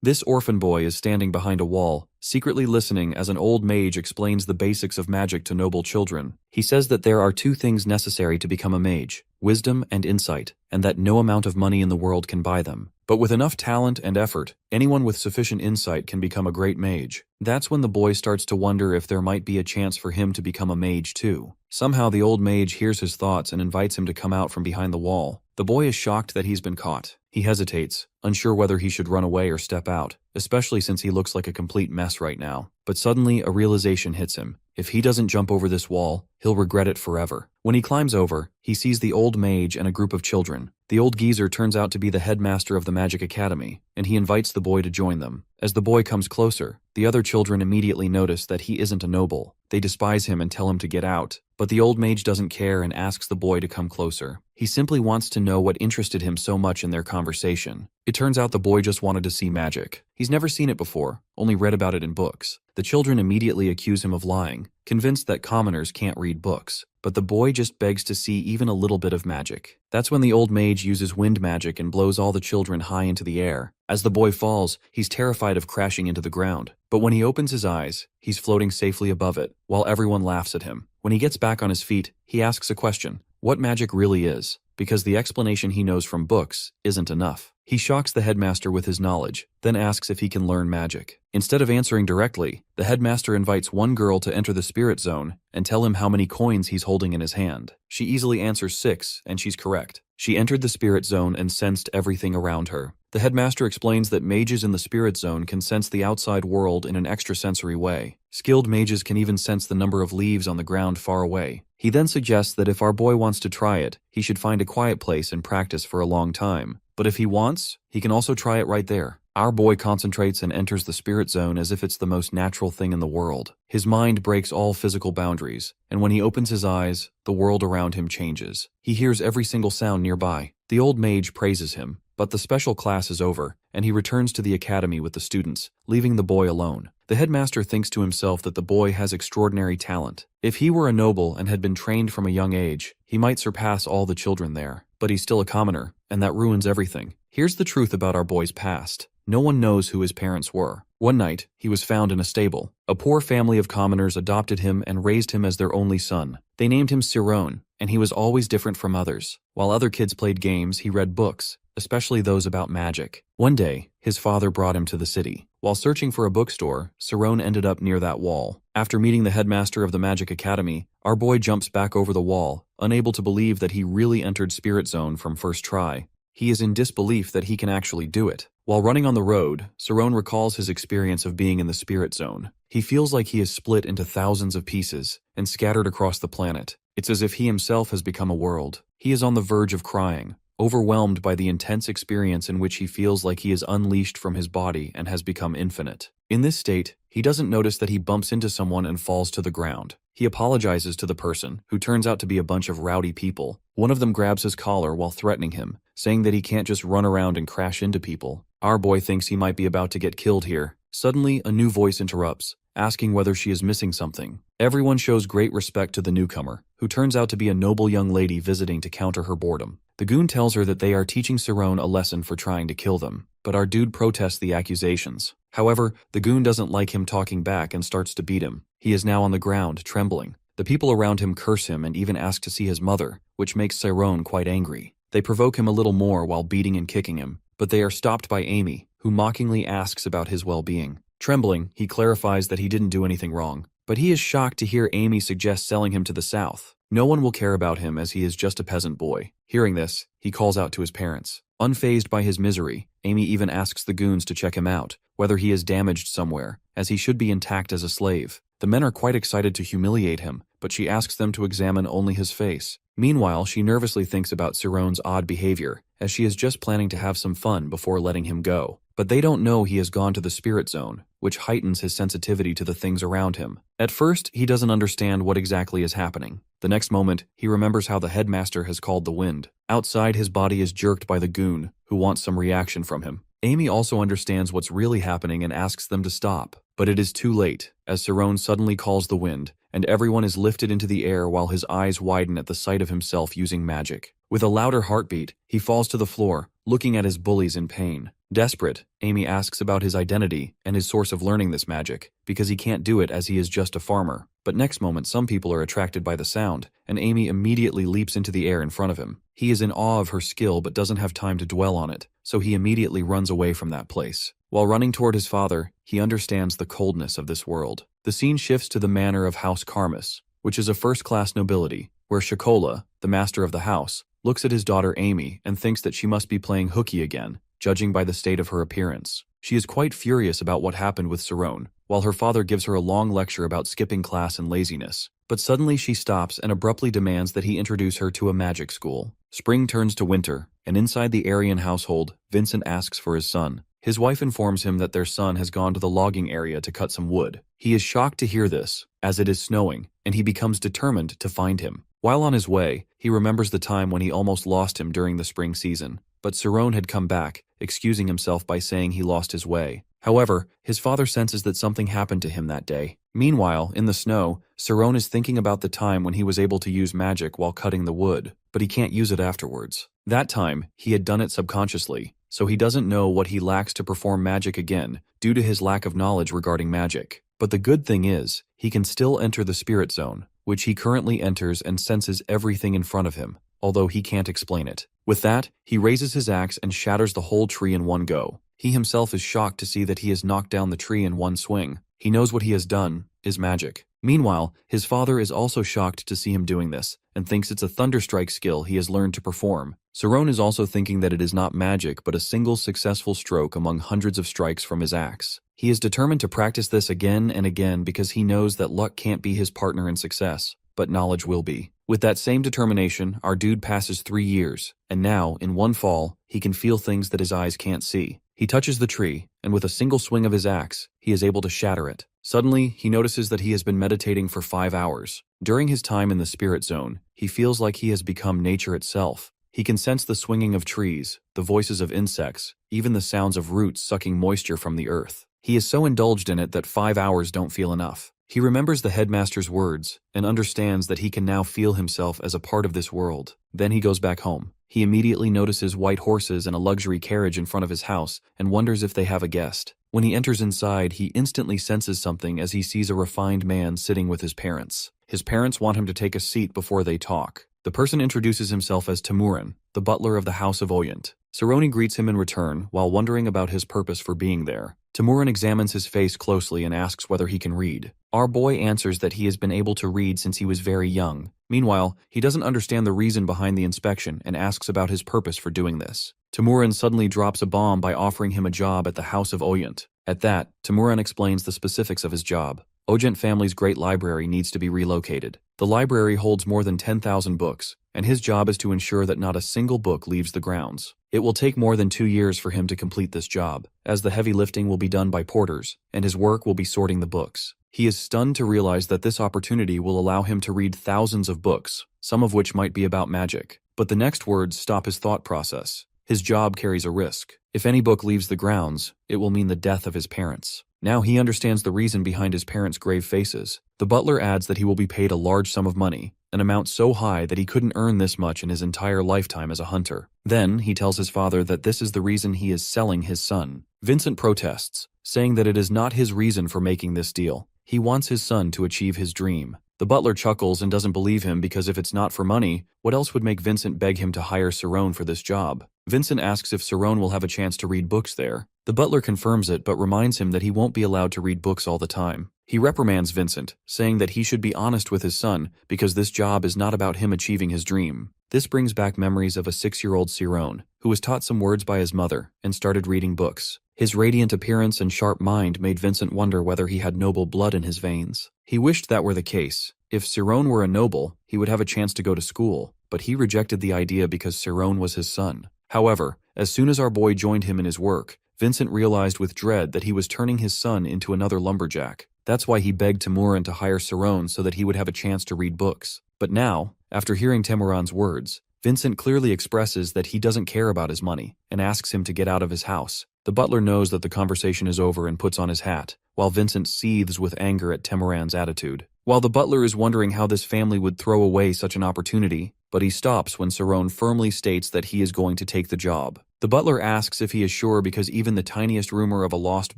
This orphan boy is standing behind a wall, secretly listening as an old mage explains the basics of magic to noble children. He says that there are two things necessary to become a mage: wisdom and insight, and that no amount of money in the world can buy them. But with enough talent and effort, anyone with sufficient insight can become a great mage. That's when the boy starts to wonder if there might be a chance for him to become a mage too. Somehow the old mage hears his thoughts and invites him to come out from behind the wall. The boy is shocked that he's been caught. He hesitates, unsure whether he should run away or step out, especially since he looks like a complete mess right now. But suddenly a realization hits him. If he doesn't jump over this wall, he'll regret it forever. When he climbs over, he sees the old mage and a group of children. The old geezer turns out to be the headmaster of the Magic Academy, and he invites the boy to join them. As the boy comes closer, the other children immediately notice that he isn't a noble. They despise him and tell him to get out, but the old mage doesn't care and asks the boy to come closer. He simply wants to know what interested him so much in their conversation. It turns out the boy just wanted to see magic. He's never seen it before, only read about it in books. The children immediately accuse him of lying, convinced that commoners can't read books. But the boy just begs to see even a little bit of magic. That's when the old mage uses wind magic and blows all the children high into the air. As the boy falls, he's terrified of crashing into the ground. But when he opens his eyes, he's floating safely above it, while everyone laughs at him. When he gets back on his feet, he asks a question: what magic really is? Because the explanation he knows from books isn't enough. He shocks the headmaster with his knowledge, then asks if he can learn magic. Instead of answering directly, the headmaster invites one girl to enter the spirit zone and tell him how many coins he's holding in his hand. She easily answers 6, and she's correct. She entered the spirit zone and sensed everything around her. The headmaster explains that mages in the spirit zone can sense the outside world in an extrasensory way. Skilled mages can even sense the number of leaves on the ground far away. He then suggests that if our boy wants to try it, he should find a quiet place and practice for a long time. But if he wants, he can also try it right there. Our boy concentrates and enters the spirit zone as if it's the most natural thing in the world. His mind breaks all physical boundaries, and when he opens his eyes, the world around him changes. He hears every single sound nearby. The old mage praises him, but the special class is over, and he returns to the academy with the students, leaving the boy alone. The headmaster thinks to himself that the boy has extraordinary talent. If he were a noble and had been trained from a young age, he might surpass all the children there. But he's still a commoner, and that ruins everything. Here's the truth about our boy's past. No one knows who his parents were. One night, he was found in a stable. A poor family of commoners adopted him and raised him as their only son. They named him Siron, and he was always different from others. While other kids played games, he read books, especially those about magic. One day, his father brought him to the city. While searching for a bookstore, Siron ended up near that wall. After meeting the headmaster of the Magic Academy, our boy jumps back over the wall, unable to believe that he really entered Spirit Zone from first try. He is in disbelief that he can actually do it. While running on the road, Siron recalls his experience of being in the Spirit Zone. He feels like he is split into thousands of pieces and scattered across the planet. It's as if he himself has become a world. He is on the verge of crying, overwhelmed by the intense experience in which he feels like he is unleashed from his body and has become infinite. In this state, he doesn't notice that he bumps into someone and falls to the ground. He apologizes to the person, who turns out to be a bunch of rowdy people. One of them grabs his collar while threatening him, saying that he can't just run around and crash into people. Our boy thinks he might be about to get killed here. Suddenly, a new voice interrupts, asking whether she is missing something. Everyone shows great respect to the newcomer, who turns out to be a noble young lady visiting to counter her boredom. The goon tells her that they are teaching Siron a lesson for trying to kill them, but our dude protests the accusations. However, the goon doesn't like him talking back and starts to beat him. He is now on the ground, trembling. The people around him curse him and even ask to see his mother, which makes Siron quite angry. They provoke him a little more while beating and kicking him, but they are stopped by Amy, who mockingly asks about his well-being. Trembling, he clarifies that he didn't do anything wrong, but he is shocked to hear Amy suggest selling him to the south. No one will care about him as he is just a peasant boy. Hearing this, he calls out to his parents. Unfazed by his misery, Amy even asks the goons to check him out, whether he is damaged somewhere, as he should be intact as a slave. The men are quite excited to humiliate him, but she asks them to examine only his face. Meanwhile, she nervously thinks about Siron's odd behavior, as she is just planning to have some fun before letting him go. But they don't know he has gone to the spirit zone, which heightens his sensitivity to the things around him. At first, he doesn't understand what exactly is happening. The next moment, he remembers how the headmaster has called the wind. Outside, his body is jerked by the goon, who wants some reaction from him. Amy also understands what's really happening and asks them to stop. But it is too late, as Siron suddenly calls the wind, and everyone is lifted into the air while his eyes widen at the sight of himself using magic. With a louder heartbeat, he falls to the floor, looking at his bullies in pain. Desperate, Amy asks about his identity and his source of learning this magic, because he can't do it as he is just a farmer. But next moment some people are attracted by the sound, and Amy immediately leaps into the air in front of him. He is in awe of her skill but doesn't have time to dwell on it, so he immediately runs away from that place. While running toward his father, he understands the coldness of this world. The scene shifts to the manor of House Karmas, which is a first-class nobility, where Shakola, the master of the house, looks at his daughter Amy and thinks that she must be playing hooky again, judging by the state of her appearance. She is quite furious about what happened with Sarone, while her father gives her a long lecture about skipping class and laziness. But suddenly she stops and abruptly demands that he introduce her to a magic school. Spring turns to winter, and inside the Aryan household, Vincent asks for his son. His wife informs him that their son has gone to the logging area to cut some wood. He is shocked to hear this, as it is snowing, and he becomes determined to find him. While on his way, he remembers the time when he almost lost him during the spring season. But Sarone had come back, excusing himself by saying he lost his way. However, his father senses that something happened to him that day. Meanwhile, in the snow, Sarone is thinking about the time when he was able to use magic while cutting the wood, but he can't use it afterwards. That time, he had done it subconsciously, so he doesn't know what he lacks to perform magic again, due to his lack of knowledge regarding magic. But the good thing is, he can still enter the spirit zone, which he currently enters and senses everything in front of him, although he can't explain it. With that, he raises his axe and shatters the whole tree in one go. He himself is shocked to see that he has knocked down the tree in one swing. He knows what he has done is magic. Meanwhile, his father is also shocked to see him doing this, and thinks it's a thunderstrike skill he has learned to perform. Sarone is also thinking that it is not magic but a single successful stroke among hundreds of strikes from his axe. He is determined to practice this again and again because he knows that luck can't be his partner in success, but knowledge will be. With that same determination, our dude passes 3 years, and now, in one fall, he can feel things that his eyes can't see. He touches the tree, and with a single swing of his axe, he is able to shatter it. Suddenly, he notices that he has been meditating for 5 hours. During his time in the spirit zone, he feels like he has become nature itself. He can sense the swinging of trees, the voices of insects, even the sounds of roots sucking moisture from the earth. He is so indulged in it that 5 hours don't feel enough. He remembers the headmaster's words and understands that he can now feel himself as a part of this world. Then he goes back home. He immediately notices white horses and a luxury carriage in front of his house and wonders if they have a guest. When he enters inside, he instantly senses something as he sees a refined man sitting with his parents. His parents want him to take a seat before they talk. The person introduces himself as Timurin, the butler of the House of Oyent. Sarone greets him in return while wondering about his purpose for being there. Timurin examines his face closely and asks whether he can read. Our boy answers that he has been able to read since he was very young. Meanwhile, he doesn't understand the reason behind the inspection and asks about his purpose for doing this. Timurin suddenly drops a bomb by offering him a job at the House of Oyent. At that, Timurin explains the specifics of his job. Oyent family's great library needs to be relocated. The library holds more than 10,000 books, and his job is to ensure that not a single book leaves the grounds. It will take more than 2 years for him to complete this job, as the heavy lifting will be done by porters, and his work will be sorting the books. He is stunned to realize that this opportunity will allow him to read thousands of books, some of which might be about magic. But the next words stop his thought process. His job carries a risk. If any book leaves the grounds, it will mean the death of his parents. Now he understands the reason behind his parents' grave faces. The butler adds that he will be paid a large sum of money, an amount so high that he couldn't earn this much in his entire lifetime as a hunter. Then, he tells his father that this is the reason he is selling his son. Vincent protests, saying that it is not his reason for making this deal. He wants his son to achieve his dream. The butler chuckles and doesn't believe him because if it's not for money, what else would make Vincent beg him to hire Sarone for this job? Vincent asks if Sarone will have a chance to read books there. The butler confirms it but reminds him that he won't be allowed to read books all the time. He reprimands Vincent, saying that he should be honest with his son because this job is not about him achieving his dream. This brings back memories of a 6-year-old Sarone, who was taught some words by his mother and started reading books. His radiant appearance and sharp mind made Vincent wonder whether he had noble blood in his veins. He wished that were the case. If Sarone were a noble, he would have a chance to go to school, but he rejected the idea because Sarone was his son. However, as soon as our boy joined him in his work, Vincent realized with dread that he was turning his son into another lumberjack. That's why he begged Timurin to hire Sarone so that he would have a chance to read books. But now, after hearing Timurin's words, Vincent clearly expresses that he doesn't care about his money and asks him to get out of his house. The butler knows that the conversation is over and puts on his hat, while Vincent seethes with anger at Timurin's attitude. While the butler is wondering how this family would throw away such an opportunity, but he stops when Sarone firmly states that he is going to take the job. The butler asks if he is sure because even the tiniest rumor of a lost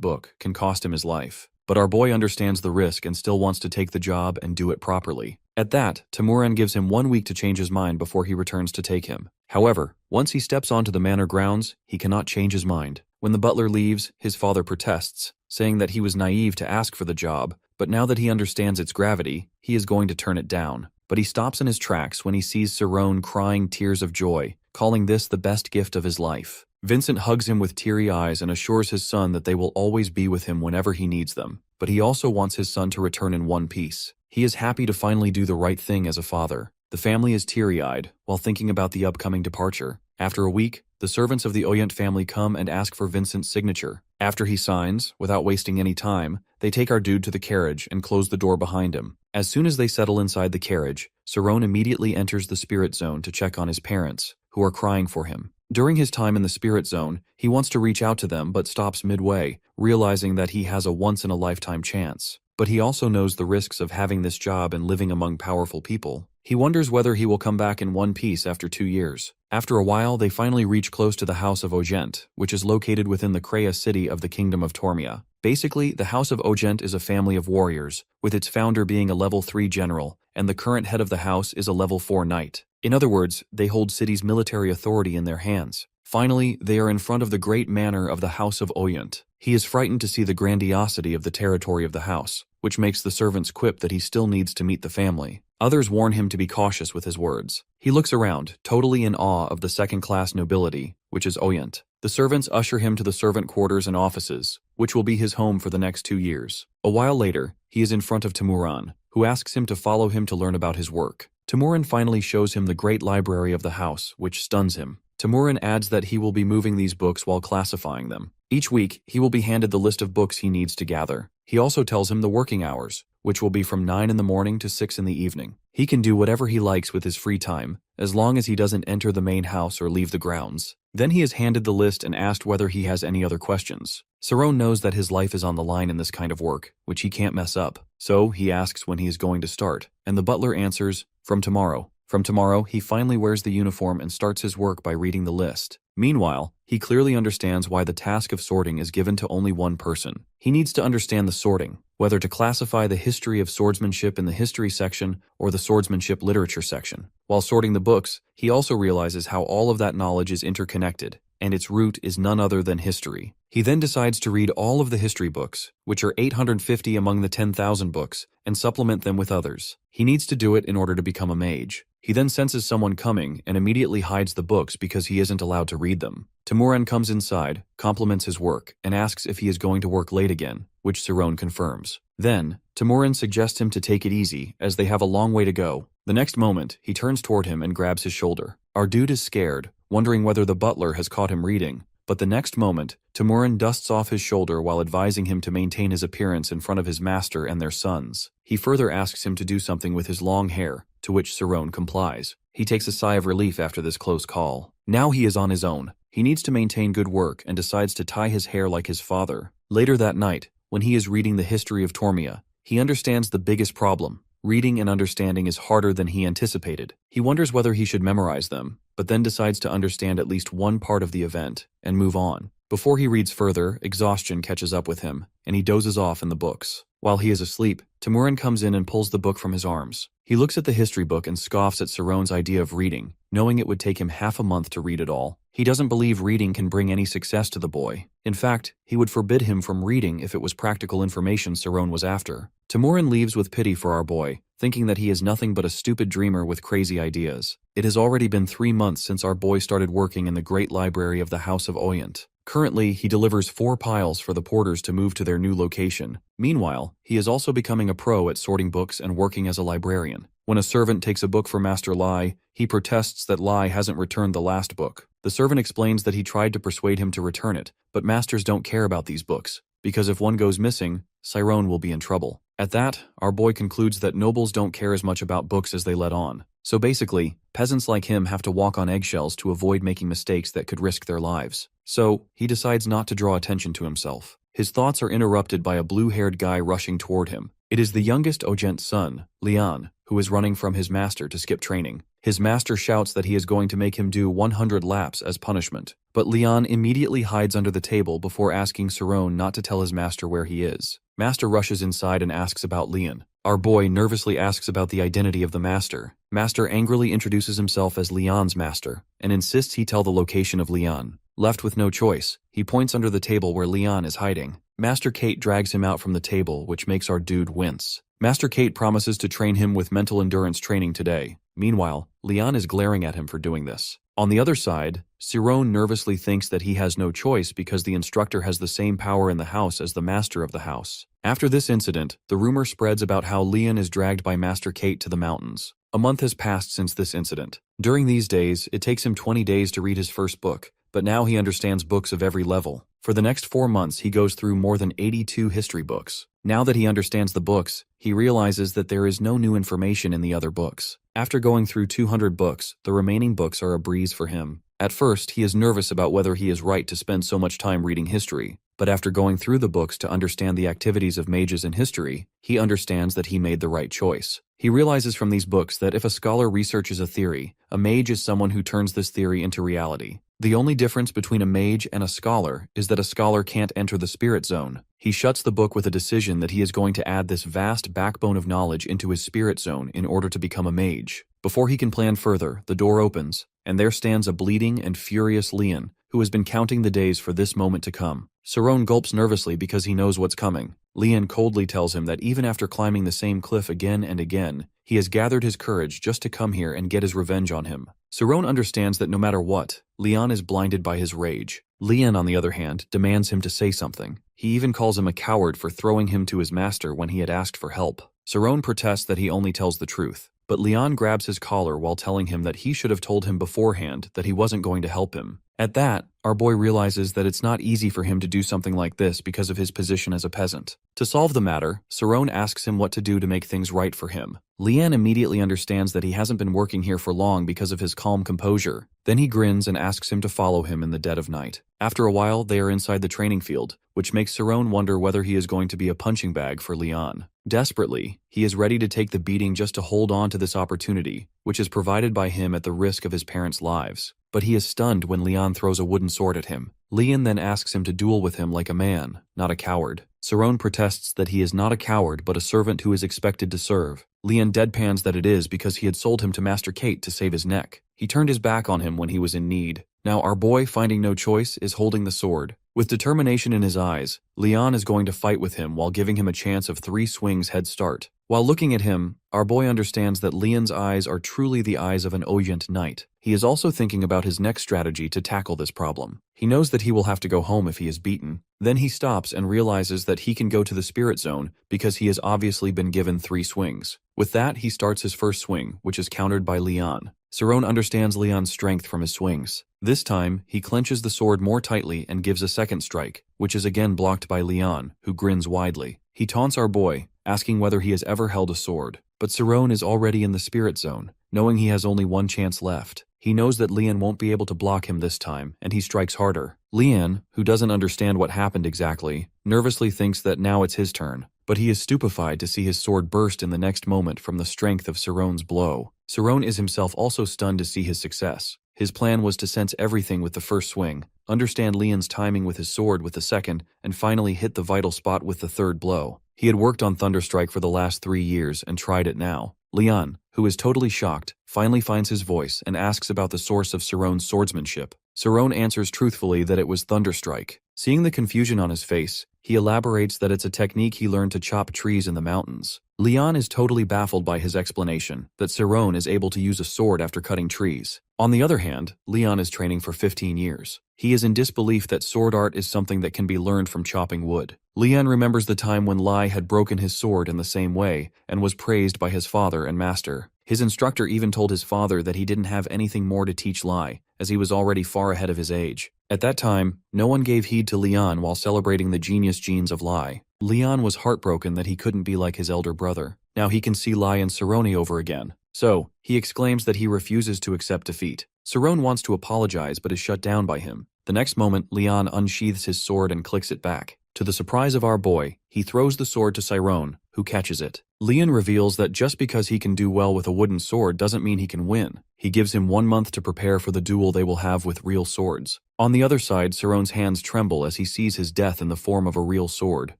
book can cost him his life. But our boy understands the risk and still wants to take the job and do it properly. At that, Timurin gives him 1 week to change his mind before he returns to take him. However, once he steps onto the manor grounds, he cannot change his mind. When the butler leaves, his father protests, saying that he was naive to ask for the job, but now that he understands its gravity, he is going to turn it down. But he stops in his tracks when he sees Cerrone crying tears of joy, calling this the best gift of his life. Vincent hugs him with teary eyes and assures his son that they will always be with him whenever he needs them, but he also wants his son to return in one piece. He is happy to finally do the right thing as a father. The family is teary-eyed while thinking about the upcoming departure. After a week, the servants of the Oyent family come and ask for Vincent's signature. After he signs, without wasting any time, they take our dude to the carriage and close the door behind him. As soon as they settle inside the carriage, Cerrone immediately enters the spirit zone to check on his parents, who are crying for him. During his time in the spirit zone, he wants to reach out to them but stops midway, realizing that he has a once-in-a-lifetime chance. But he also knows the risks of having this job and living among powerful people. He wonders whether he will come back in one piece after 2 years. After a while, they finally reach close to the House of Ogent, which is located within the Kreia city of the Kingdom of Tormia. Basically, the House of Ogent is a family of warriors, with its founder being a level 3 general, and the current head of the house is a level 4 knight. In other words, they hold city's military authority in their hands. Finally, they are in front of the great manor of the House of Oyent. He is frightened to see the grandiosity of the territory of the house, which makes the servants quip that he still needs to meet the family. Others warn him to be cautious with his words. He looks around, totally in awe of the second-class nobility, which is Oyent. The servants usher him to the servant quarters and offices, which will be his home for the next 2 years. A while later, he is in front of Timurin, who asks him to follow him to learn about his work. Timurin finally shows him the great library of the house, which stuns him. Timurin adds that he will be moving these books while classifying them. Each week, he will be handed the list of books he needs to gather. He also tells him the working hours, which will be from 9 in the morning to 6 in the evening. He can do whatever he likes with his free time, as long as he doesn't enter the main house or leave the grounds. Then he is handed the list and asked whether he has any other questions. Cerrone knows that his life is on the line in this kind of work, which he can't mess up. So he asks when he is going to start, and the butler answers, "From tomorrow." From tomorrow, he finally wears the uniform and starts his work by reading the list. Meanwhile, he clearly understands why the task of sorting is given to only one person. He needs to understand the sorting, whether to classify the history of swordsmanship in the history section or the swordsmanship literature section. While sorting the books, he also realizes how all of that knowledge is interconnected, and its root is none other than history. He then decides to read all of the history books, which are 850 among the 10,000 books, and supplement them with others. He needs to do it in order to become a mage. He then senses someone coming and immediately hides the books because he isn't allowed to read them. Timurin comes inside, compliments his work, and asks if he is going to work late again, which Cerrone confirms. Then, Timurin suggests him to take it easy, as they have a long way to go. The next moment, he turns toward him and grabs his shoulder. Our dude is scared, wondering whether the butler has caught him reading. But the next moment, Timurin dusts off his shoulder while advising him to maintain his appearance in front of his master and their sons. He further asks him to do something with his long hair, to which Cerrone complies. He takes a sigh of relief after this close call. Now he is on his own. He needs to maintain good work and decides to tie his hair like his father. Later that night, when he is reading the history of Tormia, he understands the biggest problem. Reading and understanding is harder than he anticipated. He wonders whether he should memorize them, but then decides to understand at least one part of the event and move on. Before he reads further, exhaustion catches up with him, and he dozes off in the books. While he is asleep, Timurin comes in and pulls the book from his arms. He looks at the history book and scoffs at Cerrone's idea of reading, knowing it would take him half a month to read it all. He doesn't believe reading can bring any success to the boy. In fact, he would forbid him from reading if it was practical information Cerrone was after. Timurin leaves with pity for our boy, thinking that he is nothing but a stupid dreamer with crazy ideas. It has already been 3 months since our boy started working in the great library of the House of Oyent. Currently, he delivers 4 piles for the porters to move to their new location. Meanwhile, he is also becoming a pro at sorting books and working as a librarian. When a servant takes a book for Master Lai, he protests that Lai hasn't returned the last book. The servant explains that he tried to persuade him to return it, but masters don't care about these books, because if one goes missing, Cerrone will be in trouble. At that, our boy concludes that nobles don't care as much about books as they let on. So basically, peasants like him have to walk on eggshells to avoid making mistakes that could risk their lives. So, he decides not to draw attention to himself. His thoughts are interrupted by a blue-haired guy rushing toward him. It is the youngest Ogent's son, Leon, who is running from his master to skip training. His master shouts that he is going to make him do 100 laps as punishment, but Leon immediately hides under the table before asking Cerrone not to tell his master where he is. Master rushes inside and asks about Leon. Our boy nervously asks about the identity of the master. Master angrily introduces himself as Leon's master and insists he tell the location of Leon. Left with no choice, he points under the table where Leon is hiding. Master Kate drags him out from the table, which makes our dude wince. Master Kate promises to train him with mental endurance training today. Meanwhile, Leon is glaring at him for doing this. On the other side, Cerrone nervously thinks that he has no choice because the instructor has the same power in the house as the master of the house. After this incident, the rumor spreads about how Leon is dragged by Master Kate to the mountains. A month has passed since this incident. During these days, it takes him 20 days to read his first book, but now he understands books of every level. For the next 4 months, he goes through more than 82 history books. Now that he understands the books, he realizes that there is no new information in the other books. After going through 200 books, the remaining books are a breeze for him. At first, he is nervous about whether he is right to spend so much time reading history, but after going through the books to understand the activities of mages in history, he understands that he made the right choice. He realizes from these books that if a scholar researches a theory, a mage is someone who turns this theory into reality. The only difference between a mage and a scholar is that a scholar can't enter the spirit zone. He shuts the book with a decision that he is going to add this vast backbone of knowledge into his spirit zone in order to become a mage. Before he can plan further, the door opens, and there stands a bleeding and furious Leon, who has been counting the days for this moment to come. Cerrone gulps nervously because he knows what's coming. Leon coldly tells him that even after climbing the same cliff again and again, he has gathered his courage just to come here and get his revenge on him. Cerrone understands that no matter what, Leon is blinded by his rage. Leon, on the other hand, demands him to say something. He even calls him a coward for throwing him to his master when he had asked for help. Cerrone protests that he only tells the truth, but Leon grabs his collar while telling him that he should have told him beforehand that he wasn't going to help him. At that, our boy realizes that it's not easy for him to do something like this because of his position as a peasant. To solve the matter, Cerrone asks him what to do to make things right for him. Leon immediately understands that he hasn't been working here for long because of his calm composure. Then he grins and asks him to follow him in the dead of night. After a while, they are inside the training field, which makes Cerrone wonder whether he is going to be a punching bag for Leon. Desperately, he is ready to take the beating just to hold on to this opportunity, which is provided by him at the risk of his parents' lives. But he is stunned when Leon throws a wooden sword at him. Leon then asks him to duel with him like a man, not a coward. Cerrone protests that he is not a coward but a servant who is expected to serve. Leon deadpans that it is because he had sold him to Master Kate to save his neck. He turned his back on him when he was in need. Now our boy, finding no choice, is holding the sword. With determination in his eyes, Leon is going to fight with him while giving him a chance of 3 swings head start. While looking at him, our boy understands that Leon's eyes are truly the eyes of an Orient knight. He is also thinking about his next strategy to tackle this problem. He knows that he will have to go home if he is beaten. Then he stops and realizes that he can go to the spirit zone because he has obviously been given 3 swings. With that, he starts his first swing, which is countered by Leon. Cerrone understands Leon's strength from his swings. This time, he clenches the sword more tightly and gives a second strike, which is again blocked by Leon, who grins widely. He taunts our boy, asking whether he has ever held a sword. But Cerrone is already in the spirit zone, knowing he has only 1 chance left. He knows that Leon won't be able to block him this time, and he strikes harder. Leon, who doesn't understand what happened exactly, nervously thinks that now it's his turn, but he is stupefied to see his sword burst in the next moment from the strength of Cerrone's blow. Cerrone is himself also stunned to see his success. His plan was to sense everything with the first swing, understand Leon's timing with his sword with the second, and finally hit the vital spot with the third blow. He had worked on Thunderstrike for the last 3 years and tried it now. Leon, who is totally shocked, finally finds his voice and asks about the source of Cerrone's swordsmanship. Cerrone answers truthfully that it was Thunderstrike. Seeing the confusion on his face, he elaborates that it's a technique he learned to chop trees in the mountains. Leon is totally baffled by his explanation, that Cerrone is able to use a sword after cutting trees. On the other hand, Leon is training for 15 years. He is in disbelief that sword art is something that can be learned from chopping wood. Leon remembers the time when Lai had broken his sword in the same way and was praised by his father and master. His instructor even told his father that he didn't have anything more to teach Lai, as he was already far ahead of his age. At that time, no one gave heed to Leon while celebrating the genius genes of Lai. Leon was heartbroken that he couldn't be like his elder brother. Now he can see Lai and Cerrone over again. So, he exclaims that he refuses to accept defeat. Cerrone wants to apologize but is shut down by him. The next moment, Leon unsheathes his sword and clicks it back. To the surprise of our boy, he throws the sword to Cerrone, who catches it. Lian reveals that just because he can do well with a wooden sword doesn't mean he can win. He gives him 1 month to prepare for the duel they will have with real swords. On the other side, Saron's hands tremble as he sees his death in the form of a real sword.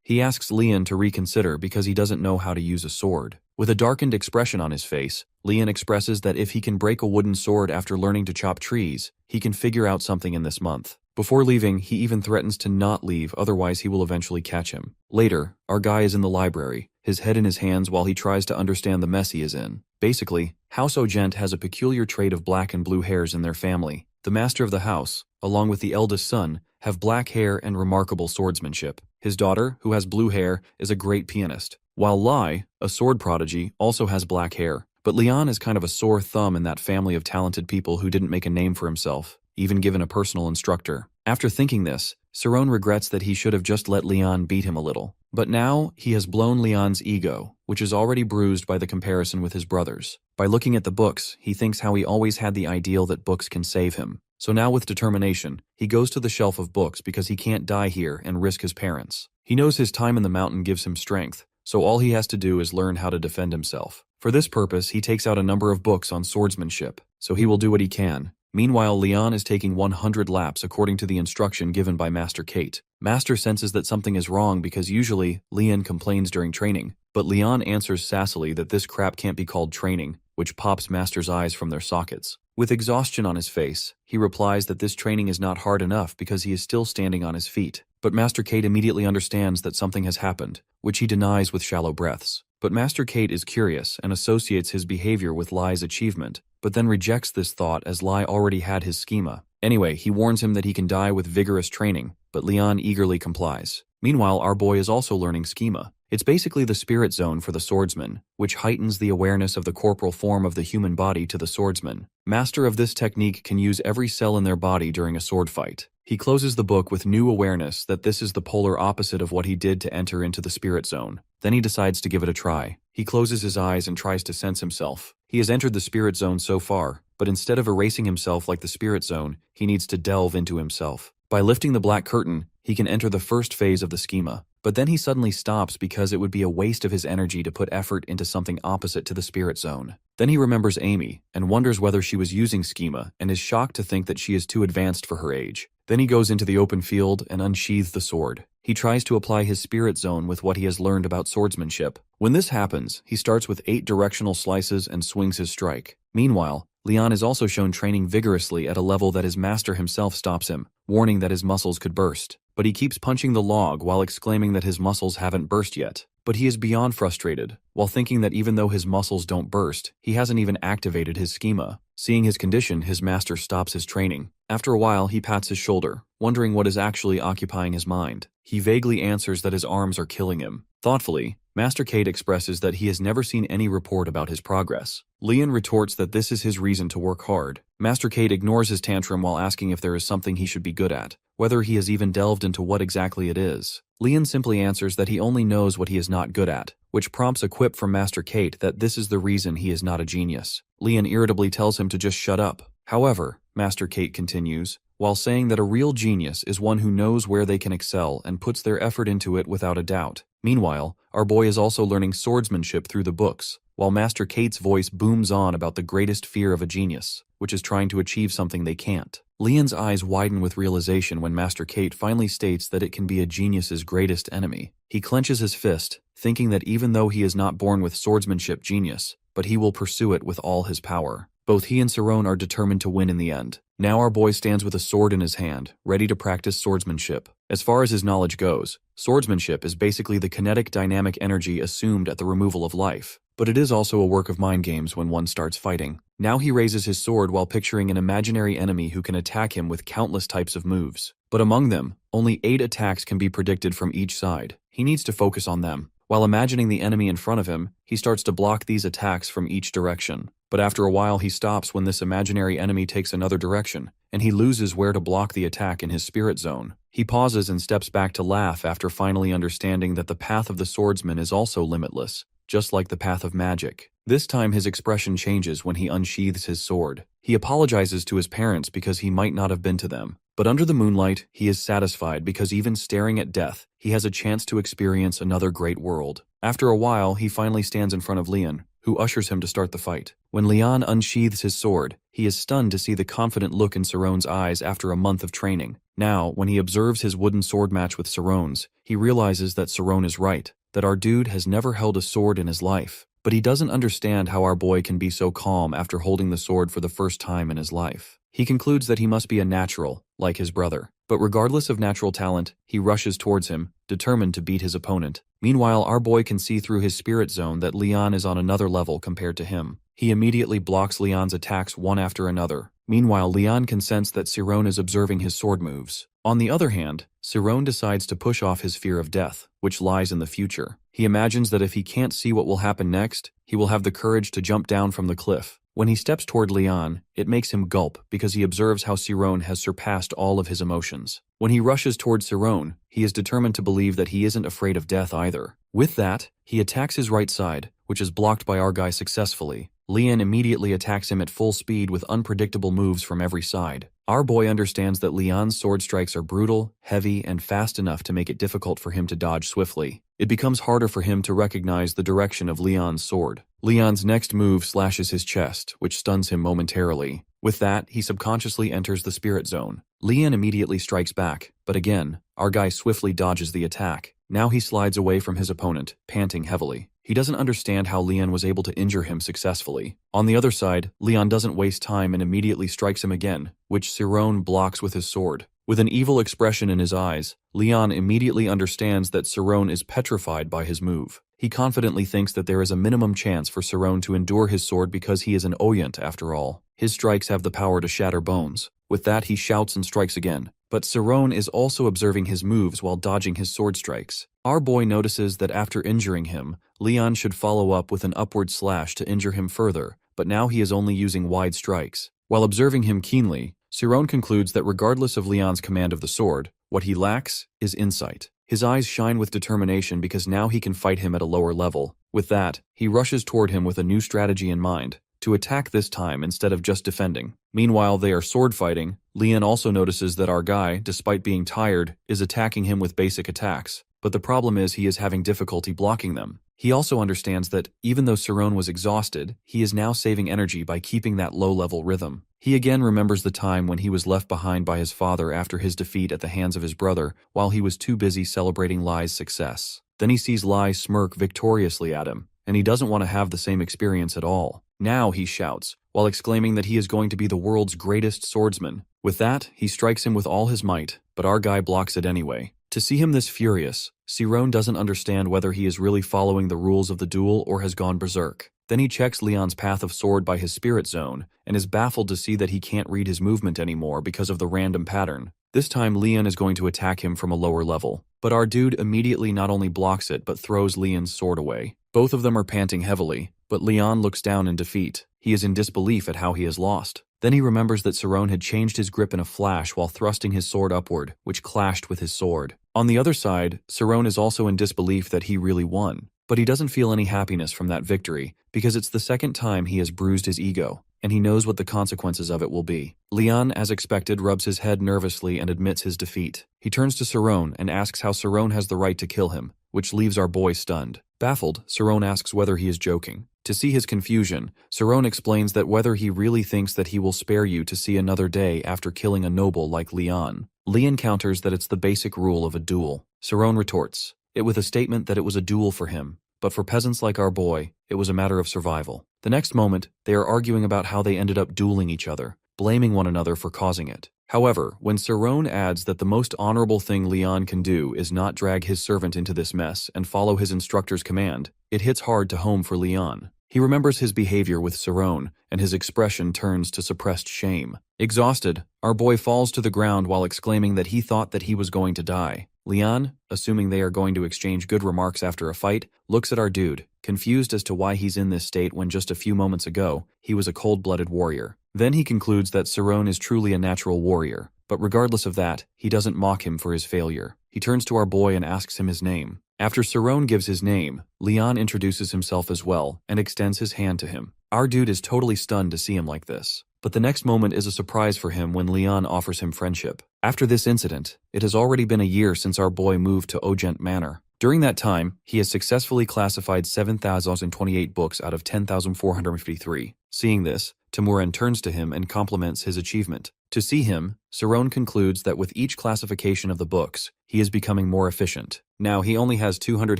He asks Lian to reconsider because he doesn't know how to use a sword. With a darkened expression on his face, Lian expresses that if he can break a wooden sword after learning to chop trees, he can figure out something in this month. Before leaving, he even threatens to not leave, otherwise he will eventually catch him. Later, our guy is in the library, his head in his hands while he tries to understand the mess he is in. Basically, House Ogent has a peculiar trait of black and blue hairs in their family. The master of the house, along with the eldest son, have black hair and remarkable swordsmanship. His daughter, who has blue hair, is a great pianist, while Lai, a sword prodigy, also has black hair. But Lian is kind of a sore thumb in that family of talented people who didn't make a name for himself, even given a personal instructor. After thinking this, Saron regrets that he should have just let Lian beat him a little. But now, he has blown Lian's ego, which is already bruised by the comparison with his brothers. By looking at the books, he thinks how he always had the ideal that books can save him. So now with determination, he goes to the shelf of books because he can't die here and risk his parents. He knows his time in the mountain gives him strength, so all he has to do is learn how to defend himself. For this purpose, he takes out a number of books on swordsmanship, so he will do what he can. Meanwhile, Lian is taking 100 laps according to the instruction given by Master Kate. Master senses that something is wrong because usually, Lian complains during training, but Lian answers sassily that this crap can't be called training, which pops Master's eyes from their sockets. With exhaustion on his face, he replies that this training is not hard enough because he is still standing on his feet. But Master Kate immediately understands that something has happened, which he denies with shallow breaths. But Master Kate is curious and associates his behavior with Lai's achievement, but then rejects this thought as Lai already had his schema. Anyway, he warns him that he can die with vigorous training, but Lian eagerly complies. Meanwhile, our boy is also learning schema. It's basically the spirit zone for the swordsman, which heightens the awareness of the corporal form of the human body to the swordsman. Master of this technique can use every cell in their body during a sword fight. He closes the book with new awareness that this is the polar opposite of what he did to enter into the spirit zone. Then he decides to give it a try. He closes his eyes and tries to sense himself. He has entered the spirit zone so far, but instead of erasing himself like the spirit zone, he needs to delve into himself. By lifting the black curtain, he can enter the first phase of the schema. But then he suddenly stops because it would be a waste of his energy to put effort into something opposite to the spirit zone. Then he remembers Amy and wonders whether she was using schema and is shocked to think that she is too advanced for her age. Then he goes into the open field and unsheathes the sword. He tries to apply his spirit zone with what he has learned about swordsmanship. When this happens, he starts with 8 directional slices and swings his strike. Meanwhile, Lian is also shown training vigorously at a level that his master himself stops him, warning that his muscles could burst. But he keeps punching the log while exclaiming that his muscles haven't burst yet. But he is beyond frustrated, while thinking that even though his muscles don't burst, he hasn't even activated his schema. Seeing his condition, his master stops his training. After a while, he pats his shoulder, wondering what is actually occupying his mind. He vaguely answers that his arms are killing him. Thoughtfully, Master Kate expresses that he has never seen any report about his progress. Lian retorts that this is his reason to work hard. Master Kate ignores his tantrum while asking if there is something he should be good at, whether he has even delved into what exactly it is. Lian simply answers that he only knows what he is not good at, which prompts a quip from Master Kate that this is the reason he is not a genius. Lian irritably tells him to just shut up. However, Master Kate continues, while saying that a real genius is one who knows where they can excel and puts their effort into it without a doubt. Meanwhile, our boy is also learning swordsmanship through the books, while Master Kate's voice booms on about the greatest fear of a genius, which is trying to achieve something they can't. Lian's eyes widen with realization when Master Kate finally states that it can be a genius's greatest enemy. He clenches his fist, thinking that even though he is not born with swordsmanship genius, but he will pursue it with all his power. Both he and Saron are determined to win in the end. Now our boy stands with a sword in his hand, ready to practice swordsmanship. As far as his knowledge goes, swordsmanship is basically the kinetic dynamic energy assumed at the removal of life. But it is also a work of mind games when one starts fighting. Now he raises his sword while picturing an imaginary enemy who can attack him with countless types of moves. But among them, only 8 attacks can be predicted from each side. He needs to focus on them. While imagining the enemy in front of him, he starts to block these attacks from each direction. But after a while he stops when this imaginary enemy takes another direction, and he loses where to block the attack in his spirit zone. He pauses and steps back to laugh after finally understanding that the path of the swordsman is also limitless, just like the path of magic. This time his expression changes when he unsheathes his sword. He apologizes to his parents because he might not have been to them. But under the moonlight, he is satisfied because even staring at death, He has a chance to experience another great world. After a while, he finally stands in front of Leon, who ushers him to start the fight. When Leon unsheathes his sword, he is stunned to see the confident look in Saron's eyes after a month of training. Now, when he observes his wooden sword match with Saron's, he realizes that Saron is right, that our dude has never held a sword in his life. But he doesn't understand how our boy can be so calm after holding the sword for the first time in his life. He concludes that he must be a natural, like his brother. But regardless of natural talent, he rushes towards him, determined to beat his opponent. Meanwhile, our boy can see through his spirit zone that Leon is on another level compared to him. He immediately blocks Leon's attacks one after another. Meanwhile, Leon can sense that Saron is observing his sword moves. On the other hand, Saron decides to push off his fear of death, which lies in the future. He imagines that if he can't see what will happen next, he will have the courage to jump down from the cliff. When he steps toward Leon, it makes him gulp because he observes how Saron has surpassed all of his emotions. When he rushes toward Saron, he is determined to believe that he isn't afraid of death either. With that, he attacks his right side, which is blocked by our guy successfully. Leon immediately attacks him at full speed with unpredictable moves from every side. Our boy understands that Leon's sword strikes are brutal, heavy, and fast enough to make it difficult for him to dodge swiftly. It becomes harder for him to recognize the direction of Leon's sword. Leon's next move slashes his chest, which stuns him momentarily. With that, he subconsciously enters the spirit zone. Leon immediately strikes back, but again, our guy swiftly dodges the attack. Now he slides away from his opponent, panting heavily. He doesn't understand how Leon was able to injure him successfully. On the other side, Leon doesn't waste time and immediately strikes him again, which Saron blocks with his sword. With an evil expression in his eyes, Leon immediately understands that Saron is petrified by his move. He confidently thinks that there is a minimum chance for Saron to endure his sword because he is an Oyant after all. His strikes have the power to shatter bones. With that, he shouts and strikes again. But Saron is also observing his moves while dodging his sword strikes. Our boy notices that after injuring him, Leon should follow up with an upward slash to injure him further, but now he is only using wide strikes. While observing him keenly, Saron concludes that regardless of Leon's command of the sword, what he lacks is insight. His eyes shine with determination because now he can fight him at a lower level. With that, he rushes toward him with a new strategy in mind, to attack this time instead of just defending. Meanwhile, they are sword fighting. Leon also notices that our guy, despite being tired, is attacking him with basic attacks, but the problem is he is having difficulty blocking them. He also understands that, even though Saron was exhausted, he is now saving energy by keeping that low-level rhythm. He again remembers the time when he was left behind by his father after his defeat at the hands of his brother, while he was too busy celebrating Lai's success. Then he sees Lai smirk victoriously at him, and he doesn't want to have the same experience at all. Now, he shouts, while exclaiming that he is going to be the world's greatest swordsman. With that, he strikes him with all his might, but our guy blocks it anyway. To see him this furious, Saron doesn't understand whether he is really following the rules of the duel or has gone berserk. Then he checks Leon's path of sword by his spirit zone, and is baffled to see that he can't read his movement anymore because of the random pattern. This time Leon is going to attack him from a lower level, but our dude immediately not only blocks it but throws Leon's sword away. Both of them are panting heavily, but Leon looks down in defeat. He is in disbelief at how he has lost. Then he remembers that Saron had changed his grip in a flash while thrusting his sword upward, which clashed with his sword. On the other side, Saron is also in disbelief that he really won. But he doesn't feel any happiness from that victory, because it's the second time he has bruised his ego, and he knows what the consequences of it will be. Leon, as expected, rubs his head nervously and admits his defeat. He turns to Saron and asks how Saron has the right to kill him, which leaves our boy stunned. Baffled, Saron asks whether he is joking. To see his confusion, Saron explains that whether he really thinks that he will spare you to see another day after killing a noble like Leon. Leon counters that it's the basic rule of a duel. Saron retorts it with a statement that it was a duel for him, but for peasants like our boy, it was a matter of survival. The next moment, they are arguing about how they ended up dueling each other, blaming one another for causing it. However, when Saron adds that the most honorable thing Leon can do is not drag his servant into this mess and follow his instructor's command, it hits hard to home for Leon. He remembers his behavior with Saron, and his expression turns to suppressed shame. Exhausted, our boy falls to the ground while exclaiming that he thought that he was going to die. Leon, assuming they are going to exchange good remarks after a fight, looks at our dude, confused as to why he's in this state when just a few moments ago, he was a cold-blooded warrior. Then he concludes that Saron is truly a natural warrior, but regardless of that, he doesn't mock him for his failure. He turns to our boy and asks him his name. After Saron gives his name, Leon introduces himself as well and extends his hand to him. Our dude is totally stunned to see him like this. But the next moment is a surprise for him when Leon offers him friendship. After this incident, it has already been a year since our boy moved to Ogent Manor. During that time, he has successfully classified 7,028 books out of 10,453. Seeing this, Temuran turns to him and compliments his achievement. To see him, Saron concludes that with each classification of the books, he is becoming more efficient. Now he only has 200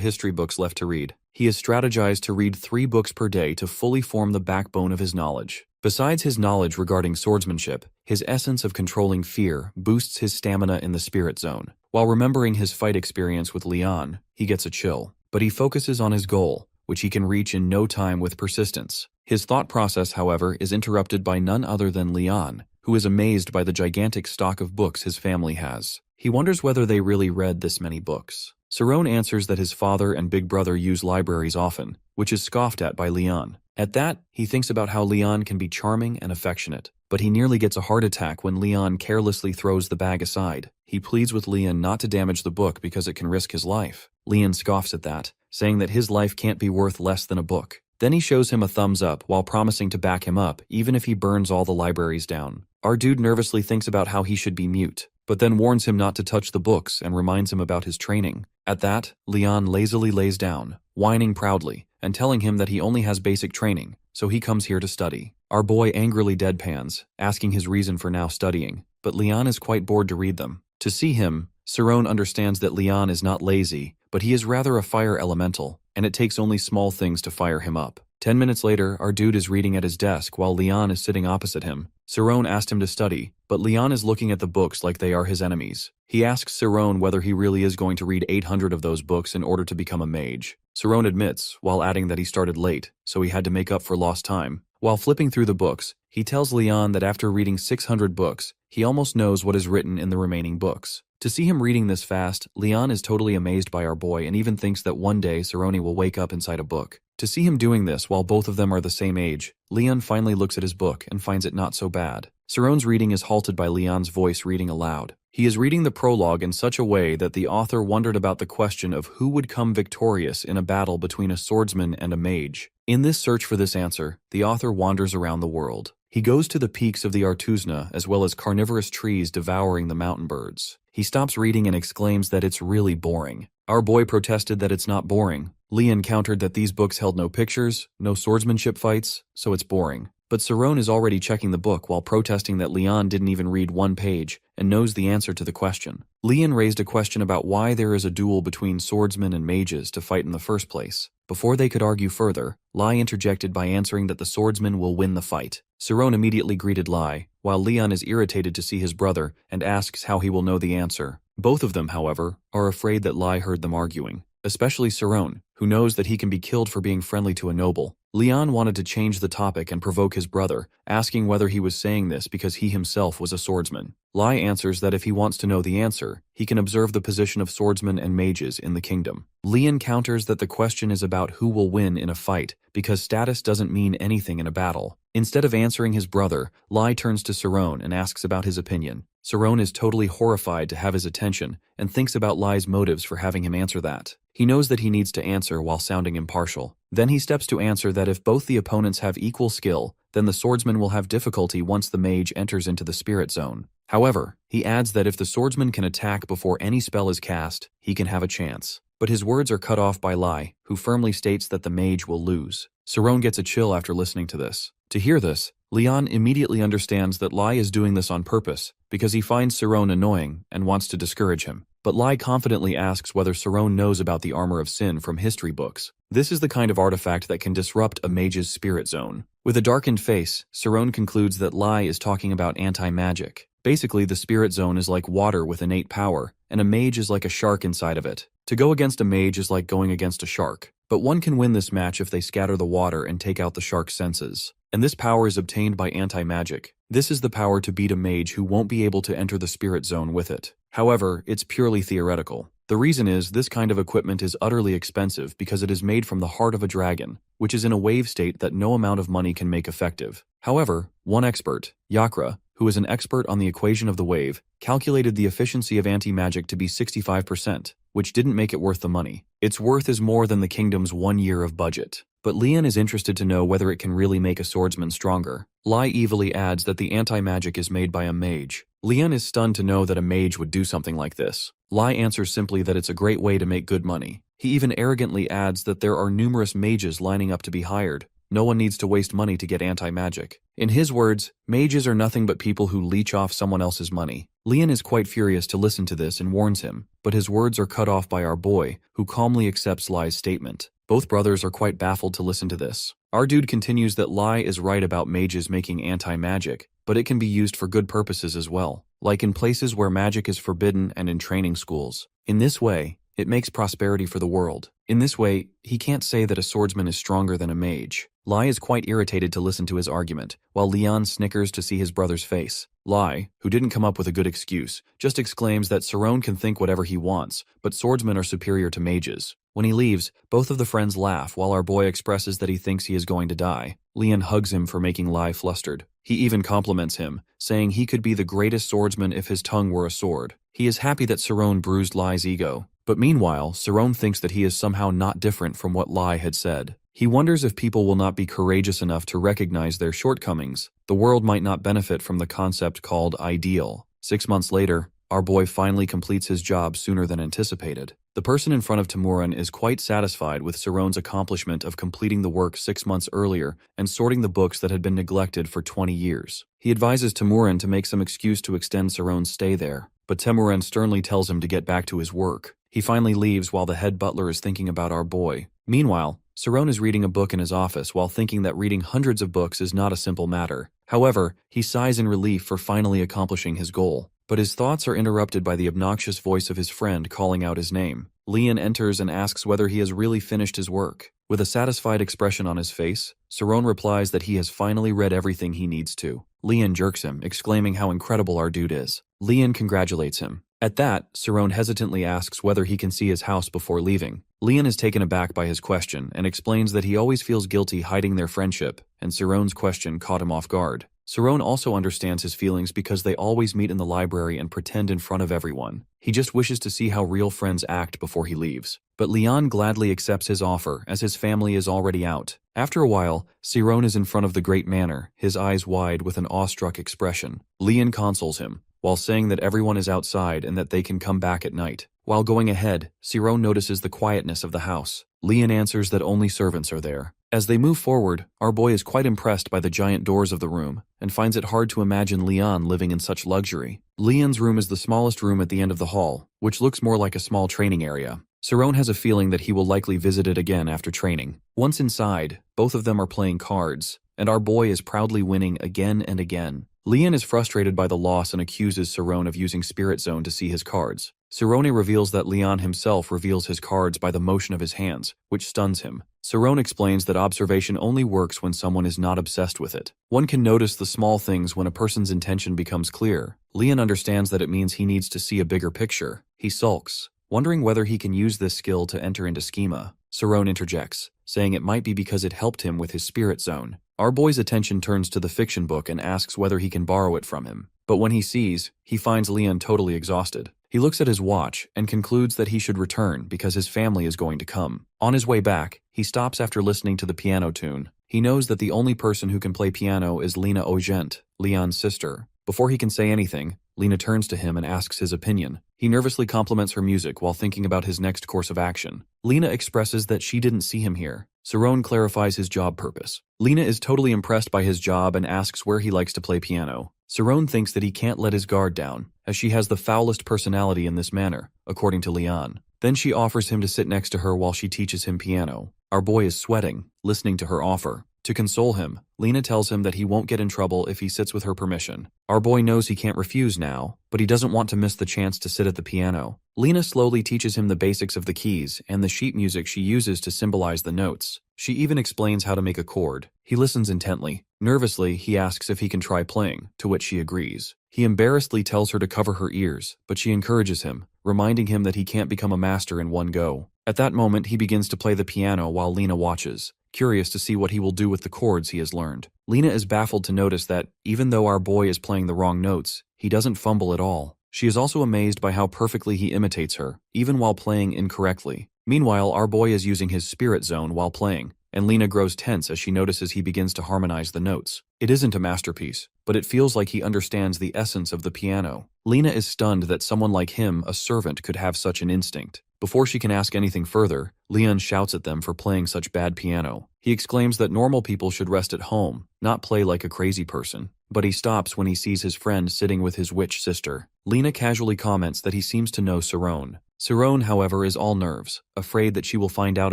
history books left to read. He has strategized to read 3 books per day to fully form the backbone of his knowledge. Besides his knowledge regarding swordsmanship, his essence of controlling fear boosts his stamina in the spirit zone. While remembering his fight experience with Leon, he gets a chill. But he focuses on his goal, which he can reach in no time with persistence. His thought process, however, is interrupted by none other than Leon, who is amazed by the gigantic stock of books his family has. He wonders whether they really read this many books. Saron answers that his father and big brother use libraries often, which is scoffed at by Leon. At that, he thinks about how Leon can be charming and affectionate, but he nearly gets a heart attack when Leon carelessly throws the bag aside. He pleads with Leon not to damage the book because it can risk his life. Leon scoffs at that, saying that his life can't be worth less than a book. Then he shows him a thumbs up while promising to back him up even if he burns all the libraries down. Our dude nervously thinks about how he should be mute, but then warns him not to touch the books and reminds him about his training. At that, Leon lazily lays down, whining proudly, and telling him that he only has basic training, so he comes here to study. Our boy angrily deadpans, asking his reason for now studying, but Leon is quite bored to read them. To see him, Saron understands that Leon is not lazy, but he is rather a fire elemental, and it takes only small things to fire him up. 10 minutes later, our dude is reading at his desk while Leon is sitting opposite him. Saron asked him to study, but Leon is looking at the books like they are his enemies. He asks Saron whether he really is going to read 800 of those books in order to become a mage. Saron admits, while adding that he started late, so he had to make up for lost time. While flipping through the books, he tells Leon that after reading 600 books, he almost knows what is written in the remaining books. To see him reading this fast, Leon is totally amazed by our boy and even thinks that one day Saroni will wake up inside a book. To see him doing this while both of them are the same age, Leon finally looks at his book and finds it not so bad. Saron's reading is halted by Leon's voice reading aloud. He is reading the prologue in such a way that the author wondered about the question of who would come victorious in a battle between a swordsman and a mage. In this search for this answer, the author wanders around the world. He goes to the peaks of the Artuzna as well as carnivorous trees devouring the mountain birds. He stops reading and exclaims that it's really boring. Our boy protested that it's not boring. Leon countered that these books held no pictures, no swordsmanship fights, so it's boring. But Saron is already checking the book while protesting that Leon didn't even read one page and knows the answer to the question. Leon raised a question about why there is a duel between swordsmen and mages to fight in the first place. Before they could argue further, Lai interjected by answering that the swordsman will win the fight. Saron immediately greeted Lai, while Leon is irritated to see his brother and asks how he will know the answer. Both of them, however, are afraid that Lai heard them arguing, especially Saron, who knows that he can be killed for being friendly to a noble. Leon wanted to change the topic and provoke his brother, asking whether he was saying this because he himself was a swordsman. Lai answers that if he wants to know the answer, he can observe the position of swordsmen and mages in the kingdom. Leon counters that the question is about who will win in a fight, because status doesn't mean anything in a battle. Instead of answering his brother, Lai turns to Saron and asks about his opinion. Saron is totally horrified to have his attention and thinks about Lai's motives for having him answer that. He knows that he needs to answer while sounding impartial. Then he steps to answer that if both the opponents have equal skill, then the swordsman will have difficulty once the mage enters into the spirit zone. However, he adds that if the swordsman can attack before any spell is cast, he can have a chance. But his words are cut off by Lai, who firmly states that the mage will lose. Saron gets a chill after listening to this. To hear this, Leon immediately understands that Lai is doing this on purpose because he finds Saron annoying and wants to discourage him. But Lai confidently asks whether Saron knows about the Armor of Sin from history books. This is the kind of artifact that can disrupt a mage's spirit zone. With a darkened face, Saron concludes that Lai is talking about anti-magic. Basically, the spirit zone is like water with innate power, and a mage is like a shark inside of it. To go against a mage is like going against a shark. But one can win this match if they scatter the water and take out the shark's senses. And this power is obtained by anti-magic. This is the power to beat a mage who won't be able to enter the spirit zone with it. However, it's purely theoretical. The reason is this kind of equipment is utterly expensive because it is made from the heart of a dragon, which is in a wave state that no amount of money can make effective. However, one expert, Yakra, who is an expert on the equation of the wave, calculated the efficiency of anti-magic to be 65%, which didn't make it worth the money. Its worth is more than the kingdom's 1 year of budget. But Leon is interested to know whether it can really make a swordsman stronger. Lai evilly adds that the anti-magic is made by a mage. Leon is stunned to know that a mage would do something like this. Lai answers simply that it's a great way to make good money. He even arrogantly adds that there are numerous mages lining up to be hired. No one needs to waste money to get anti-magic. In his words, mages are nothing but people who leech off someone else's money. Leon is quite furious to listen to this and warns him, but his words are cut off by our boy, who calmly accepts Lai's statement. Both brothers are quite baffled to listen to this. Our dude continues that Lai is right about mages making anti-magic, but it can be used for good purposes as well, like in places where magic is forbidden and in training schools. In this way, it makes prosperity for the world. In this way, he can't say that a swordsman is stronger than a mage. Lai is quite irritated to listen to his argument, while Leon snickers to see his brother's face. Lai, who didn't come up with a good excuse, just exclaims that Saron can think whatever he wants, but swordsmen are superior to mages. When he leaves, both of the friends laugh while our boy expresses that he thinks he is going to die. Leon hugs him for making Lai flustered. He even compliments him, saying he could be the greatest swordsman if his tongue were a sword. He is happy that Saron bruised Lai's ego. But meanwhile, Saron thinks that he is somehow not different from what Lai had said. He wonders if people will not be courageous enough to recognize their shortcomings. The world might not benefit from the concept called ideal. 6 months later, our boy finally completes his job sooner than anticipated. The person in front of Timurin is quite satisfied with Saron's accomplishment of completing the work 6 months earlier and sorting the books that had been neglected for 20 years. He advises Timurin to make some excuse to extend Saron's stay there, but Timurin sternly tells him to get back to his work. He finally leaves while the head butler is thinking about our boy. Meanwhile, Saron is reading a book in his office while thinking that reading hundreds of books is not a simple matter. However, he sighs in relief for finally accomplishing his goal. But his thoughts are interrupted by the obnoxious voice of his friend calling out his name. Leon enters and asks whether he has really finished his work. With a satisfied expression on his face, Saron replies that he has finally read everything he needs to. Leon jerks him, exclaiming how incredible our dude is. Leon congratulates him. At that, Saron hesitantly asks whether he can see his house before leaving. Leon is taken aback by his question and explains that he always feels guilty hiding their friendship, and Saron's question caught him off guard. Saron also understands his feelings because they always meet in the library and pretend in front of everyone. He just wishes to see how real friends act before he leaves. But Leon gladly accepts his offer as his family is already out. After a while, Saron is in front of the great manor, his eyes wide with an awestruck expression. Leon consoles him, while saying that everyone is outside and that they can come back at night. While going ahead, Saron notices the quietness of the house. Leon answers that only servants are there. As they move forward, our boy is quite impressed by the giant doors of the room and finds it hard to imagine Leon living in such luxury. Leon's room is the smallest room at the end of the hall, which looks more like a small training area. Saron has a feeling that he will likely visit it again after training. Once inside, both of them are playing cards, and our boy is proudly winning again and again. Leon is frustrated by the loss and accuses Saron of using Spirit Zone to see his cards. Sarone reveals that Leon himself reveals his cards by the motion of his hands, which stuns him. Saron explains that observation only works when someone is not obsessed with it. One can notice the small things when a person's intention becomes clear. Leon understands that it means he needs to see a bigger picture. He sulks, wondering whether he can use this skill to enter into schema. Saron interjects, saying it might be because it helped him with his Spirit Zone. Our boy's attention turns to the fiction book and asks whether he can borrow it from him. But when he sees, he finds Leon totally exhausted. He looks at his watch and concludes that he should return because his family is going to come. On his way back, he stops after listening to the piano tune. He knows that the only person who can play piano is Lena Ogent, Leon's sister. Before he can say anything, Lena turns to him and asks his opinion. He nervously compliments her music while thinking about his next course of action. Lena expresses that she didn't see him here. Saron clarifies his job purpose. Lena is totally impressed by his job and asks where he likes to play piano. Saron thinks that he can't let his guard down, as she has the foulest personality in this manner, according to Leon. Then she offers him to sit next to her while she teaches him piano. Our boy is sweating, listening to her offer. To console him, Lena tells him that he won't get in trouble if he sits with her permission. Our boy knows he can't refuse now, but he doesn't want to miss the chance to sit at the piano. Lena slowly teaches him the basics of the keys and the sheet music she uses to symbolize the notes. She even explains how to make a chord. He listens intently. Nervously, he asks if he can try playing, to which she agrees. He embarrassedly tells her to cover her ears, but she encourages him, reminding him that he can't become a master in one go. At that moment, he begins to play the piano while Lena watches. curious to see what he will do with the chords he has learned. Lena is baffled to notice that, even though our boy is playing the wrong notes, he doesn't fumble at all. She is also amazed by how perfectly he imitates her, even while playing incorrectly. Meanwhile, our boy is using his spirit zone while playing, and Lena grows tense as she notices he begins to harmonize the notes. It isn't a masterpiece, but it feels like he understands the essence of the piano. Lena is stunned that someone like him, a servant, could have such an instinct. Before she can ask anything further, Leon shouts at them for playing such bad piano. He exclaims that normal people should rest at home, not play like a crazy person. But he stops when he sees his friend sitting with his witch sister. Lena casually comments that he seems to know Cerrone. Cerrone, however, is all nerves, afraid that she will find out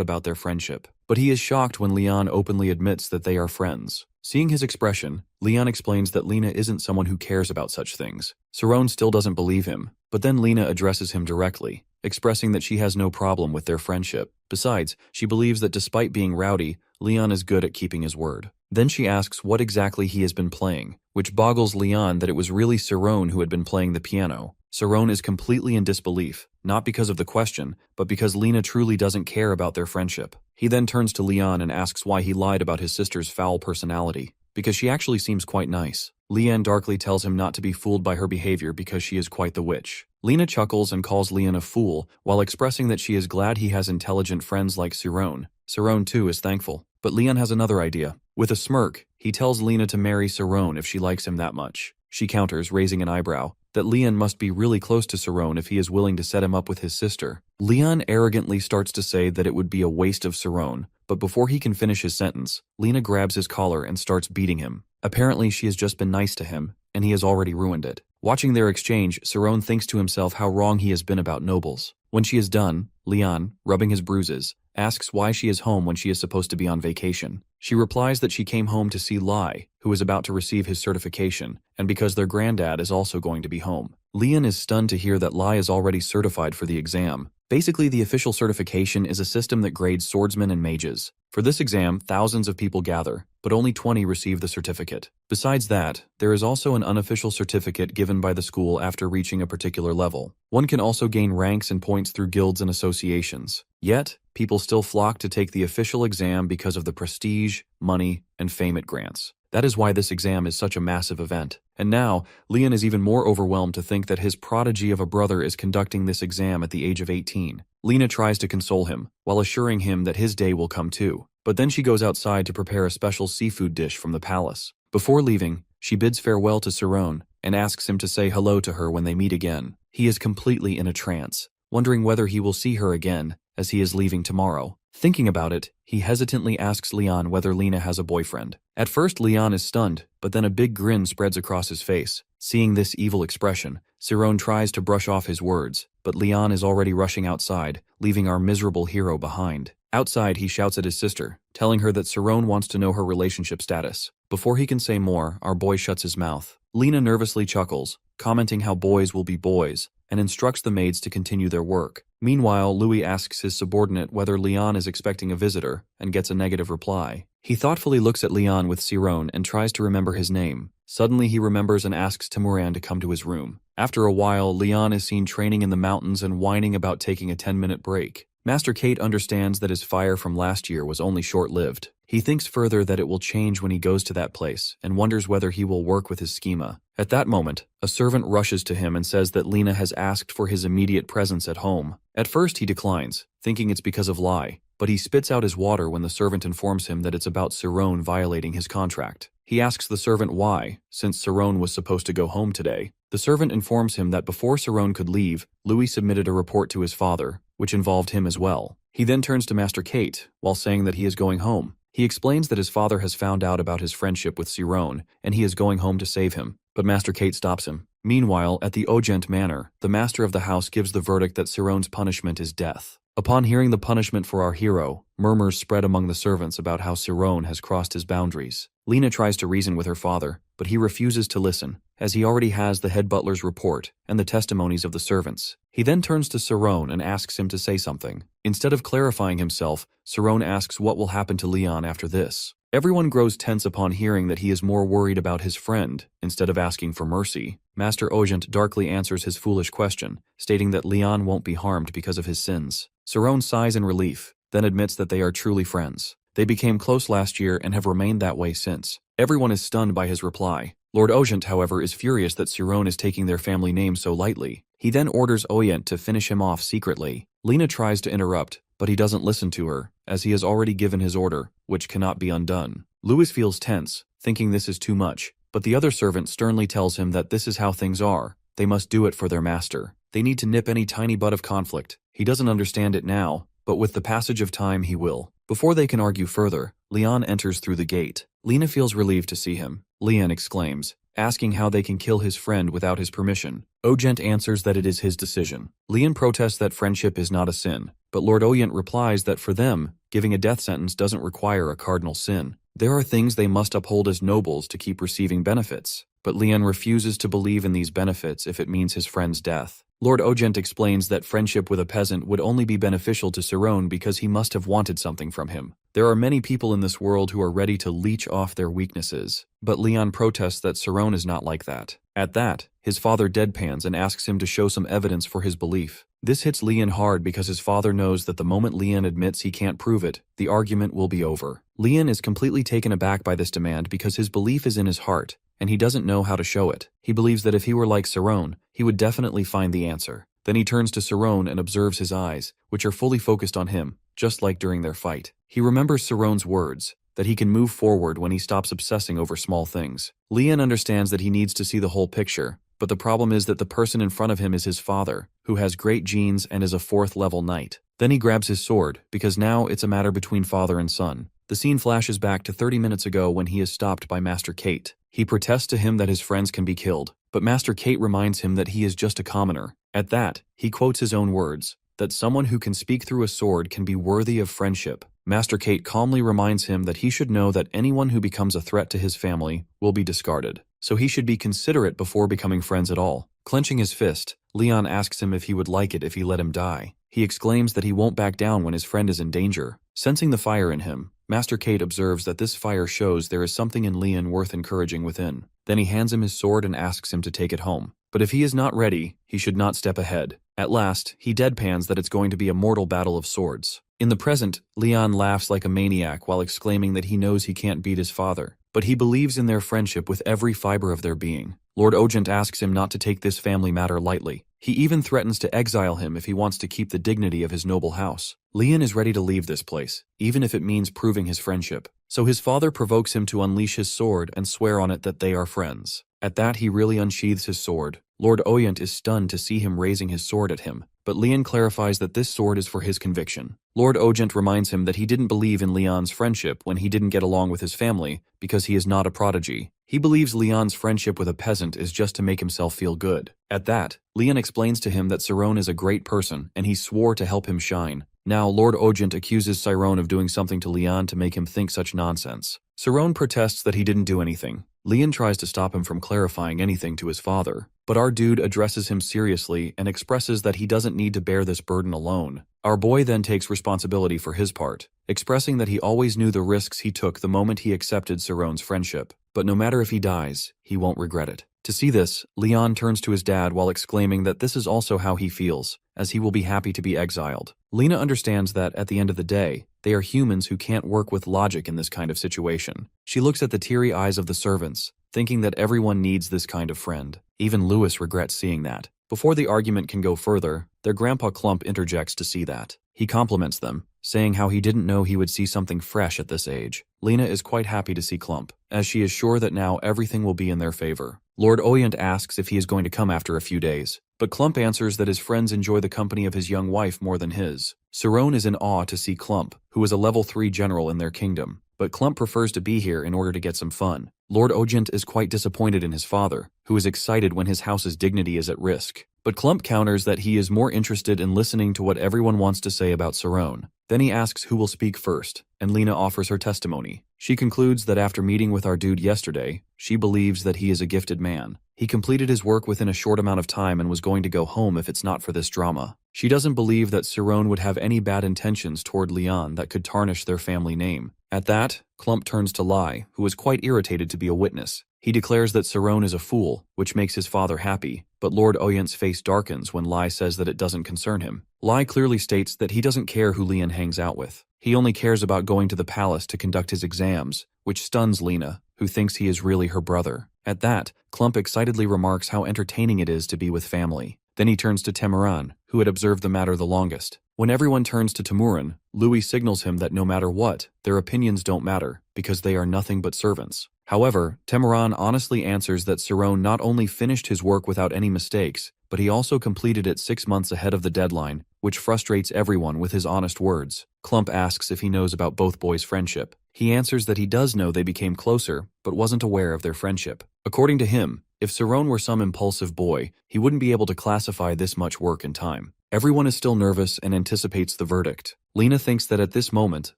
about their friendship. But he is shocked when Leon openly admits that they are friends. Seeing his expression, Leon explains that Lena isn't someone who cares about such things. Cerrone still doesn't believe him, but then Lena addresses him directly, expressing that she has no problem with their friendship. Besides, she believes that despite being rowdy, Leon is good at keeping his word. Then she asks what exactly he has been playing, which boggles Leon that it was really Cerrone who had been playing the piano. Cerrone is completely in disbelief, not because of the question, but because Lena truly doesn't care about their friendship. He then turns to Leon and asks why he lied about his sister's foul personality, because she actually seems quite nice. Leon darkly tells him not to be fooled by her behavior because she is quite the witch. Lena chuckles and calls Leon a fool, while expressing that she is glad he has intelligent friends like Cerrone. Cerrone too is thankful, but Leon has another idea. With a smirk, he tells Lena to marry Cerrone if she likes him that much. She counters, raising an eyebrow, that Leon must be really close to Cerrone if he is willing to set him up with his sister. Leon arrogantly starts to say that it would be a waste of Cerrone, but before he can finish his sentence, Lena grabs his collar and starts beating him. Apparently she has just been nice to him, and he has already ruined it. Watching their exchange, Cerrone thinks to himself how wrong he has been about nobles. When she is done, Leon, rubbing his bruises, asks why she is home when she is supposed to be on vacation. She replies that she came home to see Lai, who is about to receive his certification, and because their granddad is also going to be home. Leon is stunned to hear that Lai is already certified for the exam. Basically, the official certification is a system that grades swordsmen and mages. For this exam, thousands of people gather, but only 20 receive the certificate. Besides that, there is also an unofficial certificate given by the school after reaching a particular level. One can also gain ranks and points through guilds and associations. Yet, people still flock to take the official exam because of the prestige, money, and fame it grants. That is why this exam is such a massive event. And now, Leon is even more overwhelmed to think that his prodigy of a brother is conducting this exam at the age of 18. Lena tries to console him, while assuring him that his day will come too. But then she goes outside to prepare a special seafood dish from the palace. Before leaving, she bids farewell to Cerrone and asks him to say hello to her when they meet again. He is completely in a trance, wondering whether he will see her again, as he is leaving tomorrow. Thinking about it, he hesitantly asks Leon whether Lena has a boyfriend. At first, Leon is stunned, but then a big grin spreads across his face. Seeing this evil expression, Cerrone tries to brush off his words, but Leon is already rushing outside, leaving our miserable hero behind. Outside, he shouts at his sister, telling her that Cerrone wants to know her relationship status. Before he can say more, our boy shuts his mouth. Lena nervously chuckles, commenting how boys will be boys, and instructs the maids to continue their work. Meanwhile, Louis asks his subordinate whether Leon is expecting a visitor, and gets a negative reply. He thoughtfully looks at Leon with Cerrone and tries to remember his name. Suddenly he remembers and asks Timuran to come to his room. After a while, Leon is seen training in the mountains and whining about taking a 10-minute break. Master Kate understands that his fire from last year was only short-lived. He thinks further that it will change when he goes to that place, and wonders whether he will work with his schema. At that moment, a servant rushes to him and says that Lena has asked for his immediate presence at home. At first he declines, thinking it's because of Lai, but he spits out his water when the servant informs him that it's about Cerrone violating his contract. He asks the servant why, since Cerrone was supposed to go home today. The servant informs him that before Cerrone could leave, Louis submitted a report to his father, which involved him as well. He then turns to Master Kate, while saying that he is going home. He explains that his father has found out about his friendship with Cerrone, and he is going home to save him, but Master Kate stops him. Meanwhile, at the Ogent Manor, the master of the house gives the verdict that Cerrone's punishment is death. Upon hearing the punishment for our hero, murmurs spread among the servants about how Cerrone has crossed his boundaries. Lena tries to reason with her father, but he refuses to listen, as he already has the head butler's report and the testimonies of the servants. He then turns to Cerrone and asks him to say something. Instead of clarifying himself, Cerrone asks what will happen to Leon after this. Everyone grows tense upon hearing that he is more worried about his friend, instead of asking for mercy. Master Ogent darkly answers his foolish question, stating that Leon won't be harmed because of his sins. Cerrone sighs in relief, then admits that they are truly friends. They became close last year and have remained that way since. Everyone is stunned by his reply. Lord Ogent, however, is furious that Siron is taking their family name so lightly. He then orders Oyent to finish him off secretly. Lena tries to interrupt, but he doesn't listen to her, as he has already given his order, which cannot be undone. Louis feels tense, thinking this is too much, but the other servant sternly tells him that this is how things are. They must do it for their master. They need to nip any tiny bud of conflict. He doesn't understand it now, but with the passage of time he will. Before they can argue further, Leon enters through the gate. Lena feels relieved to see him. Leon exclaims, asking how they can kill his friend without his permission. Ogent answers that it is his decision. Leon protests that friendship is not a sin, but Lord Oyent replies that for them, giving a death sentence doesn't require a cardinal sin. There are things they must uphold as nobles to keep receiving benefits, but Leon refuses to believe in these benefits if it means his friend's death. Lord Ogent explains that friendship with a peasant would only be beneficial to Siron because he must have wanted something from him. There are many people in this world who are ready to leech off their weaknesses, but Leon protests that Siron is not like that. At that, his father deadpans and asks him to show some evidence for his belief. This hits Leon hard because his father knows that the moment Leon admits he can't prove it, the argument will be over. Leon is completely taken aback by this demand because his belief is in his heart, and he doesn't know how to show it. He believes that if he were like Siron, he would definitely find the answer. Then he turns to Siron and observes his eyes, which are fully focused on him, just like during their fight. He remembers Siron's words, that he can move forward when he stops obsessing over small things. Leon understands that he needs to see the whole picture, but the problem is that the person in front of him is his father, who has great genes and is a 4th-level knight. Then he grabs his sword, because now it's a matter between father and son. The scene flashes back to 30 minutes ago when he is stopped by Master Kate. He protests to him that his friends can be killed, but Master Kate reminds him that he is just a commoner. At that, he quotes his own words, that someone who can speak through a sword can be worthy of friendship. Master Kate calmly reminds him that he should know that anyone who becomes a threat to his family will be discarded, so he should be considerate before becoming friends at all. Clenching his fist, Leon asks him if he would like it if he let him die. He exclaims that he won't back down when his friend is in danger. Sensing the fire in him, Master Kate observes that this fire shows there is something in Leon worth encouraging within. Then he hands him his sword and asks him to take it home. But if he is not ready, he should not step ahead. At last, he deadpans that it's going to be a mortal battle of swords. In the present, Leon laughs like a maniac while exclaiming that he knows he can't beat his father, but he believes in their friendship with every fiber of their being. Lord Ogent asks him not to take this family matter lightly. He even threatens to exile him if he wants to keep the dignity of his noble house. Leon is ready to leave this place, even if it means proving his friendship. So his father provokes him to unleash his sword and swear on it that they are friends. At that, he really unsheathes his sword. Lord Oyent is stunned to see him raising his sword at him, but Leon clarifies that this sword is for his conviction. Lord Ogent reminds him that he didn't believe in Leon's friendship when he didn't get along with his family because he is not a prodigy. He believes Leon's friendship with a peasant is just to make himself feel good. At that, Leon explains to him that Siron is a great person and he swore to help him shine. Now, Lord Ogent accuses Siron of doing something to Leon to make him think such nonsense. Siron protests that he didn't do anything. Leon tries to stop him from clarifying anything to his father, but our dude addresses him seriously and expresses that he doesn't need to bear this burden alone. Our boy then takes responsibility for his part, expressing that he always knew the risks he took the moment he accepted Siron's friendship, but no matter if he dies, he won't regret it. To see this, Leon turns to his dad while exclaiming that this is also how he feels, as he will be happy to be exiled. Lena understands that, at the end of the day, they are humans who can't work with logic in this kind of situation. She looks at the teary eyes of the servants, thinking that everyone needs this kind of friend. Even Louis regrets seeing that. Before the argument can go further, their grandpa Clump interjects to see that. He compliments them, saying how he didn't know he would see something fresh at this age. Lena is quite happy to see Clump, as she is sure that now everything will be in their favor. Lord Oyent asks if he is going to come after a few days, but Clump answers that his friends enjoy the company of his young wife more than his. Siron is in awe to see Clump, who is a level 3 general in their kingdom, but Clump prefers to be here in order to get some fun. Lord Ogent is quite disappointed in his father, who is excited when his house's dignity is at risk. But Clump counters that he is more interested in listening to what everyone wants to say about Siron. Then he asks who will speak first, and Lena offers her testimony. She concludes that after meeting with our dude yesterday, she believes that he is a gifted man. He completed his work within a short amount of time and was going to go home if it's not for this drama. She doesn't believe that Siron would have any bad intentions toward Leon that could tarnish their family name, At that, Clump turns to Lai, who is quite irritated to be a witness. He declares that Saron is a fool, which makes his father happy, but Lord Oyent's face darkens when Lai says that it doesn't concern him. Lai clearly states that he doesn't care who Lian hangs out with. He only cares about going to the palace to conduct his exams, which stuns Lena, who thinks he is really her brother. At that, Clump excitedly remarks how entertaining it is to be with family. Then he turns to Temuran, who had observed the matter the longest. When everyone turns to Temuran, Louis signals him that no matter what, their opinions don't matter, because they are nothing but servants. However, Temuran honestly answers that Saron not only finished his work without any mistakes, but he also completed it 6 months ahead of the deadline, which frustrates everyone with his honest words. Clump asks if he knows about both boys' friendship. He answers that he does know they became closer, but wasn't aware of their friendship. According to him, if Saron were some impulsive boy, he wouldn't be able to classify this much work in time. Everyone is still nervous and anticipates the verdict. Lena thinks that at this moment,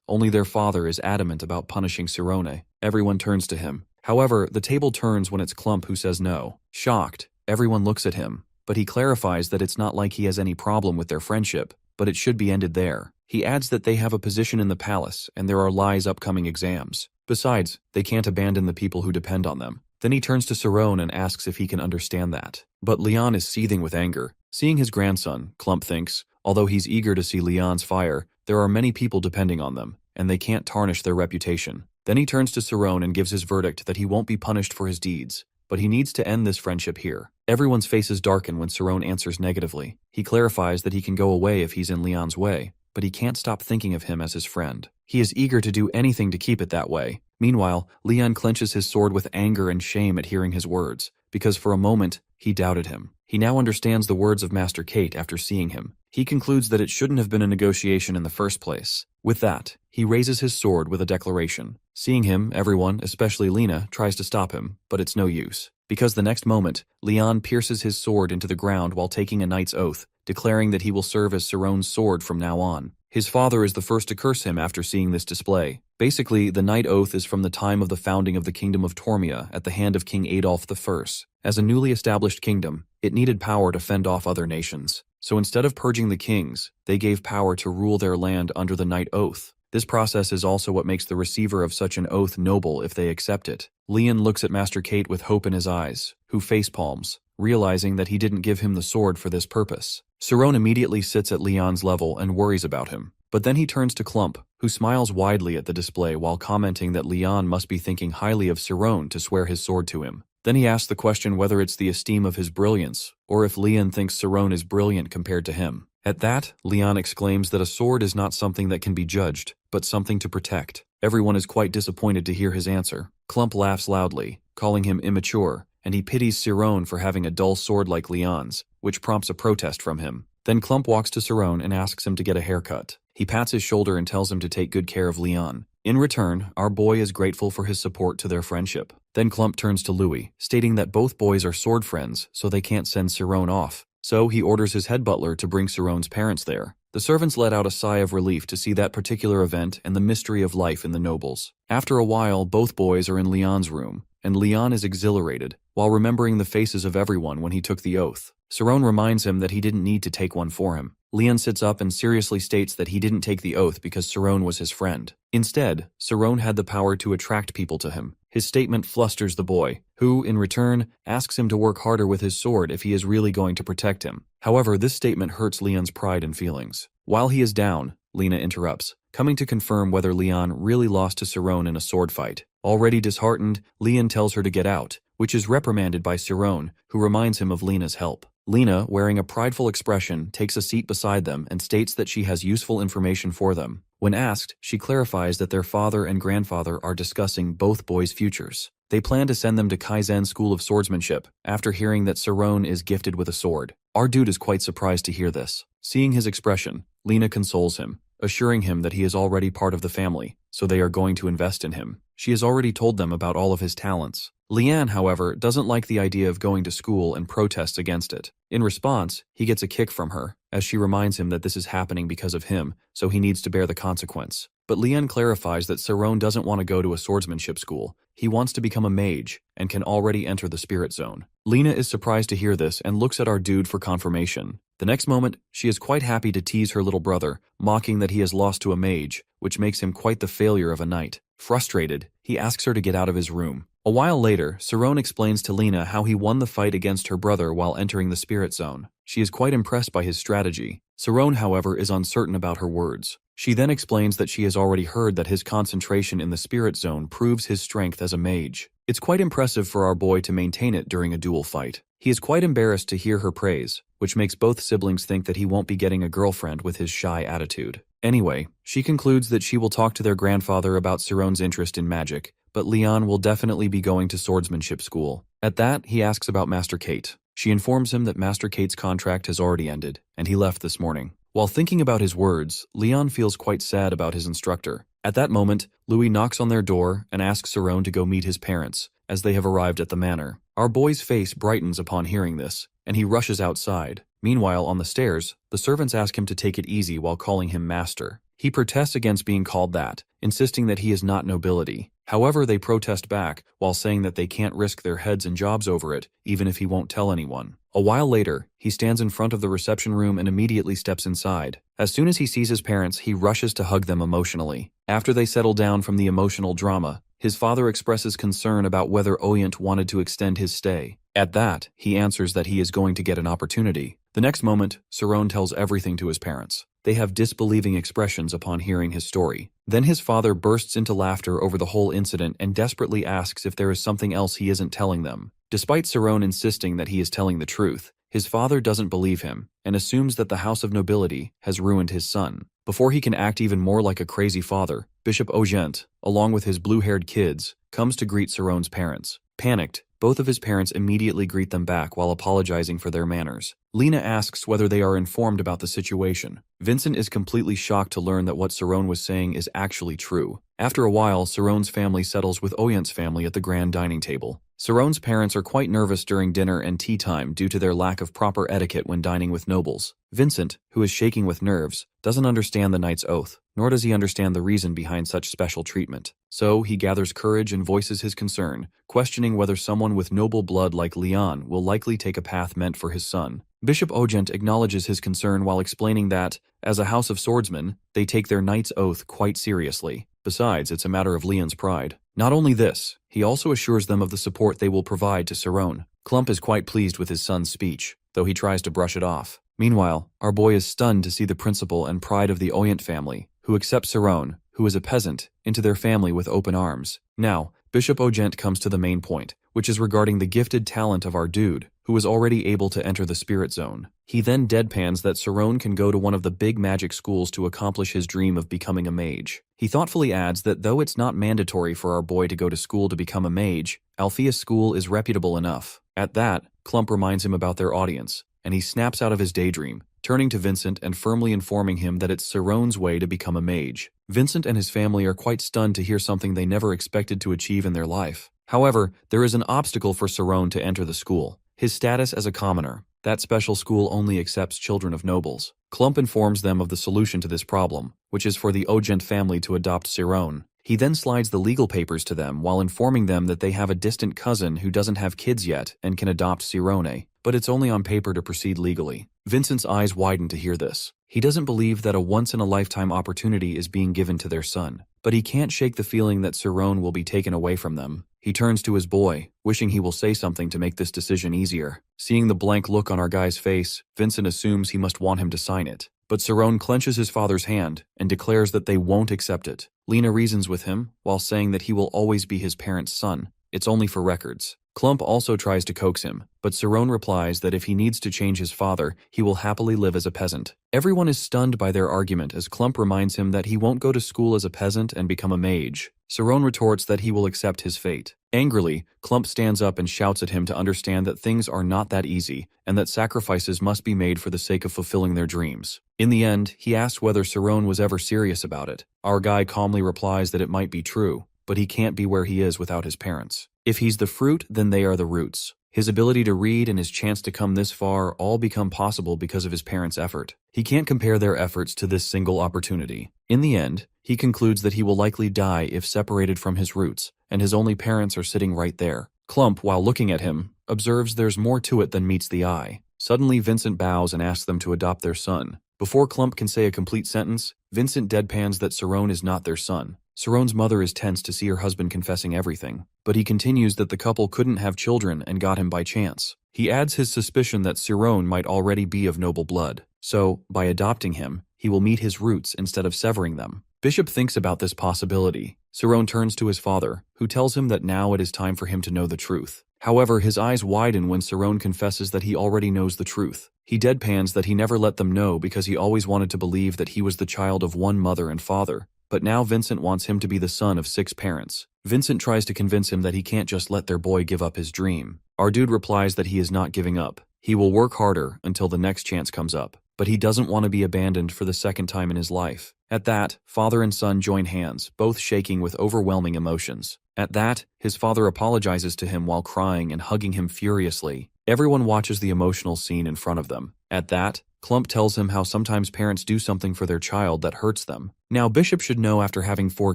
only their father is adamant about punishing Sirone. Everyone turns to him. However, the table turns when it's Clump who says no. Shocked, everyone looks at him, but he clarifies that it's not like he has any problem with their friendship, but it should be ended there. He adds that they have a position in the palace and there are Lai's upcoming exams. Besides, they can't abandon the people who depend on them. Then he turns to Saron and asks if he can understand that. But Leon is seething with anger. Seeing his grandson, Clump thinks, although he's eager to see Leon's fire, there are many people depending on them, and they can't tarnish their reputation. Then he turns to Saron and gives his verdict that he won't be punished for his deeds, but he needs to end this friendship here. Everyone's faces darken when Saron answers negatively. He clarifies that he can go away if he's in Leon's way, but he can't stop thinking of him as his friend. He is eager to do anything to keep it that way. Meanwhile, Leon clenches his sword with anger and shame at hearing his words, because for a moment, he doubted him. He now understands the words of Master Kate after seeing him. He concludes that it shouldn't have been a negotiation in the first place. With that, he raises his sword with a declaration. Seeing him, everyone, especially Lena, tries to stop him, but it's no use. Because the next moment, Leon pierces his sword into the ground while taking a knight's oath, declaring that he will serve as Saron's sword from now on. His father is the first to curse him after seeing this display. Basically, the knight oath is from the time of the founding of the Kingdom of Tormia at the hand of King Adolf I. As a newly established kingdom, it needed power to fend off other nations. So instead of purging the kings, they gave power to rule their land under the knight oath. This process is also what makes the receiver of such an oath noble if they accept it. Leon looks at Master Kate with hope in his eyes, who facepalms, realizing that he didn't give him the sword for this purpose. Saron immediately sits at Leon's level and worries about him. But then he turns to Clump, who smiles widely at the display while commenting that Leon must be thinking highly of Saron to swear his sword to him. Then he asks the question whether it's the esteem of his brilliance, or if Leon thinks Saron is brilliant compared to him. At that, Leon exclaims that a sword is not something that can be judged, but something to protect. Everyone is quite disappointed to hear his answer. Clump laughs loudly, calling him immature, and he pities Saron for having a dull sword like Leon's, which prompts a protest from him. Then Clump walks to Saron and asks him to get a haircut. He pats his shoulder and tells him to take good care of Leon. In return, our boy is grateful for his support to their friendship. Then Clump turns to Louis, stating that both boys are sword friends, so they can't send Saron off. So he orders his head butler to bring Saron's parents there. The servants let out a sigh of relief to see that particular event and the mystery of life in the nobles. After a while, both boys are in Leon's room, and Leon is exhilarated, while remembering the faces of everyone when he took the oath. Saron reminds him that he didn't need to take one for him. Leon sits up and seriously states that he didn't take the oath because Saron was his friend. Instead, Saron had the power to attract people to him. His statement flusters the boy, who, in return, asks him to work harder with his sword if he is really going to protect him. However, this statement hurts Leon's pride and feelings. While he is down, Lena interrupts, coming to confirm whether Leon really lost to Saron in a sword fight. Already disheartened, Leon tells her to get out, which is reprimanded by Saron, who reminds him of Lena's help. Lena, wearing a prideful expression, takes a seat beside them and states that she has useful information for them. When asked, she clarifies that their father and grandfather are discussing both boys' futures. They plan to send them to Kaizen School of Swordsmanship after hearing that Saron is gifted with a sword. Our dude is quite surprised to hear this. Seeing his expression, Lena consoles him, assuring him that he is already part of the family, so they are going to invest in him. She has already told them about all of his talents. Leanne, however, doesn't like the idea of going to school and protests against it. In response, he gets a kick from her, as she reminds him that this is happening because of him, so he needs to bear the consequence. But Leanne clarifies that Saron doesn't want to go to a swordsmanship school. He wants to become a mage, and can already enter the spirit zone. Lena is surprised to hear this and looks at our dude for confirmation. The next moment, she is quite happy to tease her little brother, mocking that he has lost to a mage, which makes him quite the failure of a knight. Frustrated, he asks her to get out of his room. A while later, Saron explains to Lena how he won the fight against her brother while entering the spirit zone. She is quite impressed by his strategy. Saron, however, is uncertain about her words. She then explains that she has already heard that his concentration in the spirit zone proves his strength as a mage. It's quite impressive for our boy to maintain it during a duel fight. He is quite embarrassed to hear her praise, which makes both siblings think that he won't be getting a girlfriend with his shy attitude. Anyway, she concludes that she will talk to their grandfather about Saron's interest in magic, but Leon will definitely be going to swordsmanship school. At that, he asks about Master Kate. She informs him that Master Kate's contract has already ended, and he left this morning. While thinking about his words, Leon feels quite sad about his instructor. At that moment, Louis knocks on their door and asks Saron to go meet his parents, as they have arrived at the manor. Our boy's face brightens upon hearing this, and he rushes outside. Meanwhile, on the stairs, the servants ask him to take it easy while calling him master. He protests against being called that, insisting that he is not nobility. However, they protest back, while saying that they can't risk their heads and jobs over it, even if he won't tell anyone. A while later, he stands in front of the reception room and immediately steps inside. As soon as he sees his parents, he rushes to hug them emotionally. After they settle down from the emotional drama, his father expresses concern about whether Oyent wanted to extend his stay. At that, he answers that he is going to get an opportunity. The next moment, Saron tells everything to his parents. They have disbelieving expressions upon hearing his story. Then his father bursts into laughter over the whole incident and desperately asks if there is something else he isn't telling them. Despite Saron insisting that he is telling the truth, his father doesn't believe him and assumes that the House of Nobility has ruined his son. Before he can act even more like a crazy father, Bishop Ogent, along with his blue-haired kids, comes to greet Saron's parents. Panicked, both of his parents immediately greet them back while apologizing for their manners. Lena asks whether they are informed about the situation. Vincent is completely shocked to learn that what Saron was saying is actually true. After a while, Saron's family settles with Oyent's family at the grand dining table. Saron's parents are quite nervous during dinner and tea time due to their lack of proper etiquette when dining with nobles. Vincent, who is shaking with nerves, doesn't understand the knight's oath, nor does he understand the reason behind such special treatment. So, he gathers courage and voices his concern, questioning whether someone with noble blood like Leon will likely take a path meant for his son. Bishop Ogent acknowledges his concern while explaining that, as a house of swordsmen, they take their knight's oath quite seriously. Besides, it's a matter of Leon's pride. Not only this, he also assures them of the support they will provide to Saron. Clump is quite pleased with his son's speech, though he tries to brush it off. Meanwhile, our boy is stunned to see the principal and pride of the Oyent family, who accept Saron, who is a peasant, into their family with open arms. Now, Bishop Ogent comes to the main point, which is regarding the gifted talent of our dude, who is already able to enter the spirit zone. He then deadpans that Saron can go to one of the big magic schools to accomplish his dream of becoming a mage. He thoughtfully adds that though it's not mandatory for our boy to go to school to become a mage, Althea's school is reputable enough. At that, Clump reminds him about their audience, and he snaps out of his daydream, turning to Vincent and firmly informing him that it's Saron's way to become a mage. Vincent and his family are quite stunned to hear something they never expected to achieve in their life. However, there is an obstacle for Saron to enter the school: his status as a commoner. That special school only accepts children of nobles. Clump informs them of the solution to this problem, which is for the Ogent family to adopt Saron. He then slides the legal papers to them while informing them that they have a distant cousin who doesn't have kids yet and can adopt Sirone, but it's only on paper to proceed legally. Vincent's eyes widen to hear this. He doesn't believe that a once-in-a-lifetime opportunity is being given to their son, but he can't shake the feeling that Saron will be taken away from them. He turns to his boy, wishing he will say something to make this decision easier. Seeing the blank look on our guy's face, Vincent assumes he must want him to sign it. But Saron clenches his father's hand and declares that they won't accept it. Lena reasons with him, while saying that he will always be his parents' son. It's only for records. Clump also tries to coax him, but Saron replies that if he needs to change his father, he will happily live as a peasant. Everyone is stunned by their argument as Clump reminds him that he won't go to school as a peasant and become a mage. Saron retorts that he will accept his fate. Angrily, Clump stands up and shouts at him to understand that things are not that easy and that sacrifices must be made for the sake of fulfilling their dreams. In the end, he asks whether Saron was ever serious about it. Our guy calmly replies that it might be true, but he can't be where he is without his parents. If he's the fruit, then they are the roots. His ability to read and his chance to come this far all become possible because of his parents' effort. He can't compare their efforts to this single opportunity. In the end, he concludes that he will likely die if separated from his roots, and his only parents are sitting right there. Clump, while looking at him, observes there's more to it than meets the eye. Suddenly, Vincent bows and asks them to adopt their son. Before Clump can say a complete sentence, Vincent deadpans that Cerrone is not their son. Cerrone's mother is tense to see her husband confessing everything, but he continues that the couple couldn't have children and got him by chance. He adds his suspicion that Cerrone might already be of noble blood, so, by adopting him, he will meet his roots instead of severing them. Bishop thinks about this possibility. Cerrone turns to his father, who tells him that now it is time for him to know the truth. However, his eyes widen when Cerrone confesses that he already knows the truth. He deadpans that he never let them know because he always wanted to believe that he was the child of one mother and father. But now Vincent wants him to be the son of 6 parents. Vincent tries to convince him that he can't just let their boy give up his dream. Our dude replies that he is not giving up. He will work harder until the next chance comes up, but he doesn't want to be abandoned for the second time in his life. At that, father and son join hands, both shaking with overwhelming emotions. At that, his father apologizes to him while crying and hugging him furiously. Everyone watches the emotional scene in front of them. At that, Clump tells him how sometimes parents do something for their child that hurts them. Now Bishop should know after having 4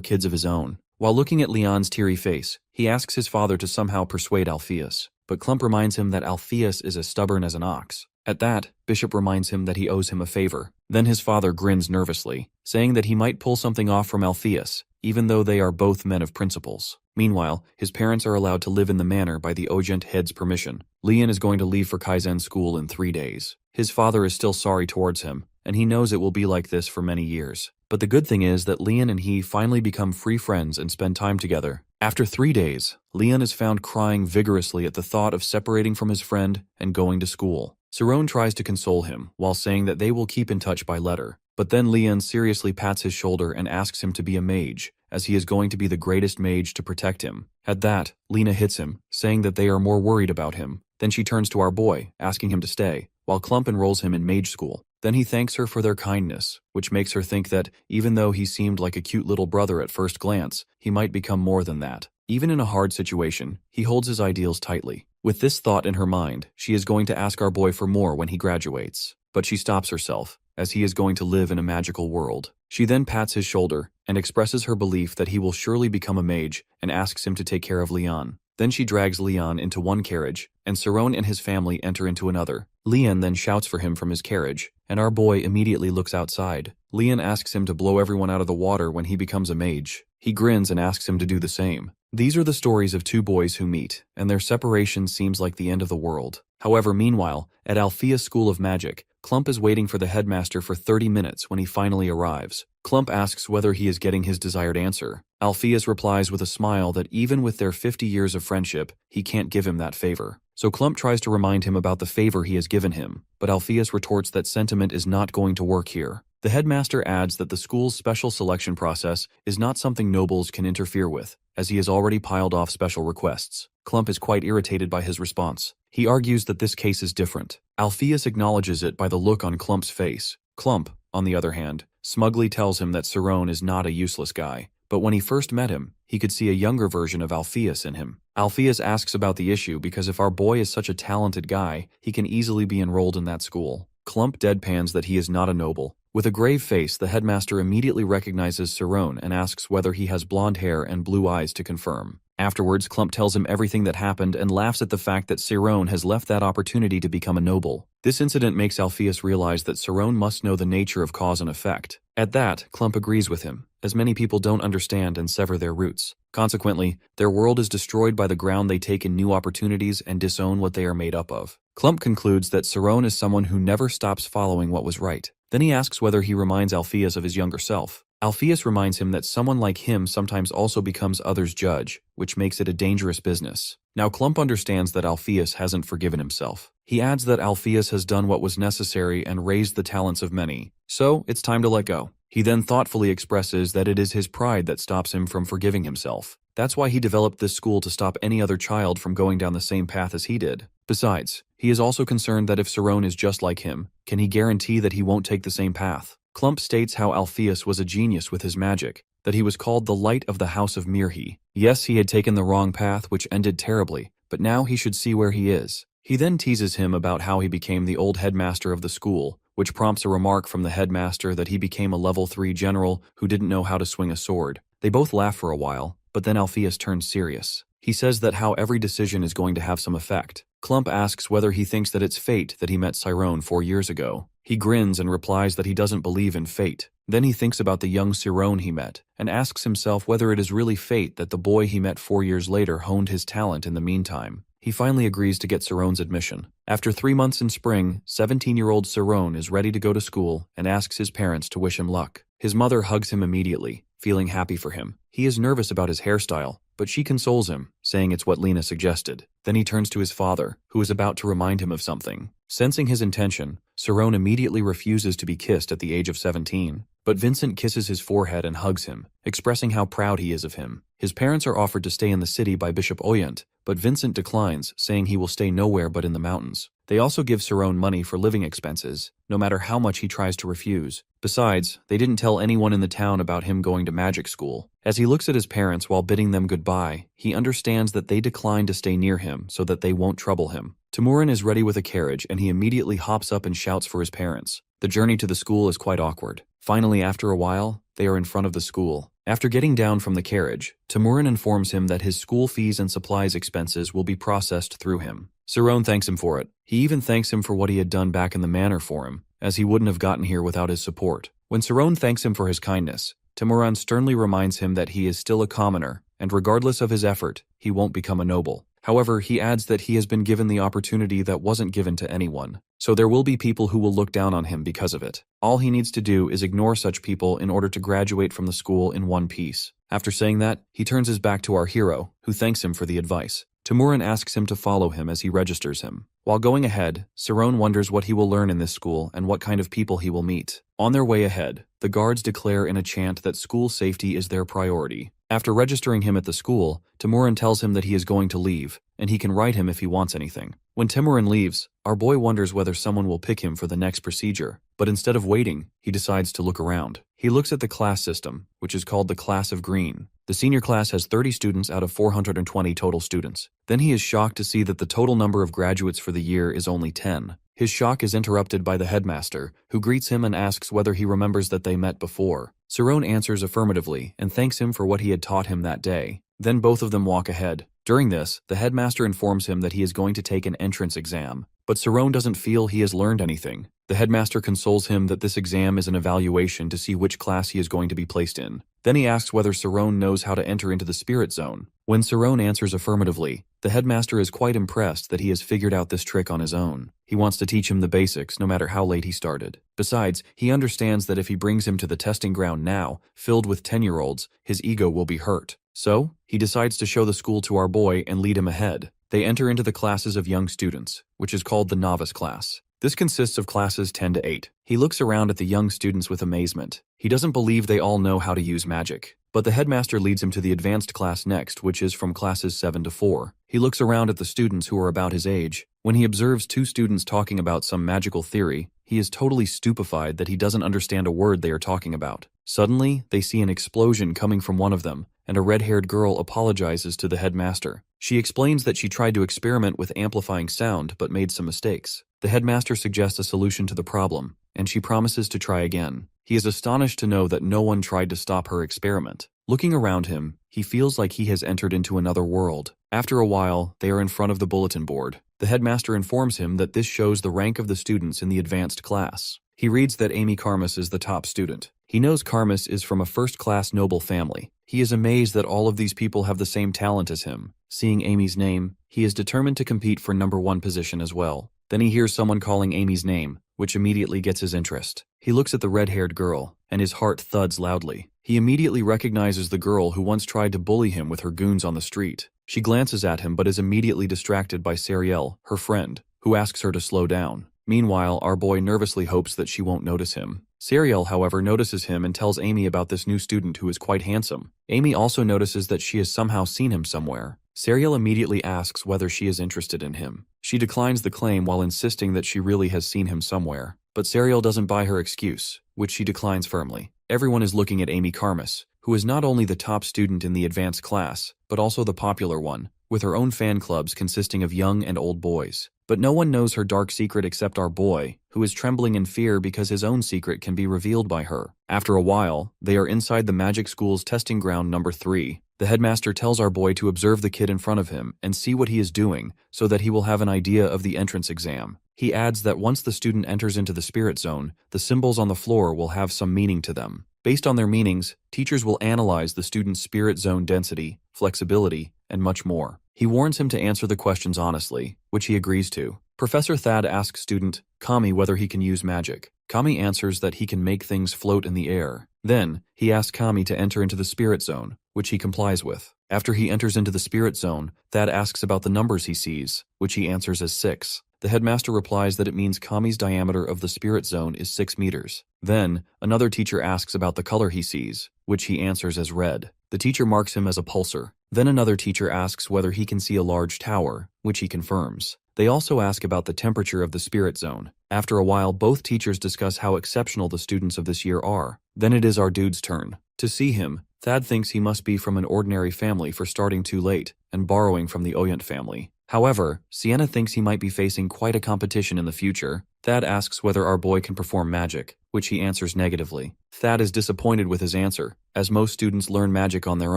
kids of his own. While looking at Leon's teary face, he asks his father to somehow persuade Alpheus, but Clump reminds him that Alpheus is as stubborn as an ox. At that, Bishop reminds him that he owes him a favor. Then his father grins nervously, saying that he might pull something off from Alpheus, even though they are both men of principles. Meanwhile, his parents are allowed to live in the manor by the Ogent head's permission. Leon is going to leave for Kaizen school in 3 days. His father is still sorry towards him, and he knows it will be like this for many years. But the good thing is that Leon and he finally become free friends and spend time together. After 3 days, Leon is found crying vigorously at the thought of separating from his friend and going to school. Cerrone tries to console him, while saying that they will keep in touch by letter. But then Leon seriously pats his shoulder and asks him to be a mage, as he is going to be the greatest mage to protect him. At that, Lena hits him, saying that they are more worried about him. Then she turns to our boy, asking him to stay, while Clump enrolls him in mage school. Then he thanks her for their kindness, which makes her think that, even though he seemed like a cute little brother at first glance, he might become more than that. Even in a hard situation, he holds his ideals tightly. With this thought in her mind, she is going to ask our boy for more when he graduates. But she stops herself, as he is going to live in a magical world. She then pats his shoulder and expresses her belief that he will surely become a mage and asks him to take care of Leon. Then she drags Leon into one carriage, and Cerrone and his family enter into another. Leon then shouts for him from his carriage, and our boy immediately looks outside. Leon asks him to blow everyone out of the water when he becomes a mage. He grins and asks him to do the same. These are the stories of 2 boys who meet, and their separation seems like the end of the world. However, meanwhile, at Alpheus School of Magic, Clump is waiting for the headmaster for 30 minutes when he finally arrives. Clump asks whether he is getting his desired answer. Alpheus replies with a smile that even with their 50 years of friendship, he can't give him that favor. So Clump tries to remind him about the favor he has given him, but Alpheus retorts that sentiment is not going to work here. The headmaster adds that the school's special selection process is not something nobles can interfere with, as he has already piled off special requests. Clump is quite irritated by his response. He argues that this case is different. Alpheus acknowledges it by the look on Clump's face. Clump, on the other hand, smugly tells him that Cerrone is not a useless guy, but when he first met him, he could see a younger version of Alpheus in him. Alpheus asks about the issue because if our boy is such a talented guy, he can easily be enrolled in that school. Clump deadpans that he is not a noble. With a grave face, the headmaster immediately recognizes Cerrone and asks whether he has blonde hair and blue eyes to confirm. Afterwards, Clump tells him everything that happened and laughs at the fact that Cerrone has left that opportunity to become a noble. This incident makes Alpheus realize that Cerrone must know the nature of cause and effect. At that, Clump agrees with him, as many people don't understand and sever their roots. Consequently, their world is destroyed by the ground they take in new opportunities and disown what they are made up of. Clump concludes that Cerrone is someone who never stops following what was right. Then he asks whether he reminds Alpheus of his younger self. Alpheus reminds him that someone like him sometimes also becomes others' judge, which makes it a dangerous business. Now Clump understands that Alpheus hasn't forgiven himself. He adds that Alpheus has done what was necessary and raised the talents of many, so it's time to let go. He then thoughtfully expresses that it is his pride that stops him from forgiving himself. That's why he developed this school to stop any other child from going down the same path as he did. Besides, he is also concerned that if Cerrone is just like him, can he guarantee that he won't take the same path? Clump states how Alpheus was a genius with his magic, that he was called the Light of the House of Mirhi. Yes, he had taken the wrong path which ended terribly, but now he should see where he is. He then teases him about how he became the old headmaster of the school, which prompts a remark from the headmaster that he became a level 3 general who didn't know how to swing a sword. They both laugh for a while, but then Alpheus turns serious. He says that how every decision is going to have some effect. Clump asks whether he thinks that it's fate that he met Cerrone 4 years ago. He grins and replies that he doesn't believe in fate. Then he thinks about the young Sirone he met, and asks himself whether it is really fate that the boy he met 4 years later honed his talent in the meantime. He finally agrees to get Sirone's admission. After 3 months in spring, 17-year-old Sirone is ready to go to school and asks his parents to wish him luck. His mother hugs him immediately, feeling happy for him. He is nervous about his hairstyle, but she consoles him, saying it's what Lena suggested. Then he turns to his father, who is about to remind him of something. Sensing his intention, Sirone immediately refuses to be kissed at the age of 17. But Vincent kisses his forehead and hugs him, expressing how proud he is of him. His parents are offered to stay in the city by Bishop Oyent, but Vincent declines, saying he will stay nowhere but in the mountains. They also give Sirone money for living expenses, no matter how much he tries to refuse. Besides, they didn't tell anyone in the town about him going to magic school. As he looks at his parents while bidding them goodbye, he understands that they decline to stay near him so that they won't trouble him. Temurin is ready with a carriage and he immediately hops up and shouts for his parents. The journey to the school is quite awkward. Finally, after a while, they are in front of the school. After getting down from the carriage, Temurin informs him that his school fees and supplies expenses will be processed through him. Sirone thanks him for it. He even thanks him for what he had done back in the manor for him, as he wouldn't have gotten here without his support. When Sirone thanks him for his kindness, Temurin sternly reminds him that he is still a commoner, and regardless of his effort, he won't become a noble. However, he adds that he has been given the opportunity that wasn't given to anyone, so there will be people who will look down on him because of it. All he needs to do is ignore such people in order to graduate from the school in one piece. After saying that, he turns his back to our hero, who thanks him for the advice. Temurin asks him to follow him as he registers him. While going ahead, Sirone wonders what he will learn in this school and what kind of people he will meet. On their way ahead, the guards declare in a chant that school safety is their priority. After registering him at the school, Temurin tells him that he is going to leave, and he can write him if he wants anything. When Temurin leaves, our boy wonders whether someone will pick him for the next procedure, but instead of waiting, he decides to look around. He looks at the class system, which is called the Class of Green. The senior class has 30 students out of 420 total students. Then he is shocked to see that the total number of graduates for the year is only 10. His shock is interrupted by the headmaster, who greets him and asks whether he remembers that they met before. Sirone answers affirmatively and thanks him for what he had taught him that day. Then both of them walk ahead. During this, the headmaster informs him that he is going to take an entrance exam, but Sirone doesn't feel he has learned anything. The headmaster consoles him that this exam is an evaluation to see which class he is going to be placed in. Then he asks whether Sirone knows how to enter into the spirit zone. When Sirone answers affirmatively, the headmaster is quite impressed that he has figured out this trick on his own. He wants to teach him the basics no matter how late he started. Besides, he understands that if he brings him to the testing ground now, filled with 10-year-olds, his ego will be hurt. So, he decides to show the school to our boy and lead him ahead. They enter into the classes of young students, which is called the novice class. This consists of classes 10 to 8. He looks around at the young students with amazement. He doesn't believe they all know how to use magic. But the headmaster leads him to the advanced class next, which is from classes 7 to 4. He looks around at the students who are about his age. When he observes 2 students talking about some magical theory, he is totally stupefied that he doesn't understand a word they are talking about. Suddenly, they see an explosion coming from one of them, and a red-haired girl apologizes to the headmaster. She explains that she tried to experiment with amplifying sound but made some mistakes. The headmaster suggests a solution to the problem, and she promises to try again. He is astonished to know that no one tried to stop her experiment. Looking around him, he feels like he has entered into another world. After a while, they are in front of the bulletin board. The headmaster informs him that this shows the rank of the students in the advanced class. He reads that Amy Carmus is the top student. He knows Carmus is from a first-class noble family. He is amazed that all of these people have the same talent as him. Seeing Amy's name, he is determined to compete for number 1 position as well. Then he hears someone calling Amy's name, which immediately gets his interest. He looks at the red-haired girl, and his heart thuds loudly. He immediately recognizes the girl who once tried to bully him with her goons on the street. She glances at him but is immediately distracted by Sariel, her friend, who asks her to slow down. Meanwhile, our boy nervously hopes that she won't notice him. Sariel, however, notices him and tells Amy about this new student who is quite handsome. Amy also notices that she has somehow seen him somewhere. Sariel immediately asks whether she is interested in him. She declines the claim while insisting that she really has seen him somewhere. But Sariel doesn't buy her excuse, which she declines firmly. Everyone is looking at Amy Carmus, who is not only the top student in the advanced class, but also the popular one, with her own fan clubs consisting of young and old boys. But no one knows her dark secret except our boy, who is trembling in fear because his own secret can be revealed by her. After a while, they are inside the magic school's testing ground number 3. The headmaster tells our boy to observe the kid in front of him and see what he is doing so that he will have an idea of the entrance exam. He adds that once the student enters into the spirit zone, the symbols on the floor will have some meaning to them. Based on their meanings, teachers will analyze the student's spirit zone density, flexibility, and much more. He warns him to answer the questions honestly, which he agrees to. Professor Thad asks student Kami whether he can use magic. Kami answers that he can make things float in the air. Then, he asks Kami to enter into the spirit zone, which he complies with. After he enters into the spirit zone, Thad asks about the numbers he sees, which he answers as 6. The headmaster replies that it means Kami's diameter of the spirit zone is 6 meters. Then, another teacher asks about the color he sees, which he answers as red. The teacher marks him as a pulsar. Then another teacher asks whether he can see a large tower, which he confirms. They also ask about the temperature of the spirit zone. After a while, both teachers discuss how exceptional the students of this year are. Then it is our dude's turn. To see him, Thad thinks he must be from an ordinary family for starting too late and borrowing from the Oyent family. However, Sienna thinks he might be facing quite a competition in the future. Thad asks whether our boy can perform magic, which he answers negatively. Thad is disappointed with his answer, as most students learn magic on their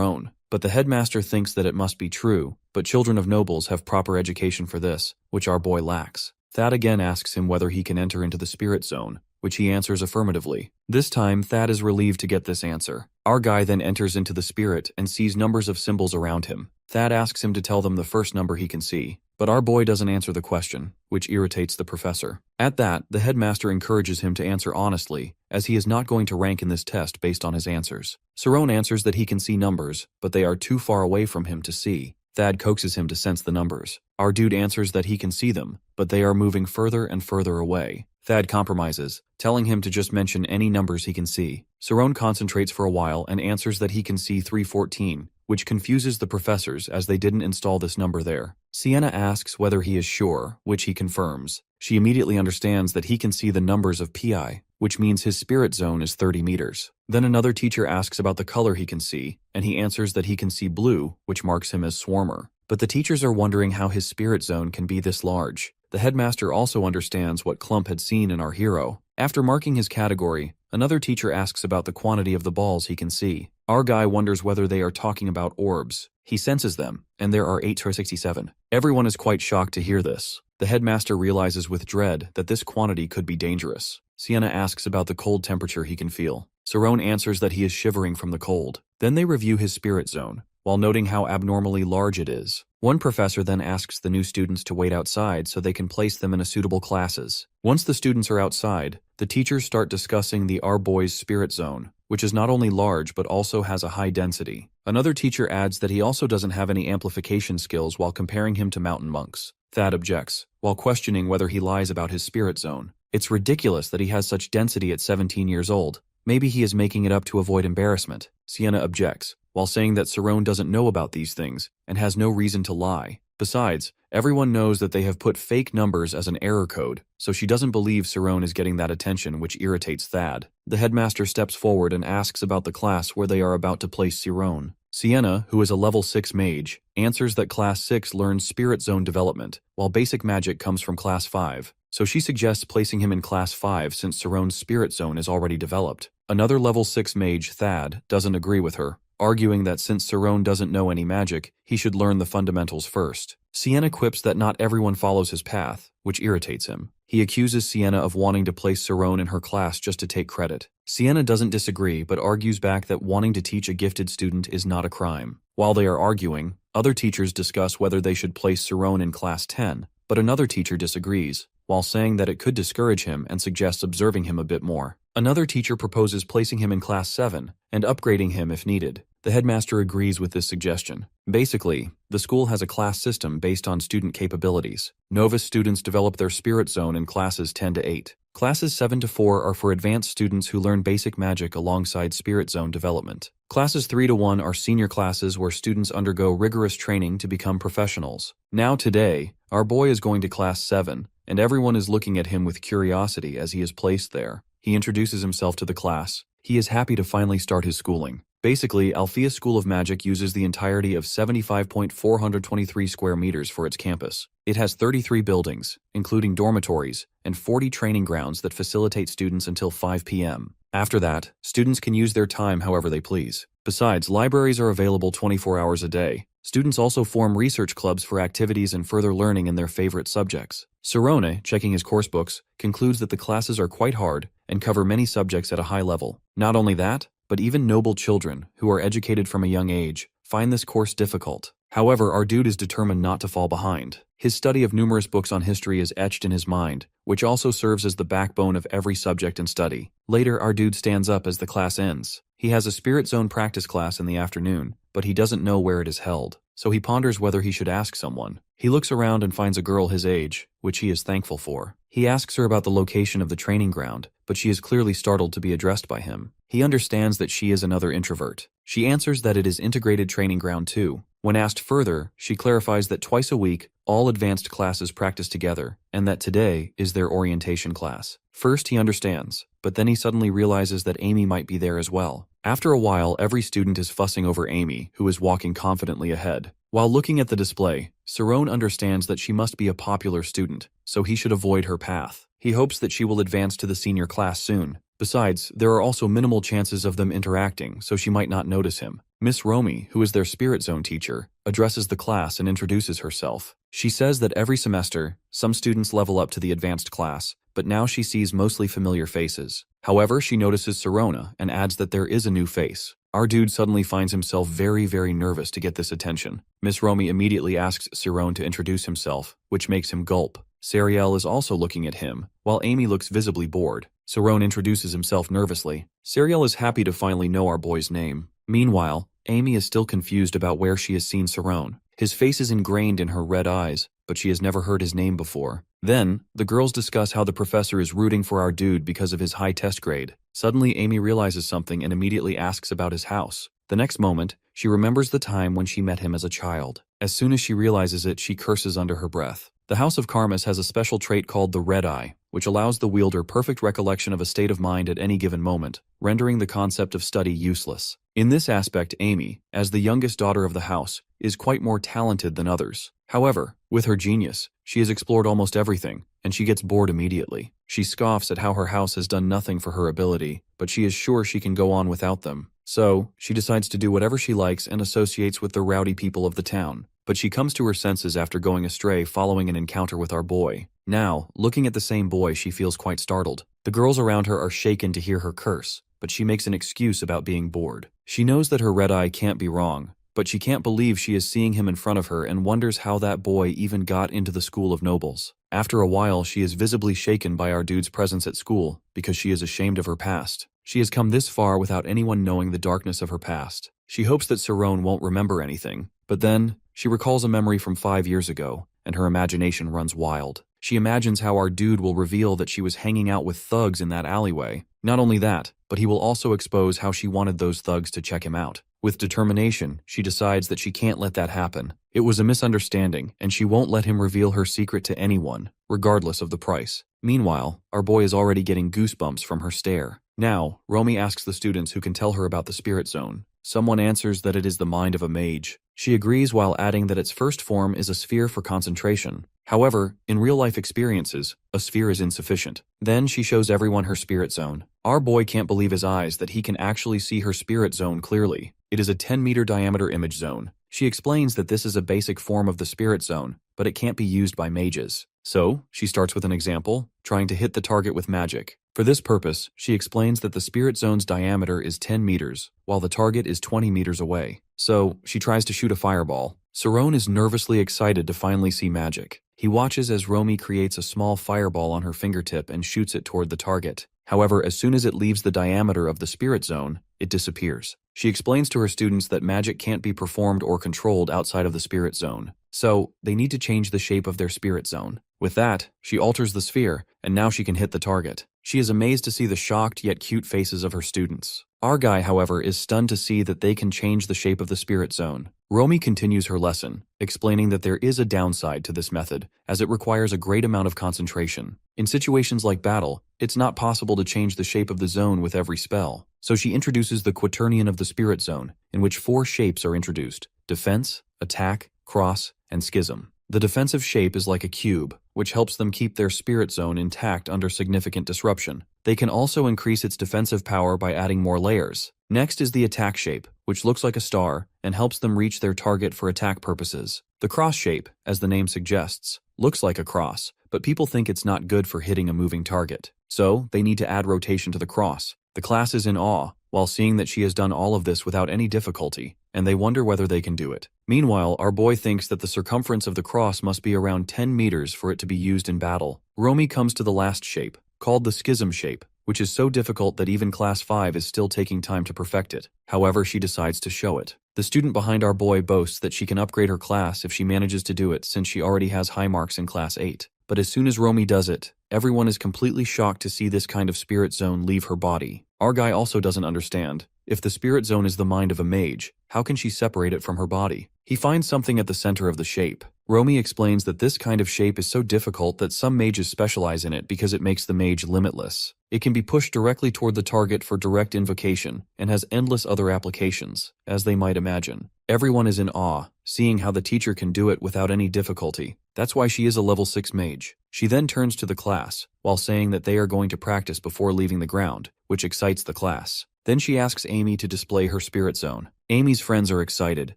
own. But the headmaster thinks that it must be true, but children of nobles have proper education for this, which our boy lacks. Thad again asks him whether he can enter into the spirit zone, which he answers affirmatively. This time, Thad is relieved to get this answer. Our guy then enters into the spirit and sees numbers of symbols around him. Thad asks him to tell them the first number he can see, but our boy doesn't answer the question, which irritates the professor. At that, the headmaster encourages him to answer honestly, as he is not going to rank in this test based on his answers. Saron answers that he can see numbers, but they are too far away from him to see. Thad coaxes him to sense the numbers. Our dude answers that he can see them, but they are moving further and further away. Thad compromises, telling him to just mention any numbers he can see. Saron concentrates for a while and answers that he can see 314, which confuses the professors as they didn't install this number there. Sienna asks whether he is sure, which he confirms. She immediately understands that he can see the numbers of Pi, which means his spirit zone is 30 meters. Then another teacher asks about the color he can see, and he answers that he can see blue, which marks him as Swarmer. But the teachers are wondering how his spirit zone can be this large. The headmaster also understands what Clump had seen in our hero. After marking his category, another teacher asks about the quantity of the balls he can see. Our guy wonders whether they are talking about orbs. He senses them, and there are 867. Everyone is quite shocked to hear this. The headmaster realizes with dread that this quantity could be dangerous. Sienna asks about the cold temperature he can feel. Saron answers that he is shivering from the cold. Then they review his spirit zone, while noting how abnormally large it is. One professor then asks the new students to wait outside so they can place them in a suitable classes. Once the students are outside, the teachers start discussing the Our Boy's spirit zone, which is not only large but also has a high density. Another teacher adds that he also doesn't have any amplification skills while comparing him to mountain monks. Thad objects, while questioning whether he lies about his spirit zone. It's ridiculous that he has such density at 17 years old. Maybe he is making it up to avoid embarrassment. Sienna objects, while saying that Saron doesn't know about these things and has no reason to lie. Besides, everyone knows that they have put fake numbers as an error code, so she doesn't believe Saron is getting that attention, which irritates Thad. The headmaster steps forward and asks about the class where they are about to place Saron. Sienna, who is a level 6 mage, answers that class 6 learns spirit zone development, while basic magic comes from class 5. So she suggests placing him in class 5 since Saron's spirit zone is already developed. Another level 6 mage, Thad, doesn't agree with her, arguing that since Saron doesn't know any magic, he should learn the fundamentals first. Sienna quips that not everyone follows his path, which irritates him. He accuses Sienna of wanting to place Saron in her class just to take credit. Sienna doesn't disagree but argues back that wanting to teach a gifted student is not a crime. While they are arguing, other teachers discuss whether they should place Saron in class 10, but another teacher disagrees, while saying that it could discourage him and suggests observing him a bit more. Another teacher proposes placing him in class 7 and upgrading him if needed. The headmaster agrees with this suggestion. Basically, the school has a class system based on student capabilities. Novice students develop their spirit zone in classes 10 to 8. Classes 7 to 4 are for advanced students who learn basic magic alongside spirit zone development. Classes 3 to 1 are senior classes where students undergo rigorous training to become professionals. Now today, our boy is going to class 7, and everyone is looking at him with curiosity as he is placed there. He introduces himself to the class. He is happy to finally start his schooling. Basically, Althea School of Magic uses the entirety of 75,423 square meters for its campus. It has 33 buildings, including dormitories, and 40 training grounds that facilitate students until 5 p.m. After that, students can use their time however they please. Besides, libraries are available 24 hours a day. Students also form research clubs for activities and further learning in their favorite subjects. Sarone, checking his course books, concludes that the classes are quite hard and cover many subjects at a high level. Not only that, but even noble children, who are educated from a young age, find this course difficult. However, our dude is determined not to fall behind. His study of numerous books on history is etched in his mind, which also serves as the backbone of every subject and study. Later, our dude stands up as the class ends. He has a Spirit Zone practice class in the afternoon, but he doesn't know where it is held, so he ponders whether he should ask someone. He looks around and finds a girl his age, which he is thankful for. He asks her about the location of the training ground, but she is clearly startled to be addressed by him. He understands that she is another introvert. She answers that it is integrated training ground too. When asked further, she clarifies that twice a week, all advanced classes practice together, and that today is their orientation class. First, he understands, but then he suddenly realizes that Amy might be there as well. After a while, every student is fussing over Amy, who is walking confidently ahead. While looking at the display, Sarone understands that she must be a popular student, so he should avoid her path. He hopes that she will advance to the senior class soon. Besides, there are also minimal chances of them interacting, so she might not notice him. Miss Romy, who is their Spirit Zone teacher, addresses the class and introduces herself. She says that every semester, some students level up to the advanced class, but now she sees mostly familiar faces. However, she notices Sarona and adds that there is a new face. Our dude suddenly finds himself very nervous to get this attention. Miss Romy immediately asks Sarone to introduce himself, which makes him gulp. Sariel is also looking at him, while Amy looks visibly bored. Sarone introduces himself nervously. Sariel is happy to finally know our boy's name. Meanwhile, Amy is still confused about where she has seen Sarone. His face is ingrained in her red eyes, but she has never heard his name before. Then, the girls discuss how the professor is rooting for our dude because of his high test grade. Suddenly, Amy realizes something and immediately asks about his house. The next moment, she remembers the time when she met him as a child. As soon as she realizes it, she curses under her breath. The House of Karmas has a special trait called the Red Eye, which allows the wielder perfect recollection of a state of mind at any given moment, rendering the concept of study useless. In this aspect, Amy, as the youngest daughter of the house, is quite more talented than others. However, with her genius, she has explored almost everything, and she gets bored immediately. She scoffs at how her house has done nothing for her ability, but she is sure she can go on without them. So, she decides to do whatever she likes and associates with the rowdy people of the town. But she comes to her senses after going astray following an encounter with our boy. Now, looking at the same boy, she feels quite startled. The girls around her are shaken to hear her curse, but she makes an excuse about being bored. She knows that her red eye can't be wrong, but she can't believe she is seeing him in front of her and wonders how that boy even got into the school of nobles. After a while, she is visibly shaken by our dude's presence at school because she is ashamed of her past. She has come this far without anyone knowing the darkness of her past. She hopes that Sarone won't remember anything, but then she recalls a memory from 5 years ago, and her imagination runs wild. She imagines how our dude will reveal that she was hanging out with thugs in that alleyway. Not only that, but he will also expose how she wanted those thugs to check him out. With determination, she decides that she can't let that happen. It was a misunderstanding, and she won't let him reveal her secret to anyone, regardless of the price. Meanwhile, our boy is already getting goosebumps from her stare. Now, Romy asks the students who can tell her about the Spirit Zone. Someone answers that it is the mind of a mage. She agrees while adding that its first form is a sphere for concentration. However, in real-life experiences, a sphere is insufficient. Then she shows everyone her Spirit Zone. Our boy can't believe his eyes that he can actually see her Spirit Zone clearly. It is a 10-meter diameter image zone. She explains that this is a basic form of the Spirit Zone, but it can't be used by mages. So, she starts with an example, trying to hit the target with magic. For this purpose, she explains that the Spirit Zone's diameter is 10 meters, while the target is 20 meters away. So, she tries to shoot a fireball. Sarone is nervously excited to finally see magic. He watches as Romy creates a small fireball on her fingertip and shoots it toward the target. However, as soon as it leaves the diameter of the Spirit Zone, it disappears. She explains to her students that magic can't be performed or controlled outside of the Spirit Zone, so they need to change the shape of their Spirit Zone. With that, she alters the sphere, and now she can hit the target. She is amazed to see the shocked yet cute faces of her students. Our guy, however, is stunned to see that they can change the shape of the Spirit Zone. Romy continues her lesson, explaining that there is a downside to this method, as it requires a great amount of concentration. In situations like battle, it's not possible to change the shape of the zone with every spell. So she introduces the quaternion of the Spirit Zone, in which 4 shapes are introduced: defense, attack, cross, and schism. The defensive shape is like a cube, which helps them keep their Spirit Zone intact under significant disruption. They can also increase its defensive power by adding more layers. Next is the attack shape, which looks like a star and helps them reach their target for attack purposes. The cross shape, as the name suggests, looks like a cross, but people think it's not good for hitting a moving target. So, they need to add rotation to the cross. The class is in awe, while seeing that she has done all of this without any difficulty, and they wonder whether they can do it. Meanwhile, our boy thinks that the circumference of the cross must be around 10 meters for it to be used in battle. Romy comes to the last shape, called the schism shape, which is so difficult that even Class 5 is still taking time to perfect it. However, she decides to show it. The student behind our boy boasts that she can upgrade her class if she manages to do it since she already has high marks in Class 8. But as soon as Romy does it, everyone is completely shocked to see this kind of spirit zone leave her body. Our guy also doesn't understand. If the spirit zone is the mind of a mage, how can she separate it from her body? He finds something at the center of the shape. Romy explains that this kind of shape is so difficult that some mages specialize in it because it makes the mage limitless. It can be pushed directly toward the target for direct invocation and has endless other applications, as they might imagine. Everyone is in awe, seeing how the teacher can do it without any difficulty. That's why she is a level 6 mage. She then turns to the class, while saying that they are going to practice before leaving the ground, which excites the class. Then she asks Amy to display her spirit zone. Amy's friends are excited,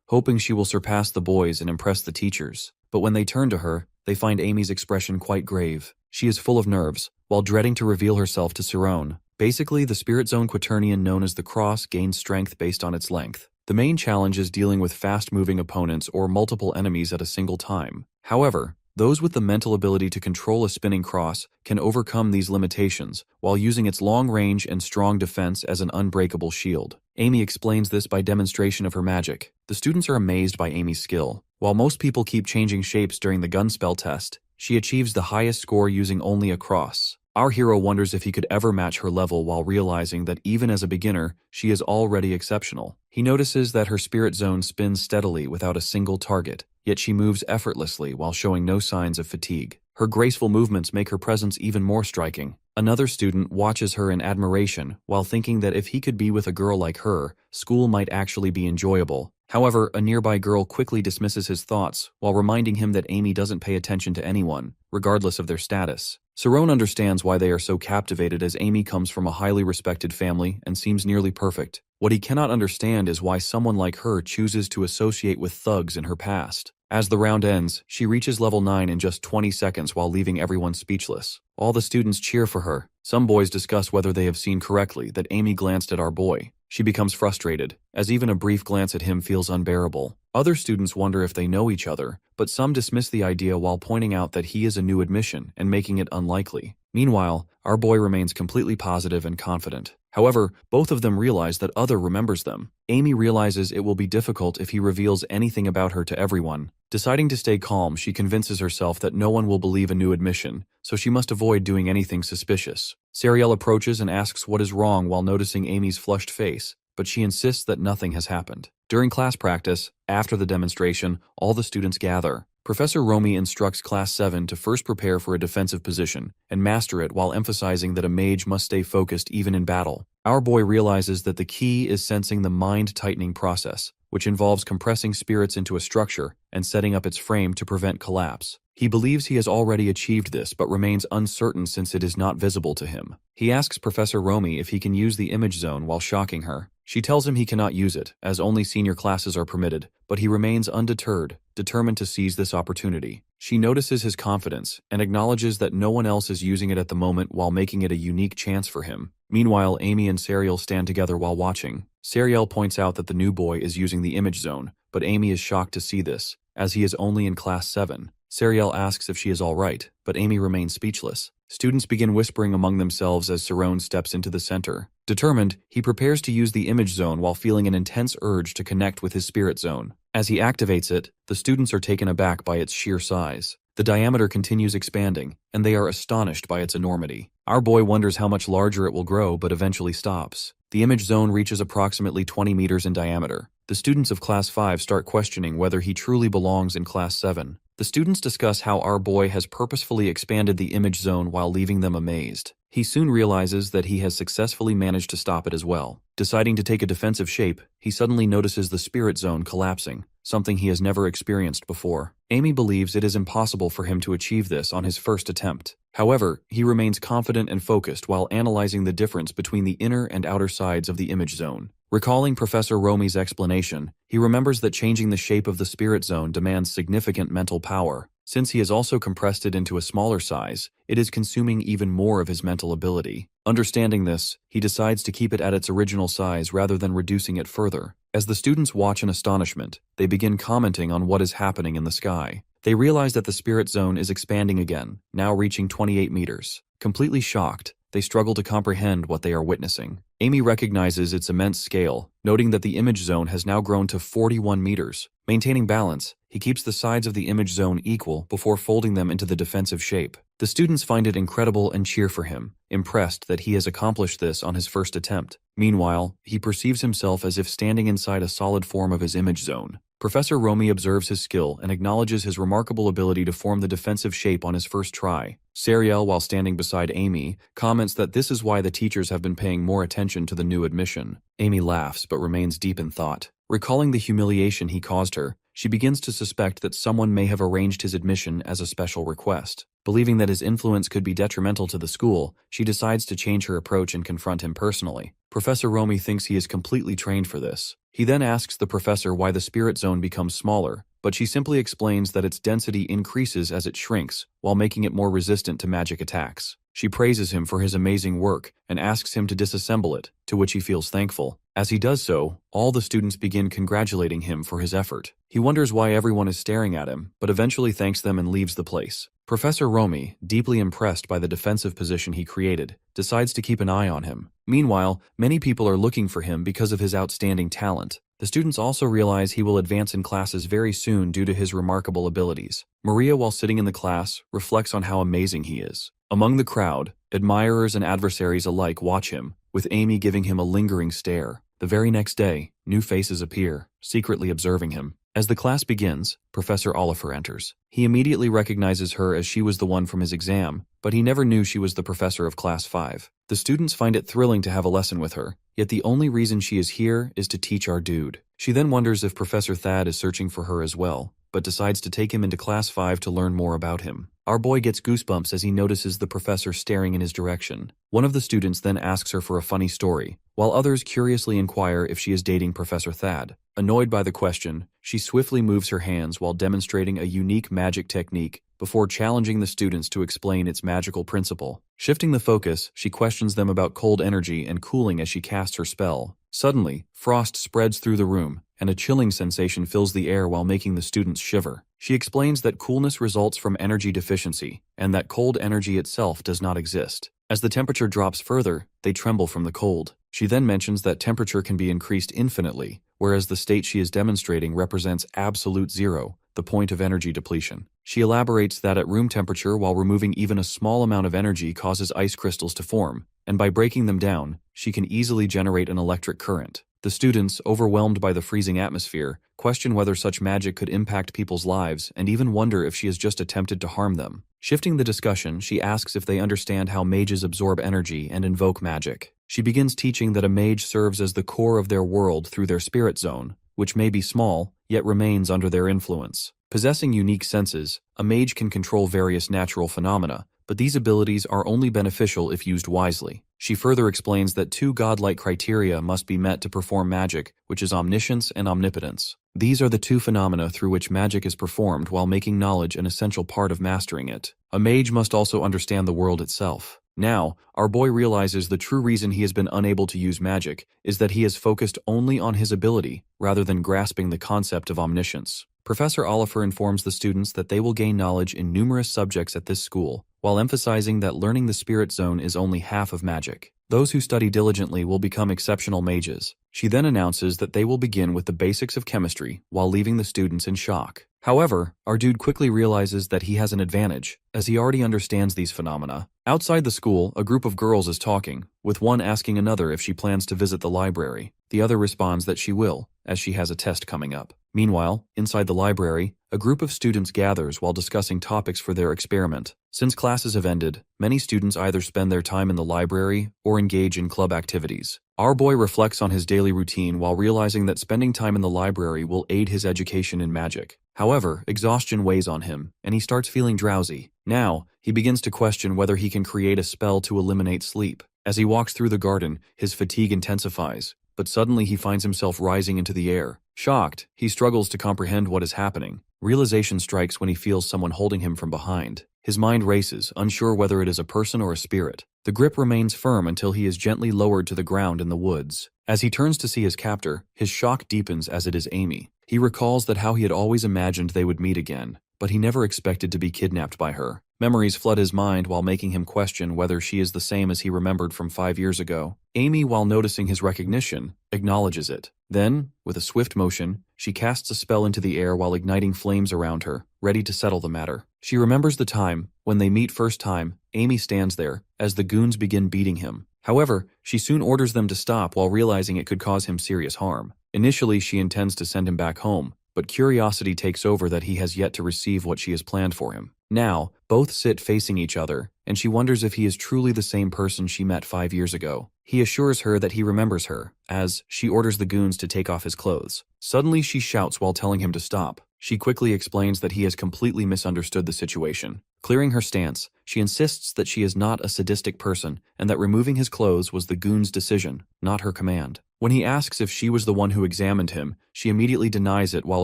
hoping she will surpass the boys and impress the teachers. But when they turn to her, they find Amy's expression quite grave. She is full of nerves, while dreading to reveal herself to Cerrone. Basically, the spirit zone quaternion known as the cross gains strength based on its length. The main challenge is dealing with fast-moving opponents or multiple enemies at a single time. However, those with the mental ability to control a spinning cross can overcome these limitations while using its long range and strong defense as an unbreakable shield. Amy explains this by demonstration of her magic. The students are amazed by Amy's skill. While most people keep changing shapes during the gun spell test, she achieves the highest score using only a cross. Our hero wonders if he could ever match her level while realizing that even as a beginner, she is already exceptional. He notices that her spirit zone spins steadily without a single target, yet she moves effortlessly while showing no signs of fatigue. Her graceful movements make her presence even more striking. Another student watches her in admiration while thinking that if he could be with a girl like her, school might actually be enjoyable. However, a nearby girl quickly dismisses his thoughts while reminding him that Amy doesn't pay attention to anyone, regardless of their status. Cerrone understands why they are so captivated as Amy comes from a highly respected family and seems nearly perfect. What he cannot understand is why someone like her chooses to associate with thugs in her past. As the round ends, she reaches level 9 in just 20 seconds while leaving everyone speechless. All the students cheer for her. Some boys discuss whether they have seen correctly that Amy glanced at our boy. She becomes frustrated, as even a brief glance at him feels unbearable. Other students wonder if they know each other, but some dismiss the idea while pointing out that he is a new admission and making it unlikely. Meanwhile, our boy remains completely positive and confident. However, both of them realize that other remembers them. Amy realizes it will be difficult if he reveals anything about her to everyone. Deciding to stay calm, she convinces herself that no one will believe a new admission, so she must avoid doing anything suspicious. Sariel approaches and asks what is wrong while noticing Amy's flushed face, but she insists that nothing has happened. During class practice, after the demonstration, all the students gather. Professor Romy instructs Class 7 to first prepare for a defensive position and master it while emphasizing that a mage must stay focused even in battle. Our boy realizes that the key is sensing the mind-tightening process, which involves compressing spirits into a structure and setting up its frame to prevent collapse. He believes he has already achieved this but remains uncertain since it is not visible to him. He asks Professor Romy if he can use the image zone while shocking her. She tells him he cannot use it, as only senior classes are permitted, but he remains undeterred, determined to seize this opportunity. She notices his confidence and acknowledges that no one else is using it at the moment while making it a unique chance for him. Meanwhile, Amy and Sariel stand together while watching. Sariel points out that the new boy is using the image zone, but Amy is shocked to see this, as he is only in Class 7. Sariel asks if she is all right, but Amy remains speechless. Students begin whispering among themselves as Cerrone steps into the center. Determined, he prepares to use the image zone while feeling an intense urge to connect with his spirit zone. As he activates it, the students are taken aback by its sheer size. The diameter continues expanding, and they are astonished by its enormity. Our boy wonders how much larger it will grow, but eventually stops. The image zone reaches approximately 20 meters in diameter. The students of Class 5 start questioning whether he truly belongs in Class 7. The students discuss how our boy has purposefully expanded the image zone while leaving them amazed. He soon realizes that he has successfully managed to stop it as well. Deciding to take a defensive shape, he suddenly notices the spirit zone collapsing, something he has never experienced before. Amy believes it is impossible for him to achieve this on his first attempt. However, he remains confident and focused while analyzing the difference between the inner and outer sides of the image zone. Recalling Professor Romi's explanation, he remembers that changing the shape of the spirit zone demands significant mental power. Since he has also compressed it into a smaller size, it is consuming even more of his mental ability. Understanding this, he decides to keep it at its original size rather than reducing it further. As the students watch in astonishment, they begin commenting on what is happening in the sky. They realize that the spirit zone is expanding again, now reaching 28 meters. Completely shocked, they struggle to comprehend what they are witnessing. Amy recognizes its immense scale, noting that the image zone has now grown to 41 meters. Maintaining balance, he keeps the sides of the image zone equal before folding them into the defensive shape. The students find it incredible and cheer for him, impressed that he has accomplished this on his first attempt. Meanwhile, he perceives himself as if standing inside a solid form of his image zone. Professor Romi observes his skill and acknowledges his remarkable ability to form the defensive shape on his first try. Sariel, while standing beside Amy, comments that this is why the teachers have been paying more attention to the new admission. Amy laughs but remains deep in thought. Recalling the humiliation he caused her, she begins to suspect that someone may have arranged his admission as a special request. Believing that his influence could be detrimental to the school, she decides to change her approach and confront him personally. Professor Romi thinks he is completely trained for this. He then asks the professor why the spirit zone becomes smaller, but she simply explains that its density increases as it shrinks, while making it more resistant to magic attacks. She praises him for his amazing work and asks him to disassemble it, to which he feels thankful. As he does so, all the students begin congratulating him for his effort. He wonders why everyone is staring at him, but eventually thanks them and leaves the place. Professor Romi, deeply impressed by the defensive position he created, decides to keep an eye on him. Meanwhile, many people are looking for him because of his outstanding talent. The students also realize he will advance in classes very soon due to his remarkable abilities. Maria, while sitting in the class, reflects on how amazing he is. Among the crowd, admirers and adversaries alike watch him, with Amy giving him a lingering stare. The very next day, new faces appear, secretly observing him. As the class begins, Professor Oliver enters. He immediately recognizes her as she was the one from his exam, but he never knew she was the professor of Class 5. The students find it thrilling to have a lesson with her, yet the only reason she is here is to teach our dude. She then wonders if Professor Thad is searching for her as well, but decides to take him into Class 5 to learn more about him. Our boy gets goosebumps as he notices the professor staring in his direction. One of the students then asks her for a funny story, while others curiously inquire if she is dating Professor Thad. Annoyed by the question, she swiftly moves her hands while demonstrating a unique magic technique before challenging the students to explain its magical principle. Shifting the focus, she questions them about cold energy and cooling as she casts her spell. Suddenly, frost spreads through the room, and a chilling sensation fills the air while making the students shiver. She explains that coolness results from energy deficiency, and that cold energy itself does not exist. As the temperature drops further, they tremble from the cold. She then mentions that temperature can be increased infinitely, whereas the state she is demonstrating represents absolute zero, the point of energy depletion. She elaborates that at room temperature, while removing even a small amount of energy causes ice crystals to form, and by breaking them down, she can easily generate an electric current. The students, overwhelmed by the freezing atmosphere, question whether such magic could impact people's lives and even wonder if she has just attempted to harm them. Shifting the discussion, she asks if they understand how mages absorb energy and invoke magic. She begins teaching that a mage serves as the core of their world through their spirit zone, which may be small, yet remains under their influence. Possessing unique senses, a mage can control various natural phenomena, but these abilities are only beneficial if used wisely. She further explains that two godlike criteria must be met to perform magic, which is omniscience and omnipotence. These are the two phenomena through which magic is performed while making knowledge an essential part of mastering it. A mage must also understand the world itself. Now, our boy realizes the true reason he has been unable to use magic is that he has focused only on his ability rather than grasping the concept of omniscience. Professor Oliver informs the students that they will gain knowledge in numerous subjects at this school, while emphasizing that learning the spirit zone is only half of magic. Those who study diligently will become exceptional mages. She then announces that they will begin with the basics of chemistry while leaving the students in shock. However, our dude quickly realizes that he has an advantage, as he already understands these phenomena. Outside the school, a group of girls is talking, with one asking another if she plans to visit the library. The other responds that she will, as she has a test coming up. Meanwhile, inside the library, a group of students gathers while discussing topics for their experiment. Since classes have ended, many students either spend their time in the library or engage in club activities. Our boy reflects on his daily routine while realizing that spending time in the library will aid his education in magic. However, exhaustion weighs on him, and he starts feeling drowsy. Now, he begins to question whether he can create a spell to eliminate sleep. As he walks through the garden, his fatigue intensifies, but suddenly he finds himself rising into the air. Shocked, he struggles to comprehend what is happening. Realization strikes when he feels someone holding him from behind. His mind races, unsure whether it is a person or a spirit. The grip remains firm until he is gently lowered to the ground in the woods. As he turns to see his captor, his shock deepens as it is Amy. He recalls that how he had always imagined they would meet again, but he never expected to be kidnapped by her. Memories flood his mind while making him question whether she is the same as he remembered from 5 years ago. Amy, while noticing his recognition, acknowledges it. Then, with a swift motion, she casts a spell into the air while igniting flames around her, ready to settle the matter. She remembers the time, when they meet first time, Amy stands there, as the goons begin beating him. However, she soon orders them to stop while realizing it could cause him serious harm. Initially, she intends to send him back home, but curiosity takes over that he has yet to receive what she has planned for him. Now, both sit facing each other, and she wonders if he is truly the same person she met 5 years ago. He assures her that he remembers her, as she orders the goons to take off his clothes. Suddenly she shouts while telling him to stop. She quickly explains that he has completely misunderstood the situation. Clearing her stance, she insists that she is not a sadistic person and that removing his clothes was the goon's decision, not her command. When he asks if she was the one who examined him, she immediately denies it while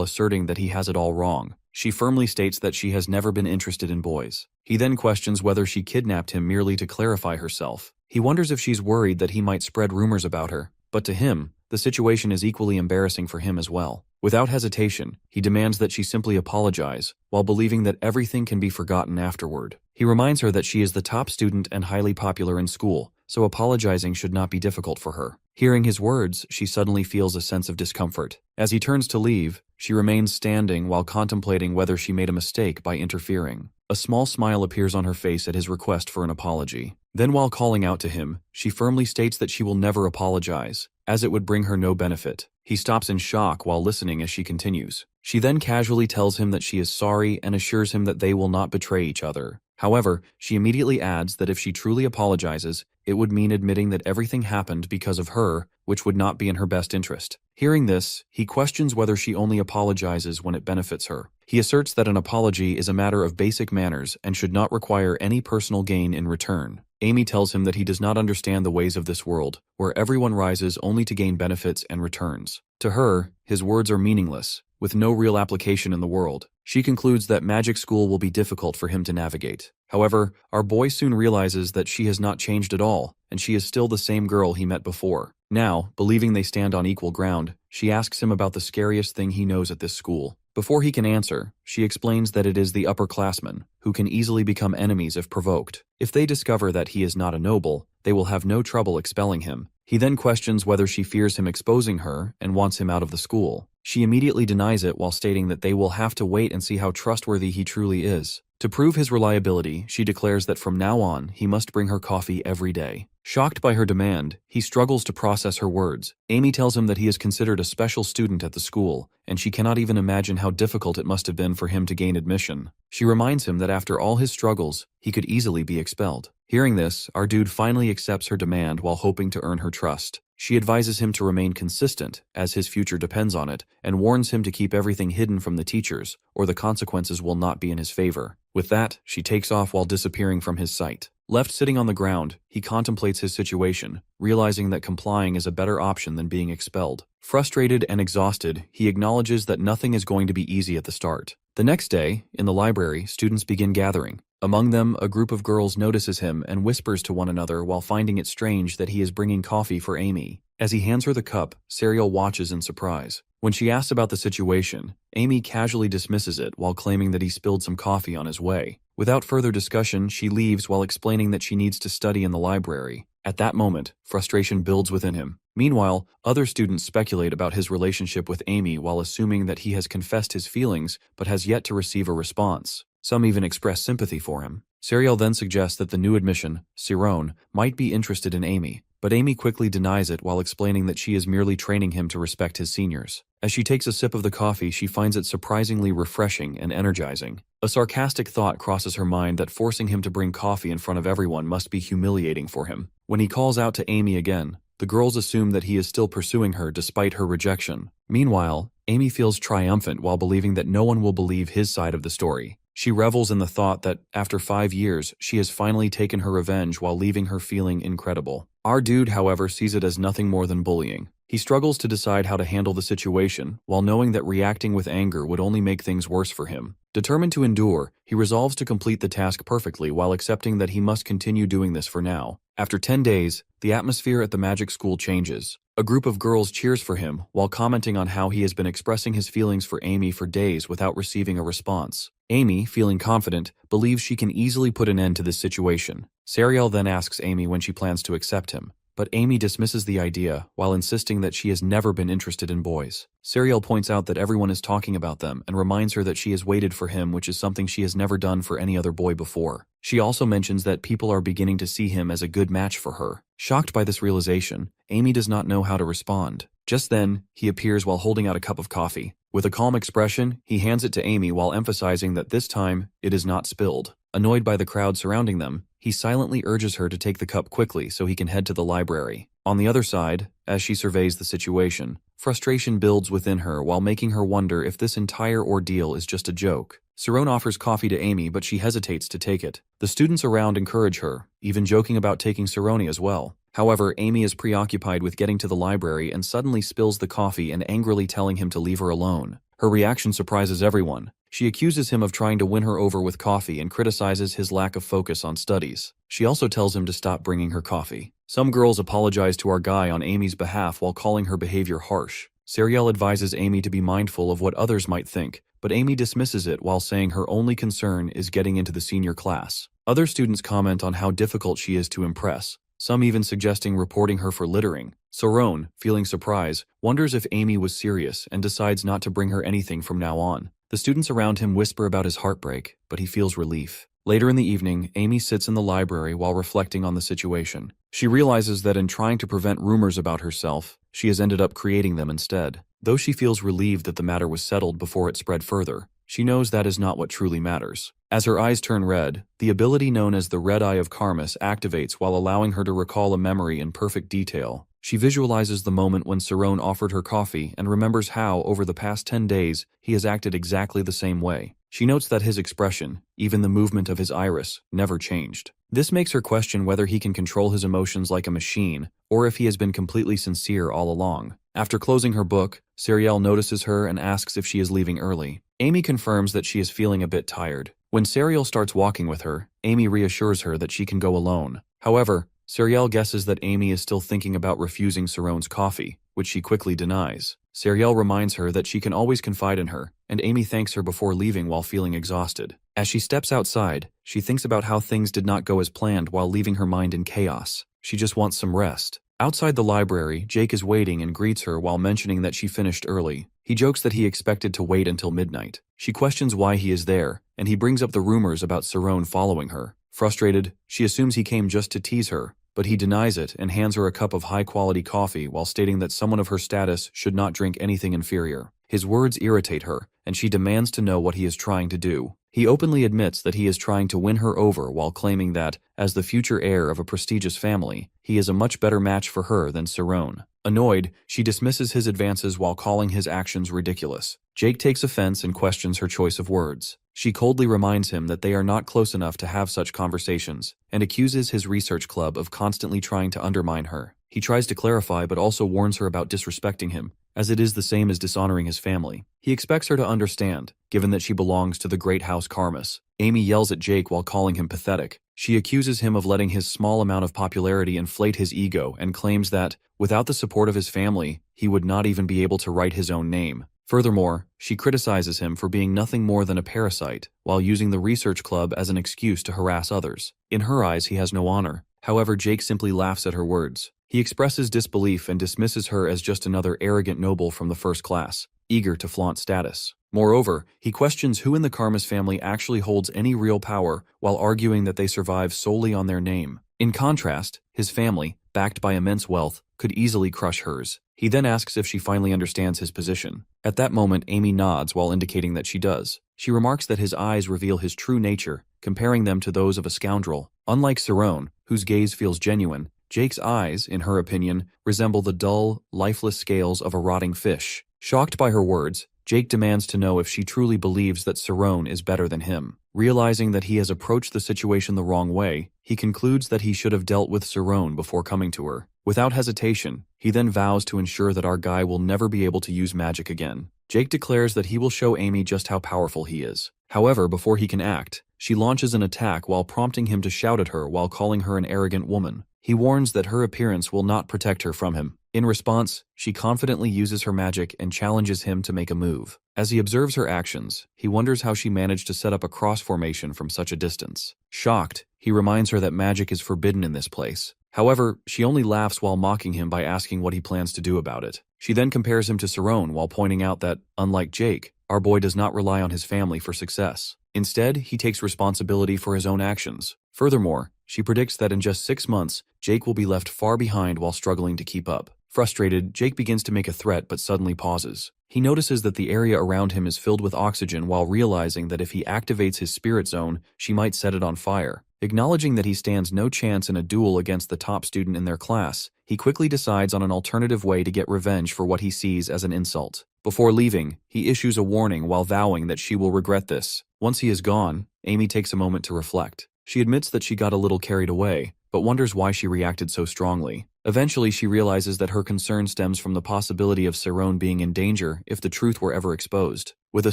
asserting that he has it all wrong. She firmly states that she has never been interested in boys. He then questions whether she kidnapped him merely to clarify herself. He wonders if she's worried that he might spread rumors about her, but to him, the situation is equally embarrassing for him as well. Without hesitation, he demands that she simply apologize, while believing that everything can be forgotten afterward. He reminds her that she is the top student and highly popular in school, so apologizing should not be difficult for her. Hearing his words, she suddenly feels a sense of discomfort. As he turns to leave, she remains standing while contemplating whether she made a mistake by interfering. A small smile appears on her face at his request for an apology. Then, while calling out to him, she firmly states that she will never apologize, as it would bring her no benefit. He stops in shock while listening as she continues. She then casually tells him that she is sorry and assures him that they will not betray each other. However, she immediately adds that if she truly apologizes, it would mean admitting that everything happened because of her, which would not be in her best interest. Hearing this, he questions whether she only apologizes when it benefits her. He asserts that an apology is a matter of basic manners and should not require any personal gain in return. Amy tells him that he does not understand the ways of this world, where everyone rises only to gain benefits and returns. To her, his words are meaningless, with no real application in the world. She concludes that magic school will be difficult for him to navigate. However, our boy soon realizes that she has not changed at all, and she is still the same girl he met before. Now, believing they stand on equal ground, she asks him about the scariest thing he knows at this school. Before he can answer, she explains that it is the upperclassmen, who can easily become enemies if provoked. If they discover that he is not a noble, they will have no trouble expelling him. He then questions whether she fears him exposing her and wants him out of the school. She immediately denies it while stating that they will have to wait and see how trustworthy he truly is. To prove his reliability, she declares that from now on, he must bring her coffee every day. Shocked by her demand, he struggles to process her words. Amy tells him that he is considered a special student at the school, and she cannot even imagine how difficult it must have been for him to gain admission. She reminds him that after all his struggles, he could easily be expelled. Hearing this, our dude finally accepts her demand while hoping to earn her trust. She advises him to remain consistent, as his future depends on it, and warns him to keep everything hidden from the teachers, or the consequences will not be in his favor. With that, she takes off while disappearing from his sight. Left sitting on the ground, he contemplates his situation, realizing that complying is a better option than being expelled. Frustrated and exhausted, he acknowledges that nothing is going to be easy at the start. The next day, in the library, students begin gathering. Among them, a group of girls notices him and whispers to one another while finding it strange that he is bringing coffee for Amy. As he hands her the cup, Serial watches in surprise. When she asks about the situation, Amy casually dismisses it while claiming that he spilled some coffee on his way. Without further discussion, she leaves while explaining that she needs to study in the library. At that moment, frustration builds within him. Meanwhile, other students speculate about his relationship with Amy while assuming that he has confessed his feelings but has yet to receive a response. Some even express sympathy for him. Serial then suggests that the new admission, Cyrone, might be interested in Amy, but Amy quickly denies it while explaining that she is merely training him to respect his seniors. As she takes a sip of the coffee, she finds it surprisingly refreshing and energizing. A sarcastic thought crosses her mind that forcing him to bring coffee in front of everyone must be humiliating for him. When he calls out to Amy again, the girls assume that he is still pursuing her despite her rejection. Meanwhile, Amy feels triumphant while believing that no one will believe his side of the story. She revels in the thought that, after 5 years, she has finally taken her revenge while leaving her feeling incredible. Our dude, however, sees it as nothing more than bullying. He struggles to decide how to handle the situation, while knowing that reacting with anger would only make things worse for him. Determined to endure, he resolves to complete the task perfectly while accepting that he must continue doing this for now. After 10 days, the atmosphere at the magic school changes. A group of girls cheers for him, while commenting on how he has been expressing his feelings for Amy for days without receiving a response. Amy, feeling confident, believes she can easily put an end to this situation. Serial then asks Amy when she plans to accept him, but Amy dismisses the idea while insisting that she has never been interested in boys. Serial points out that everyone is talking about them and reminds her that she has waited for him, which is something she has never done for any other boy before. She also mentions that people are beginning to see him as a good match for her. Shocked by this realization, Amy does not know how to respond. Just then, he appears while holding out a cup of coffee. With a calm expression, he hands it to Amy while emphasizing that this time, it is not spilled. Annoyed by the crowd surrounding them, he silently urges her to take the cup quickly so he can head to the library. On the other side, as she surveys the situation, frustration builds within her while making her wonder if this entire ordeal is just a joke. Cerrone offers coffee to Amy, but she hesitates to take it. The students around encourage her, even joking about taking Cerrone as well. However, Amy is preoccupied with getting to the library and suddenly spills the coffee and angrily telling him to leave her alone. Her reaction surprises everyone. She accuses him of trying to win her over with coffee and criticizes his lack of focus on studies. She also tells him to stop bringing her coffee. Some girls apologize to our guy on Amy's behalf while calling her behavior harsh. Serial advises Amy to be mindful of what others might think, but Amy dismisses it while saying her only concern is getting into the senior class. Other students comment on how difficult she is to impress, some even suggesting reporting her for littering. Cerrone, feeling surprise, wonders if Amy was serious and decides not to bring her anything from now on. The students around him whisper about his heartbreak, but he feels relief. Later in the evening, Amy sits in the library while reflecting on the situation. She realizes that in trying to prevent rumors about herself, she has ended up creating them instead. Though she feels relieved that the matter was settled before it spread further, she knows that is not what truly matters. As her eyes turn red, the ability known as the Red Eye of Karmas activates while allowing her to recall a memory in perfect detail. She visualizes the moment when Cerrone offered her coffee and remembers how, over the past 10 days, he has acted exactly the same way. She notes that his expression, even the movement of his iris, never changed. This makes her question whether he can control his emotions like a machine, or if he has been completely sincere all along. After closing her book, Serial notices her and asks if she is leaving early. Amy confirms that she is feeling a bit tired. When Serial starts walking with her, Amy reassures her that she can go alone. However, Serial guesses that Amy is still thinking about refusing Cerrone's coffee, which she quickly denies. Serial reminds her that she can always confide in her, and Amy thanks her before leaving while feeling exhausted. As she steps outside, she thinks about how things did not go as planned while leaving her mind in chaos. She just wants some rest. Outside the library, Jake is waiting and greets her while mentioning that she finished early. He jokes that he expected to wait until midnight. She questions why he is there, and he brings up the rumors about Cerrone following her. Frustrated, she assumes he came just to tease her, but he denies it and hands her a cup of high-quality coffee while stating that someone of her status should not drink anything inferior. His words irritate her, and she demands to know what he is trying to do. He openly admits that he is trying to win her over while claiming that, as the future heir of a prestigious family, he is a much better match for her than Cerrone. Annoyed, she dismisses his advances while calling his actions ridiculous. Jake takes offense and questions her choice of words. She coldly reminds him that they are not close enough to have such conversations, and accuses his research club of constantly trying to undermine her. He tries to clarify but also warns her about disrespecting him, as it is the same as dishonoring his family. He expects her to understand, given that she belongs to the great house Karmas. Amy yells at Jake while calling him pathetic. She accuses him of letting his small amount of popularity inflate his ego and claims that, without the support of his family, he would not even be able to write his own name. Furthermore, she criticizes him for being nothing more than a parasite, while using the research club as an excuse to harass others. In her eyes, he has no honor. However, Jake simply laughs at her words. He expresses disbelief and dismisses her as just another arrogant noble from the first class, eager to flaunt status. Moreover, he questions who in the Karmas family actually holds any real power while arguing that they survive solely on their name. In contrast, his family, backed by immense wealth, could easily crush hers. He then asks if she finally understands his position. At that moment, Amy nods while indicating that she does. She remarks that his eyes reveal his true nature, comparing them to those of a scoundrel. Unlike Cerrone, whose gaze feels genuine, Jake's eyes, in her opinion, resemble the dull, lifeless scales of a rotting fish. Shocked by her words, Jake demands to know if she truly believes that Cerrone is better than him. Realizing that he has approached the situation the wrong way, he concludes that he should have dealt with Cerrone before coming to her. Without hesitation, he then vows to ensure that our guy will never be able to use magic again. Jake declares that he will show Amy just how powerful he is. However, before he can act, she launches an attack while prompting him to shout at her while calling her an arrogant woman. He warns that her appearance will not protect her from him. In response, she confidently uses her magic and challenges him to make a move. As he observes her actions, he wonders how she managed to set up a cross formation from such a distance. Shocked, he reminds her that magic is forbidden in this place. However, she only laughs while mocking him by asking what he plans to do about it. She then compares him to Cerrone while pointing out that, unlike Jake, our boy does not rely on his family for success. Instead, he takes responsibility for his own actions. Furthermore, she predicts that in just 6 months, Jake will be left far behind while struggling to keep up. Frustrated, Jake begins to make a threat but suddenly pauses. He notices that the area around him is filled with oxygen while realizing that if he activates his spirit zone, she might set it on fire. Acknowledging that he stands no chance in a duel against the top student in their class, he quickly decides on an alternative way to get revenge for what he sees as an insult. Before leaving, he issues a warning while vowing that she will regret this. Once he is gone, Amy takes a moment to reflect. She admits that she got a little carried away, but wonders why she reacted so strongly. Eventually, she realizes that her concern stems from the possibility of Cerrone being in danger if the truth were ever exposed. With a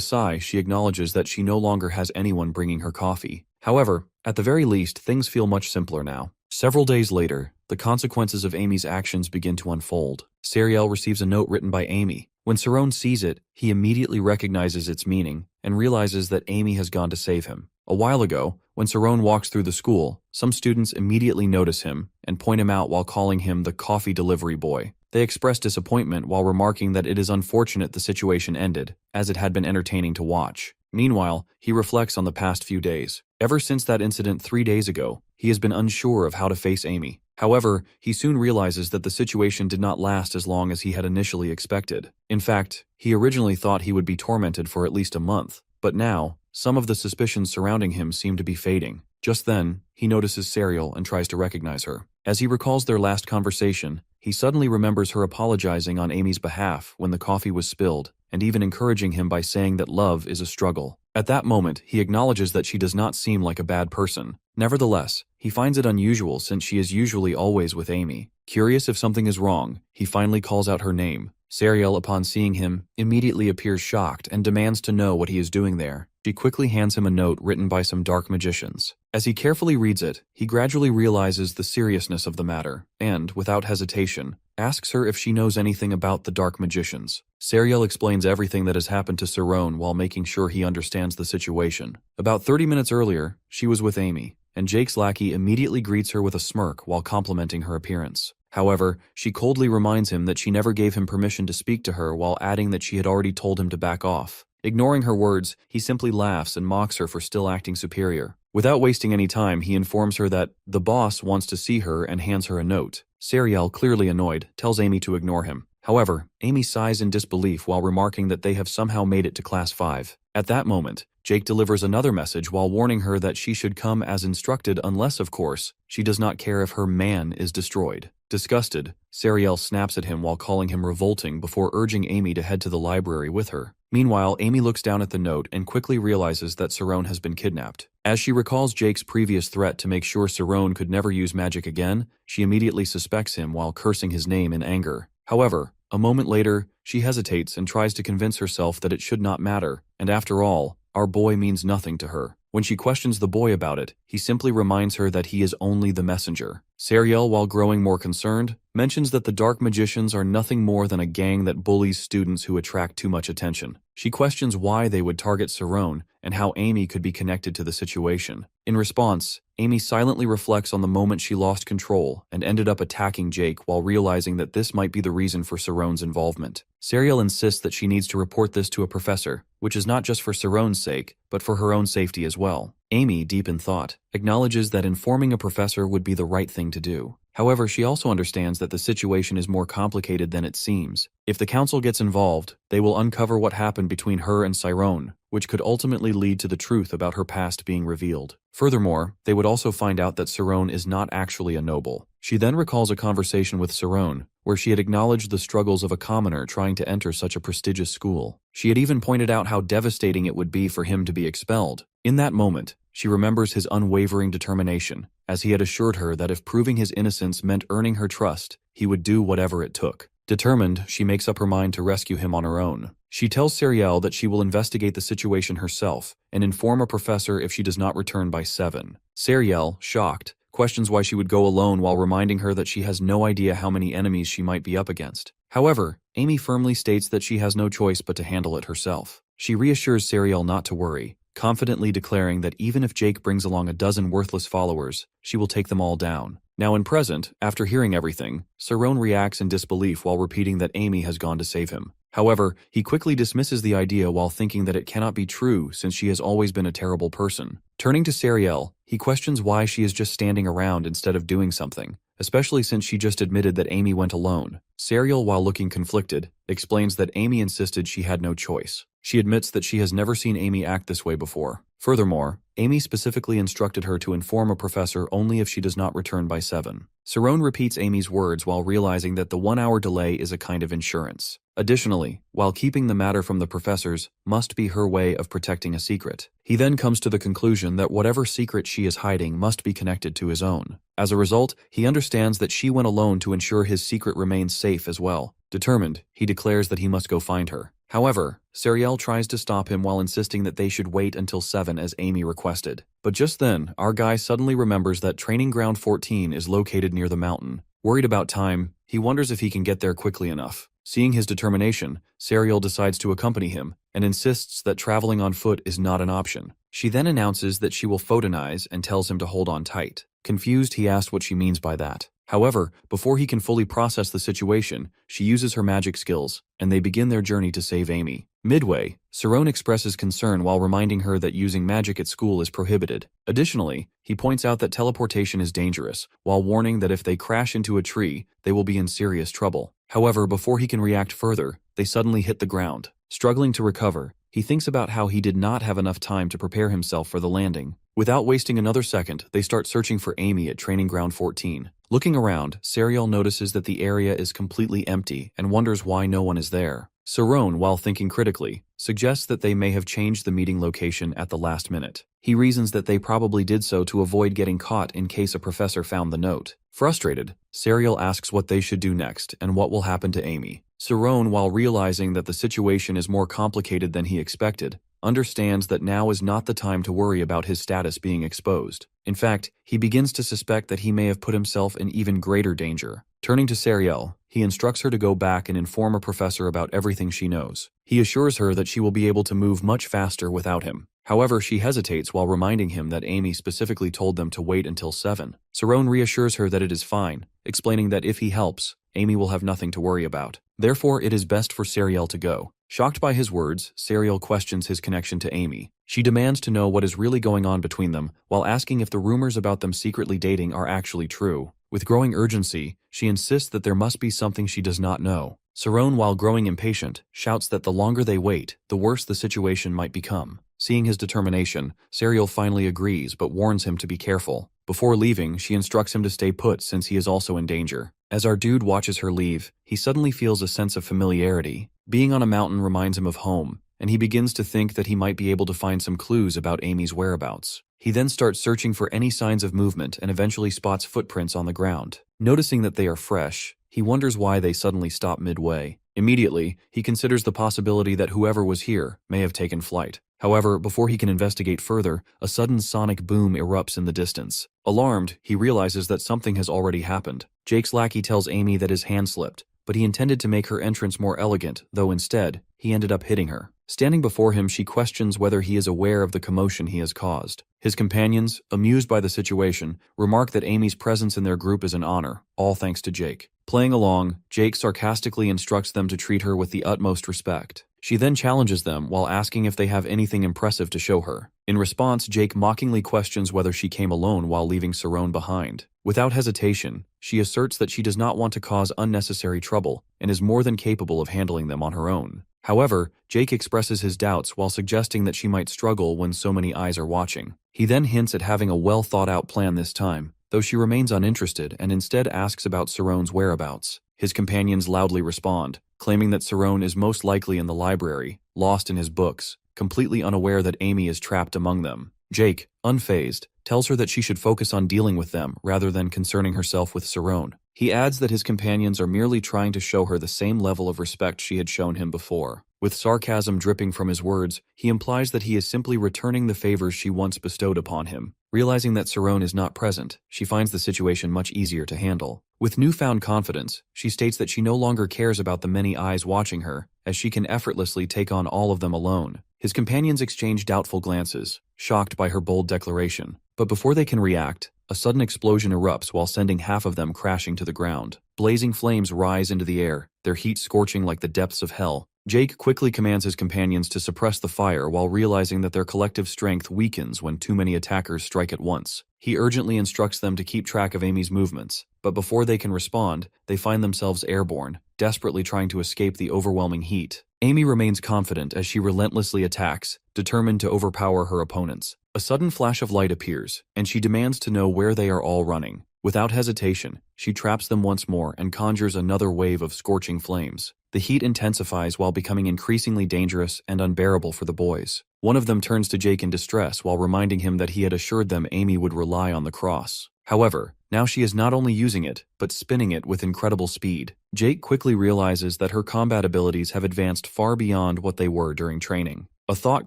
sigh, she acknowledges that she no longer has anyone bringing her coffee. However, at the very least, things feel much simpler now. Several days later, the consequences of Amy's actions begin to unfold. Sariel receives a note written by Amy. When Cerrone sees it, he immediately recognizes its meaning and realizes that Amy has gone to save him. A while ago, when Cerrone walks through the school, some students immediately notice him and point him out while calling him the coffee delivery boy. They express disappointment while remarking that it is unfortunate the situation ended, as it had been entertaining to watch. Meanwhile, he reflects on the past few days. Ever since that incident 3 days ago, he has been unsure of how to face Amy. However, he soon realizes that the situation did not last as long as he had initially expected. In fact, he originally thought he would be tormented for at least a month, but now, some of the suspicions surrounding him seem to be fading. Just then, he notices Sariel and tries to recognize her. As he recalls their last conversation, he suddenly remembers her apologizing on Amy's behalf when the coffee was spilled, and even encouraging him by saying that love is a struggle. At that moment, he acknowledges that she does not seem like a bad person. Nevertheless, he finds it unusual since she is usually always with Amy. Curious if something is wrong, he finally calls out her name. Sariel, upon seeing him, immediately appears shocked and demands to know what he is doing there. She quickly hands him a note written by some dark magicians. As he carefully reads it, he gradually realizes the seriousness of the matter, and, without hesitation, asks her if she knows anything about the dark magicians. Sariel explains everything that has happened to Cerrone while making sure he understands the situation. About 30 minutes earlier, she was with Amy, and Jake's lackey immediately greets her with a smirk while complimenting her appearance. However, she coldly reminds him that she never gave him permission to speak to her while adding that she had already told him to back off. Ignoring her words, he simply laughs and mocks her for still acting superior. Without wasting any time, he informs her that the boss wants to see her and hands her a note. Sariel, clearly annoyed, tells Amy to ignore him. However, Amy sighs in disbelief while remarking that they have somehow made it to Class 5. At that moment, Jake delivers another message while warning her that she should come as instructed unless, of course, she does not care if her man is destroyed. Disgusted, Sariel snaps at him while calling him revolting before urging Amy to head to the library with her. Meanwhile, Amy looks down at the note and quickly realizes that Cerrone has been kidnapped. As she recalls Jake's previous threat to make sure Cerrone could never use magic again, she immediately suspects him while cursing his name in anger. However, a moment later, she hesitates and tries to convince herself that it should not matter, and after all, our boy means nothing to her. When she questions the boy about it, he simply reminds her that he is only the messenger. Sariel, while growing more concerned, mentions that the dark magicians are nothing more than a gang that bullies students who attract too much attention. She questions why they would target Cerrone and how Amy could be connected to the situation. In response, Amy silently reflects on the moment she lost control and ended up attacking Jake while realizing that this might be the reason for Cerrone's involvement. Sariel insists that she needs to report this to a professor, which is not just for Cerrone's sake, but for her own safety as well. Amy, deep in thought, acknowledges that informing a professor would be the right thing to do. However, she also understands that the situation is more complicated than it seems. If the council gets involved, they will uncover what happened between her and Cerrone, which could ultimately lead to the truth about her past being revealed. Furthermore, they would also find out that Cerrone is not actually a noble. She then recalls a conversation with Cerrone, where she had acknowledged the struggles of a commoner trying to enter such a prestigious school. She had even pointed out how devastating it would be for him to be expelled. In that moment, she remembers his unwavering determination, as he had assured her that if proving his innocence meant earning her trust, he would do whatever it took. Determined, she makes up her mind to rescue him on her own. She tells Serial that she will investigate the situation herself and inform a professor if she does not return by 7. Serial, shocked, questions why she would go alone while reminding her that she has no idea how many enemies she might be up against. However, Amy firmly states that she has no choice but to handle it herself. She reassures Serial not to worry, confidently declaring that even if Jake brings along a dozen worthless followers, she will take them all down. Now in present, after hearing everything, Saron reacts in disbelief while repeating that Amy has gone to save him. However, he quickly dismisses the idea while thinking that it cannot be true since she has always been a terrible person. Turning to Serial, he questions why she is just standing around instead of doing something, especially since she just admitted that Amy went alone. Serial, while looking conflicted, explains that Amy insisted she had no choice. She admits that she has never seen Amy act this way before. Furthermore, Amy specifically instructed her to inform a professor only if she does not return by 7. Saron repeats Amy's words while realizing that the 1-hour delay is a kind of insurance. Additionally, while keeping the matter from the professors must be her way of protecting a secret, he then comes to the conclusion that whatever secret she is hiding must be connected to his own. As a result, he understands that she went alone to ensure his secret remains safe as well. Determined, he declares that he must go find her. However, Serial tries to stop him while insisting that they should wait until 7 as Amy requested. But just then, our guy suddenly remembers that Training Ground 14 is located near the mountain. Worried about time, he wonders if he can get there quickly enough. Seeing his determination, Serial decides to accompany him and insists that traveling on foot is not an option. She then announces that she will photonize and tells him to hold on tight. Confused, he asks what she means by that. However, before he can fully process the situation, she uses her magic skills, and they begin their journey to save Amy. Midway, Saron expresses concern while reminding her that using magic at school is prohibited. Additionally, he points out that teleportation is dangerous, while warning that if they crash into a tree, they will be in serious trouble. However, before he can react further, they suddenly hit the ground. Struggling to recover, he thinks about how he did not have enough time to prepare himself for the landing. Without wasting another second, they start searching for Amy at Training Ground 14. Looking around, Serial notices that the area is completely empty and wonders why no one is there. Saron, while thinking critically, suggests that they may have changed the meeting location at the last minute. He reasons that they probably did so to avoid getting caught in case a professor found the note. Frustrated, Serial asks what they should do next and what will happen to Amy. Saron, while realizing that the situation is more complicated than he expected, understands that now is not the time to worry about his status being exposed. In fact, he begins to suspect that he may have put himself in even greater danger. Turning to Serial, he instructs her to go back and inform a professor about everything she knows. He assures her that she will be able to move much faster without him. However, she hesitates while reminding him that Amy specifically told them to wait until 7. Saron reassures her that it is fine, explaining that if he helps, Amy will have nothing to worry about. Therefore, it is best for Serial to go. Shocked by his words, Serial questions his connection to Amy. She demands to know what is really going on between them, while asking if the rumors about them secretly dating are actually true. With growing urgency, she insists that there must be something she does not know. Saron, while growing impatient, shouts that the longer they wait, the worse the situation might become. Seeing his determination, Serial finally agrees but warns him to be careful. Before leaving, she instructs him to stay put since he is also in danger. As our dude watches her leave, he suddenly feels a sense of familiarity. Being on a mountain reminds him of home, and he begins to think that he might be able to find some clues about Amy's whereabouts. He then starts searching for any signs of movement and eventually spots footprints on the ground. Noticing that they are fresh, he wonders why they suddenly stop midway. Immediately, he considers the possibility that whoever was here may have taken flight. However, before he can investigate further, a sudden sonic boom erupts in the distance. Alarmed, he realizes that something has already happened. Jake's lackey tells Amy that his hand slipped, but he intended to make her entrance more elegant, though instead, he ended up hitting her. Standing before him, she questions whether he is aware of the commotion he has caused. His companions, amused by the situation, remark that Amy's presence in their group is an honor, all thanks to Jake. Playing along, Jake sarcastically instructs them to treat her with the utmost respect. She then challenges them while asking if they have anything impressive to show her. In response, Jake mockingly questions whether she came alone while leaving Saron behind. Without hesitation, she asserts that she does not want to cause unnecessary trouble and is more than capable of handling them on her own. However, Jake expresses his doubts while suggesting that she might struggle when so many eyes are watching. He then hints at having a well-thought-out plan this time, though she remains uninterested and instead asks about Saron's whereabouts. His companions loudly respond, claiming that Saron is most likely in the library, lost in his books, completely unaware that Amy is trapped among them. Jake, unfazed, tells her that she should focus on dealing with them rather than concerning herself with Sarone. He adds that his companions are merely trying to show her the same level of respect she had shown him before. With sarcasm dripping from his words, he implies that he is simply returning the favors she once bestowed upon him. Realizing that Sarone is not present, she finds the situation much easier to handle. With newfound confidence, she states that she no longer cares about the many eyes watching her, as she can effortlessly take on all of them alone. His companions exchange doubtful glances, shocked by her bold declaration. But before they can react, a sudden explosion erupts while sending half of them crashing to the ground. Blazing flames rise into the air, their heat scorching like the depths of hell. Jake quickly commands his companions to suppress the fire while realizing that their collective strength weakens when too many attackers strike at once. He urgently instructs them to keep track of Amy's movements, but before they can respond, they find themselves airborne, desperately trying to escape the overwhelming heat. Amy remains confident as she relentlessly attacks, determined to overpower her opponents. A sudden flash of light appears, and she demands to know where they are all running. Without hesitation, she traps them once more and conjures another wave of scorching flames. The heat intensifies while becoming increasingly dangerous and unbearable for the boys. One of them turns to Jake in distress while reminding him that he had assured them Amy would rely on the cross. However, now she is not only using it, but spinning it with incredible speed. Jake quickly realizes that her combat abilities have advanced far beyond what they were during training. A thought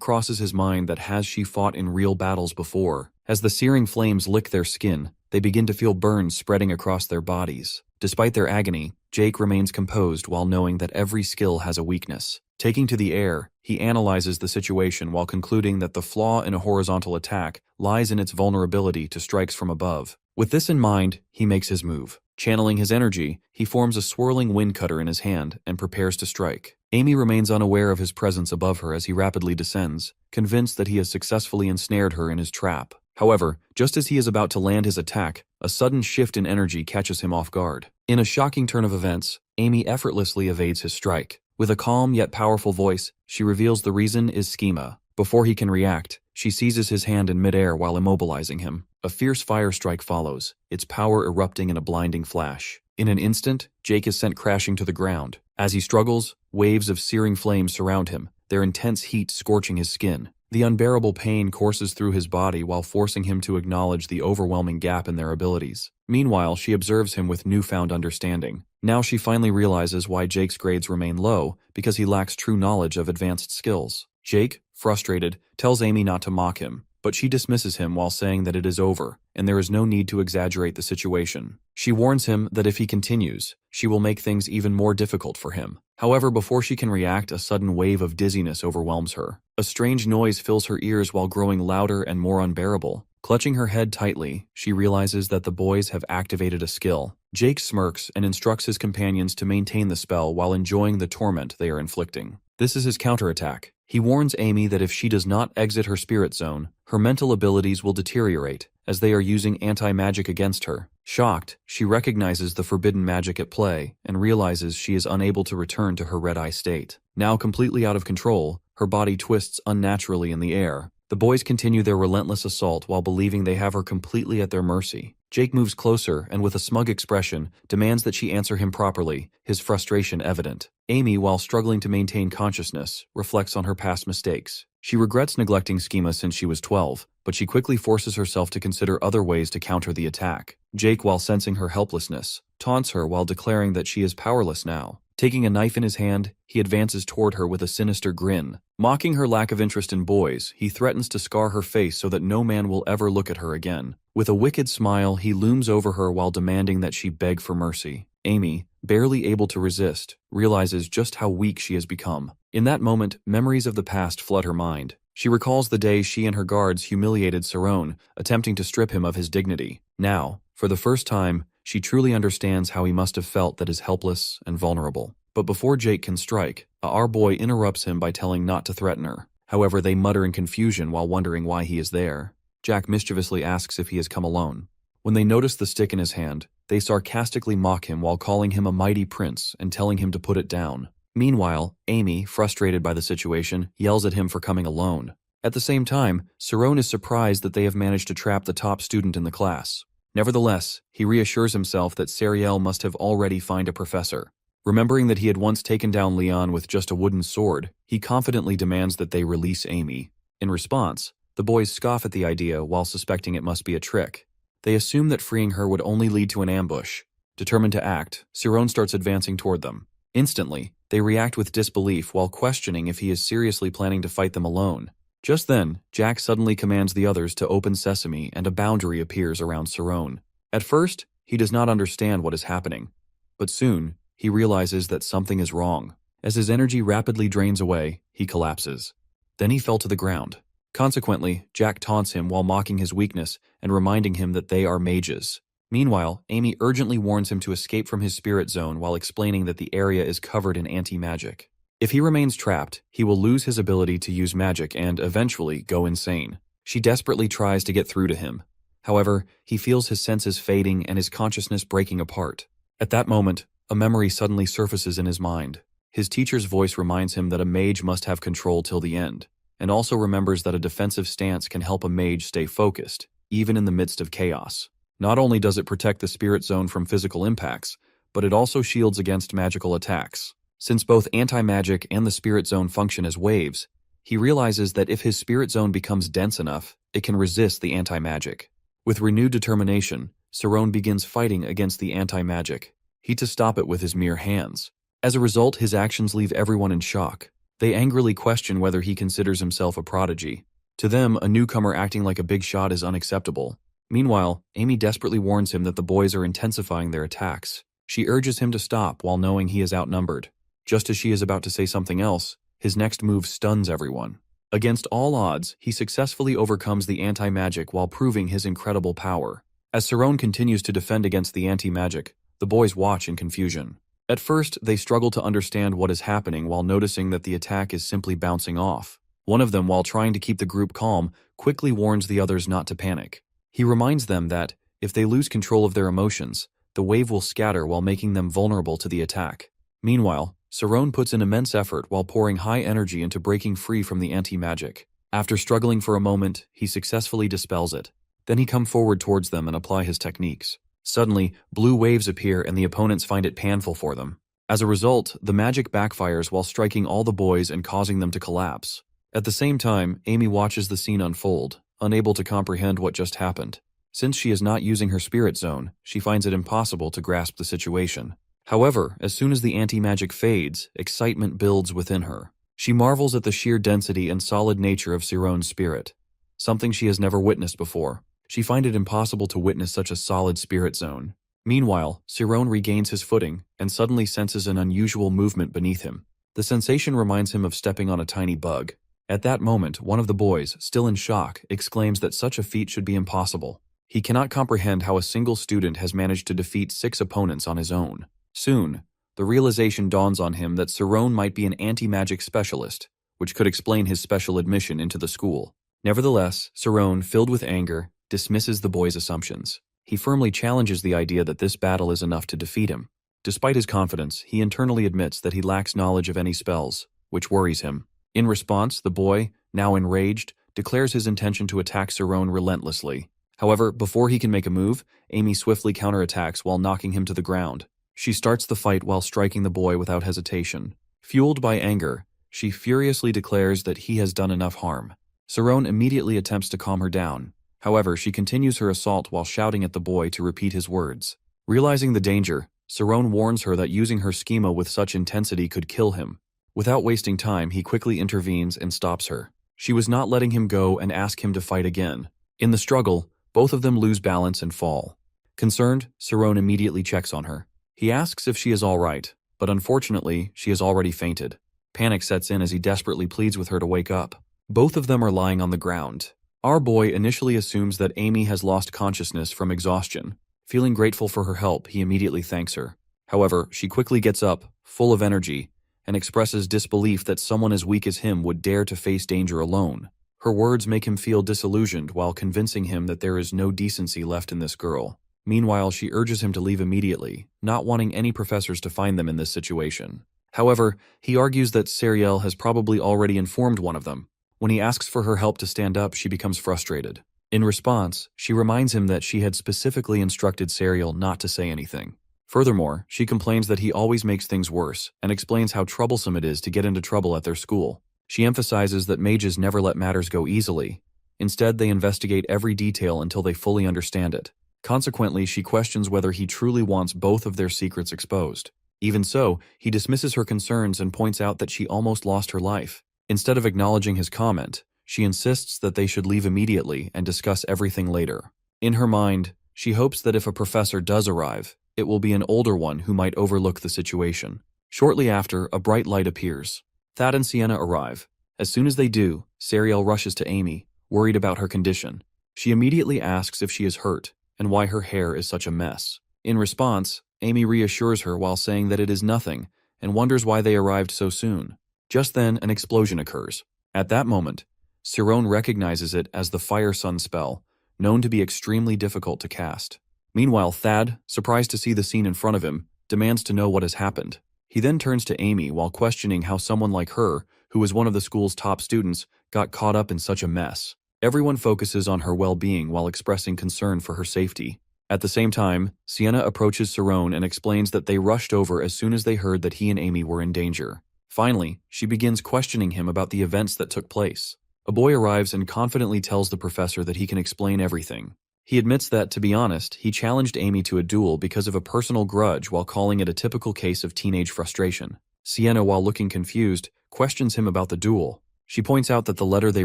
crosses his mind that has she fought in real battles before? As the searing flames lick their skin, they begin to feel burns spreading across their bodies. Despite their agony, Jake remains composed while knowing that every skill has a weakness. Taking to the air, he analyzes the situation while concluding that the flaw in a horizontal attack lies in its vulnerability to strikes from above. With this in mind, he makes his move. Channeling his energy, he forms a swirling wind cutter in his hand and prepares to strike. Amy remains unaware of his presence above her as he rapidly descends, convinced that he has successfully ensnared her in his trap. However, just as he is about to land his attack, a sudden shift in energy catches him off guard. In a shocking turn of events, Amy effortlessly evades his strike. With a calm yet powerful voice, she reveals the reason is schema. Before he can react, she seizes his hand in midair while immobilizing him. A fierce fire strike follows, its power erupting in a blinding flash. In an instant, Jake is sent crashing to the ground. As he struggles, waves of searing flames surround him, their intense heat scorching his skin. The unbearable pain courses through his body while forcing him to acknowledge the overwhelming gap in their abilities. Meanwhile, she observes him with newfound understanding. Now she finally realizes why Jake's grades remain low, because he lacks true knowledge of advanced skills. Jake, frustrated, tells Amy not to mock him, but she dismisses him while saying that it is over, and there is no need to exaggerate the situation. She warns him that if he continues, she will make things even more difficult for him. However, before she can react, a sudden wave of dizziness overwhelms her. A strange noise fills her ears while growing louder and more unbearable. Clutching her head tightly, she realizes that the boys have activated a skill. Jake smirks and instructs his companions to maintain the spell while enjoying the torment they are inflicting. This is his counterattack. He warns Amy that if she does not exit her spirit zone, her mental abilities will deteriorate, as they are using anti-magic against her. Shocked, she recognizes the forbidden magic at play and realizes she is unable to return to her red-eye state. Now completely out of control, her body twists unnaturally in the air. The boys continue their relentless assault while believing they have her completely at their mercy. Jake moves closer and with a smug expression, demands that she answer him properly, his frustration evident. Amy, while struggling to maintain consciousness, reflects on her past mistakes. She regrets neglecting schema since she was 12, but she quickly forces herself to consider other ways to counter the attack. Jake, while sensing her helplessness, taunts her while declaring that she is powerless now. Taking a knife in his hand, he advances toward her with a sinister grin. Mocking her lack of interest in boys, he threatens to scar her face so that no man will ever look at her again. With a wicked smile, he looms over her while demanding that she beg for mercy. Amy, barely able to resist, realizes just how weak she has become. In that moment, memories of the past flood her mind. She recalls the day she and her guards humiliated Sarone, attempting to strip him of his dignity. Now, for the first time, she truly understands how he must have felt that is helpless and vulnerable. But before Jake can strike, our boy interrupts him by telling not to threaten her. However, they mutter in confusion while wondering why he is there. Jack mischievously asks if he has come alone. When they notice the stick in his hand, they sarcastically mock him while calling him a mighty prince and telling him to put it down. Meanwhile, Amy, frustrated by the situation, yells at him for coming alone. At the same time, Sarone is surprised that they have managed to trap the top student in the class. Nevertheless, he reassures himself that Sariel must have already found a professor. Remembering that he had once taken down Leon with just a wooden sword, he confidently demands that they release Amy. In response, The boys scoff at the idea while suspecting it must be a trick. They assume that freeing her would only lead to an ambush. Determined to act, Siron starts advancing toward them. Instantly, they react with disbelief while questioning if he is seriously planning to fight them alone. Just then, Jack suddenly commands the others to open sesame and a boundary appears around Siron. At first, he does not understand what is happening. But soon, he realizes that something is wrong. As his energy rapidly drains away, he collapses. Then he fell to the ground. Consequently, Jack taunts him while mocking his weakness and reminding him that they are mages. Meanwhile, Amy urgently warns him to escape from his spirit zone while explaining that the area is covered in anti-magic. If he remains trapped, he will lose his ability to use magic and, eventually, go insane. She desperately tries to get through to him. However, he feels his senses fading and his consciousness breaking apart. At that moment, a memory suddenly surfaces in his mind. His teacher's voice reminds him that a mage must have control till the end, and also remembers that a defensive stance can help a mage stay focused, even in the midst of chaos. Not only does it protect the spirit zone from physical impacts, but it also shields against magical attacks. Since both anti-magic and the spirit zone function as waves, he realizes that if his spirit zone becomes dense enough, it can resist the anti-magic. With renewed determination, Siron begins fighting against the anti-magic. He to stop it with his mere hands. As a result, his actions leave everyone in shock. They angrily question whether he considers himself a prodigy. To them, a newcomer acting like a big shot is unacceptable. Meanwhile, Amy desperately warns him that the boys are intensifying their attacks. She urges him to stop while knowing he is outnumbered. Just as she is about to say something else, his next move stuns everyone. Against all odds, he successfully overcomes the anti-magic while proving his incredible power. As Siron continues to defend against the anti-magic, the boys watch in confusion. At first, they struggle to understand what is happening while noticing that the attack is simply bouncing off. One of them, while trying to keep the group calm, quickly warns the others not to panic. He reminds them that, if they lose control of their emotions, the wave will scatter while making them vulnerable to the attack. Meanwhile, Siron puts in immense effort while pouring high energy into breaking free from the anti-magic. After struggling for a moment, he successfully dispels it. Then he comes forward towards them and apply his techniques. Suddenly, blue waves appear and the opponents find it painful for them. As a result, the magic backfires while striking all the boys and causing them to collapse. At the same time, Amy watches the scene unfold, unable to comprehend what just happened. Since she is not using her spirit zone, she finds it impossible to grasp the situation. However, as soon as the anti-magic fades, excitement builds within her. She marvels at the sheer density and solid nature of Siron's spirit, something she has never witnessed before. She finds it impossible to witness such a solid spirit zone. Meanwhile, Siron regains his footing and suddenly senses an unusual movement beneath him. The sensation reminds him of stepping on a tiny bug. At that moment, one of the boys, still in shock, exclaims that such a feat should be impossible. He cannot comprehend how a single student has managed to defeat 6 opponents on his own. Soon, the realization dawns on him that Siron might be an anti-magic specialist, which could explain his special admission into the school. Nevertheless, Siron, filled with anger, dismisses the boy's assumptions. He firmly challenges the idea that this battle is enough to defeat him. Despite his confidence, he internally admits that he lacks knowledge of any spells, which worries him. In response, the boy, now enraged, declares his intention to attack Siron relentlessly. However, before he can make a move, Amy swiftly counterattacks while knocking him to the ground. She starts the fight while striking the boy without hesitation. Fueled by anger, she furiously declares that he has done enough harm. Siron immediately attempts to calm her down. However, she continues her assault while shouting at the boy to repeat his words. Realizing the danger, Siron warns her that using her schema with such intensity could kill him. Without wasting time, he quickly intervenes and stops her. She was not letting him go and asks him to fight again. In the struggle, both of them lose balance and fall. Concerned, Siron immediately checks on her. He asks if she is all right, but unfortunately, she has already fainted. Panic sets in as he desperately pleads with her to wake up. Both of them are lying on the ground. Our boy initially assumes that Amy has lost consciousness from exhaustion. Feeling grateful for her help, he immediately thanks her. However, she quickly gets up, full of energy, and expresses disbelief that someone as weak as him would dare to face danger alone. Her words make him feel disillusioned while convincing him that there is no decency left in this girl. Meanwhile, she urges him to leave immediately, not wanting any professors to find them in this situation. However, he argues that Sariel has probably already informed one of them. When he asks for her help to stand up, she becomes frustrated. In response, she reminds him that she had specifically instructed Sariel not to say anything. Furthermore, she complains that he always makes things worse and explains how troublesome it is to get into trouble at their school. She emphasizes that mages never let matters go easily. Instead, they investigate every detail until they fully understand it. Consequently, she questions whether he truly wants both of their secrets exposed. Even so, he dismisses her concerns and points out that she almost lost her life. Instead of acknowledging his comment, she insists that they should leave immediately and discuss everything later. In her mind, she hopes that if a professor does arrive, it will be an older one who might overlook the situation. Shortly after, a bright light appears. Thad and Sienna arrive. As soon as they do, Sariel rushes to Amy, worried about her condition. She immediately asks if she is hurt and why her hair is such a mess. In response, Amy reassures her while saying that it is nothing and wonders why they arrived so soon. Just then, an explosion occurs. At that moment, Sirone recognizes it as the Fire Sun spell, known to be extremely difficult to cast. Meanwhile, Thad, surprised to see the scene in front of him, demands to know what has happened. He then turns to Amy while questioning how someone like her, who was one of the school's top students, got caught up in such a mess. Everyone focuses on her well-being while expressing concern for her safety. At the same time, Sienna approaches Sirone and explains that they rushed over as soon as they heard that he and Amy were in danger. Finally, she begins questioning him about the events that took place. A boy arrives and confidently tells the professor that he can explain everything. He admits that, to be honest, he challenged Amy to a duel because of a personal grudge while calling it a typical case of teenage frustration. Sienna, while looking confused, questions him about the duel. She points out that the letter they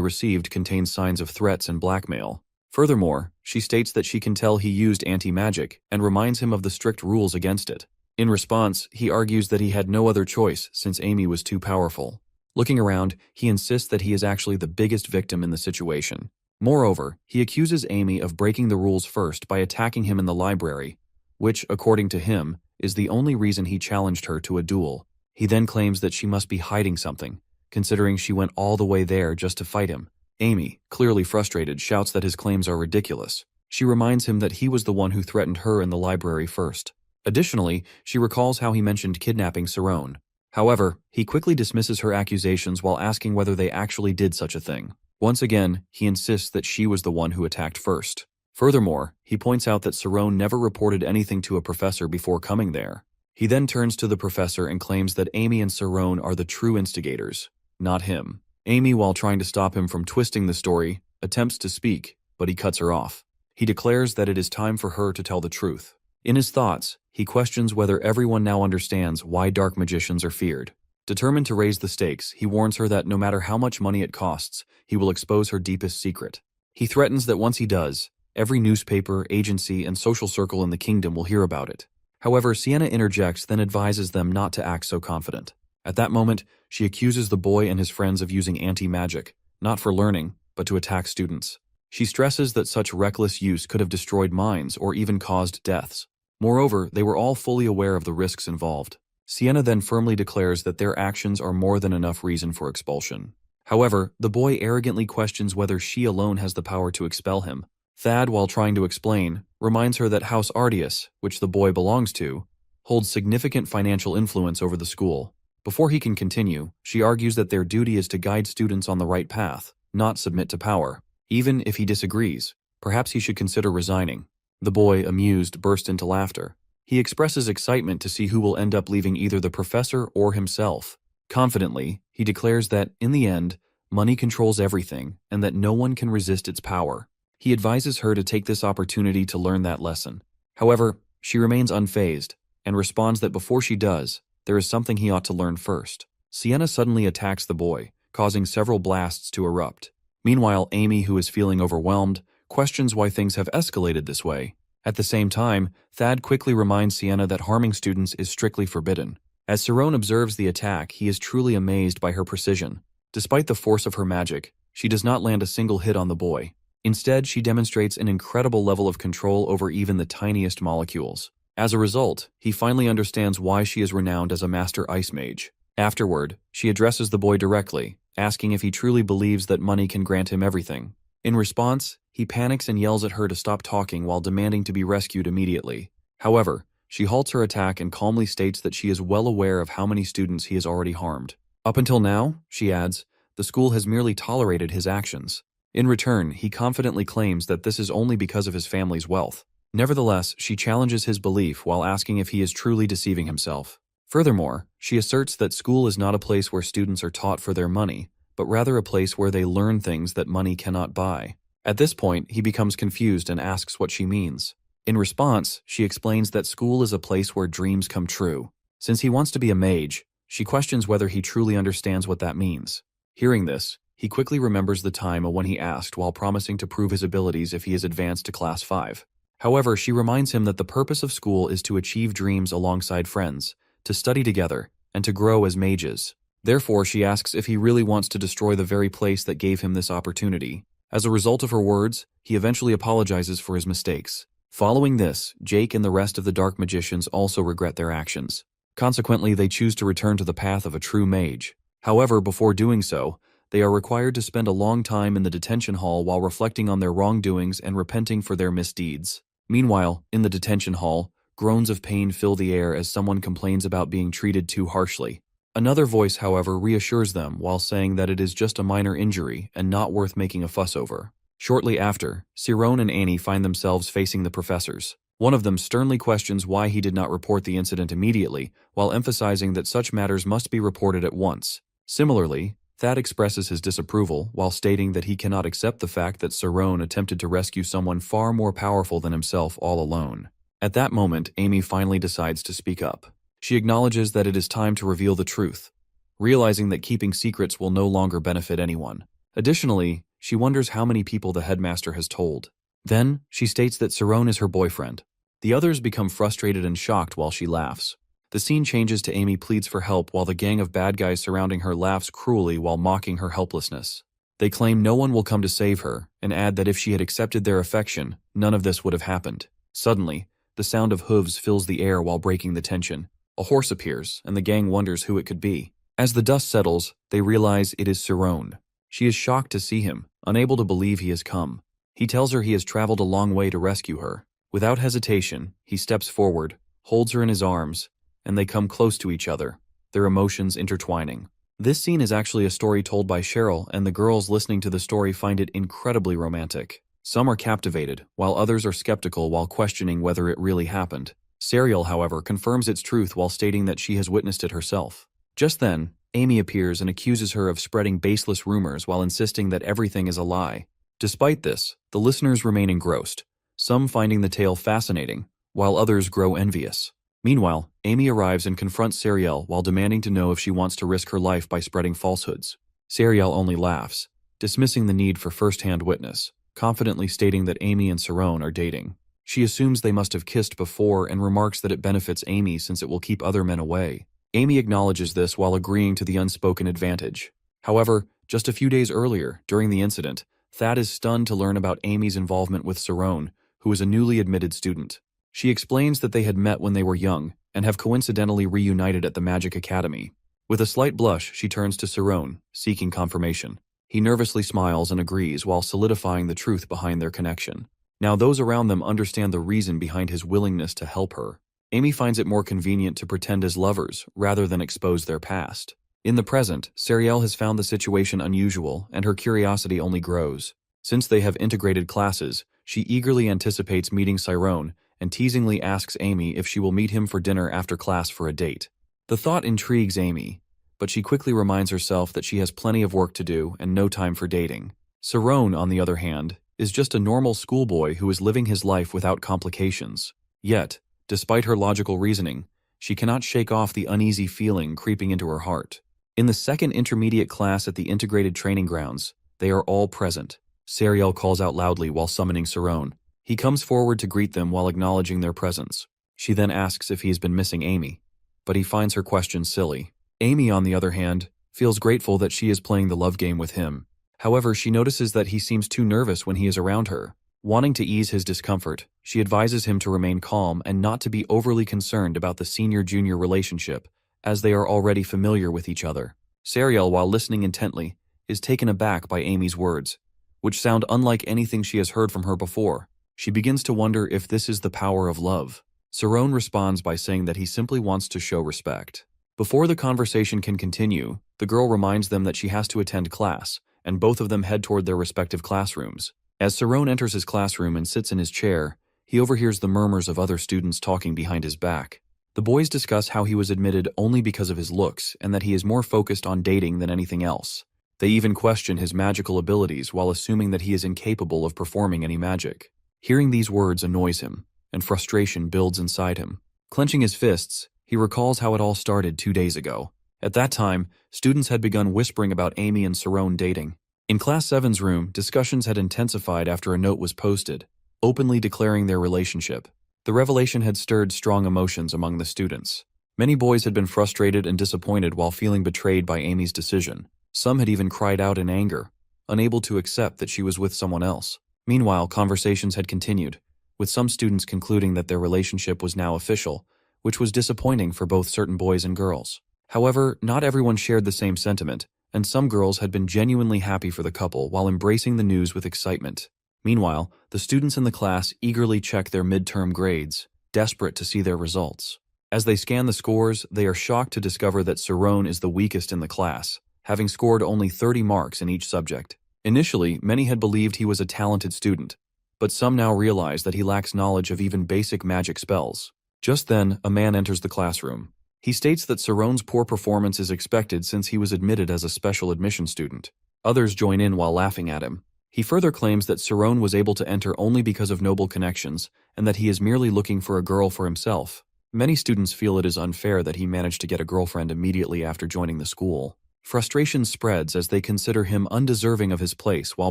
received contains signs of threats and blackmail. Furthermore, she states that she can tell he used anti-magic and reminds him of the strict rules against it. In response, he argues that he had no other choice since Amy was too powerful. Looking around, he insists that he is actually the biggest victim in the situation. Moreover, he accuses Amy of breaking the rules first by attacking him in the library, which, according to him, is the only reason he challenged her to a duel. He then claims that she must be hiding something, considering she went all the way there just to fight him. Amy, clearly frustrated, shouts that his claims are ridiculous. She reminds him that he was the one who threatened her in the library first. Additionally, she recalls how he mentioned kidnapping Sirone. However, he quickly dismisses her accusations while asking whether they actually did such a thing. Once again, he insists that she was the one who attacked first. Furthermore, he points out that Sirone never reported anything to a professor before coming there. He then turns to the professor and claims that Amy and Sirone are the true instigators, not him. Amy, while trying to stop him from twisting the story, attempts to speak, but he cuts her off. He declares that it is time for her to tell the truth. In his thoughts, he questions whether everyone now understands why dark magicians are feared. Determined to raise the stakes, he warns her that no matter how much money it costs, he will expose her deepest secret. He threatens that once he does, every newspaper, agency, and social circle in the kingdom will hear about it. However, Sienna interjects, then advises them not to act so confident. At that moment, she accuses the boy and his friends of using anti-magic, not for learning, but to attack students. She stresses that such reckless use could have destroyed minds or even caused deaths. Moreover, they were all fully aware of the risks involved. Sienna then firmly declares that their actions are more than enough reason for expulsion. However, the boy arrogantly questions whether she alone has the power to expel him. Thad, while trying to explain, reminds her that House Ardius, which the boy belongs to, holds significant financial influence over the school. Before he can continue, she argues that their duty is to guide students on the right path, not submit to power. Even if he disagrees, perhaps he should consider resigning. The boy, amused, burst into laughter. He expresses excitement to see who will end up leaving either the professor or himself. Confidently, he declares that, in the end, money controls everything and that no one can resist its power. He advises her to take this opportunity to learn that lesson. However, she remains unfazed and responds that before she does, there is something he ought to learn first. Sienna suddenly attacks the boy, causing several blasts to erupt. Meanwhile, Amy, who is feeling overwhelmed, questions why things have escalated this way. At the same time, Thad quickly reminds Sienna that harming students is strictly forbidden. As Sirone observes the attack, he is truly amazed by her precision. Despite the force of her magic, she does not land a single hit on the boy. Instead, she demonstrates an incredible level of control over even the tiniest molecules. As a result, he finally understands why she is renowned as a master ice mage. Afterward, she addresses the boy directly, asking if he truly believes that money can grant him everything. In response, he panics and yells at her to stop talking while demanding to be rescued immediately. However, she halts her attack and calmly states that she is well aware of how many students he has already harmed. Up until now, she adds, the school has merely tolerated his actions. In return, he confidently claims that this is only because of his family's wealth. Nevertheless, she challenges his belief while asking if he is truly deceiving himself. Furthermore, she asserts that school is not a place where students are taught for their money, but rather a place where they learn things that money cannot buy. At this point, he becomes confused and asks what she means. In response, she explains that school is a place where dreams come true. Since he wants to be a mage, she questions whether he truly understands what that means. Hearing this, he quickly remembers the time when he asked while promising to prove his abilities if he is advanced to Class 5. However, she reminds him that the purpose of school is to achieve dreams alongside friends, to study together, and to grow as mages. Therefore, she asks if he really wants to destroy the very place that gave him this opportunity. As a result of her words, he eventually apologizes for his mistakes. Following this, Jake and the rest of the Dark Magicians also regret their actions. Consequently, they choose to return to the path of a true mage. However, before doing so, they are required to spend a long time in the detention hall while reflecting on their wrongdoings and repenting for their misdeeds. Meanwhile, in the detention hall, groans of pain fill the air as someone complains about being treated too harshly. Another voice, however, reassures them while saying that it is just a minor injury and not worth making a fuss over. Shortly after, Cyrone and Annie find themselves facing the professors. One of them sternly questions why he did not report the incident immediately, while emphasizing that such matters must be reported at once. Similarly, Thad expresses his disapproval while stating that he cannot accept the fact that Cyrone attempted to rescue someone far more powerful than himself all alone. At that moment, Amy finally decides to speak up. She acknowledges that it is time to reveal the truth, realizing that keeping secrets will no longer benefit anyone. Additionally, she wonders how many people the headmaster has told. Then, she states that Cyrone is her boyfriend. The others become frustrated and shocked while she laughs. The scene changes to Amy pleads for help while the gang of bad guys surrounding her laughs cruelly while mocking her helplessness. They claim no one will come to save her, and add that if she had accepted their affection, none of this would have happened. Suddenly, the sound of hooves fills the air while breaking the tension. A horse appears, and the gang wonders who it could be. As the dust settles, they realize it is Cyrone. She is shocked to see him, unable to believe he has come. He tells her he has traveled a long way to rescue her. Without hesitation, he steps forward, holds her in his arms, and they come close to each other, their emotions intertwining. This scene is actually a story told by Cheryl, and the girls listening to the story find it incredibly romantic. Some are captivated, while others are skeptical while questioning whether it really happened. Serial, however, confirms its truth while stating that she has witnessed it herself. Just then, Amy appears and accuses her of spreading baseless rumors while insisting that everything is a lie. Despite this, the listeners remain engrossed, some finding the tale fascinating, while others grow envious. Meanwhile, Amy arrives and confronts Serial while demanding to know if she wants to risk her life by spreading falsehoods. Serial only laughs, dismissing the need for first-hand witness, confidently stating that Amy and Cyrone are dating. She assumes they must have kissed before and remarks that it benefits Amy since it will keep other men away. Amy acknowledges this while agreeing to the unspoken advantage. However, just a few days earlier, during the incident, Thad is stunned to learn about Amy's involvement with Cyrone, who is a newly admitted student. She explains that they had met when they were young and have coincidentally reunited at the Magic Academy. With a slight blush, she turns to Cyrone, seeking confirmation. He nervously smiles and agrees while solidifying the truth behind their connection. Now those around them understand the reason behind his willingness to help her. Amy finds it more convenient to pretend as lovers rather than expose their past. In the present, Serial has found the situation unusual and her curiosity only grows. Since they have integrated classes, she eagerly anticipates meeting Cyrone and teasingly asks Amy if she will meet him for dinner after class for a date. The thought intrigues Amy, but she quickly reminds herself that she has plenty of work to do and no time for dating. Cyrone, on the other hand, is just a normal schoolboy who is living his life without complications. Yet, despite her logical reasoning, she cannot shake off the uneasy feeling creeping into her heart. In the second intermediate class at the integrated training grounds, they are all present. Serial calls out loudly while summoning Cyrone. He comes forward to greet them while acknowledging their presence. She then asks if he has been missing Amy, but he finds her question silly. Amy, on the other hand, feels grateful that she is playing the love game with him. However, she notices that he seems too nervous when he is around her. Wanting to ease his discomfort, she advises him to remain calm and not to be overly concerned about the senior-junior relationship, as they are already familiar with each other. Serial, while listening intently, is taken aback by Amy's words, which sound unlike anything she has heard from her before. She begins to wonder if this is the power of love. Cyrone responds by saying that he simply wants to show respect. Before the conversation can continue, the girl reminds them that she has to attend class, and both of them head toward their respective classrooms. As Cyrone enters his classroom and sits in his chair, he overhears the murmurs of other students talking behind his back. The boys discuss how he was admitted only because of his looks and that he is more focused on dating than anything else. They even question his magical abilities while assuming that he is incapable of performing any magic. Hearing these words annoys him, and frustration builds inside him. Clenching his fists, he recalls how it all started 2 days ago. At that time, students had begun whispering about Amy and Sarone dating. In Class 7's room, discussions had intensified after a note was posted, openly declaring their relationship. The revelation had stirred strong emotions among the students. Many boys had been frustrated and disappointed while feeling betrayed by Amy's decision. Some had even cried out in anger, unable to accept that she was with someone else. Meanwhile, conversations had continued, with some students concluding that their relationship was now official, which was disappointing for both certain boys and girls. However, not everyone shared the same sentiment, and some girls had been genuinely happy for the couple while embracing the news with excitement. Meanwhile, the students in the class eagerly check their midterm grades, desperate to see their results. As they scan the scores, they are shocked to discover that Sarone is the weakest in the class, having scored only 30 marks in each subject. Initially, many had believed he was a talented student, but some now realize that he lacks knowledge of even basic magic spells. Just then, a man enters the classroom. He states that Sarone's poor performance is expected since he was admitted as a special admission student. Others join in while laughing at him. He further claims that Sarone was able to enter only because of noble connections and that he is merely looking for a girl for himself. Many students feel it is unfair that he managed to get a girlfriend immediately after joining the school. Frustration spreads as they consider him undeserving of his place while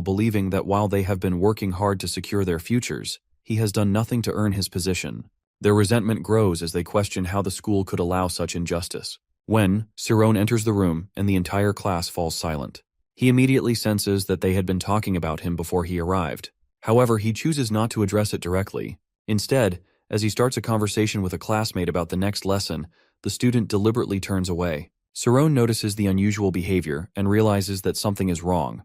believing that while they have been working hard to secure their futures, he has done nothing to earn his position. Their resentment grows as they question how the school could allow such injustice. When Sarone enters the room and the entire class falls silent, he immediately senses that they had been talking about him before he arrived. However, he chooses not to address it directly. Instead, as he starts a conversation with a classmate about the next lesson, the student deliberately turns away. Sarone notices the unusual behavior and realizes that something is wrong,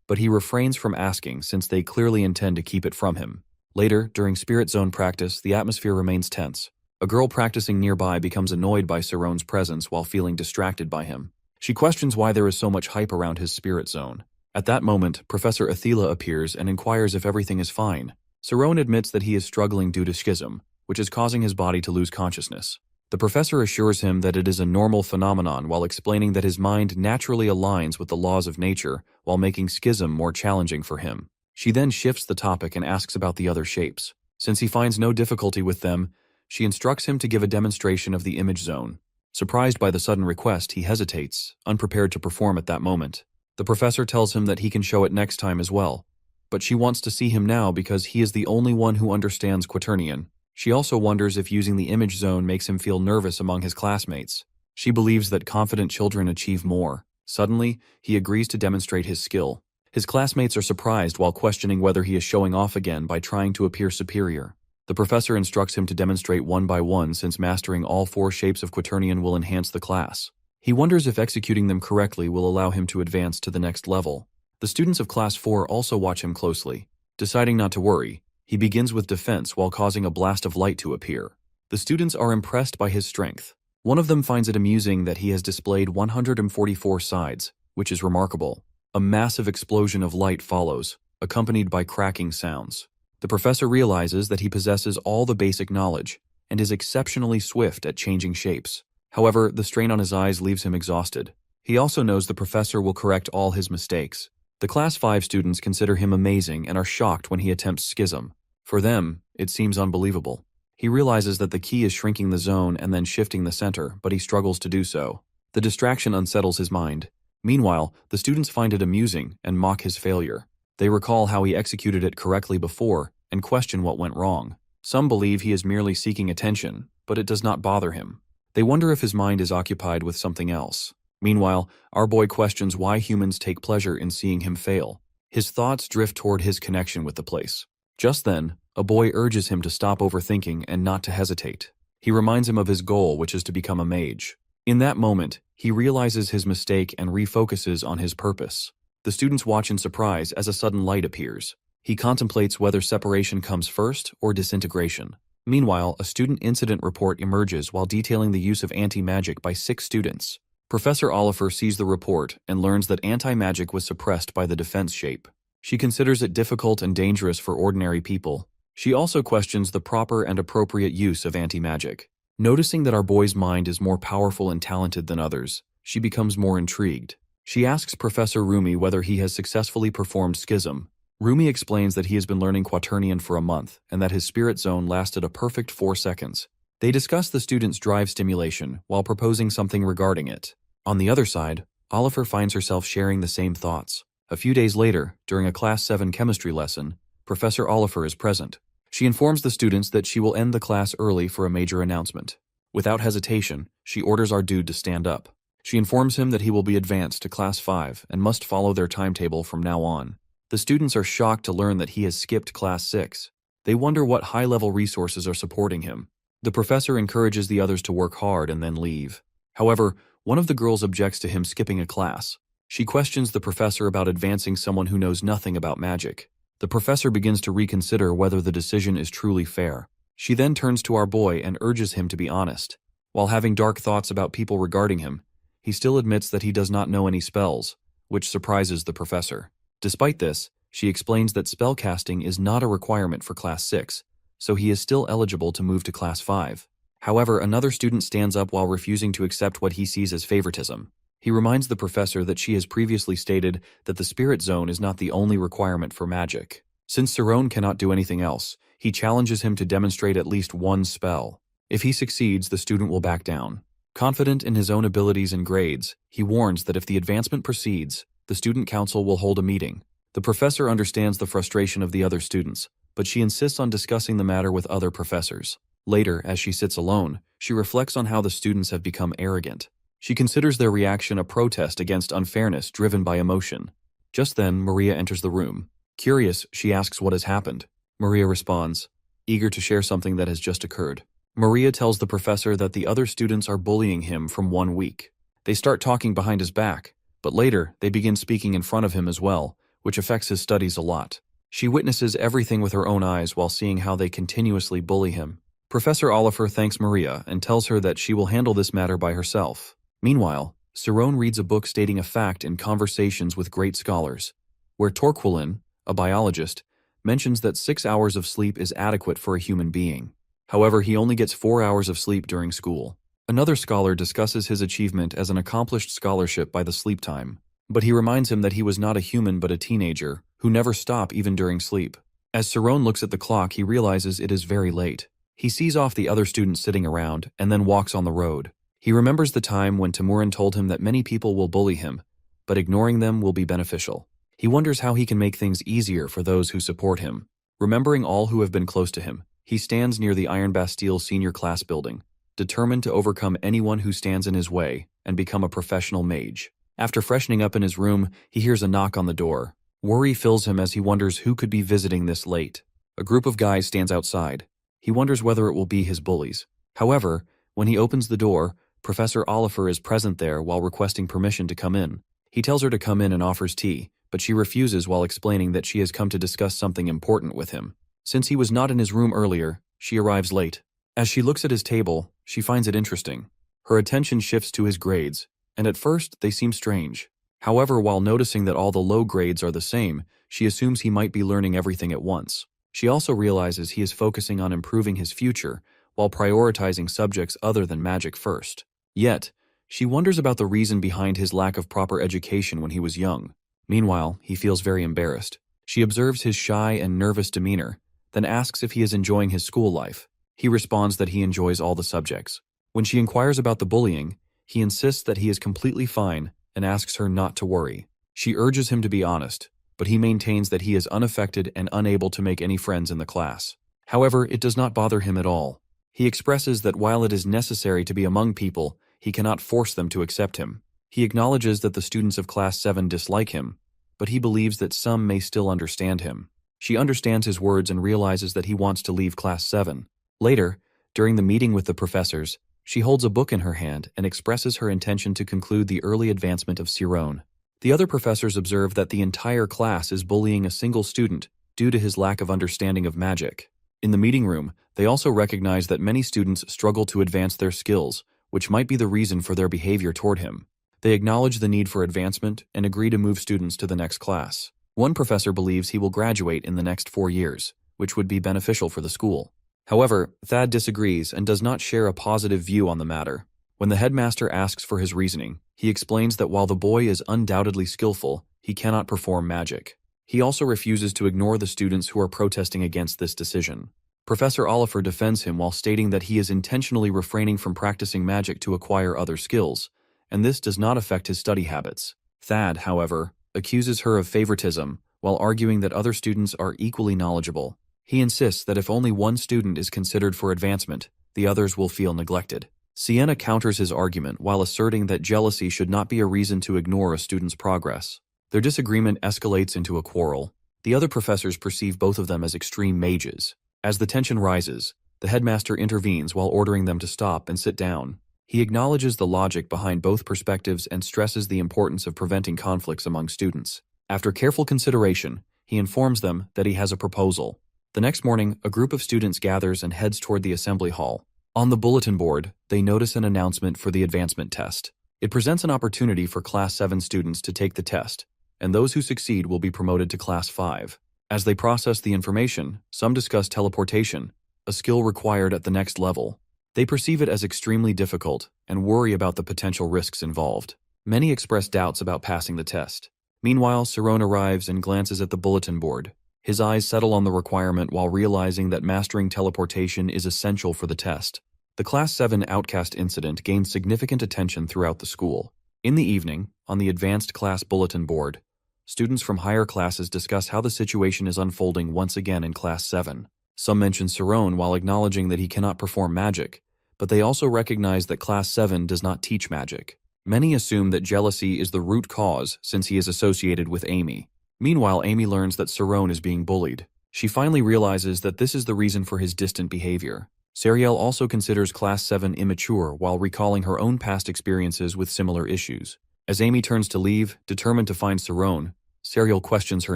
but he refrains from asking since they clearly intend to keep it from him. Later, during Spirit Zone practice, the atmosphere remains tense. A girl practicing nearby becomes annoyed by Sarone's presence while feeling distracted by him. She questions why there is so much hype around his Spirit Zone. At that moment, Professor Athila appears and inquires if everything is fine. Sarone admits that he is struggling due to schism, which is causing his body to lose consciousness. The professor assures him that it is a normal phenomenon while explaining that his mind naturally aligns with the laws of nature while making schism more challenging for him. She then shifts the topic and asks about the other shapes. Since he finds no difficulty with them, she instructs him to give a demonstration of the image zone. Surprised by the sudden request, he hesitates, unprepared to perform at that moment. The professor tells him that he can show it next time as well, but she wants to see him now because he is the only one who understands Quaternion. She also wonders if using the image zone makes him feel nervous among his classmates. She believes that confident children achieve more. Suddenly, he agrees to demonstrate his skill. His classmates are surprised while questioning whether he is showing off again by trying to appear superior. The professor instructs him to demonstrate one by one since mastering all 4 shapes of Quaternion will enhance the class. He wonders if executing them correctly will allow him to advance to the next level. The students of Class 4 also watch him closely. Deciding not to worry, he begins with defense while causing a blast of light to appear. The students are impressed by his strength. One of them finds it amusing that he has displayed 144 sides, which is remarkable. A massive explosion of light follows, accompanied by cracking sounds. The professor realizes that he possesses all the basic knowledge and is exceptionally swift at changing shapes. However, the strain on his eyes leaves him exhausted. He also knows the professor will correct all his mistakes. The Class 5 students consider him amazing and are shocked when he attempts schism. For them, it seems unbelievable. He realizes that the key is shrinking the zone and then shifting the center, but he struggles to do so. The distraction unsettles his mind. Meanwhile, the students find it amusing and mock his failure. They recall how he executed it correctly before and question what went wrong. Some believe he is merely seeking attention, but it does not bother him. They wonder if his mind is occupied with something else. Meanwhile, our boy questions why humans take pleasure in seeing him fail. His thoughts drift toward his connection with the place. Just then, a boy urges him to stop overthinking and not to hesitate. He reminds him of his goal, which is to become a mage. In that moment, he realizes his mistake and refocuses on his purpose. The students watch in surprise as a sudden light appears. He contemplates whether separation comes first or disintegration. Meanwhile, a student incident report emerges while detailing the use of anti-magic by 6 students. Professor Oliver sees the report and learns that anti-magic was suppressed by the defense shape. She considers it difficult and dangerous for ordinary people. She also questions the proper and appropriate use of anti-magic. Noticing that our boy's mind is more powerful and talented than others, she becomes more intrigued. She asks Professor Rumi whether he has successfully performed schism. Rumi explains that he has been learning Quaternion for a month and that his spirit zone lasted a perfect 4 seconds. They discuss the student's drive stimulation while proposing something regarding it. On the other side, Oliver finds herself sharing the same thoughts. A few days later, during a Class 7 chemistry lesson, Professor Oliver is present. She informs the students that she will end the class early for a major announcement. Without hesitation, she orders our dude to stand up. She informs him that he will be advanced to Class 5 and must follow their timetable from now on. The students are shocked to learn that he has skipped Class 6. They wonder what high-level resources are supporting him. The professor encourages the others to work hard and then leave. However, one of the girls objects to him skipping a class. She questions the professor about advancing someone who knows nothing about magic. The professor begins to reconsider whether the decision is truly fair. She then turns to our boy and urges him to be honest. While having dark thoughts about people regarding him, he still admits that he does not know any spells, which surprises the professor. Despite this, she explains that spellcasting is not a requirement for Class 6, so he is still eligible to move to Class 5. However, another student stands up while refusing to accept what he sees as favoritism. He reminds the professor that she has previously stated that the spirit zone is not the only requirement for magic. Since Cerrone cannot do anything else, he challenges him to demonstrate at least one spell. If he succeeds, the student will back down. Confident in his own abilities and grades, he warns that if the advancement proceeds, the student council will hold a meeting. The professor understands the frustration of the other students, but she insists on discussing the matter with other professors. Later, as she sits alone, she reflects on how the students have become arrogant. She considers their reaction a protest against unfairness driven by emotion. Just then, Maria enters the room. Curious, she asks what has happened. Maria responds, eager to share something that has just occurred. Maria tells the professor that the other students are bullying him from 1 week. They start talking behind his back, but later they begin speaking in front of him as well, which affects his studies a lot. She witnesses everything with her own eyes while seeing how they continuously bully him. Professor Oliver thanks Maria and tells her that she will handle this matter by herself. Meanwhile, Cerrone reads a book stating a fact in Conversations with Great Scholars, where Torquilin, a biologist, mentions that 6 hours of sleep is adequate for a human being. However, he only gets 4 hours of sleep during school. Another scholar discusses his achievement as an accomplished scholarship by the sleep time, but he reminds him that he was not a human but a teenager, who never stop even during sleep. As Cerrone looks at the clock, he realizes it is very late. He sees off the other students sitting around and then walks on the road. He remembers the time when Timurin told him that many people will bully him, but ignoring them will be beneficial. He wonders how he can make things easier for those who support him. Remembering all who have been close to him, he stands near the Iron Bastille senior class building, determined to overcome anyone who stands in his way and become a professional mage. After freshening up in his room, he hears a knock on the door. Worry fills him as he wonders who could be visiting this late. A group of guys stands outside. He wonders whether it will be his bullies. However, when he opens the door, Professor Oliver is present there while requesting permission to come in. He tells her to come in and offers tea, but she refuses while explaining that she has come to discuss something important with him. Since he was not in his room earlier, she arrives late. As she looks at his table, she finds it interesting. Her attention shifts to his grades, and at first they seem strange. However, while noticing that all the low grades are the same, she assumes he might be learning everything at once. She also realizes he is focusing on improving his future while prioritizing subjects other than magic first. Yet, she wonders about the reason behind his lack of proper education when he was young. Meanwhile, he feels very embarrassed. She observes his shy and nervous demeanor, then asks if he is enjoying his school life. He responds that he enjoys all the subjects. When she inquires about the bullying, he insists that he is completely fine and asks her not to worry. She urges him to be honest, but he maintains that he is unaffected and unable to make any friends in the class. However, it does not bother him at all. He expresses that while it is necessary to be among people, he cannot force them to accept him. He acknowledges that the students of Class 7 dislike him, but he believes that some may still understand him. She understands his words and realizes that he wants to leave Class 7. Later, during the meeting with the professors, she holds a book in her hand and expresses her intention to conclude the early advancement of Cerrone. The other professors observe that the entire class is bullying a single student due to his lack of understanding of magic. In the meeting room, they also recognize that many students struggle to advance their skills, which might be the reason for their behavior toward him. They acknowledge the need for advancement and agree to move students to the next class. One professor believes he will graduate in the next 4 years, which would be beneficial for the school. However, Thad disagrees and does not share a positive view on the matter. When the headmaster asks for his reasoning, He explains that while the boy is undoubtedly skillful, he cannot perform magic. He also refuses to ignore the students who are protesting against this decision. Professor Oliver defends him while stating that he is intentionally refraining from practicing magic to acquire other skills, and this does not affect his study habits. Thad, however, accuses her of favoritism while arguing that other students are equally knowledgeable. He insists that if only one student is considered for advancement, the others will feel neglected. Sienna counters his argument while asserting that jealousy should not be a reason to ignore a student's progress. Their disagreement escalates into a quarrel. The other professors perceive both of them as extreme mages. As the tension rises, the headmaster intervenes while ordering them to stop and sit down. He acknowledges the logic behind both perspectives and stresses the importance of preventing conflicts among students. After careful consideration, he informs them that he has a proposal. The next morning, a group of students gathers and heads toward the assembly hall. On the bulletin board, they notice an announcement for the advancement test. It presents an opportunity for Class 7 students to take the test, and those who succeed will be promoted to Class 5. As they process the information, some discuss teleportation, a skill required at the next level. They perceive it as extremely difficult and worry about the potential risks involved. Many express doubts about passing the test. Meanwhile, Saron arrives and glances at the bulletin board. His eyes settle on the requirement while realizing that mastering teleportation is essential for the test. The Class 7 outcast incident gains significant attention throughout the school. In the evening, on the advanced class bulletin board, students from higher classes discuss how the situation is unfolding once again in Class 7. Some mention Saron while acknowledging that he cannot perform magic, but they also recognize that Class 7 does not teach magic. Many assume that jealousy is the root cause since he is associated with Amy. Meanwhile, Amy learns that Saron is being bullied. She finally realizes that this is the reason for his distant behavior. Sariel also considers Class 7 immature while recalling her own past experiences with similar issues. As Amy turns to leave, determined to find Saron, Sariel questions her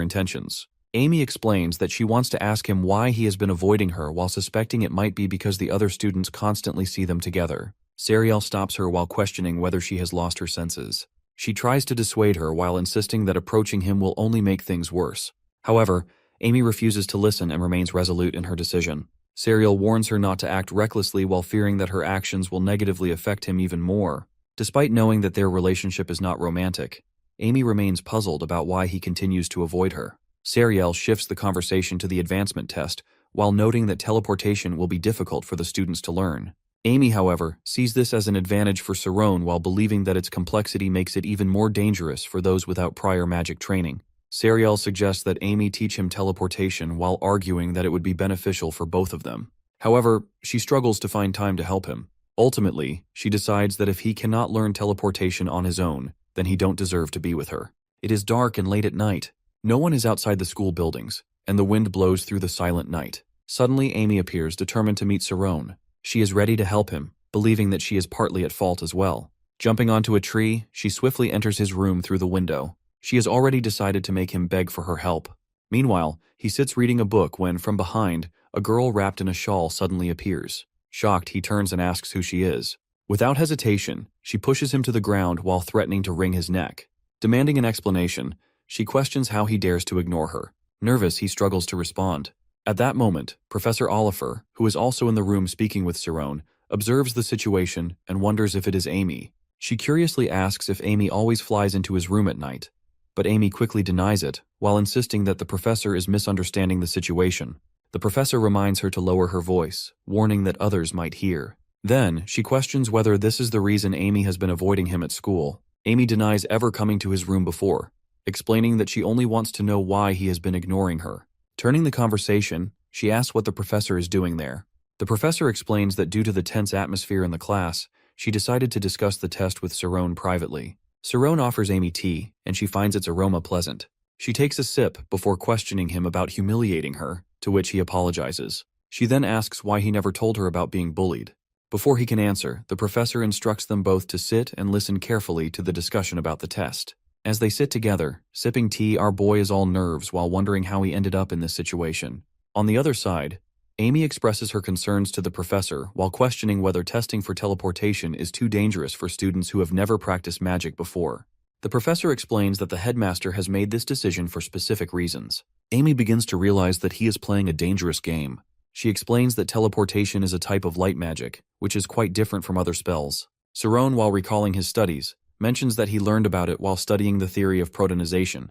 intentions. Amy explains that she wants to ask him why he has been avoiding her while suspecting it might be because the other students constantly see them together. Sariel stops her while questioning whether she has lost her senses. She tries to dissuade her while insisting that approaching him will only make things worse. However, Amy refuses to listen and remains resolute in her decision. Sariel warns her not to act recklessly while fearing that her actions will negatively affect him even more. Despite knowing that their relationship is not romantic, Amy remains puzzled about why he continues to avoid her. Sariel shifts the conversation to the advancement test, while noting that teleportation will be difficult for the students to learn. Amy, however, sees this as an advantage for Saron while believing that its complexity makes it even more dangerous for those without prior magic training. Sariel suggests that Amy teach him teleportation while arguing that it would be beneficial for both of them. However, she struggles to find time to help him. Ultimately, she decides that if he cannot learn teleportation on his own, then he don't deserve to be with her. It is dark and late at night. No one is outside the school buildings, and the wind blows through the silent night. Suddenly, Amy appears, determined to meet Saron. She is ready to help him, believing that she is partly at fault as well. Jumping onto a tree, she swiftly enters his room through the window. She has already decided to make him beg for her help. Meanwhile, he sits reading a book when, from behind, a girl wrapped in a shawl suddenly appears. Shocked, he turns and asks who she is. Without hesitation, she pushes him to the ground while threatening to wring his neck. Demanding an explanation, she questions how he dares to ignore her. Nervous, he struggles to respond. At that moment, Professor Oliver, who is also in the room speaking with Saron, observes the situation and wonders if it is Amy. She curiously asks if Amy always flies into his room at night, but Amy quickly denies it, while insisting that the professor is misunderstanding the situation. The professor reminds her to lower her voice, warning that others might hear. Then, she questions whether this is the reason Amy has been avoiding him at school. Amy denies ever coming to his room before, explaining that she only wants to know why he has been ignoring her. Turning the conversation, she asks what the professor is doing there. The professor explains that due to the tense atmosphere in the class, she decided to discuss the test with Saron privately. Saron offers Amy tea, and she finds its aroma pleasant. She takes a sip before questioning him about humiliating her, to which he apologizes. She then asks why he never told her about being bullied. Before he can answer, the professor instructs them both to sit and listen carefully to the discussion about the test. As they sit together, sipping tea, our boy is all nerves while wondering how he ended up in this situation. On the other side, Amy expresses her concerns to the professor while questioning whether testing for teleportation is too dangerous for students who have never practiced magic before. The professor explains that the headmaster has made this decision for specific reasons. Amy begins to realize that he is playing a dangerous game. She explains that teleportation is a type of light magic, which is quite different from other spells. Saron, while recalling his studies, mentions that he learned about it while studying the theory of protonization,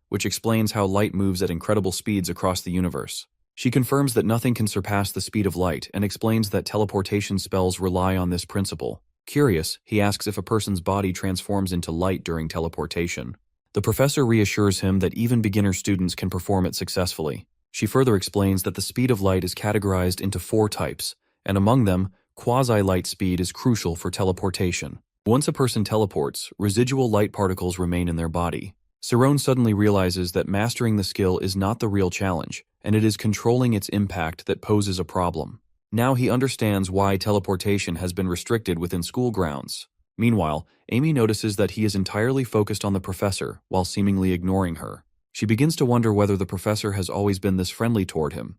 which explains how light moves at incredible speeds across the universe. She confirms that nothing can surpass the speed of light and explains that teleportation spells rely on this principle. Curious, he asks if a person's body transforms into light during teleportation. The professor reassures him that even beginner students can perform it successfully. She further explains that the speed of light is categorized into 4 types, and among them, quasi-light speed is crucial for teleportation. Once a person teleports, residual light particles remain in their body. Cerrone suddenly realizes that mastering the skill is not the real challenge, and it is controlling its impact that poses a problem. Now he understands why teleportation has been restricted within school grounds. Meanwhile, Amy notices that he is entirely focused on the professor while seemingly ignoring her. She begins to wonder whether the professor has always been this friendly toward him,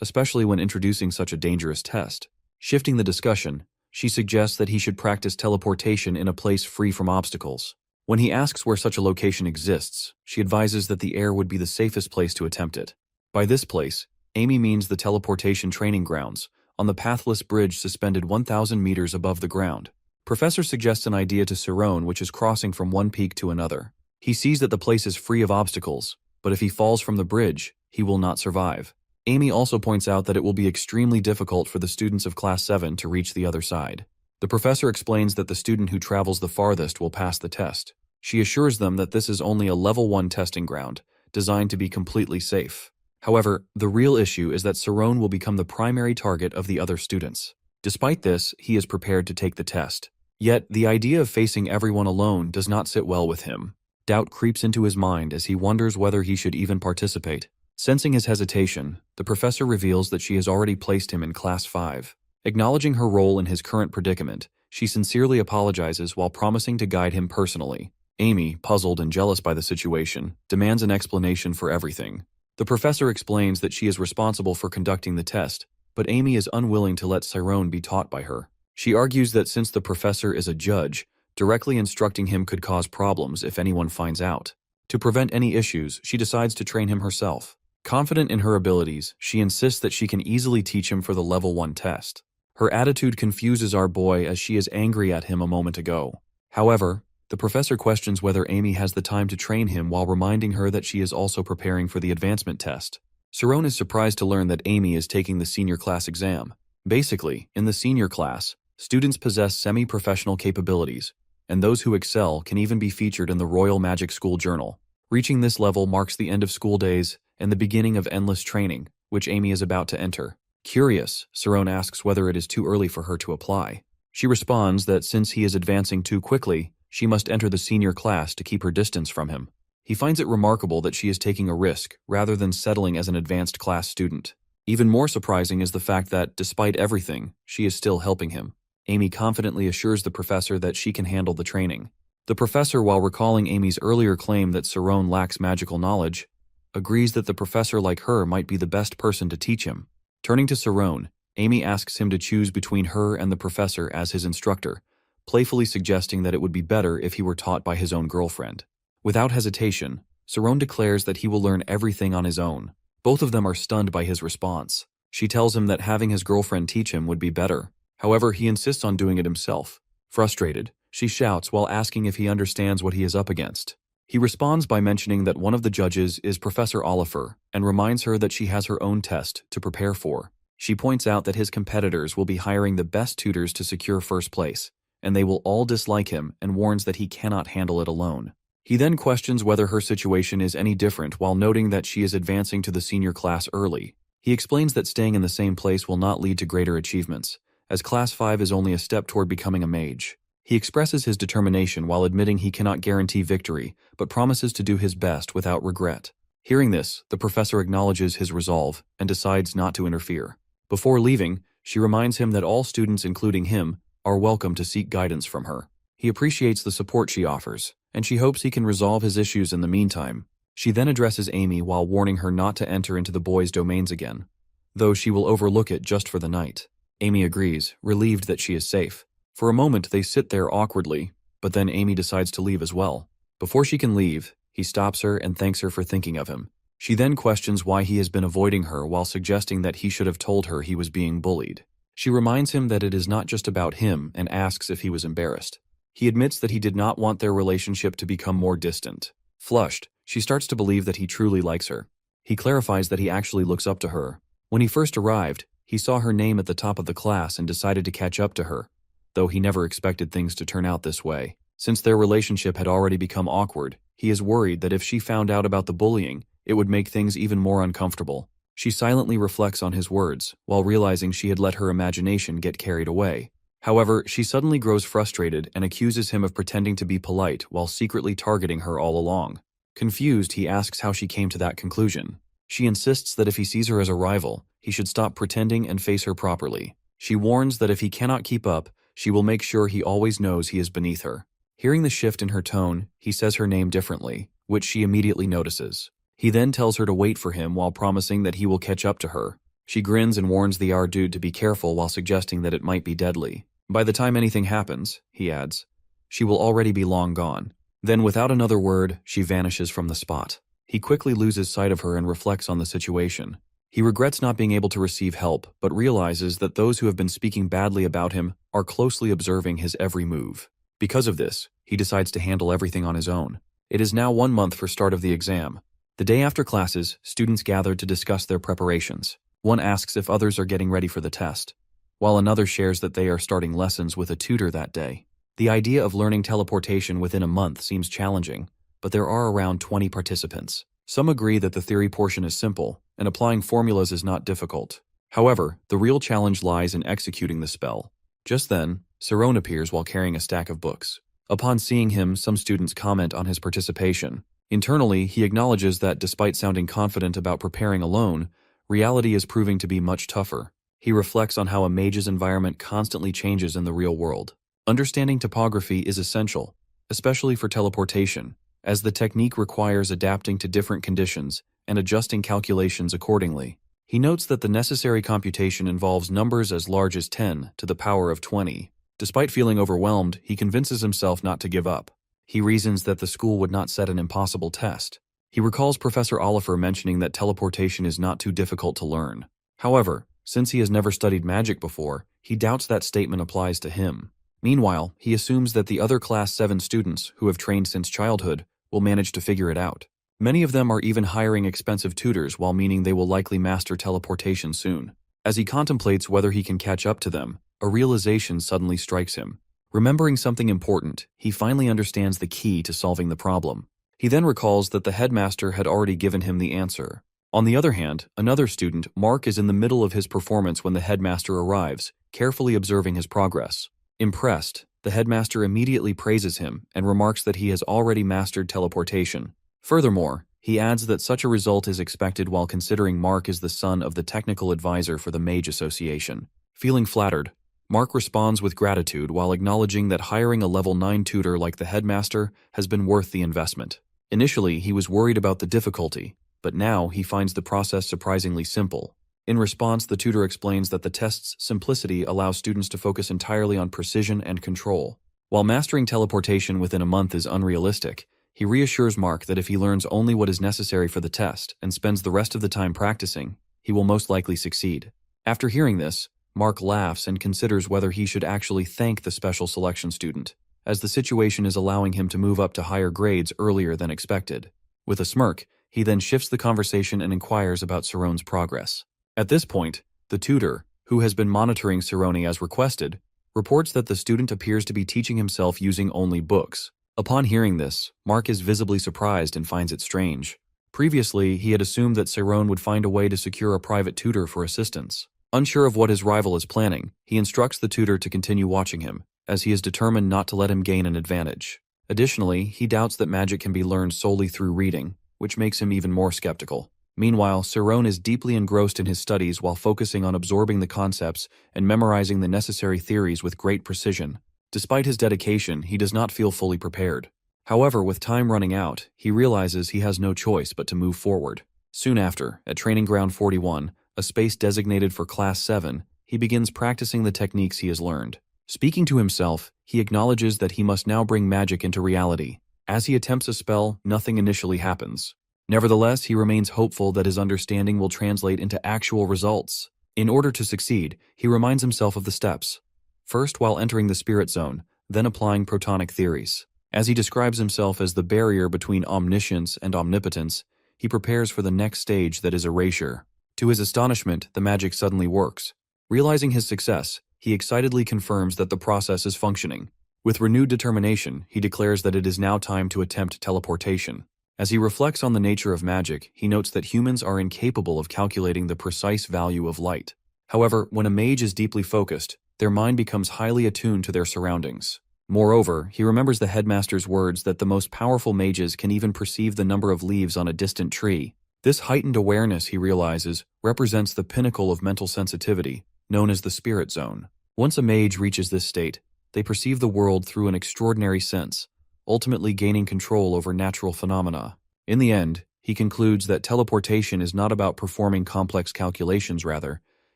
especially when introducing such a dangerous test. Shifting the discussion, she suggests that he should practice teleportation in a place free from obstacles. When he asks where such a location exists, she advises that the air would be the safest place to attempt it. By this place, Amy means the teleportation training grounds, on the pathless bridge suspended 1,000 meters above the ground. Professor suggests an idea to Cerrone, which is crossing from one peak to another. He sees that the place is free of obstacles, but if he falls from the bridge, he will not survive. Amy also points out that it will be extremely difficult for the students of Class 7 to reach the other side. The professor explains that the student who travels the farthest will pass the test. She assures them that this is only a Level 1 testing ground, designed to be completely safe. However, the real issue is that Cerrone will become the primary target of the other students. Despite this, he is prepared to take the test. Yet, the idea of facing everyone alone does not sit well with him. Doubt creeps into his mind as he wonders whether he should even participate. Sensing his hesitation, the professor reveals that she has already placed him in Class 5. Acknowledging her role in his current predicament, she sincerely apologizes while promising to guide him personally. Amy, puzzled and jealous by the situation, demands an explanation for everything. The professor explains that she is responsible for conducting the test, but Amy is unwilling to let Cerrone be taught by her. She argues that since the professor is a judge, directly instructing him could cause problems if anyone finds out. To prevent any issues, she decides to train him herself. Confident in her abilities, she insists that she can easily teach him for the Level 1 test. Her attitude confuses our boy as she is angry at him a moment ago. However, the professor questions whether Amy has the time to train him while reminding her that she is also preparing for the advancement test. Cerrone is surprised to learn that Amy is taking the senior class exam. Basically, in the senior class, students possess semi-professional capabilities, and those who excel can even be featured in the Royal Magic School Journal. Reaching this level marks the end of school days and the beginning of endless training, which Amy is about to enter. Curious, Cerrone asks whether it is too early for her to apply. She responds that since he is advancing too quickly, she must enter the senior class to keep her distance from him. He finds it remarkable that she is taking a risk rather than settling as an advanced class student. Even more surprising is the fact that, despite everything, she is still helping him. Amy confidently assures the professor that she can handle the training. The professor, while recalling Amy's earlier claim that Cerrone lacks magical knowledge, agrees that the professor like her might be the best person to teach him. Turning to Cerrone, Amy asks him to choose between her and the professor as his instructor, playfully suggesting that it would be better if he were taught by his own girlfriend. Without hesitation, Cerrone declares that he will learn everything on his own. Both of them are stunned by his response. She tells him that having his girlfriend teach him would be better. However, he insists on doing it himself. Frustrated, she shouts while asking if he understands what he is up against. He responds by mentioning that one of the judges is Professor Oliver and reminds her that she has her own test to prepare for. She points out that his competitors will be hiring the best tutors to secure first place, and they will all dislike him and warns that he cannot handle it alone. He then questions whether her situation is any different while noting that she is advancing to the senior class early. He explains that staying in the same place will not lead to greater achievements, as Class 5 is only a step toward becoming a mage. He expresses his determination while admitting he cannot guarantee victory, but promises to do his best without regret. Hearing this, the professor acknowledges his resolve and decides not to interfere. Before leaving, she reminds him that all students, including him, are welcome to seek guidance from her. He appreciates the support she offers, and she hopes he can resolve his issues in the meantime. She then addresses Amy while warning her not to enter into the boys' domains again, though she will overlook it just for the night. Amy agrees, relieved that she is safe. For a moment they sit there awkwardly, but then Amy decides to leave as well. Before she can leave, he stops her and thanks her for thinking of him. She then questions why he has been avoiding her while suggesting that he should have told her he was being bullied. She reminds him that it is not just about him and asks if he was embarrassed. He admits that he did not want their relationship to become more distant. Flushed, she starts to believe that he truly likes her. He clarifies that he actually looks up to her. When he first arrived, he saw her name at the top of the class and decided to catch up to her, though he never expected things to turn out this way. Since their relationship had already become awkward, he is worried that if she found out about the bullying, it would make things even more uncomfortable. She silently reflects on his words, while realizing she had let her imagination get carried away. However, she suddenly grows frustrated and accuses him of pretending to be polite while secretly targeting her all along. Confused, he asks how she came to that conclusion. She insists that if he sees her as a rival, he should stop pretending and face her properly. She warns that if he cannot keep up, she will make sure he always knows he is beneath her. Hearing the shift in her tone, he says her name differently, which she immediately notices. He then tells her to wait for him while promising that he will catch up to her. She grins and warns the dude to be careful while suggesting that it might be deadly. By the time anything happens, he adds, she will already be long gone. Then without another word, she vanishes from the spot. He quickly loses sight of her and reflects on the situation. He regrets not being able to receive help, but realizes that those who have been speaking badly about him are closely observing his every move. Because of this, he decides to handle everything on his own. It is now 1 month for start of the exam. The day after classes, students gather to discuss their preparations. One asks if others are getting ready for the test, while another shares that they are starting lessons with a tutor that day. The idea of learning teleportation within a month seems challenging, but there are around 20 participants. Some agree that the theory portion is simple, and applying formulas is not difficult. However, the real challenge lies in executing the spell. Just then, Cerrone appears while carrying a stack of books. Upon seeing him, some students comment on his participation. Internally, he acknowledges that despite sounding confident about preparing alone, reality is proving to be much tougher. He reflects on how a mage's environment constantly changes in the real world. Understanding topography is essential, especially for teleportation, as the technique requires adapting to different conditions and adjusting calculations accordingly. He notes that the necessary computation involves numbers as large as 10 to the power of 20. Despite feeling overwhelmed, he convinces himself not to give up. He reasons that the school would not set an impossible test. He recalls Professor Oliver mentioning that teleportation is not too difficult to learn. However, since he has never studied magic before, he doubts that statement applies to him. Meanwhile, he assumes that the other Class 7 students, who have trained since childhood, will manage to figure it out. Many of them are even hiring expensive tutors, while meaning they will likely master teleportation soon. As he contemplates whether he can catch up to them, a realization suddenly strikes him. Remembering something important, he finally understands the key to solving the problem. He then recalls that the headmaster had already given him the answer. On the other hand, another student, Mark, is in the middle of his performance when the headmaster arrives, carefully observing his progress. Impressed, the headmaster immediately praises him and remarks that he has already mastered teleportation. Furthermore, he adds that such a result is expected while considering Mark is the son of the technical advisor for the Mage Association. Feeling flattered, Mark responds with gratitude while acknowledging that hiring a level 9 tutor like the headmaster has been worth the investment. Initially, he was worried about the difficulty, but now he finds the process surprisingly simple. In response, the tutor explains that the test's simplicity allows students to focus entirely on precision and control. While mastering teleportation within a month is unrealistic, he reassures Mark that if he learns only what is necessary for the test and spends the rest of the time practicing, he will most likely succeed. After hearing this, Mark laughs and considers whether he should actually thank the special selection student, as the situation is allowing him to move up to higher grades earlier than expected. With a smirk, he then shifts the conversation and inquires about Cerrone's progress. At this point, the tutor, who has been monitoring Cerrone as requested, reports that the student appears to be teaching himself using only books. Upon hearing this, Mark is visibly surprised and finds it strange. Previously, he had assumed that Cerrone would find a way to secure a private tutor for assistance. Unsure of what his rival is planning, he instructs the tutor to continue watching him, as he is determined not to let him gain an advantage. Additionally, he doubts that magic can be learned solely through reading, which makes him even more skeptical. Meanwhile, Cerrone is deeply engrossed in his studies while focusing on absorbing the concepts and memorizing the necessary theories with great precision. Despite his dedication, he does not feel fully prepared. However, with time running out, he realizes he has no choice but to move forward. Soon after, at Training Ground 41, a space designated for Class 7, he begins practicing the techniques he has learned. Speaking to himself, he acknowledges that he must now bring magic into reality. As he attempts a spell, nothing initially happens. Nevertheless, he remains hopeful that his understanding will translate into actual results. In order to succeed, he reminds himself of the steps. First, while entering the spirit zone, then applying protonic theories. As he describes himself as the barrier between omniscience and omnipotence, he prepares for the next stage that is erasure. To his astonishment, the magic suddenly works. Realizing his success, he excitedly confirms that the process is functioning. With renewed determination, he declares that it is now time to attempt teleportation. As he reflects on the nature of magic, he notes that humans are incapable of calculating the precise value of light. However, when a mage is deeply focused, their mind becomes highly attuned to their surroundings. Moreover, he remembers the headmaster's words that the most powerful mages can even perceive the number of leaves on a distant tree. This heightened awareness, he realizes, represents the pinnacle of mental sensitivity, known as the spirit zone. Once a mage reaches this state, they perceive the world through an extraordinary sense, ultimately gaining control over natural phenomena. In the end, he concludes that teleportation is not about performing complex calculations, rather,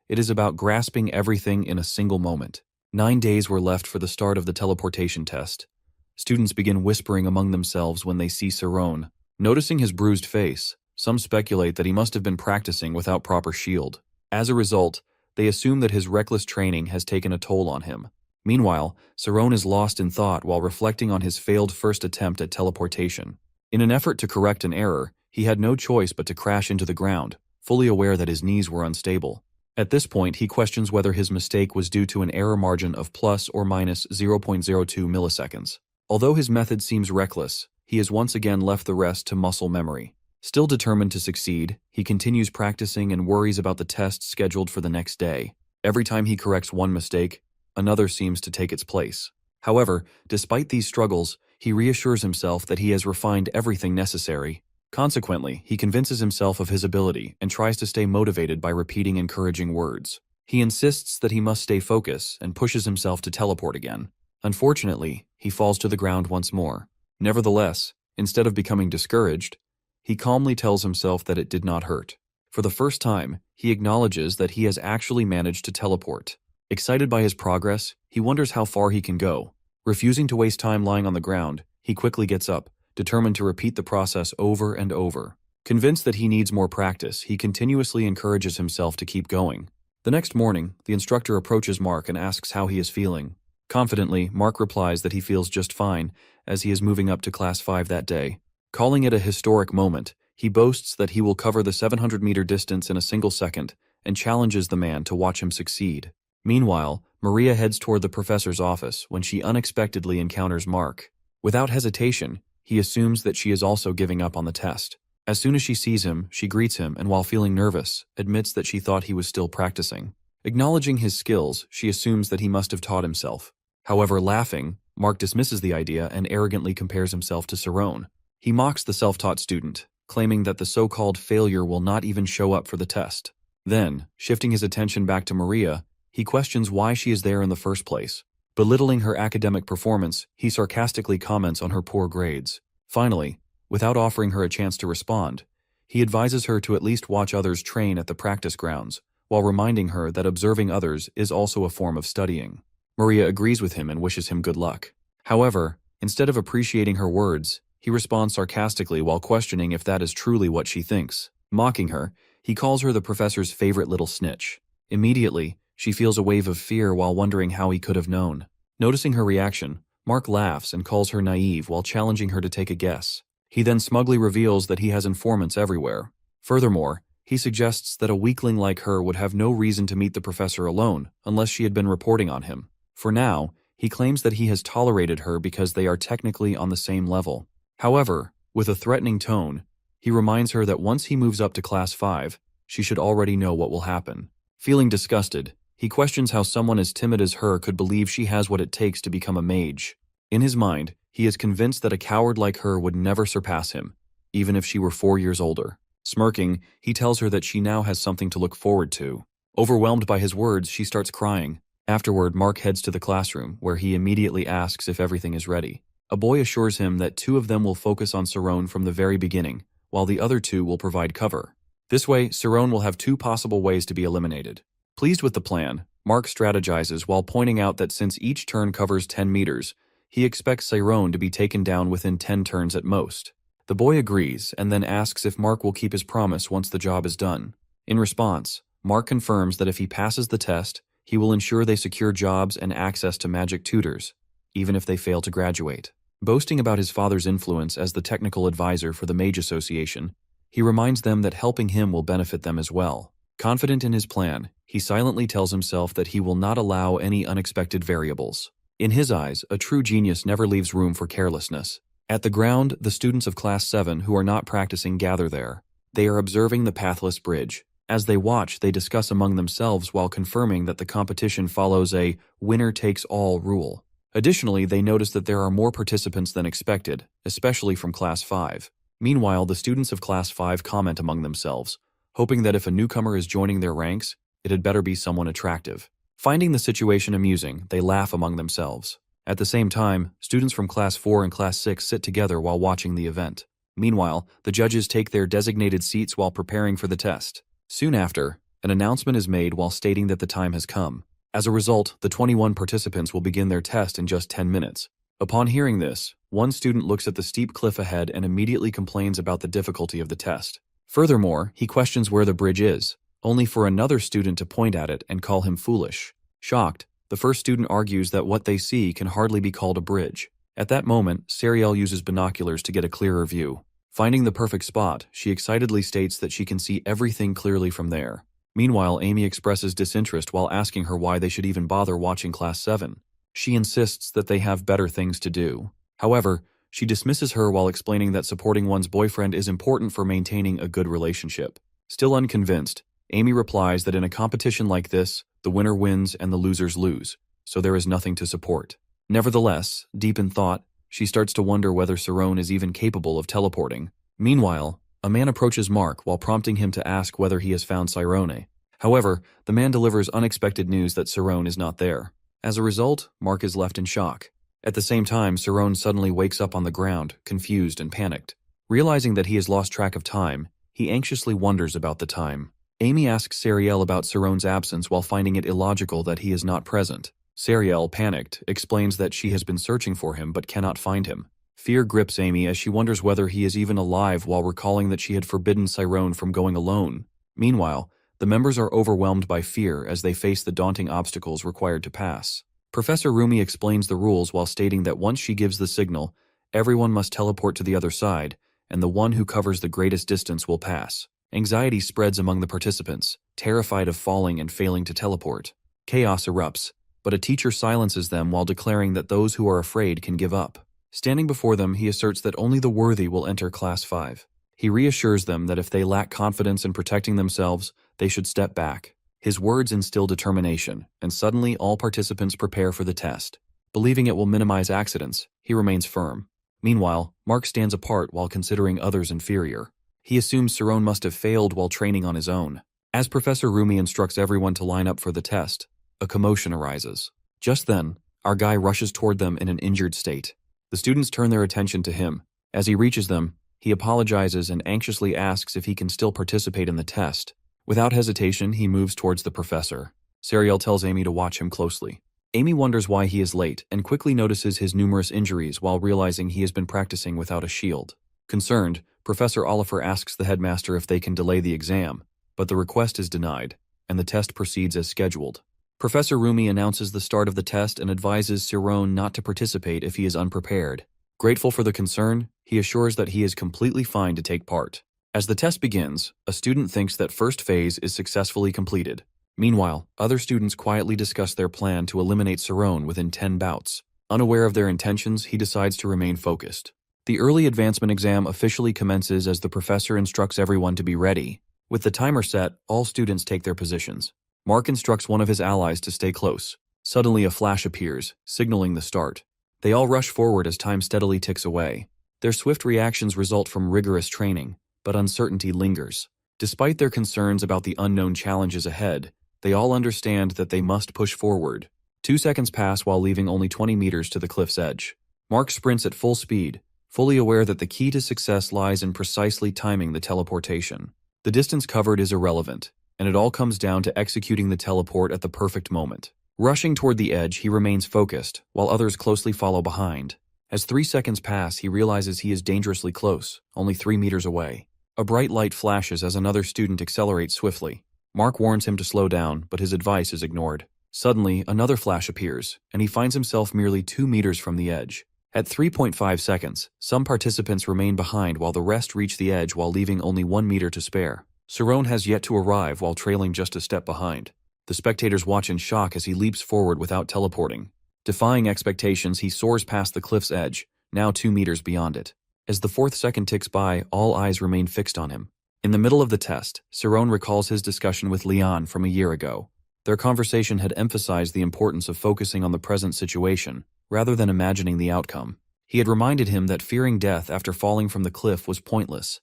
it is about grasping everything in a single moment. 9 days were left for the start of the teleportation test. Students begin whispering among themselves when they see Saron. Noticing his bruised face, some speculate that he must have been practicing without proper shield. As a result, they assume that his reckless training has taken a toll on him. Meanwhile, Saron is lost in thought while reflecting on his failed first attempt at teleportation. In an effort to correct an error, he had no choice but to crash into the ground, fully aware that his knees were unstable. At this point, he questions whether his mistake was due to an error margin of plus or minus 0.02 milliseconds. Although his method seems reckless, he has once again left the rest to muscle memory. Still determined to succeed, he continues practicing and worries about the test scheduled for the next day. Every time he corrects one mistake, another seems to take its place. However, despite these struggles, he reassures himself that he has refined everything necessary. Consequently, he convinces himself of his ability and tries to stay motivated by repeating encouraging words. He insists that he must stay focused and pushes himself to teleport again. Unfortunately, he falls to the ground once more. Nevertheless, instead of becoming discouraged, he calmly tells himself that it did not hurt. For the first time, he acknowledges that he has actually managed to teleport. Excited by his progress, he wonders how far he can go. Refusing to waste time lying on the ground, he quickly gets up, determined to repeat the process over and over. Convinced that he needs more practice, he continuously encourages himself to keep going. The next morning, the instructor approaches Mark and asks how he is feeling. Confidently, Mark replies that he feels just fine, as he is moving up to Class 5 that day. Calling it a historic moment, he boasts that he will cover the 700-meter distance in a single second and challenges the man to watch him succeed. Meanwhile, Maria heads toward the professor's office when she unexpectedly encounters Mark. Without hesitation, he assumes that she is also giving up on the test. As soon as she sees him, she greets him and, while feeling nervous, admits that she thought he was still practicing. Acknowledging his skills, she assumes that he must have taught himself. However, laughing, Mark dismisses the idea and arrogantly compares himself to Saron. He mocks the self-taught student, claiming that the so-called failure will not even show up for the test. Then, shifting his attention back to Maria, he questions why she is there in the first place. Belittling her academic performance, he sarcastically comments on her poor grades. Finally, without offering her a chance to respond, he advises her to at least watch others train at the practice grounds, while reminding her that observing others is also a form of studying. Maria agrees with him and wishes him good luck. However, instead of appreciating her words, he responds sarcastically while questioning if that is truly what she thinks. Mocking her, he calls her the professor's favorite little snitch. Immediately, she feels a wave of fear while wondering how he could have known. Noticing her reaction, Mark laughs and calls her naive while challenging her to take a guess. He then smugly reveals that he has informants everywhere. Furthermore, he suggests that a weakling like her would have no reason to meet the professor alone unless she had been reporting on him. For now, he claims that he has tolerated her because they are technically on the same level. However, with a threatening tone, he reminds her that once he moves up to Class 5, she should already know what will happen. Feeling disgusted, he questions how someone as timid as her could believe she has what it takes to become a mage. In his mind, he is convinced that a coward like her would never surpass him, even if she were 4 years older. Smirking, he tells her that she now has something to look forward to. Overwhelmed by his words, she starts crying. Afterward, Mark heads to the classroom, where he immediately asks if everything is ready. A boy assures him that 2 of them will focus on Saron from the very beginning, while the other 2 will provide cover. This way, Saron will have 2 possible ways to be eliminated. Pleased with the plan, Mark strategizes while pointing out that since each turn covers 10 meters, he expects Saron to be taken down within 10 turns at most. The boy agrees and then asks if Mark will keep his promise once the job is done. In response, Mark confirms that if he passes the test, he will ensure they secure jobs and access to magic tutors. even if they fail to graduate. Boasting about his father's influence as the technical advisor for the Mage Association, he reminds them that helping him will benefit them as well. Confident in his plan, he silently tells himself that he will not allow any unexpected variables. In his eyes, a true genius never leaves room for carelessness. At the ground, the students of Class 7 who are not practicing gather there. They are observing the pathless bridge. As they watch, they discuss among themselves while confirming that the competition follows a winner-takes-all rule. Additionally, they notice that there are more participants than expected, especially from Class 5. Meanwhile, the students of Class 5 comment among themselves, hoping that if a newcomer is joining their ranks, it had better be someone attractive. Finding the situation amusing, they laugh among themselves. At the same time, students from Class 4 and Class 6 sit together while watching the event. Meanwhile, the judges take their designated seats while preparing for the test. Soon after, an announcement is made while stating that the time has come. As a result, the 21 participants will begin their test in just 10 minutes. Upon hearing this, one student looks at the steep cliff ahead and immediately complains about the difficulty of the test. Furthermore, he questions where the bridge is, only for another student to point at it and call him foolish. Shocked, the first student argues that what they see can hardly be called a bridge. At that moment, Sariel uses binoculars to get a clearer view. Finding the perfect spot, she excitedly states that she can see everything clearly from there. Meanwhile, Amy expresses disinterest while asking her why they should even bother watching Class 7. She insists that they have better things to do. However, she dismisses her while explaining that supporting one's boyfriend is important for maintaining a good relationship. Still unconvinced, Amy replies that in a competition like this, the winner wins and the losers lose, so there is nothing to support. Nevertheless, deep in thought, she starts to wonder whether Cerrone is even capable of teleporting. Meanwhile, a man approaches Mark while prompting him to ask whether he has found Cerrone. However, the man delivers unexpected news that Cerrone is not there. As a result, Mark is left in shock. At the same time, Cerrone suddenly wakes up on the ground, confused and panicked. Realizing that he has lost track of time, he anxiously wonders about the time. Amy asks Sariel about Cerrone's absence while finding it illogical that he is not present. Sariel, panicked, explains that she has been searching for him but cannot find him. Fear grips Amy as she wonders whether he is even alive while recalling that she had forbidden Cerrone from going alone. Meanwhile, the members are overwhelmed by fear as they face the daunting obstacles required to pass. Professor Rumi explains the rules while stating that once she gives the signal, everyone must teleport to the other side, and the one who covers the greatest distance will pass. Anxiety spreads among the participants, terrified of falling and failing to teleport. Chaos erupts, but a teacher silences them while declaring that those who are afraid can give up. Standing before them, he asserts that only the worthy will enter Class 5. He reassures them that if they lack confidence in protecting themselves, they should step back. His words instill determination, and suddenly all participants prepare for the test. Believing it will minimize accidents, he remains firm. Meanwhile, Mark stands apart while considering others inferior. He assumes Cerrone must have failed while training on his own. As Professor Rumi instructs everyone to line up for the test, a commotion arises. Just then, our guy rushes toward them in an injured state. The students turn their attention to him. As he reaches them, he apologizes and anxiously asks if he can still participate in the test. Without hesitation, he moves towards the professor. Sariel tells Amy to watch him closely. Amy wonders why he is late and quickly notices his numerous injuries while realizing he has been practicing without a shield. Concerned, Professor Oliver asks the headmaster if they can delay the exam, but the request is denied, and the test proceeds as scheduled. Professor Rumi announces the start of the test and advises Cerrone not to participate if he is unprepared. Grateful for the concern, he assures that he is completely fine to take part. As the test begins, a student thinks that first phase is successfully completed. Meanwhile, other students quietly discuss their plan to eliminate Cerrone within 10 bouts. Unaware of their intentions, he decides to remain focused. The early advancement exam officially commences as the professor instructs everyone to be ready. With the timer set, all students take their positions. Mark instructs one of his allies to stay close. Suddenly a flash appears, signaling the start. They all rush forward as time steadily ticks away. Their swift reactions result from rigorous training, but uncertainty lingers. Despite their concerns about the unknown challenges ahead, they all understand that they must push forward. 2 seconds pass while leaving only 20 meters to the cliff's edge. Mark sprints at full speed, fully aware that the key to success lies in precisely timing the teleportation. The distance covered is irrelevant, and it all comes down to executing the teleport at the perfect moment. Rushing toward the edge, he remains focused, while others closely follow behind. As 3 seconds pass, he realizes he is dangerously close, only 3 meters away. A bright light flashes as another student accelerates swiftly. Mark warns him to slow down, but his advice is ignored. Suddenly, another flash appears, and he finds himself merely 2 meters from the edge. At 3.5 seconds, some participants remain behind while the rest reach the edge while leaving only 1 meter to spare. Cerrone has yet to arrive while trailing just a step behind. The spectators watch in shock as he leaps forward without teleporting. Defying expectations, he soars past the cliff's edge, now 2 meters beyond it. As the 4th second ticks by, all eyes remain fixed on him. In the middle of the test, Cerrone recalls his discussion with Leon from a year ago. Their conversation had emphasized the importance of focusing on the present situation, rather than imagining the outcome. He had reminded him that fearing death after falling from the cliff was pointless.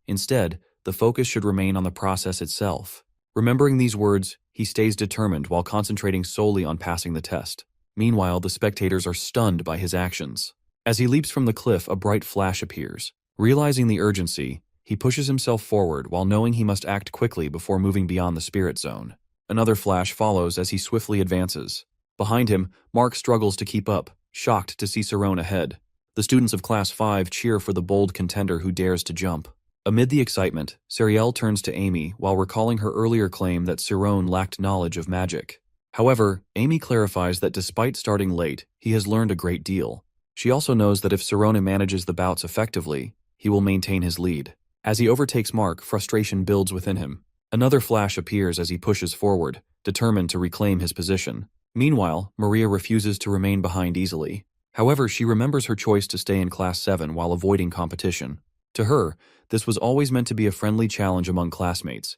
Instead, the focus should remain on the process itself. Remembering these words, he stays determined while concentrating solely on passing the test. Meanwhile, the spectators are stunned by his actions. As he leaps from the cliff, a bright flash appears. Realizing the urgency, he pushes himself forward while knowing he must act quickly before moving beyond the spirit zone. Another flash follows as he swiftly advances. Behind him, Mark struggles to keep up, shocked to see Cerrone ahead. The students of Class 5 cheer for the bold contender who dares to jump. Amid the excitement, Sariel turns to Amy while recalling her earlier claim that Cerrone lacked knowledge of magic. However, Amy clarifies that despite starting late, he has learned a great deal. She also knows that if Cerrone manages the bouts effectively, he will maintain his lead. As he overtakes Mark, frustration builds within him. Another flash appears as he pushes forward, determined to reclaim his position. Meanwhile, Maria refuses to remain behind easily. However, she remembers her choice to stay in Class 7 while avoiding competition. To her, this was always meant to be a friendly challenge among classmates.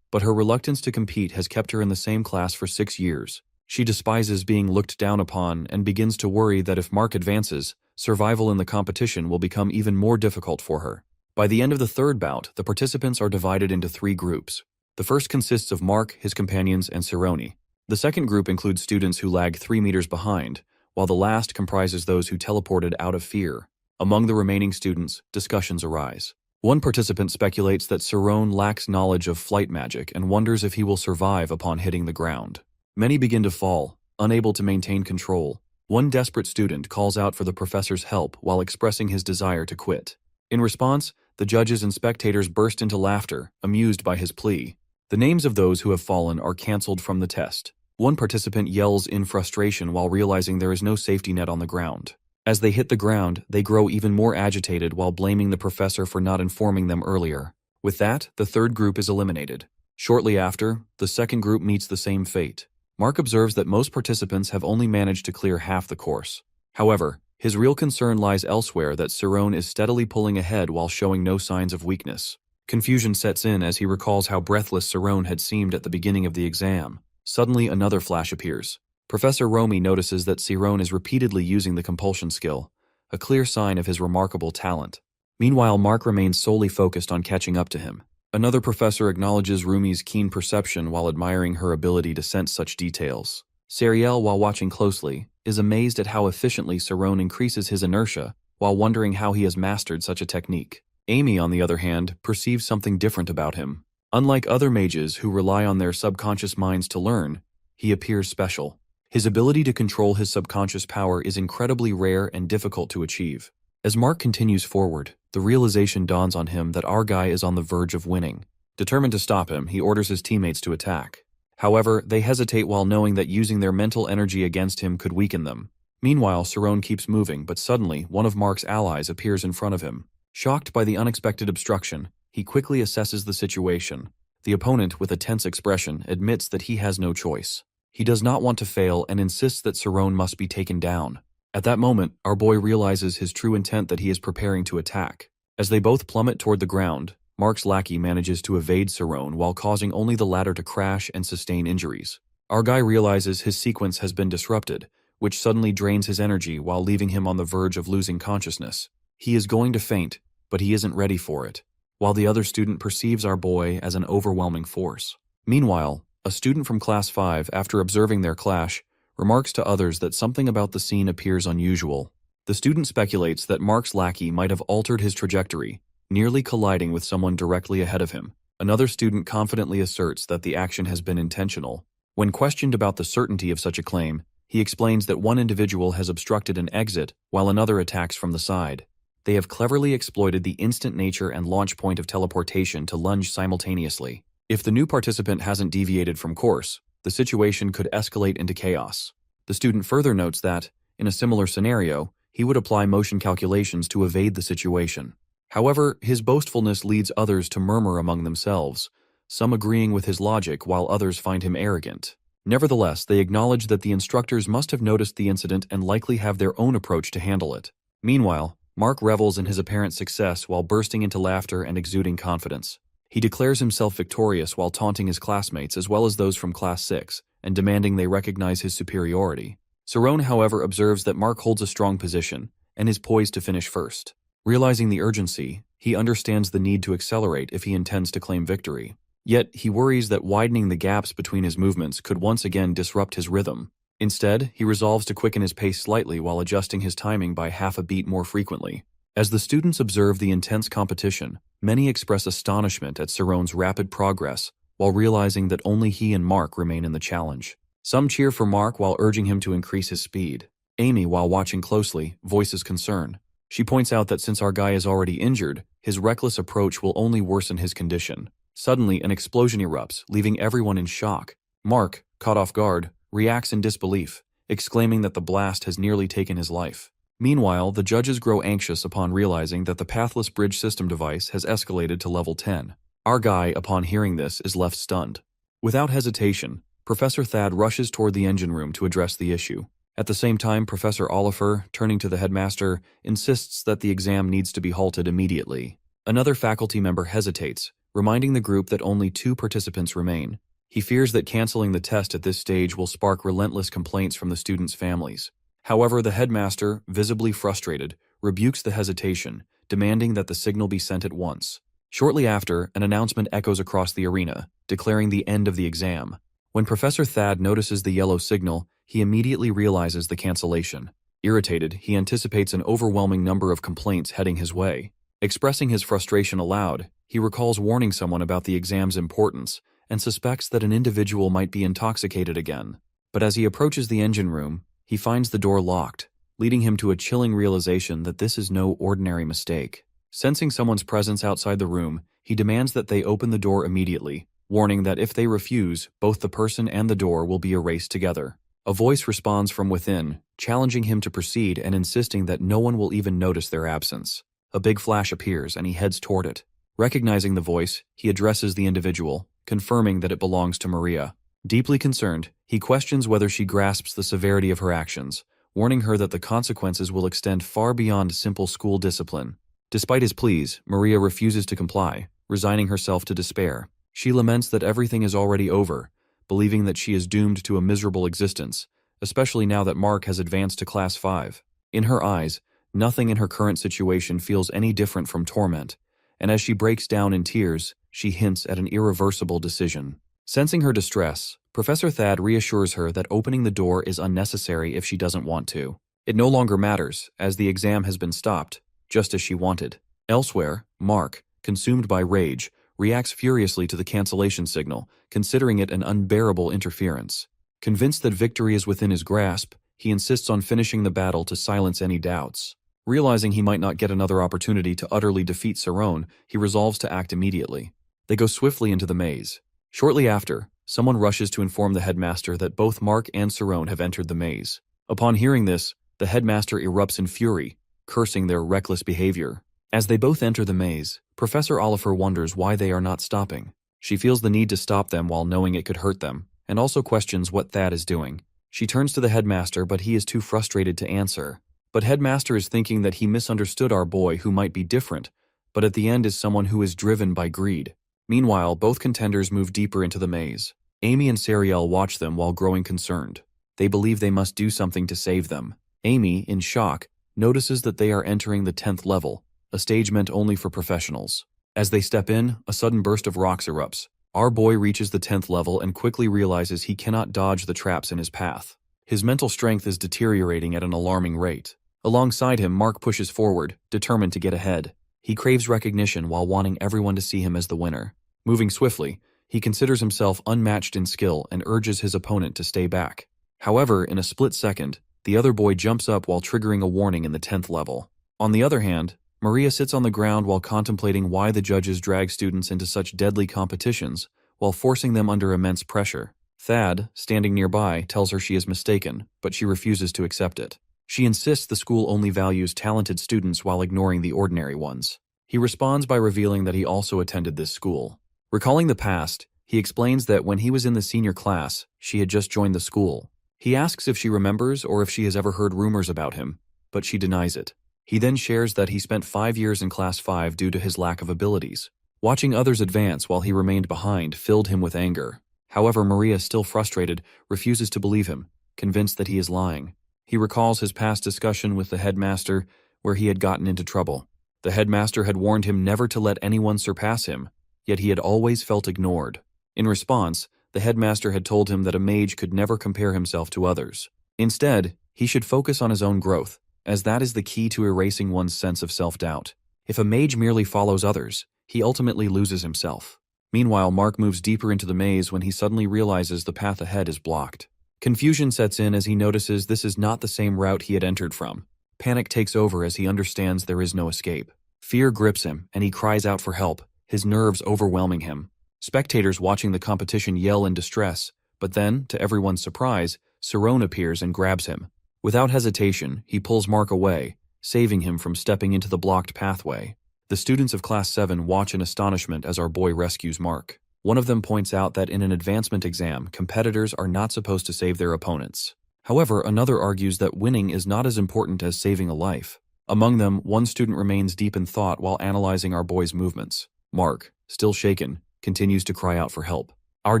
But her reluctance to compete has kept her in the same class for 6 years. She despises being looked down upon and begins to worry that if Mark advances, survival in the competition will become even more difficult for her. By the end of the 3rd bout, the participants are divided into 3 groups. The first consists of Mark, his companions, and Cerrone. The second group includes students who lag 3 meters behind, while the last comprises those who teleported out of fear. Among the remaining students, discussions arise. One participant speculates that Cerrone lacks knowledge of flight magic and wonders if he will survive upon hitting the ground. Many begin to fall, unable to maintain control. One desperate student calls out for the professor's help while expressing his desire to quit. In response, the judges and spectators burst into laughter, amused by his plea. The names of those who have fallen are cancelled from the test. One participant yells in frustration while realizing there is no safety net on the ground. As they hit the ground, they grow even more agitated while blaming the professor for not informing them earlier. With that, the 3rd group is eliminated. Shortly after, the 2nd group meets the same fate. Mark observes that most participants have only managed to clear half the course. However, his real concern lies elsewhere, that Cerrone is steadily pulling ahead while showing no signs of weakness. Confusion sets in as he recalls how breathless Cerrone had seemed at the beginning of the exam. Suddenly, another flash appears. Professor Romy notices that Cerrone is repeatedly using the compulsion skill, a clear sign of his remarkable talent. Meanwhile, Mark remains solely focused on catching up to him. Another professor acknowledges Rumi's keen perception while admiring her ability to sense such details. Sariel, while watching closely, is amazed at how efficiently Cerrone increases his inertia while wondering how he has mastered such a technique. Amy, on the other hand, perceives something different about him. Unlike other mages who rely on their subconscious minds to learn, he appears special. His ability to control his subconscious power is incredibly rare and difficult to achieve. As Mark continues forward, the realization dawns on him that our guy is on the verge of winning. Determined to stop him, he orders his teammates to attack. However, they hesitate while knowing that using their mental energy against him could weaken them. Meanwhile, Cerrone keeps moving, but suddenly, one of Mark's allies appears in front of him. Shocked by the unexpected obstruction, he quickly assesses the situation. The opponent, with a tense expression, admits that he has no choice. He does not want to fail and insists that Cerrone must be taken down. At that moment, our boy realizes his true intent, that he is preparing to attack. As they both plummet toward the ground, Mark's lackey manages to evade Cerrone while causing only the latter to crash and sustain injuries. Our guy realizes his sequence has been disrupted, which suddenly drains his energy while leaving him on the verge of losing consciousness. He is going to faint, but he isn't ready for it, while the other student perceives our boy as an overwhelming force. Meanwhile, a student from Class 5, after observing their clash, remarks to others that something about the scene appears unusual. The student speculates that Mark's lackey might have altered his trajectory, nearly colliding with someone directly ahead of him. Another student confidently asserts that the action has been intentional. When questioned about the certainty of such a claim, he explains that one individual has obstructed an exit while another attacks from the side. They have cleverly exploited the instant nature and launch point of teleportation to lunge simultaneously. If the new participant hasn't deviated from course, the situation could escalate into chaos. The student further notes that, in a similar scenario, he would apply motion calculations to evade the situation. However, his boastfulness leads others to murmur among themselves, some agreeing with his logic while others find him arrogant. Nevertheless, they acknowledge that the instructors must have noticed the incident and likely have their own approach to handle it. Meanwhile, Mark revels in his apparent success while bursting into laughter and exuding confidence. He declares himself victorious while taunting his classmates as well as those from Class 6, and demanding they recognize his superiority. Sarone, however, observes that Mark holds a strong position and is poised to finish first. Realizing the urgency, he understands the need to accelerate if he intends to claim victory. Yet, he worries that widening the gaps between his movements could once again disrupt his rhythm. Instead, he resolves to quicken his pace slightly while adjusting his timing by half a beat more frequently. As the students observe the intense competition, many express astonishment at Sarone's rapid progress, while realizing that only he and Mark remain in the challenge. Some cheer for Mark while urging him to increase his speed. Amy, while watching closely, voices concern. She points out that since our guy is already injured, his reckless approach will only worsen his condition. Suddenly, an explosion erupts, leaving everyone in shock. Mark, caught off guard, reacts in disbelief, exclaiming that the blast has nearly taken his life. Meanwhile, the judges grow anxious upon realizing that the pathless bridge system device has escalated to level 10. Our guy, upon hearing this, is left stunned. Without hesitation, Professor Thad rushes toward the engine room to address the issue. At the same time, Professor Oliver, turning to the headmaster, insists that the exam needs to be halted immediately. Another faculty member hesitates, reminding the group that only 2 participants remain. He fears that canceling the test at this stage will spark relentless complaints from the students' families. However, the headmaster, visibly frustrated, rebukes the hesitation, demanding that the signal be sent at once. Shortly after, an announcement echoes across the arena, declaring the end of the exam. When Professor Thad notices the yellow signal, he immediately realizes the cancellation. Irritated, he anticipates an overwhelming number of complaints heading his way. Expressing his frustration aloud, he recalls warning someone about the exam's importance and suspects that an individual might be intoxicated again. But as he approaches the engine room, he finds the door locked, leading him to a chilling realization that this is no ordinary mistake. Sensing someone's presence outside the room, he demands that they open the door immediately, warning that if they refuse, both the person and the door will be erased together. A voice responds from within, challenging him to proceed and insisting that no one will even notice their absence. A big flash appears and he heads toward it. Recognizing the voice, he addresses the individual, confirming that it belongs to Maria. Deeply concerned, he questions whether she grasps the severity of her actions, warning her that the consequences will extend far beyond simple school discipline. Despite his pleas, Maria refuses to comply, resigning herself to despair. She laments that everything is already over, believing that she is doomed to a miserable existence, especially now that Mark has advanced to Class 5. In her eyes, nothing in her current situation feels any different from torment, and as she breaks down in tears, she hints at an irreversible decision. Sensing her distress, Professor Thad reassures her that opening the door is unnecessary if she doesn't want to. It no longer matters, as the exam has been stopped, just as she wanted. Elsewhere, Mark, consumed by rage, reacts furiously to the cancellation signal, considering it an unbearable interference. Convinced that victory is within his grasp, he insists on finishing the battle to silence any doubts. Realizing he might not get another opportunity to utterly defeat Sarone, he resolves to act immediately. They go swiftly into the maze. Shortly after, someone rushes to inform the headmaster that both Mark and Sarone have entered the maze. Upon hearing this, the headmaster erupts in fury, cursing their reckless behavior. As they both enter the maze, Professor Oliver wonders why they are not stopping. She feels the need to stop them while knowing it could hurt them, and also questions what Thad is doing. She turns to the headmaster, but he is too frustrated to answer. But headmaster is thinking that he misunderstood our boy who might be different, but at the end is someone who is driven by greed. Meanwhile, both contenders move deeper into the maze. Amy and Sariel watch them while growing concerned. They believe they must do something to save them. Amy, in shock, notices that they are entering the 10th level, a stage meant only for professionals. As they step in, a sudden burst of rocks erupts. Our boy reaches the 10th level and quickly realizes he cannot dodge the traps in his path. His mental strength is deteriorating at an alarming rate. Alongside him, Mark pushes forward, determined to get ahead. He craves recognition while wanting everyone to see him as the winner. Moving swiftly, he considers himself unmatched in skill and urges his opponent to stay back. However, in a split second, the other boy jumps up while triggering a warning in the 10th level. On the other hand, Maria sits on the ground while contemplating why the judges drag students into such deadly competitions while forcing them under immense pressure. Thad, standing nearby, tells her she is mistaken, but she refuses to accept it. She insists the school only values talented students while ignoring the ordinary ones. He responds by revealing that he also attended this school. Recalling the past, he explains that when he was in the senior class, she had just joined the school. He asks if she remembers or if she has ever heard rumors about him, but she denies it. He then shares that he spent 5 years in Class 5 due to his lack of abilities. Watching others advance while he remained behind filled him with anger. However, Maria, still frustrated, refuses to believe him, convinced that he is lying. He recalls his past discussion with the headmaster where he had gotten into trouble. The headmaster had warned him never to let anyone surpass him, yet he had always felt ignored. In response, the headmaster had told him that a mage could never compare himself to others. Instead, he should focus on his own growth, as that is the key to erasing one's sense of self-doubt. If a mage merely follows others, he ultimately loses himself. Meanwhile, Mark moves deeper into the maze when he suddenly realizes the path ahead is blocked. Confusion sets in as he notices this is not the same route he had entered from. Panic takes over as he understands there is no escape. Fear grips him, and he cries out for help, his nerves overwhelming him. Spectators watching the competition yell in distress, but then, to everyone's surprise, Cerrone appears and grabs him. Without hesitation, he pulls Mark away, saving him from stepping into the blocked pathway. The students of Class 7 watch in astonishment as our boy rescues Mark. One of them points out that in an advancement exam, competitors are not supposed to save their opponents. However, another argues that winning is not as important as saving a life. Among them, one student remains deep in thought while analyzing our boy's movements. Mark, still shaken, continues to cry out for help. Our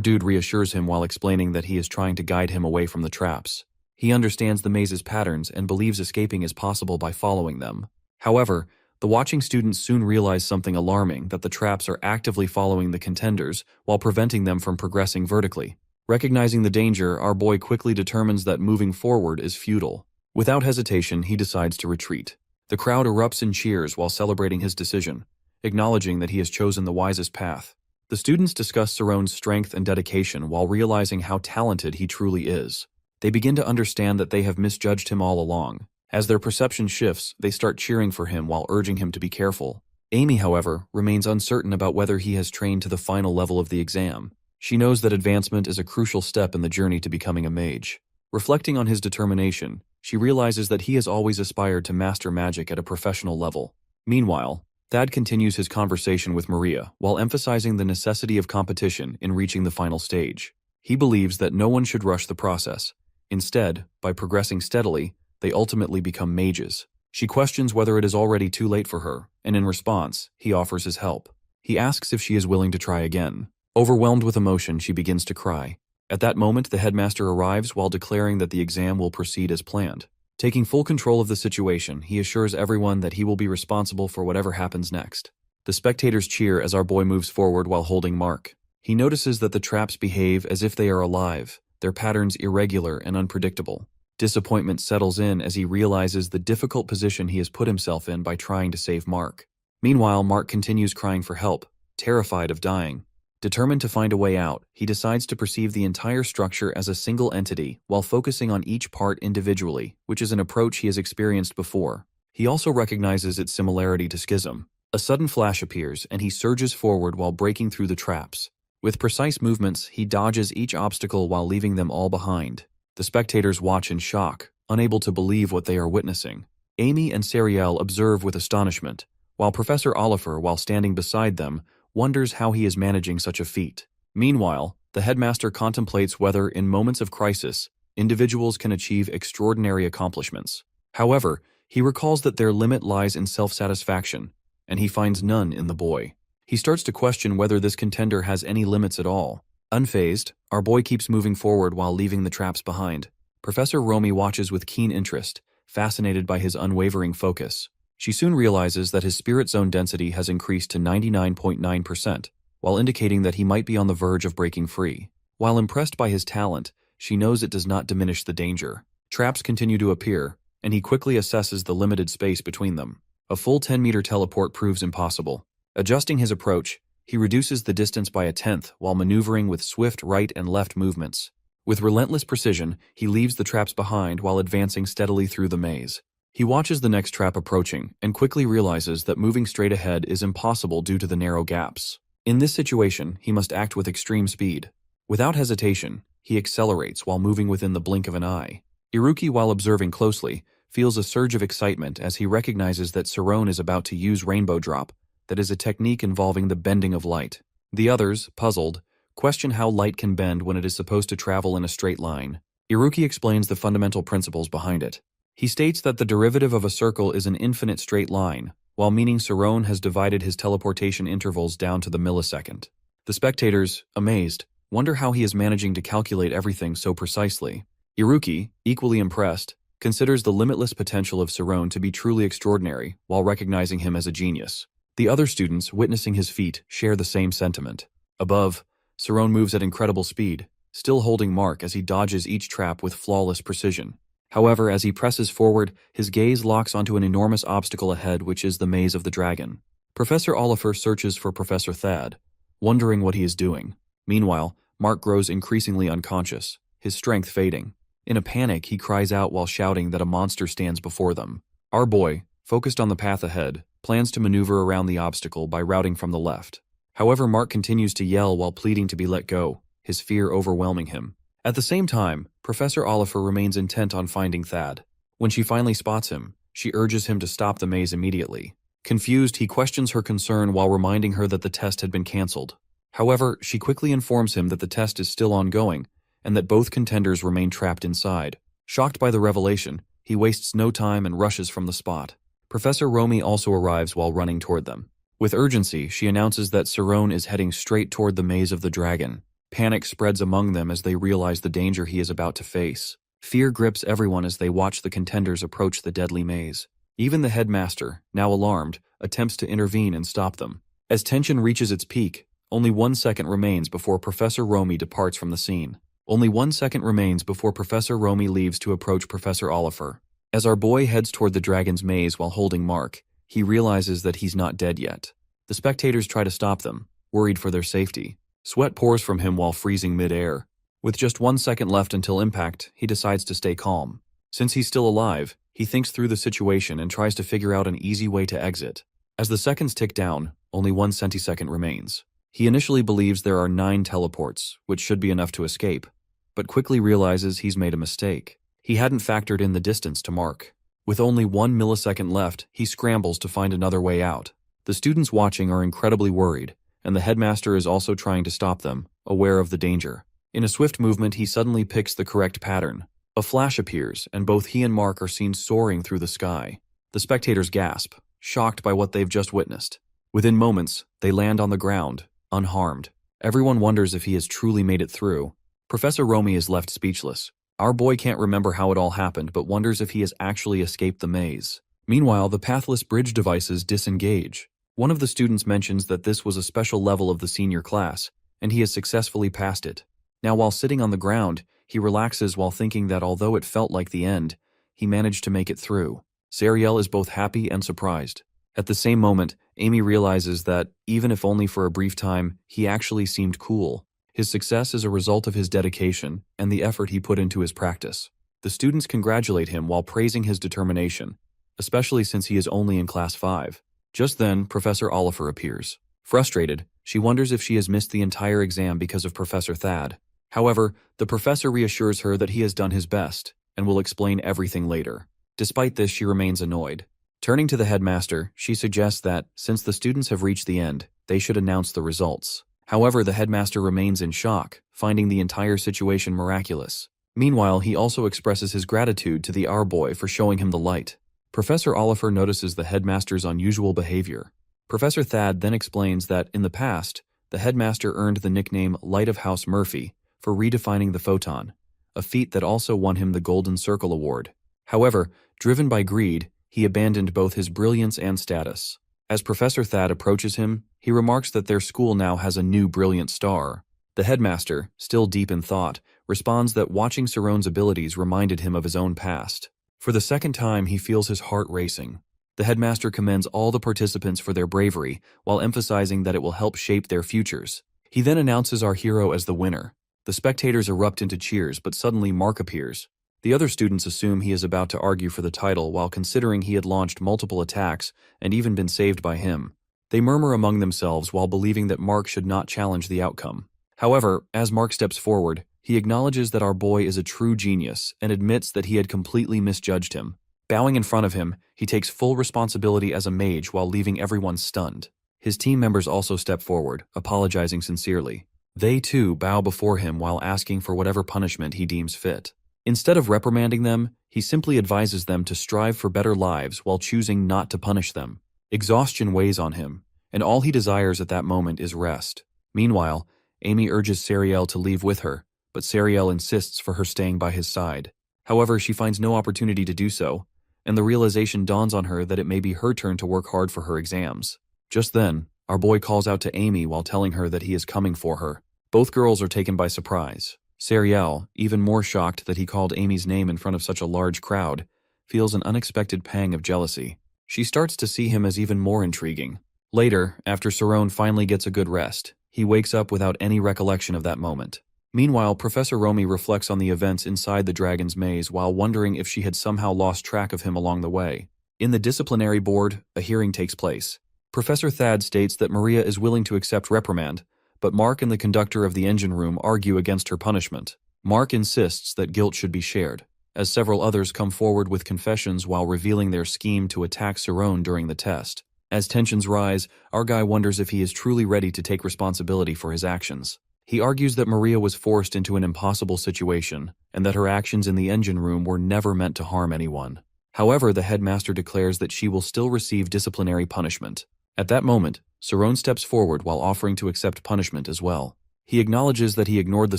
dude reassures him while explaining that he is trying to guide him away from the traps. He understands the maze's patterns and believes escaping is possible by following them. However, the watching students soon realize something alarming, that the traps are actively following the contenders while preventing them from progressing vertically. Recognizing the danger, our boy quickly determines that moving forward is futile. Without hesitation, he decides to retreat. The crowd erupts in cheers while celebrating his decision, acknowledging that he has chosen the wisest path. The students discuss Cerrone's strength and dedication while realizing how talented he truly is. They begin to understand that they have misjudged him all along. As their perception shifts, they start cheering for him while urging him to be careful. Amy, however, remains uncertain about whether he has trained to the final level of the exam. She knows that advancement is a crucial step in the journey to becoming a mage. Reflecting on his determination, she realizes that he has always aspired to master magic at a professional level. Meanwhile, Thad continues his conversation with Maria while emphasizing the necessity of competition in reaching the final stage. He believes that no one should rush the process. Instead, by progressing steadily, they ultimately become mages. She questions whether it is already too late for her, and in response, he offers his help. He asks if she is willing to try again. Overwhelmed with emotion, she begins to cry. At that moment, the headmaster arrives while declaring that the exam will proceed as planned. Taking full control of the situation, he assures everyone that he will be responsible for whatever happens next. The spectators cheer as our boy moves forward while holding Mark. He notices that the traps behave as if they are alive, their patterns irregular and unpredictable. Disappointment settles in as he realizes the difficult position he has put himself in by trying to save Mark. Meanwhile, Mark continues crying for help, terrified of dying. Determined to find a way out, he decides to perceive the entire structure as a single entity while focusing on each part individually, which is an approach he has experienced before. He also recognizes its similarity to schism. A sudden flash appears, and he surges forward while breaking through the traps. With precise movements, he dodges each obstacle while leaving them all behind. The spectators watch in shock, unable to believe what they are witnessing. Amy and Sariel observe with astonishment, while Professor Oliver, while standing beside them, wonders how he is managing such a feat. Meanwhile, the headmaster contemplates whether, in moments of crisis, individuals can achieve extraordinary accomplishments. However, he recalls that their limit lies in self-satisfaction, and he finds none in the boy. He starts to question whether this contender has any limits at all. Unfazed, our boy keeps moving forward while leaving the traps behind. Professor Romy watches with keen interest, fascinated by his unwavering focus. She soon realizes that his spirit zone density has increased to 99.9%, while indicating that he might be on the verge of breaking free. While impressed by his talent, she knows it does not diminish the danger. Traps continue to appear, and he quickly assesses the limited space between them. A full 10-meter teleport proves impossible. Adjusting his approach, he reduces the distance by a tenth while maneuvering with swift right and left movements. With relentless precision, he leaves the traps behind while advancing steadily through the maze. He watches the next trap approaching and quickly realizes that moving straight ahead is impossible due to the narrow gaps. In this situation, he must act with extreme speed. Without hesitation, he accelerates while moving within the blink of an eye. Iruki, while observing closely, feels a surge of excitement as he recognizes that Sarone is about to use Rainbow Drop, that is a technique involving the bending of light. The others, puzzled, question how light can bend when it is supposed to travel in a straight line. Iruki explains the fundamental principles behind it. He states that the derivative of a circle is an infinite straight line, while meaning Sarone has divided his teleportation intervals down to the millisecond. The spectators, amazed, wonder how he is managing to calculate everything so precisely. Iruki, equally impressed, considers the limitless potential of Sarone to be truly extraordinary while recognizing him as a genius. The other students, witnessing his feat, share the same sentiment. Above, Sarone moves at incredible speed, still holding mark as he dodges each trap with flawless precision. However, as he presses forward, his gaze locks onto an enormous obstacle ahead, which is the maze of the dragon. Professor Oliver searches for Professor Thad, wondering what he is doing. Meanwhile, Mark grows increasingly unconscious, his strength fading. In a panic, he cries out while shouting that a monster stands before them. Our boy, focused on the path ahead, plans to maneuver around the obstacle by routing from the left. However, Mark continues to yell while pleading to be let go, his fear overwhelming him. At the same time, Professor Oliver remains intent on finding Thad. When she finally spots him, she urges him to stop the maze immediately. Confused, he questions her concern while reminding her that the test had been cancelled. However, she quickly informs him that the test is still ongoing, and that both contenders remain trapped inside. Shocked by the revelation, he wastes no time and rushes from the spot. Professor Romy also arrives while running toward them. With urgency, she announces that Sarone is heading straight toward the maze of the dragon. Panic spreads among them as they realize the danger he is about to face. Fear grips everyone as they watch the contenders approach the deadly maze. Even the headmaster, now alarmed, attempts to intervene and stop them. As tension reaches its peak, only 1 second remains before Professor Romy departs from the scene. Only 1 second remains before Professor Romy leaves to approach Professor Oliver. As our boy heads toward the dragon's maze while holding Mark, he realizes that he's not dead yet. The spectators try to stop them, worried for their safety. Sweat pours from him while freezing mid-air. With just 1 second left until impact, he decides to stay calm. Since he's still alive, he thinks through the situation and tries to figure out an easy way to exit. As the seconds tick down, only 1 centisecond remains. He initially believes there are 9 teleports, which should be enough to escape, but quickly realizes he's made a mistake. He hadn't factored in the distance to Mark. With only 1 millisecond left, he scrambles to find another way out. The students watching are incredibly worried, and the headmaster is also trying to stop them, aware of the danger. In a swift movement, he suddenly picks the correct pattern. A flash appears, and both he and Mark are seen soaring through the sky. The spectators gasp, shocked by what they've just witnessed. Within moments, they land on the ground, unharmed. Everyone wonders if he has truly made it through. Professor Romy is left speechless. Our boy can't remember how it all happened, but wonders if he has actually escaped the maze. Meanwhile, the pathless bridge devices disengage. One of the students mentions that this was a special level of the senior class, and he has successfully passed it. Now, while sitting on the ground, he relaxes while thinking that although it felt like the end, he managed to make it through. Zariel is both happy and surprised. At the same moment, Amy realizes that, even if only for a brief time, he actually seemed cool. His success is a result of his dedication and the effort he put into his practice. The students congratulate him while praising his determination, especially since he is only in Class 5. Just then, Professor Oliver appears. Frustrated, she wonders if she has missed the entire exam because of Professor Thad. However, the professor reassures her that he has done his best and will explain everything later. Despite this, she remains annoyed. Turning to the headmaster, she suggests that, since the students have reached the end, they should announce the results. However, the headmaster remains in shock, finding the entire situation miraculous. Meanwhile, he also expresses his gratitude to the Our Boy for showing him the light. Professor Oliver notices the headmaster's unusual behavior. Professor Thad then explains that, in the past, the headmaster earned the nickname Light of House Murphy for redefining the photon, a feat that also won him the Golden Circle Award. However, driven by greed, he abandoned both his brilliance and status. As Professor Thad approaches him, he remarks that their school now has a new brilliant star. The headmaster, still deep in thought, responds that watching Sarone's abilities reminded him of his own past. For the second time, he feels his heart racing. The headmaster commends all the participants for their bravery, while emphasizing that it will help shape their futures. He then announces our hero as the winner. The spectators erupt into cheers, but suddenly Mark appears. The other students assume he is about to argue for the title while considering he had launched multiple attacks and even been saved by him. They murmur among themselves while believing that Mark should not challenge the outcome. However, as Mark steps forward, He acknowledges that our boy is a true genius and admits that he had completely misjudged him. Bowing in front of him, he takes full responsibility as a mage while leaving everyone stunned. His team members also step forward, apologizing sincerely. They too bow before him while asking for whatever punishment he deems fit. Instead of reprimanding them, he simply advises them to strive for better lives while choosing not to punish them. Exhaustion weighs on him, and all he desires at that moment is rest. Meanwhile, Amy urges Sariel to leave with her, but Sariel insists for her staying by his side. However, she finds no opportunity to do so, and the realization dawns on her that it may be her turn to work hard for her exams. Just then, our boy calls out to Amy while telling her that he is coming for her. Both girls are taken by surprise. Sariel, even more shocked that he called Amy's name in front of such a large crowd, feels an unexpected pang of jealousy. She starts to see him as even more intriguing. Later, after Sarone finally gets a good rest, he wakes up without any recollection of that moment. Meanwhile, Professor Romy reflects on the events inside the dragon's maze while wondering if she had somehow lost track of him along the way. In the disciplinary board, a hearing takes place. Professor Thad states that Maria is willing to accept reprimand, but Mark and the conductor of the engine room argue against her punishment. Mark insists that guilt should be shared, as several others come forward with confessions while revealing their scheme to attack Sarone during the test. As tensions rise, our guy wonders if he is truly ready to take responsibility for his actions. He argues that Maria was forced into an impossible situation, and that her actions in the engine room were never meant to harm anyone. However, the headmaster declares that she will still receive disciplinary punishment. At that moment, Sarone steps forward while offering to accept punishment as well. He acknowledges that he ignored the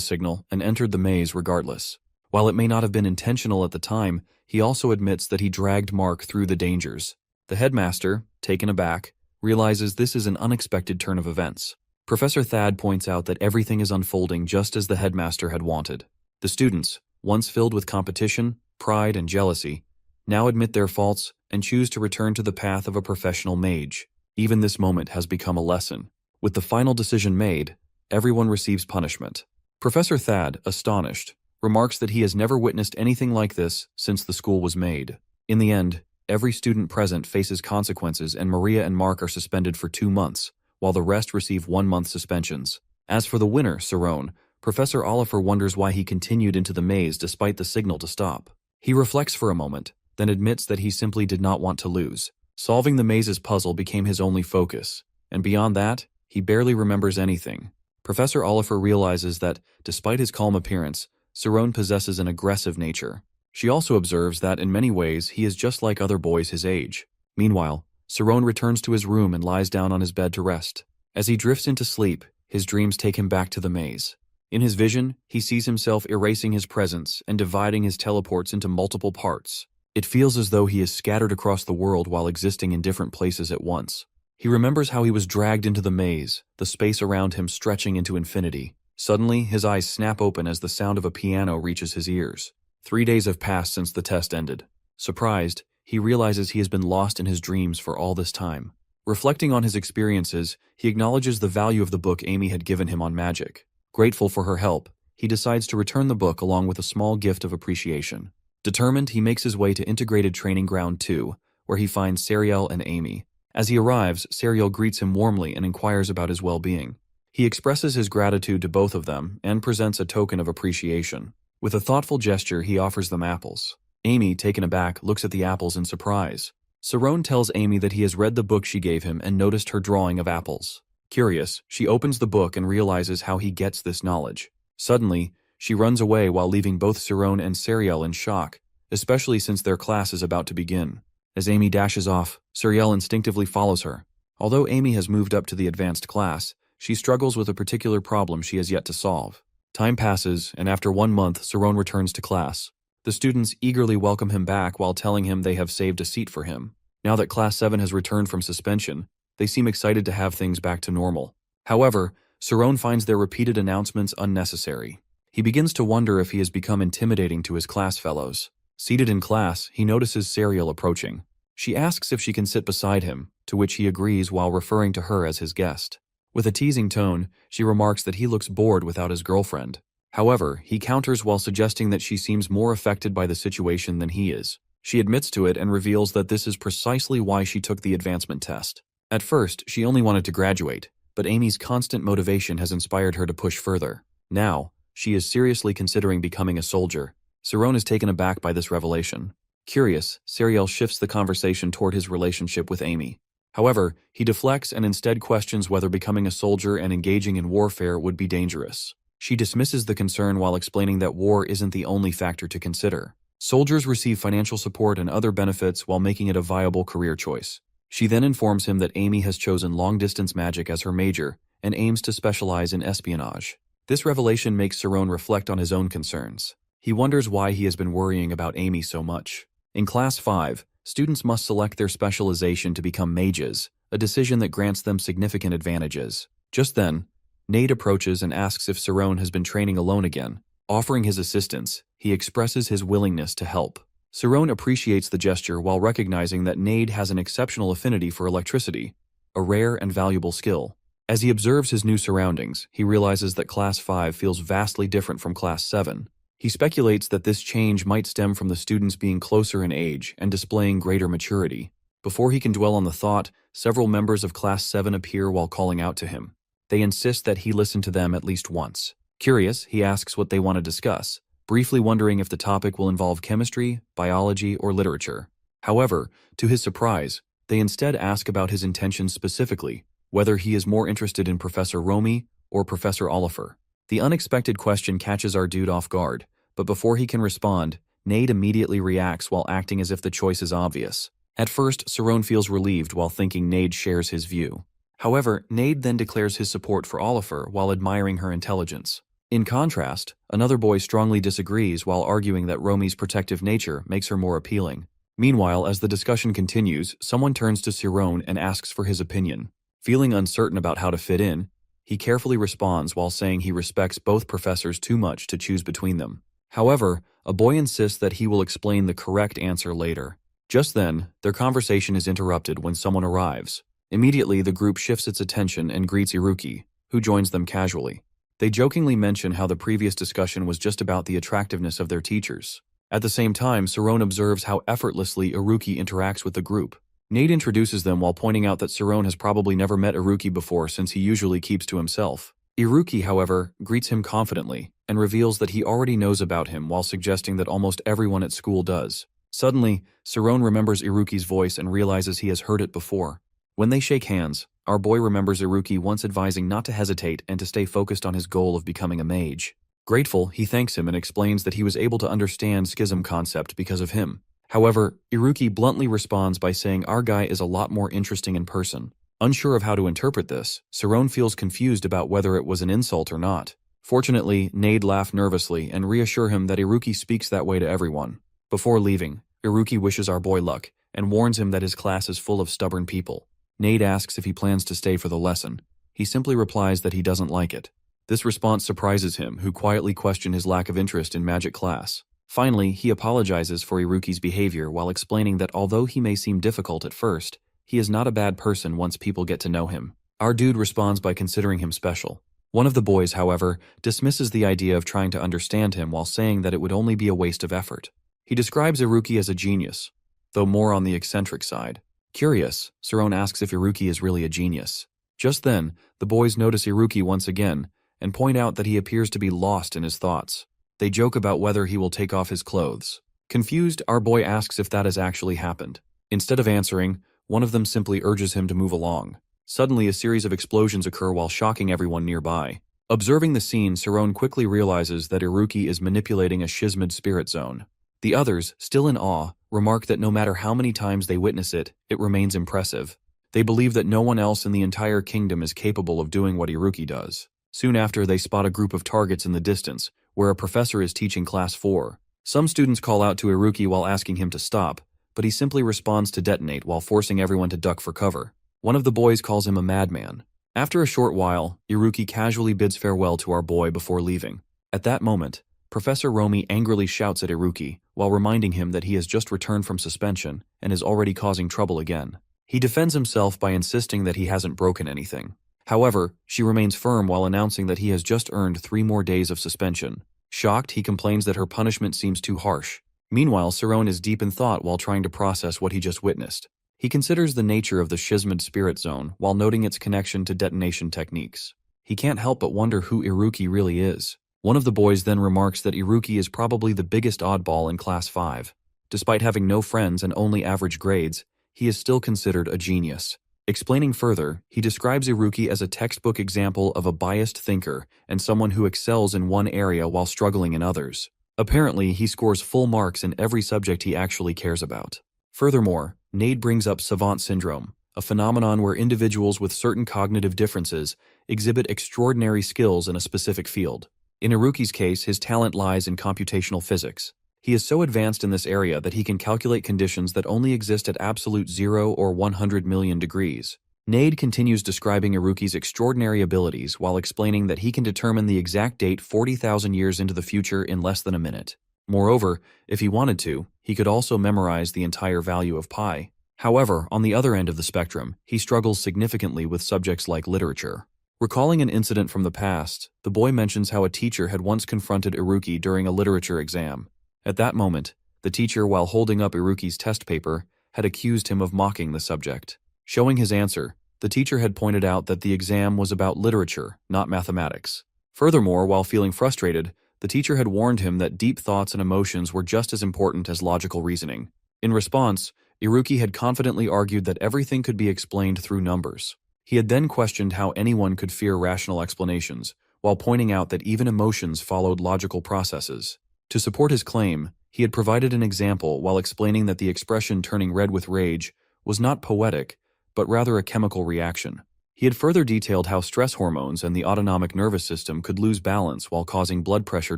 signal and entered the maze regardless. While it may not have been intentional at the time, he also admits that he dragged Mark through the dangers. The headmaster, taken aback, realizes this is an unexpected turn of events. Professor Thad points out that everything is unfolding just as the headmaster had wanted. The students, once filled with competition, pride, and jealousy, now admit their faults and choose to return to the path of a professional mage. Even this moment has become a lesson. With the final decision made, everyone receives punishment. Professor Thad, astonished, remarks that he has never witnessed anything like this since the school was made. In the end, every student present faces consequences and Maria and Mark are suspended for 2 months, while the rest receive 1-month suspensions. As for the winner, Sarone, Professor Oliver wonders why he continued into the maze despite the signal to stop. He reflects for a moment, then admits that he simply did not want to lose. Solving the maze's puzzle became his only focus, and beyond that, he barely remembers anything. Professor Oliver realizes that, despite his calm appearance, Sarone possesses an aggressive nature. She also observes that, in many ways, he is just like other boys his age. Meanwhile, Sarone returns to his room and lies down on his bed to rest. As he drifts into sleep, his dreams take him back to the maze. In his vision, he sees himself erasing his presence and dividing his teleports into multiple parts. It feels as though he is scattered across the world while existing in different places at once. He remembers how he was dragged into the maze, the space around him stretching into infinity. Suddenly, his eyes snap open as the sound of a piano reaches his ears. 3 days have passed since the test ended. Surprised, he realizes he has been lost in his dreams for all this time. Reflecting on his experiences, he acknowledges the value of the book Amy had given him on magic. Grateful for her help, he decides to return the book along with a small gift of appreciation. Determined, he makes his way to Integrated Training Ground 2, where he finds Sariel and Amy. As he arrives, Sariel greets him warmly and inquires about his well-being. He expresses his gratitude to both of them and presents a token of appreciation. With a thoughtful gesture, he offers them apples. Amy, taken aback, looks at the apples in surprise. Sarone tells Amy that he has read the book she gave him and noticed her drawing of apples. Curious, she opens the book and realizes how he gets this knowledge. Suddenly, she runs away while leaving both Sarone and Sariel in shock, especially since their class is about to begin. As Amy dashes off, Sariel instinctively follows her. Although Amy has moved up to the advanced class, she struggles with a particular problem she has yet to solve. Time passes, and after 1 month, Sarone returns to class. The students eagerly welcome him back while telling him they have saved a seat for him. Now that Class 7 has returned from suspension, they seem excited to have things back to normal. However, Sarone finds their repeated announcements unnecessary. He begins to wonder if he has become intimidating to his class fellows. Seated in class, he notices Sariel approaching. She asks if she can sit beside him, to which he agrees while referring to her as his guest. With a teasing tone, she remarks that he looks bored without his girlfriend. However, he counters while suggesting that she seems more affected by the situation than he is. She admits to it and reveals that this is precisely why she took the advancement test. At first, she only wanted to graduate, but Amy's constant motivation has inspired her to push further. Now, she is seriously considering becoming a soldier. Saron is taken aback by this revelation. Curious, Sariel shifts the conversation toward his relationship with Amy. However, he deflects and instead questions whether becoming a soldier and engaging in warfare would be dangerous. She dismisses the concern while explaining that war isn't the only factor to consider. Soldiers receive financial support and other benefits while making it a viable career choice. She then informs him that Amy has chosen long-distance magic as her major and aims to specialize in espionage. This revelation makes Saron reflect on his own concerns. He wonders why he has been worrying about Amy so much. In Class 5, students must select their specialization to become mages, a decision that grants them significant advantages. Just then, Nate approaches and asks if Saron has been training alone again. Offering his assistance, he expresses his willingness to help. Saron appreciates the gesture while recognizing that Nade has an exceptional affinity for electricity, a rare and valuable skill. As he observes his new surroundings, he realizes that Class 5 feels vastly different from Class 7. He speculates that this change might stem from the students being closer in age and displaying greater maturity. Before he can dwell on the thought, several members of Class 7 appear while calling out to him. They insist that he listen to them at least once. Curious, he asks what they want to discuss, briefly wondering if the topic will involve chemistry, biology, or literature. However, to his surprise, they instead ask about his intentions specifically, whether he is more interested in Professor Romy or Professor Oliver. The unexpected question catches our dude off guard, but before he can respond, Nade immediately reacts while acting as if the choice is obvious. At first, Saron feels relieved while thinking Nade shares his view. However, Nade then declares his support for Oliver while admiring her intelligence. In contrast, another boy strongly disagrees while arguing that Romy's protective nature makes her more appealing. Meanwhile, as the discussion continues, someone turns to Saron and asks for his opinion. Feeling uncertain about how to fit in, he carefully responds while saying he respects both professors too much to choose between them. However, a boy insists that he will explain the correct answer later. Just then, their conversation is interrupted when someone arrives. Immediately, the group shifts its attention and greets Iruki, who joins them casually. They jokingly mention how the previous discussion was just about the attractiveness of their teachers. At the same time, Saron observes how effortlessly Iruki interacts with the group. Nate introduces them while pointing out that Saron has probably never met Iruki before since he usually keeps to himself. Iruki, however, greets him confidently and reveals that he already knows about him while suggesting that almost everyone at school does. Suddenly, Saron remembers Iruki's voice and realizes he has heard it before. When they shake hands, our boy remembers Iruki once advising not to hesitate and to stay focused on his goal of becoming a mage. Grateful, he thanks him and explains that he was able to understand schism concept because of him. However, Iruki bluntly responds by saying our guy is a lot more interesting in person. Unsure of how to interpret this, Saron feels confused about whether it was an insult or not. Fortunately, Nade laughs nervously and reassure him that Iruki speaks that way to everyone. Before leaving, Iruki wishes our boy luck and warns him that his class is full of stubborn people. Nade asks if he plans to stay for the lesson. He simply replies that he doesn't like it. This response surprises him, who quietly questions his lack of interest in magic class. Finally, he apologizes for Iruki's behavior while explaining that although he may seem difficult at first, he is not a bad person once people get to know him. Our dude responds by considering him special. One of the boys, however, dismisses the idea of trying to understand him while saying that it would only be a waste of effort. He describes Iruki as a genius, though more on the eccentric side. Curious, Saron asks if Iruki is really a genius. Just then, the boys notice Iruki once again and point out that he appears to be lost in his thoughts. They joke about whether he will take off his clothes. Confused, our boy asks if that has actually happened. Instead of answering, one of them simply urges him to move along. Suddenly, a series of explosions occur while shocking everyone nearby. Observing the scene, Saron quickly realizes that Iruki is manipulating a Shizmid spirit zone. The others, still in awe, remark that no matter how many times they witness it, it remains impressive. They believe that no one else in the entire kingdom is capable of doing what Iruki does. Soon after, they spot a group of targets in the distance, where a professor is teaching Class 4. Some students call out to Iruki while asking him to stop, but he simply responds to detonate while forcing everyone to duck for cover. One of the boys calls him a madman. After a short while, Iruki casually bids farewell to our boy before leaving. At that moment, Professor Romy angrily shouts at Iruki while reminding him that he has just returned from suspension and is already causing trouble again. He defends himself by insisting that he hasn't broken anything. However, she remains firm while announcing that he has just earned 3 more days of suspension. Shocked, he complains that her punishment seems too harsh. Meanwhile, Saron is deep in thought while trying to process what he just witnessed. He considers the nature of the Shizmid spirit zone while noting its connection to detonation techniques. He can't help but wonder who Iruki really is. One of the boys then remarks that Iruki is probably the biggest oddball in Class 5. Despite having no friends and only average grades, he is still considered a genius. Explaining further, he describes Iruki as a textbook example of a biased thinker and someone who excels in one area while struggling in others. Apparently, he scores full marks in every subject he actually cares about. Furthermore, Nade brings up savant syndrome, a phenomenon where individuals with certain cognitive differences exhibit extraordinary skills in a specific field. In Iruki's case, his talent lies in computational physics. He is so advanced in this area that he can calculate conditions that only exist at absolute 0 or 100 million degrees. Nade continues describing Iruki's extraordinary abilities while explaining that he can determine the exact date 40,000 years into the future in less than a minute. Moreover, if he wanted to, he could also memorize the entire value of pi. However, on the other end of the spectrum, he struggles significantly with subjects like literature. Recalling an incident from the past, the boy mentions how a teacher had once confronted Iruki during a literature exam. At that moment, the teacher, while holding up Iruki's test paper, had accused him of mocking the subject. Showing his answer, the teacher had pointed out that the exam was about literature, not mathematics. Furthermore, while feeling frustrated, the teacher had warned him that deep thoughts and emotions were just as important as logical reasoning. In response, Iruki had confidently argued that everything could be explained through numbers. He had then questioned how anyone could fear rational explanations, while pointing out that even emotions followed logical processes. To support his claim, he had provided an example while explaining that the expression turning red with rage was not poetic, but rather a chemical reaction. He had further detailed how stress hormones and the autonomic nervous system could lose balance while causing blood pressure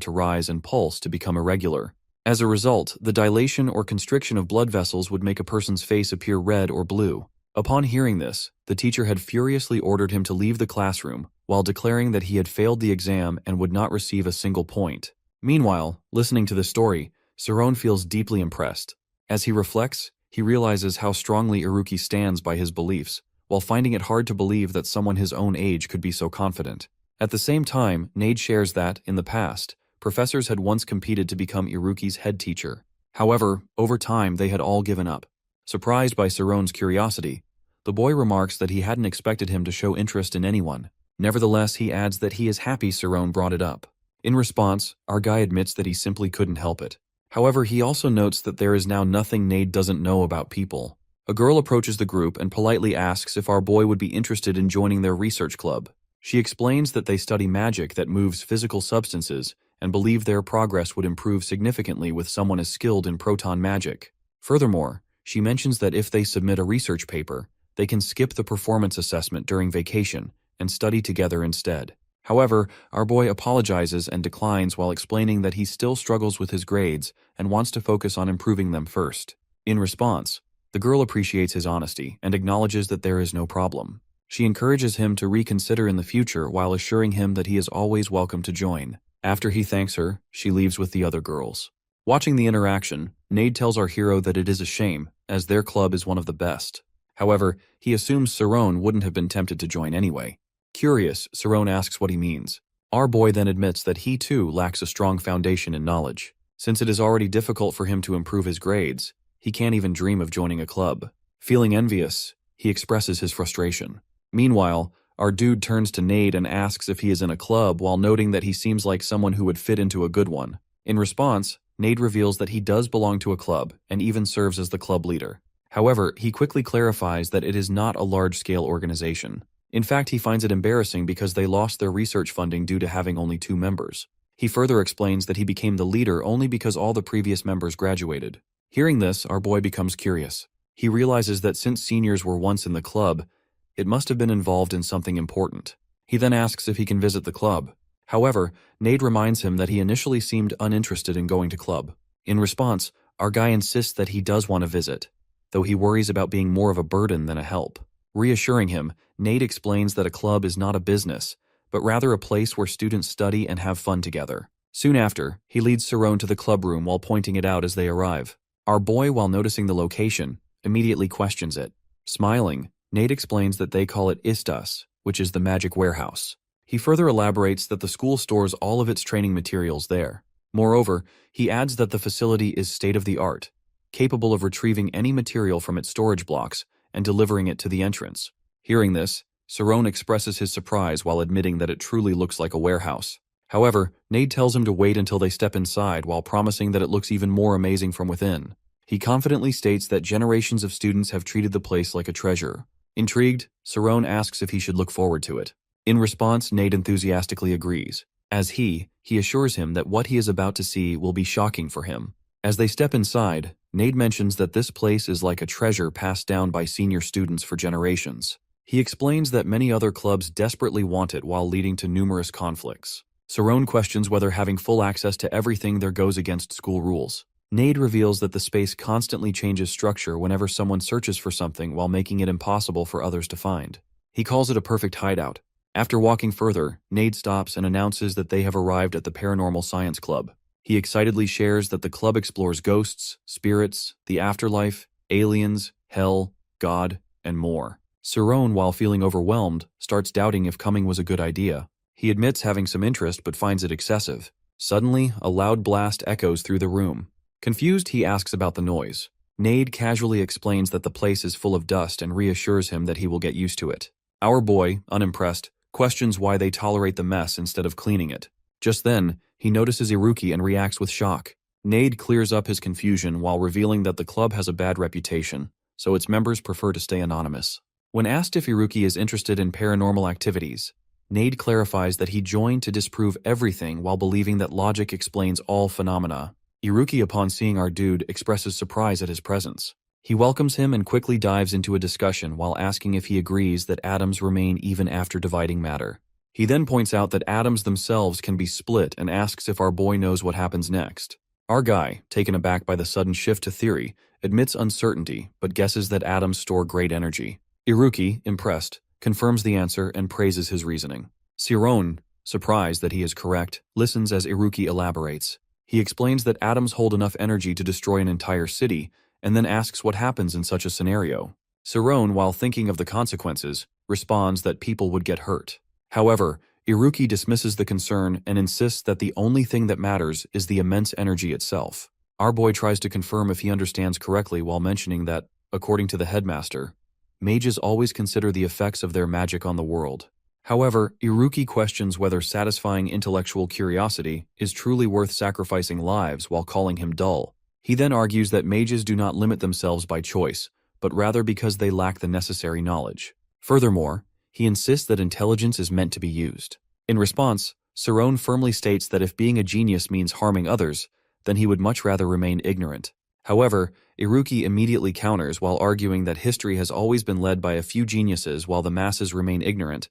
to rise and pulse to become irregular. As a result, the dilation or constriction of blood vessels would make a person's face appear red or blue. Upon hearing this, the teacher had furiously ordered him to leave the classroom, while declaring that he had failed the exam and would not receive a single point. Meanwhile, listening to the story, Saron feels deeply impressed. As he reflects, he realizes how strongly Iruki stands by his beliefs, while finding it hard to believe that someone his own age could be so confident. At the same time, Nade shares that, in the past, professors had once competed to become Iruki's head teacher. However, over time they had all given up. Surprised by Saron's curiosity, the boy remarks that he hadn't expected him to show interest in anyone. Nevertheless, he adds that he is happy Saron brought it up. In response, our guy admits that he simply couldn't help it. However, he also notes that there is now nothing Nade doesn't know about people. A girl approaches the group and politely asks if our boy would be interested in joining their research club. She explains that they study magic that moves physical substances and believe their progress would improve significantly with someone as skilled in proton magic. Furthermore, she mentions that if they submit a research paper, they can skip the performance assessment during vacation and study together instead. However, our boy apologizes and declines while explaining that he still struggles with his grades and wants to focus on improving them first. In response, the girl appreciates his honesty and acknowledges that there is no problem. She encourages him to reconsider in the future while assuring him that he is always welcome to join. After he thanks her, she leaves with the other girls. Watching the interaction, Nade tells our hero that it is a shame, as their club is one of the best. However, he assumes Saron wouldn't have been tempted to join anyway. Curious, Saron asks what he means. Our boy then admits that he too lacks a strong foundation in knowledge. Since it is already difficult for him to improve his grades, he can't even dream of joining a club. Feeling envious, he expresses his frustration. Meanwhile, our dude turns to Nade and asks if he is in a club while noting that he seems like someone who would fit into a good one. In response, Nade reveals that he does belong to a club and even serves as the club leader. However, he quickly clarifies that it is not a large-scale organization. In fact, he finds it embarrassing because they lost their research funding due to having only 2 members. He further explains that he became the leader only because all the previous members graduated. Hearing this, our boy becomes curious. He realizes that since seniors were once in the club, it must have been involved in something important. He then asks if he can visit the club. However, Nade reminds him that he initially seemed uninterested in going to club. In response, our guy insists that he does want to visit, though he worries about being more of a burden than a help. Reassuring him, Nade explains that a club is not a business, but rather a place where students study and have fun together. Soon after, he leads Saron to the club room while pointing it out as they arrive. Our boy, while noticing the location, immediately questions it. Smiling, Nade explains that they call it Istas, which is the magic warehouse. He further elaborates that the school stores all of its training materials there. Moreover, he adds that the facility is state-of-the-art, capable of retrieving any material from its storage blocks and delivering it to the entrance. Hearing this, Saron expresses his surprise while admitting that it truly looks like a warehouse. However, Nade tells him to wait until they step inside while promising that it looks even more amazing from within. He confidently states that generations of students have treated the place like a treasure. Intrigued, Saron asks if he should look forward to it. In response, Nade enthusiastically agrees. As he assures him that what he is about to see will be shocking for him. As they step inside, Nade mentions that this place is like a treasure passed down by senior students for generations. He explains that many other clubs desperately want it while leading to numerous conflicts. Saron questions whether having full access to everything there goes against school rules. Nade reveals that the space constantly changes structure whenever someone searches for something while making it impossible for others to find. He calls it a perfect hideout. After walking further, Nade stops and announces that they have arrived at the Paranormal Science Club. He excitedly shares that the club explores ghosts, spirits, the afterlife, aliens, hell, God, and more. Saron, while feeling overwhelmed, starts doubting if coming was a good idea. He admits having some interest but finds it excessive. Suddenly, a loud blast echoes through the room. Confused, he asks about the noise. Nade casually explains that the place is full of dust and reassures him that he will get used to it. Our boy, unimpressed, questions why they tolerate the mess instead of cleaning it. Just then, he notices Iruki and reacts with shock. Nade clears up his confusion while revealing that the club has a bad reputation, so its members prefer to stay anonymous. When asked if Iruki is interested in paranormal activities, Nade clarifies that he joined to disprove everything while believing that logic explains all phenomena. Iruki, upon seeing our dude, expresses surprise at his presence. He welcomes him and quickly dives into a discussion while asking if he agrees that atoms remain even after dividing matter. He then points out that atoms themselves can be split and asks if our boy knows what happens next. Our guy, taken aback by the sudden shift to theory, admits uncertainty but guesses that atoms store great energy. Iruki, impressed, confirms the answer and praises his reasoning. Saron, surprised that he is correct, listens as Iruki elaborates. He explains that atoms hold enough energy to destroy an entire city, and then asks what happens in such a scenario. Saron, while thinking of the consequences, responds that people would get hurt. However, Iruki dismisses the concern and insists that the only thing that matters is the immense energy itself. Our boy tries to confirm if he understands correctly while mentioning that, according to the headmaster, mages always consider the effects of their magic on the world. However, Iruki questions whether satisfying intellectual curiosity is truly worth sacrificing lives while calling him dull. He then argues that mages do not limit themselves by choice, but rather because they lack the necessary knowledge. Furthermore, he insists that intelligence is meant to be used. In response, Saron firmly states that if being a genius means harming others, then he would much rather remain ignorant. However, Iruki immediately counters while arguing that history has always been led by a few geniuses while the masses remain ignorant,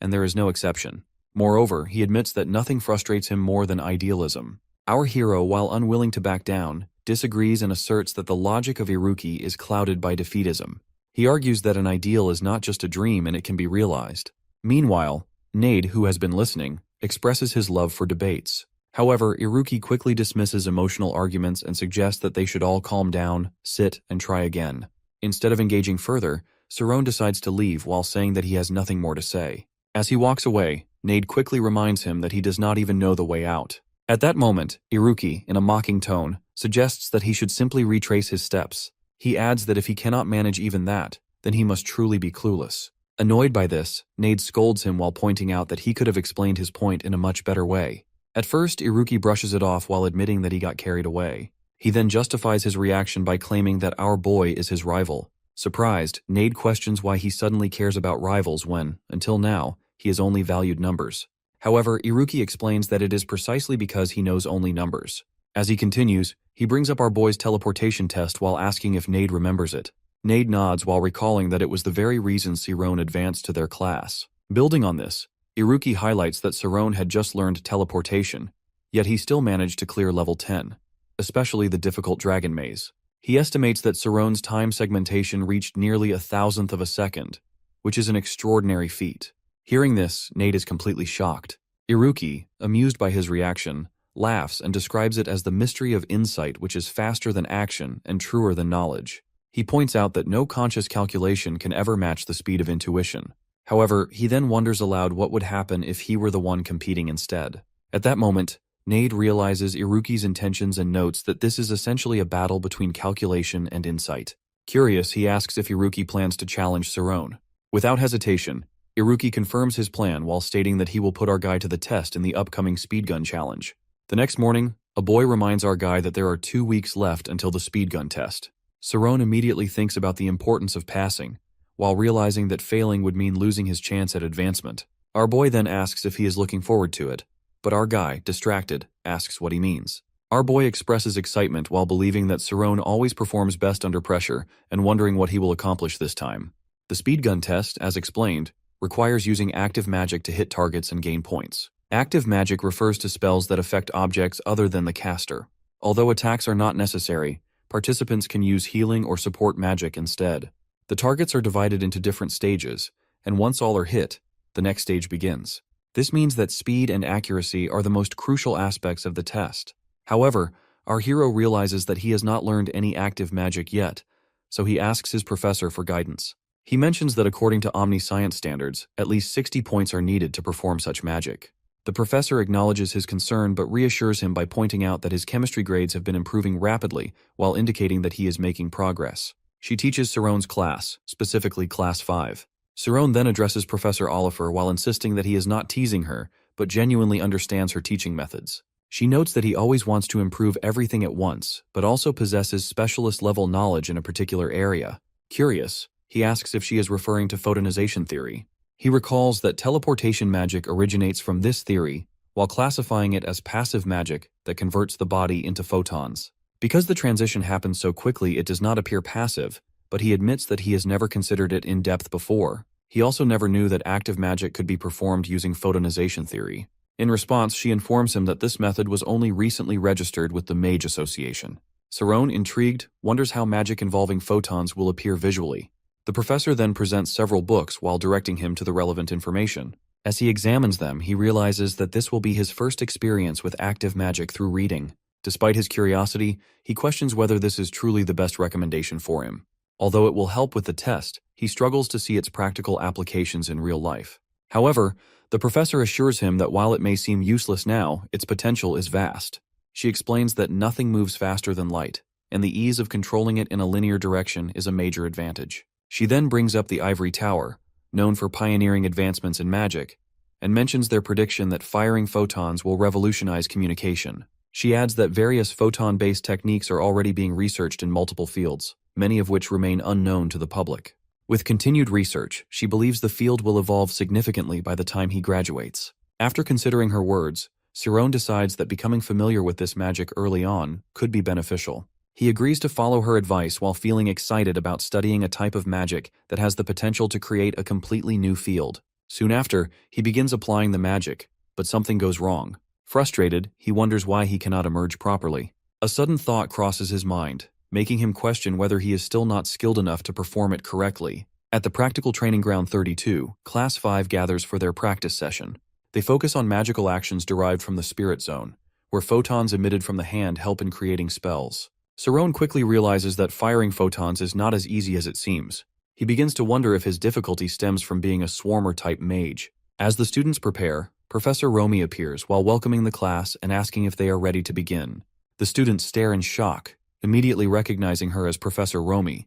and there is no exception. Moreover, he admits that nothing frustrates him more than idealism. Our hero, while unwilling to back down, disagrees and asserts that the logic of Iruki is clouded by defeatism. He argues that an ideal is not just a dream and it can be realized. Meanwhile, Nade, who has been listening, expresses his love for debates. However, Iruki quickly dismisses emotional arguments and suggests that they should all calm down, sit, and try again. Instead of engaging further, Saron decides to leave while saying that he has nothing more to say. As he walks away, Nade quickly reminds him that he does not even know the way out. At that moment, Iruki, in a mocking tone, suggests that he should simply retrace his steps. He adds that if he cannot manage even that, then he must truly be clueless. Annoyed by this, Nade scolds him while pointing out that he could have explained his point in a much better way. At first, Iruki brushes it off while admitting that he got carried away. He then justifies his reaction by claiming that our boy is his rival. Surprised, Nade questions why he suddenly cares about rivals when, until now, he has only valued numbers. However, Iruki explains that it is precisely because he knows only numbers. As he continues, he brings up our boy's teleportation test while asking if Nade remembers it. Nade nods while recalling that it was the very reason Saron advanced to their class. Building on this, Iruki highlights that Saron had just learned teleportation, yet he still managed to clear level 10, especially the difficult dragon maze. He estimates that Saron's time segmentation reached nearly 1,000th of a second, which is an extraordinary feat. Hearing this, Nade is completely shocked. Iruki, amused by his reaction, laughs and describes it as the mystery of insight, which is faster than action and truer than knowledge. He points out that no conscious calculation can ever match the speed of intuition. However, he then wonders aloud what would happen if he were the one competing instead. At that moment, Nade realizes Iruki's intentions and notes that this is essentially a battle between calculation and insight. Curious, he asks if Iruki plans to challenge Saron. Without hesitation, Iruki confirms his plan while stating that he will put our guy to the test in the upcoming speed gun challenge. The next morning, a boy reminds our guy that there are 2 weeks left until the speed gun test. Saron immediately thinks about the importance of passing, while realizing that failing would mean losing his chance at advancement. Our boy then asks if he is looking forward to it, but our guy, distracted, asks what he means. Our boy expresses excitement while believing that Saron always performs best under pressure and wondering what he will accomplish this time. The speed gun test, as explained, requires using active magic to hit targets and gain points. Active magic refers to spells that affect objects other than the caster. Although attacks are not necessary, participants can use healing or support magic instead. The targets are divided into different stages, and once all are hit, the next stage begins. This means that speed and accuracy are the most crucial aspects of the test. However, our hero realizes that he has not learned any active magic yet, so he asks his professor for guidance. He mentions that according to omniscience standards, at least 60 points are needed to perform such magic. The professor acknowledges his concern but reassures him by pointing out that his chemistry grades have been improving rapidly while indicating that he is making progress. She teaches Saron's class, specifically Class 5. Saron then addresses Professor Oliver while insisting that he is not teasing her, but genuinely understands her teaching methods. She notes that he always wants to improve everything at once, but also possesses specialist-level knowledge in a particular area. Curious, he asks if she is referring to photonization theory. He recalls that teleportation magic originates from this theory, while classifying it as passive magic that converts the body into photons. Because the transition happens so quickly, it does not appear passive, but he admits that he has never considered it in depth before. He also never knew that active magic could be performed using photonization theory. In response, she informs him that this method was only recently registered with the Mage Association. Saron, intrigued, wonders how magic involving photons will appear visually. The professor then presents several books while directing him to the relevant information. As he examines them, he realizes that this will be his first experience with active magic through reading. Despite his curiosity, he questions whether this is truly the best recommendation for him. Although it will help with the test, he struggles to see its practical applications in real life. However, the professor assures him that while it may seem useless now, its potential is vast. She explains that nothing moves faster than light, and the ease of controlling it in a linear direction is a major advantage. She then brings up the Ivory Tower, known for pioneering advancements in magic, and mentions their prediction that firing photons will revolutionize communication. She adds that various photon-based techniques are already being researched in multiple fields, many of which remain unknown to the public. With continued research, she believes the field will evolve significantly by the time he graduates. After considering her words, Saron decides that becoming familiar with this magic early on could be beneficial. He agrees to follow her advice while feeling excited about studying a type of magic that has the potential to create a completely new field. Soon after, he begins applying the magic, but something goes wrong. Frustrated, he wonders why he cannot emerge properly. A sudden thought crosses his mind, making him question whether he is still not skilled enough to perform it correctly. At the Practical Training Ground 32, Class 5 gathers for their practice session. They focus on magical actions derived from the Spirit Zone, where photons emitted from the hand help in creating spells. Saron quickly realizes that firing photons is not as easy as it seems. He begins to wonder if his difficulty stems from being a swarmer-type mage. As the students prepare, Professor Romy appears while welcoming the class and asking if they are ready to begin. The students stare in shock, immediately recognizing her as Professor Romy,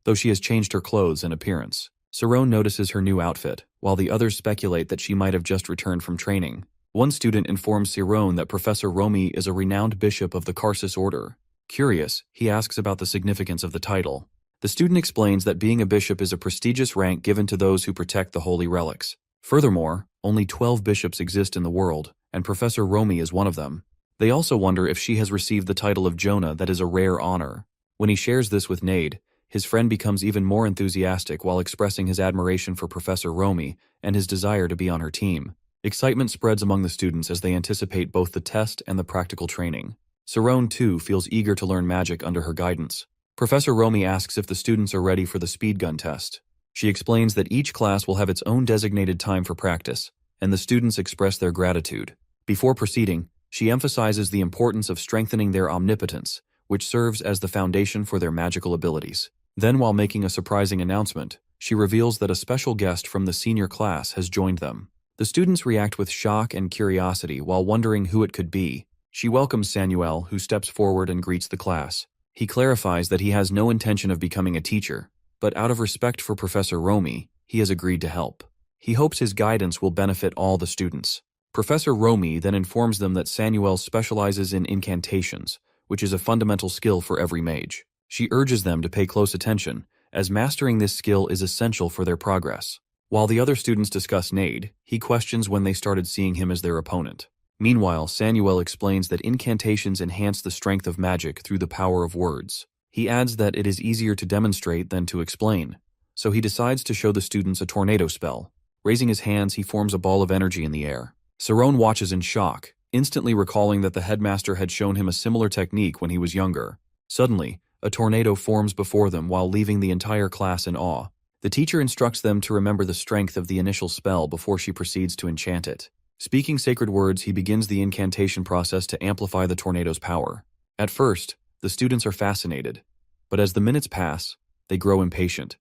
though she has changed her clothes and appearance. Saron notices her new outfit, while the others speculate that she might have just returned from training. One student informs Saron that Professor Romy is a renowned bishop of the Karsus Order. Curious, he asks about the significance of the title. The student explains that being a bishop is a prestigious rank given to those who protect the holy relics. Furthermore, only 12 bishops exist in the world, and Professor Romy is one of them. They also wonder if she has received the title of Jonah that is a rare honor. When he shares this with Nade, his friend becomes even more enthusiastic while expressing his admiration for Professor Romy and his desire to be on her team. Excitement spreads among the students as they anticipate both the test and the practical training. Saron, too, feels eager to learn magic under her guidance. Professor Romy asks if the students are ready for the speed gun test. She explains that each class will have its own designated time for practice, and the students express their gratitude. Before proceeding, she emphasizes the importance of strengthening their omnipotence, which serves as the foundation for their magical abilities. Then, while making a surprising announcement, she reveals that a special guest from the senior class has joined them. The students react with shock and curiosity while wondering who it could be. She welcomes Samuel, who steps forward and greets the class. He clarifies that he has no intention of becoming a teacher, but out of respect for Professor Romy, he has agreed to help. He hopes his guidance will benefit all the students. Professor Romy then informs them that Samuel specializes in incantations, which is a fundamental skill for every mage. She urges them to pay close attention, as mastering this skill is essential for their progress. While the other students discuss Nade, he questions when they started seeing him as their opponent. Meanwhile, Samuel explains that incantations enhance the strength of magic through the power of words. He adds that it is easier to demonstrate than to explain, so he decides to show the students a tornado spell. Raising his hands, he forms a ball of energy in the air. Saron watches in shock, instantly recalling that the headmaster had shown him a similar technique when he was younger. Suddenly, a tornado forms before them while leaving the entire class in awe. The teacher instructs them to remember the strength of the initial spell before she proceeds to enchant it. Speaking sacred words, he begins the incantation process to amplify the tornado's power. At first, the students are fascinated, but as the minutes pass, they grow impatient,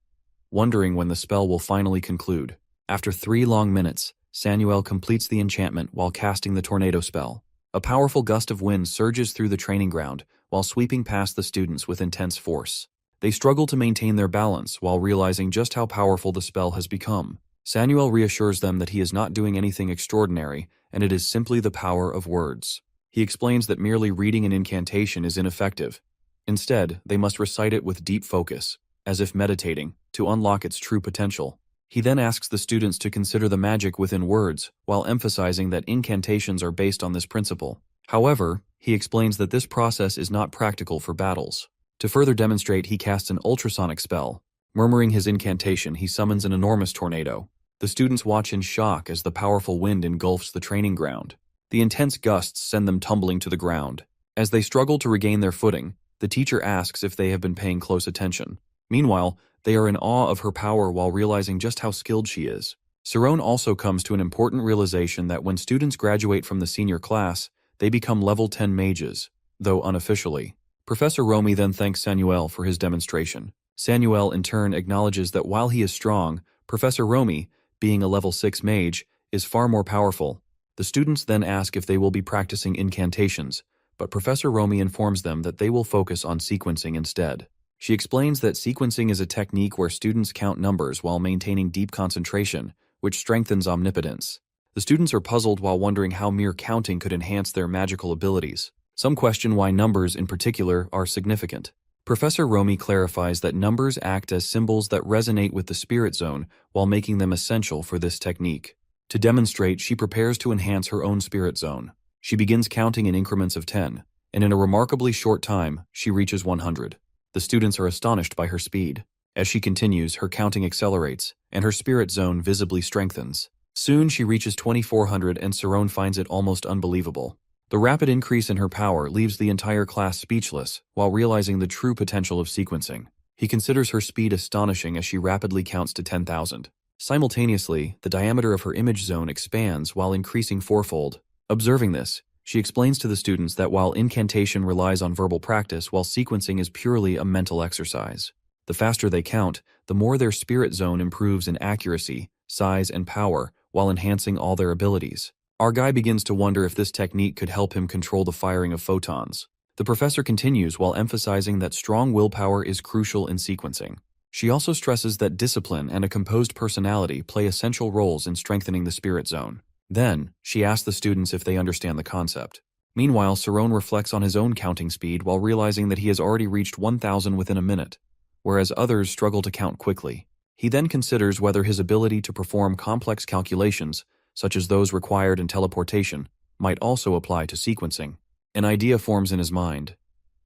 wondering when the spell will finally conclude. After 3 long minutes, Samuel completes the enchantment while casting the tornado spell. A powerful gust of wind surges through the training ground while sweeping past the students with intense force. They struggle to maintain their balance while realizing just how powerful the spell has become. Samuel reassures them that he is not doing anything extraordinary, and it is simply the power of words. He explains that merely reading an incantation is ineffective. Instead, they must recite it with deep focus, as if meditating, to unlock its true potential. He then asks the students to consider the magic within words, while emphasizing that incantations are based on this principle. However, he explains that this process is not practical for battles. To further demonstrate, he casts an ultrasonic spell. Murmuring his incantation, he summons an enormous tornado. The students watch in shock as the powerful wind engulfs the training ground. The intense gusts send them tumbling to the ground. As they struggle to regain their footing, the teacher asks if they have been paying close attention. Meanwhile, they are in awe of her power while realizing just how skilled she is. Saron also comes to an important realization that when students graduate from the senior class, they become level 10 mages, though unofficially. Professor Romy then thanks Samuel for his demonstration. Samuel in turn acknowledges that while he is strong, Professor Romy, being a level 6 mage, is far more powerful. The students then ask if they will be practicing incantations, but Professor Romy informs them that they will focus on sequencing instead. She explains that sequencing is a technique where students count numbers while maintaining deep concentration, which strengthens omnipotence. The students are puzzled while wondering how mere counting could enhance their magical abilities. Some question why numbers in particular are significant. Professor Romy clarifies that numbers act as symbols that resonate with the spirit zone while making them essential for this technique. To demonstrate, she prepares to enhance her own spirit zone. She begins counting in increments of 10, and in a remarkably short time, she reaches 100. The students are astonished by her speed. As she continues, her counting accelerates, and her spirit zone visibly strengthens. Soon she reaches 2400 and Saron finds it almost unbelievable. The rapid increase in her power leaves the entire class speechless while realizing the true potential of sequencing. He considers her speed astonishing as she rapidly counts to 10,000. Simultaneously, the diameter of her image zone expands while increasing fourfold. Observing this, she explains to the students that while incantation relies on verbal practice, while sequencing is purely a mental exercise. The faster they count, the more their spirit zone improves in accuracy, size, and power, while enhancing all their abilities. Our guy begins to wonder if this technique could help him control the firing of photons. The professor continues while emphasizing that strong willpower is crucial in sequencing. She also stresses that discipline and a composed personality play essential roles in strengthening the spirit zone. Then, she asks the students if they understand the concept. Meanwhile, Saron reflects on his own counting speed while realizing that he has already reached 1,000 within a minute, whereas others struggle to count quickly. He then considers whether his ability to perform complex calculations, such as those required in teleportation, might also apply to sequencing. An idea forms in his mind.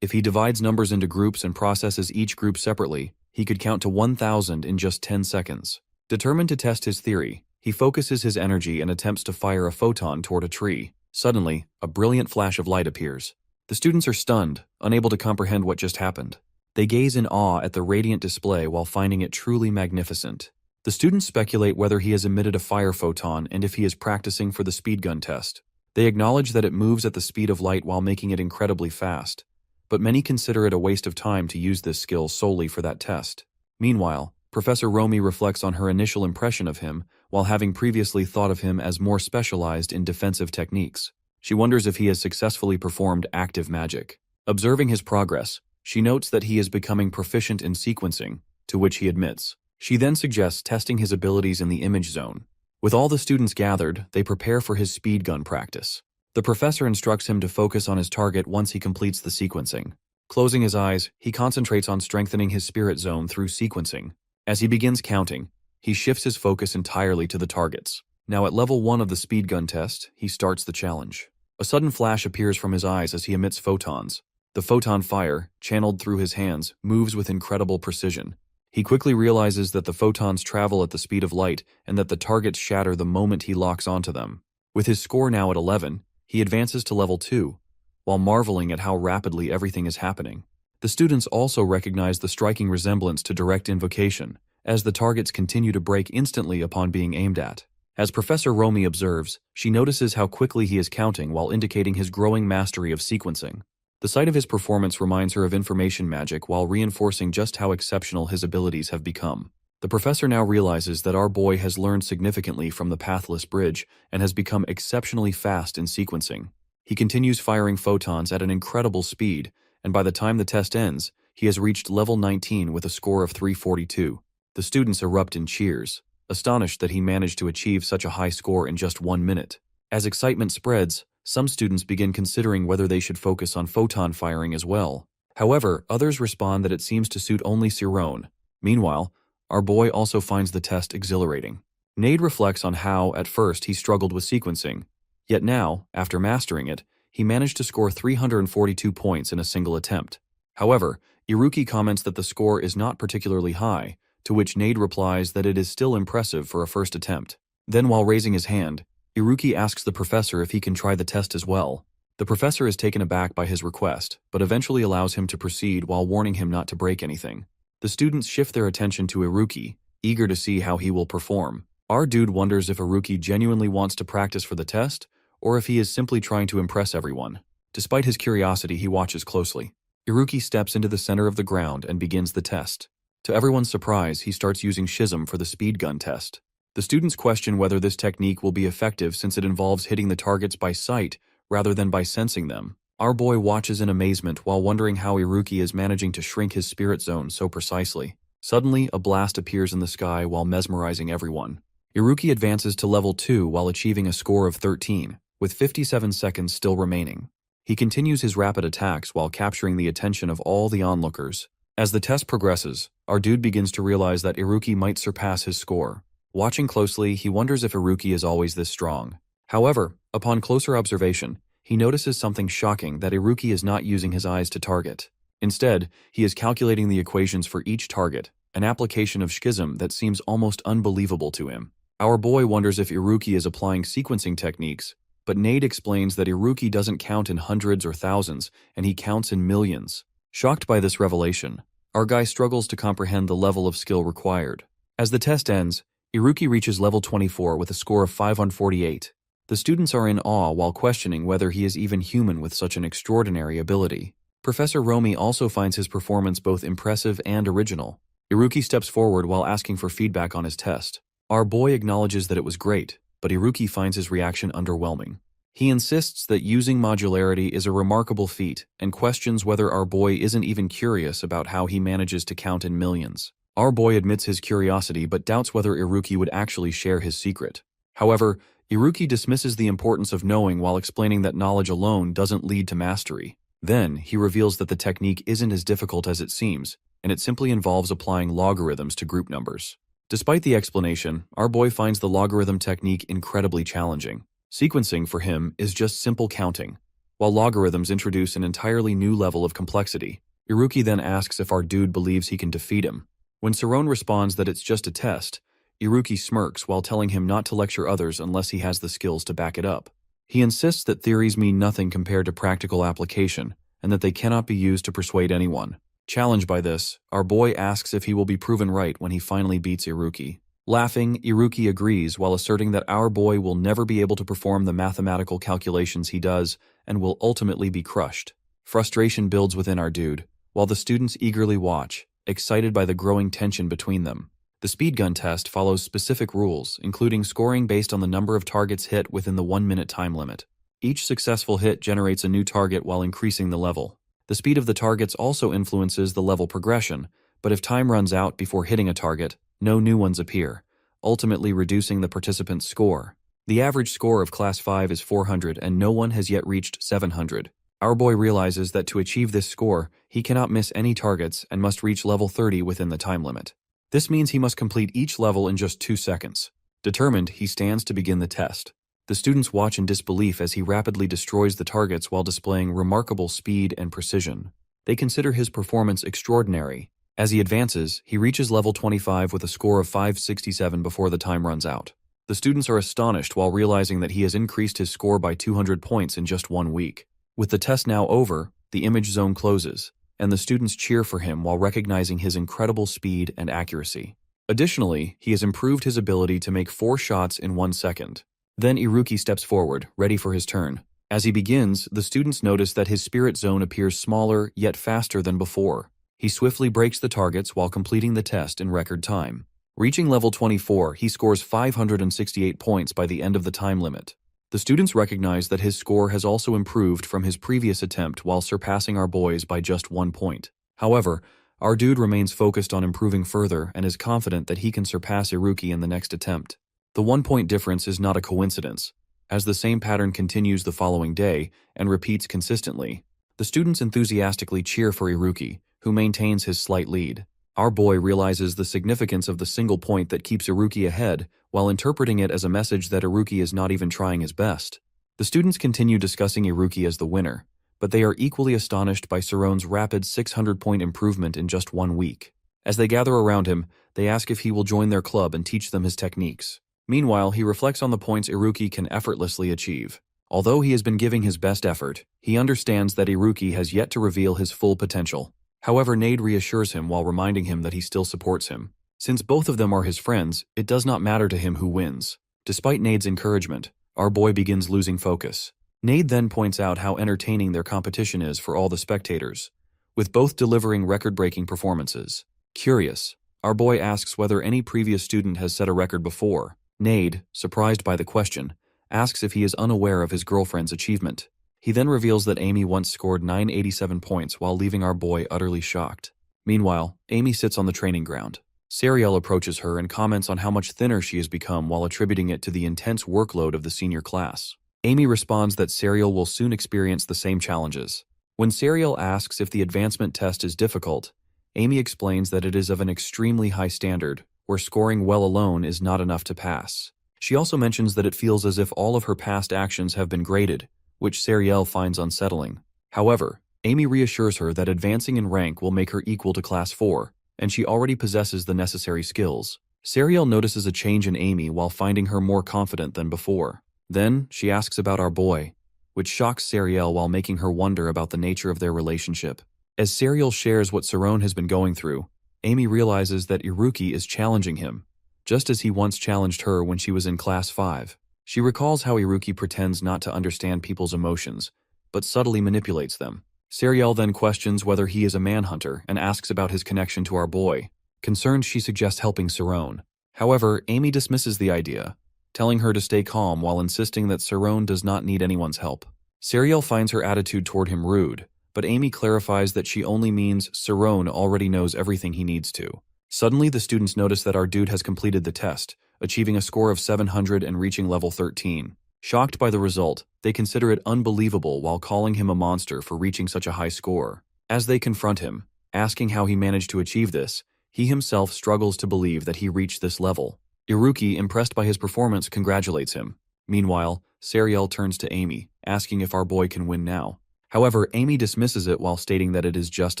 If he divides numbers into groups and processes each group separately, he could count to 1,000 in just 10 seconds. Determined to test his theory, he focuses his energy and attempts to fire a photon toward a tree. Suddenly, a brilliant flash of light appears. The students are stunned, unable to comprehend what just happened. They gaze in awe at the radiant display while finding it truly magnificent. The students speculate whether he has emitted a fire photon and if he is practicing for the speed gun test. They acknowledge that it moves at the speed of light while making it incredibly fast, but many consider it a waste of time to use this skill solely for that test. Meanwhile, Professor Romy reflects on her initial impression of him while having previously thought of him as more specialized in defensive techniques. She wonders if he has successfully performed active magic. Observing his progress, she notes that he is becoming proficient in sequencing, to which he admits. She then suggests testing his abilities in the image zone. With all the students gathered, they prepare for his speed gun practice. The professor instructs him to focus on his target once he completes the sequencing. Closing his eyes, he concentrates on strengthening his spirit zone through sequencing. As he begins counting, he shifts his focus entirely to the targets. Now at level 1 of the speed gun test, he starts the challenge. A sudden flash appears from his eyes as he emits photons. The photon fire, channeled through his hands, moves with incredible precision. He quickly realizes that the photons travel at the speed of light and that the targets shatter the moment he locks onto them. With his score now at 11, he advances to level 2, while marveling at how rapidly everything is happening. The students also recognize the striking resemblance to direct invocation, as the targets continue to break instantly upon being aimed at. As Professor Romy observes, she notices how quickly he is counting while indicating his growing mastery of sequencing. The sight of his performance reminds her of information magic while reinforcing just how exceptional his abilities have become. The professor now realizes that our boy has learned significantly from the pathless bridge and has become exceptionally fast in sequencing. He continues firing photons at an incredible speed, and by the time the test ends, he has reached level 19 with a score of 342. The students erupt in cheers, astonished that he managed to achieve such a high score in just 1 minute. As excitement spreads, some students begin considering whether they should focus on photon firing as well. However, others respond that it seems to suit only Cyrone. Meanwhile, our boy also finds the test exhilarating. Nade reflects on how, at first, he struggled with sequencing. Yet now, after mastering it, he managed to score 342 points in a single attempt. However, Iruki comments that the score is not particularly high, to which Nade replies that it is still impressive for a first attempt. Then, while raising his hand, Iruki asks the professor if he can try the test as well. The professor is taken aback by his request, but eventually allows him to proceed while warning him not to break anything. The students shift their attention to Iruki, eager to see how he will perform. Our dude wonders if Iruki genuinely wants to practice for the test, or if he is simply trying to impress everyone. Despite his curiosity, he watches closely. Iruki steps into the center of the ground and begins the test. To everyone's surprise, he starts using Schism for the speed gun test. The students question whether this technique will be effective since it involves hitting the targets by sight rather than by sensing them. Our boy watches in amazement while wondering how Iruki is managing to shrink his spirit zone so precisely. Suddenly, a blast appears in the sky while mesmerizing everyone. Iruki advances to level 2 while achieving a score of 13, with 57 seconds still remaining. He continues his rapid attacks while capturing the attention of all the onlookers. As the test progresses, our dude begins to realize that Iruki might surpass his score. Watching closely, he wonders if Iruki is always this strong. However, upon closer observation, he notices something shocking, that Iruki is not using his eyes to target. Instead, he is calculating the equations for each target, an application of Schism that seems almost unbelievable to him. Our boy wonders if Iruki is applying sequencing techniques, but Nade explains that Iruki doesn't count in hundreds or thousands, and he counts in millions. Shocked by this revelation, our guy struggles to comprehend the level of skill required. As the test ends, Iruki reaches level 24 with a score of 548. The students are in awe while questioning whether he is even human with such an extraordinary ability. Professor Romy also finds his performance both impressive and original. Iruki steps forward while asking for feedback on his test. Our boy acknowledges that it was great, but Iruki finds his reaction underwhelming. He insists that using modularity is a remarkable feat and questions whether our boy isn't even curious about how he manages to count in millions. Our boy admits his curiosity but doubts whether Iruki would actually share his secret. However, Iruki dismisses the importance of knowing while explaining that knowledge alone doesn't lead to mastery. Then, he reveals that the technique isn't as difficult as it seems, and it simply involves applying logarithms to group numbers. Despite the explanation, our boy finds the logarithm technique incredibly challenging. Sequencing, for him, is just simple counting, while logarithms introduce an entirely new level of complexity. Iruki then asks if our dude believes he can defeat him. When Cyrone responds that it's just a test, Iruki smirks while telling him not to lecture others unless he has the skills to back it up. He insists that theories mean nothing compared to practical application, and that they cannot be used to persuade anyone. Challenged by this, our boy asks if he will be proven right when he finally beats Iruki. Laughing, Iruki agrees while asserting that our boy will never be able to perform the mathematical calculations he does and will ultimately be crushed. Frustration builds within our dude, while the students eagerly watch, excited by the growing tension between them. The speed gun test follows specific rules, including scoring based on the number of targets hit within the 1-minute time limit. Each successful hit generates a new target while increasing the level. The speed of the targets also influences the level progression, but if time runs out before hitting a target, no new ones appear. ultimately reducing the participant's score. The average score of Class 5 is 400 and no one has yet reached 700. Our boy realizes that to achieve this score, he cannot miss any targets and must reach level 30 within the time limit. This means he must complete each level in just 2 seconds. Determined, he stands to begin the test. The students watch in disbelief as he rapidly destroys the targets while displaying remarkable speed and precision. They consider his performance extraordinary. As he advances, he reaches level 25 with a score of 567 before the time runs out. The students are astonished while realizing that he has increased his score by 200 points in just 1 week. With the test now over, the image zone closes, and the students cheer for him while recognizing his incredible speed and accuracy. Additionally, he has improved his ability to make 4 shots in 1 second. Then Iruki steps forward, ready for his turn. As he begins, the students notice that his spirit zone appears smaller yet faster than before. He swiftly breaks the targets while completing the test in record time. Reaching level 24, he scores 568 points by the end of the time limit. The students recognize that his score has also improved from his previous attempt while surpassing our boys by just 1 point. However, our dude remains focused on improving further and is confident that he can surpass Iruki in the next attempt. The 1-point difference is not a coincidence, as the same pattern continues the following day and repeats consistently. The students enthusiastically cheer for Iruki, who maintains his slight lead. Our boy realizes the significance of the single point that keeps Iruki ahead while interpreting it as a message that Iruki is not even trying his best. The students continue discussing Iruki as the winner, but they are equally astonished by Saron's rapid 600-point improvement in just 1 week. As they gather around him, they ask if he will join their club and teach them his techniques. Meanwhile, he reflects on the points Iruki can effortlessly achieve. Although he has been giving his best effort, he understands that Iruki has yet to reveal his full potential. However, Nade reassures him while reminding him that he still supports him. Since both of them are his friends, it does not matter to him who wins. Despite Nade's encouragement, our boy begins losing focus. Nade then points out how entertaining their competition is for all the spectators, with both delivering record-breaking performances. Curious, our boy asks whether any previous student has set a record before. Nade, surprised by the question, asks if he is unaware of his girlfriend's achievement. He then reveals that Amy once scored 987 points while leaving our boy utterly shocked. Meanwhile, Amy sits on the training ground. Sariel approaches her and comments on how much thinner she has become while attributing it to the intense workload of the senior class. Amy responds that Sariel will soon experience the same challenges. When Sariel asks if the advancement test is difficult, Amy explains that it is of an extremely high standard, where scoring well alone is not enough to pass. She also mentions that it feels as if all of her past actions have been graded, which Sariel finds unsettling. However, Amy reassures her that advancing in rank will make her equal to Class 4, and she already possesses the necessary skills. Sariel notices a change in Amy while finding her more confident than before. Then, she asks about our boy, which shocks Sariel while making her wonder about the nature of their relationship. As Sariel shares what Saron has been going through, Amy realizes that Iruki is challenging him, just as he once challenged her when she was in Class 5. She recalls how Iruki pretends not to understand people's emotions, but subtly manipulates them. Sariel then questions whether he is a manhunter and asks about his connection to our boy. Concerned, she suggests helping Saron. However, Amy dismisses the idea, telling her to stay calm while insisting that Saron does not need anyone's help. Sariel finds her attitude toward him rude, but Amy clarifies that she only means Saron already knows everything he needs to. Suddenly, the students notice that our dude has completed the test, achieving a score of 700 and reaching level 13. Shocked by the result, they consider it unbelievable while calling him a monster for reaching such a high score. As they confront him, asking how he managed to achieve this, he himself struggles to believe that he reached this level. Iruki, impressed by his performance, congratulates him. Meanwhile, Sariel turns to Amy, asking if our boy can win now. However, Amy dismisses it while stating that it is just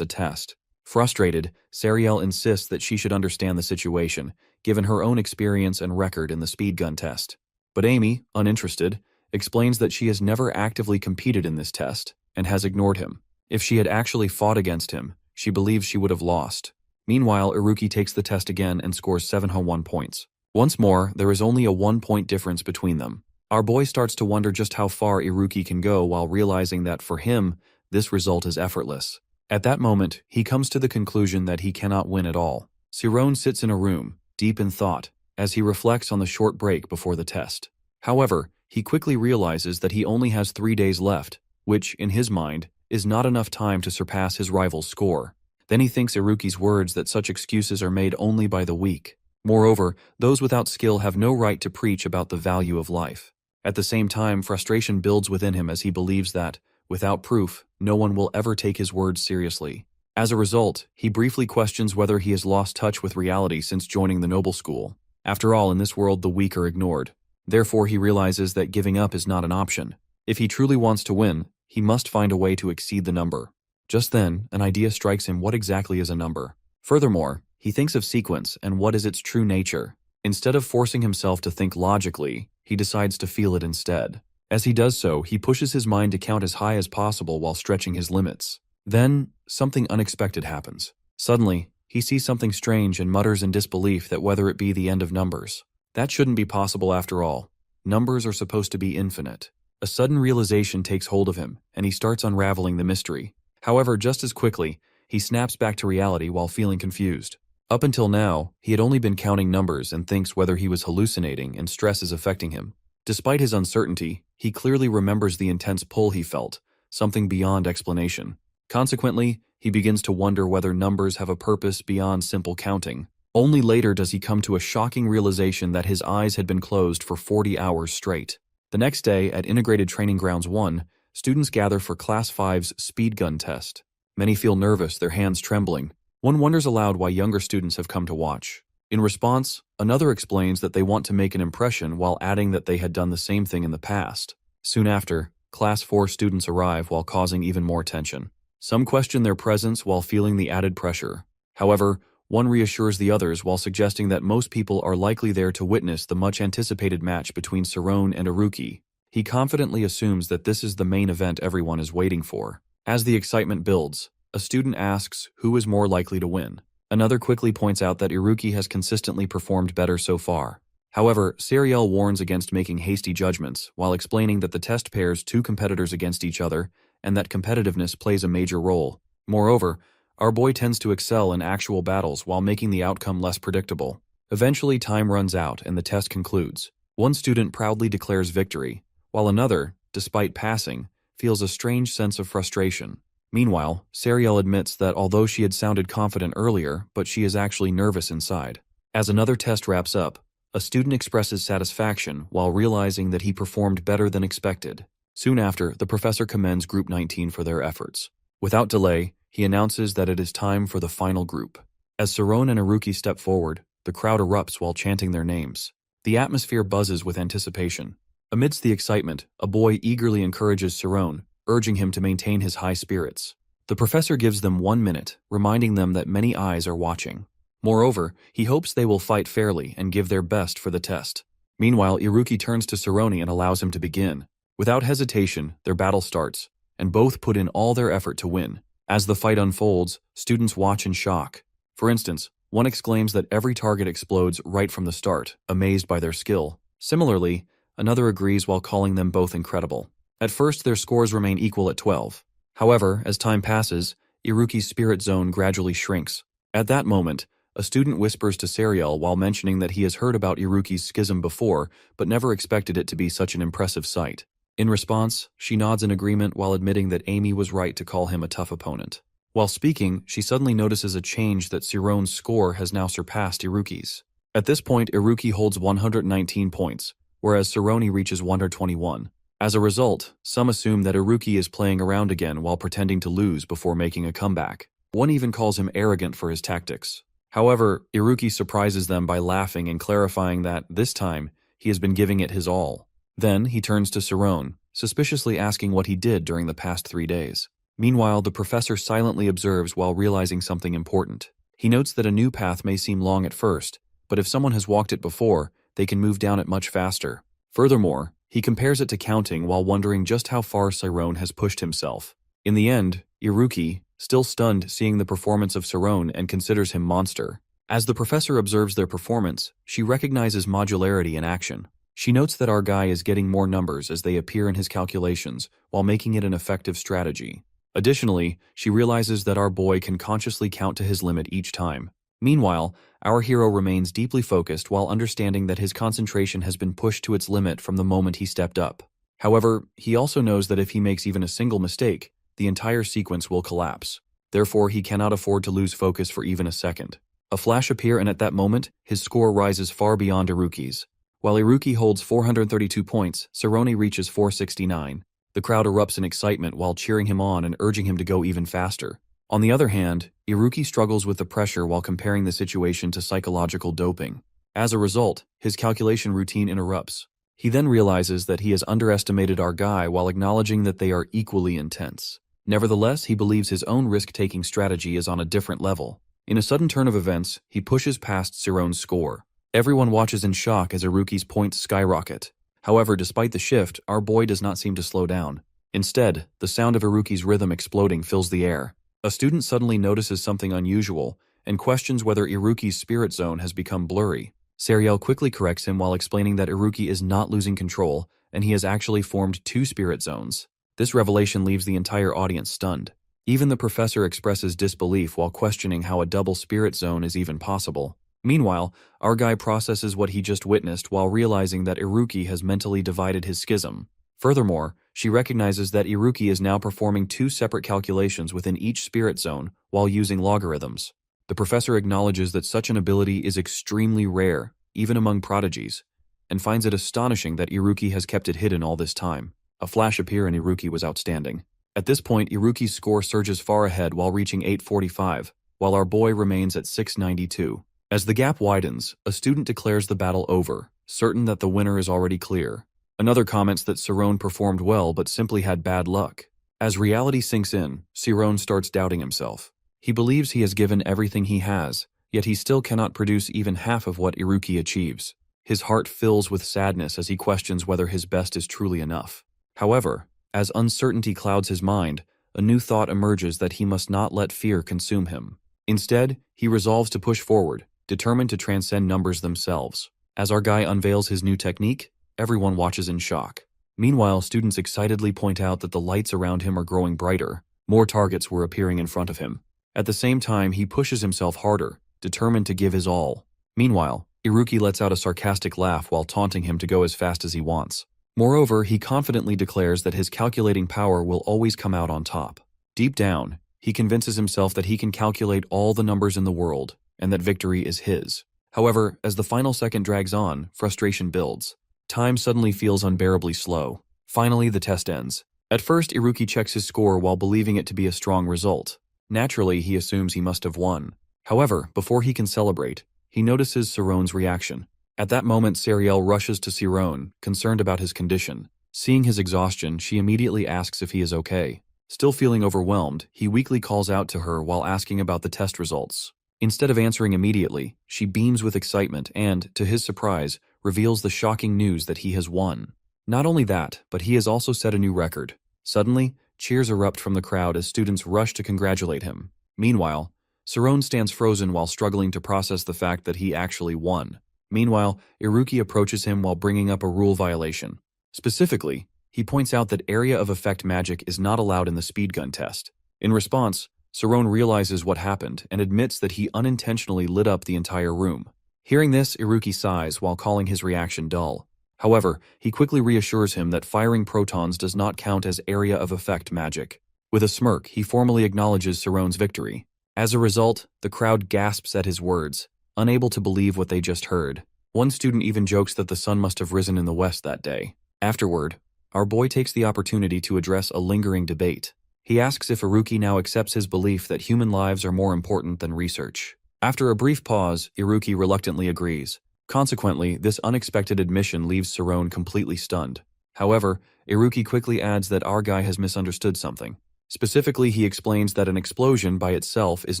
a test. Frustrated, Sariel insists that she should understand the situation, given her own experience and record in the speed gun test. But Amy, uninterested, explains that she has never actively competed in this test and has ignored him. If she had actually fought against him, she believes she would have lost. Meanwhile, Iruki takes the test again and scores 701 points. Once more, there is only a 1-point difference between them. Our boy starts to wonder just how far Iruki can go while realizing that for him, this result is effortless. At that moment, he comes to the conclusion that he cannot win at all. Saron sits in a room, deep in thought, as he reflects on the short break before the test. However, he quickly realizes that he only has 3 days left, which, in his mind, is not enough time to surpass his rival's score. Then he thinks Iruki's words that such excuses are made only by the weak. Moreover, those without skill have no right to preach about the value of life. At the same time, frustration builds within him as he believes that, without proof, no one will ever take his words seriously. As a result, he briefly questions whether he has lost touch with reality since joining the noble school. After all, in this world, the weak are ignored. Therefore, he realizes that giving up is not an option. If he truly wants to win, he must find a way to exceed the number. Just then, an idea strikes him: what exactly is a number? Furthermore, he thinks of sequence and what is its true nature. Instead of forcing himself to think logically, he decides to feel it instead. As he does so, he pushes his mind to count as high as possible while stretching his limits. Then, something unexpected happens. Suddenly, he sees something strange and mutters in disbelief that whether it be the end of numbers. That shouldn't be possible after all. Numbers are supposed to be infinite. A sudden realization takes hold of him, and he starts unraveling the mystery. However, just as quickly, he snaps back to reality while feeling confused. Up until now, he had only been counting numbers and thinks whether he was hallucinating and stress is affecting him. Despite his uncertainty, he clearly remembers the intense pull he felt, something beyond explanation. Consequently, he begins to wonder whether numbers have a purpose beyond simple counting. Only later does he come to a shocking realization that his eyes had been closed for 40 hours straight. The next day, at Integrated Training Grounds 1, students gather for Class 5's speed gun test. Many feel nervous, their hands trembling. One wonders aloud why younger students have come to watch. In response, another explains that they want to make an impression while adding that they had done the same thing in the past. Soon after, Class 4 students arrive while causing even more tension. Some question their presence while feeling the added pressure. However, one reassures the others while suggesting that most people are likely there to witness the much-anticipated match between Sarone and Iruki. He confidently assumes that this is the main event everyone is waiting for. As the excitement builds, a student asks who is more likely to win. Another quickly points out that Iruki has consistently performed better so far. However, Serial warns against making hasty judgments while explaining that the test pairs two competitors against each other and that competitiveness plays a major role. Moreover, our boy tends to excel in actual battles while making the outcome less predictable. Eventually, time runs out and the test concludes. One student proudly declares victory, while another, despite passing, feels a strange sense of frustration. Meanwhile, Serial admits that although she had sounded confident earlier, but she is actually nervous inside. As another test wraps up, a student expresses satisfaction while realizing that he performed better than expected. Soon after, the professor commends Group 19 for their efforts. Without delay, he announces that it is time for the final group. As Sarone and Iruki step forward, the crowd erupts while chanting their names. The atmosphere buzzes with anticipation. Amidst the excitement, a boy eagerly encourages Sarone, urging him to maintain his high spirits. The professor gives them 1 minute, reminding them that many eyes are watching. Moreover, he hopes they will fight fairly and give their best for the test. Meanwhile, Iruki turns to Sarone and allows him to begin. Without hesitation, their battle starts, and both put in all their effort to win. As the fight unfolds, students watch in shock. For instance, one exclaims that every target explodes right from the start, amazed by their skill. Similarly, another agrees while calling them both incredible. At first, their scores remain equal at 12. However, as time passes, Iruki's spirit zone gradually shrinks. At that moment, a student whispers to Serial while mentioning that he has heard about Iruki's schism before, but never expected it to be such an impressive sight. In response, she nods in agreement while admitting that Amy was right to call him a tough opponent. While speaking, she suddenly notices a change that Sarone's score has now surpassed Iruki's. At this point, Iruki holds 119 points, whereas Sarone reaches 121. As a result, some assume that Iruki is playing around again while pretending to lose before making a comeback. One even calls him arrogant for his tactics. However, Iruki surprises them by laughing and clarifying that, this time, he has been giving it his all. Then, he turns to Sarone, suspiciously asking what he did during the past 3 days. Meanwhile, the professor silently observes while realizing something important. He notes that a new path may seem long at first, but if someone has walked it before, they can move down it much faster. Furthermore, he compares it to counting while wondering just how far Sarone has pushed himself. In the end, Iruki, still stunned seeing the performance of Sarone and considers him monster. As the professor observes their performance, she recognizes modularity in action. She notes that our guy is getting more numbers as they appear in his calculations, while making it an effective strategy. Additionally, she realizes that our boy can consciously count to his limit each time. Meanwhile, our hero remains deeply focused while understanding that his concentration has been pushed to its limit from the moment he stepped up. However, he also knows that if he makes even a single mistake, the entire sequence will collapse. Therefore, he cannot afford to lose focus for even a second. A flash appears, and at that moment, his score rises far beyond Iruki's. While Iruki holds 432 points, Saroni reaches 469. The crowd erupts in excitement while cheering him on and urging him to go even faster. On the other hand, Iruki struggles with the pressure while comparing the situation to psychological doping. As a result, his calculation routine interrupts. He then realizes that he has underestimated our guy while acknowledging that they are equally intense. Nevertheless, he believes his own risk-taking strategy is on a different level. In a sudden turn of events, he pushes past Sirone's score. Everyone watches in shock as Iruki's points skyrocket. However, despite the shift, our boy does not seem to slow down. Instead, the sound of Iruki's rhythm exploding fills the air. A student suddenly notices something unusual and questions whether Iruki's spirit zone has become blurry. Serial quickly corrects him while explaining that Iruki is not losing control and he has actually formed 2 spirit zones. This revelation leaves the entire audience stunned. Even the professor expresses disbelief while questioning how a double spirit zone is even possible. Meanwhile, our guy processes what he just witnessed while realizing that Iruki has mentally divided his schism. Furthermore, she recognizes that Iruki is now performing 2 separate calculations within each spirit zone while using logarithms. The professor acknowledges that such an ability is extremely rare, even among prodigies, and finds it astonishing that Iruki has kept it hidden all this time. A flash appears and Iruki was outstanding. At this point, Iruki's score surges far ahead while reaching 845, while our boy remains at 692. As the gap widens, a student declares the battle over, certain that the winner is already clear. Another comments that Sirone performed well but simply had bad luck. As reality sinks in, Sirone starts doubting himself. He believes he has given everything he has, yet he still cannot produce even half of what Iruki achieves. His heart fills with sadness as he questions whether his best is truly enough. However, as uncertainty clouds his mind, a new thought emerges that he must not let fear consume him. Instead, he resolves to push forward, determined to transcend numbers themselves. As our guy unveils his new technique, everyone watches in shock. Meanwhile, students excitedly point out that the lights around him are growing brighter. More targets were appearing in front of him. At the same time, he pushes himself harder, determined to give his all. Meanwhile, Iruki lets out a sarcastic laugh while taunting him to go as fast as he wants. Moreover, he confidently declares that his calculating power will always come out on top. Deep down, he convinces himself that he can calculate all the numbers in the world, and that victory is his. However, as the final second drags on, frustration builds. Time suddenly feels unbearably slow. Finally, the test ends. At first, Iruki checks his score while believing it to be a strong result. Naturally, he assumes he must have won. However, before he can celebrate, he notices Sirone's reaction. At that moment, Seriel rushes to Sirone, concerned about his condition. Seeing his exhaustion, she immediately asks if he is okay. Still feeling overwhelmed, he weakly calls out to her while asking about the test results. Instead of answering immediately, she beams with excitement and, to his surprise, reveals the shocking news that he has won. Not only that, but he has also set a new record. Suddenly, cheers erupt from the crowd as students rush to congratulate him. Meanwhile, Sirone stands frozen while struggling to process the fact that he actually won. Meanwhile, Iruki approaches him while bringing up a rule violation. Specifically, he points out that area of effect magic is not allowed in the speed gun test. In response, Sirone realizes what happened and admits that he unintentionally lit up the entire room. Hearing this, Iruki sighs while calling his reaction dull. However, he quickly reassures him that firing protons does not count as area of effect magic. With a smirk, he formally acknowledges Sirone's victory. As a result, the crowd gasps at his words, unable to believe what they just heard. One student even jokes that the sun must have risen in the west that day. Afterward, our boy takes the opportunity to address a lingering debate. He asks if Iruki now accepts his belief that human lives are more important than research. After a brief pause, Iruki reluctantly agrees. Consequently, this unexpected admission leaves Sirone completely stunned. However, Iruki quickly adds that our guy has misunderstood something. Specifically, he explains that an explosion by itself is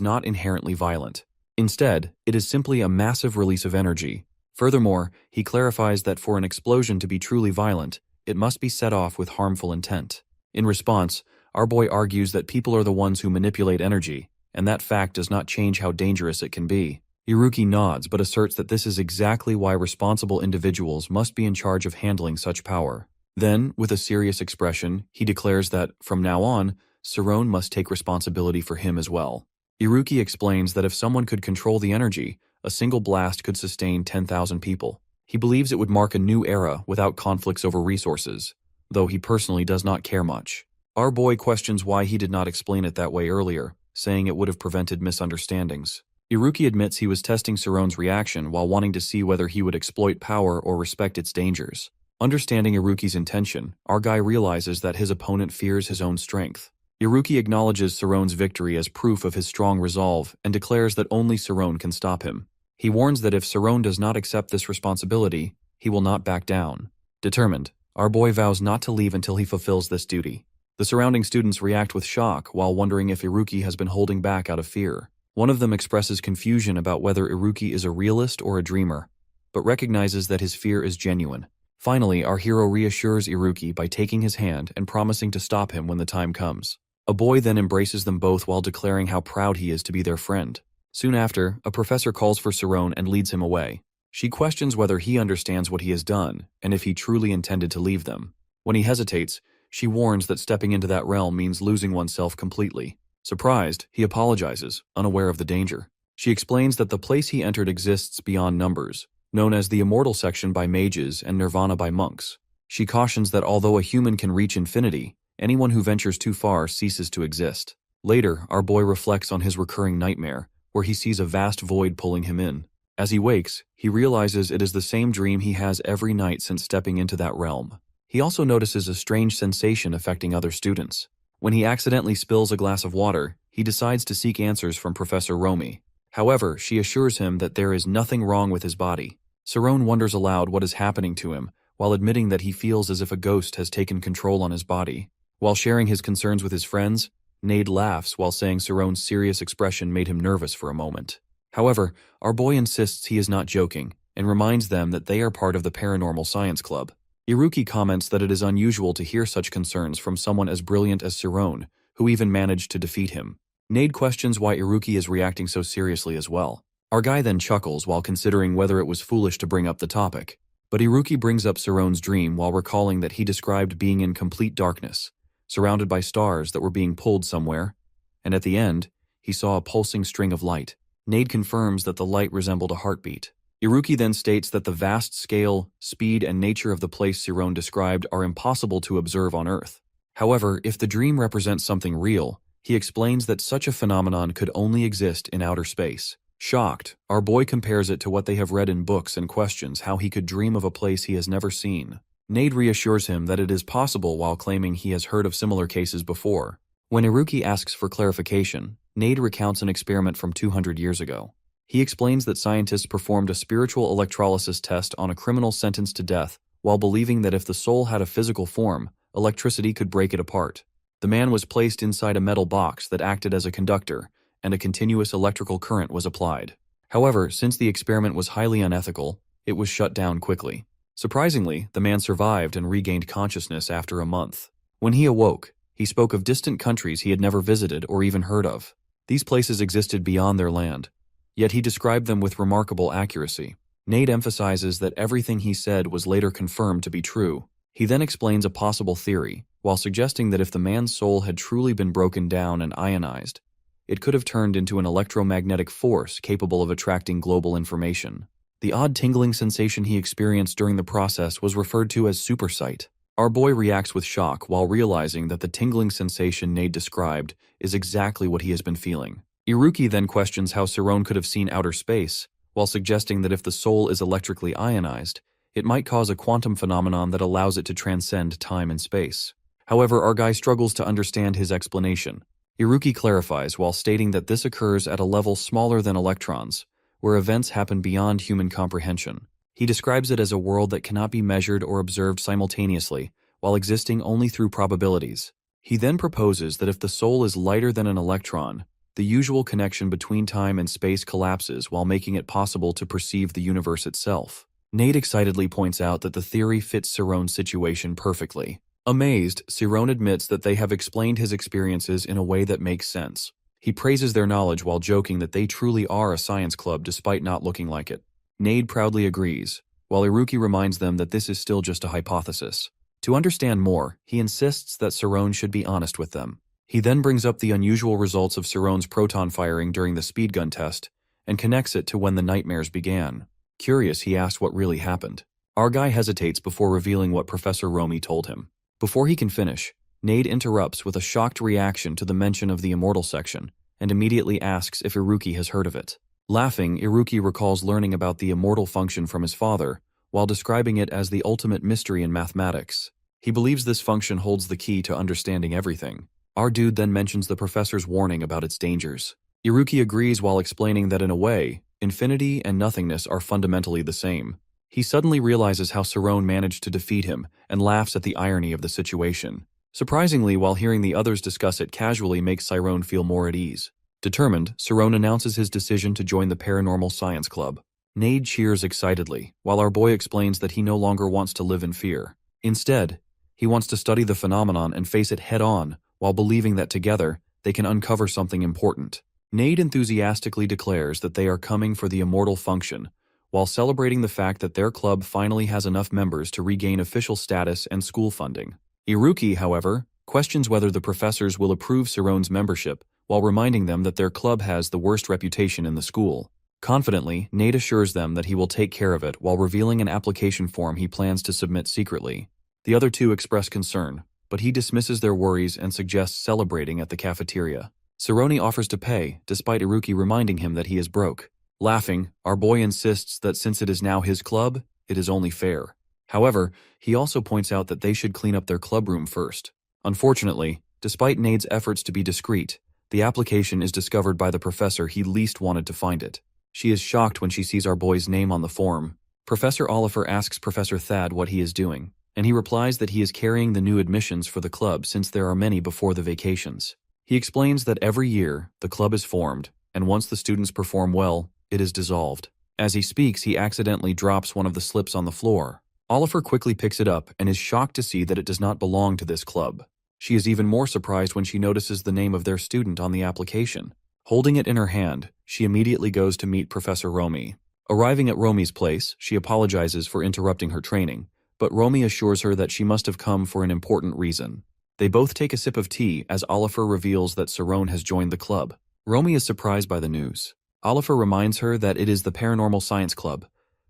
not inherently violent. Instead, it is simply a massive release of energy. Furthermore, he clarifies that for an explosion to be truly violent, it must be set off with harmful intent. In response, our boy argues that people are the ones who manipulate energy, and that fact does not change how dangerous it can be. Iruki nods but asserts that this is exactly why responsible individuals must be in charge of handling such power. Then, with a serious expression, he declares that, from now on, Sirone must take responsibility for him as well. Iruki explains that if someone could control the energy, a single blast could sustain 10,000 people. He believes it would mark a new era without conflicts over resources, though he personally does not care much. Our boy questions why he did not explain it that way earlier, saying it would have prevented misunderstandings. Iruki admits he was testing Sarone's reaction while wanting to see whether he would exploit power or respect its dangers. Understanding Iruki's intention, our guy realizes that his opponent fears his own strength. Iruki acknowledges Sarone's victory as proof of his strong resolve and declares that only Sarone can stop him. He warns that if Sarone does not accept this responsibility, he will not back down. Determined, our boy vows not to leave until he fulfills this duty. The surrounding students react with shock while wondering if Iruki has been holding back out of fear. One of them expresses confusion about whether Iruki is a realist or a dreamer, but recognizes that his fear is genuine. Finally, our hero reassures Iruki by taking his hand and promising to stop him when the time comes. A boy then embraces them both while declaring how proud he is to be their friend. Soon after, a professor calls for Sarone and leads him away. She questions whether he understands what he has done and if he truly intended to leave them. When he hesitates, she warns that stepping into that realm means losing oneself completely. Surprised, he apologizes, unaware of the danger. She explains that the place he entered exists beyond numbers, known as the immortal section by mages and nirvana by monks. She cautions that although a human can reach infinity, anyone who ventures too far ceases to exist. Later, our boy reflects on his recurring nightmare, where he sees a vast void pulling him in. As he wakes, he realizes it is the same dream he has every night since stepping into that realm. He also notices a strange sensation affecting other students. When he accidentally spills a glass of water, he decides to seek answers from Professor Romy. However, she assures him that there is nothing wrong with his body. Sarone wonders aloud what is happening to him, while admitting that he feels as if a ghost has taken control on his body. While sharing his concerns with his friends, Nade laughs while saying Sarone's serious expression made him nervous for a moment. However, our boy insists he is not joking, and reminds them that they are part of the Paranormal Science Club. Iruki comments that it is unusual to hear such concerns from someone as brilliant as Sarone, who even managed to defeat him. Nade questions why Iruki is reacting so seriously as well. Our guy then chuckles while considering whether it was foolish to bring up the topic. But Iruki brings up Sarone's dream while recalling that he described being in complete darkness, surrounded by stars that were being pulled somewhere, and at the end, he saw a pulsing string of light. Nade confirms that the light resembled a heartbeat. Iruki then states that the vast scale, speed, and nature of the place Sarone described are impossible to observe on Earth. However, if the dream represents something real, he explains that such a phenomenon could only exist in outer space. Shocked, our boy compares it to what they have read in books and questions how he could dream of a place he has never seen. Nade reassures him that it is possible while claiming he has heard of similar cases before. When Iruki asks for clarification, Nade recounts an experiment from 200 years ago. He explains that scientists performed a spiritual electrolysis test on a criminal sentenced to death while believing that if the soul had a physical form, electricity could break it apart. The man was placed inside a metal box that acted as a conductor, and a continuous electrical current was applied. However, since the experiment was highly unethical, it was shut down quickly. Surprisingly, the man survived and regained consciousness after a month. When he awoke, he spoke of distant countries he had never visited or even heard of. These places existed beyond their land, yet he described them with remarkable accuracy. Nade emphasizes that everything he said was later confirmed to be true. He then explains a possible theory, while suggesting that if the man's soul had truly been broken down and ionized, it could have turned into an electromagnetic force capable of attracting global information. The odd tingling sensation he experienced during the process was referred to as supersight. Our boy reacts with shock while realizing that the tingling sensation Nade described is exactly what he has been feeling. Iruki then questions how Sarone could have seen outer space, while suggesting that if the soul is electrically ionized, it might cause a quantum phenomenon that allows it to transcend time and space. However, our guy struggles to understand his explanation. Iruki clarifies while stating that this occurs at a level smaller than electrons, where events happen beyond human comprehension. He describes it as a world that cannot be measured or observed simultaneously, while existing only through probabilities. He then proposes that if the soul is lighter than an electron, the usual connection between time and space collapses while making it possible to perceive the universe itself. Nade excitedly points out that the theory fits Sarone's situation perfectly. Amazed, Sarone admits that they have explained his experiences in a way that makes sense. He praises their knowledge while joking that they truly are a science club despite not looking like it. Nade proudly agrees, while Iruki reminds them that this is still just a hypothesis. To understand more, he insists that Sarone should be honest with them. He then brings up the unusual results of Sarone's proton firing during the speedgun test, and connects it to when the nightmares began. Curious, he asks what really happened. Our guy hesitates before revealing what Professor Romy told him. Before he can finish, Nade interrupts with a shocked reaction to the mention of the immortal section, and immediately asks if Iruki has heard of it. Laughing, Iruki recalls learning about the immortal function from his father, while describing it as the ultimate mystery in mathematics. He believes this function holds the key to understanding everything. Our dude then mentions the professor's warning about its dangers. Iruki agrees while explaining that in a way, infinity and nothingness are fundamentally the same. He suddenly realizes how Cerrone managed to defeat him and laughs at the irony of the situation. Surprisingly, while hearing the others discuss it casually makes Cerrone feel more at ease. Determined, Cerrone announces his decision to join the Paranormal Science Club. Nade cheers excitedly, while our boy explains that he no longer wants to live in fear. Instead, he wants to study the phenomenon and face it head-on, while believing that together, they can uncover something important. Nade enthusiastically declares that they are coming for the immortal function, while celebrating the fact that their club finally has enough members to regain official status and school funding. Iruki, however, questions whether the professors will approve Cerrone's membership, while reminding them that their club has the worst reputation in the school. Confidently, Nade assures them that he will take care of it while revealing an application form he plans to submit secretly. The other two express concern, but he dismisses their worries and suggests celebrating at the cafeteria. Cerrone offers to pay, despite Iruki reminding him that he is broke. Laughing, our boy insists that since it is now his club, it is only fair. However, he also points out that they should clean up their club room first. Unfortunately, despite Nade's efforts to be discreet, the application is discovered by the professor he least wanted to find it. She is shocked when she sees our boy's name on the form. Professor Oliver asks Professor Thad what he is doing, and he replies that he is carrying the new admissions for the club since there are many before the vacations. He explains that every year, the club is formed, and once the students perform well, it is dissolved. As he speaks, he accidentally drops one of the slips on the floor. Oliver quickly picks it up and is shocked to see that it does not belong to this club. She is even more surprised when she notices the name of their student on the application. Holding it in her hand, she immediately goes to meet Professor Romy. Arriving at Romy's place, she apologizes for interrupting her training, but Romy assures her that she must have come for an important reason. They both take a sip of tea as Oliver reveals that Cerrone has joined the club. Romy is surprised by the news. Oliver reminds her that it is the Paranormal Science Club,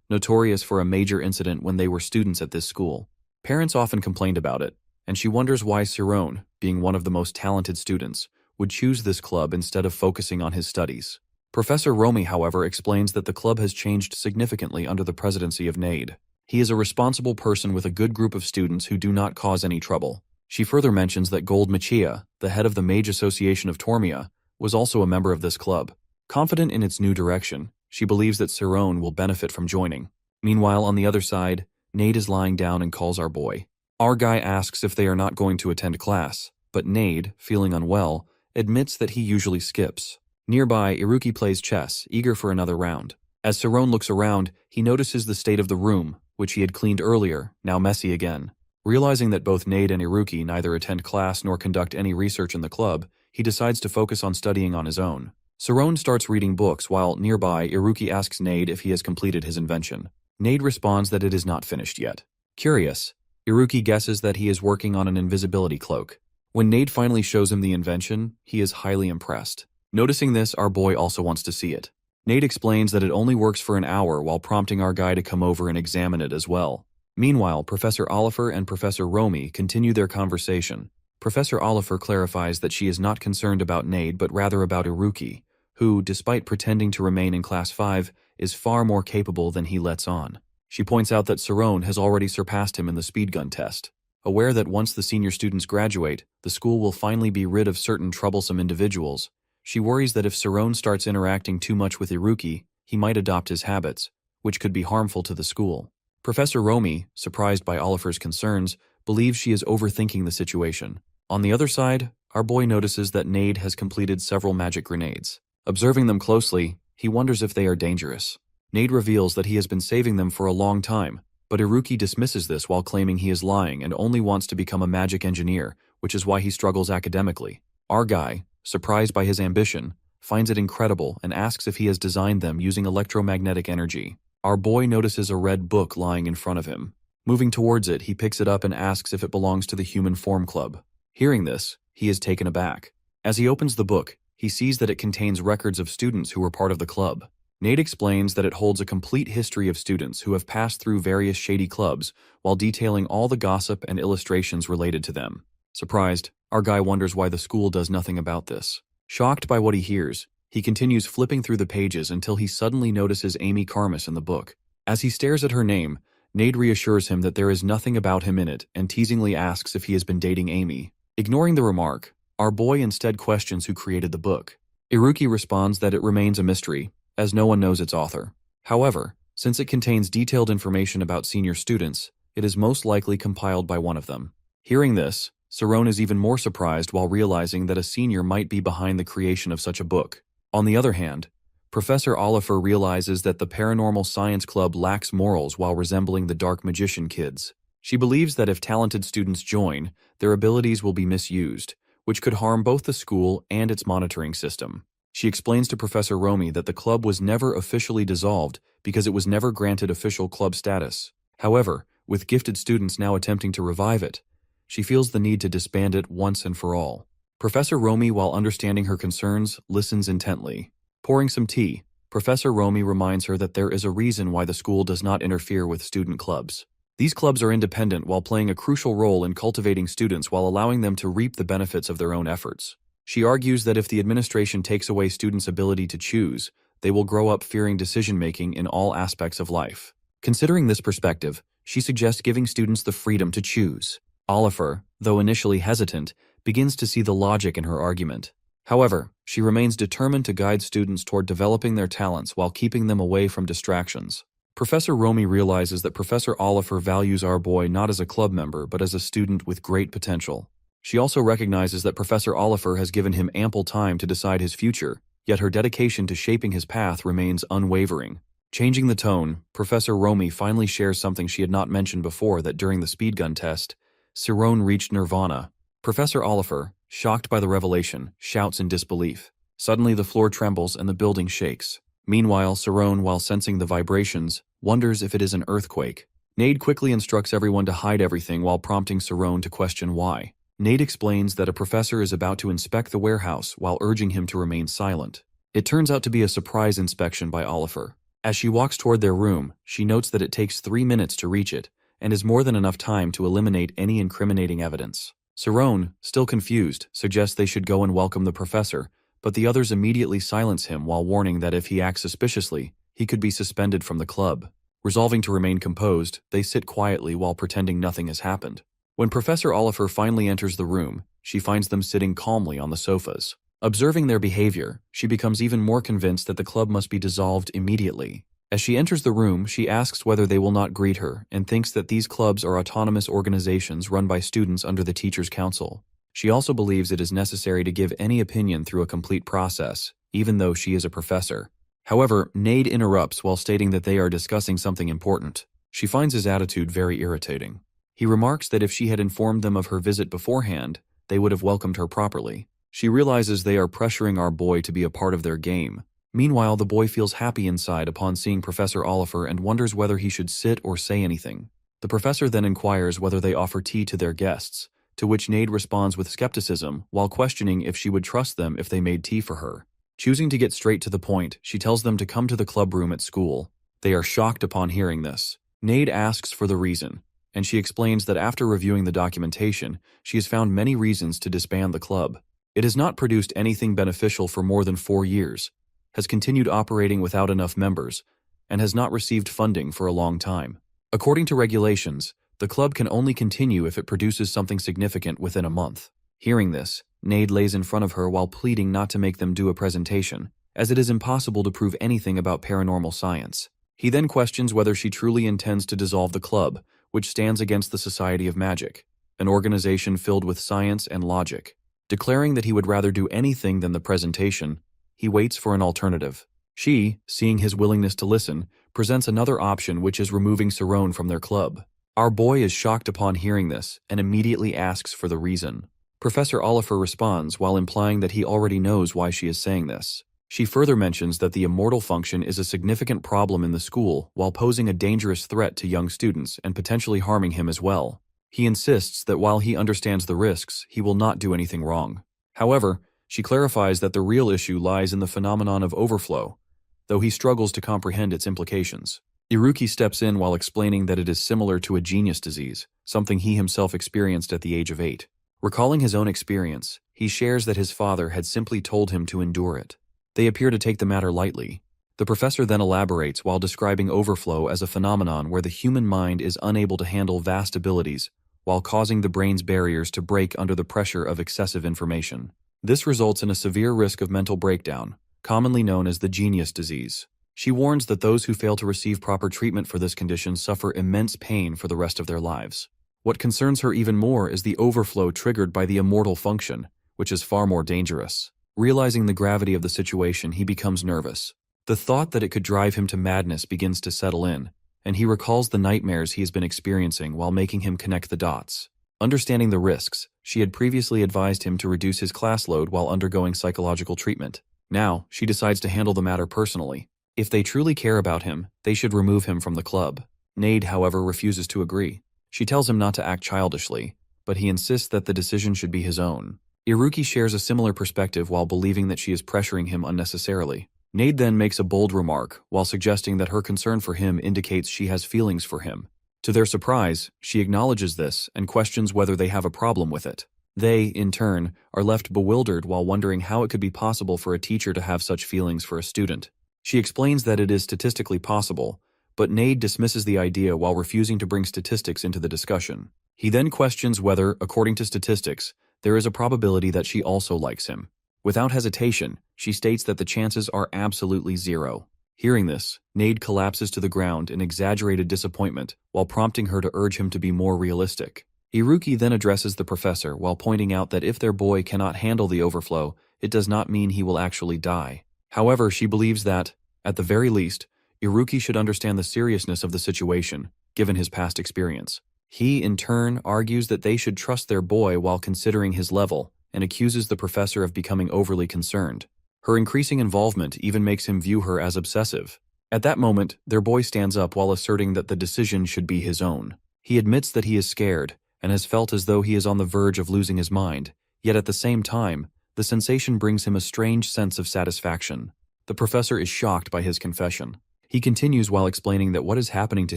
notorious for a major incident when they were students at this school. Parents often complained about it, and she wonders why Cerrone, being one of the most talented students, would choose this club instead of focusing on his studies. Professor Romy, however, explains that the club has changed significantly under the presidency of Nade. He is a responsible person with a good group of students who do not cause any trouble. She further mentions that Gold Machia, the head of the Mage Association of Tormia, was also a member of this club. Confident in its new direction, she believes that Cerrone will benefit from joining. Meanwhile, on the other side, Nade is lying down and calls our boy. Our guy asks if they are not going to attend class, but Nade, feeling unwell, admits that he usually skips. Nearby, Iruki plays chess, eager for another round. As Cerrone looks around, he notices the state of the room, which he had cleaned earlier, now messy again. Realizing that both Nade and Iruki neither attend class nor conduct any research in the club, he decides to focus on studying on his own. Cerrone starts reading books while, nearby, Iruki asks Nade if he has completed his invention. Nade responds that it is not finished yet. Curious, Iruki guesses that he is working on an invisibility cloak. When Nade finally shows him the invention, he is highly impressed. Noticing this, our boy also wants to see it. Nade explains that it only works for an hour while prompting our guy to come over and examine it as well. Meanwhile, Professor Oliver and Professor Romy continue their conversation. Professor Oliver clarifies that she is not concerned about Nade but rather about Iruki, who, despite pretending to remain in Class 5, is far more capable than he lets on. She points out that Cerrone has already surpassed him in the speed gun test. Aware that once the senior students graduate, the school will finally be rid of certain troublesome individuals, she worries that if Cerrone starts interacting too much with Iruki, he might adopt his habits, which could be harmful to the school. Professor Romy, surprised by Oliver's concerns, believes she is overthinking the situation. On the other side, our boy notices that Nade has completed several magic grenades. Observing them closely, he wonders if they are dangerous. Nade reveals that he has been saving them for a long time, but Iruki dismisses this while claiming he is lying and only wants to become a magic engineer, which is why he struggles academically. Our guy, surprised by his ambition, finds it incredible and asks if he has designed them using electromagnetic energy. Our boy notices a red book lying in front of him. Moving towards it, he picks it up and asks if it belongs to the Human Form Club. Hearing this, he is taken aback. As he opens the book, he sees that it contains records of students who were part of the club. Nade explains that it holds a complete history of students who have passed through various shady clubs while detailing all the gossip and illustrations related to them. Surprised, our guy wonders why the school does nothing about this. Shocked by what he hears, He continues flipping through the pages until he suddenly notices Amy Carmus in the book. As he stares at her name, Nade reassures him that there is nothing about him in it and teasingly asks if he has been dating Amy. Ignoring the remark, our boy instead questions who created the book. Iruki responds that it remains a mystery, as no one knows its author. However, since it contains detailed information about senior students, it is most likely compiled by one of them. Hearing this, Sarone is even more surprised while realizing that a senior might be behind the creation of such a book. On the other hand, Professor Oliver realizes that the Paranormal Science Club lacks morals while resembling the Dark Magician kids. She believes that if talented students join, their abilities will be misused, which could harm both the school and its monitoring system. She explains to Professor Romy that the club was never officially dissolved because it was never granted official club status. However, with gifted students now attempting to revive it, she feels the need to disband it once and for all. Professor Romy, while understanding her concerns, listens intently. Pouring some tea, Professor Romy reminds her that there is a reason why the school does not interfere with student clubs. These clubs are independent while playing a crucial role in cultivating students while allowing them to reap the benefits of their own efforts. She argues that if the administration takes away students' ability to choose, they will grow up fearing decision-making in all aspects of life. Considering this perspective, she suggests giving students the freedom to choose. Oliver, though initially hesitant, begins to see the logic in her argument. However, she remains determined to guide students toward developing their talents while keeping them away from distractions. Professor Romy realizes that Professor Oliver values our boy not as a club member but as a student with great potential. She also recognizes that Professor Oliver has given him ample time to decide his future, yet her dedication to shaping his path remains unwavering. Changing the tone, Professor Romy finally shares something she had not mentioned before, that during the speedgun test, Sarone reached nirvana. Professor Oliver, shocked by the revelation, shouts in disbelief. Suddenly the floor trembles and the building shakes. Meanwhile, Sarone, while sensing the vibrations, wonders if it is an earthquake. Nade quickly instructs everyone to hide everything while prompting Sarone to question why. Nade explains that a professor is about to inspect the warehouse while urging him to remain silent. It turns out to be a surprise inspection by Oliver. As she walks toward their room, she notes that it takes 3 minutes to reach it, and is more than enough time to eliminate any incriminating evidence. Sarone, still confused, suggests they should go and welcome the professor, but the others immediately silence him while warning that if he acts suspiciously, he could be suspended from the club. Resolving to remain composed, they sit quietly while pretending nothing has happened. When Professor Oliver finally enters the room, she finds them sitting calmly on the sofas. Observing their behavior, she becomes even more convinced that the club must be dissolved immediately. As she enters the room, she asks whether they will not greet her and thinks that these clubs are autonomous organizations run by students under the Teachers' Council. She also believes it is necessary to give any opinion through a complete process, even though she is a professor. However, Nade interrupts while stating that they are discussing something important. She finds his attitude very irritating. He remarks that if she had informed them of her visit beforehand, they would have welcomed her properly. She realizes they are pressuring our boy to be a part of their game. Meanwhile, the boy feels happy inside upon seeing Professor Oliver and wonders whether he should sit or say anything. The professor then inquires whether they offer tea to their guests, to which Nade responds with skepticism while questioning if she would trust them if they made tea for her. Choosing to get straight to the point, she tells them to come to the club room at school. They are shocked upon hearing this. Nade asks for the reason, and she explains that after reviewing the documentation, she has found many reasons to disband the club. It has not produced anything beneficial for more than 4 years, has continued operating without enough members, and has not received funding for a long time. According to regulations, the club can only continue if it produces something significant within a month. Hearing this, Nade lays in front of her while pleading not to make them do a presentation, as it is impossible to prove anything about paranormal science. He then questions whether she truly intends to dissolve the club, which stands against the Society of Magic, an organization filled with science and logic. Declaring that he would rather do anything than the presentation, he waits for an alternative. She, seeing his willingness to listen, presents another option, which is removing Sarone from their club. Our boy is shocked upon hearing this and immediately asks for the reason. Professor Oliver responds while implying that he already knows why she is saying this. She further mentions that the immortal function is a significant problem in the school while posing a dangerous threat to young students and potentially harming him as well. He insists that while he understands the risks, he will not do anything wrong. However, she clarifies that the real issue lies in the phenomenon of overflow, though he struggles to comprehend its implications. Iruki steps in while explaining that it is similar to a genius disease, something he himself experienced at the age of 8. Recalling his own experience, he shares that his father had simply told him to endure it. They appear to take the matter lightly. The professor then elaborates while describing overflow as a phenomenon where the human mind is unable to handle vast abilities, while causing the brain's barriers to break under the pressure of excessive information. This results in a severe risk of mental breakdown, commonly known as the genius disease. She warns that those who fail to receive proper treatment for this condition suffer immense pain for the rest of their lives. What concerns her even more is the overflow triggered by the immortal function, which is far more dangerous. Realizing the gravity of the situation, he becomes nervous. The thought that it could drive him to madness begins to settle in, and he recalls the nightmares he has been experiencing while making him connect the dots. Understanding the risks, she had previously advised him to reduce his class load while undergoing psychological treatment. Now, she decides to handle the matter personally. If they truly care about him, they should remove him from the club. Nade, however, refuses to agree. She tells him not to act childishly, but he insists that the decision should be his own. Iruki shares a similar perspective while believing that she is pressuring him unnecessarily. Nade then makes a bold remark while suggesting that her concern for him indicates she has feelings for him. To their surprise, she acknowledges this and questions whether they have a problem with it. They, in turn, are left bewildered while wondering how it could be possible for a teacher to have such feelings for a student. She explains that it is statistically possible, but Nade dismisses the idea while refusing to bring statistics into the discussion. He then questions whether, according to statistics, there is a probability that she also likes him. Without hesitation, she states that the chances are absolutely zero. Hearing this, Nade collapses to the ground in exaggerated disappointment while prompting her to urge him to be more realistic. Iruki then addresses the professor while pointing out that if their boy cannot handle the overflow, it does not mean he will actually die. However, she believes that, at the very least, Iruki should understand the seriousness of the situation, given his past experience. He, in turn, argues that they should trust their boy while considering his level, and accuses the professor of becoming overly concerned. Her increasing involvement even makes him view her as obsessive. At that moment, their boy stands up while asserting that the decision should be his own. He admits that he is scared, and has felt as though he is on the verge of losing his mind, yet at the same time, the sensation brings him a strange sense of satisfaction. The professor is shocked by his confession. He continues while explaining that what is happening to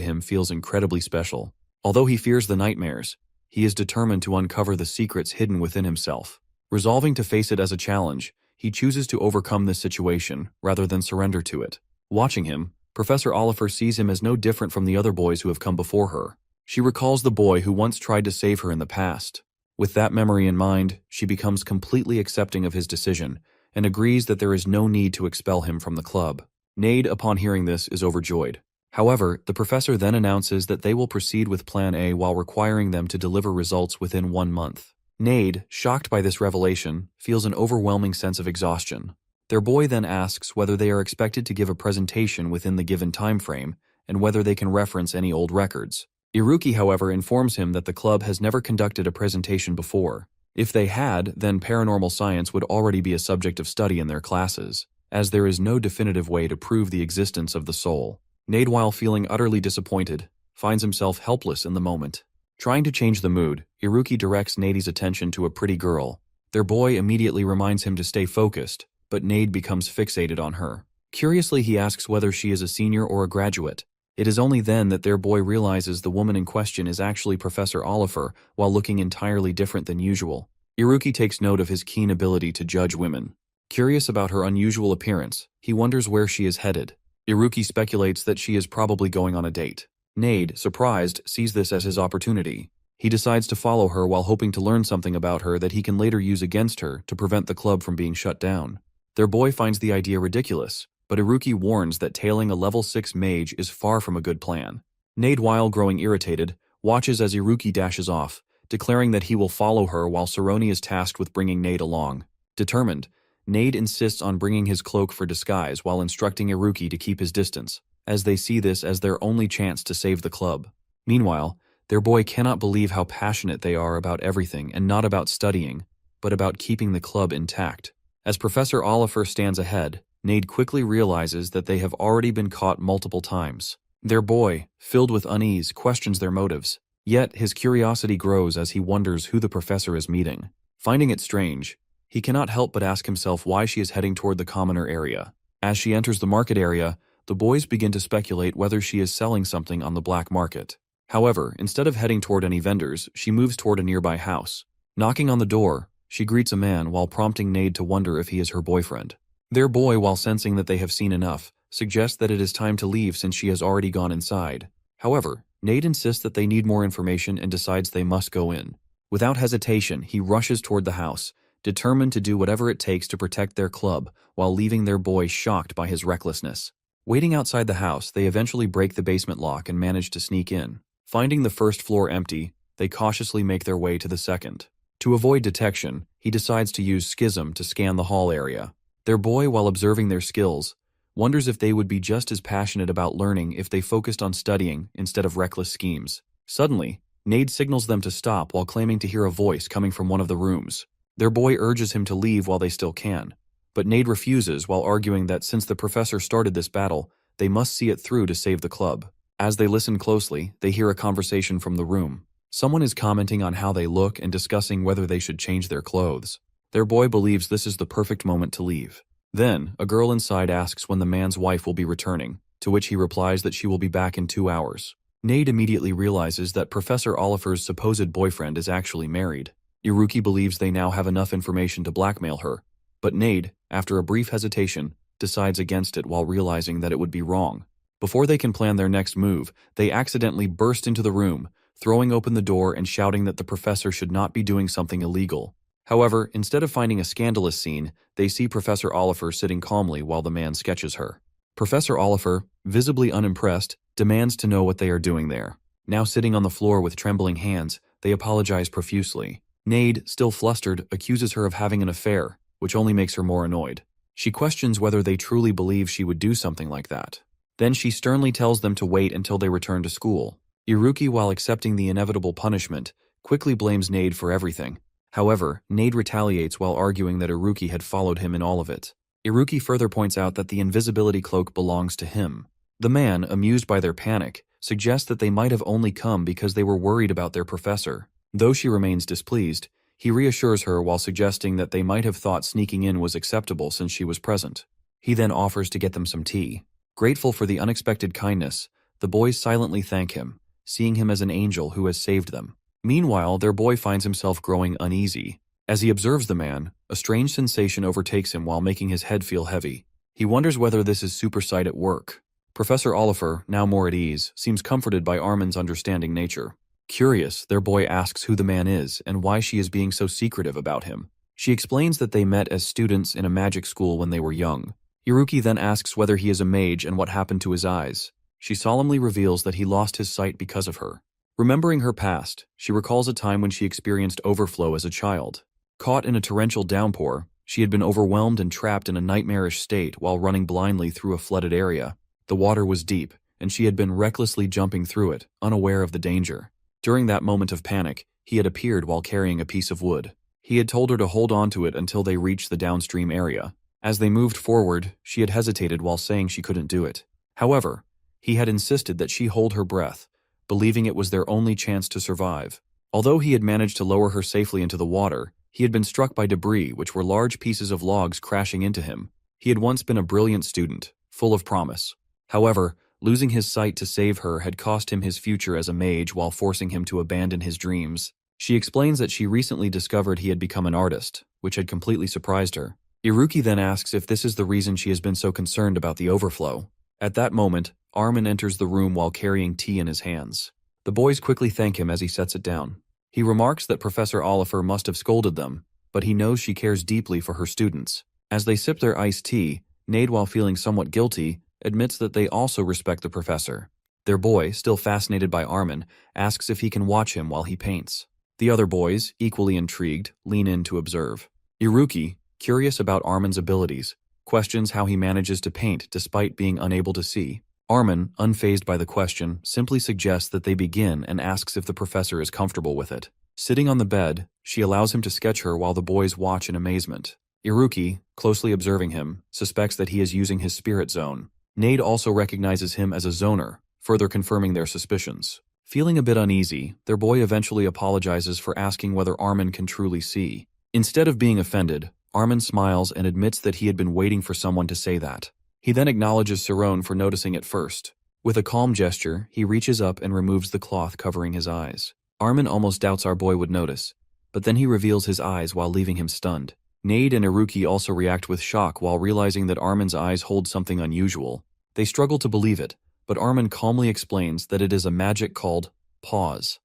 him feels incredibly special. Although he fears the nightmares, he is determined to uncover the secrets hidden within himself. Resolving to face it as a challenge, he chooses to overcome this situation rather than surrender to it. Watching him, Professor Oliver sees him as no different from the other boys who have come before her. She recalls the boy who once tried to save her in the past. With that memory in mind, she becomes completely accepting of his decision and agrees that there is no need to expel him from the club. Nade, upon hearing this, is overjoyed. However, the professor then announces that they will proceed with Plan A while requiring them to deliver results within 1 month. Nade, shocked by this revelation, feels an overwhelming sense of exhaustion. Their boy then asks whether they are expected to give a presentation within the given time frame and whether they can reference any old records. Iruki, however, informs him that the club has never conducted a presentation before. If they had, then paranormal science would already be a subject of study in their classes, as there is no definitive way to prove the existence of the soul. Nade, while feeling utterly disappointed, finds himself helpless in the moment. Trying to change the mood, Iruki directs Nade's attention to a pretty girl. Their boy immediately reminds him to stay focused, but Nade becomes fixated on her. Curiously, he asks whether she is a senior or a graduate. It is only then that their boy realizes the woman in question is actually Professor Oliver, while looking entirely different than usual. Iruki takes note of his keen ability to judge women. Curious about her unusual appearance, he wonders where she is headed. Iruki speculates that she is probably going on a date. Nade, surprised, sees this as his opportunity. He decides to follow her while hoping to learn something about her that he can later use against her to prevent the club from being shut down. Their boy finds the idea ridiculous, but Iruki warns that tailing a level 6 mage is far from a good plan. Nade, while growing irritated, watches as Iruki dashes off, declaring that he will follow her while Saroni is tasked with bringing Nade along. Determined, Nade insists on bringing his cloak for disguise while instructing Iruki to keep his distance, as they see this as their only chance to save the club. Meanwhile, their boy cannot believe how passionate they are about everything and not about studying, but about keeping the club intact. As Professor Oliver stands ahead, Nade quickly realizes that they have already been caught multiple times. Their boy, filled with unease, questions their motives. Yet his curiosity grows as he wonders who the professor is meeting. Finding it strange, he cannot help but ask himself why she is heading toward the commoner area. As she enters the market area, the boys begin to speculate whether she is selling something on the black market. However, instead of heading toward any vendors, she moves toward a nearby house. Knocking on the door, she greets a man while prompting Nade to wonder if he is her boyfriend. Their boy, while sensing that they have seen enough, suggests that it is time to leave since she has already gone inside. However, Nate insists that they need more information and decides they must go in. Without hesitation, he rushes toward the house, determined to do whatever it takes to protect their club while leaving their boy shocked by his recklessness. Waiting outside the house, they eventually break the basement lock and manage to sneak in. Finding the first floor empty, they cautiously make their way to the second. To avoid detection, he decides to use Schism to scan the hall area. Their boy, while observing their skills, wonders if they would be just as passionate about learning if they focused on studying instead of reckless schemes. Suddenly, Nade signals them to stop while claiming to hear a voice coming from one of the rooms. Their boy urges him to leave while they still can, but Nade refuses while arguing that since the professor started this battle, they must see it through to save the club. As they listen closely, they hear a conversation from the room. Someone is commenting on how they look and discussing whether they should change their clothes. Their boy believes this is the perfect moment to leave. Then, a girl inside asks when the man's wife will be returning, to which he replies that she will be back in 2 hours. Nade immediately realizes that Professor Oliver's supposed boyfriend is actually married. Iruki believes they now have enough information to blackmail her, but Nade, after a brief hesitation, decides against it while realizing that it would be wrong. Before they can plan their next move, they accidentally burst into the room, throwing open the door and shouting that the professor should not be doing something illegal. However, instead of finding a scandalous scene, they see Professor Oliver sitting calmly while the man sketches her. Professor Oliver, visibly unimpressed, demands to know what they are doing there. Now sitting on the floor with trembling hands, they apologize profusely. Nade, still flustered, accuses her of having an affair, which only makes her more annoyed. She questions whether they truly believe she would do something like that. Then she sternly tells them to wait until they return to school. Iruki, while accepting the inevitable punishment, quickly blames Nade for everything. However, Nade retaliates while arguing that Iruki had followed him in all of it. Iruki further points out that the invisibility cloak belongs to him. The man, amused by their panic, suggests that they might have only come because they were worried about their professor. Though she remains displeased, he reassures her while suggesting that they might have thought sneaking in was acceptable since she was present. He then offers to get them some tea. Grateful for the unexpected kindness, the boys silently thank him, seeing him as an angel who has saved them. Meanwhile, their boy finds himself growing uneasy. As he observes the man, a strange sensation overtakes him while making his head feel heavy. He wonders whether this is supersight at work. Professor Oliver, now more at ease, seems comforted by Armin's understanding nature. Curious, their boy asks who the man is and why she is being so secretive about him. She explains that they met as students in a magic school when they were young. Iruki then asks whether he is a mage and what happened to his eyes. She solemnly reveals that he lost his sight because of her. Remembering her past, she recalls a time when she experienced overflow as a child. Caught in a torrential downpour, she had been overwhelmed and trapped in a nightmarish state while running blindly through a flooded area. The water was deep, and she had been recklessly jumping through it, unaware of the danger. During that moment of panic, he had appeared while carrying a piece of wood. He had told her to hold on to it until they reached the downstream area. As they moved forward, she had hesitated while saying she couldn't do it. However, he had insisted that she hold her breath, believing it was their only chance to survive. Although he had managed to lower her safely into the water, he had been struck by debris, which were large pieces of logs crashing into him. He had once been a brilliant student, full of promise. However, losing his sight to save her had cost him his future as a mage while forcing him to abandon his dreams. She explains that she recently discovered he had become an artist, which had completely surprised her. Iruki then asks if this is the reason she has been so concerned about the overflow. At that moment, Armin enters the room while carrying tea in his hands. The boys quickly thank him as he sets it down. He remarks that Professor Oliver must have scolded them, but he knows she cares deeply for her students. As they sip their iced tea, Nade, while feeling somewhat guilty, admits that they also respect the professor. Their boy, still fascinated by Armin, asks if he can watch him while he paints. The other boys, equally intrigued, lean in to observe. Iruki, curious about Armin's abilities, questions how he manages to paint despite being unable to see. Armin, unfazed by the question, simply suggests that they begin and asks if the professor is comfortable with it. Sitting on the bed, she allows him to sketch her while the boys watch in amazement. Iruki, closely observing him, suspects that he is using his spirit zone. Nade also recognizes him as a zoner, further confirming their suspicions. Feeling a bit uneasy, their boy eventually apologizes for asking whether Armin can truly see. Instead of being offended, Armin smiles and admits that he had been waiting for someone to say that. He then acknowledges Cerrone for noticing it first. With a calm gesture, he reaches up and removes the cloth covering his eyes. Armin almost doubts our boy would notice, but then he reveals his eyes while leaving him stunned. Nade and Iruki also react with shock while realizing that Armin's eyes hold something unusual. They struggle to believe it, but Armin calmly explains that it is a magic called pause.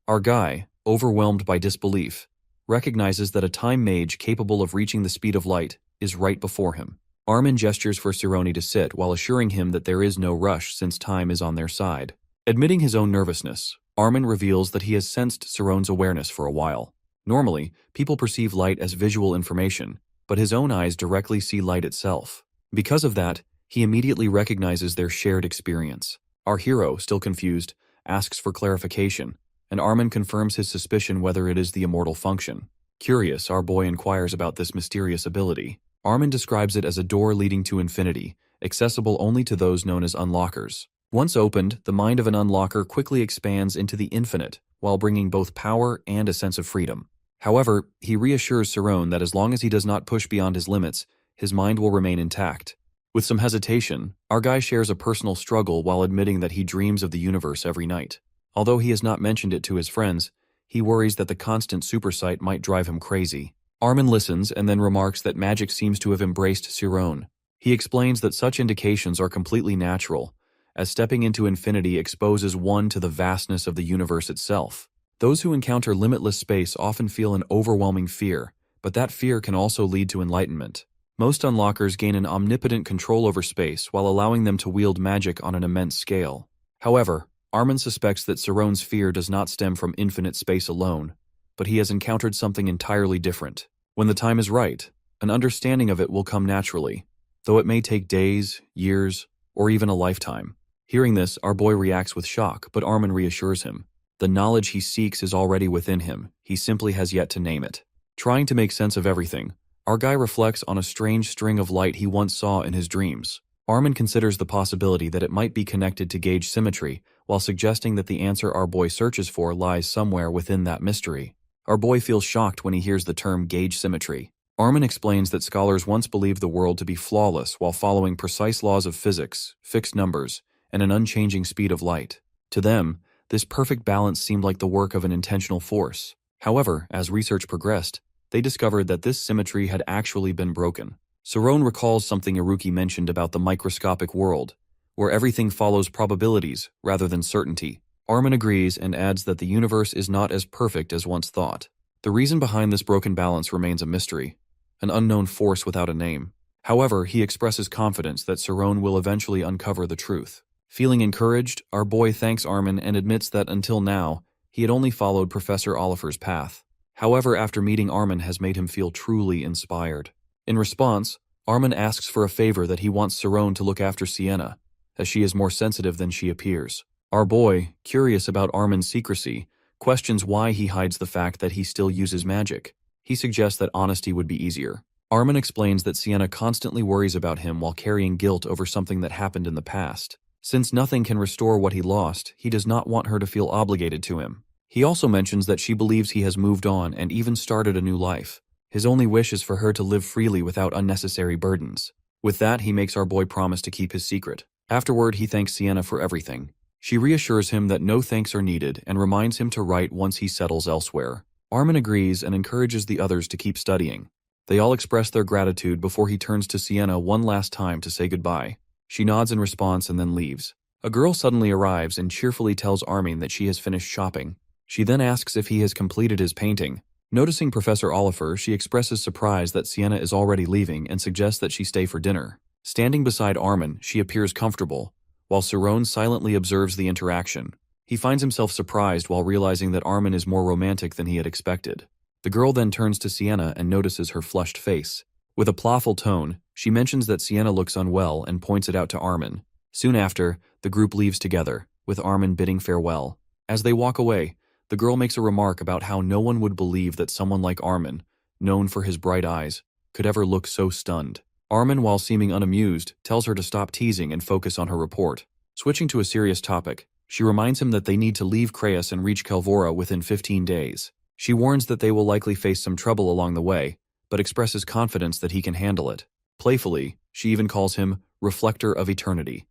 Our guy, overwhelmed by disbelief, recognizes that a time mage capable of reaching the speed of light is right before him. Armin gestures for Cirone to sit while assuring him that there is no rush since time is on their side. Admitting his own nervousness, Armin reveals that he has sensed Cirone's awareness for a while. Normally, people perceive light as visual information, but his own eyes directly see light itself. Because of that, he immediately recognizes their shared experience. Our hero, still confused, asks for clarification, and Armin confirms his suspicion whether it is the immortal function. Curious, our boy inquires about this mysterious ability. Armin describes it as a door leading to infinity, accessible only to those known as unlockers. Once opened, the mind of an unlocker quickly expands into the infinite, while bringing both power and a sense of freedom. However, he reassures Cirone that as long as he does not push beyond his limits, his mind will remain intact. With some hesitation, our guy shares a personal struggle while admitting that he dreams of the universe every night. Although he has not mentioned it to his friends, he worries that the constant supersight might drive him crazy. Armin listens and then remarks that magic seems to have embraced Cirone. He explains that such indications are completely natural, as stepping into infinity exposes one to the vastness of the universe itself. Those who encounter limitless space often feel an overwhelming fear, but that fear can also lead to enlightenment. Most unlockers gain an omnipotent control over space while allowing them to wield magic on an immense scale. However, Armin suspects that Cirone's fear does not stem from infinite space alone, but he has encountered something entirely different. When the time is right, an understanding of it will come naturally, though it may take days, years, or even a lifetime. Hearing this, our boy reacts with shock, but Armin reassures him. The knowledge he seeks is already within him, he simply has yet to name it. Trying to make sense of everything, our guy reflects on a strange string of light he once saw in his dreams. Armin considers the possibility that it might be connected to gauge symmetry, while suggesting that the answer our boy searches for lies somewhere within that mystery. Our boy feels shocked when he hears the term gauge symmetry. Armin explains that scholars once believed the world to be flawless while following precise laws of physics, fixed numbers, and an unchanging speed of light. To them, this perfect balance seemed like the work of an intentional force. However, as research progressed, they discovered that this symmetry had actually been broken. Cirone recalls something Iruki mentioned about the microscopic world, where everything follows probabilities rather than certainty. Armin agrees and adds that the universe is not as perfect as once thought. The reason behind this broken balance remains a mystery, an unknown force without a name. However, he expresses confidence that Cirone will eventually uncover the truth. Feeling encouraged, our boy thanks Armin and admits that until now, he had only followed Professor Oliver's path. However, after meeting Armin has made him feel truly inspired. In response, Armin asks for a favor that he wants Cirone to look after Sienna, as she is more sensitive than she appears. Our boy, curious about Armin's secrecy, questions why he hides the fact that he still uses magic. He suggests that honesty would be easier. Armin explains that Sienna constantly worries about him while carrying guilt over something that happened in the past. Since nothing can restore what he lost, he does not want her to feel obligated to him. He also mentions that she believes he has moved on and even started a new life. His only wish is for her to live freely without unnecessary burdens. With that, he makes our boy promise to keep his secret. Afterward, he thanks Sienna for everything. She reassures him that no thanks are needed and reminds him to write once he settles elsewhere. Armin agrees and encourages the others to keep studying. They all express their gratitude before he turns to Sienna one last time to say goodbye. She nods in response and then leaves. A girl suddenly arrives and cheerfully tells Armin that she has finished shopping. She then asks if he has completed his painting. Noticing Professor Oliver, she expresses surprise that Sienna is already leaving and suggests that she stay for dinner. Standing beside Armin, she appears comfortable, while Cirone silently observes the interaction. He finds himself surprised while realizing that Armin is more romantic than he had expected. The girl then turns to Sienna and notices her flushed face. With a playful tone, she mentions that Sienna looks unwell and points it out to Armin. Soon after, the group leaves together, with Armin bidding farewell. As they walk away, the girl makes a remark about how no one would believe that someone like Armin, known for his bright eyes, could ever look so stunned. Armin, while seeming unamused, tells her to stop teasing and focus on her report. Switching to a serious topic, she reminds him that they need to leave Creus and reach Kelvora within 15 days. She warns that they will likely face some trouble along the way, but expresses confidence that he can handle it. Playfully, she even calls him Reflector of Eternity.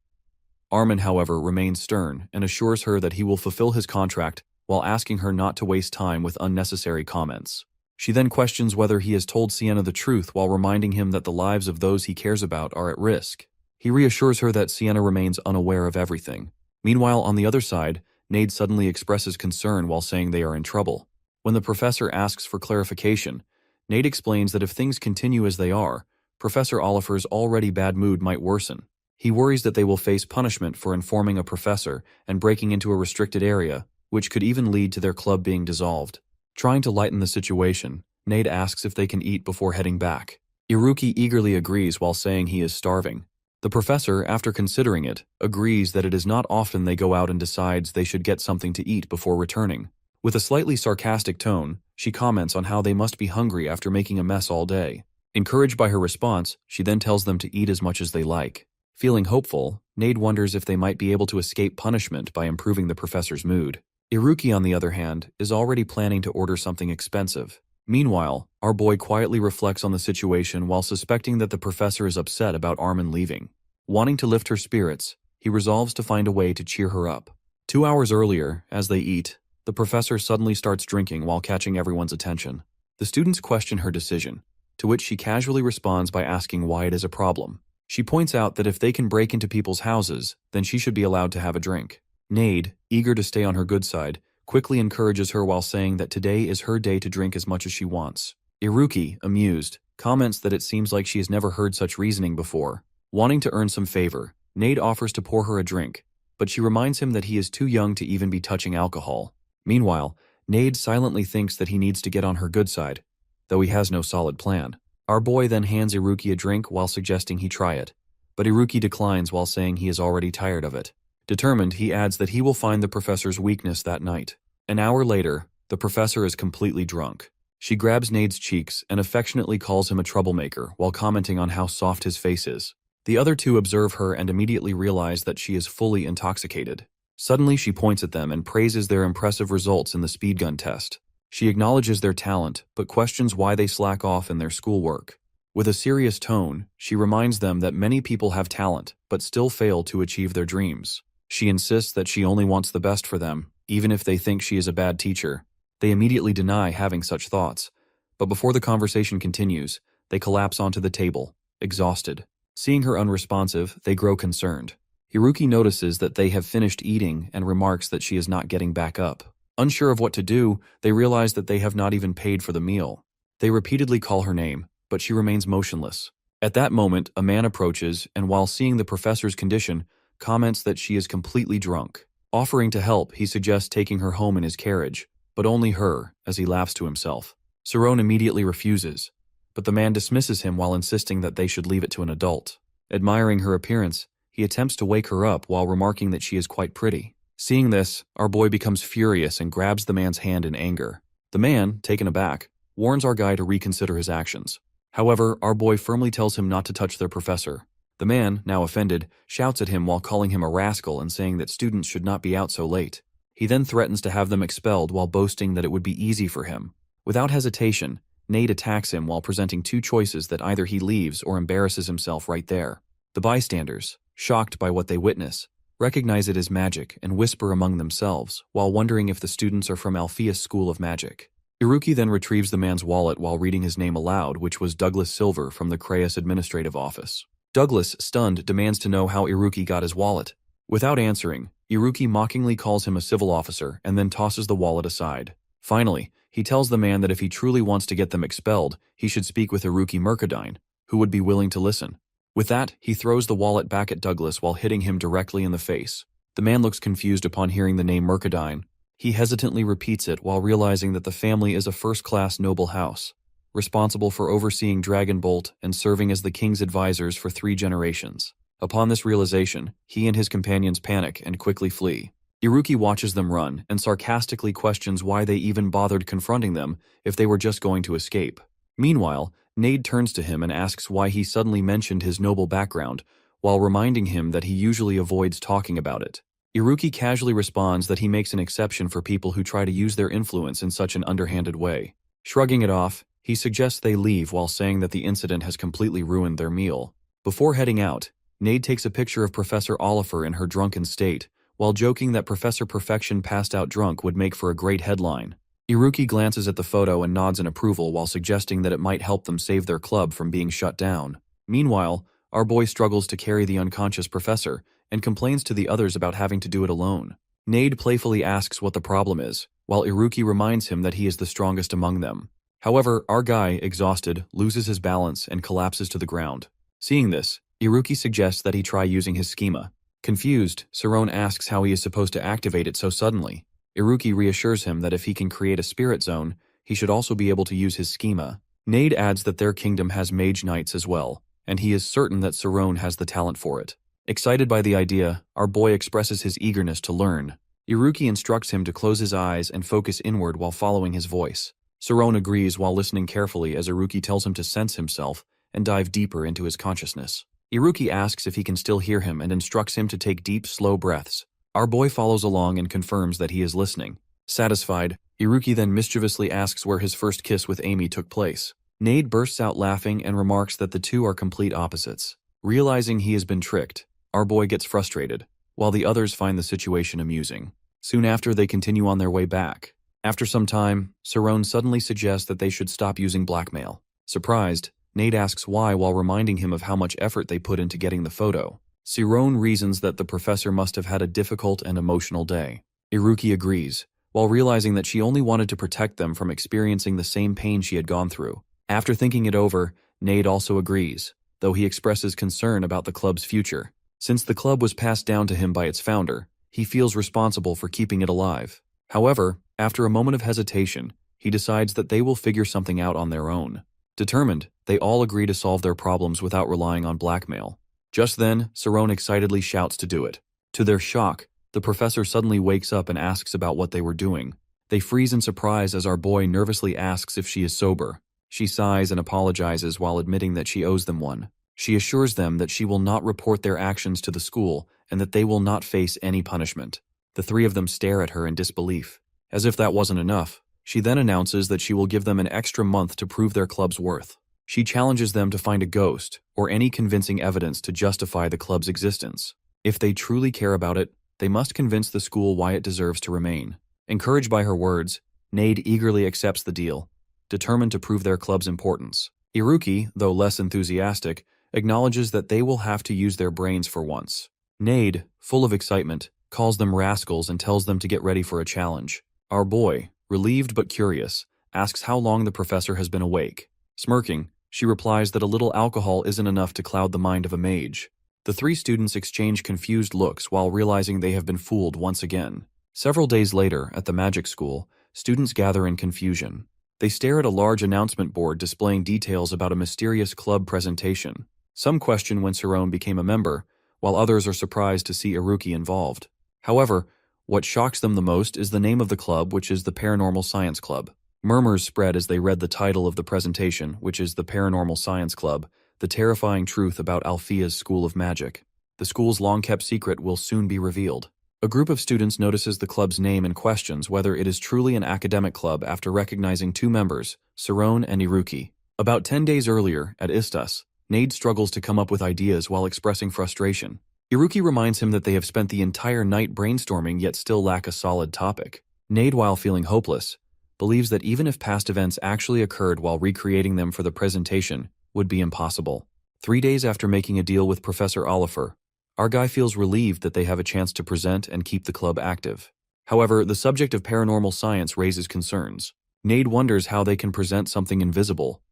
Armin, however, remains stern and assures her that he will fulfill his contract while asking her not to waste time with unnecessary comments. She then questions whether he has told Sienna the truth while reminding him that the lives of those he cares about are at risk. He reassures her that Sienna remains unaware of everything. Meanwhile, on the other side, Nade suddenly expresses concern while saying they are in trouble. When the professor asks for clarification, Nade explains that if things continue as they are, Professor Oliver's already bad mood might worsen. He worries that they will face punishment for informing a professor and breaking into a restricted area, which could even lead to their club being dissolved. Trying to lighten the situation, Nade asks if they can eat before heading back. Iruki eagerly agrees while saying he is starving. The professor, after considering it, agrees that it is not often they go out and decides they should get something to eat before returning. With a slightly sarcastic tone, she comments on how they must be hungry after making a mess all day. Encouraged by her response, she then tells them to eat as much as they like. Feeling hopeful, Nade wonders if they might be able to escape punishment by improving the professor's mood. Iruki, on the other hand, is already planning to order something expensive. Meanwhile, our boy quietly reflects on the situation while suspecting that the professor is upset about Armin leaving. Wanting to lift her spirits, he resolves to find a way to cheer her up. 2 hours earlier, as they eat, the professor suddenly starts drinking while catching everyone's attention. The students question her decision, to which she casually responds by asking why it is a problem. She points out that if they can break into people's houses, then she should be allowed to have a drink. Nade, eager to stay on her good side, quickly encourages her while saying that today is her day to drink as much as she wants. Iruki, amused, comments that it seems like she has never heard such reasoning before. Wanting to earn some favor, Nade offers to pour her a drink, but she reminds him that he is too young to even be touching alcohol. Meanwhile, Nade silently thinks that he needs to get on her good side, though he has no solid plan. Our boy then hands Iruki a drink while suggesting he try it, but Iruki declines while saying he is already tired of it. Determined, he adds that he will find the professor's weakness that night. An hour later, the professor is completely drunk. She grabs Nade's cheeks and affectionately calls him a troublemaker while commenting on how soft his face is. The other two observe her and immediately realize that she is fully intoxicated. Suddenly, she points at them and praises their impressive results in the speed gun test. She acknowledges their talent, but questions why they slack off in their schoolwork. With a serious tone, she reminds them that many people have talent, but still fail to achieve their dreams. She insists that she only wants the best for them, even if they think she is a bad teacher. They immediately deny having such thoughts, but before the conversation continues, they collapse onto the table, exhausted. Seeing her unresponsive, they grow concerned. Iruki notices that they have finished eating and remarks that she is not getting back up. Unsure of what to do, they realize that they have not even paid for the meal. They repeatedly call her name, but she remains motionless. At that moment, a man approaches and while seeing the professor's condition, comments that she is completely drunk. Offering to help, he suggests taking her home in his carriage, but only her, as he laughs to himself. Saron immediately refuses, but the man dismisses him while insisting that they should leave it to an adult. Admiring her appearance, he attempts to wake her up while remarking that she is quite pretty. Seeing this, our boy becomes furious and grabs the man's hand in anger. The man, taken aback, warns our guy to reconsider his actions. However, our boy firmly tells him not to touch their professor. The man, now offended, shouts at him while calling him a rascal and saying that students should not be out so late. He then threatens to have them expelled while boasting that it would be easy for him. Without hesitation, Nade attacks him while presenting two choices that either he leaves or embarrasses himself right there. The bystanders, shocked by what they witness, recognize it as magic and whisper among themselves while wondering if the students are from Alpheus School of Magic. Iruki then retrieves the man's wallet while reading his name aloud, which was Douglas Silver from the Craeus Administrative Office. Douglas, stunned, demands to know how Iruki got his wallet. Without answering, Iruki mockingly calls him a civil officer and then tosses the wallet aside. Finally, he tells the man that if he truly wants to get them expelled, he should speak with Iruki Mercadine, who would be willing to listen. With that, he throws the wallet back at Douglas while hitting him directly in the face. The man looks confused upon hearing the name Mercadine. He hesitantly repeats it while realizing that the family is a first-class noble house, responsible for overseeing Dragonbolt and serving as the king's advisors for 3 generations. Upon this realization, he and his companions panic and quickly flee. Iruki watches them run and sarcastically questions why they even bothered confronting them if they were just going to escape. Meanwhile, Nade turns to him and asks why he suddenly mentioned his noble background, while reminding him that he usually avoids talking about it. Iruki casually responds that he makes an exception for people who try to use their influence in such an underhanded way. Shrugging it off, he suggests they leave while saying that the incident has completely ruined their meal. Before heading out, Nade takes a picture of Professor Oliver in her drunken state, while joking that Professor Perfection passed out drunk would make for a great headline. Iruki glances at the photo and nods in approval while suggesting that it might help them save their club from being shut down. Meanwhile, our boy struggles to carry the unconscious professor and complains to the others about having to do it alone. Nade playfully asks what the problem is, while Iruki reminds him that he is the strongest among them. However, our guy, exhausted, loses his balance and collapses to the ground. Seeing this, Iruki suggests that he try using his schema. Confused, Sarone asks how he is supposed to activate it so suddenly. Iruki reassures him that if he can create a spirit zone, he should also be able to use his schema. Nade adds that their kingdom has mage knights as well, and he is certain that Sarone has the talent for it. Excited by the idea, our boy expresses his eagerness to learn. Iruki instructs him to close his eyes and focus inward while following his voice. Sarone agrees while listening carefully as Iruki tells him to sense himself and dive deeper into his consciousness. Iruki asks if he can still hear him and instructs him to take deep, slow breaths. Our boy follows along and confirms that he is listening. Satisfied, Iruki then mischievously asks where his first kiss with Amy took place. Nade bursts out laughing and remarks that the two are complete opposites. Realizing he has been tricked, our boy gets frustrated, while the others find the situation amusing. Soon after, they continue on their way back. After some time, Sarone suddenly suggests that they should stop using blackmail. Surprised, Nade asks why while reminding him of how much effort they put into getting the photo. Sarone reasons that the professor must have had a difficult and emotional day. Iruki agrees, while realizing that she only wanted to protect them from experiencing the same pain she had gone through. After thinking it over, Nade also agrees, though he expresses concern about the club's future. Since the club was passed down to him by its founder, he feels responsible for keeping it alive. However, after a moment of hesitation, he decides that they will figure something out on their own. Determined, they all agree to solve their problems without relying on blackmail. Just then, Sarone excitedly shouts to do it. To their shock, the professor suddenly wakes up and asks about what they were doing. They freeze in surprise as our boy nervously asks if she is sober. She sighs and apologizes while admitting that she owes them one. She assures them that she will not report their actions to the school and that they will not face any punishment. The three of them stare at her in disbelief. As if that wasn't enough, she then announces that she will give them an extra month to prove their club's worth. She challenges them to find a ghost or any convincing evidence to justify the club's existence. If they truly care about it, they must convince the school why it deserves to remain. Encouraged by her words, Nade eagerly accepts the deal, determined to prove their club's importance. Iruki, though less enthusiastic, acknowledges that they will have to use their brains for once. Nade, full of excitement, calls them rascals and tells them to get ready for a challenge. Our boy, relieved but curious, asks how long the professor has been awake. Smirking, she replies that a little alcohol isn't enough to cloud the mind of a mage. The three students exchange confused looks while realizing they have been fooled once again. Several days later, at the magic school, students gather in confusion. They stare at a large announcement board displaying details about a mysterious club presentation. Some question when Sarone became a member, while others are surprised to see Iruki involved. However, what shocks them the most is the name of the club, which is the Paranormal Science Club. Murmurs spread as they read the title of the presentation, which is the Paranormal Science Club, the terrifying truth about Althea's School of Magic. The school's long-kept secret will soon be revealed. A group of students notices the club's name and questions whether it is truly an academic club after recognizing two members, Sarone and Iruki. About 10 days earlier, at Istas, Nade struggles to come up with ideas while expressing frustration. Iruki reminds him that they have spent the entire night brainstorming yet still lack a solid topic. Nade, while feeling hopeless, believes that even if past events actually occurred while recreating them for the presentation, would be impossible. 3 days after making a deal with Professor Oliver, our guy feels relieved that they have a chance to present and keep the club active. However, the subject of paranormal science raises concerns. Nade wonders how they can present something invisible,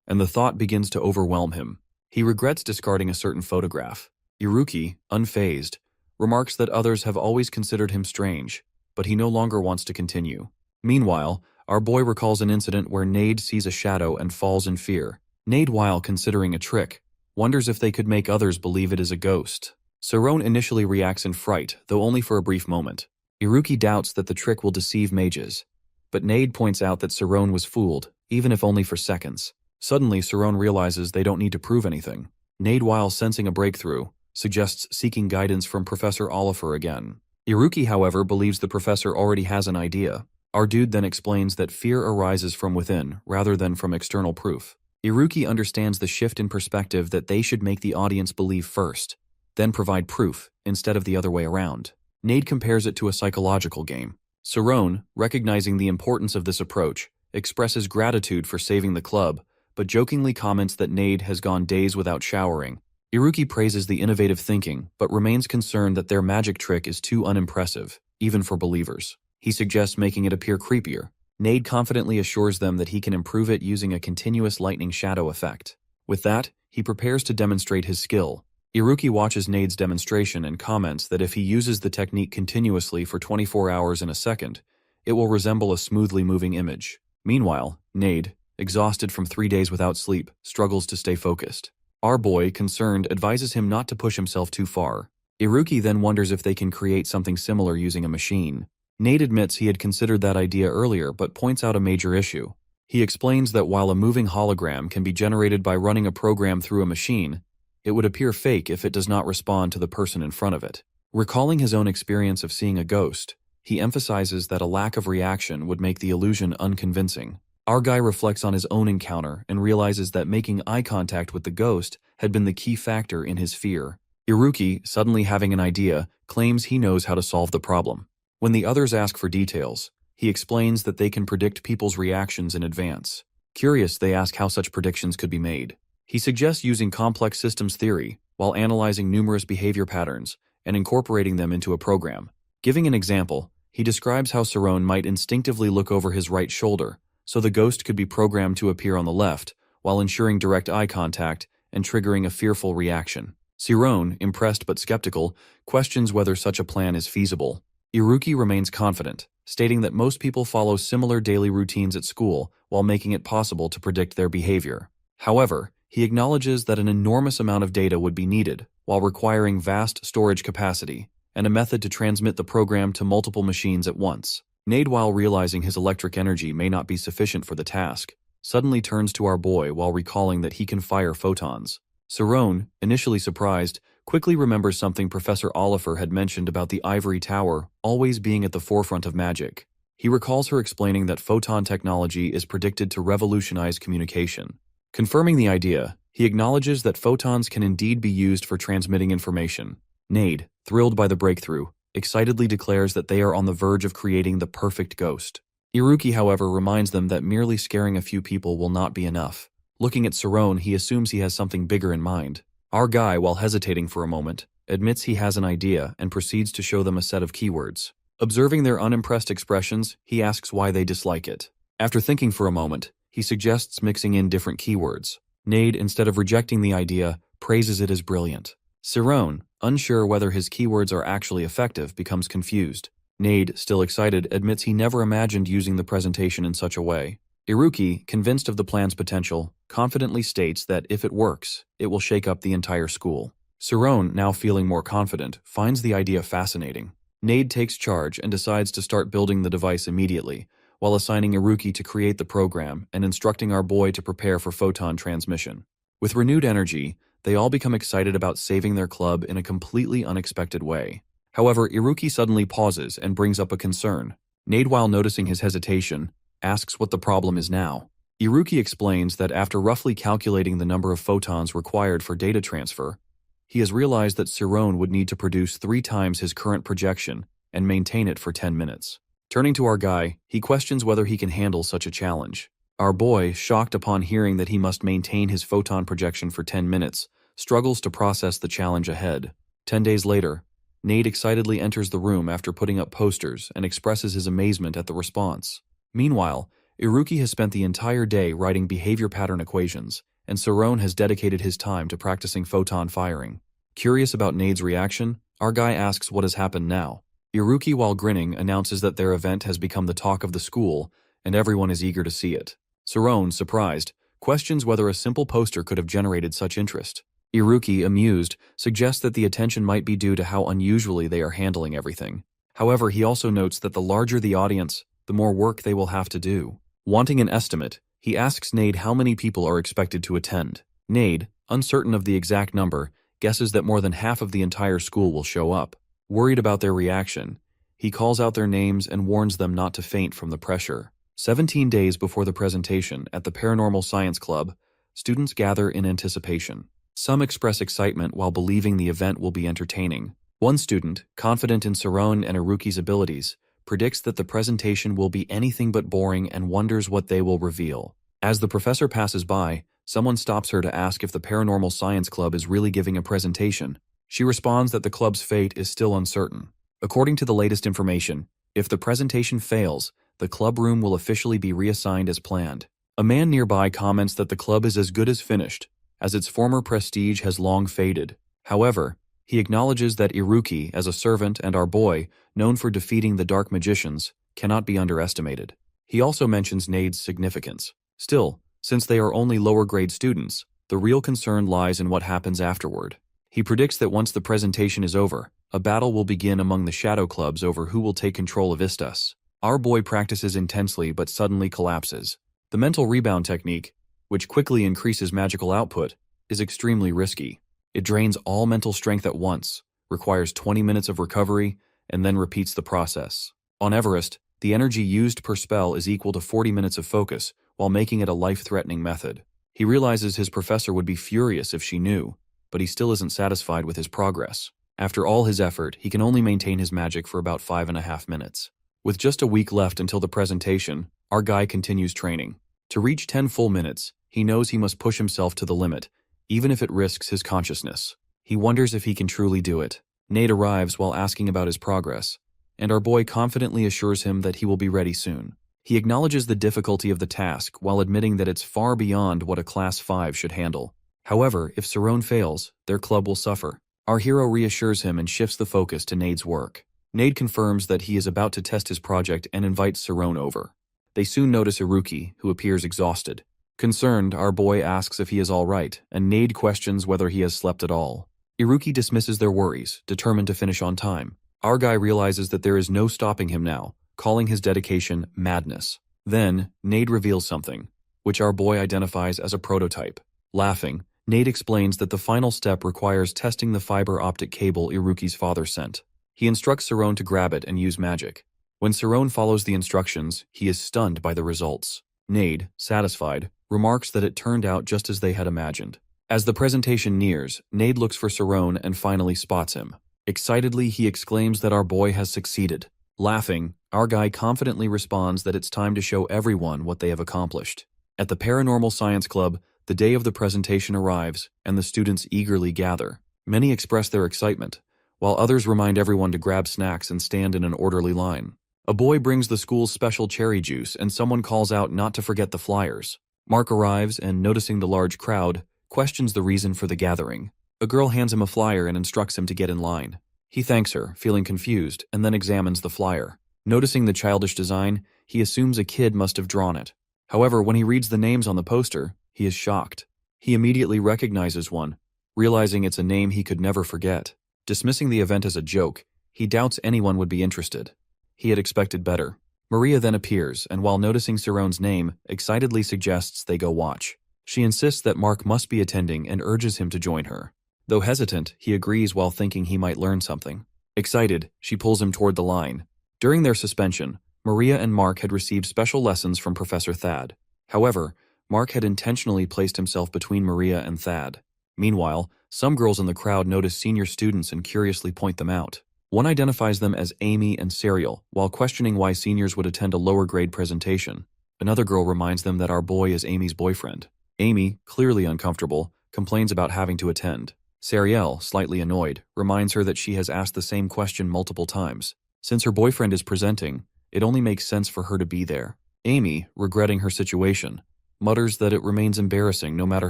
and the thought begins to overwhelm him. He regrets discarding a certain photograph. Iruki, unfazed, remarks that others have always considered him strange, but he no longer wants to continue. Meanwhile, our boy recalls an incident where Nade sees a shadow and falls in fear. Nade, while considering a trick, wonders if they could make others believe it is a ghost. Sarone initially reacts in fright, though only for a brief moment. Iruki doubts that the trick will deceive mages, but Nade points out that Sarone was fooled, even if only for seconds. Suddenly, Sarone realizes they don't need to prove anything. Nade, while sensing a breakthrough, suggests seeking guidance from Professor Oliver again. Iruki, however, believes the professor already has an idea. Our dude then explains that fear arises from within rather than from external proof. Iruki understands the shift in perspective that they should make the audience believe first, then provide proof instead of the other way around. Nade compares it to a psychological game. Sarone, recognizing the importance of this approach, expresses gratitude for saving the club, but jokingly comments that Nade has gone days without showering. Iruki praises the innovative thinking, but remains concerned that their magic trick is too unimpressive, even for believers. He suggests making it appear creepier. Nade confidently assures them that he can improve it using a continuous lightning shadow effect. With that, he prepares to demonstrate his skill. Iruki watches Nade's demonstration and comments that if he uses the technique continuously for 24 hours in a second, it will resemble a smoothly moving image. Meanwhile, Nade, exhausted from 3 days without sleep, struggles to stay focused. Our boy, concerned, advises him not to push himself too far. Iruki then wonders if they can create something similar using a machine. Nade admits he had considered that idea earlier but points out a major issue. He explains that while a moving hologram can be generated by running a program through a machine, it would appear fake if it does not respond to the person in front of it. Recalling his own experience of seeing a ghost, he emphasizes that a lack of reaction would make the illusion unconvincing. Our guy reflects on his own encounter and realizes that making eye contact with the ghost had been the key factor in his fear. Iruki, suddenly having an idea, claims he knows how to solve the problem. When the others ask for details, he explains that they can predict people's reactions in advance. Curious, they ask how such predictions could be made. He suggests using complex systems theory while analyzing numerous behavior patterns and incorporating them into a program. Giving an example, he describes how Sarone might instinctively look over his right shoulder, so the ghost could be programmed to appear on the left, while ensuring direct eye contact and triggering a fearful reaction. Sarone, impressed but skeptical, questions whether such a plan is feasible. Iruki remains confident, stating that most people follow similar daily routines at school while making it possible to predict their behavior. However, he acknowledges that an enormous amount of data would be needed, while requiring vast storage capacity, and a method to transmit the program to multiple machines at once. Nade, while realizing his electric energy may not be sufficient for the task, suddenly turns to our boy while recalling that he can fire photons. Sarone, initially surprised, quickly remembers something Professor Oliver had mentioned about the ivory tower always being at the forefront of magic. He recalls her explaining that photon technology is predicted to revolutionize communication. Confirming the idea, he acknowledges that photons can indeed be used for transmitting information. Nade, thrilled by the breakthrough, excitedly declares that they are on the verge of creating the perfect ghost. Iruki, however, reminds them that merely scaring a few people will not be enough. Looking at Sarone, he assumes he has something bigger in mind. Our guy, while hesitating for a moment, admits he has an idea and proceeds to show them a set of keywords. Observing their unimpressed expressions, he asks why they dislike it. After thinking for a moment, he suggests mixing in different keywords. Nade, instead of rejecting the idea, praises it as brilliant. Sarone, unsure whether his keywords are actually effective, becomes confused. Nade, still excited, admits he never imagined using the presentation in such a way. Iruki, convinced of the plan's potential, confidently states that if it works, it will shake up the entire school. Sarone, now feeling more confident, finds the idea fascinating. Nade takes charge and decides to start building the device immediately, while assigning Iruki to create the program and instructing our boy to prepare for photon transmission. With renewed energy, they all become excited about saving their club in a completely unexpected way. However, Iruki suddenly pauses and brings up a concern. Nade, while noticing his hesitation, asks what the problem is now. Iruki explains that after roughly calculating the number of photons required for data transfer, he has realized that Sarone would need to produce 3 times his current projection and maintain it for 10 minutes. Turning to our guy, he questions whether he can handle such a challenge. Our boy, shocked upon hearing that he must maintain his photon projection for 10 minutes, struggles to process the challenge ahead. 10 days later, Nade excitedly enters the room after putting up posters and expresses his amazement at the response. Meanwhile, Iruki has spent the entire day writing behavior pattern equations, and Sarone has dedicated his time to practicing photon firing. Curious about Nade's reaction, our guy asks what has happened now. Iruki, while grinning, announces that their event has become the talk of the school, and everyone is eager to see it. Sarone, surprised, questions whether a simple poster could have generated such interest. Iruki, amused, suggests that the attention might be due to how unusually they are handling everything. However, he also notes that the larger the audience, the more work they will have to do. Wanting an estimate, he asks Nade how many people are expected to attend. Nade, uncertain of the exact number, guesses that more than half of the entire school will show up. Worried about their reaction, he calls out their names and warns them not to faint from the pressure. 17 days before the presentation at the Paranormal Science Club, students gather in anticipation. Some express excitement while believing the event will be entertaining. One student, confident in Sarone and Iruki's abilities, predicts that the presentation will be anything but boring and wonders what they will reveal. As the professor passes by, someone stops her to ask if the Paranormal Science Club is really giving a presentation. She responds that the club's fate is still uncertain. According to the latest information, if the presentation fails, the club room will officially be reassigned as planned. A man nearby comments that the club is as good as finished, as its former prestige has long faded. However, he acknowledges that Iruki, as a servant and our boy, known for defeating the dark magicians, cannot be underestimated. He also mentions Nade's significance. Still, since they are only lower-grade students, the real concern lies in what happens afterward. He predicts that once the presentation is over, a battle will begin among the shadow clubs over who will take control of Istas. Our boy practices intensely but suddenly collapses. The mental rebound technique, which quickly increases magical output, is extremely risky. It drains all mental strength at once, requires 20 minutes of recovery, and then repeats the process. On Everest, the energy used per spell is equal to 40 minutes of focus, while making it a life-threatening method. He realizes his professor would be furious if she knew, but he still isn't satisfied with his progress. After all his effort, he can only maintain his magic for about 5.5 minutes. With just a week left until the presentation, our guy continues training. To reach 10 full minutes, he knows he must push himself to the limit, even if it risks his consciousness. He wonders if he can truly do it. Nate arrives while asking about his progress, and our boy confidently assures him that he will be ready soon. He acknowledges the difficulty of the task while admitting that it's far beyond what a Class 5 should handle. However, if Cerrone fails, their club will suffer. Our hero reassures him and shifts the focus to Nade's work. Nade confirms that he is about to test his project and invites Cerrone over. They soon notice Iruki, who appears exhausted. Concerned, our boy asks if he is all right, and Nade questions whether he has slept at all. Iruki dismisses their worries, determined to finish on time. Our guy realizes that there is no stopping him now, calling his dedication madness. Then, Nade reveals something, which our boy identifies as a prototype. Laughing, Nade explains that the final step requires testing the fiber optic cable Iruki's father sent. He instructs Cerrone to grab it and use magic. When Cerrone follows the instructions, he is stunned by the results. Nade, satisfied, remarks that it turned out just as they had imagined. As the presentation nears, Nade looks for Cerrone and finally spots him. Excitedly, he exclaims that our boy has succeeded. Laughing, our guy confidently responds that it's time to show everyone what they have accomplished. At the Paranormal Science Club, the day of the presentation arrives, and the students eagerly gather. Many express their excitement, while others remind everyone to grab snacks and stand in an orderly line. A boy brings the school's special cherry juice, and someone calls out not to forget the flyers. Mark arrives and, noticing the large crowd, questions the reason for the gathering. A girl hands him a flyer and instructs him to get in line. He thanks her, feeling confused, and then examines the flyer. Noticing the childish design, he assumes a kid must have drawn it. However, when he reads the names on the poster, he is shocked. He immediately recognizes one, realizing it's a name he could never forget. Dismissing the event as a joke, he doubts anyone would be interested. He had expected better. Maria then appears, and while noticing Cerrone's name, excitedly suggests they go watch. She insists that Mark must be attending and urges him to join her. Though hesitant, he agrees while thinking he might learn something. Excited, she pulls him toward the line. During their suspension, Maria and Mark had received special lessons from Professor Thad. However, Mark had intentionally placed himself between Maria and Thad. Meanwhile, some girls in the crowd notice senior students and curiously point them out. One identifies them as Amy and Serial, while questioning why seniors would attend a lower-grade presentation. Another girl reminds them that our boy is Amy's boyfriend. Amy, clearly uncomfortable, complains about having to attend. Serial, slightly annoyed, reminds her that she has asked the same question multiple times. Since her boyfriend is presenting, it only makes sense for her to be there. Amy, regretting her situation, mutters that it remains embarrassing no matter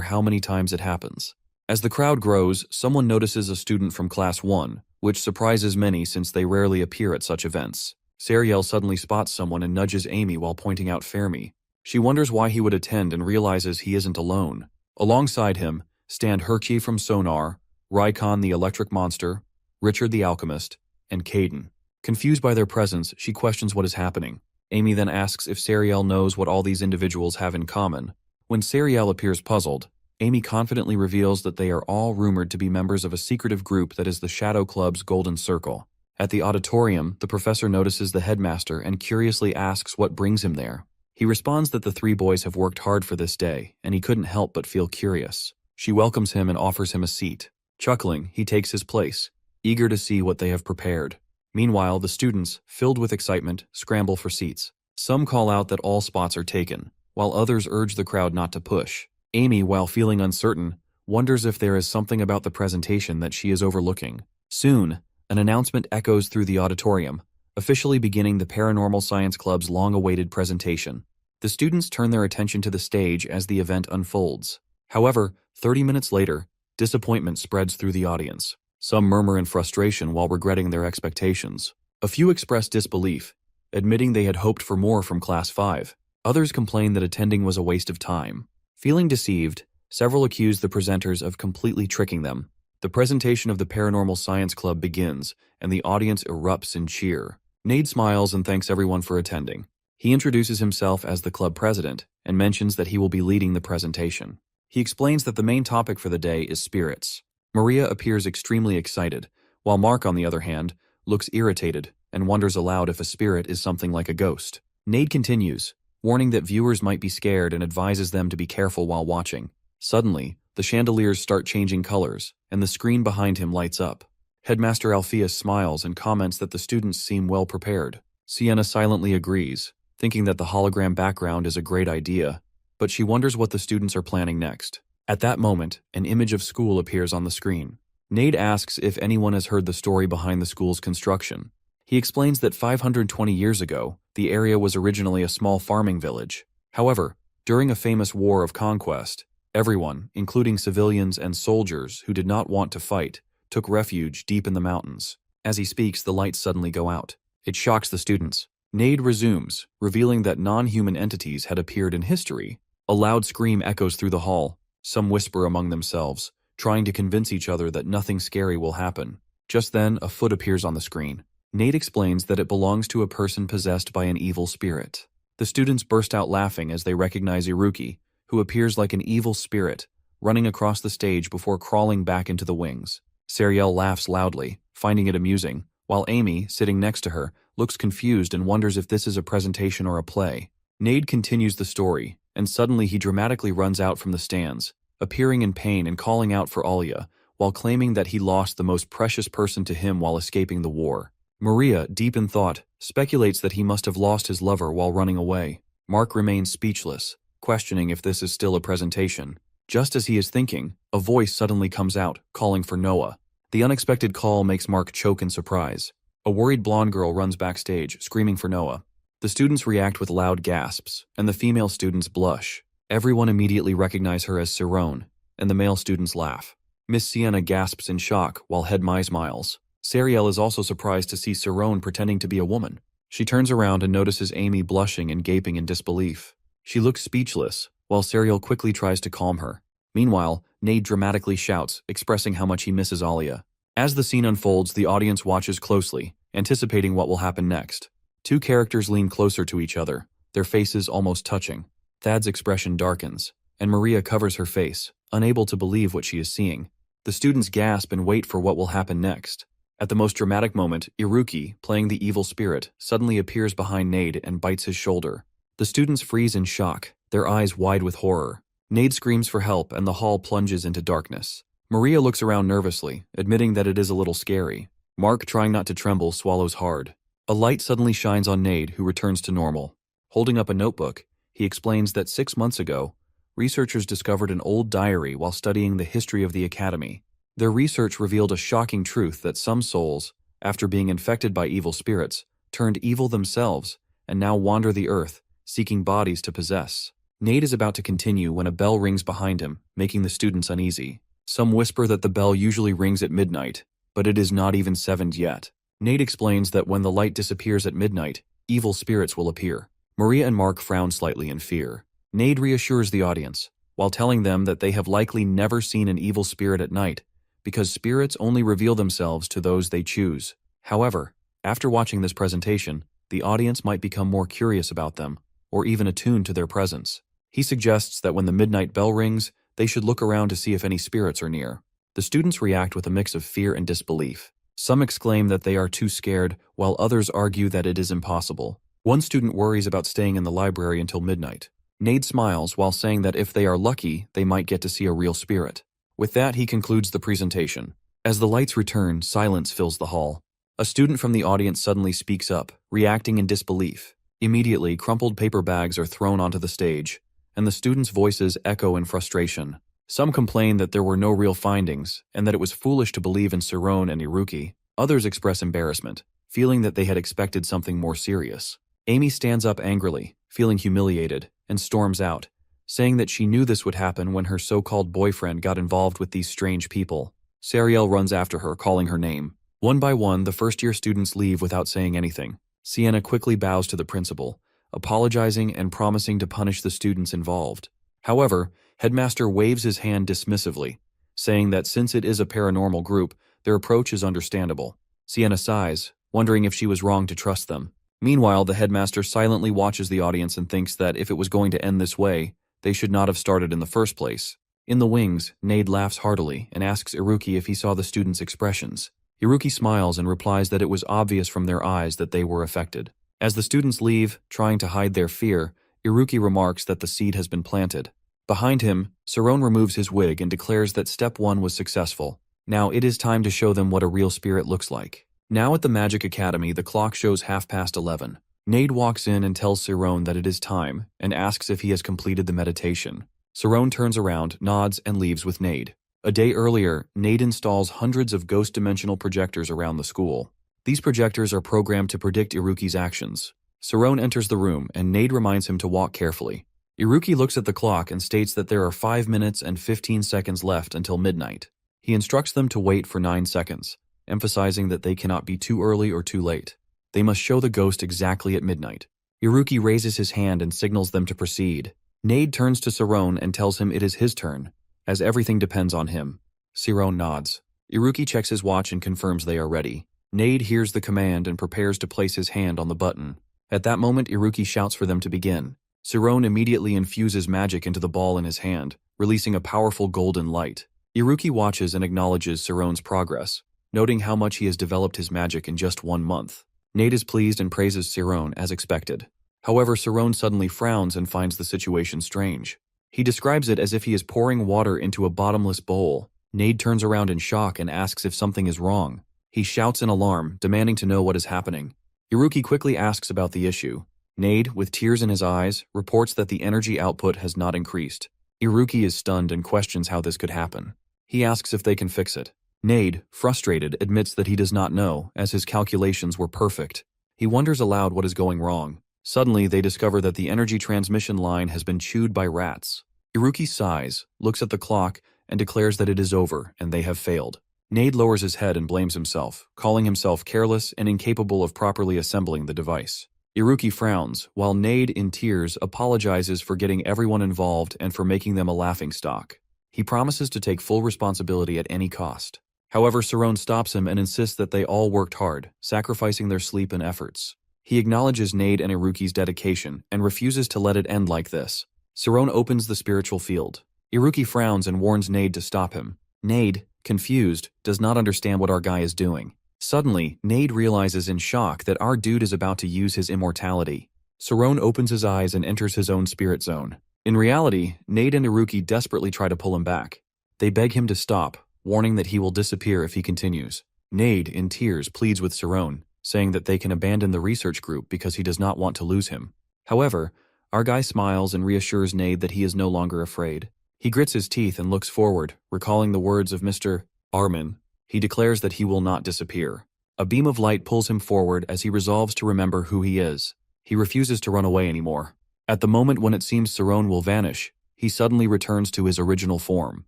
how many times it happens. As the crowd grows, someone notices a student from Class 1, which surprises many since they rarely appear at such events. Serial suddenly spots someone and nudges Amy while pointing out Fermi. She wonders why he would attend and realizes he isn't alone. Alongside him stand Herky from Sonar, Rykon the Electric Monster, Richard the Alchemist, and Caden. Confused by their presence, she questions what is happening. Amy then asks if Serial knows what all these individuals have in common. When Serial appears puzzled, Amy confidently reveals that they are all rumored to be members of a secretive group that is the Shadow Club's Golden Circle. At the auditorium, the professor notices the headmaster and curiously asks what brings him there. He responds that the three boys have worked hard for this day, and he couldn't help but feel curious. She welcomes him and offers him a seat. Chuckling, he takes his place, eager to see what they have prepared. Meanwhile, the students, filled with excitement, scramble for seats. Some call out that all spots are taken, while others urge the crowd not to push. Amy, while feeling uncertain, wonders if there is something about the presentation that she is overlooking. Soon, an announcement echoes through the auditorium, officially beginning the Paranormal Science Club's long-awaited presentation. The students turn their attention to the stage as the event unfolds. However, 30 minutes later, disappointment spreads through the audience. Some murmur in frustration while regretting their expectations. A few express disbelief, admitting they had hoped for more from Class 5. Others complain that attending was a waste of time. Feeling deceived, several accuse the presenters of completely tricking them. The presentation of the Paranormal Science Club begins, and the audience erupts in cheer. Nade smiles and thanks everyone for attending. He introduces himself as the club president and mentions that he will be leading the presentation. He explains that the main topic for the day is spirits. Maria appears extremely excited, while Mark, on the other hand, looks irritated and wonders aloud if a spirit is something like a ghost. Nade continues, warning that viewers might be scared and advises them to be careful while watching. Suddenly, the chandeliers start changing colors, and the screen behind him lights up. Headmaster Alpheus smiles and comments that the students seem well prepared. Sienna silently agrees, thinking that the hologram background is a great idea, but she wonders what the students are planning next. At that moment, an image of school appears on the screen. Nade asks if anyone has heard the story behind the school's construction. He explains that 520 years ago, the area was originally a small farming village. However, during a famous war of conquest, everyone, including civilians and soldiers who did not want to fight, took refuge deep in the mountains. As he speaks, the lights suddenly go out. It shocks the students. Nade resumes, revealing that non-human entities had appeared in history. A loud scream echoes through the hall. Some whisper among themselves, trying to convince each other that nothing scary will happen. Just then, a foot appears on the screen. Nade explains that it belongs to a person possessed by an evil spirit. The students burst out laughing as they recognize Iruki, who appears like an evil spirit, running across the stage before crawling back into the wings. Seriel laughs loudly, finding it amusing, while Amy, sitting next to her, looks confused and wonders if this is a presentation or a play. Nade continues the story, and suddenly he dramatically runs out from the stands, appearing in pain and calling out for Alia, while claiming that he lost the most precious person to him while escaping the war. Maria, deep in thought, speculates that he must have lost his lover while running away. Mark remains speechless, questioning if this is still a presentation. Just as he is thinking, a voice suddenly comes out, calling for Noah. The unexpected call makes Mark choke in surprise. A worried blonde girl runs backstage, screaming for Noah. The students react with loud gasps, and the female students blush. Everyone immediately recognize her as Cerrone, and the male students laugh. Miss Sienna gasps in shock, while Head Mai smiles. Seriel is also surprised to see Cerrone pretending to be a woman. She turns around and notices Amy blushing and gaping in disbelief. She looks speechless, while Seriel quickly tries to calm her. Meanwhile, Nade dramatically shouts, expressing how much he misses Alia. As the scene unfolds, the audience watches closely, anticipating what will happen next. Two characters lean closer to each other, their faces almost touching. Thad's expression darkens, and Maria covers her face, unable to believe what she is seeing. The students gasp and wait for what will happen next. At the most dramatic moment, Iruki, playing the evil spirit, suddenly appears behind Nade and bites his shoulder. The students freeze in shock, their eyes wide with horror. Nade screams for help and the hall plunges into darkness. Maria looks around nervously, admitting that it is a little scary. Mark, trying not to tremble, swallows hard. A light suddenly shines on Nade, who returns to normal. Holding up a notebook, he explains that 6 months ago, researchers discovered an old diary while studying the history of the academy. Their research revealed a shocking truth that some souls, after being infected by evil spirits, turned evil themselves and now wander the earth, seeking bodies to possess. Nade is about to continue when a bell rings behind him, making the students uneasy. Some whisper that the bell usually rings at midnight, but it is not even 7 yet. Nade explains that when the light disappears at midnight, evil spirits will appear. Maria and Mark frown slightly in fear. Nade reassures the audience, while telling them that they have likely never seen an evil spirit at night, because spirits only reveal themselves to those they choose. However, after watching this presentation, the audience might become more curious about them, or even attuned to their presence. He suggests that when the midnight bell rings, they should look around to see if any spirits are near. The students react with a mix of fear and disbelief. Some exclaim that they are too scared, while others argue that it is impossible. One student worries about staying in the library until midnight. Nade smiles while saying that if they are lucky, they might get to see a real spirit. With that, he concludes the presentation. As the lights return, silence fills the hall. A student from the audience suddenly speaks up, reacting in disbelief. Immediately, crumpled paper bags are thrown onto the stage, and the students' voices echo in frustration. Some complain that there were no real findings, and that it was foolish to believe in Saron and Iruki. Others express embarrassment, feeling that they had expected something more serious. Amy stands up angrily, feeling humiliated, and storms out, saying that she knew this would happen when her so-called boyfriend got involved with these strange people. Sariel runs after her, calling her name. One by one, the first-year students leave without saying anything. Sienna quickly bows to the principal, apologizing and promising to punish the students involved. However, Headmaster waves his hand dismissively, saying that since it is a paranormal group, their approach is understandable. Sienna sighs, wondering if she was wrong to trust them. Meanwhile, the headmaster silently watches the audience and thinks that if it was going to end this way, they should not have started in the first place. In the wings, Nade laughs heartily and asks Iruki if he saw the students' expressions. Iruki smiles and replies that it was obvious from their eyes that they were affected. As the students leave, trying to hide their fear, Iruki remarks that the seed has been planted. Behind him, Saron removes his wig and declares that step 1 was successful. Now it is time to show them what a real spirit looks like. Now at the Magic Academy, the clock shows 11:30. Nade walks in and tells Saron that it is time and asks if he has completed the meditation. Saron turns around, nods, and leaves with Nade. A day earlier, Nade installs hundreds of ghost-dimensional projectors around the school. These projectors are programmed to predict Iruki's actions. Saron enters the room, and Nade reminds him to walk carefully. Iruki looks at the clock and states that there are 5 minutes and 15 seconds left until midnight. He instructs them to wait for 9 seconds, emphasizing that they cannot be too early or too late. They must show the ghost exactly at midnight. Iruki raises his hand and signals them to proceed. Nade turns to Saron and tells him it is his turn, as everything depends on him. Saron nods. Iruki checks his watch and confirms they are ready. Nade hears the command and prepares to place his hand on the button. At that moment, Iruki shouts for them to begin. Saron immediately infuses magic into the ball in his hand, releasing a powerful golden light. Iruki watches and acknowledges Saron's progress, noting how much he has developed his magic in just 1 month. Nade is pleased and praises Saron as expected. However, Saron suddenly frowns and finds the situation strange. He describes it as if he is pouring water into a bottomless bowl. Nade turns around in shock and asks if something is wrong. He shouts in alarm, demanding to know what is happening. Iruki quickly asks about the issue. Nade, with tears in his eyes, reports that the energy output has not increased. Iruki is stunned and questions how this could happen. He asks if they can fix it. Nade, frustrated, admits that he does not know, as his calculations were perfect. He wonders aloud what is going wrong. Suddenly, they discover that the energy transmission line has been chewed by rats. Iruki sighs, looks at the clock, and declares that it is over, and they have failed. Nade lowers his head and blames himself, calling himself careless and incapable of properly assembling the device. Iruki frowns, while Nade, in tears, apologizes for getting everyone involved and for making them a laughingstock. He promises to take full responsibility at any cost. However, Saron stops him and insists that they all worked hard, sacrificing their sleep and efforts. He acknowledges Nade and Iruki's dedication and refuses to let it end like this. Saron opens the spiritual field. Iruki frowns and warns Nade to stop him. Nade, confused, does not understand what our guy is doing. Suddenly, Nade realizes in shock that our dude is about to use his immortality. Saron opens his eyes and enters his own spirit zone. In reality, Nade and Iruki desperately try to pull him back. They beg him to stop, warning that he will disappear if he continues. Nade, in tears, pleads with Saron, saying that they can abandon the research group because he does not want to lose him. However, our guy smiles and reassures Nade that he is no longer afraid. He grits his teeth and looks forward, recalling the words of Mr. Armin. He declares that he will not disappear. A beam of light pulls him forward as he resolves to remember who he is. He refuses to run away anymore. At the moment when it seems Saron will vanish, he suddenly returns to his original form.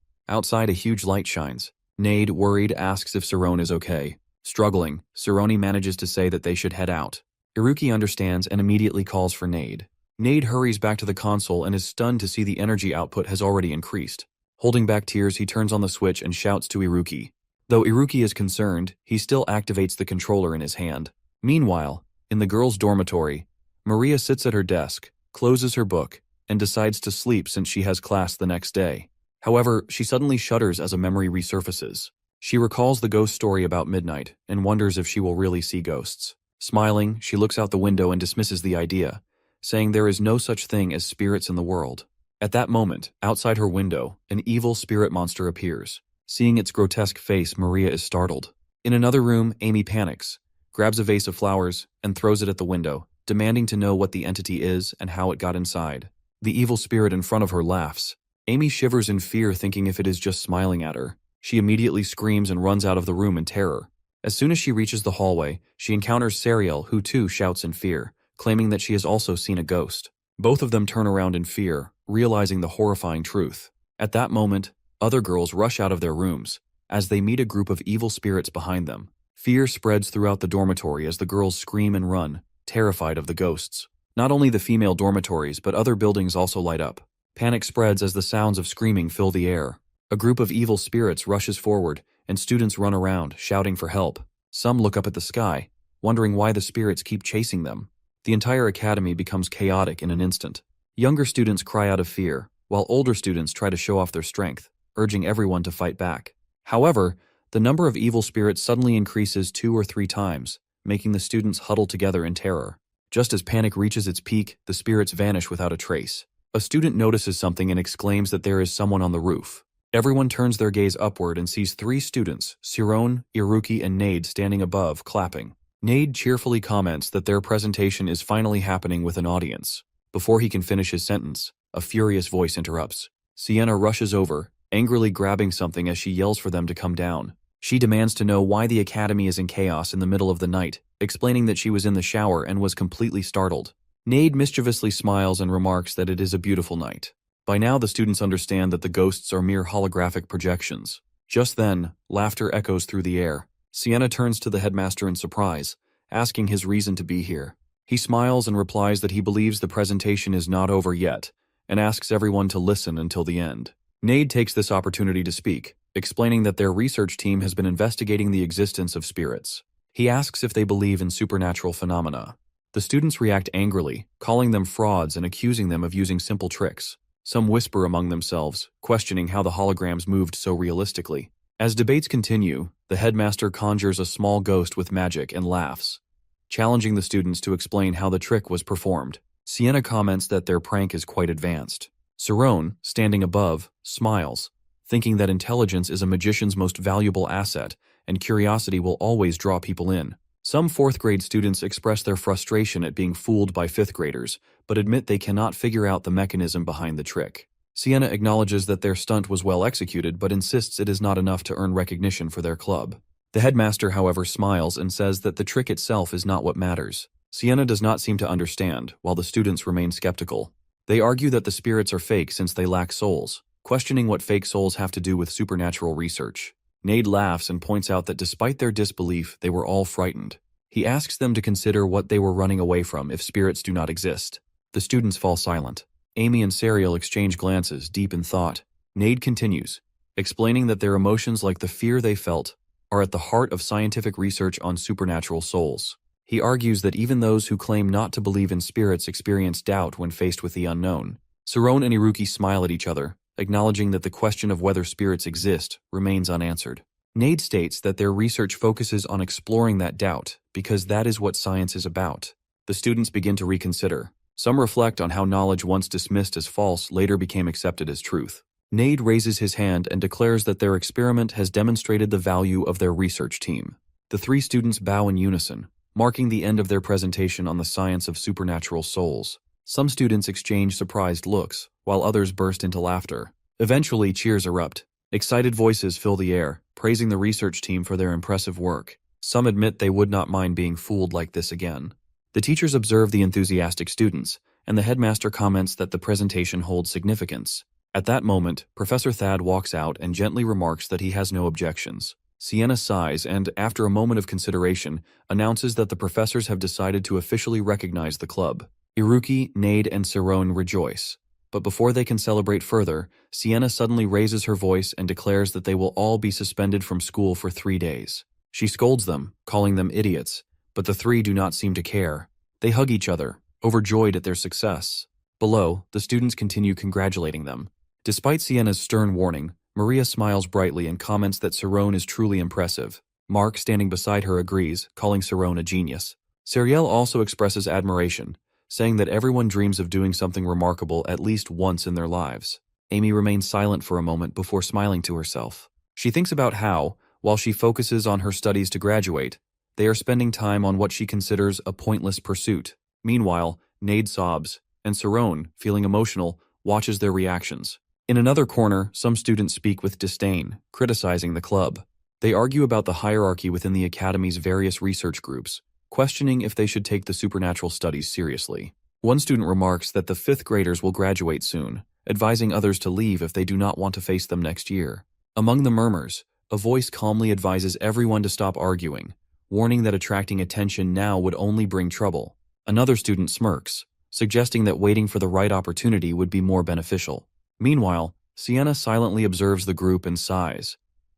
Outside, a huge light shines. Nade, worried, asks if Saron is okay. Struggling, Saroni manages to say that they should head out. Iruki understands and immediately calls for Nade. Nade hurries back to the console and is stunned to see the energy output has already increased. Holding back tears, he turns on the switch and shouts to Iruki. Though Iruki is concerned, he still activates the controller in his hand. Meanwhile, in the girls' dormitory, Maria sits at her desk, closes her book, and decides to sleep since she has class the next day. However, she suddenly shudders as a memory resurfaces. She recalls the ghost story about midnight and wonders if she will really see ghosts. Smiling, she looks out the window and dismisses the idea, saying there is no such thing as spirits in the world. At that moment, outside her window, an evil spirit monster appears. Seeing its grotesque face, Maria is startled. In another room, Amy panics, grabs a vase of flowers, and throws it at the window, demanding to know what the entity is and how it got inside. The evil spirit in front of her laughs. Amy shivers in fear, thinking if it is just smiling at her. She immediately screams and runs out of the room in terror. As soon as she reaches the hallway, she encounters Sariel, who too shouts in fear, claiming that she has also seen a ghost. Both of them turn around in fear, realizing the horrifying truth. At that moment, other girls rush out of their rooms, as they meet a group of evil spirits behind them. Fear spreads throughout the dormitory as the girls scream and run, terrified of the ghosts. Not only the female dormitories, but other buildings also light up. Panic spreads as the sounds of screaming fill the air. A group of evil spirits rushes forward, and students run around, shouting for help. Some look up at the sky, wondering why the spirits keep chasing them. The entire academy becomes chaotic in an instant. Younger students cry out of fear, while older students try to show off their strength, urging everyone to fight back. However, the number of evil spirits suddenly increases 2 or 3 times, making the students huddle together in terror. Just as panic reaches its peak, the spirits vanish without a trace. A student notices something and exclaims that there is someone on the roof. Everyone turns their gaze upward and sees 3 students, Siron, Iruki, and Nade, standing above, clapping. Nade cheerfully comments that their presentation is finally happening with an audience. Before he can finish his sentence, a furious voice interrupts. Sienna rushes over, angrily grabbing something as she yells for them to come down. She demands to know why the academy is in chaos in the middle of the night, explaining that she was in the shower and was completely startled. Nade mischievously smiles and remarks that it is a beautiful night. By now, the students understand that the ghosts are mere holographic projections. Just then, laughter echoes through the air. Sienna turns to the headmaster in surprise, asking his reason to be here. He smiles and replies that he believes the presentation is not over yet, and asks everyone to listen until the end. Nade takes this opportunity to speak, explaining that their research team has been investigating the existence of spirits. He asks if they believe in supernatural phenomena. The students react angrily, calling them frauds and accusing them of using simple tricks. Some whisper among themselves, questioning how the holograms moved so realistically. As debates continue, the headmaster conjures a small ghost with magic and laughs, challenging the students to explain how the trick was performed. Sienna comments that their prank is quite advanced. Siron, standing above, smiles, thinking that intelligence is a magician's most valuable asset, and curiosity will always draw people in. Some 4th grade students express their frustration at being fooled by 5th graders, but admit they cannot figure out the mechanism behind the trick. Sienna acknowledges that their stunt was well executed, but insists it is not enough to earn recognition for their club. The headmaster, however, smiles and says that the trick itself is not what matters. Sienna does not seem to understand, while the students remain skeptical. They argue that the spirits are fake since they lack souls, questioning what fake souls have to do with supernatural research. Nade laughs and points out that despite their disbelief, they were all frightened. He asks them to consider what they were running away from if spirits do not exist. The students fall silent. Amy and Sariel exchange glances, deep in thought. Nade continues, explaining that their emotions, like the fear they felt, are at the heart of scientific research on supernatural souls. He argues that even those who claim not to believe in spirits experience doubt when faced with the unknown. Siron and Iruki smile at each other, acknowledging that the question of whether spirits exist remains unanswered. Nade states that their research focuses on exploring that doubt, because that is what science is about. The students begin to reconsider. Some reflect on how knowledge once dismissed as false later became accepted as truth. Nade raises his hand and declares that their experiment has demonstrated the value of their research team. The 3 students bow in unison, marking the end of their presentation on the science of supernatural souls. Some students exchange surprised looks, while others burst into laughter. Eventually, cheers erupt. Excited voices fill the air, praising the research team for their impressive work. Some admit they would not mind being fooled like this again. The teachers observe the enthusiastic students, and the headmaster comments that the presentation holds significance. At that moment, Professor Thad walks out and gently remarks that he has no objections. Sienna sighs and, after a moment of consideration, announces that the professors have decided to officially recognize the club. Iruki, Nade, and Siron rejoice. But before they can celebrate further, Sienna suddenly raises her voice and declares that they will all be suspended from school for 3 days. She scolds them, calling them idiots, but the 3 do not seem to care. They hug each other, overjoyed at their success. Below, the students continue congratulating them. Despite Sienna's stern warning, Maria smiles brightly and comments that Siron is truly impressive. Mark, standing beside her, agrees, calling Siron a genius. Sariel also expresses admiration, saying that everyone dreams of doing something remarkable at least once in their lives. Amy remains silent for a moment before smiling to herself. She thinks about how, while she focuses on her studies to graduate, They are spending time on what she considers a pointless pursuit. Meanwhile, Nade sobs, and Saron, feeling emotional, watches their reactions. In another corner, some students speak with disdain, criticizing the club. They argue about the hierarchy within the academy's various research groups, questioning if they should take the supernatural studies seriously. One student remarks that the 5th graders will graduate soon, advising others to leave if they do not want to face them next year. Among the murmurs, a voice calmly advises everyone to stop arguing, warning that attracting attention now would only bring trouble. Another student smirks, suggesting that waiting for the right opportunity would be more beneficial. Meanwhile, Sienna silently observes the group and sighs,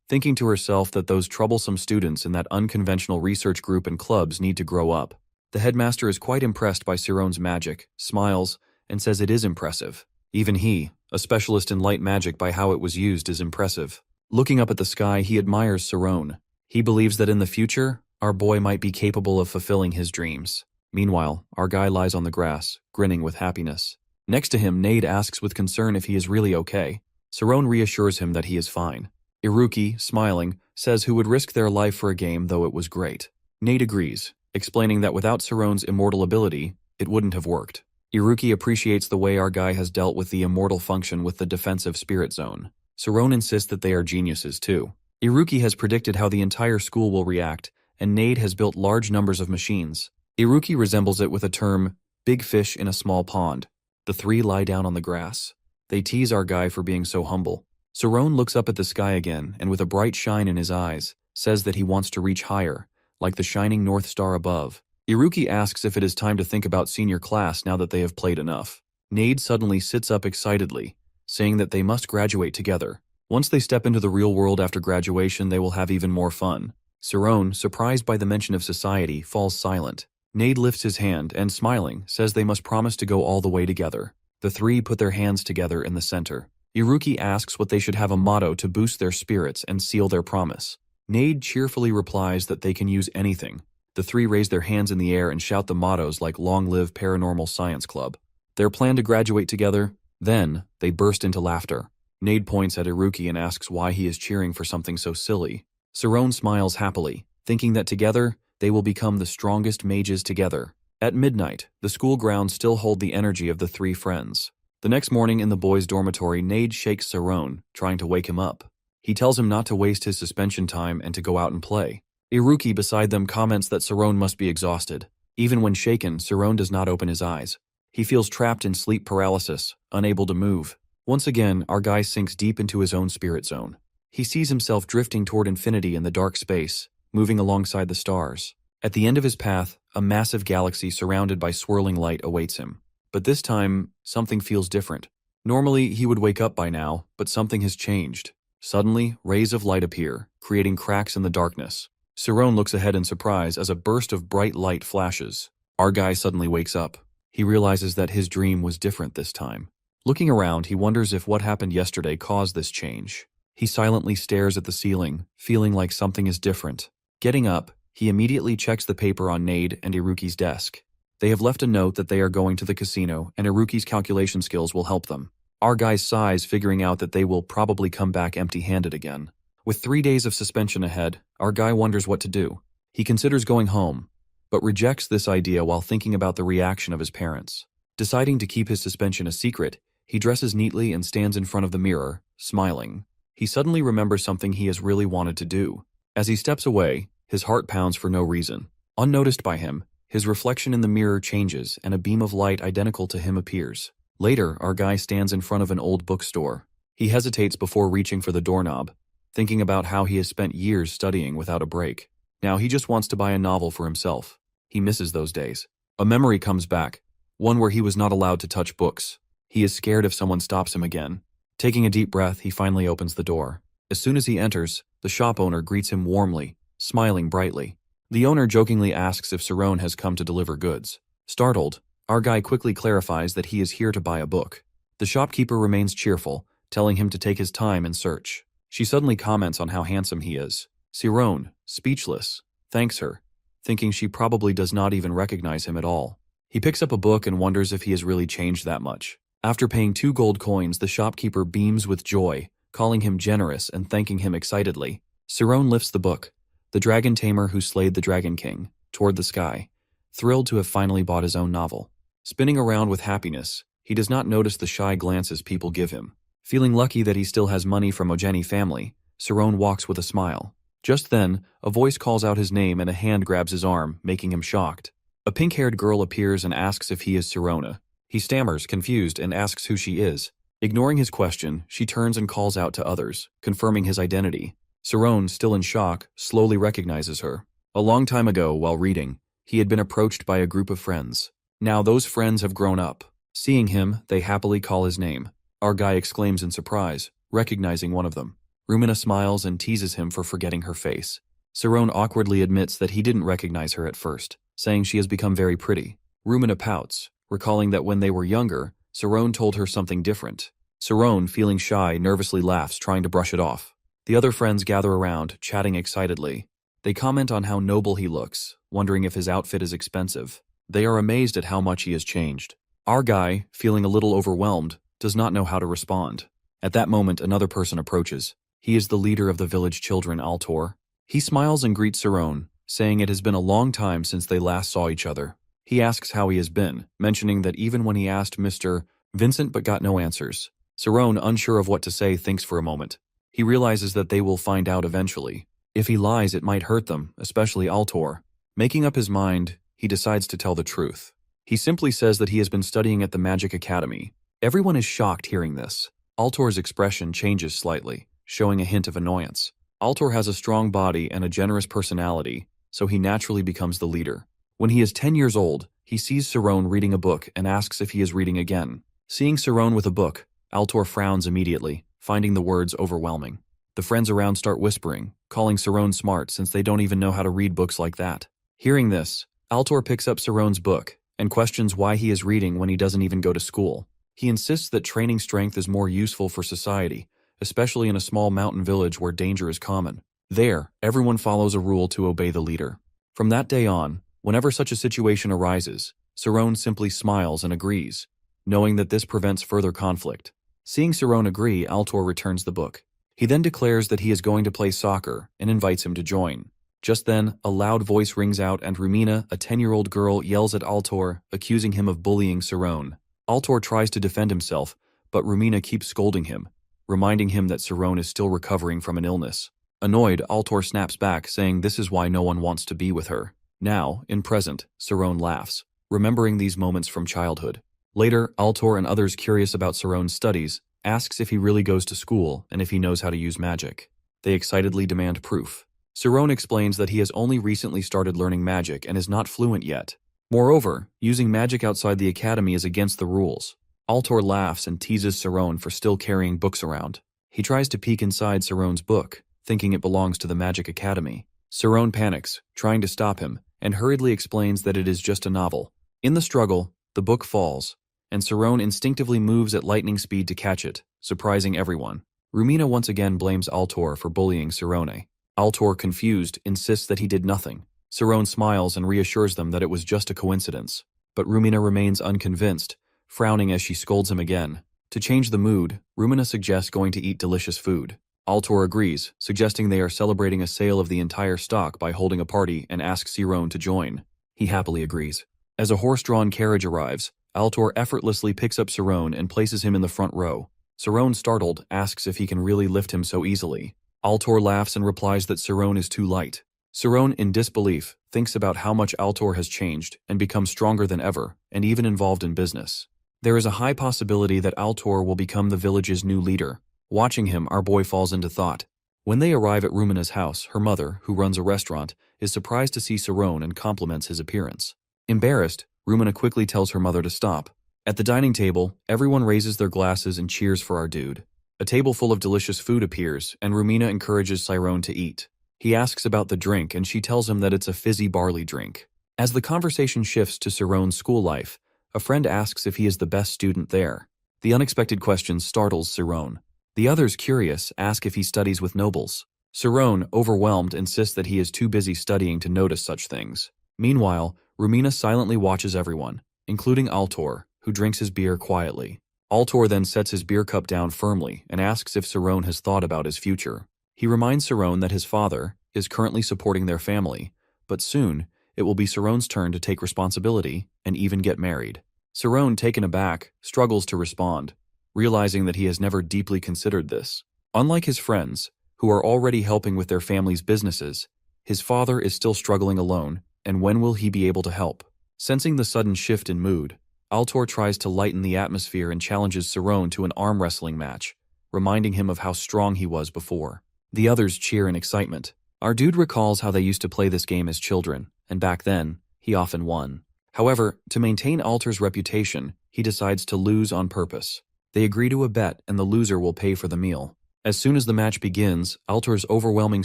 thinking to herself that those troublesome students in that unconventional research group and clubs need to grow up. The headmaster is quite impressed by Siron's magic, smiles, and says it is impressive. Even he, a specialist in light magic by how it was used, is impressive. Looking up at the sky, he admires Siron. He believes that in the future, our boy might be capable of fulfilling his dreams. Meanwhile, our guy lies on the grass, grinning with happiness. Next to him, Nade asks with concern if he is really okay. Siron reassures him that he is fine. Iruki, smiling, says who would risk their life for a game though it was great. Nade agrees, explaining that without Siron's immortal ability, it wouldn't have worked. Iruki appreciates the way our guy has dealt with the immortal function with the defensive spirit zone. Siron insists that they are geniuses too. Iruki has predicted how the entire school will react, and Nade has built large numbers of machines. Iruki resembles it with a term, big fish in a small pond. The three lie down on the grass. They tease our guy for being so humble. Siron looks up at the sky again, and with a bright shine in his eyes, says that he wants to reach higher, like the shining North Star above. Iruki asks if it is time to think about senior class now that they have played enough. Nade suddenly sits up excitedly, saying that they must graduate together. Once they step into the real world after graduation, they will have even more fun. Siron, surprised by the mention of society, falls silent. Nade lifts his hand and, smiling, says they must promise to go all the way together. The three put their hands together in the center. Iruki asks what they should have a motto to boost their spirits and seal their promise. Nade cheerfully replies that they can use anything. The three raise their hands in the air and shout the mottos like Long Live Paranormal Science Club. Their plan to graduate together? Then, they burst into laughter. Nade points at Iruki and asks why he is cheering for something so silly. Siron smiles happily, thinking that together, they will become the strongest mages together. At midnight, the school grounds still hold the energy of the three friends. The next morning in the boys' dormitory, Nade shakes Siron, trying to wake him up. He tells him not to waste his suspension time and to go out and play. Iruki beside them comments that Siron must be exhausted. Even when shaken, Siron does not open his eyes. He feels trapped in sleep paralysis, unable to move. Once again, our guy sinks deep into his own spirit zone. He sees himself drifting toward infinity in the dark space, moving alongside the stars. At the end of his path, a massive galaxy surrounded by swirling light awaits him. But this time, something feels different. Normally, he would wake up by now, but something has changed. Suddenly, rays of light appear, creating cracks in the darkness. Siron looks ahead in surprise as a burst of bright light flashes. Our guy suddenly wakes up. He realizes that his dream was different this time. Looking around, he wonders if what happened yesterday caused this change. He silently stares at the ceiling, feeling like something is different. Getting up, he immediately checks the paper on Nade and Iruki's desk. They have left a note that they are going to the casino, and Iruki's calculation skills will help them. Our guy sighs, figuring out that they will probably come back empty-handed again. With 3 days of suspension ahead, our guy wonders what to do. He considers going home, but rejects this idea while thinking about the reaction of his parents. Deciding to keep his suspension a secret, he dresses neatly and stands in front of the mirror, smiling. He suddenly remembers something he has really wanted to do. As he steps away, his heart pounds for no reason. Unnoticed by him, his reflection in the mirror changes and a beam of light identical to him appears. Later, our guy stands in front of an old bookstore. He hesitates before reaching for the doorknob, thinking about how he has spent years studying without a break. Now he just wants to buy a novel for himself. He misses those days. A memory comes back, one where he was not allowed to touch books. He is scared if someone stops him again. Taking a deep breath, he finally opens the door. As soon as he enters, the shop owner greets him warmly, smiling brightly. The owner jokingly asks if Siron has come to deliver goods. Startled, our guy quickly clarifies that he is here to buy a book. The shopkeeper remains cheerful, telling him to take his time and search. She suddenly comments on how handsome he is. Siron, speechless, thanks her, thinking she probably does not even recognize him at all. He picks up a book and wonders if he has really changed that much. After paying 2 gold coins, the shopkeeper beams with joy, calling him generous and thanking him excitedly. Siron lifts the book. the dragon tamer who slayed the Dragon King, toward the sky, thrilled to have finally bought his own novel. Spinning around with happiness, he does not notice the shy glances people give him. Feeling lucky that he still has money from Ojeni family, Saron walks with a smile. Just then, a voice calls out his name and a hand grabs his arm, making him shocked. A pink-haired girl appears and asks if he is Sirona. He stammers, confused, and asks who she is. Ignoring his question, she turns and calls out to others, confirming his identity. Saron, still in shock, slowly recognizes her. A long time ago, while reading, he had been approached by a group of friends. Now those friends have grown up. Seeing him, they happily call his name. Our guy exclaims in surprise, recognizing one of them. Rumina smiles and teases him for forgetting her face. Saron awkwardly admits that he didn't recognize her at first, saying she has become very pretty. Rumina pouts, recalling that when they were younger, Saron told her something different. Saron, feeling shy, nervously laughs, trying to brush it off. The other friends gather around, chatting excitedly. They comment on how noble he looks, wondering if his outfit is expensive. They are amazed at how much he has changed. Our guy, feeling a little overwhelmed, does not know how to respond. At that moment, another person approaches. He is the leader of the village children, Altor. He smiles and greets Saron, saying it has been a long time since they last saw each other. He asks how he has been, mentioning that even when he asked Mr. Vincent but got no answers. Saron, unsure of what to say, thinks for a moment. He realizes that they will find out eventually. If he lies, it might hurt them, especially Altor. Making up his mind, he decides to tell the truth. He simply says that he has been studying at the Magic Academy. Everyone is shocked hearing this. Altor's expression changes slightly, showing a hint of annoyance. Altor has a strong body and a generous personality, so he naturally becomes the leader. When he is 10 years old, he sees Saron reading a book and asks if he is reading again. Seeing Saron with a book, Altor frowns immediately, finding the words overwhelming. The friends around start whispering, calling Saron smart since they don't even know how to read books like that. Hearing this, Altor picks up Saron's book and questions why he is reading when he doesn't even go to school. He insists that training strength is more useful for society, especially in a small mountain village where danger is common. There, everyone follows a rule to obey the leader. From that day on, whenever such a situation arises, Saron simply smiles and agrees, knowing that this prevents further conflict. Seeing Saron agree, Altor returns the book. He then declares that he is going to play soccer and invites him to join. Just then, a loud voice rings out and Rumina, a 10-year-old girl, yells at Altor, accusing him of bullying Saron. Altor tries to defend himself, but Rumina keeps scolding him, reminding him that Saron is still recovering from an illness. Annoyed, Altor snaps back, saying this is why no one wants to be with her. Now, in present, Saron laughs, remembering these moments from childhood. Later, Altor and others curious about Saron's studies asks if he really goes to school and if he knows how to use magic. They excitedly demand proof. Saron explains that he has only recently started learning magic and is not fluent yet. Moreover, using magic outside the academy is against the rules. Altor laughs and teases Saron for still carrying books around. He tries to peek inside Saron's book, thinking it belongs to the Magic Academy. Saron panics, trying to stop him, and hurriedly explains that it is just a novel. In the struggle, the book falls, and Saron instinctively moves at lightning speed to catch it, surprising everyone. Rumina once again blames Altor for bullying Sarone. Altor, confused, insists that he did nothing. Saron smiles and reassures them that it was just a coincidence. But Rumina remains unconvinced, frowning as she scolds him again. To change the mood, Rumina suggests going to eat delicious food. Altor agrees, suggesting they are celebrating a sale of the entire stock by holding a party and asks Saron to join. He happily agrees. As a horse-drawn carriage arrives, Altor effortlessly picks up Saron and places him in the front row. Saron, startled, asks if he can really lift him so easily. Altor laughs and replies that Saron is too light. Saron, in disbelief, thinks about how much Altor has changed and become stronger than ever, and even involved in business. There is a high possibility that Altor will become the village's new leader. Watching him, our boy falls into thought. When they arrive at Rumina's house, her mother, who runs a restaurant, is surprised to see Saron and compliments his appearance. Embarrassed, Rumina quickly tells her mother to stop. At the dining table, everyone raises their glasses and cheers for our dude. A table full of delicious food appears, and Rumina encourages Saron to eat. He asks about the drink, and she tells him that it's a fizzy barley drink. As the conversation shifts to Saron's school life, a friend asks if he is the best student there. The unexpected question startles Saron. The others, curious, ask if he studies with nobles. Saron, overwhelmed, insists that he is too busy studying to notice such things. Meanwhile, Rumina silently watches everyone, including Altor, who drinks his beer quietly. Altor then sets his beer cup down firmly and asks if Saron has thought about his future. He reminds Saron that his father is currently supporting their family, but soon it will be Saron's turn to take responsibility and even get married. Saron, taken aback, struggles to respond, realizing that he has never deeply considered this. Unlike his friends, who are already helping with their family's businesses, his father is still struggling alone, and when will he be able to help? Sensing the sudden shift in mood, Altor tries to lighten the atmosphere and challenges Saron to an arm wrestling match, reminding him of how strong he was before. The others cheer in excitement. Our dude recalls how they used to play this game as children, and back then, he often won. However, to maintain Altor's reputation, he decides to lose on purpose. They agree to a bet and the loser will pay for the meal. As soon as the match begins, Altor's overwhelming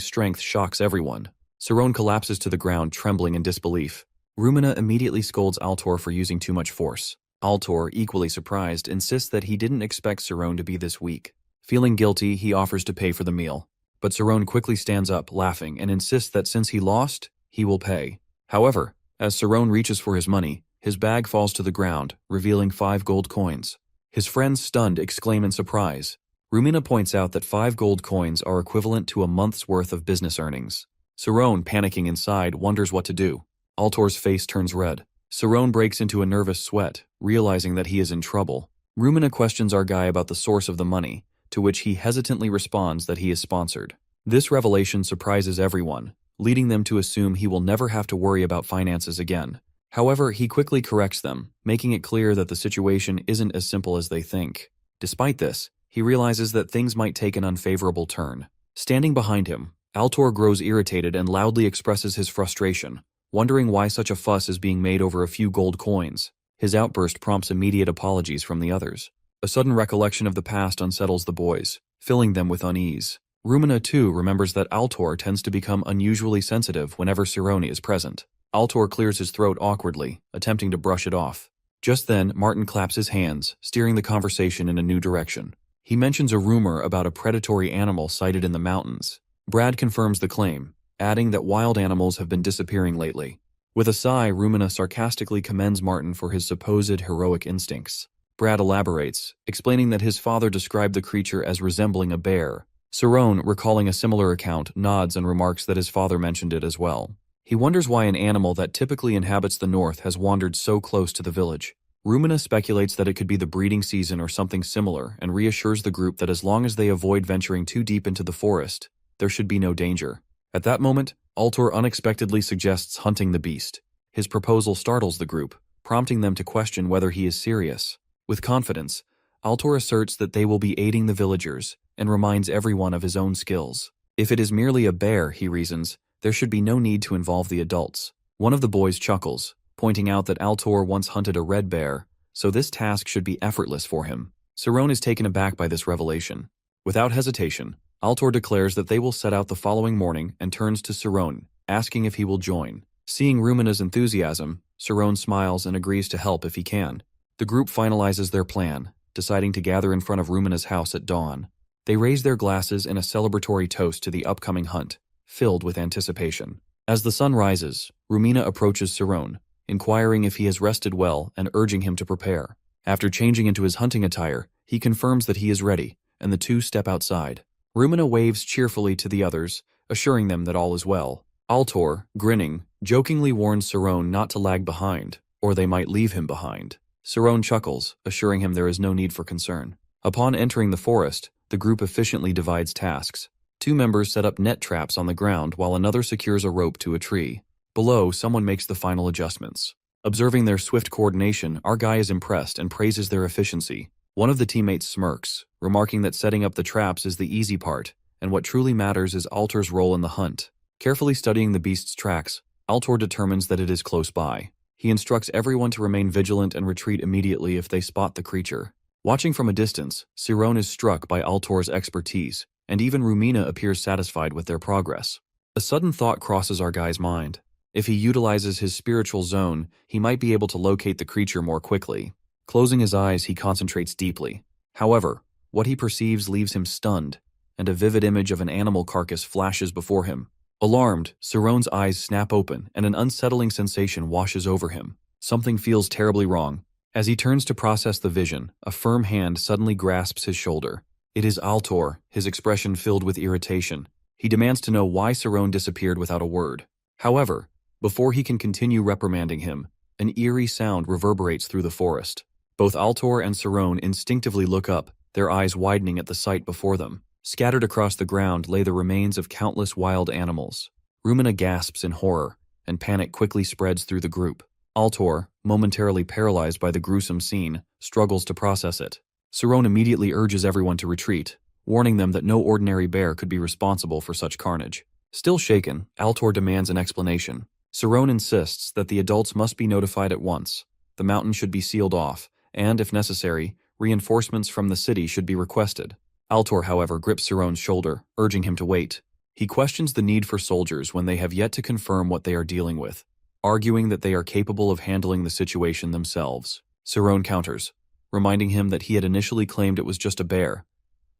strength shocks everyone. Saron collapses to the ground, trembling in disbelief. Rumina immediately scolds Altor for using too much force. Altor, equally surprised, insists that he didn't expect Saron to be this weak. Feeling guilty, he offers to pay for the meal. But Saron quickly stands up, laughing, and insists that since he lost, he will pay. However, as Saron reaches for his money, his bag falls to the ground, revealing 5 gold coins. His friends, stunned, exclaim in surprise. Rumina points out that 5 gold coins are equivalent to a month's worth of business earnings. Saron, panicking inside, wonders what to do. Altor's face turns red. Saron breaks into a nervous sweat, realizing that he is in trouble. Rumina questions our guy about the source of the money, to which he hesitantly responds that he is sponsored. This revelation surprises everyone, leading them to assume he will never have to worry about finances again. However, he quickly corrects them, making it clear that the situation isn't as simple as they think. Despite this, he realizes that things might take an unfavorable turn. Standing behind him, Altor grows irritated and loudly expresses his frustration, wondering why such a fuss is being made over a few gold coins. His outburst prompts immediate apologies from the others. A sudden recollection of the past unsettles the boys, filling them with unease. Rumina, too, remembers that Altor tends to become unusually sensitive whenever Saron is present. Altor clears his throat awkwardly, attempting to brush it off. Just then, Martin claps his hands, steering the conversation in a new direction. He mentions a rumor about a predatory animal sighted in the mountains. Brad confirms the claim, adding that wild animals have been disappearing lately. With a sigh, Rumina sarcastically commends Martin for his supposed heroic instincts. Brad elaborates, explaining that his father described the creature as resembling a bear. Saron, recalling a similar account, nods and remarks that his father mentioned it as well. He wonders why an animal that typically inhabits the north has wandered so close to the village. Rumina speculates that it could be the breeding season or something similar and reassures the group that as long as they avoid venturing too deep into the forest, there should be no danger. At that moment, Altor unexpectedly suggests hunting the beast. His proposal startles the group, prompting them to question whether he is serious. With confidence, Altor asserts that they will be aiding the villagers and reminds everyone of his own skills. If it is merely a bear, he reasons, there should be no need to involve the adults. One of the boys chuckles, pointing out that Altor once hunted a red bear, so this task should be effortless for him. Saron is taken aback by this revelation. Without hesitation, Altor declares that they will set out the following morning and turns to Saron, asking if he will join. Seeing Rumina's enthusiasm, Saron smiles and agrees to help if he can. The group finalizes their plan, deciding to gather in front of Rumina's house at dawn. They raise their glasses in a celebratory toast to the upcoming hunt, filled with anticipation. As the sun rises, Rumina approaches Saron, inquiring if he has rested well and urging him to prepare. After changing into his hunting attire, he confirms that he is ready, and the two step outside. Rumina waves cheerfully to the others, assuring them that all is well. Altor, grinning, jokingly warns Saron not to lag behind, or they might leave him behind. Saron chuckles, assuring him there is no need for concern. Upon entering the forest, the group efficiently divides tasks. 2 members set up net traps on the ground while another secures a rope to a tree. Below, someone makes the final adjustments. Observing their swift coordination, our guy is impressed and praises their efficiency. One of the teammates smirks, remarking that setting up the traps is the easy part, and what truly matters is Altor's role in the hunt. Carefully studying the beast's tracks, Altor determines that it is close by. He instructs everyone to remain vigilant and retreat immediately if they spot the creature. Watching from a distance, Saron is struck by Altor's expertise, and even Rumina appears satisfied with their progress. A sudden thought crosses our guy's mind. If he utilizes his spiritual zone, he might be able to locate the creature more quickly. Closing his eyes, he concentrates deeply. However, what he perceives leaves him stunned, and a vivid image of an animal carcass flashes before him. Alarmed, Saron's eyes snap open, and an unsettling sensation washes over him. Something feels terribly wrong. As he turns to process the vision, a firm hand suddenly grasps his shoulder. It is Altor, his expression filled with irritation. He demands to know why Cerrone disappeared without a word. However, before he can continue reprimanding him, an eerie sound reverberates through the forest. Both Altor and Cerrone instinctively look up, their eyes widening at the sight before them. Scattered across the ground lay the remains of countless wild animals. Rumina gasps in horror, and panic quickly spreads through the group. Altor, momentarily paralyzed by the gruesome scene, struggles to process it. Cerrone immediately urges everyone to retreat, warning them that no ordinary bear could be responsible for such carnage. Still shaken, Altor demands an explanation. Cerrone insists that the adults must be notified at once. The mountain should be sealed off, and, if necessary, reinforcements from the city should be requested. Altor, however, grips Cerrone's shoulder, urging him to wait. He questions the need for soldiers when they have yet to confirm what they are dealing with, arguing that they are capable of handling the situation themselves. Cerrone counters, reminding him that he had initially claimed it was just a bear,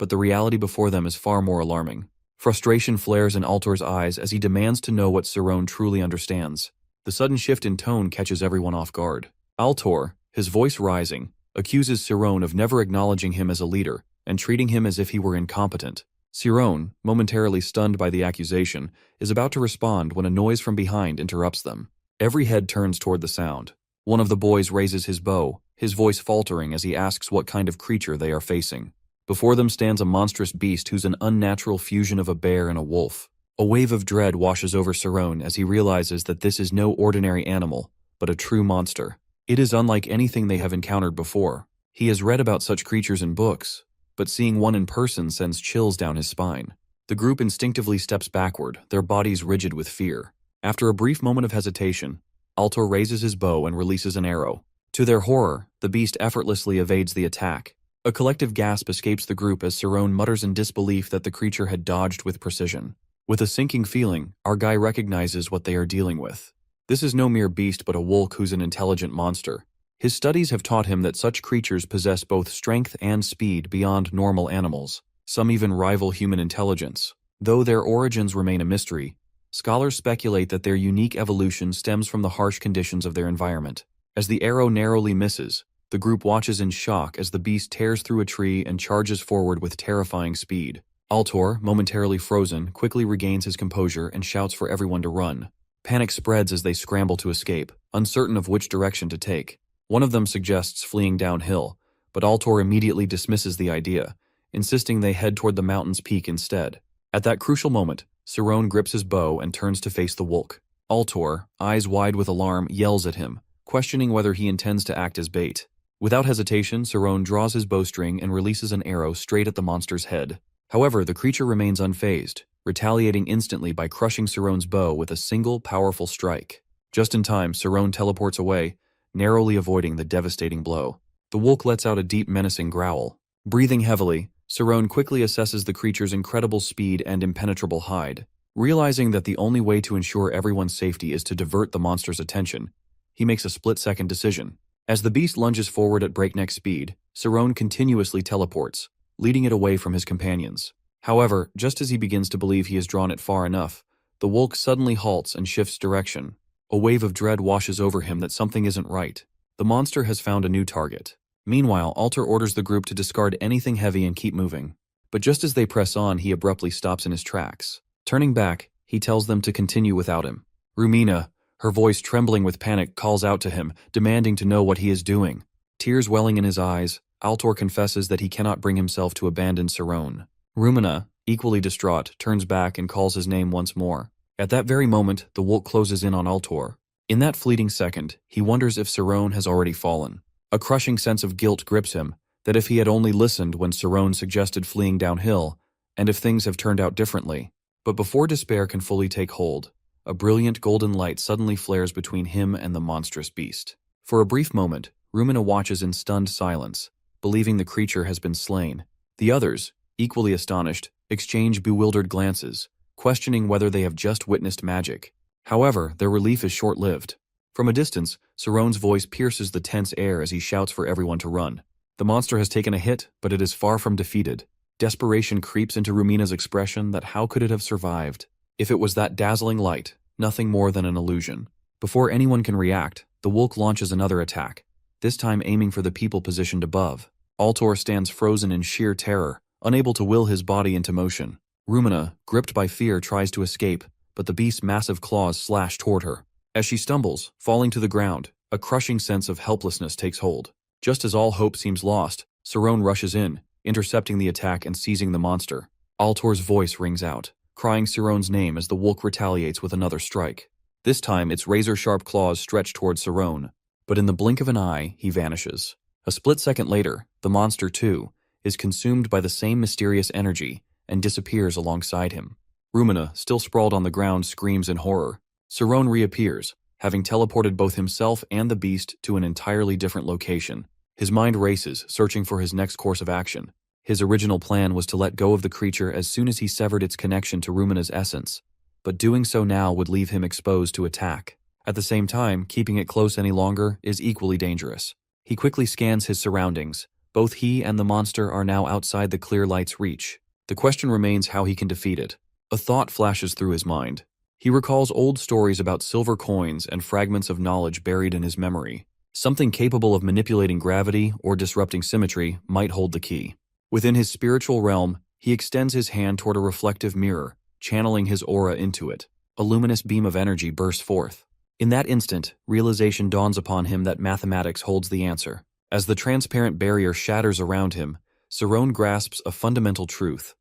but the reality before them is far more alarming. Frustration flares in Altor's eyes as he demands to know what Cerrone truly understands. The sudden shift in tone catches everyone off guard. Altor, his voice rising, accuses Cerrone of never acknowledging him as a leader and treating him as if he were incompetent. Cerrone, momentarily stunned by the accusation, is about to respond when a noise from behind interrupts them. Every head turns toward the sound. One of the boys raises his bow, his voice faltering as he asks what kind of creature they are facing. Before them stands a monstrous beast who's an unnatural fusion of a bear and a wolf. A wave of dread washes over Cerrone as he realizes that this is no ordinary animal, but a true monster. It is unlike anything they have encountered before. He has read about such creatures in books, but seeing one in person sends chills down his spine. The group instinctively steps backward, their bodies rigid with fear. After a brief moment of hesitation, Altor raises his bow and releases an arrow. To their horror, the beast effortlessly evades the attack. A collective gasp escapes the group as Cerrone mutters in disbelief that the creature had dodged with precision. With a sinking feeling, our guy recognizes what they are dealing with. This is no mere beast but a wolf who's an intelligent monster. His studies have taught him that such creatures possess both strength and speed beyond normal animals. Some even rival human intelligence. Though their origins remain a mystery, scholars speculate that their unique evolution stems from the harsh conditions of their environment. As the arrow narrowly misses, the group watches in shock as the beast tears through a tree and charges forward with terrifying speed. Altor, momentarily frozen, quickly regains his composure and shouts for everyone to run. Panic spreads as they scramble to escape, uncertain of which direction to take. One of them suggests fleeing downhill, but Altor immediately dismisses the idea, insisting they head toward the mountain's peak instead. At that crucial moment, Cerrone grips his bow and turns to face the wolf. Altor, eyes wide with alarm, yells at him, questioning whether he intends to act as bait. Without hesitation, Cerrone draws his bowstring and releases an arrow straight at the monster's head. However, the creature remains unfazed, retaliating instantly by crushing Cerrone's bow with a single, powerful strike. Just in time, Cerrone teleports away, narrowly avoiding the devastating blow. The wolf lets out a deep, menacing growl. Breathing heavily, Cerrone quickly assesses the creature's incredible speed and impenetrable hide. Realizing that the only way to ensure everyone's safety is to divert the monster's attention, he makes a split-second decision. As the beast lunges forward at breakneck speed, Cerrone continuously teleports, leading it away from his companions. However, just as he begins to believe he has drawn it far enough, the wolf suddenly halts and shifts direction. A wave of dread washes over him that something isn't right. The monster has found a new target. Meanwhile, Altor orders the group to discard anything heavy and keep moving. But just as they press on, he abruptly stops in his tracks. Turning back, he tells them to continue without him. Rumina, her voice trembling with panic, calls out to him, demanding to know what he is doing. Tears welling in his eyes, Altor confesses that he cannot bring himself to abandon Cerrone. Rumina, equally distraught, turns back and calls his name once more. At that very moment, the wolf closes in on Altor. In that fleeting second, he wonders if Cerrone has already fallen. A crushing sense of guilt grips him, that if he had only listened when Cerrone suggested fleeing downhill, and if things have turned out differently. But before despair can fully take hold, a brilliant golden light suddenly flares between him and the monstrous beast. For a brief moment, Rumina watches in stunned silence, believing the creature has been slain. The others, equally astonished, exchange bewildered glances, questioning whether they have just witnessed magic. However, their relief is short-lived. From a distance, Cerrone's voice pierces the tense air as he shouts for everyone to run. The monster has taken a hit, but it is far from defeated. Desperation creeps into Rumina's expression that how could it have survived? If it was that dazzling light, nothing more than an illusion. Before anyone can react, the wolf launches another attack, this time aiming for the people positioned above. Altor stands frozen in sheer terror, unable to will his body into motion. Rumina, gripped by fear, tries to escape, but the beast's massive claws slash toward her. As she stumbles, falling to the ground, a crushing sense of helplessness takes hold. Just as all hope seems lost, Sarone rushes in, intercepting the attack and seizing the monster. Altor's voice rings out, crying Sarone's name as the wolf retaliates with another strike. This time, its razor-sharp claws stretch towards Sarone, but in the blink of an eye, he vanishes. A split second later, the monster, too, is consumed by the same mysterious energy and disappears alongside him. Rumina, still sprawled on the ground, screams in horror. Sarone reappears, having teleported both himself and the beast to an entirely different location. His mind races, searching for his next course of action. His original plan was to let go of the creature as soon as he severed its connection to Rumina's essence, but doing so now would leave him exposed to attack. At the same time, keeping it close any longer is equally dangerous. He quickly scans his surroundings. Both he and the monster are now outside the clear light's reach. The question remains how he can defeat it. A thought flashes through his mind. He recalls old stories about silver coins and fragments of knowledge buried in his memory. Something capable of manipulating gravity or disrupting symmetry might hold the key. Within his spiritual realm, he extends his hand toward a reflective mirror, channeling his aura into it. A luminous beam of energy bursts forth. In that instant, realization dawns upon him that mathematics holds the answer. As the transparent barrier shatters around him, Sarone grasps a fundamental truth.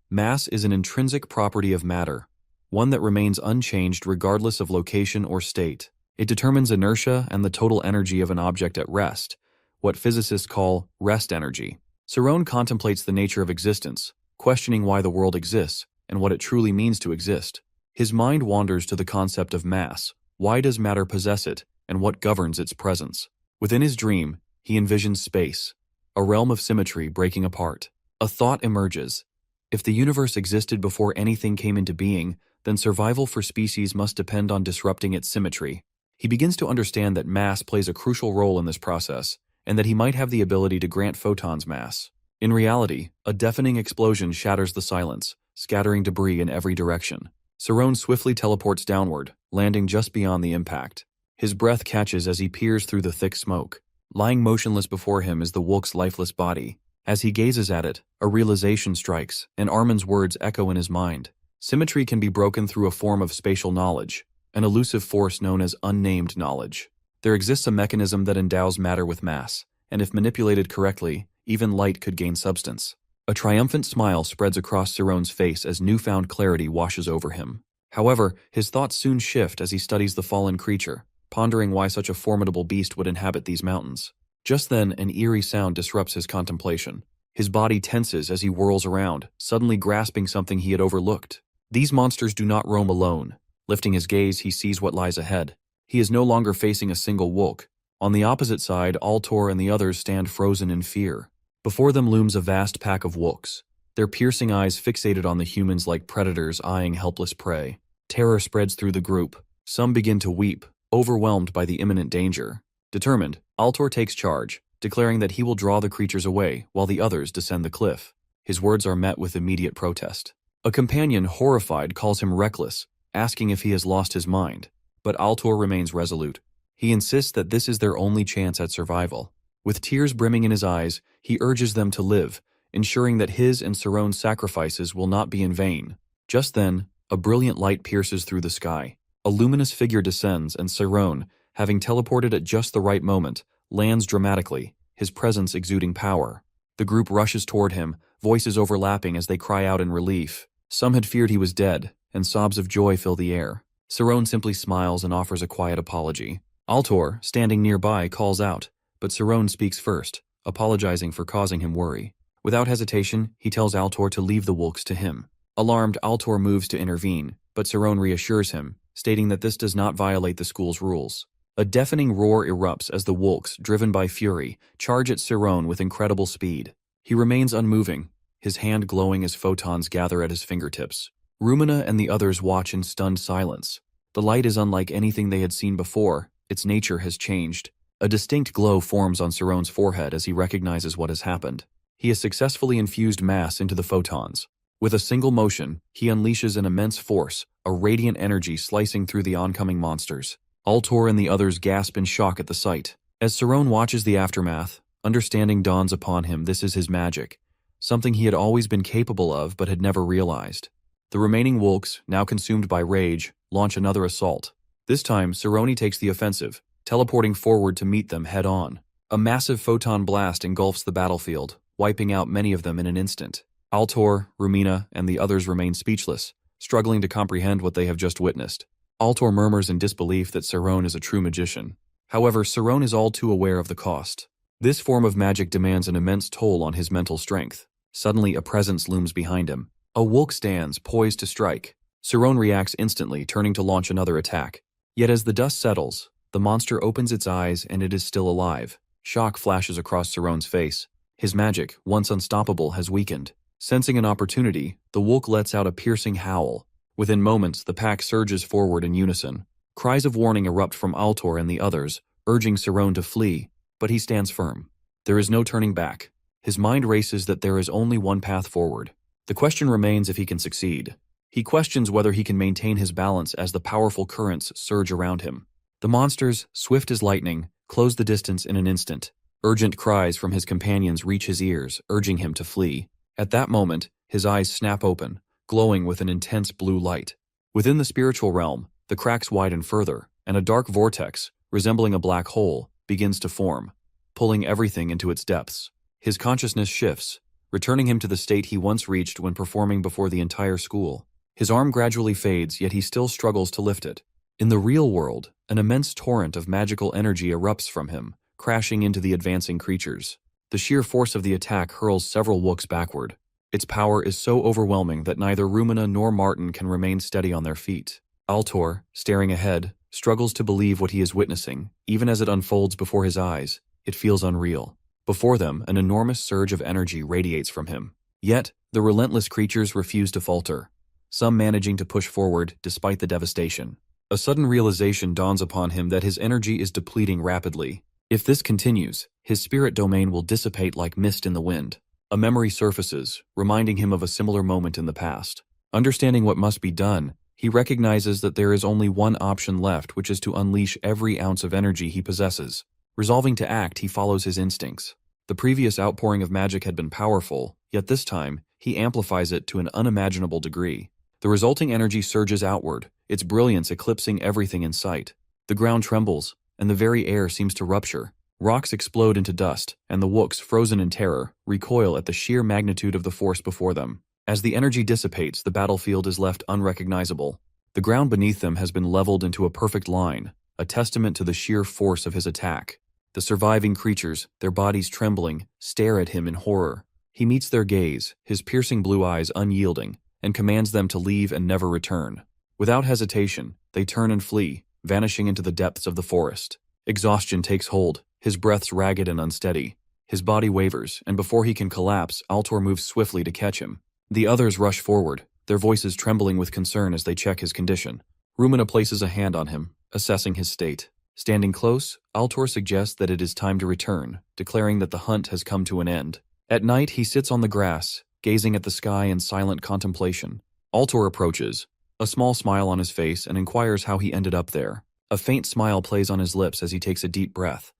Mass is an intrinsic property of matter, one that remains unchanged regardless of location or state. It determines inertia and the total energy of an object at rest, what physicists call rest energy. Sarone contemplates the nature of existence, questioning why the world exists and what it truly means to exist. His mind wanders to the concept of mass. Why does matter possess it, and what governs its presence? Within his dream, he envisions space, a realm of symmetry breaking apart. A thought emerges. If the universe existed before anything came into being, then survival for species must depend on disrupting its symmetry. He begins to understand that mass plays a crucial role in this process, and that he might have the ability to grant photons mass. In reality, a deafening explosion shatters the silence, scattering debris in every direction. Sarone swiftly teleports downward, landing just beyond the impact. His breath catches as he peers through the thick smoke. Lying motionless before him is the wolf's lifeless body. As he gazes at it, a realization strikes, and Armin's words echo in his mind. Symmetry can be broken through a form of spatial knowledge, an elusive force known as unnamed knowledge. There exists a mechanism that endows matter with mass, and if manipulated correctly, even light could gain substance. A triumphant smile spreads across Sarone's face as newfound clarity washes over him. However, his thoughts soon shift as he studies the fallen creature, pondering why such a formidable beast would inhabit these mountains. Just then, an eerie sound disrupts his contemplation. His body tenses as he whirls around, suddenly grasping something he had overlooked. These monsters do not roam alone. Lifting his gaze, he sees what lies ahead. He is no longer facing a single wolk. On the opposite side, Altor and the others stand frozen in fear. Before them looms a vast pack of wolves, their piercing eyes fixated on the humans like predators eyeing helpless prey. Terror spreads through the group. Some begin to weep, overwhelmed by the imminent danger. Determined, Altor takes charge, declaring that he will draw the creatures away while the others descend the cliff. His words are met with immediate protest. A companion, horrified, calls him reckless, asking if he has lost his mind. But Altor remains resolute. He insists that this is their only chance at survival. With tears brimming in his eyes, he urges them to live, ensuring that his and Sarone's sacrifices will not be in vain. Just then, a brilliant light pierces through the sky. A luminous figure descends, and Sarone, having teleported at just the right moment, lands dramatically, his presence exuding power. The group rushes toward him, voices overlapping as they cry out in relief. Some had feared he was dead, and sobs of joy fill the air. Sarone simply smiles and offers a quiet apology. Altor, standing nearby, calls out, but Sarone speaks first, apologizing for causing him worry. Without hesitation, he tells Altor to leave the wolves to him. Alarmed, Altor moves to intervene, but Sarone reassures him, stating that this does not violate the school's rules. A deafening roar erupts as the wolves, driven by fury, charge at Sarone with incredible speed. He remains unmoving, his hand glowing as photons gather at his fingertips. Rumina and the others watch in stunned silence. The light is unlike anything they had seen before. Its nature has changed. A distinct glow forms on Sarone's forehead as he recognizes what has happened. He has successfully infused mass into the photons. With a single motion, he unleashes an immense force, a radiant energy slicing through the oncoming monsters. Altor and the others gasp in shock at the sight. As Sarone watches the aftermath, understanding dawns upon him this is his magic, something he had always been capable of but had never realized. The remaining Wolks, now consumed by rage, launch another assault. This time, Saroni takes the offensive, teleporting forward to meet them head-on. A massive photon blast engulfs the battlefield, wiping out many of them in an instant. Altor, Rumina, and the others remain speechless, struggling to comprehend what they have just witnessed. Altor murmurs in disbelief that Saron is a true magician. However, Saron is all too aware of the cost. This form of magic demands an immense toll on his mental strength. Suddenly, a presence looms behind him. A Wolk stands, poised to strike. Saron reacts instantly, turning to launch another attack. Yet as the dust settles, the monster opens its eyes and it is still alive. Shock flashes across Saron's face. His magic, once unstoppable, has weakened. Sensing an opportunity, the Wolk lets out a piercing howl. Within moments, the pack surges forward in unison. Cries of warning erupt from Altor and the others, urging Saron to flee, but he stands firm. There is no turning back. His mind races that there is only one path forward. The question remains if he can succeed. He questions whether he can maintain his balance as the powerful currents surge around him. The monsters, swift as lightning, close the distance in an instant. Urgent cries from his companions reach his ears, urging him to flee. At that moment, his eyes snap open, glowing with an intense blue light. Within the spiritual realm, the cracks widen further, and a dark vortex, resembling a black hole, begins to form, pulling everything into its depths. His consciousness shifts, returning him to the state he once reached when performing before the entire school. His arm gradually fades, yet he still struggles to lift it. In the real world, an immense torrent of magical energy erupts from him, crashing into the advancing creatures. The sheer force of the attack hurls several Wooks backward. Its power is so overwhelming that neither Rumina nor Martin can remain steady on their feet. Altor, staring ahead, struggles to believe what he is witnessing. Even as it unfolds before his eyes, it feels unreal. Before them, an enormous surge of energy radiates from him. Yet, the relentless creatures refuse to falter, some managing to push forward despite the devastation. A sudden realization dawns upon him that his energy is depleting rapidly. If this continues, his spirit domain will dissipate like mist in the wind. A memory surfaces, reminding him of a similar moment in the past. Understanding what must be done, he recognizes that there is only one option left, which is to unleash every ounce of energy he possesses. Resolving to act, he follows his instincts. The previous outpouring of magic had been powerful, yet this time, he amplifies it to an unimaginable degree. The resulting energy surges outward, its brilliance eclipsing everything in sight. The ground trembles, and the very air seems to rupture. Rocks explode into dust, and the Wooks, frozen in terror, recoil at the sheer magnitude of the force before them. As the energy dissipates, the battlefield is left unrecognizable. The ground beneath them has been leveled into a perfect line, a testament to the sheer force of his attack. The surviving creatures, their bodies trembling, stare at him in horror. He meets their gaze, his piercing blue eyes unyielding, and commands them to leave and never return. Without hesitation, they turn and flee, vanishing into the depths of the forest. Exhaustion takes hold, his breaths ragged and unsteady. His body wavers, and before he can collapse, Altor moves swiftly to catch him. The others rush forward, their voices trembling with concern as they check his condition. Rumina places a hand on him, assessing his state. Standing close, Altor suggests that it is time to return, declaring that the hunt has come to an end. At night, he sits on the grass, gazing at the sky in silent contemplation. Altor approaches, a small smile on his face, and inquires how he ended up there. A faint smile plays on his lips as he takes a deep breath,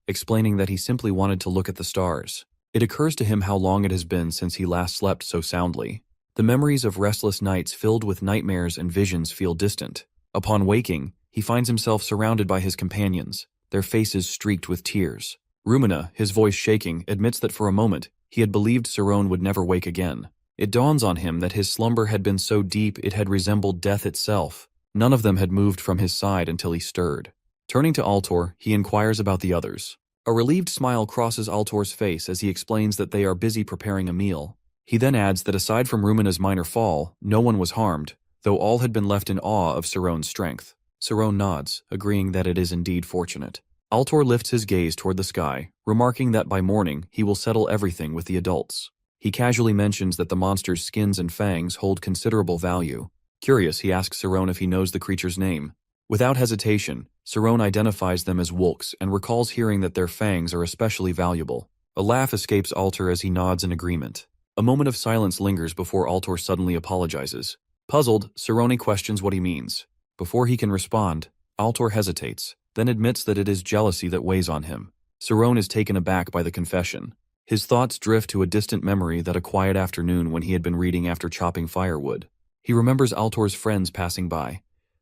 explaining that he simply wanted to look at the stars. It occurs to him how long it has been since he last slept so soundly. The memories of restless nights filled with nightmares and visions feel distant. Upon waking, he finds himself surrounded by his companions, their faces streaked with tears. Rumina, his voice shaking, admits that for a moment, he had believed Saron would never wake again. It dawns on him that his slumber had been so deep it had resembled death itself. None of them had moved from his side until he stirred. Turning to Altor, he inquires about the others. A relieved smile crosses Altor's face as he explains that they are busy preparing a meal. He then adds that aside from Rumina's minor fall, no one was harmed, though all had been left in awe of Saron's strength. Saron nods, agreeing that it is indeed fortunate. Altor lifts his gaze toward the sky, remarking that by morning he will settle everything with the adults. He casually mentions that the monster's skins and fangs hold considerable value. Curious, he asks Saron if he knows the creature's name. Without hesitation, Saron identifies them as Wolks and recalls hearing that their fangs are especially valuable. A laugh escapes Altor as he nods in agreement. A moment of silence lingers before Altor suddenly apologizes. Puzzled, Saroni questions what he means. Before he can respond, Altor hesitates, then admits that it is jealousy that weighs on him. Saron is taken aback by the confession. His thoughts drift to a distant memory that a quiet afternoon when he had been reading after chopping firewood. He remembers Altor's friends passing by,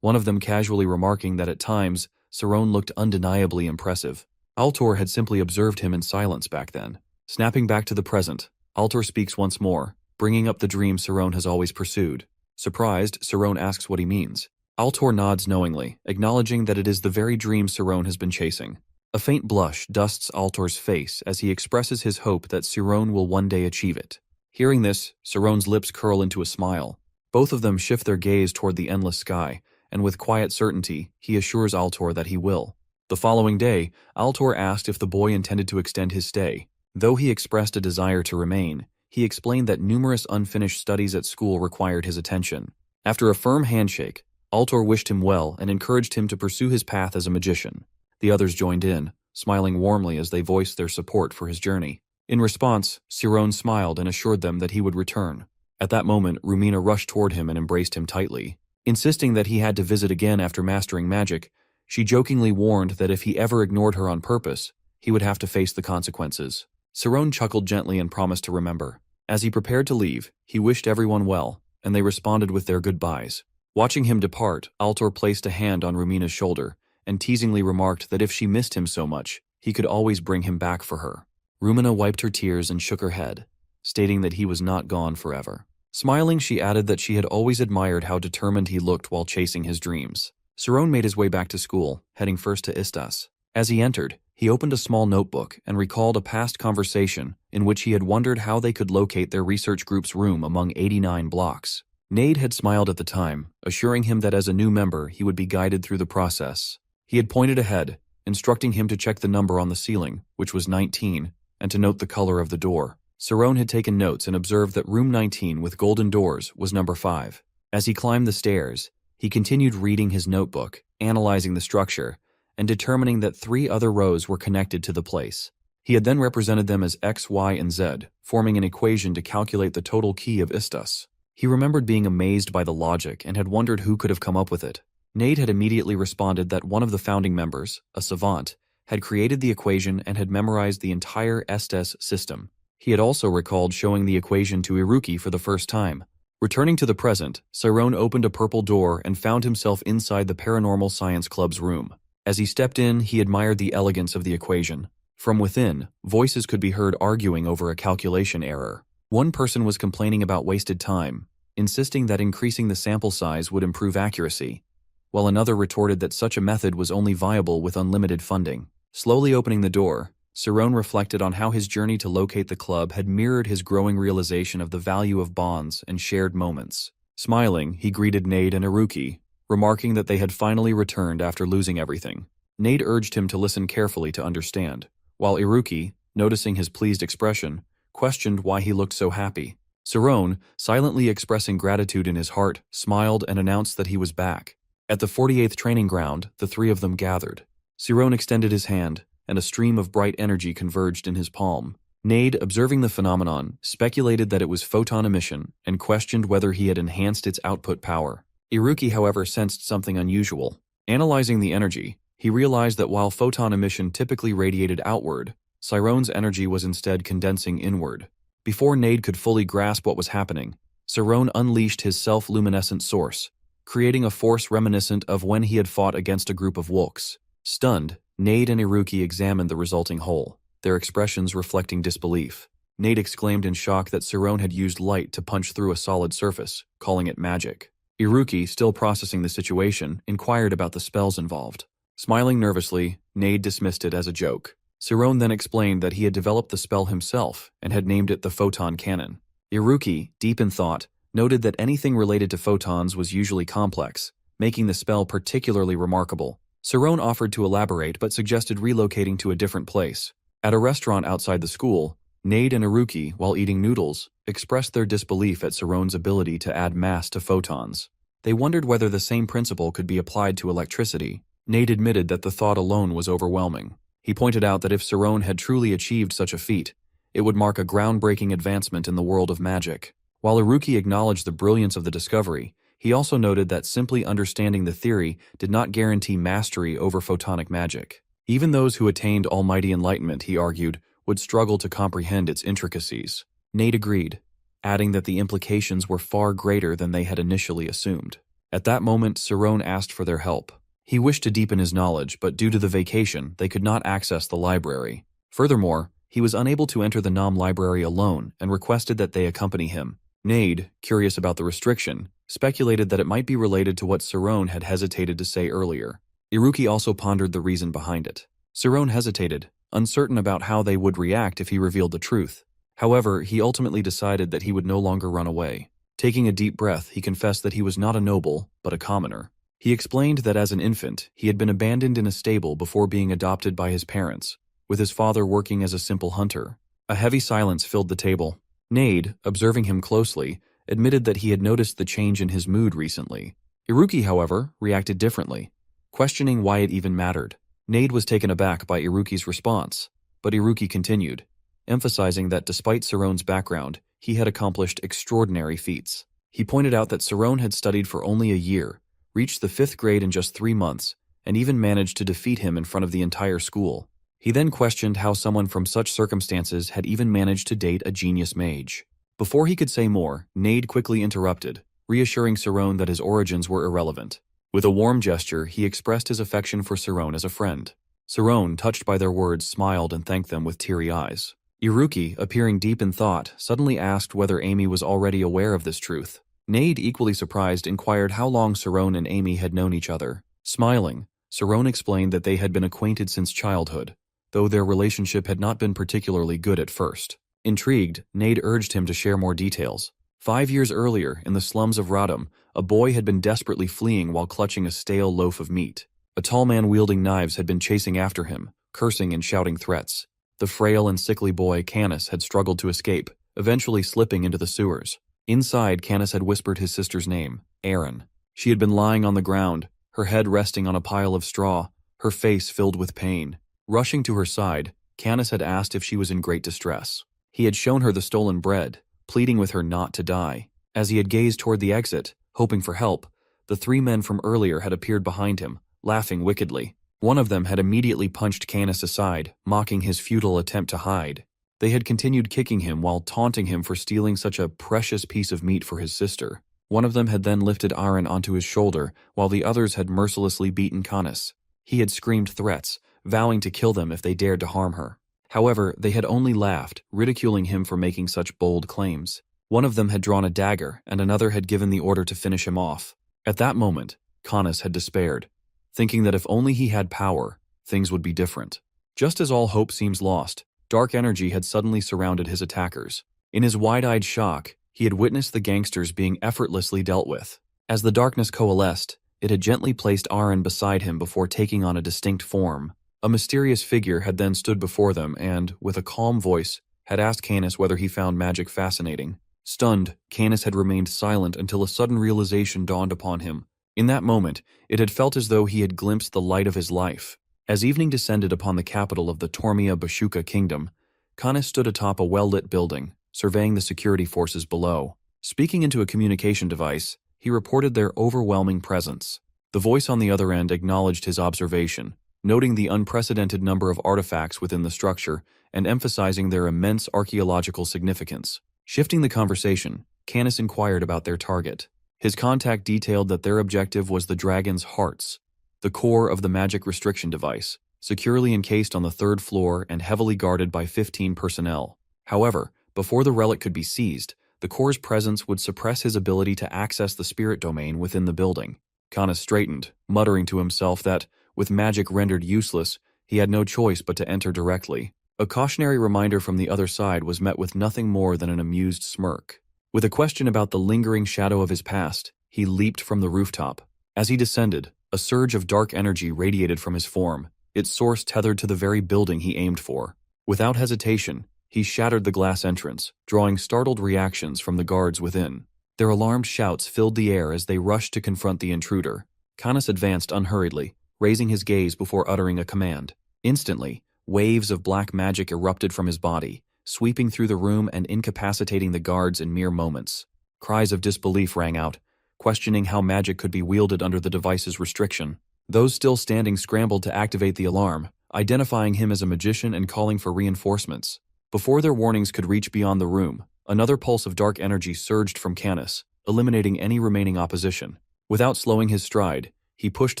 one of them casually remarking that at times, Saron looked undeniably impressive. Altor had simply observed him in silence back then. Snapping back to the present, Altor speaks once more, bringing up the dream Saron has always pursued. Surprised, Saron asks what he means. Altor nods knowingly, acknowledging that it is the very dream Saron has been chasing. A faint blush dusts Altor's face as he expresses his hope that Saron will one day achieve it. Hearing this, Saron's lips curl into a smile. Both of them shift their gaze toward the endless sky, and with quiet certainty, he assures Altor that he will. The following day, Altor asked if the boy intended to extend his stay. Though he expressed a desire to remain, he explained that numerous unfinished studies at school required his attention. After a firm handshake, Altor wished him well and encouraged him to pursue his path as a magician. The others joined in, smiling warmly as they voiced their support for his journey. In response, Saron smiled and assured them that he would return. At that moment, Rumina rushed toward him and embraced him tightly. Insisting that he had to visit again after mastering magic, she jokingly warned that if he ever ignored her on purpose, he would have to face the consequences. Saron chuckled gently and promised to remember. As he prepared to leave, he wished everyone well, and they responded with their goodbyes. Watching him depart, Altor placed a hand on Rumina's shoulder and teasingly remarked that if she missed him so much, he could always bring him back for her. Rumina wiped her tears and shook her head, stating that he was not gone forever. Smiling, she added that she had always admired how determined he looked while chasing his dreams. Saron made his way back to school, heading first to Istas. As he entered, he opened a small notebook and recalled a past conversation in which he had wondered how they could locate their research group's room among 89 blocks. Nade had smiled at the time, assuring him that as a new member he would be guided through the process. He had pointed ahead, instructing him to check the number on the ceiling, which was 19, and to note the color of the door. Saron had taken notes and observed that room 19 with golden doors was number 5. As he climbed the stairs, he continued reading his notebook, analyzing the structure, and determining that 3 other rows were connected to the place. He had then represented them as X, Y, and Z, forming an equation to calculate the total key of Istas. He remembered being amazed by the logic and had wondered who could have come up with it. Nade had immediately responded that one of the founding members, a savant, had created the equation and had memorized the entire Estes system. He had also recalled showing the equation to Iruki for the first time. Returning to the present, Saron opened a purple door and found himself inside the Paranormal Science Club's room. As he stepped in, he admired the elegance of the equation. From within, voices could be heard arguing over a calculation error. One person was complaining about wasted time, insisting that increasing the sample size would improve accuracy, while another retorted that such a method was only viable with unlimited funding. Slowly opening the door, Saron reflected on how his journey to locate the club had mirrored his growing realization of the value of bonds and shared moments. Smiling, he greeted Nade and Iruki, remarking that they had finally returned after losing everything. Nade urged him to listen carefully to understand, while Iruki, noticing his pleased expression, questioned why he looked so happy. Saron, silently expressing gratitude in his heart, smiled and announced that he was back. At the 48th training ground, the 3 of them gathered. Saron extended his hand, and a stream of bright energy converged in his palm. Nade, observing the phenomenon, speculated that it was photon emission and questioned whether he had enhanced its output power. Iruki, however, sensed something unusual. Analyzing the energy, he realized that while photon emission typically radiated outward, Saron's energy was instead condensing inward. Before Nade could fully grasp what was happening, Saron unleashed his self-luminescent source, creating a force reminiscent of when he had fought against a group of Wolks. Stunned, Nade and Iruki examined the resulting hole, their expressions reflecting disbelief. Nade exclaimed in shock that Saron had used light to punch through a solid surface, calling it magic. Iruki, still processing the situation, inquired about the spells involved. Smiling nervously, Nade dismissed it as a joke. Saron then explained that he had developed the spell himself and had named it the Photon Cannon. Iruki, deep in thought, noted that anything related to photons was usually complex, making the spell particularly remarkable. Saron offered to elaborate but suggested relocating to a different place. At a restaurant outside the school, Nade and Iruki, while eating noodles, expressed their disbelief at Saron's ability to add mass to photons. They wondered whether the same principle could be applied to electricity. Nade admitted that the thought alone was overwhelming. He pointed out that if Saron had truly achieved such a feat, it would mark a groundbreaking advancement in the world of magic. While Iruki acknowledged the brilliance of the discovery, he also noted that simply understanding the theory did not guarantee mastery over photonic magic. Even those who attained almighty enlightenment, he argued, would struggle to comprehend its intricacies. Nade agreed. adding that the implications were far greater than they had initially assumed. At that moment, Cerrone asked for their help. He wished to deepen his knowledge, but due to the vacation, they could not access the library. Furthermore, he was unable to enter the Nam library alone and requested that they accompany him. Nade, curious about the restriction, speculated that it might be related to what Cerrone had hesitated to say earlier. Iruki also pondered the reason behind it. Cerrone hesitated, uncertain about how they would react if he revealed the truth. However, he ultimately decided that he would no longer run away. Taking a deep breath, he confessed that he was not a noble, but a commoner. He explained that as an infant, he had been abandoned in a stable before being adopted by his parents, with his father working as a simple hunter. A heavy silence filled the table. Nade, observing him closely, admitted that he had noticed the change in his mood recently. Iruki, however, reacted differently, questioning why it even mattered. Nade was taken aback by Iruki's response, but Iruki continued, emphasizing that despite Cerrone's background, he had accomplished extraordinary feats. He pointed out that Cerrone had studied for only a year, reached the 5th grade in just 3 months, and even managed to defeat him in front of the entire school. He then questioned how someone from such circumstances had even managed to date a genius mage. Before he could say more, Nade quickly interrupted, reassuring Cerrone that his origins were irrelevant. With a warm gesture, he expressed his affection for Cerrone as a friend. Cerrone, touched by their words, smiled and thanked them with teary eyes. Iruki, appearing deep in thought, suddenly asked whether Amy was already aware of this truth. Nade, equally surprised, inquired how long Cerrone and Amy had known each other. Smiling, Cerrone explained that they had been acquainted since childhood, though their relationship had not been particularly good at first. Intrigued, Nade urged him to share more details. 5 years earlier, in the slums of Radom, a boy had been desperately fleeing while clutching a stale loaf of meat. A tall man wielding knives had been chasing after him, cursing and shouting threats. The frail and sickly boy, Canis, had struggled to escape, eventually slipping into the sewers. Inside, Canis had whispered his sister's name, Erin. She had been lying on the ground, her head resting on a pile of straw, her face filled with pain. Rushing to her side, Canis had asked if she was in great distress. He had shown her the stolen bread, pleading with her not to die. As he had gazed toward the exit, hoping for help, the 3 men from earlier had appeared behind him, laughing wickedly. One of them had immediately punched Canis aside, mocking his futile attempt to hide. They had continued kicking him while taunting him for stealing such a precious piece of meat for his sister. One of them had then lifted Aaron onto his shoulder, while the others had mercilessly beaten Canis. He had screamed threats, vowing to kill them if they dared to harm her. However, they had only laughed, ridiculing him for making such bold claims. One of them had drawn a dagger, and another had given the order to finish him off. At that moment, Canis had despaired, thinking that if only he had power, things would be different. Just as all hope seems lost, dark energy had suddenly surrounded his attackers. In his wide-eyed shock, he had witnessed the gangsters being effortlessly dealt with. As the darkness coalesced, it had gently placed Aaron beside him before taking on a distinct form. A mysterious figure had then stood before them and, with a calm voice, had asked Canis whether he found magic fascinating. Stunned, Canis had remained silent until a sudden realization dawned upon him. In that moment, it had felt as though he had glimpsed the light of his life. As evening descended upon the capital of the Tormia Bashuka kingdom, Canis stood atop a well-lit building, surveying the security forces below. Speaking into a communication device, he reported their overwhelming presence. The voice on the other end acknowledged his observation, noting the unprecedented number of artifacts within the structure and emphasizing their immense archaeological significance. Shifting the conversation, Canis inquired about their target. His contact detailed that their objective was the dragon's hearts, the core of the magic restriction device, securely encased on the 3rd floor and heavily guarded by 15 personnel. However, before the relic could be seized, the core's presence would suppress his ability to access the spirit domain within the building. Canis straightened, muttering to himself that, with magic rendered useless, he had no choice but to enter directly. A cautionary reminder from the other side was met with nothing more than an amused smirk. With a question about the lingering shadow of his past, he leaped from the rooftop. As he descended, a surge of dark energy radiated from his form, its source tethered to the very building he aimed for. Without hesitation, he shattered the glass entrance, drawing startled reactions from the guards within. Their alarmed shouts filled the air as they rushed to confront the intruder. Canis advanced unhurriedly, raising his gaze before uttering a command. Instantly, waves of black magic erupted from his body, sweeping through the room and incapacitating the guards in mere moments. Cries of disbelief rang out, questioning how magic could be wielded under the device's restriction. Those still standing scrambled to activate the alarm, identifying him as a magician and calling for reinforcements. Before their warnings could reach beyond the room, Another pulse of dark energy surged from Canis, eliminating any remaining opposition. Without slowing his stride, he pushed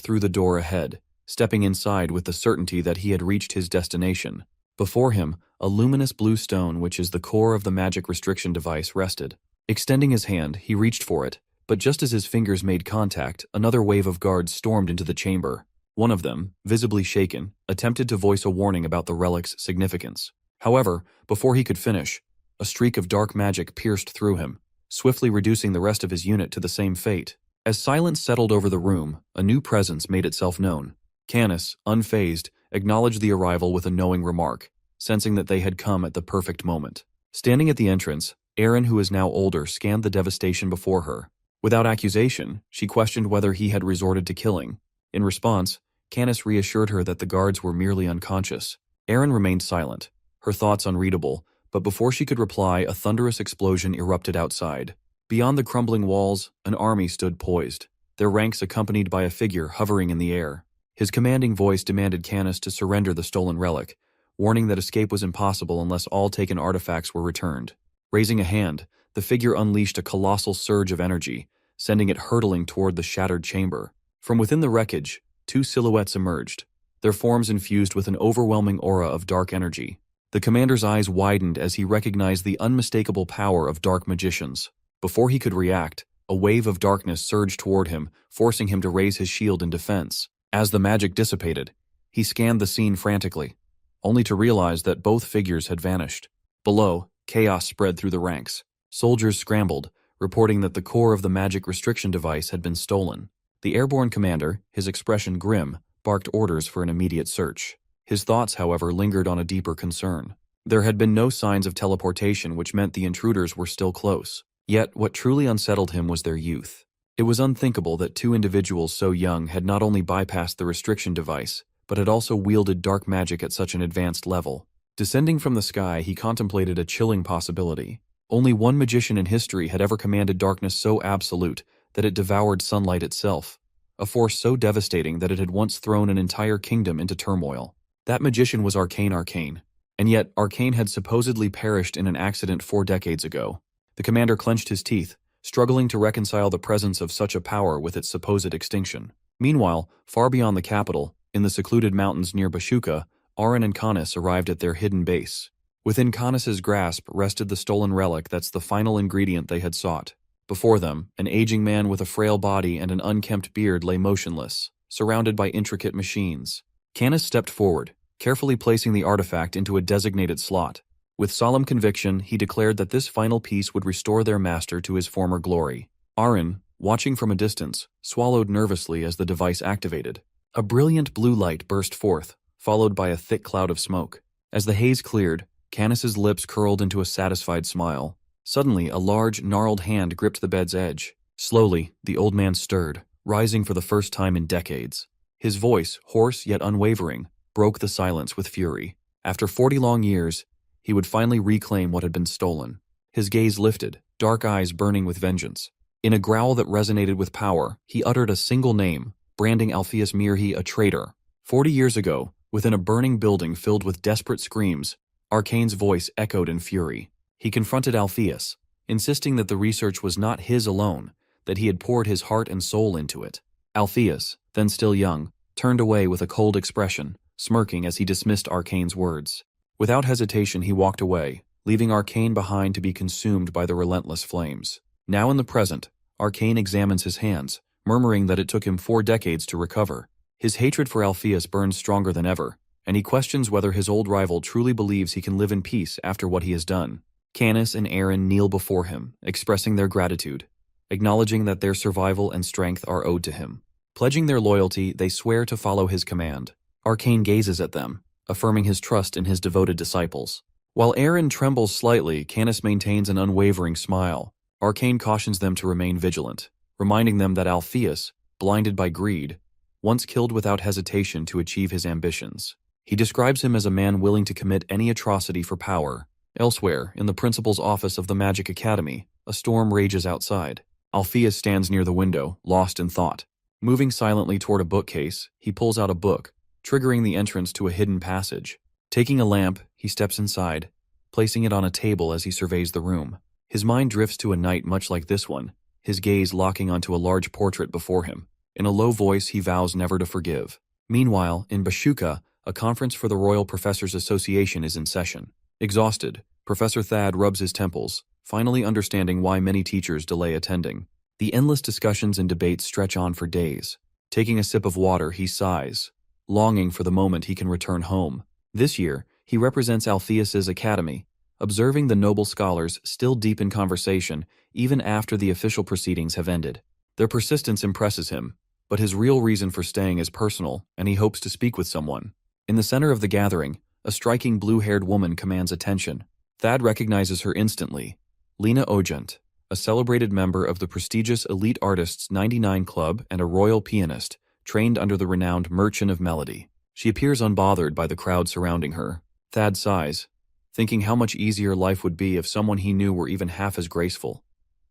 through the door ahead, stepping inside with the certainty that he had reached his destination. Before him, a luminous blue stone, which is the core of the magic restriction device, rested. Extending his hand, he reached for it, but just as his fingers made contact, another wave of guards stormed into the chamber. One of them, visibly shaken, attempted to voice a warning about the relic's significance. However, before he could finish, a streak of dark magic pierced through him, swiftly reducing the rest of his unit to the same fate. As silence settled over the room, a new presence made itself known. Canis, unfazed, acknowledged the arrival with a knowing remark, sensing that they had come at the perfect moment. Standing at the entrance, Erin, who is now older, scanned the devastation before her. Without accusation, she questioned whether he had resorted to killing. In response, Canis reassured her that the guards were merely unconscious. Erin remained silent, her thoughts unreadable, but before she could reply, a thunderous explosion erupted outside. Beyond the crumbling walls, an army stood poised, their ranks accompanied by a figure hovering in the air. His commanding voice demanded Canis to surrender the stolen relic, warning that escape was impossible unless all taken artifacts were returned. Raising a hand, the figure unleashed a colossal surge of energy, sending it hurtling toward the shattered chamber. From within the wreckage, two silhouettes emerged, their forms infused with an overwhelming aura of dark energy. The commander's eyes widened as he recognized the unmistakable power of dark magicians. Before he could react, a wave of darkness surged toward him, forcing him to raise his shield in defense. As the magic dissipated, he scanned the scene frantically, only to realize that both figures had vanished. Below, chaos spread through the ranks. Soldiers scrambled, reporting that the core of the magic restriction device had been stolen. The airborne commander, his expression grim, barked orders for an immediate search. His thoughts, however, lingered on a deeper concern. There had been no signs of teleportation, which meant the intruders were still close. Yet, what truly unsettled him was their youth. It was unthinkable that two individuals so young had not only bypassed the restriction device, but had also wielded dark magic at such an advanced level. Descending from the sky, he contemplated a chilling possibility. Only one magician in history had ever commanded darkness so absolute that it devoured sunlight itself, a force so devastating that it had once thrown an entire kingdom into turmoil. That magician was Arcane, and yet Arcane had supposedly perished in an accident 4 decades ago. The commander clenched his teeth, struggling to reconcile the presence of such a power with its supposed extinction. Meanwhile, far beyond the capital, in the secluded mountains near Bashuka, Arin and Canis arrived at their hidden base. Within Canis's grasp rested the stolen relic that's the final ingredient they had sought. Before them, an aging man with a frail body and an unkempt beard lay motionless, surrounded by intricate machines. Canis stepped forward, carefully placing the artifact into a designated slot. With solemn conviction, he declared that this final piece would restore their master to his former glory. Arin, watching from a distance, swallowed nervously as the device activated. A brilliant blue light burst forth, followed by a thick cloud of smoke. As the haze cleared, Canis's lips curled into a satisfied smile. Suddenly, a large, gnarled hand gripped the bed's edge. Slowly, the old man stirred, rising for the first time in decades. His voice, hoarse yet unwavering, broke the silence with fury. After 40 long years, he would finally reclaim what had been stolen. His gaze lifted, dark eyes burning with vengeance. In a growl that resonated with power, he uttered a single name, branding Alpheus Mirhi a traitor. 40 years ago, within a burning building filled with desperate screams, Arcane's voice echoed in fury. He confronted Alpheus, insisting that the research was not his alone, that he had poured his heart and soul into it. Alpheus, then still young, turned away with a cold expression, smirking as he dismissed Arcane's words. Without hesitation, he walked away, leaving Arcane behind to be consumed by the relentless flames. Now in the present, Arcane examines his hands, murmuring that it took him 4 decades to recover. His hatred for Alpheus burns stronger than ever, and he questions whether his old rival truly believes he can live in peace after what he has done. Canis and Erin kneel before him, expressing their gratitude, acknowledging that their survival and strength are owed to him. Pledging their loyalty, they swear to follow his command. Arcane gazes at them, affirming his trust in his devoted disciples. While Erin trembles slightly, Canis maintains an unwavering smile. Arcane cautions them to remain vigilant, reminding them that Alpheus, blinded by greed, once killed without hesitation to achieve his ambitions. He describes him as a man willing to commit any atrocity for power. Elsewhere, in the principal's office of the Magic Academy, a storm rages outside. Alpheus stands near the window, lost in thought. Moving silently toward a bookcase, he pulls out a book, triggering the entrance to a hidden passage. Taking a lamp, he steps inside, placing it on a table as he surveys the room. His mind drifts to a night much like this one, his gaze locking onto a large portrait before him. In a low voice, he vows never to forgive. Meanwhile, in Bashuka, a conference for the Royal Professors Association is in session. Exhausted, Professor Thad rubs his temples, finally understanding why many teachers delay attending. The endless discussions and debates stretch on for days. Taking a sip of water, he sighs, longing for the moment he can return home. This year, he represents Alpheus's academy, observing the noble scholars still deep in conversation even after the official proceedings have ended. Their persistence impresses him, but his real reason for staying is personal, and he hopes to speak with someone. In the center of the gathering, a striking blue-haired woman commands attention. Thad recognizes her instantly. Lena Ogent, a celebrated member of the prestigious Elite Artists 99 Club and a royal pianist, trained under the renowned Merchant of Melody. She appears unbothered by the crowd surrounding her. Thad sighs, thinking how much easier life would be if someone he knew were even half as graceful.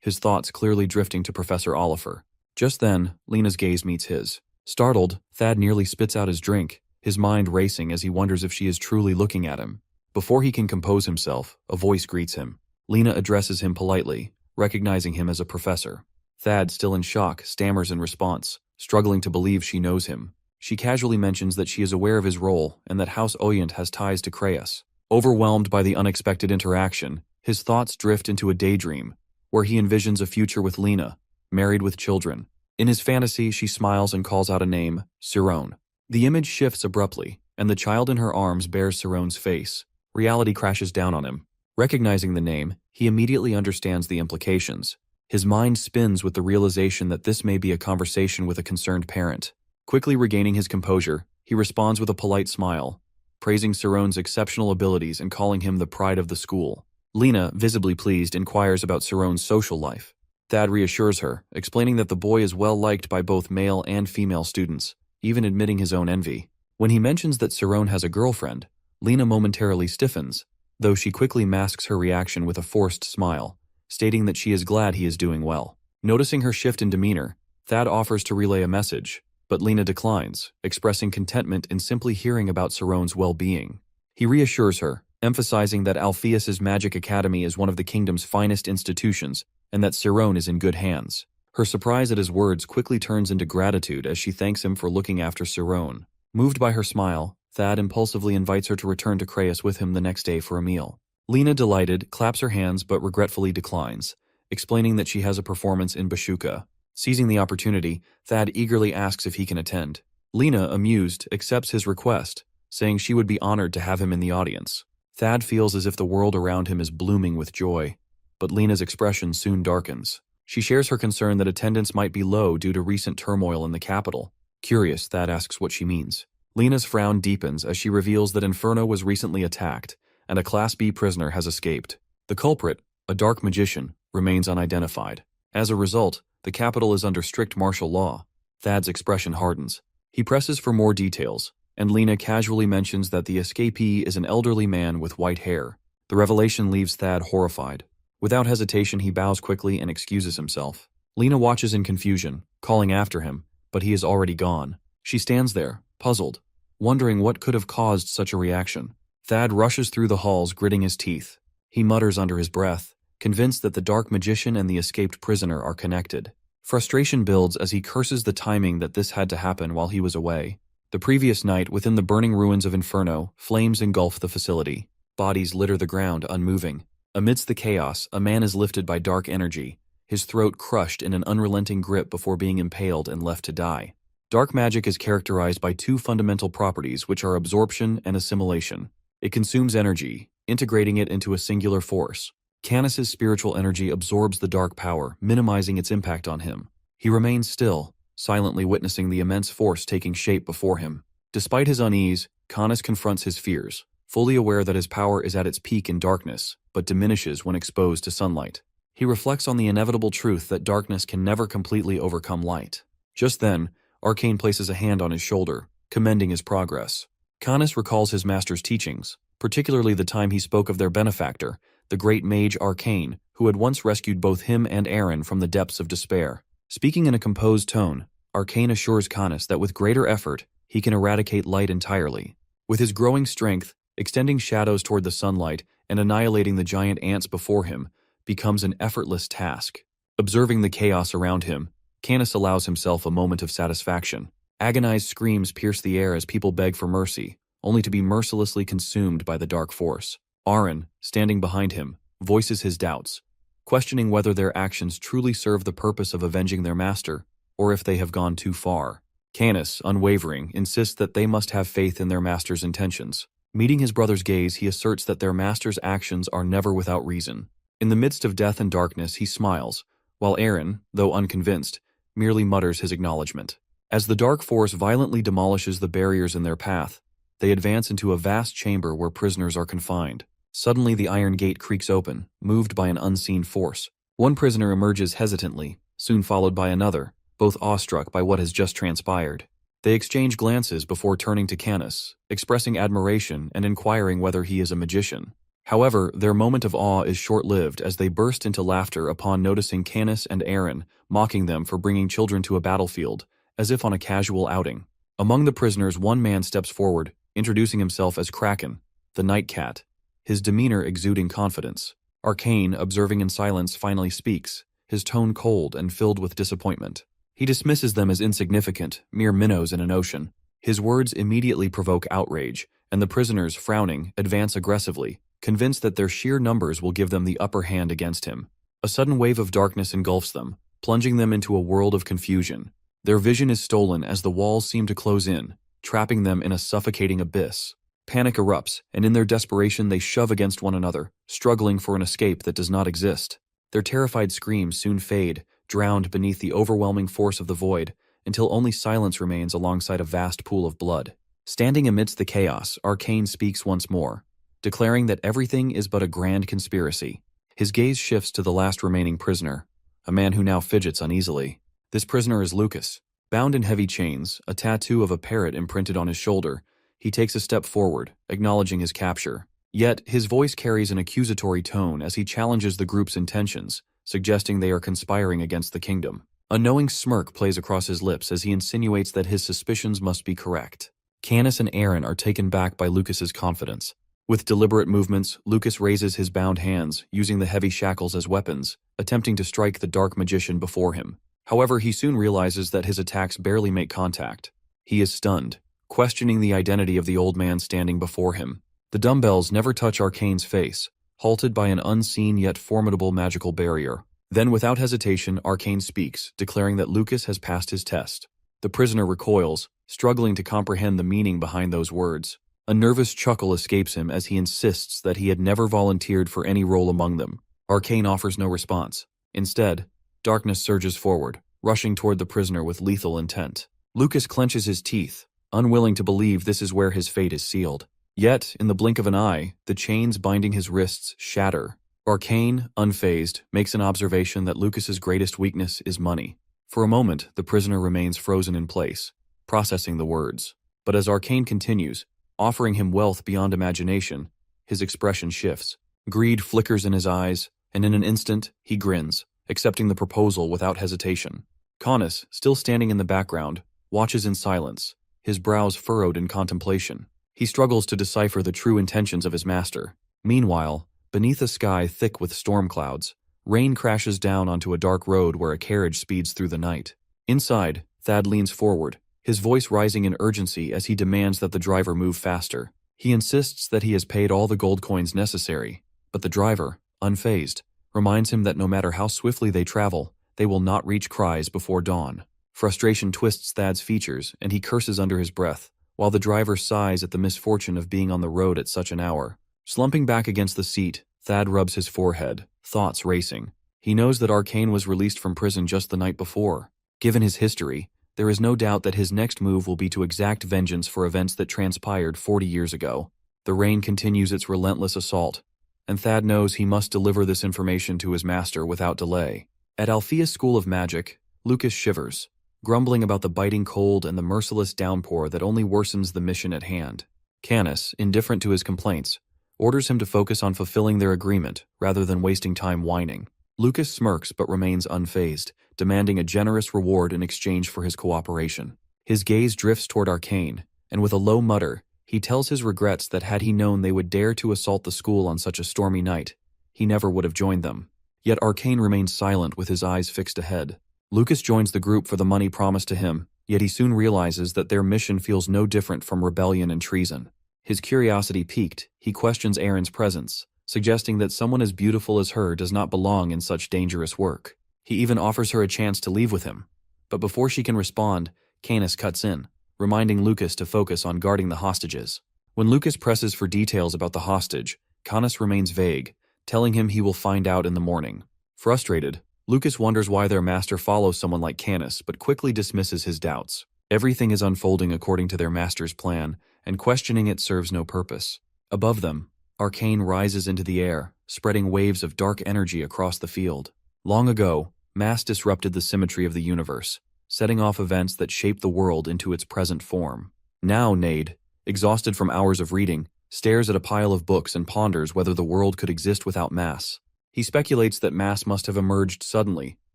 His thoughts clearly drifting to Professor Oliver. Just then, Lena's gaze meets his. Startled, Thad nearly spits out his drink, his mind racing as he wonders if she is truly looking at him. Before he can compose himself, a voice greets him. Lena addresses him politely, recognizing him as a professor. Thad, still in shock, stammers in response, struggling to believe she knows him. She casually mentions that she is aware of his role and that House Oyent has ties to Creus. Overwhelmed by the unexpected interaction, his thoughts drift into a daydream, where he envisions a future with Lena, married with children. In his fantasy, she smiles and calls out a name, Sirone. The image shifts abruptly, and the child in her arms bears Sirone's face. Reality crashes down on him. Recognizing the name, he immediately understands the implications. His mind spins with the realization that this may be a conversation with a concerned parent. Quickly regaining his composure, he responds with a polite smile, praising Sirone's exceptional abilities and calling him the pride of the school. Lena, visibly pleased, inquires about Sirone's social life. Thad reassures her, explaining that the boy is well liked by both male and female students, even admitting his own envy. When he mentions that Sirone has a girlfriend, Lena momentarily stiffens, though she quickly masks her reaction with a forced smile, stating that she is glad he is doing well. Noticing her shift in demeanor, Thad offers to relay a message, but Lena declines, expressing contentment in simply hearing about Sirone's well-being. He reassures her, emphasizing that Alpheus's Magic Academy is one of the kingdom's finest institutions and that Sirone is in good hands. Her surprise at his words quickly turns into gratitude as she thanks him for looking after Sirone. Moved by her smile, Thad impulsively invites her to return to Creus with him the next day for a meal. Lena, delighted, claps her hands but regretfully declines, explaining that she has a performance in Bashuka. Seizing the opportunity, Thad eagerly asks if he can attend. Lena, amused, accepts his request, saying she would be honored to have him in the audience. Thad feels as if the world around him is blooming with joy, but Lena's expression soon darkens. She shares her concern that attendance might be low due to recent turmoil in the capital. Curious, Thad asks what she means. Lena's frown deepens as she reveals that Inferno was recently attacked, and a Class B prisoner has escaped. The culprit, a dark magician, remains unidentified. As a result, the capital is under strict martial law. Thad's expression hardens. He presses for more details, and Lena casually mentions that the escapee is an elderly man with white hair. The revelation leaves Thad horrified. Without hesitation, he bows quickly and excuses himself. Lena watches in confusion, calling after him, but he is already gone. She stands there, puzzled, wondering what could have caused such a reaction. Thad rushes through the halls, gritting his teeth. He mutters under his breath, convinced that the dark magician and the escaped prisoner are connected. Frustration builds as he curses the timing that this had to happen while he was away. The previous night, within the burning ruins of Inferno, flames engulf the facility. Bodies litter the ground, unmoving. Amidst the chaos, a man is lifted by dark energy, his throat crushed in an unrelenting grip before being impaled and left to die. Dark magic is characterized by two fundamental properties, which are absorption and assimilation. It consumes energy, integrating it into a singular force. Canis's spiritual energy absorbs the dark power, minimizing its impact on him. He remains still, silently witnessing the immense force taking shape before him. Despite his unease, Canis confronts his fears, fully aware that his power is at its peak in darkness, but diminishes when exposed to sunlight. He reflects on the inevitable truth that darkness can never completely overcome light. Just then, Arcane places a hand on his shoulder, commending his progress. Canis recalls his master's teachings, particularly the time he spoke of their benefactor, the great Mage Arcane, who had once rescued both him and Aaron from the depths of despair. Speaking in a composed tone, Arcane assures Canis that with greater effort, he can eradicate light entirely. With his growing strength, extending shadows toward the sunlight, and annihilating the giant ants before him, becomes an effortless task. Observing the chaos around him, Canis allows himself a moment of satisfaction. Agonized screams pierce the air as people beg for mercy, only to be mercilessly consumed by the dark force. Aaron, standing behind him, voices his doubts, questioning whether their actions truly serve the purpose of avenging their master, or if they have gone too far. Canis, unwavering, insists that they must have faith in their master's intentions. Meeting his brother's gaze, he asserts that their master's actions are never without reason. In the midst of death and darkness, he smiles, while Aaron, though unconvinced, merely mutters his acknowledgement. As the dark force violently demolishes the barriers in their path, they advance into a vast chamber where prisoners are confined. Suddenly the iron gate creaks open, moved by an unseen force. One prisoner emerges hesitantly, soon followed by another, both awestruck by what has just transpired. They exchange glances before turning to Canis, expressing admiration and inquiring whether he is a magician. However, their moment of awe is short-lived as they burst into laughter upon noticing Canis and Aaron mocking them for bringing children to a battlefield, as if on a casual outing. Among the prisoners, one man steps forward, introducing himself as Kraken, the Night Cat, his demeanor exuding confidence. Arcane, observing in silence, finally speaks, his tone cold and filled with disappointment. He dismisses them as insignificant, mere minnows in an ocean. His words immediately provoke outrage, and the prisoners, frowning, advance aggressively, convinced that their sheer numbers will give them the upper hand against him. A sudden wave of darkness engulfs them, plunging them into a world of confusion. Their vision is stolen as the walls seem to close in, trapping them in a suffocating abyss. Panic erupts, and in their desperation they shove against one another, struggling for an escape that does not exist. Their terrified screams soon fade, drowned beneath the overwhelming force of the void, until only silence remains alongside a vast pool of blood. Standing amidst the chaos, Arcane speaks once more, declaring that everything is but a grand conspiracy. His gaze shifts to the last remaining prisoner, a man who now fidgets uneasily. This prisoner is Lucas. Bound in heavy chains, a tattoo of a parrot imprinted on his shoulder, he takes a step forward, acknowledging his capture. Yet, his voice carries an accusatory tone as he challenges the group's intentions, suggesting they are conspiring against the kingdom. A knowing smirk plays across his lips as he insinuates that his suspicions must be correct. Canis and Aaron are taken back by Lucas's confidence. With deliberate movements, Lucas raises his bound hands, using the heavy shackles as weapons, attempting to strike the dark magician before him. However, he soon realizes that his attacks barely make contact. He is stunned, questioning the identity of the old man standing before him. The dumbbells never touch Arcane's face, halted by an unseen yet formidable magical barrier. Then, without hesitation, Arcane speaks, declaring that Lucas has passed his test. The prisoner recoils, struggling to comprehend the meaning behind those words. A nervous chuckle escapes him as he insists that he had never volunteered for any role among them. Arcane offers no response. Instead, darkness surges forward, rushing toward the prisoner with lethal intent. Lucas clenches his teeth, unwilling to believe this is where his fate is sealed. Yet, in the blink of an eye, the chains binding his wrists shatter. Arcane, unfazed, makes an observation that Lucas's greatest weakness is money. For a moment, the prisoner remains frozen in place, processing the words. But as Arcane continues, offering him wealth beyond imagination, his expression shifts. Greed flickers in his eyes, and in an instant, he grins, accepting the proposal without hesitation. Canis, still standing in the background, watches in silence, his brows furrowed in contemplation. He struggles to decipher the true intentions of his master. Meanwhile, beneath a sky thick with storm clouds, rain crashes down onto a dark road where a carriage speeds through the night. Inside, Thad leans forward, his voice rising in urgency as he demands that the driver move faster. He insists that he has paid all the gold coins necessary, but the driver, unfazed, reminds him that no matter how swiftly they travel, they will not reach Kryze before dawn. Frustration twists Thad's features, and he curses under his breath, while the driver sighs at the misfortune of being on the road at such an hour. Slumping back against the seat, Thad rubs his forehead, thoughts racing. He knows that Arcane was released from prison just the night before. Given his history, there is no doubt that his next move will be to exact vengeance for events that transpired 40 years ago. The rain continues its relentless assault, and Thad knows he must deliver this information to his master without delay. At Althea's School of Magic, Lucas shivers, grumbling about the biting cold and the merciless downpour that only worsens the mission at hand. Canis, indifferent to his complaints, orders him to focus on fulfilling their agreement rather than wasting time whining. Lucas smirks but remains unfazed, demanding a generous reward in exchange for his cooperation. His gaze drifts toward Arcane, and with a low mutter, he tells his regrets that had he known they would dare to assault the school on such a stormy night, he never would have joined them. Yet Arcane remains silent with his eyes fixed ahead. Lucas joins the group for the money promised to him, yet he soon realizes that their mission feels no different from rebellion and treason. His curiosity piqued, he questions Erin's presence, suggesting that someone as beautiful as her does not belong in such dangerous work. He even offers her a chance to leave with him. But before she can respond, Canis cuts in, reminding Lucas to focus on guarding the hostages. When Lucas presses for details about the hostage, Canis remains vague, telling him he will find out in the morning. Frustrated, Lucas wonders why their master follows someone like Canis, but quickly dismisses his doubts. Everything is unfolding according to their master's plan, and questioning it serves no purpose. Above them, Arcane rises into the air, spreading waves of dark energy across the field. Long ago, mass disrupted the symmetry of the universe, setting off events that shape the world into its present form. Now Nade, exhausted from hours of reading, stares at a pile of books and ponders whether the world could exist without mass. He speculates that mass must have emerged suddenly,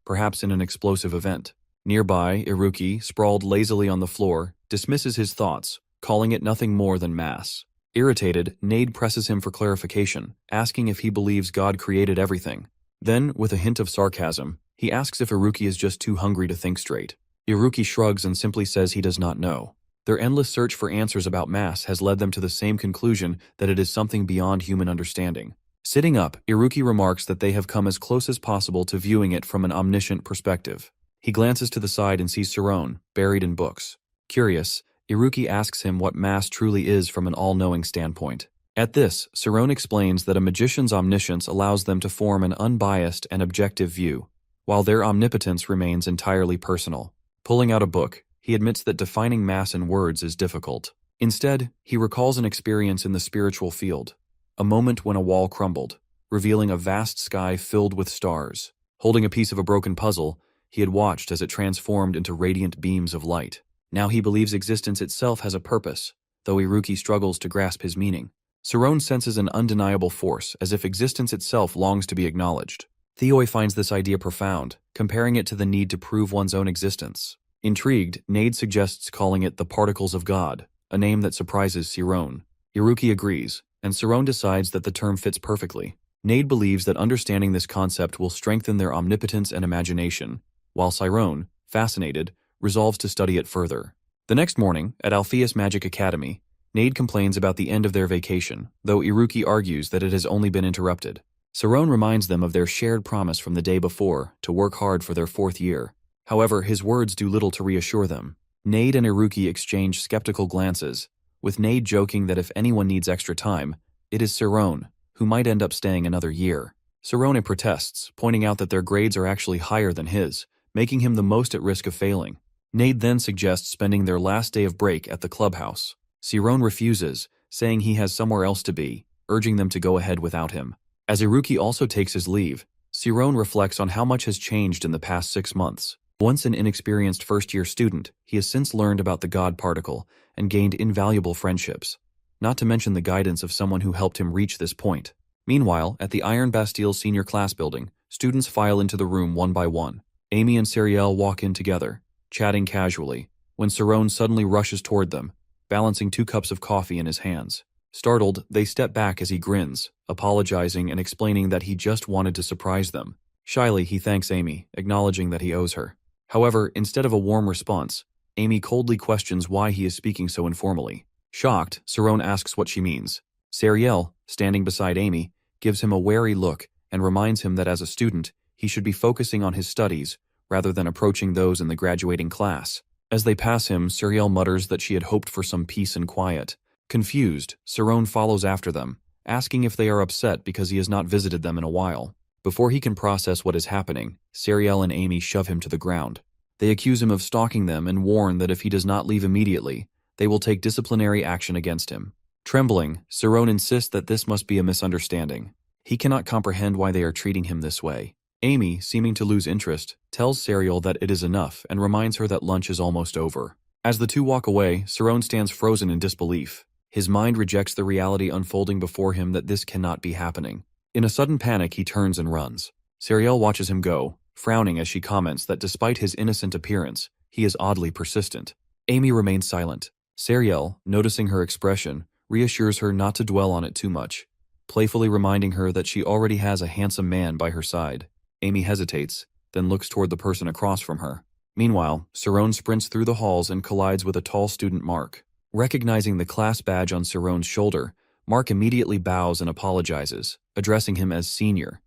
perhaps in an explosive event. Nearby, Iruki, sprawled lazily on the floor, dismisses his thoughts, calling it nothing more than mass. Irritated, Nade presses him for clarification, asking if he believes God created everything. Then, with a hint of sarcasm, he asks if Iruki is just too hungry to think straight. Iruki shrugs and simply says he does not know. Their endless search for answers about mass has led them to the same conclusion that it is something beyond human understanding. Sitting up, Iruki remarks that they have come as close as possible to viewing it from an omniscient perspective. He glances to the side and sees Saron, buried in books. Curious, Iruki asks him what mass truly is from an all-knowing standpoint. At this, Saron explains that a magician's omniscience allows them to form an unbiased and objective view, while their omnipotence remains entirely personal. Pulling out a book, he admits that defining mass in words is difficult. Instead, he recalls an experience in the spiritual field. A moment when a wall crumbled, revealing a vast sky filled with stars. Holding a piece of a broken puzzle, he had watched as it transformed into radiant beams of light. Now he believes existence itself has a purpose, though Iruki struggles to grasp his meaning. Saron senses an undeniable force, as if existence itself longs to be acknowledged. Theoi finds this idea profound, comparing it to the need to prove one's own existence. Intrigued, Nade suggests calling it the Particles of God, a name that surprises Saron. Iruki agrees, and Saron decides that the term fits perfectly. Nade believes that understanding this concept will strengthen their omnipotence and imagination, while Saron, fascinated, resolves to study it further. The next morning, at Alpheus Magic Academy, Nade complains about the end of their vacation, though Iruki argues that it has only been interrupted. Saron reminds them of their shared promise from the day before to work hard for their 4th year. However, his words do little to reassure them. Nade and Iruki exchange skeptical glances, with Nade joking that if anyone needs extra time, it is Saron, who might end up staying another year. Saron protests, pointing out that their grades are actually higher than his, making him the most at risk of failing. Nade then suggests spending their last day of break at the clubhouse. Saron refuses, saying he has somewhere else to be, urging them to go ahead without him. As Iruki also takes his leave, Saron reflects on how much has changed in the past 6 months. Once an inexperienced first-year student, he has since learned about the God particle and gained invaluable friendships, not to mention the guidance of someone who helped him reach this point. Meanwhile, at the Iron Bastille senior class building, students file into the room one by one. Amy and Sariel walk in together, chatting casually, when Saron suddenly rushes toward them, balancing 2 cups of coffee in his hands. Startled, they step back as he grins, apologizing and explaining that he just wanted to surprise them. Shyly, he thanks Amy, acknowledging that he owes her. However, instead of a warm response, Amy coldly questions why he is speaking so informally. Shocked, Saron asks what she means. Sariel, standing beside Amy, gives him a wary look and reminds him that as a student, he should be focusing on his studies rather than approaching those in the graduating class. As they pass him, Sariel mutters that she had hoped for some peace and quiet. Confused, Saron follows after them, asking if they are upset because he has not visited them in a while. Before he can process what is happening, Sariel and Amy shove him to the ground. They accuse him of stalking them and warn that if he does not leave immediately, they will take disciplinary action against him. Trembling, Saron insists that this must be a misunderstanding. He cannot comprehend why they are treating him this way. Amy, seeming to lose interest, tells Sariel that it is enough and reminds her that lunch is almost over. As the two walk away, Saron stands frozen in disbelief. His mind rejects the reality unfolding before him that this cannot be happening. In a sudden panic, he turns and runs. Sariel watches him go, frowning as she comments that despite his innocent appearance, he is oddly persistent. Amy remains silent. Sariel, noticing her expression, reassures her not to dwell on it too much, playfully reminding her that she already has a handsome man by her side. Amy hesitates, then looks toward the person across from her. Meanwhile, Saron sprints through the halls and collides with a tall student Mark. Recognizing the class badge on Saron's shoulder, Mark immediately bows and apologizes, addressing him as senior.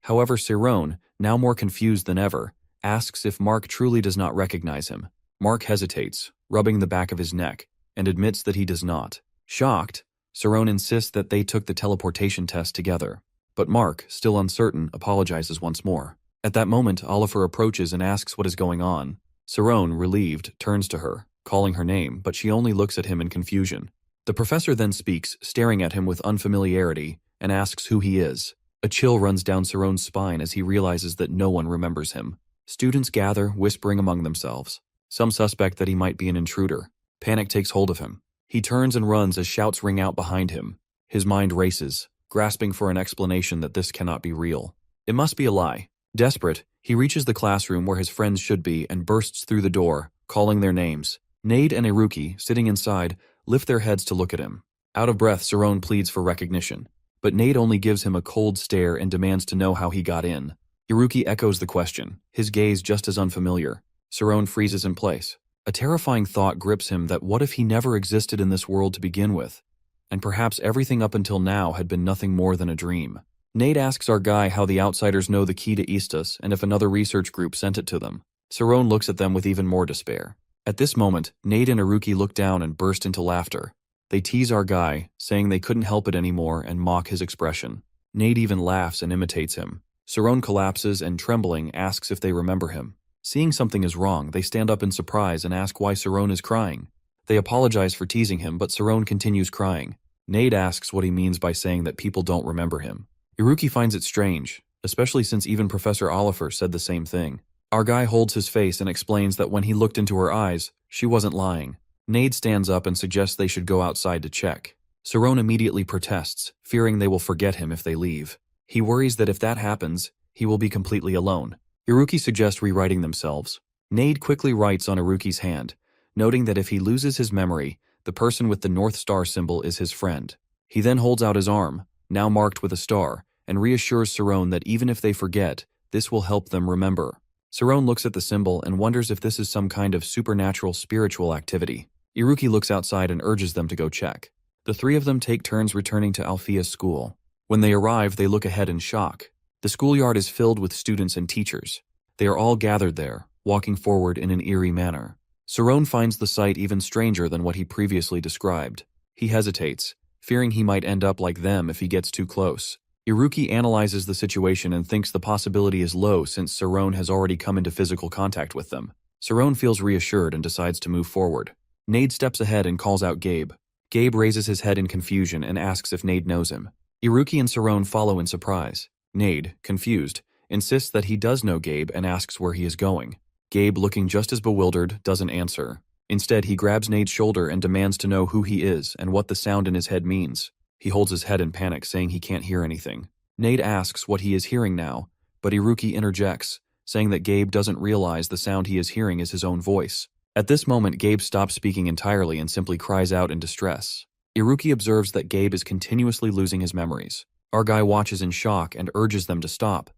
However, Saron, now more confused than ever, asks if Mark truly does not recognize him. Mark hesitates, rubbing the back of his neck, and admits that he does not. Shocked, Saron insists that they took the teleportation test together. But Mark, still uncertain, apologizes once more. At that moment, Oliver approaches and asks what is going on. Saron, relieved, turns to her, calling her name, but she only looks at him in confusion. The professor then speaks, staring at him with unfamiliarity, and asks who he is. A chill runs down Saron's spine as he realizes that no one remembers him. Students gather, whispering among themselves. Some suspect that he might be an intruder. Panic takes hold of him. He turns and runs as shouts ring out behind him. His mind races, grasping for an explanation that this cannot be real. It must be a lie. Desperate, he reaches the classroom where his friends should be and bursts through the door, calling their names. Nade and Iruki, sitting inside, lift their heads to look at him. Out of breath, Saron pleads for recognition. But Nade only gives him a cold stare and demands to know how he got in. Iruki echoes the question, his gaze just as unfamiliar. Saron freezes in place. A terrifying thought grips him that what if he never existed in this world to begin with? And perhaps everything up until now had been nothing more than a dream. Nade asks our guy how the outsiders know the key to Eastus and if another research group sent it to them. Saron looks at them with even more despair. At this moment, Nade and Iruki look down and burst into laughter. They tease our guy, saying they couldn't help it anymore and mock his expression. Nade even laughs and imitates him. Saron collapses and, trembling, asks if they remember him. Seeing something is wrong, they stand up in surprise and ask why Saron is crying. They apologize for teasing him, but Saron continues crying. Nade asks what he means by saying that people don't remember him. Iruki finds it strange, especially since even Professor Oliver said the same thing. Our guy holds his face and explains that when he looked into her eyes, she wasn't lying. Nade stands up and suggests they should go outside to check. Saron immediately protests, fearing they will forget him if they leave. He worries that if that happens, he will be completely alone. Iruki suggests rewriting themselves. Nade quickly writes on Iruki's hand, noting that if he loses his memory, the person with the North Star symbol is his friend. He then holds out his arm, now marked with a star, and reassures Saron that even if they forget, this will help them remember. Saron looks at the symbol and wonders if this is some kind of supernatural spiritual activity. Iruki looks outside and urges them to go check. The three of them take turns returning to Alfia's school. When they arrive, they look ahead in shock. The schoolyard is filled with students and teachers. They are all gathered there, walking forward in an eerie manner. Saron finds the sight even stranger than what he previously described. He hesitates, fearing he might end up like them if he gets too close. Iruki analyzes the situation and thinks the possibility is low since Saron has already come into physical contact with them. Saron feels reassured and decides to move forward. Nade steps ahead and calls out Gabe. Gabe raises his head in confusion and asks if Nade knows him. Iruki and Saron follow in surprise. Nade, confused, insists that he does know Gabe and asks where he is going. Gabe, looking just as bewildered, doesn't answer. Instead, he grabs Nade's shoulder and demands to know who he is and what the sound in his head means. He holds his head in panic, saying he can't hear anything. Nade asks what he is hearing now, but Iruki interjects, saying that Gabe doesn't realize the sound he is hearing is his own voice. At this moment, Gabe stops speaking entirely and simply cries out in distress. Iruki observes that Gabe is continuously losing his memories. Our guy watches in shock and urges them to stop,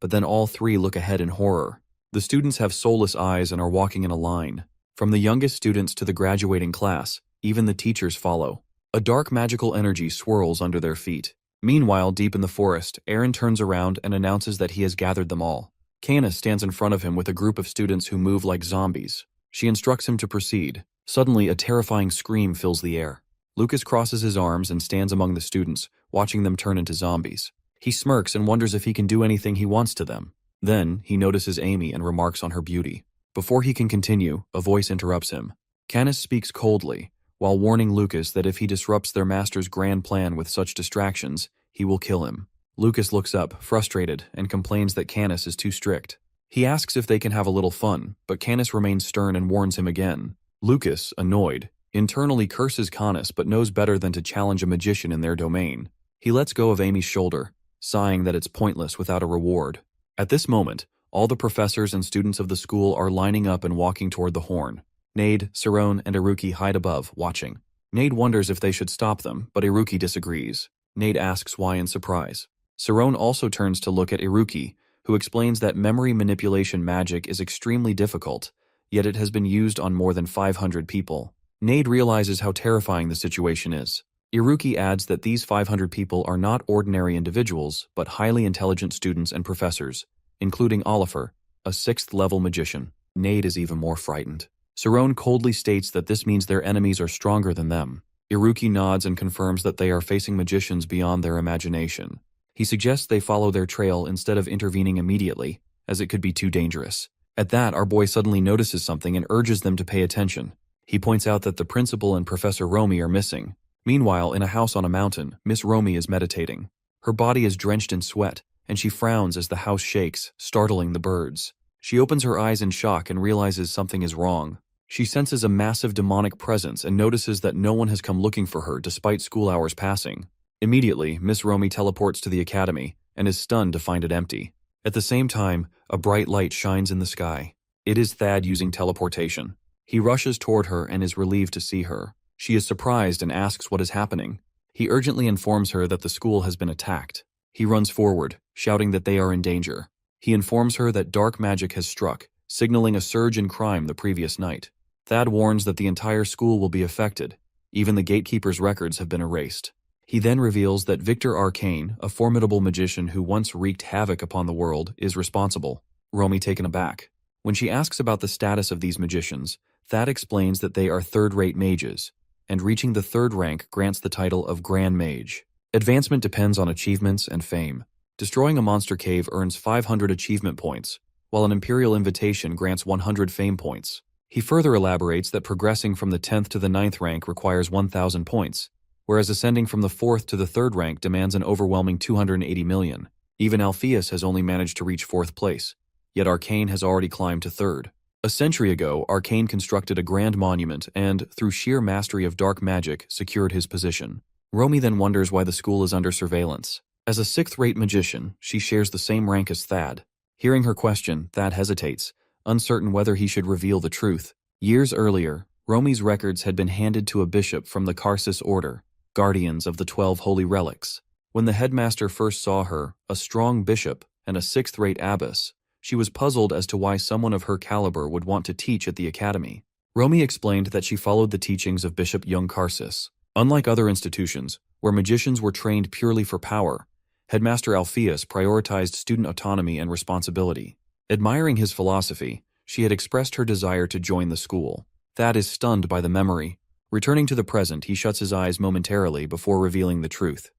but then all three look ahead in horror. The students have soulless eyes and are walking in a line. From the youngest students to the graduating class, even the teachers follow. A dark magical energy swirls under their feet. Meanwhile, deep in the forest, Aaron turns around and announces that he has gathered them all. Candace stands in front of him with a group of students who move like zombies. She instructs him to proceed. Suddenly, a terrifying scream fills the air. Lucas crosses his arms and stands among the students, watching them turn into zombies. He smirks and wonders if he can do anything he wants to them. Then, he notices Amy and remarks on her beauty. Before he can continue, a voice interrupts him. Candace speaks coldly, while warning Lucas that if he disrupts their master's grand plan with such distractions, he will kill him. Lucas looks up, frustrated, and complains that Candace is too strict. He asks if they can have a little fun, but Candace remains stern and warns him again. Lucas, annoyed, internally curses Candace but knows better than to challenge a magician in their domain. He lets go of Amy's shoulder, sighing that it's pointless without a reward. At this moment, all the professors and students of the school are lining up and walking toward the horn. Nade, Saron, and Iruki hide above, watching. Nade wonders if they should stop them, but Iruki disagrees. Nade asks why in surprise. Saron also turns to look at Iruki, who explains that memory manipulation magic is extremely difficult, yet it has been used on more than 500 people. Nade realizes how terrifying the situation is. Iruki adds that these 500 people are not ordinary individuals, but highly intelligent students and professors, including Oliver, a 6th-level magician. Nade is even more frightened. Sarone coldly states that this means their enemies are stronger than them. Iruki nods and confirms that they are facing magicians beyond their imagination. He suggests they follow their trail instead of intervening immediately, as it could be too dangerous. At that, our boy suddenly notices something and urges them to pay attention. He points out that the principal and Professor Romy are missing. Meanwhile, in a house on a mountain, Miss Romy is meditating. Her body is drenched in sweat, and she frowns as the house shakes, startling the birds. She opens her eyes in shock and realizes something is wrong. She senses a massive demonic presence and notices that no one has come looking for her despite school hours passing. Immediately, Miss Romy teleports to the academy and is stunned to find it empty. At the same time, a bright light shines in the sky. It is Thad using teleportation. He rushes toward her and is relieved to see her. She is surprised and asks what is happening. He urgently informs her that the school has been attacked. He runs forward, shouting that they are in danger. He informs her that dark magic has struck, signaling a surge in crime the previous night. Thad warns that the entire school will be affected. Even the gatekeeper's records have been erased. He then reveals that Victor Arcane, a formidable magician who once wreaked havoc upon the world, is responsible. Romy taken aback. When she asks about the status of these magicians, Thad explains that they are third-rate mages, and reaching the 3rd rank grants the title of Grand Mage. Advancement depends on achievements and fame. Destroying a monster cave earns 500 achievement points, while an Imperial Invitation grants 100 fame points. He further elaborates that progressing from the 10th to the 9th rank requires 1,000 points, whereas ascending from the 4th to the 3rd rank demands an overwhelming 280 million. Even Alpheus has only managed to reach 4th place, yet Arcane has already climbed to 3rd. A century ago, Arcane constructed a grand monument and, through sheer mastery of dark magic, secured his position. Romy then wonders why the school is under surveillance. As a 6th-rate magician, she shares the same rank as Thad. Hearing her question, Thad hesitates, uncertain whether he should reveal the truth. Years earlier, Romy's records had been handed to a bishop from the Karsus Order, guardians of the 12 holy relics. When the headmaster first saw her, a strong bishop and a 6th-rate abbess, she was puzzled as to why someone of her caliber would want to teach at the academy. Romy explained that she followed the teachings of Bishop Young Karsus. Unlike other institutions, where magicians were trained purely for power, Headmaster Alpheus prioritized student autonomy and responsibility. Admiring his philosophy, she had expressed her desire to join the school. Thad is stunned by the memory. Returning to the present, he shuts his eyes momentarily before revealing the truth.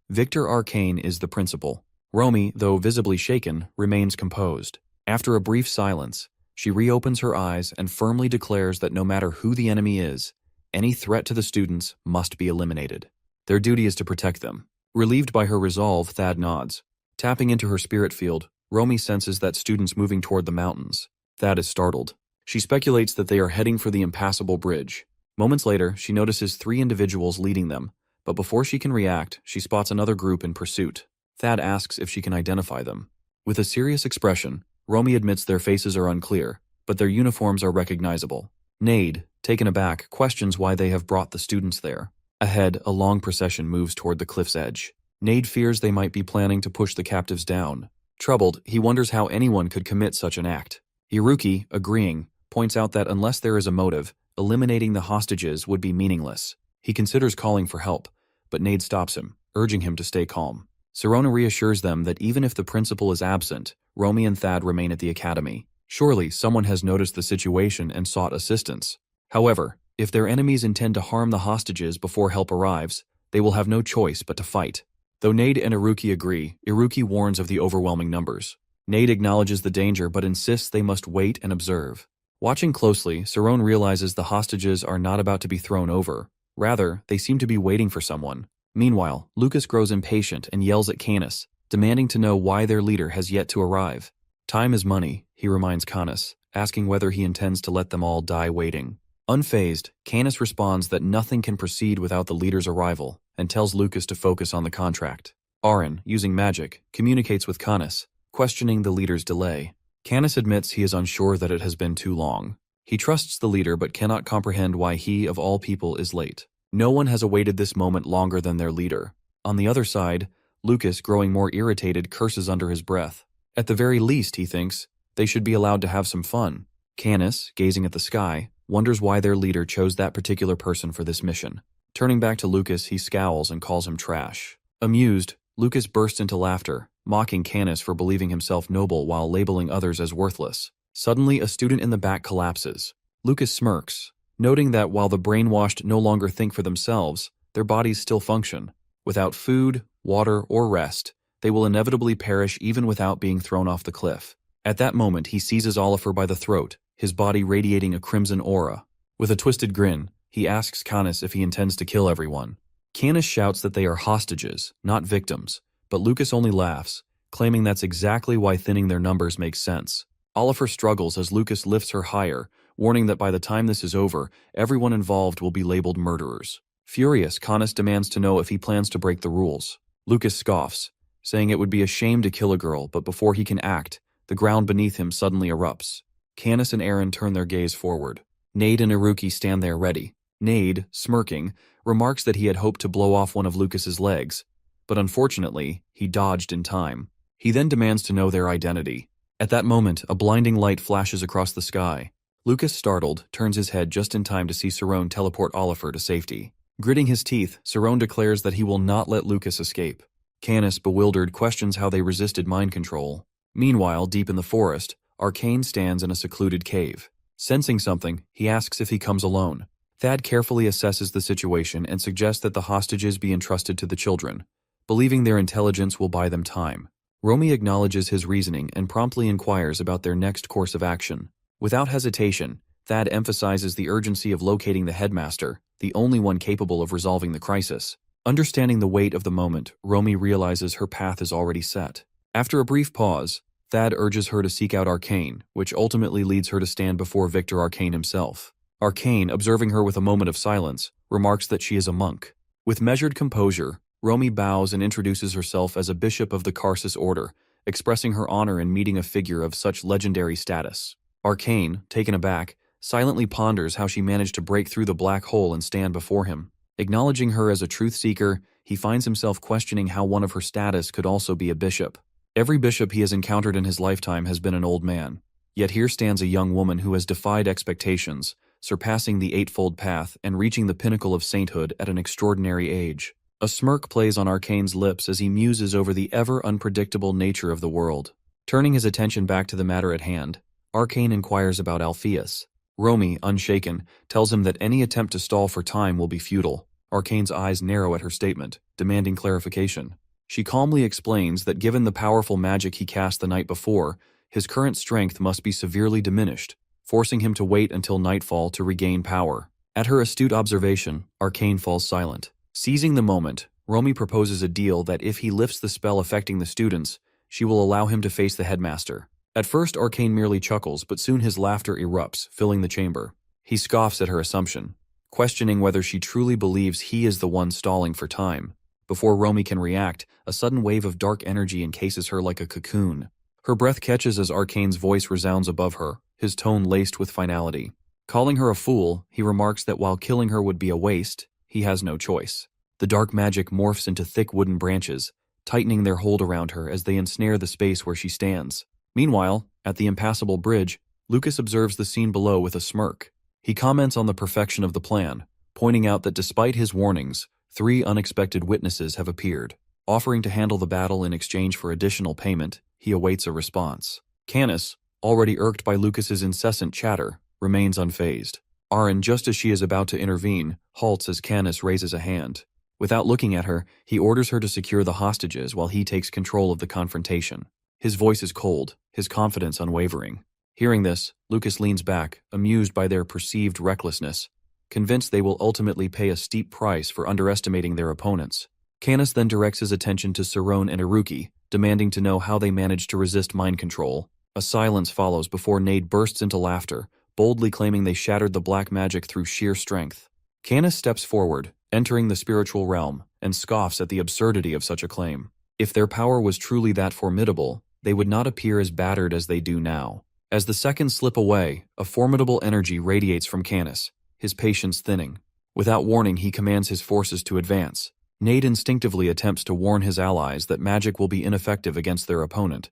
Victor Arcane is the principal. Romy, though visibly shaken, remains composed. After a brief silence, she reopens her eyes and firmly declares that no matter who the enemy is, any threat to the students must be eliminated. Their duty is to protect them. Relieved by her resolve, Thad nods. Tapping into her spirit field, Romy senses that students moving toward the mountains. Thad is startled. She speculates that they are heading for the impassable bridge. Moments later, she notices 3 individuals leading them, but before she can react, she spots another group in pursuit. Thad asks if she can identify them. With a serious expression, Romy admits their faces are unclear, but their uniforms are recognizable. Nade, taken aback, questions why they have brought the students there. Ahead, a long procession moves toward the cliff's edge. Nade fears they might be planning to push the captives down. Troubled, he wonders how anyone could commit such an act. Iruki, agreeing, points out that unless there is a motive, eliminating the hostages would be meaningless. He considers calling for help, but Nade stops him, urging him to stay calm. Sirona reassures them that even if the principal is absent, Romy and Thad remain at the academy. Surely, someone has noticed the situation and sought assistance. However, if their enemies intend to harm the hostages before help arrives, they will have no choice but to fight. Though Nade and Iruki agree, Iruki warns of the overwhelming numbers. Nade acknowledges the danger but insists they must wait and observe. Watching closely, Sirone realizes the hostages are not about to be thrown over. Rather, they seem to be waiting for someone. Meanwhile, Lucas grows impatient and yells at Canis, demanding to know why their leader has yet to arrive. Time is money, he reminds Canis, asking whether he intends to let them all die waiting. Unfazed, Canis responds that nothing can proceed without the leader's arrival, and tells Lucas to focus on the contract. Aaron, using magic, communicates with Canis, questioning the leader's delay. Canis admits he is unsure that it has been too long. He trusts the leader but cannot comprehend why he, of all people, is late. No one has awaited this moment longer than their leader. On the other side, Lucas, growing more irritated, curses under his breath. At the very least, he thinks, they should be allowed to have some fun. Canis, gazing at the sky, wonders why their leader chose that particular person for this mission. Turning back to Lucas, he scowls and calls him trash. Amused, Lucas bursts into laughter, mocking Canis for believing himself noble while labeling others as worthless. Suddenly, a student in the back collapses. Lucas smirks, noting that while the brainwashed no longer think for themselves, their bodies still function. Without food, water, or rest, they will inevitably perish even without being thrown off the cliff. At that moment, he seizes Oliver by the throat, his body radiating a crimson aura. With a twisted grin, he asks Canis if he intends to kill everyone. Canis shouts that they are hostages, not victims, but Lucas only laughs, claiming that's exactly why thinning their numbers makes sense. Oliver struggles as Lucas lifts her higher, warning that by the time this is over, everyone involved will be labeled murderers. Furious, Canis demands to know if he plans to break the rules. Lucas scoffs, saying it would be a shame to kill a girl, but before he can act, the ground beneath him suddenly erupts. Canis and Aaron turn their gaze forward. Nade and Iruki stand there ready. Nade, smirking, remarks that he had hoped to blow off one of Lucas's legs, but unfortunately, he dodged in time. He then demands to know their identity. At that moment, a blinding light flashes across the sky. Lucas, startled, turns his head just in time to see Cerrone teleport Oliver to safety. Gritting his teeth, Cerrone declares that he will not let Lucas escape. Canis, bewildered, questions how they resisted mind control. Meanwhile, deep in the forest, Arcane stands in a secluded cave. Sensing something, he asks if he comes alone. Thad carefully assesses the situation and suggests that the hostages be entrusted to the children, believing their intelligence will buy them time. Romy acknowledges his reasoning and promptly inquires about their next course of action. Without hesitation, Thad emphasizes the urgency of locating the headmaster, the only one capable of resolving the crisis. Understanding the weight of the moment, Romy realizes her path is already set. After a brief pause, Thad urges her to seek out Arcane, which ultimately leads her to stand before Victor Arcane himself. Arcane, observing her with a moment of silence, remarks that she is a monk. With measured composure, Romy bows and introduces herself as a bishop of the Karsus order, expressing her honor in meeting a figure of such legendary status. Arcane, taken aback, silently ponders how she managed to break through the black hole and stand before him. Acknowledging her as a truth seeker, he finds himself questioning how one of her status could also be a bishop. Every bishop he has encountered in his lifetime has been an old man. Yet here stands a young woman who has defied expectations, surpassing the eightfold path and reaching the pinnacle of sainthood at an extraordinary age. A smirk plays on Arcane's lips as he muses over the ever-unpredictable nature of the world. Turning his attention back to the matter at hand, Arcane inquires about Alpheus. Romy, unshaken, tells him that any attempt to stall for time will be futile. Arcane's eyes narrow at her statement, demanding clarification. She calmly explains that given the powerful magic he cast the night before, his current strength must be severely diminished, forcing him to wait until nightfall to regain power. At her astute observation, Arcane falls silent. Seizing the moment, Romy proposes a deal that if he lifts the spell affecting the students, she will allow him to face the headmaster. At first, Arcane merely chuckles, but soon his laughter erupts, filling the chamber. He scoffs at her assumption, questioning whether she truly believes he is the one stalling for time. Before Romy can react, a sudden wave of dark energy encases her like a cocoon. Her breath catches as Arcane's voice resounds above her, his tone laced with finality. Calling her a fool, he remarks that while killing her would be a waste, he has no choice. The dark magic morphs into thick wooden branches, tightening their hold around her as they ensnare the space where she stands. Meanwhile, at the impassable bridge, Lucas observes the scene below with a smirk. He comments on the perfection of the plan, pointing out that despite his warnings, 3 unexpected witnesses have appeared. Offering to handle the battle in exchange for additional payment, he awaits a response. Canis, already irked by Lucas's incessant chatter, remains unfazed. Aaron, just as she is about to intervene, halts as Canis raises a hand. Without looking at her, he orders her to secure the hostages while he takes control of the confrontation. His voice is cold, his confidence unwavering. Hearing this, Lucas leans back, amused by their perceived recklessness, convinced they will ultimately pay a steep price for underestimating their opponents. Canis then directs his attention to Cerrone and Iruki, demanding to know how they managed to resist mind control. A silence follows before Nade bursts into laughter, boldly claiming they shattered the black magic through sheer strength. Canis steps forward, entering the spiritual realm, and scoffs at the absurdity of such a claim. If their power was truly that formidable, they would not appear as battered as they do now. As the seconds slip away, a formidable energy radiates from Canis, his patience thinning. Without warning, he commands his forces to advance. Nade instinctively attempts to warn his allies that magic will be ineffective against their opponent.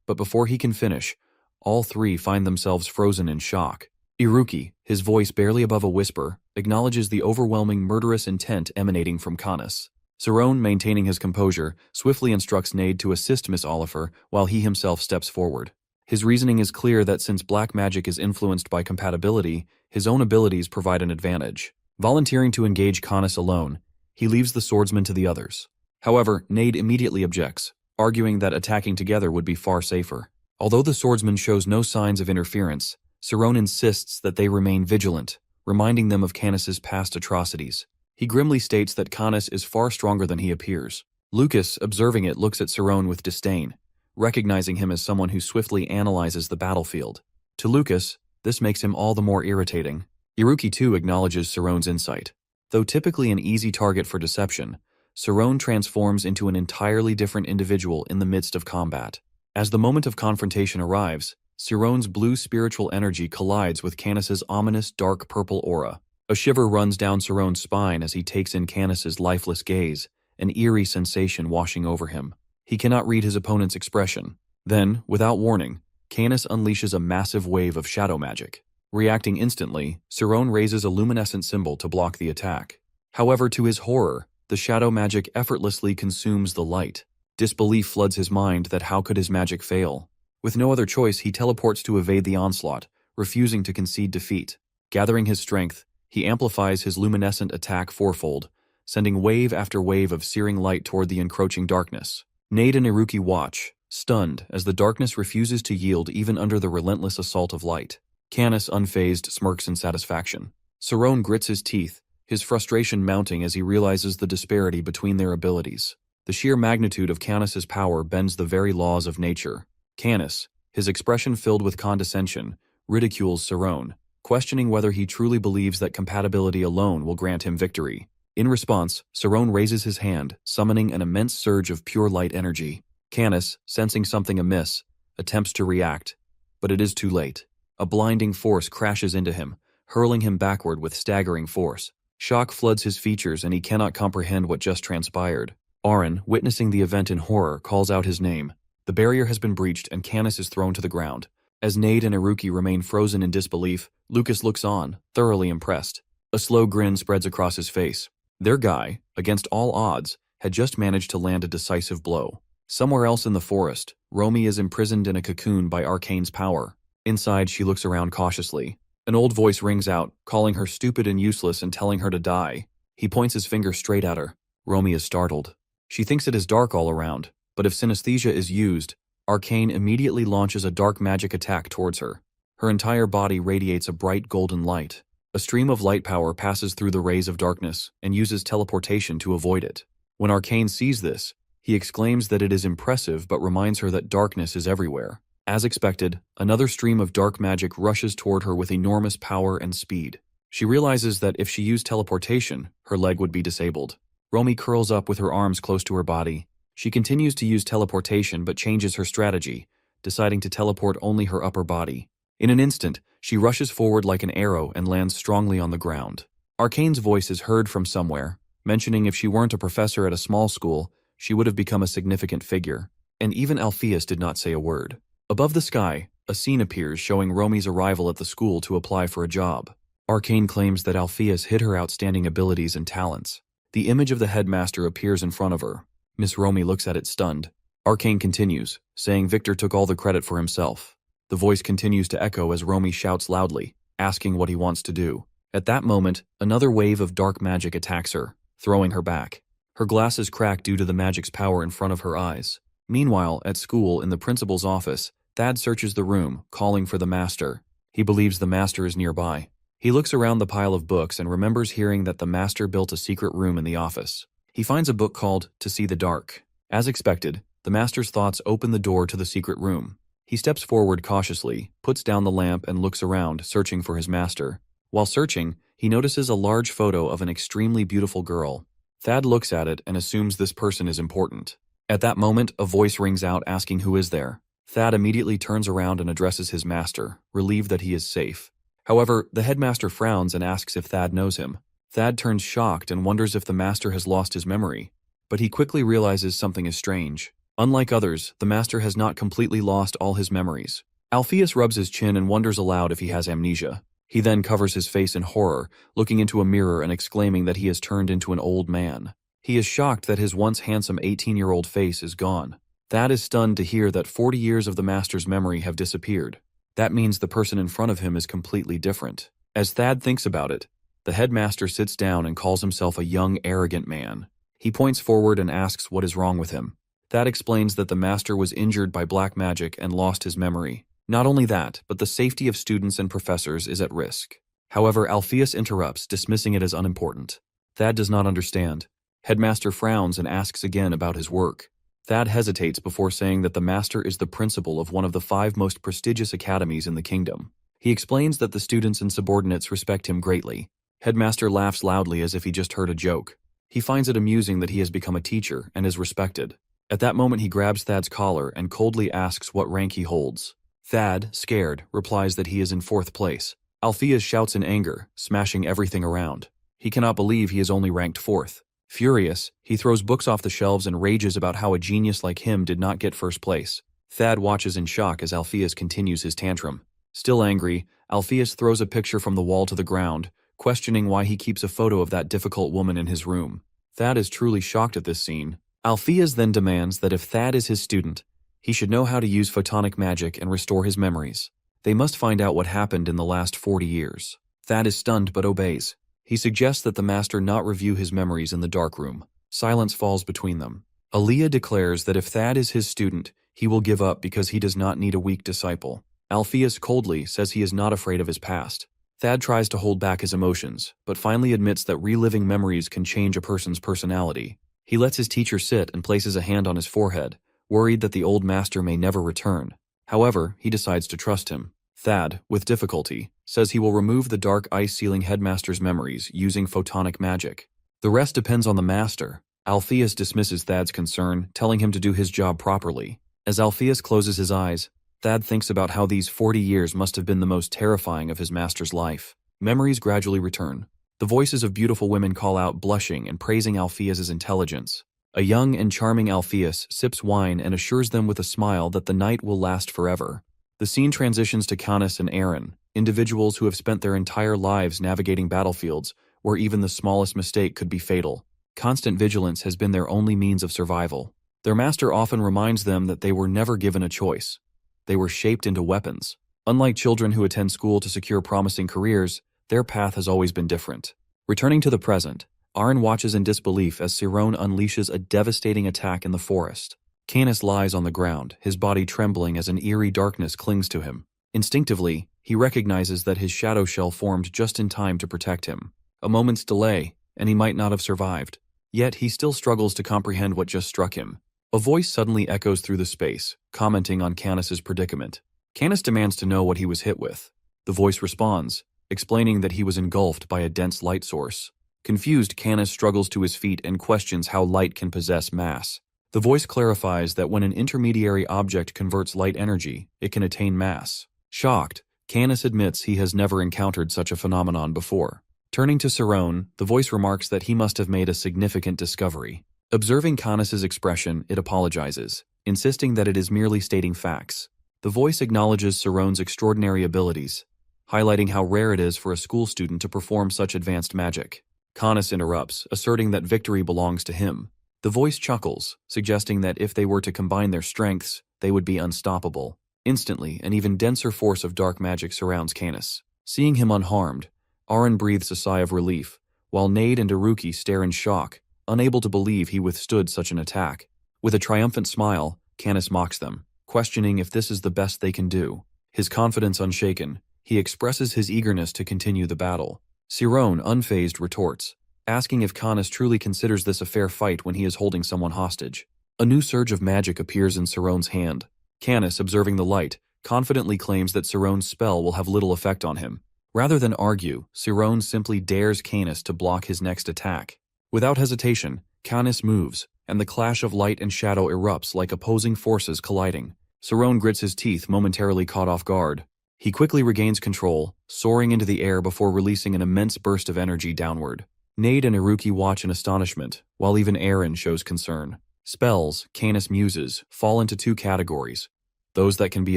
But before he can finish, all three find themselves frozen in shock. Iruki, his voice barely above a whisper, acknowledges the overwhelming murderous intent emanating from Canis. Cerrone, maintaining his composure, swiftly instructs Nade to assist Miss Oliver while he himself steps forward. His reasoning is clear that since black magic is influenced by compatibility, his own abilities provide an advantage. Volunteering to engage Canis alone, he leaves the swordsman to the others. However, Nade immediately objects, arguing that attacking together would be far safer. Although the swordsman shows no signs of interference, Cerrone insists that they remain vigilant, reminding them of Canis's past atrocities. He grimly states that Canis is far stronger than he appears. Lucas, observing it, looks at Cerrone with disdain, recognizing him as someone who swiftly analyzes the battlefield. To Lucas, this makes him all the more irritating. Iruki too acknowledges Cerrone's insight. Though typically an easy target for deception, Cerrone transforms into an entirely different individual in the midst of combat. As the moment of confrontation arrives, Cerrone's blue spiritual energy collides with Canis's ominous dark purple aura. A shiver runs down Cerrone's spine as he takes in Canis's lifeless gaze, an eerie sensation washing over him. He cannot read his opponent's expression. Then, without warning, Canis unleashes a massive wave of shadow magic. Reacting instantly, Cerrone raises a luminescent symbol to block the attack. However, to his horror, the shadow magic effortlessly consumes the light. Disbelief floods his mind that how could his magic fail? With no other choice, he teleports to evade the onslaught, refusing to concede defeat. Gathering his strength, he amplifies his luminescent attack fourfold, sending wave after wave of searing light toward the encroaching darkness. Nade and Iruki watch, stunned, as the darkness refuses to yield even under the relentless assault of light. Canis, unfazed, smirks in satisfaction. Cerrone grits his teeth, his frustration mounting as he realizes the disparity between their abilities. The sheer magnitude of Canis's power bends the very laws of nature. Canis, his expression filled with condescension, ridicules Cerrone, questioning whether he truly believes that compatibility alone will grant him victory. In response, Cerrone raises his hand, summoning an immense surge of pure light energy. Canis, sensing something amiss, attempts to react, but it is too late. A blinding force crashes into him, hurling him backward with staggering force. Shock floods his features and he cannot comprehend what just transpired. Aaron, witnessing the event in horror, calls out his name. The barrier has been breached and Canis is thrown to the ground. As Nade and Iruki remain frozen in disbelief, Lucas looks on, thoroughly impressed. A slow grin spreads across his face. Their guy, against all odds, had just managed to land a decisive blow. Somewhere else in the forest, Romy is imprisoned in a cocoon by Arcane's power. Inside, she looks around cautiously. An old voice rings out, calling her stupid and useless and telling her to die. He points his finger straight at her. Romy is startled. She thinks it is dark all around, but if synesthesia is used, Arcane immediately launches a dark magic attack towards her. Her entire body radiates a bright golden light. A stream of light power passes through the rays of darkness and uses teleportation to avoid it. When Arcane sees this, he exclaims that it is impressive but reminds her that darkness is everywhere. As expected, another stream of dark magic rushes toward her with enormous power and speed. She realizes that if she used teleportation, her leg would be disabled. Romy curls up with her arms close to her body. She continues to use teleportation but changes her strategy, deciding to teleport only her upper body. In an instant, she rushes forward like an arrow and lands strongly on the ground. Arcane's voice is heard from somewhere, mentioning if she weren't a professor at a small school, she would have become a significant figure. And even Alpheus did not say a word. Above the sky, a scene appears showing Romy's arrival at the school to apply for a job. Arcane claims that Alpheus hid her outstanding abilities and talents. The image of the headmaster appears in front of her. Miss Romy looks at it stunned. Arcane continues, saying Victor took all the credit for himself. The voice continues to echo as Romy shouts loudly, asking what he wants to do. At that moment, another wave of dark magic attacks her, throwing her back. Her glasses crack due to the magic's power in front of her eyes. Meanwhile, at school, in the principal's office, Thad searches the room, calling for the master. He believes the master is nearby. He looks around the pile of books and remembers hearing that the master built a secret room in the office. He finds a book called To See the Dark. As expected, the master's thoughts open the door to the secret room. He steps forward cautiously, puts down the lamp and looks around, searching for his master. While searching, he notices a large photo of an extremely beautiful girl. Thad looks at it and assumes this person is important. At that moment, a voice rings out asking who is there. Thad immediately turns around and addresses his master, relieved that he is safe. However, the headmaster frowns and asks if Thad knows him. Thad turns shocked and wonders if the master has lost his memory. But he quickly realizes something is strange. Unlike others, the master has not completely lost all his memories. Alpheus rubs his chin and wonders aloud if he has amnesia. He then covers his face in horror, looking into a mirror and exclaiming that he has turned into an old man. He is shocked that his once handsome 18-year-old face is gone. Thad is stunned to hear that 40 years of the master's memory have disappeared. That means the person in front of him is completely different. As Thad thinks about it, the headmaster sits down and calls himself a young, arrogant man. He points forward and asks what is wrong with him. Thad explains that the master was injured by black magic and lost his memory. Not only that, but the safety of students and professors is at risk. However, Alpheus interrupts, dismissing it as unimportant. Thad does not understand. Headmaster frowns and asks again about his work. Thad hesitates before saying that the master is the principal of one of the 5 most prestigious academies in the kingdom. He explains that the students and subordinates respect him greatly. Headmaster laughs loudly as if he just heard a joke. He finds it amusing that he has become a teacher and is respected. At that moment he grabs Thad's collar and coldly asks what rank he holds. Thad, scared, replies that he is in 4th place. Alpheus shouts in anger, smashing everything around. He cannot believe he is only ranked 4th. Furious, he throws books off the shelves and rages about how a genius like him did not get 1st place. Thad watches in shock as Alpheus continues his tantrum. Still angry, Alpheus throws a picture from the wall to the ground, questioning why he keeps a photo of that difficult woman in his room. Thad is truly shocked at this scene. Alpheus then demands that if Thad is his student, he should know how to use photonic magic and restore his memories. They must find out what happened in the last 40 years. Thad is stunned but obeys. He suggests that the master not review his memories in the dark room. Silence falls between them. Aaliyah declares that if Thad is his student, he will give up because he does not need a weak disciple. Alpheus coldly says he is not afraid of his past. Thad tries to hold back his emotions, but finally admits that reliving memories can change a person's personality. He lets his teacher sit and places a hand on his forehead, worried that the old master may never return. However, he decides to trust him. Thad, with difficulty, says he will remove the dark ice-sealing headmaster's memories using photonic magic. The rest depends on the master. Alpheus dismisses Thad's concern, telling him to do his job properly. As Alpheus closes his eyes, Thad thinks about how these 40 years must have been the most terrifying of his master's life. Memories gradually return. The voices of beautiful women call out, blushing and praising Alpheus's intelligence. A young and charming Alpheus sips wine and assures them with a smile that the night will last forever. The scene transitions to Canis and Aaron, individuals who have spent their entire lives navigating battlefields where even the smallest mistake could be fatal. Constant vigilance has been their only means of survival. Their master often reminds them that they were never given a choice. They were shaped into weapons. Unlike children who attend school to secure promising careers, their path has always been different. Returning to the present, Aaron watches in disbelief as Cyrone unleashes a devastating attack in the forest. Canis lies on the ground, his body trembling as an eerie darkness clings to him. Instinctively, he recognizes that his shadow shell formed just in time to protect him. A moment's delay, and he might not have survived. Yet he still struggles to comprehend what just struck him. A voice suddenly echoes through the space, commenting on Canis's predicament. Canis demands to know what he was hit with. The voice responds, explaining that he was engulfed by a dense light source. Confused, Canis struggles to his feet and questions how light can possess mass. The voice clarifies that when an intermediary object converts light energy, it can attain mass. Shocked, Canis admits he has never encountered such a phenomenon before. Turning to Cyrone, the voice remarks that he must have made a significant discovery. Observing Canis's expression, it apologizes, insisting that it is merely stating facts. The voice acknowledges Cyrone's extraordinary abilities, highlighting how rare it is for a school student to perform such advanced magic. Canis interrupts, asserting that victory belongs to him. The voice chuckles, suggesting that if they were to combine their strengths, they would be unstoppable. Instantly, an even denser force of dark magic surrounds Canis. Seeing him unharmed, Aaron breathes a sigh of relief, while Nade and Iruki stare in shock, unable to believe he withstood such an attack. With a triumphant smile, Canis mocks them, questioning if this is the best they can do. His confidence unshaken, he expresses his eagerness to continue the battle. Cyrone, unfazed, retorts, asking if Canis truly considers this a fair fight when he is holding someone hostage. A new surge of magic appears in Cyrone's hand. Canis, observing the light, confidently claims that Cyrone's spell will have little effect on him. Rather than argue, Cyrone simply dares Canis to block his next attack. Without hesitation, Canis moves, and the clash of light and shadow erupts like opposing forces colliding. Cyrone grits his teeth, momentarily caught off guard. He quickly regains control, soaring into the air before releasing an immense burst of energy downward. Nade and Iruki watch in astonishment, while even Aaron shows concern. Spells, Canis muses, fall into two categories, those that can be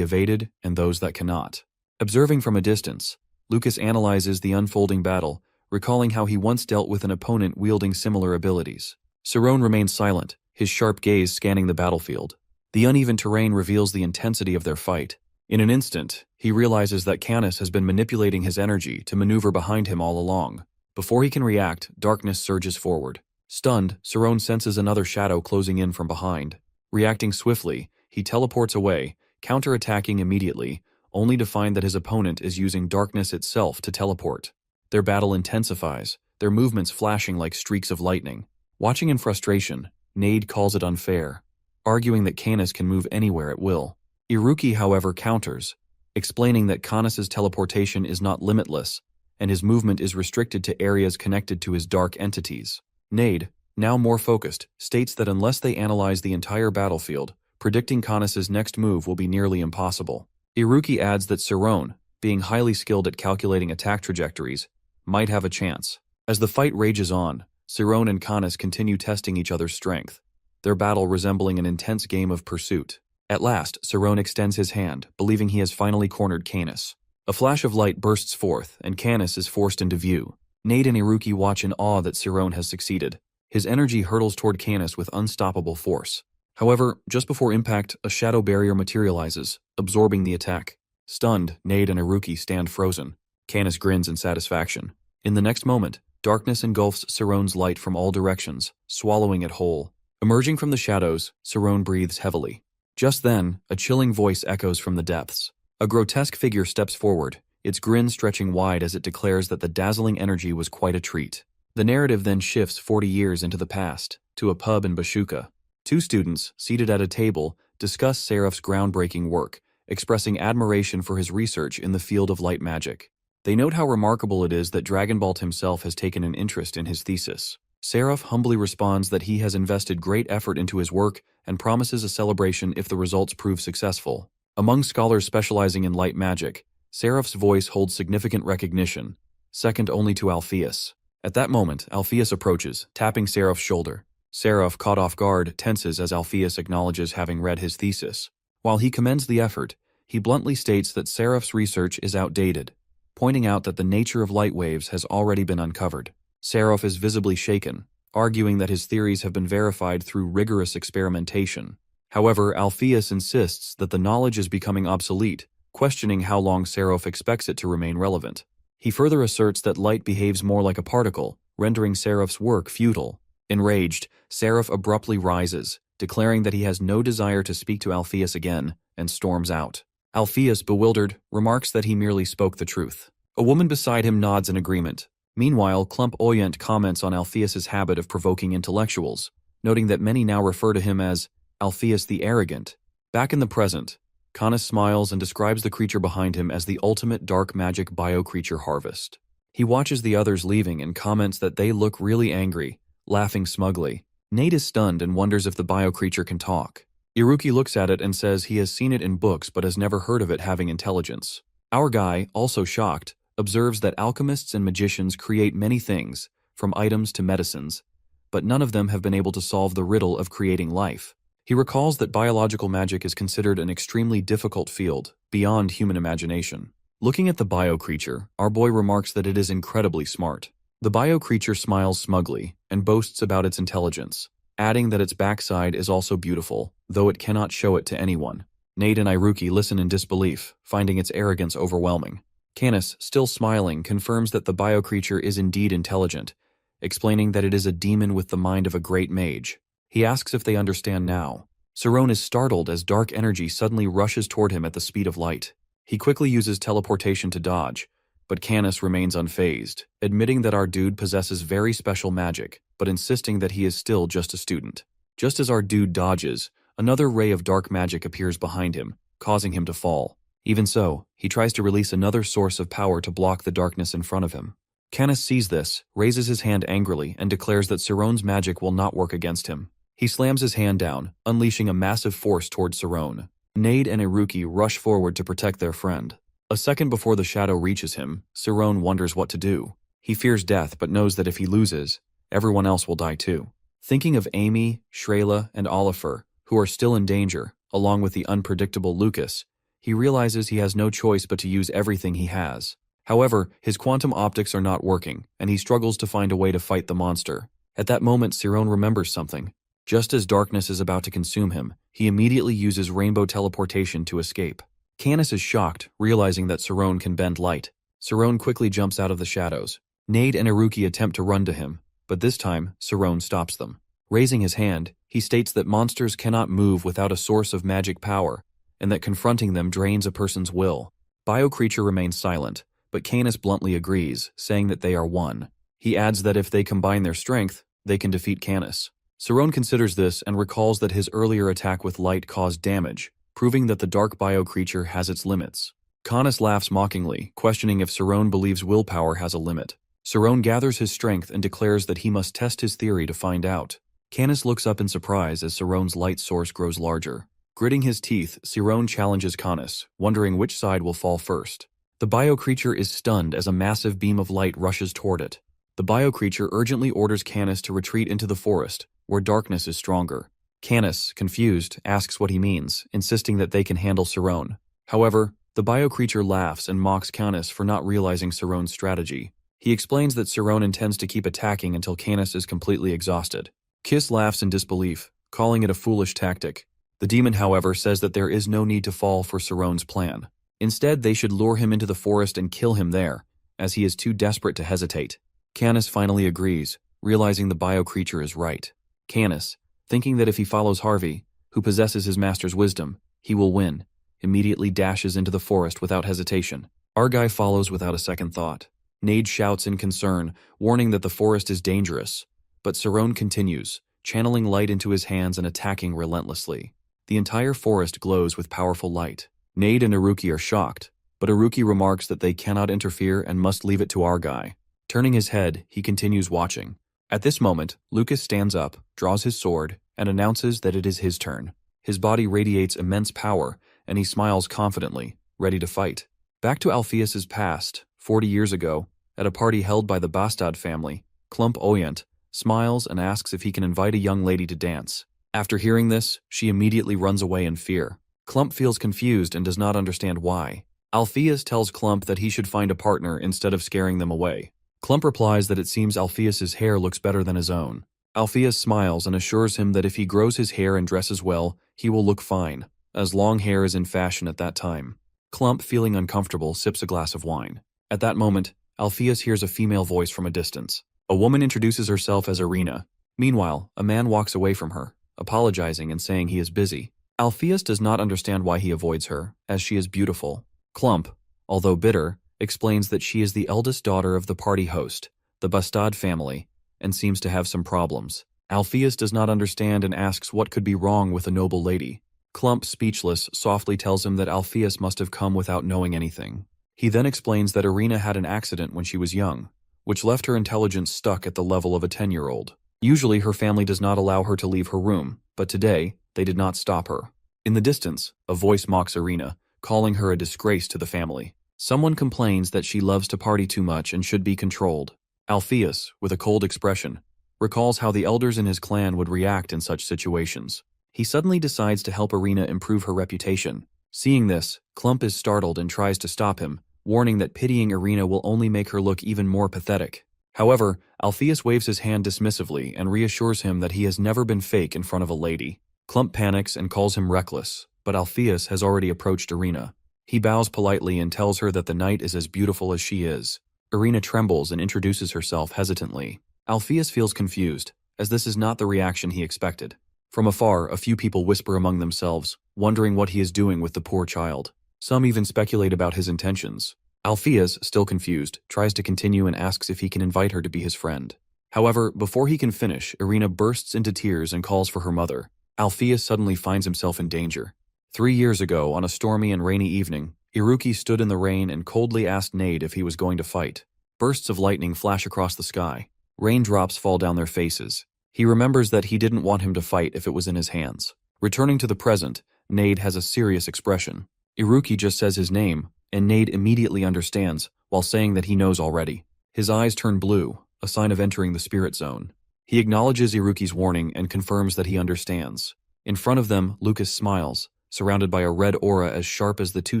evaded and those that cannot. Observing from a distance, Lucas analyzes the unfolding battle, recalling how he once dealt with an opponent wielding similar abilities. Cerrone remains silent, his sharp gaze scanning the battlefield. The uneven terrain reveals the intensity of their fight. In an instant, he realizes that Canis has been manipulating his energy to maneuver behind him all along. Before he can react, darkness surges forward. Stunned, Cerrone senses another shadow closing in from behind. Reacting swiftly, he teleports away, counter-attacking immediately, only to find that his opponent is using darkness itself to teleport. Their battle intensifies, their movements flashing like streaks of lightning. Watching in frustration, Nade calls it unfair, arguing that Canis can move anywhere at will. Iruki, however, counters, explaining that Canis's teleportation is not limitless, and his movement is restricted to areas connected to his dark entities. Nade, now more focused, states that unless they analyze the entire battlefield, predicting Canis's next move will be nearly impossible. Iruki adds that Cerrone, being highly skilled at calculating attack trajectories, might have a chance. As the fight rages on, Cerrone and Canis continue testing each other's strength, their battle resembling an intense game of pursuit. At last, Cerrone extends his hand, believing he has finally cornered Canis. A flash of light bursts forth, and Canis is forced into view. Nade and Iruki watch in awe that Cerrone has succeeded. His energy hurtles toward Canis with unstoppable force. However, just before impact, a shadow barrier materializes, absorbing the attack. Stunned, Nade and Iruki stand frozen. Canis grins in satisfaction. In the next moment, darkness engulfs Cerrone's light from all directions, swallowing it whole. Emerging from the shadows, Cerrone breathes heavily. Just then, a chilling voice echoes from the depths. A grotesque figure steps forward, its grin stretching wide as it declares that the dazzling energy was quite a treat. The narrative then shifts 40 years into the past, to a pub in Bashuka. Two students, seated at a table, discuss Seraph's groundbreaking work, expressing admiration for his research in the field of light magic. They note how remarkable it is that Dragonbalt himself has taken an interest in his thesis. Seraph humbly responds that he has invested great effort into his work and promises a celebration if the results prove successful. Among scholars specializing in light magic, Seraph's voice holds significant recognition, second only to Alpheus. At that moment, Alpheus approaches, tapping Seraph's shoulder. Seraph, caught off guard, tenses as Alpheus acknowledges having read his thesis. While he commends the effort, he bluntly states that Seraph's research is outdated, pointing out that the nature of light waves has already been uncovered. Seraph is visibly shaken, arguing that his theories have been verified through rigorous experimentation. However, Alpheus insists that the knowledge is becoming obsolete, questioning how long Seraph expects it to remain relevant. He further asserts that light behaves more like a particle, rendering Seraph's work futile. Enraged, Seraph abruptly rises, declaring that he has no desire to speak to Alpheus again, and storms out. Alpheus, bewildered, remarks that he merely spoke the truth. A woman beside him nods in agreement. Meanwhile, Clump Oyent comments on Alpheus's habit of provoking intellectuals, noting that many now refer to him as Alpheus the Arrogant. Back in the present, Canis smiles and describes the creature behind him as the ultimate dark magic bio-creature harvest. He watches the others leaving and comments that they look really angry, laughing smugly. Nate is stunned and wonders if the bio-creature can talk. Iruki looks at it and says he has seen it in books but has never heard of it having intelligence. Our guy, also shocked, observes that alchemists and magicians create many things, from items to medicines, but none of them have been able to solve the riddle of creating life. He recalls that biological magic is considered an extremely difficult field, beyond human imagination. Looking at the bio-creature, our boy remarks that it is incredibly smart. The bio-creature smiles smugly and boasts about its intelligence, adding that its backside is also beautiful, though it cannot show it to anyone. Nate and Iruki listen in disbelief, finding its arrogance overwhelming. Canis, still smiling, confirms that the bio-creature is indeed intelligent, explaining that it is a demon with the mind of a great mage. He asks if they understand now. Cerrone is startled as dark energy suddenly rushes toward him at the speed of light. He quickly uses teleportation to dodge, but Canis remains unfazed, admitting that our dude possesses very special magic, but insisting that he is still just a student. Just as our dude dodges, another ray of dark magic appears behind him, causing him to fall. Even so, he tries to release another source of power to block the darkness in front of him. Canis sees this, raises his hand angrily, and declares that Cerrone's magic will not work against him. He slams his hand down, unleashing a massive force towards Cerrone. Nade and Iruki rush forward to protect their friend. A second before the shadow reaches him, Cerrone wonders what to do. He fears death but knows that if he loses, everyone else will die too. Thinking of Amy, Shreyla, and Oliver, who are still in danger, along with the unpredictable Lucas, he realizes he has no choice but to use everything he has. However, his quantum optics are not working, and he struggles to find a way to fight the monster. At that moment, Siron remembers something. Just as darkness is about to consume him, he immediately uses rainbow teleportation to escape. Canis is shocked, realizing that Siron can bend light. Siron quickly jumps out of the shadows. Nade and Iruki attempt to run to him, but this time, Siron stops them. Raising his hand, he states that monsters cannot move without a source of magic power, and that confronting them drains a person's will. Bio-creature remains silent, but Canis bluntly agrees, saying that they are one. He adds that if they combine their strength, they can defeat Canis. Siron considers this and recalls that his earlier attack with light caused damage, proving that the dark bio-creature has its limits. Canis laughs mockingly, questioning if Siron believes willpower has a limit. Siron gathers his strength and declares that he must test his theory to find out. Canis looks up in surprise as Siron's light source grows larger. Gritting his teeth, Siron challenges Canis, wondering which side will fall first. The bio-creature is stunned as a massive beam of light rushes toward it. The bio-creature urgently orders Canis to retreat into the forest, where darkness is stronger. Canis, confused, asks what he means, insisting that they can handle Siron. However, the bio-creature laughs and mocks Canis for not realizing Siron's strategy. He explains that Siron intends to keep attacking until Canis is completely exhausted. Kiss laughs in disbelief, calling it a foolish tactic. The demon, however, says that there is no need to fall for Siron's plan. Instead, they should lure him into the forest and kill him there, as he is too desperate to hesitate. Canis finally agrees, realizing the bio-creature is right. Canis, thinking that if he follows Harvey, who possesses his master's wisdom, he will win, immediately dashes into the forest without hesitation. Argai follows without a second thought. Nade shouts in concern, warning that the forest is dangerous. But Siron continues, channeling light into his hands and attacking relentlessly. The entire forest glows with powerful light. Nade and Iruki are shocked, but Iruki remarks that they cannot interfere and must leave it to Argai. Turning his head, he continues watching. At this moment, Lucas stands up, draws his sword, and announces that it is his turn. His body radiates immense power, and he smiles confidently, ready to fight. Back to Alpheus's past, 40 years ago, at a party held by the Bastad family, Klump Oyent smiles and asks if he can invite a young lady to dance. After hearing this, she immediately runs away in fear. Klump feels confused and does not understand why. Alpheus tells Klump that he should find a partner instead of scaring them away. Klump replies that it seems Alpheus's hair looks better than his own. Alpheus smiles and assures him that if he grows his hair and dresses well, he will look fine, as long hair is in fashion at that time. Klump, feeling uncomfortable, sips a glass of wine. At that moment, Alpheus hears a female voice from a distance. A woman introduces herself as Irina. Meanwhile, a man walks away from her, apologizing and saying he is busy. Alpheus does not understand why he avoids her, as she is beautiful. Klump, although bitter, explains that she is the eldest daughter of the party host, the Bastad family, and seems to have some problems. Alpheus does not understand and asks what could be wrong with a noble lady. Klump, speechless, softly tells him that Alpheus must have come without knowing anything. He then explains that Irina had an accident when she was young, which left her intelligence stuck at the level of a 10-year-old. Usually her family does not allow her to leave her room, but today, they did not stop her. In the distance, a voice mocks Irina, calling her a disgrace to the family. Someone complains that she loves to party too much and should be controlled. Alpheus, with a cold expression, recalls how the elders in his clan would react in such situations. He suddenly decides to help Irina improve her reputation. Seeing this, Klump is startled and tries to stop him, warning that pitying Irina will only make her look even more pathetic. However, Alpheus waves his hand dismissively and reassures him that he has never been fake in front of a lady. Klump panics and calls him reckless, but Alpheus has already approached Irina. He bows politely and tells her that the night is as beautiful as she is. Irina trembles and introduces herself hesitantly. Alpheus feels confused, as this is not the reaction he expected. From afar, a few people whisper among themselves, wondering what he is doing with the poor child. Some even speculate about his intentions. Alpheus, still confused, tries to continue and asks if he can invite her to be his friend. However, before he can finish, Irina bursts into tears and calls for her mother. Alpheus suddenly finds himself in danger. 3 years ago, on a stormy and rainy evening, Iruki stood in the rain and coldly asked Nade if he was going to fight. Bursts of lightning flash across the sky. Raindrops fall down their faces. He remembers that he didn't want him to fight if it was in his hands. Returning to the present, Nade has a serious expression. Iruki just says his name, and Nade immediately understands, while saying that he knows already. His eyes turn blue, a sign of entering the spirit zone. He acknowledges Iruki's warning and confirms that he understands. In front of them, Lucas smiles, surrounded by a red aura as sharp as the two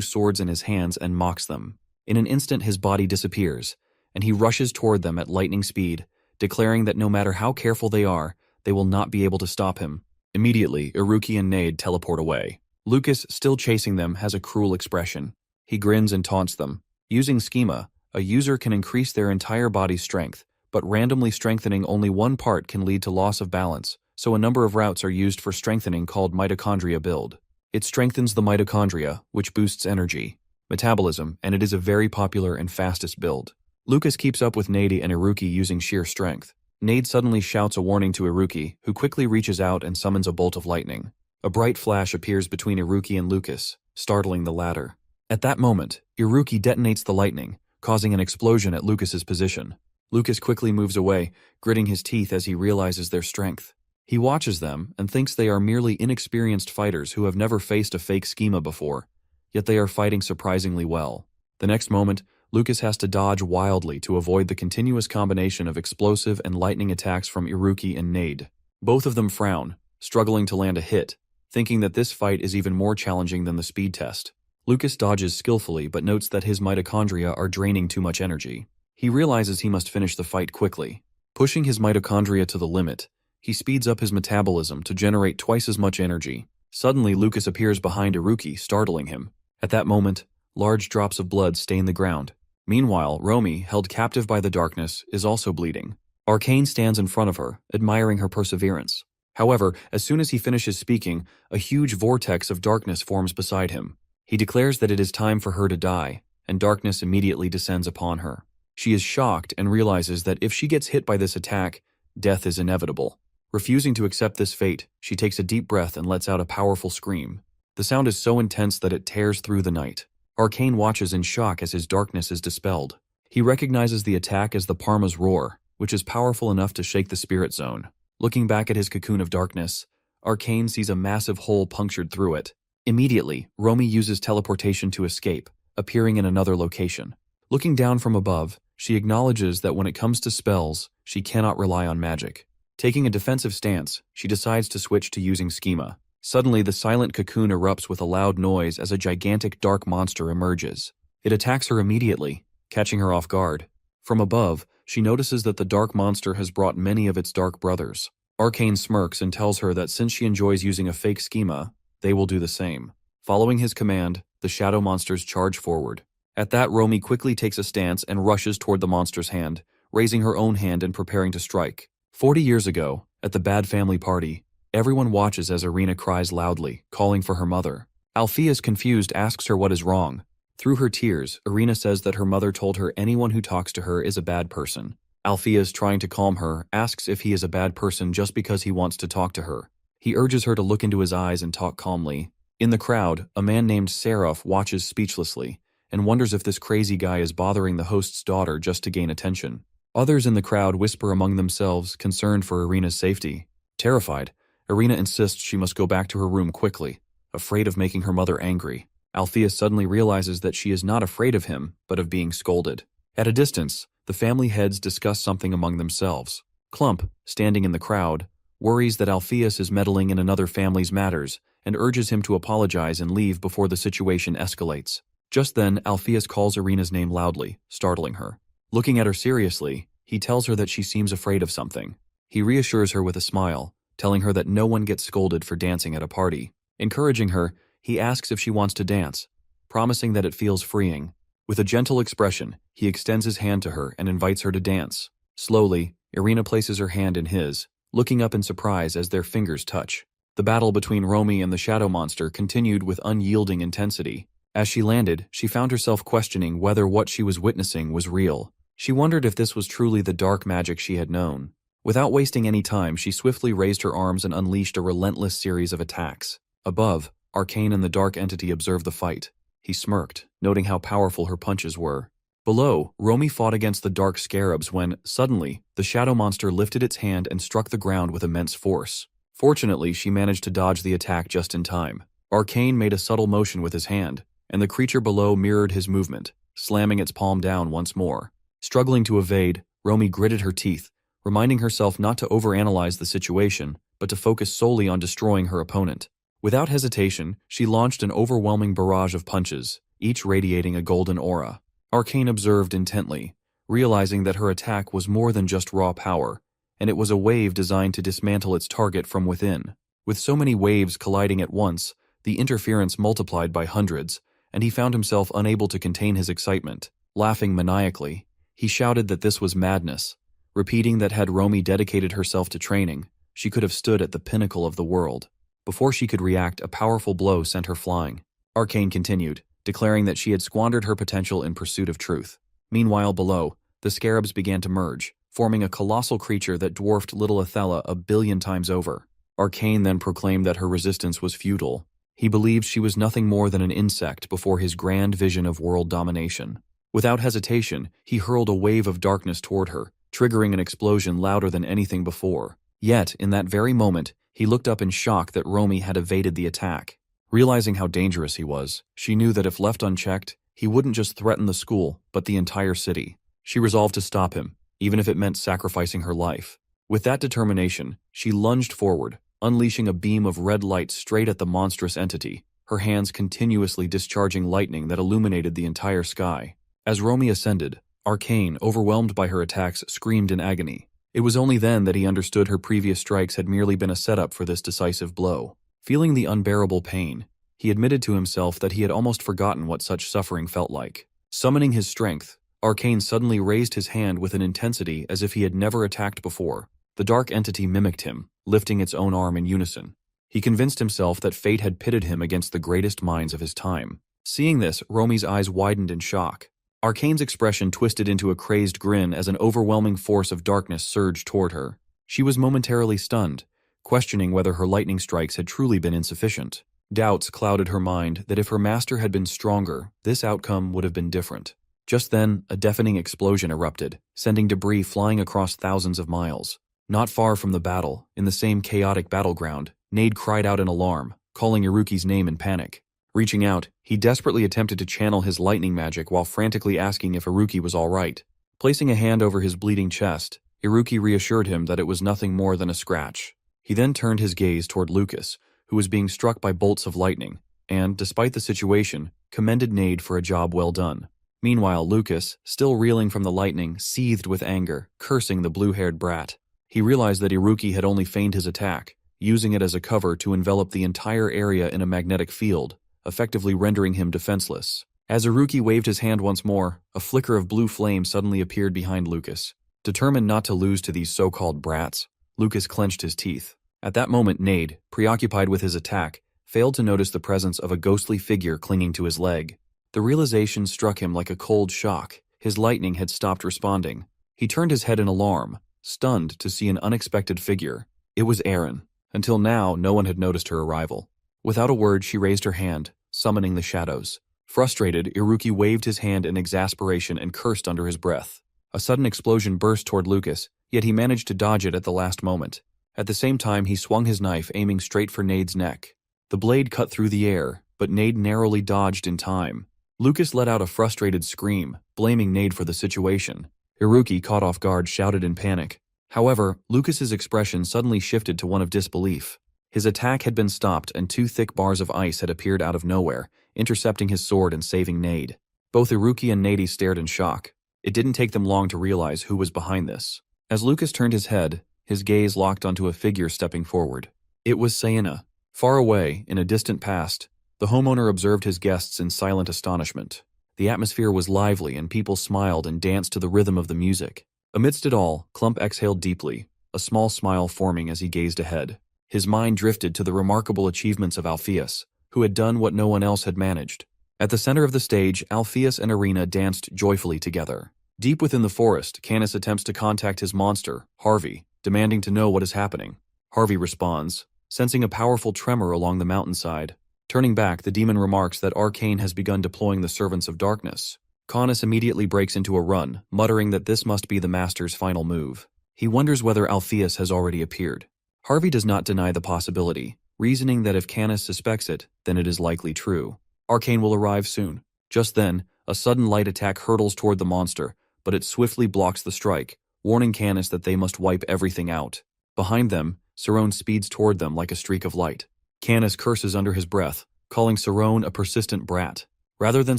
swords in his hands, and mocks them. In an instant his body disappears, and he rushes toward them at lightning speed, declaring that no matter how careful they are, they will not be able to stop him. Immediately, Iruki and Nade teleport away. Lucas, still chasing them, has a cruel expression. He grins and taunts them. Using schema, a user can increase their entire body's strength, but randomly strengthening only one part can lead to loss of balance, so a number of routes are used for strengthening called mitochondria build. It strengthens the mitochondria, which boosts energy, metabolism, and it is a very popular and fastest build. Lucas keeps up with Nade and Iruki using sheer strength. Nade suddenly shouts a warning to Iruki, who quickly reaches out and summons a bolt of lightning. A bright flash appears between Iruki and Lucas, startling the latter. At that moment, Iruki detonates the lightning, causing an explosion at Lucas's position. Lucas quickly moves away, gritting his teeth as he realizes their strength. He watches them and thinks they are merely inexperienced fighters who have never faced a fake schema before, yet they are fighting surprisingly well. The next moment, Lucas has to dodge wildly to avoid the continuous combination of explosive and lightning attacks from Iruki and Nade. Both of them frown, struggling to land a hit, thinking that this fight is even more challenging than the speed test. Lucas dodges skillfully but notes that his mitochondria are draining too much energy. He realizes he must finish the fight quickly. Pushing his mitochondria to the limit, he speeds up his metabolism to generate twice as much energy. Suddenly, Lucas appears behind Iruki, startling him. At that moment, large drops of blood stain the ground. Meanwhile, Romy, held captive by the darkness, is also bleeding. Arcane stands in front of her, admiring her perseverance. However, as soon as he finishes speaking, a huge vortex of darkness forms beside him. He declares that it is time for her to die, and darkness immediately descends upon her. She is shocked and realizes that if she gets hit by this attack, death is inevitable. Refusing to accept this fate, she takes a deep breath and lets out a powerful scream. The sound is so intense that it tears through the night. Arcane watches in shock as his darkness is dispelled. He recognizes the attack as the Parma's roar, which is powerful enough to shake the spirit zone. Looking back at his cocoon of darkness, Arcane sees a massive hole punctured through it. Immediately, Romy uses teleportation to escape, appearing in another location. Looking down from above, she acknowledges that when it comes to spells, she cannot rely on magic. Taking a defensive stance, she decides to switch to using schema. Suddenly, the silent cocoon erupts with a loud noise as a gigantic dark monster emerges. It attacks her immediately, catching her off guard. From above, she notices that the dark monster has brought many of its dark brothers. Arcane smirks and tells her that since she enjoys using a fake schema, they will do the same. Following his command, the shadow monsters charge forward. At that, Romy quickly takes a stance and rushes toward the monster's hand, raising her own hand and preparing to strike. 40 years ago, at the Bad Family Party, everyone watches as Irina cries loudly, calling for her mother. Alpheus, confused, asks her what is wrong. Through her tears, Irina says that her mother told her anyone who talks to her is a bad person. Alpheus, trying to calm her, asks if he is a bad person just because he wants to talk to her. He urges her to look into his eyes and talk calmly. In the crowd, a man named Seraph watches speechlessly and wonders if this crazy guy is bothering the host's daughter just to gain attention. Others in the crowd whisper among themselves, concerned for Irina's safety. Terrified, Irina insists she must go back to her room quickly, afraid of making her mother angry. Alpheus suddenly realizes that she is not afraid of him, but of being scolded. At a distance, the family heads discuss something among themselves. Clump, standing in the crowd, worries that Alpheus is meddling in another family's matters and urges him to apologize and leave before the situation escalates. Just then, Alpheus calls Irina's name loudly, startling her. Looking at her seriously, he tells her that she seems afraid of something. He reassures her with a smile, telling her that no one gets scolded for dancing at a party. Encouraging her, he asks if she wants to dance, promising that it feels freeing. With a gentle expression, he extends his hand to her and invites her to dance. Slowly, Irina places her hand in his, looking up in surprise as their fingers touch. The battle between Romy and the shadow monster continued with unyielding intensity. As she landed, she found herself questioning whether what she was witnessing was real. She wondered if this was truly the dark magic she had known. Without wasting any time, she swiftly raised her arms and unleashed a relentless series of attacks. Above, Arcane and the dark entity observed the fight. He smirked, noting how powerful her punches were. Below, Romy fought against the dark scarabs when, suddenly, the shadow monster lifted its hand and struck the ground with immense force. Fortunately, she managed to dodge the attack just in time. Arcane made a subtle motion with his hand, and the creature below mirrored his movement, slamming its palm down once more. Struggling to evade, Romy gritted her teeth, reminding herself not to overanalyze the situation, but to focus solely on destroying her opponent. Without hesitation, she launched an overwhelming barrage of punches, each radiating a golden aura. Arcane observed intently, realizing that her attack was more than just raw power, and it was a wave designed to dismantle its target from within. With so many waves colliding at once, the interference multiplied by hundreds, and he found himself unable to contain his excitement. Laughing maniacally, he shouted that this was madness, repeating that had Romy dedicated herself to training, she could have stood at the pinnacle of the world. Before she could react, a powerful blow sent her flying. Arcane continued, declaring that she had squandered her potential in pursuit of truth. Meanwhile, below, the scarabs began to merge, forming a colossal creature that dwarfed little Athela 1,000,000,000 times over. Arcane then proclaimed that her resistance was futile. He believed she was nothing more than an insect before his grand vision of world domination. Without hesitation, he hurled a wave of darkness toward her, triggering an explosion louder than anything before. Yet, in that very moment, he looked up in shock that Romy had evaded the attack. Realizing how dangerous he was, she knew that if left unchecked, he wouldn't just threaten the school, but the entire city. She resolved to stop him, even if it meant sacrificing her life. With that determination, she lunged forward, unleashing a beam of red light straight at the monstrous entity, her hands continuously discharging lightning that illuminated the entire sky. As Romy ascended, Arcane, overwhelmed by her attacks, screamed in agony. It was only then that he understood her previous strikes had merely been a setup for this decisive blow. Feeling the unbearable pain, he admitted to himself that he had almost forgotten what such suffering felt like. Summoning his strength, Arcane suddenly raised his hand with an intensity as if he had never attacked before. The dark entity mimicked him, lifting its own arm in unison. He convinced himself that fate had pitted him against the greatest minds of his time. Seeing this, Romy's eyes widened in shock. Arcane's expression twisted into a crazed grin as an overwhelming force of darkness surged toward her. She was momentarily stunned, questioning whether her lightning strikes had truly been insufficient. Doubts clouded her mind that if her master had been stronger, this outcome would have been different. Just then, a deafening explosion erupted, sending debris flying across thousands of miles. Not far from the battle, in the same chaotic battleground, Nade cried out in alarm, calling Iruki's name in panic. Reaching out, he desperately attempted to channel his lightning magic while frantically asking if Iruki was all right. Placing a hand over his bleeding chest, Iruki reassured him that it was nothing more than a scratch. He then turned his gaze toward Lucas, who was being struck by bolts of lightning, and, despite the situation, commended Nade for a job well done. Meanwhile, Lucas, still reeling from the lightning, seethed with anger, cursing the blue-haired brat. He realized that Iruki had only feigned his attack, using it as a cover to envelop the entire area in a magnetic field, effectively rendering him defenseless. As Iruki waved his hand once more, a flicker of blue flame suddenly appeared behind Lucas. Determined not to lose to these so-called brats, Lucas clenched his teeth. At that moment, Nade, preoccupied with his attack, failed to notice the presence of a ghostly figure clinging to his leg. The realization struck him like a cold shock. His lightning had stopped responding. He turned his head in alarm, stunned to see an unexpected figure. It was Erin. Until now, no one had noticed her arrival. Without a word, she raised her hand, summoning the shadows. Frustrated, Iruki waved his hand in exasperation and cursed under his breath. A sudden explosion burst toward Lucas, yet he managed to dodge it at the last moment. At the same time, he swung his knife, aiming straight for Nade's neck. The blade cut through the air, but Nade narrowly dodged in time. Lucas let out a frustrated scream, blaming Nade for the situation. Iruki, caught off guard, shouted in panic. However, Lucas's expression suddenly shifted to one of disbelief. His attack had been stopped and two thick bars of ice had appeared out of nowhere, intercepting his sword and saving Nade. Both Iruki and Nade stared in shock. It didn't take them long to realize who was behind this. As Lucas turned his head, his gaze locked onto a figure stepping forward. It was Sayana. Far away, in a distant past, the homeowner observed his guests in silent astonishment. The atmosphere was lively and people smiled and danced to the rhythm of the music. Amidst it all, Clump exhaled deeply, a small smile forming as he gazed ahead. His mind drifted to the remarkable achievements of Alpheus, who had done what no one else had managed. At the center of the stage, Alpheus and Arena danced joyfully together. Deep within the forest, Canis attempts to contact his monster, Harvey, demanding to know what is happening. Harvey responds, sensing a powerful tremor along the mountainside. Turning back, the demon remarks that Arcane has begun deploying the Servants of Darkness. Canis immediately breaks into a run, muttering that this must be the Master's final move. He wonders whether Alpheus has already appeared. Harvey does not deny the possibility, reasoning that if Canis suspects it, then it is likely true. Arcane will arrive soon. Just then, a sudden light attack hurtles toward the monster, but it swiftly blocks the strike, warning Canis that they must wipe everything out. Behind them, Cerrone speeds toward them like a streak of light. Canis curses under his breath, calling Cerrone a persistent brat. Rather than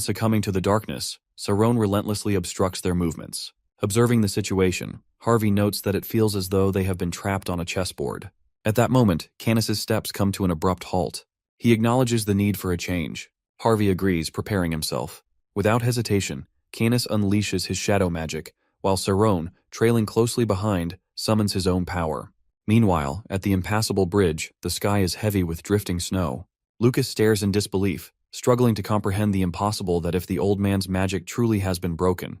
succumbing to the darkness, Cerrone relentlessly obstructs their movements. Observing the situation, Harvey notes that it feels as though they have been trapped on a chessboard. At that moment, Canis's steps come to an abrupt halt. He acknowledges the need for a change. Harvey agrees, preparing himself. Without hesitation, Canis unleashes his shadow magic, while Cerrone, trailing closely behind, summons his own power. Meanwhile, at the impassable bridge, the sky is heavy with drifting snow. Lucas stares in disbelief, struggling to comprehend the impossible that if the old man's magic truly has been broken.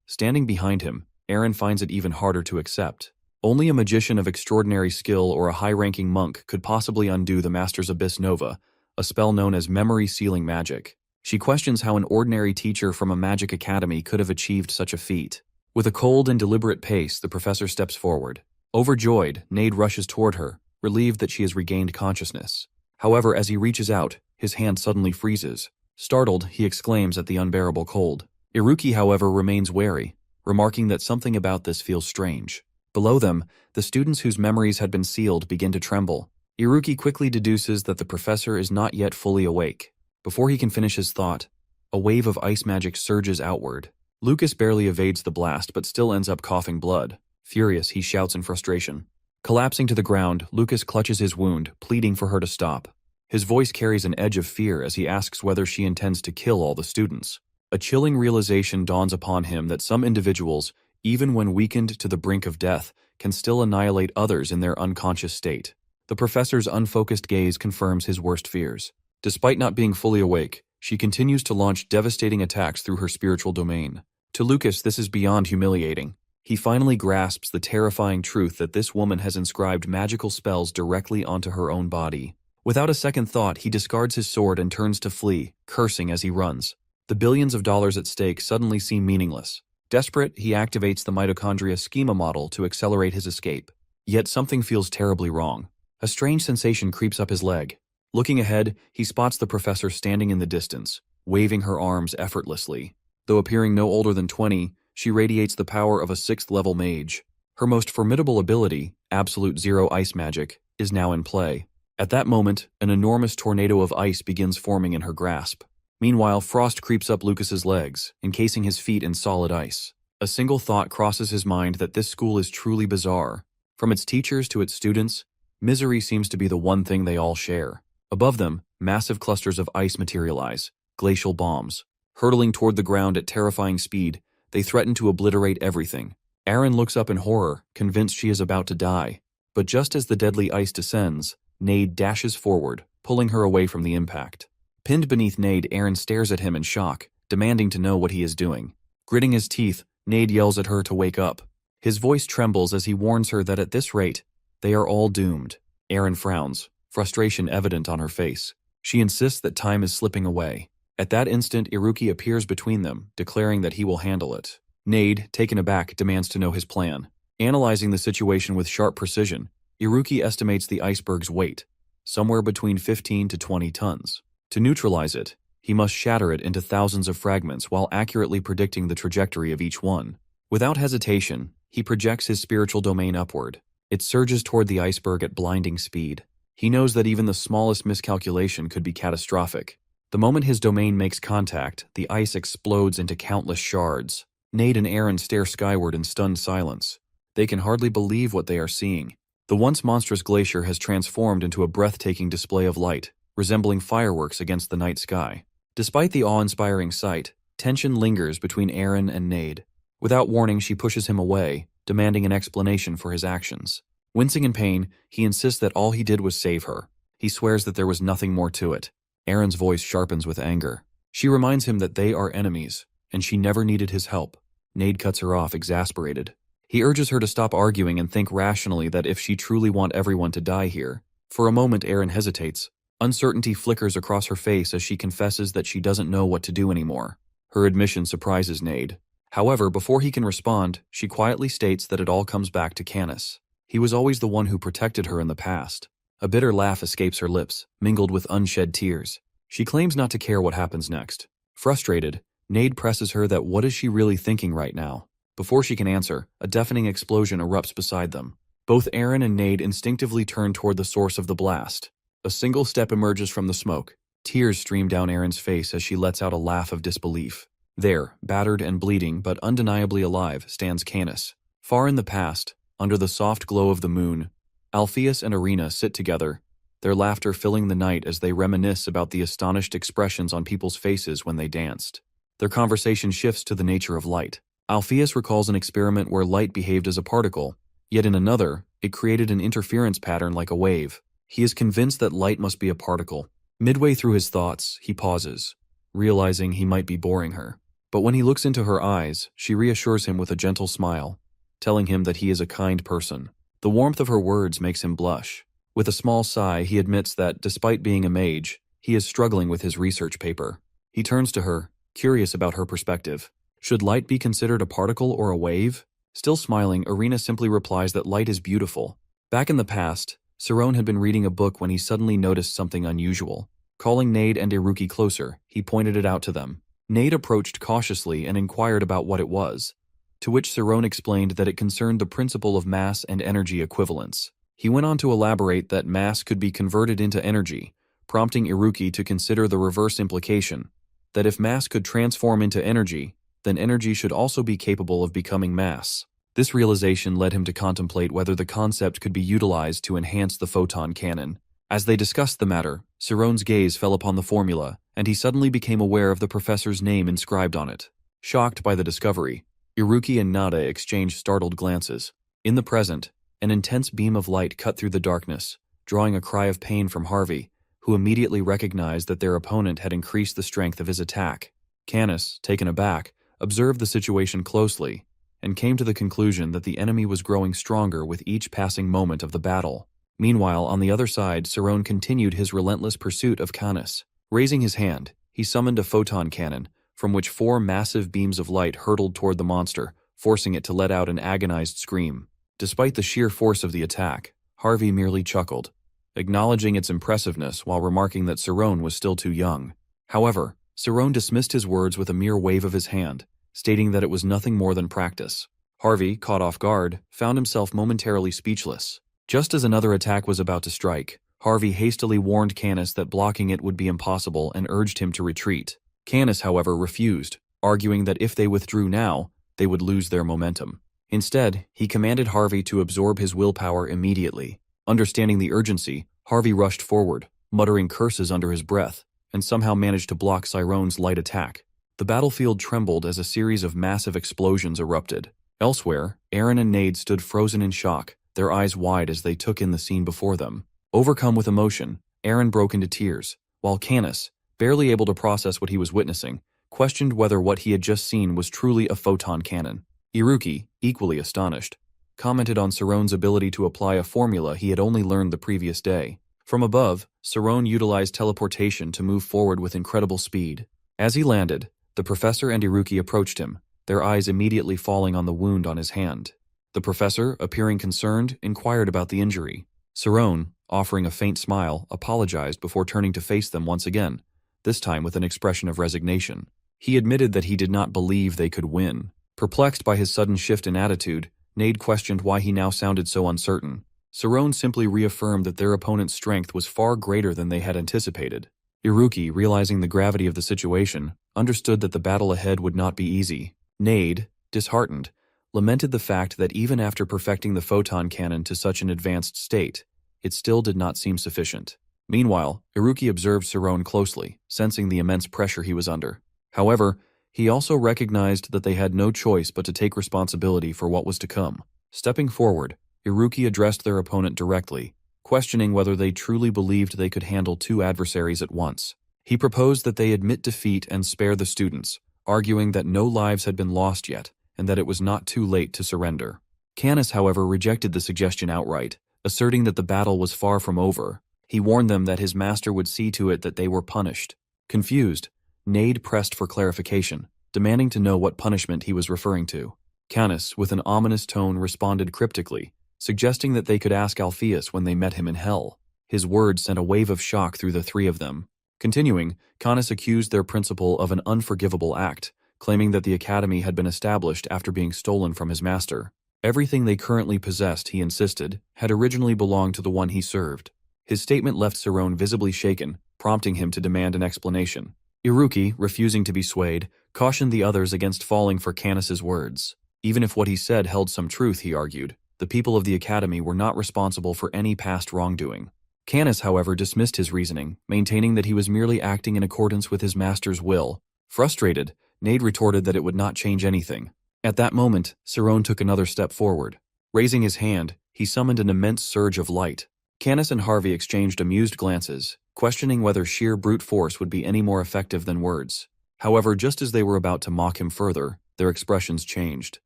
Standing behind him, Aaron finds it even harder to accept. Only a magician of extraordinary skill or a high-ranking monk could possibly undo the Master's Abyss Nova, a spell known as memory-sealing magic. She questions how an ordinary teacher from a magic academy could have achieved such a feat. With a cold and deliberate pace, the professor steps forward. Overjoyed, Nade rushes toward her, relieved that she has regained consciousness. However, as he reaches out, his hand suddenly freezes. Startled, he exclaims at the unbearable cold. Iruki, however, remains wary, remarking that something about this feels strange. Below them, the students whose memories had been sealed begin to tremble. Iruki quickly deduces that the professor is not yet fully awake. Before he can finish his thought, a wave of ice magic surges outward. Lucas barely evades the blast but still ends up coughing blood. Furious, he shouts in frustration. Collapsing to the ground, Lucas clutches his wound, pleading for her to stop. His voice carries an edge of fear as he asks whether she intends to kill all the students. A chilling realization dawns upon him that some individuals, even when weakened to the brink of death, can still annihilate others in their unconscious state. The professor's unfocused gaze confirms his worst fears. Despite not being fully awake, she continues to launch devastating attacks through her spiritual domain. To Lucas, this is beyond humiliating. He finally grasps the terrifying truth that this woman has inscribed magical spells directly onto her own body. Without a second thought, he discards his sword and turns to flee, cursing as he runs. The billions of dollars at stake suddenly seem meaningless. Desperate, he activates the mitochondria schema model to accelerate his escape. Yet something feels terribly wrong. A strange sensation creeps up his leg. Looking ahead, he spots the professor standing in the distance, waving her arms effortlessly. Though appearing no older than 20, she radiates the power of a 6th-level mage. Her most formidable ability, Absolute Zero Ice Magic, is now in play. At that moment, an enormous tornado of ice begins forming in her grasp. Meanwhile, frost creeps up Lucas's legs, encasing his feet in solid ice. A single thought crosses his mind that this school is truly bizarre. From its teachers to its students, misery seems to be the one thing they all share. Above them, massive clusters of ice materialize, glacial bombs. Hurtling toward the ground at terrifying speed, they threaten to obliterate everything. Aaron looks up in horror, convinced she is about to die. But just as the deadly ice descends, Nade dashes forward, pulling her away from the impact. Pinned beneath Nade, Aaron stares at him in shock, demanding to know what he is doing. Gritting his teeth, Nade yells at her to wake up. His voice trembles as he warns her that at this rate, they are all doomed. Aaron frowns, frustration evident on her face. She insists that time is slipping away. At that instant, Iruki appears between them, declaring that he will handle it. Nade, taken aback, demands to know his plan. Analyzing the situation with sharp precision, Iruki estimates the iceberg's weight, somewhere between 15 to 20 tons. To neutralize it, he must shatter it into thousands of fragments while accurately predicting the trajectory of each one. Without hesitation, he projects his spiritual domain upward. It surges toward the iceberg at blinding speed. He knows that even the smallest miscalculation could be catastrophic. The moment his domain makes contact, the ice explodes into countless shards. Nade and Aaron stare skyward in stunned silence. They can hardly believe what they are seeing. The once monstrous glacier has transformed into a breathtaking display of light, resembling fireworks against the night sky. Despite the awe-inspiring sight, tension lingers between Aaron and Nade. Without warning, she pushes him away, demanding an explanation for his actions. Wincing in pain, he insists that all he did was save her. He swears that there was nothing more to it. Aaron's voice sharpens with anger. She reminds him that they are enemies, and she never needed his help. Nade cuts her off, exasperated. He urges her to stop arguing and think rationally that if she truly want everyone to die here. For a moment, Aaron hesitates. Uncertainty flickers across her face as she confesses that she doesn't know what to do anymore. Her admission surprises Nade. However, before he can respond, she quietly states that it all comes back to Canis. He was always the one who protected her in the past. A bitter laugh escapes her lips, mingled with unshed tears. She claims not to care what happens next. Frustrated, Nade presses her that what is she really thinking right now? Before she can answer, a deafening explosion erupts beside them. Both Aaron and Nade instinctively turn toward the source of the blast. A single step emerges from the smoke. Tears stream down Aaron's face as she lets out a laugh of disbelief. There, battered and bleeding but undeniably alive, stands Canis. Far in the past, under the soft glow of the moon, Alpheus and Irina sit together, their laughter filling the night as they reminisce about the astonished expressions on people's faces when they danced. Their conversation shifts to the nature of light. Alpheus recalls an experiment where light behaved as a particle, yet in another, it created an interference pattern like a wave. He is convinced that light must be a particle. Midway through his thoughts, he pauses, realizing he might be boring her. But when he looks into her eyes, she reassures him with a gentle smile, telling him that he is a kind person. The warmth of her words makes him blush. With a small sigh, he admits that, despite being a mage, he is struggling with his research paper. He turns to her, curious about her perspective. Should light be considered a particle or a wave? Still smiling, Irina simply replies that light is beautiful. Back in the past, Sarone had been reading a book when he suddenly noticed something unusual. Calling Nade and Iruki closer, he pointed it out to them. Nade approached cautiously and inquired about what it was, to which Sarone explained that it concerned the principle of mass and energy equivalence. He went on to elaborate that mass could be converted into energy, prompting Iruki to consider the reverse implication, that if mass could transform into energy, then energy should also be capable of becoming mass. This realization led him to contemplate whether the concept could be utilized to enhance the photon cannon. As they discussed the matter, Sarone's gaze fell upon the formula, and he suddenly became aware of the professor's name inscribed on it. Shocked by the discovery, Iruki and Nada exchanged startled glances. In the present, an intense beam of light cut through the darkness, drawing a cry of pain from Harvey, who immediately recognized that their opponent had increased the strength of his attack. Canis, taken aback, observed the situation closely, and came to the conclusion that the enemy was growing stronger with each passing moment of the battle. Meanwhile, on the other side, Sarone continued his relentless pursuit of Canis. Raising his hand, he summoned a photon cannon, from which 4 massive beams of light hurtled toward the monster, forcing it to let out an agonized scream. Despite the sheer force of the attack, Harvey merely chuckled, acknowledging its impressiveness while remarking that Sarone was still too young. However, Sarone dismissed his words with a mere wave of his hand, stating that it was nothing more than practice. Harvey, caught off guard, found himself momentarily speechless. Just as another attack was about to strike, Harvey hastily warned Canis that blocking it would be impossible and urged him to retreat. Canis, however, refused, arguing that if they withdrew now, they would lose their momentum. Instead, he commanded Harvey to absorb his willpower immediately. Understanding the urgency, Harvey rushed forward, muttering curses under his breath, and somehow managed to block Sarone's light attack. The battlefield trembled as a series of massive explosions erupted. Elsewhere, Aaron and Nade stood frozen in shock, their eyes wide as they took in the scene before them. Overcome with emotion, Aaron broke into tears, while Canis, barely able to process what he was witnessing, questioned whether what he had just seen was truly a photon cannon. Iruki, equally astonished, commented on Sarone's ability to apply a formula he had only learned the previous day. From above, Sarone utilized teleportation to move forward with incredible speed. As he landed, the professor and Iruki approached him, their eyes immediately falling on the wound on his hand. The professor, appearing concerned, inquired about the injury. Sarone, offering a faint smile, apologized before turning to face them once again, this time with an expression of resignation. He admitted that he did not believe they could win. Perplexed by his sudden shift in attitude, Nade questioned why he now sounded so uncertain. Sarone simply reaffirmed that their opponent's strength was far greater than they had anticipated. Iruki, realizing the gravity of the situation, understood that the battle ahead would not be easy. Nade, disheartened, lamented the fact that even after perfecting the photon cannon to such an advanced state, it still did not seem sufficient. Meanwhile, Iruki observed Sarone closely, sensing the immense pressure he was under. However, he also recognized that they had no choice but to take responsibility for what was to come. Stepping forward, Iruki addressed their opponent directly, questioning whether they truly believed they could handle 2 adversaries at once. He proposed that they admit defeat and spare the students, arguing that no lives had been lost yet, and that it was not too late to surrender. Canis, however, rejected the suggestion outright, asserting that the battle was far from over. He warned them that his master would see to it that they were punished. Confused, Nade pressed for clarification, demanding to know what punishment he was referring to. Canis, with an ominous tone, responded cryptically, suggesting that they could ask Alpheus when they met him in hell. His words sent a wave of shock through the 3 of them. Continuing, Canis accused their principal of an unforgivable act, claiming that the academy had been established after being stolen from his master. Everything they currently possessed, he insisted, had originally belonged to the one he served. His statement left Sarone visibly shaken, prompting him to demand an explanation. Iruki, refusing to be swayed, cautioned the others against falling for Canis's words. Even if what he said held some truth, he argued, the people of the academy were not responsible for any past wrongdoing. Canis, however, dismissed his reasoning, maintaining that he was merely acting in accordance with his master's will. Frustrated, Nade retorted that it would not change anything. At that moment, Sarone took another step forward. Raising his hand, he summoned an immense surge of light. Canis and Harvey exchanged amused glances, questioning whether sheer brute force would be any more effective than words. However, just as they were about to mock him further, their expressions changed.